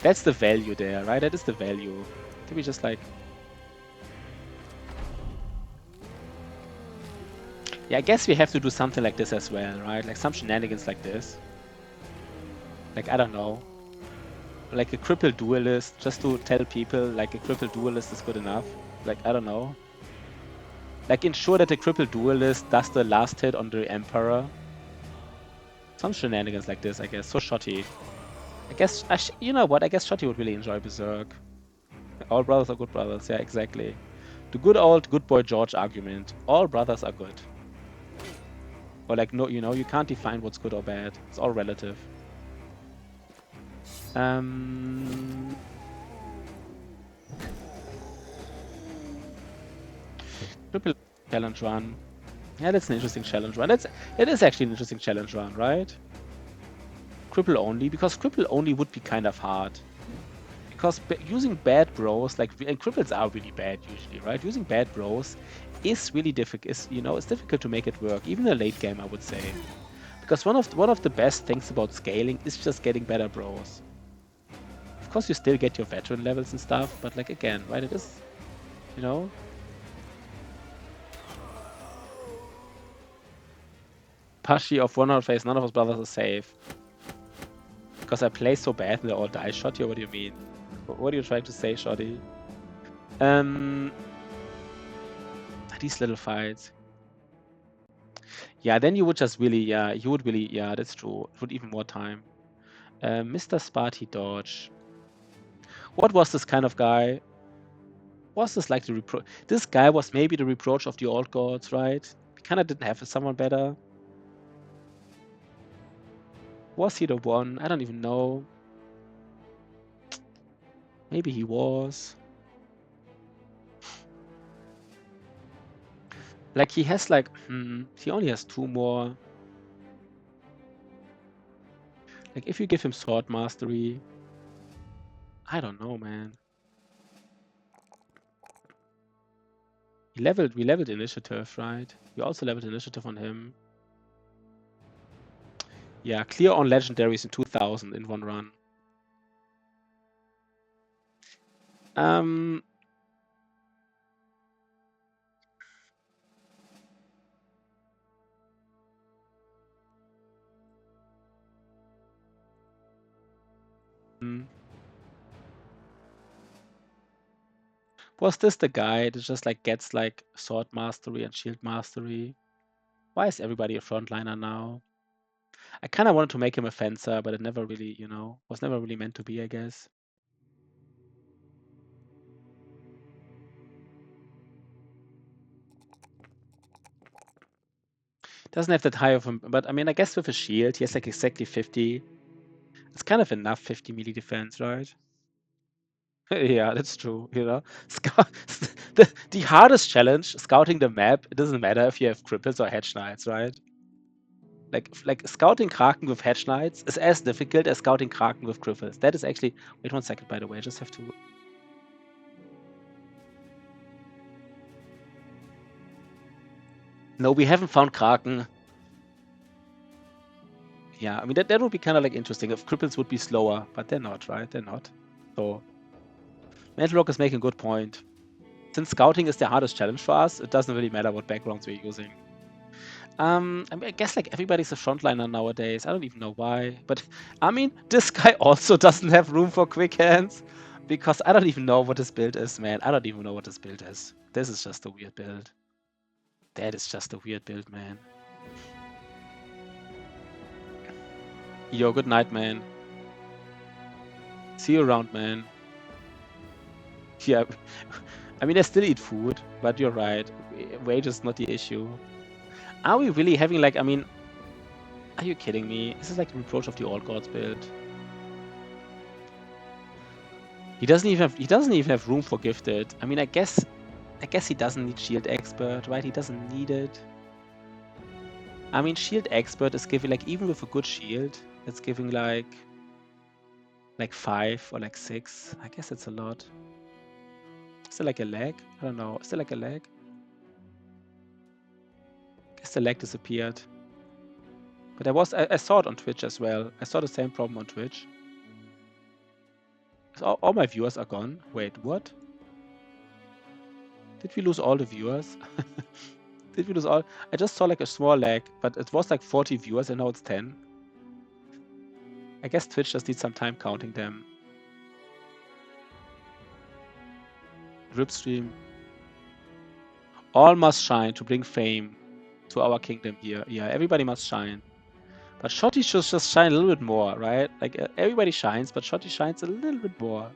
That's the value there, right? That is the value. To be just like... Yeah, I guess we have to do something like this as well, right? Like some shenanigans like this. Like, I don't know. Like a crippled duelist, just to tell people, like, a crippled duelist is good enough. Like, I don't know. Like, ensure that the crippled duelist does the last hit on the Emperor. Some shenanigans like this, I guess. So Shotty. I guess, you know what? I guess Shotty would really enjoy Berserk. All brothers are good brothers. Yeah, exactly. The good old good boy George argument. All brothers are good. Or like, no, you know, you can't define what's good or bad. It's all relative. Triple challenge run. Yeah, that's an interesting challenge run. It is actually an interesting challenge run, right? Cripple only, because cripple only would be kind of hard. Because using bad bros, like, and cripples are really bad usually, right? Using bad bros is really difficult. You know, it's difficult to make it work, even in a late game, I would say. Because one of the best things about scaling is just getting better bros. Of course, you still get your veteran levels and stuff, but like again, right? It is, you know. Pashi of 100 phase, none of us brothers are safe. Because I play so bad and they all die, Shotty, or what do you mean? What are you trying to say, Shotty? These little fights. Yeah, then you would just really, yeah, you would really, yeah, that's true. It would even more time. Mr. Sparty Dodge. What was this kind of guy? Was this like the reproach? This guy was maybe the reproach of the old gods, right? We kind of didn't have someone better. Was he the one? I don't even know. Maybe he was. Like, he has like, he only has 2 more. Like, if you give him sword mastery, I don't know, man. We leveled initiative, right? We also leveled initiative on him. Yeah, clear on legendaries in 2000 in one run. Was this the guy that just like gets like sword mastery and shield mastery? Why is everybody a frontliner now? I kind of wanted to make him a fencer, but it never really, you know, was never really meant to be, I guess. Doesn't have that high of him, but I mean, I guess with a shield, he has like exactly 50. It's kind of enough 50 melee defense, right? Yeah, that's true, you know. The hardest challenge, scouting the map, it doesn't matter if you have cripples or hedge knights, right? Like scouting Kraken with hedge knights is as difficult as scouting Kraken with cripples. That is actually... Wait 1 second, by the way, I just have to... No, we haven't found Kraken. Yeah, I mean, that would be kind of like interesting if cripples would be slower, but they're not, right? They're not. So, Mantelrock is making a good point. Since scouting is the hardest challenge for us, it doesn't really matter what backgrounds we're using. I mean, I guess like everybody's a frontliner nowadays. I don't even know why, but I mean, this guy also doesn't have room for quick hands. Because I don't even know what this build is, man. I don't even know what this build is. This is just a weird build. That is just a weird build, man. Yo, good night, man. See you around, man. Yeah, I mean, I still eat food, but you're right. Weight is not the issue. Are we really having, like, I mean, are you kidding me? This is like the reproach of the All Gods build. He doesn't even have room for gifted. I mean, I guess he doesn't need shield expert, right? He doesn't need it. I mean, shield expert is giving, like, even with a good shield, it's giving like 5 or like 6. I guess it's a lot. Is it like a lag? I don't know. Is it like a lag? I guess the lag disappeared. But I saw it on Twitch as well. I saw the same problem on Twitch. So all my viewers are gone. Wait, what? Did we lose all the viewers? Did we lose all? I just saw like a small lag, but it was like 40 viewers and now it's 10. I guess Twitch just needs some time counting them. Rip stream. All must shine to bring fame to our kingdom here. Yeah, everybody must shine. But Shotty should just shine a little bit more, right? Like everybody shines, but Shotty shines a little bit more.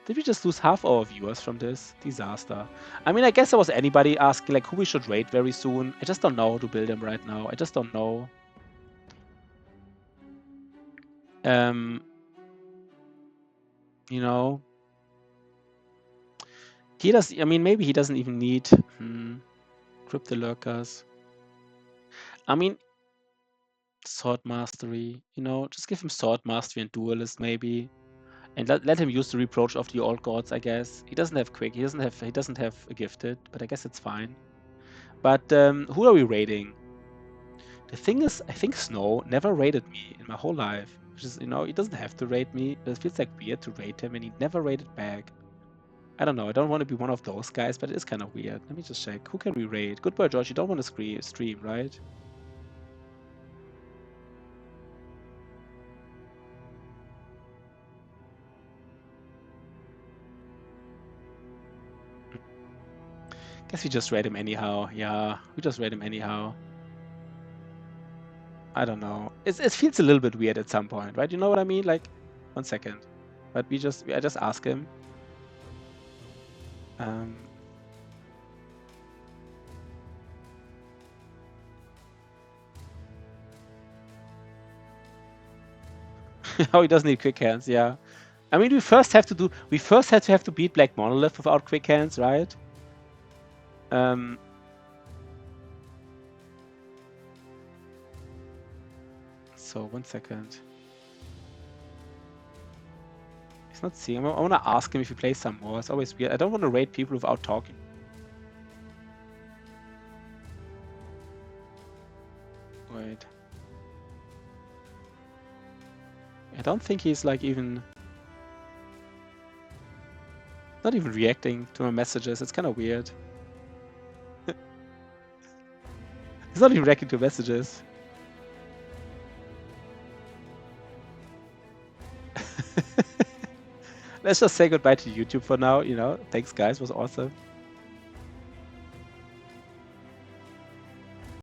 Did we just lose half our viewers from this? Disaster. I mean, I guess there was anybody asking like who we should raid very soon. I just don't know how to build them right now. I just don't know. You know, he does. I mean, maybe he doesn't even need Crypto Lurkers. I mean, Sword Mastery. You know, just give him Sword Mastery and Duelist maybe, and let him use the Reproach of the Old Gods. I guess he doesn't have Quick. He doesn't have a Gifted, but I guess it's fine. But who are we raiding? The thing is, I think Snow never raided me in my whole life. Which is, you know, he doesn't have to raid me, but it feels like weird to raid him, and he never raided back. I don't know. I don't want to be one of those guys, but it is kind of weird. Let me just check. Who can we raid? Good boy, George. You don't want to stream, right? Guess we just raid him anyhow. Yeah, we just raid him anyhow. I don't know. It feels a little bit weird at some point, right? You know what I mean? Like, 1 second. But I just ask him. How he doesn't need quick hands, yeah. I mean, we first have to beat Black Monolith without quick hands, right? So 1 second. He's not seeing. I want to ask him if he plays some more. It's always weird. I don't want to raid people without talking. Wait. I don't think he's like even... not even reacting to my messages. It's kind of weird. He's not even reacting to messages. Let's just say goodbye to YouTube for now, you know. Thanks guys, was awesome.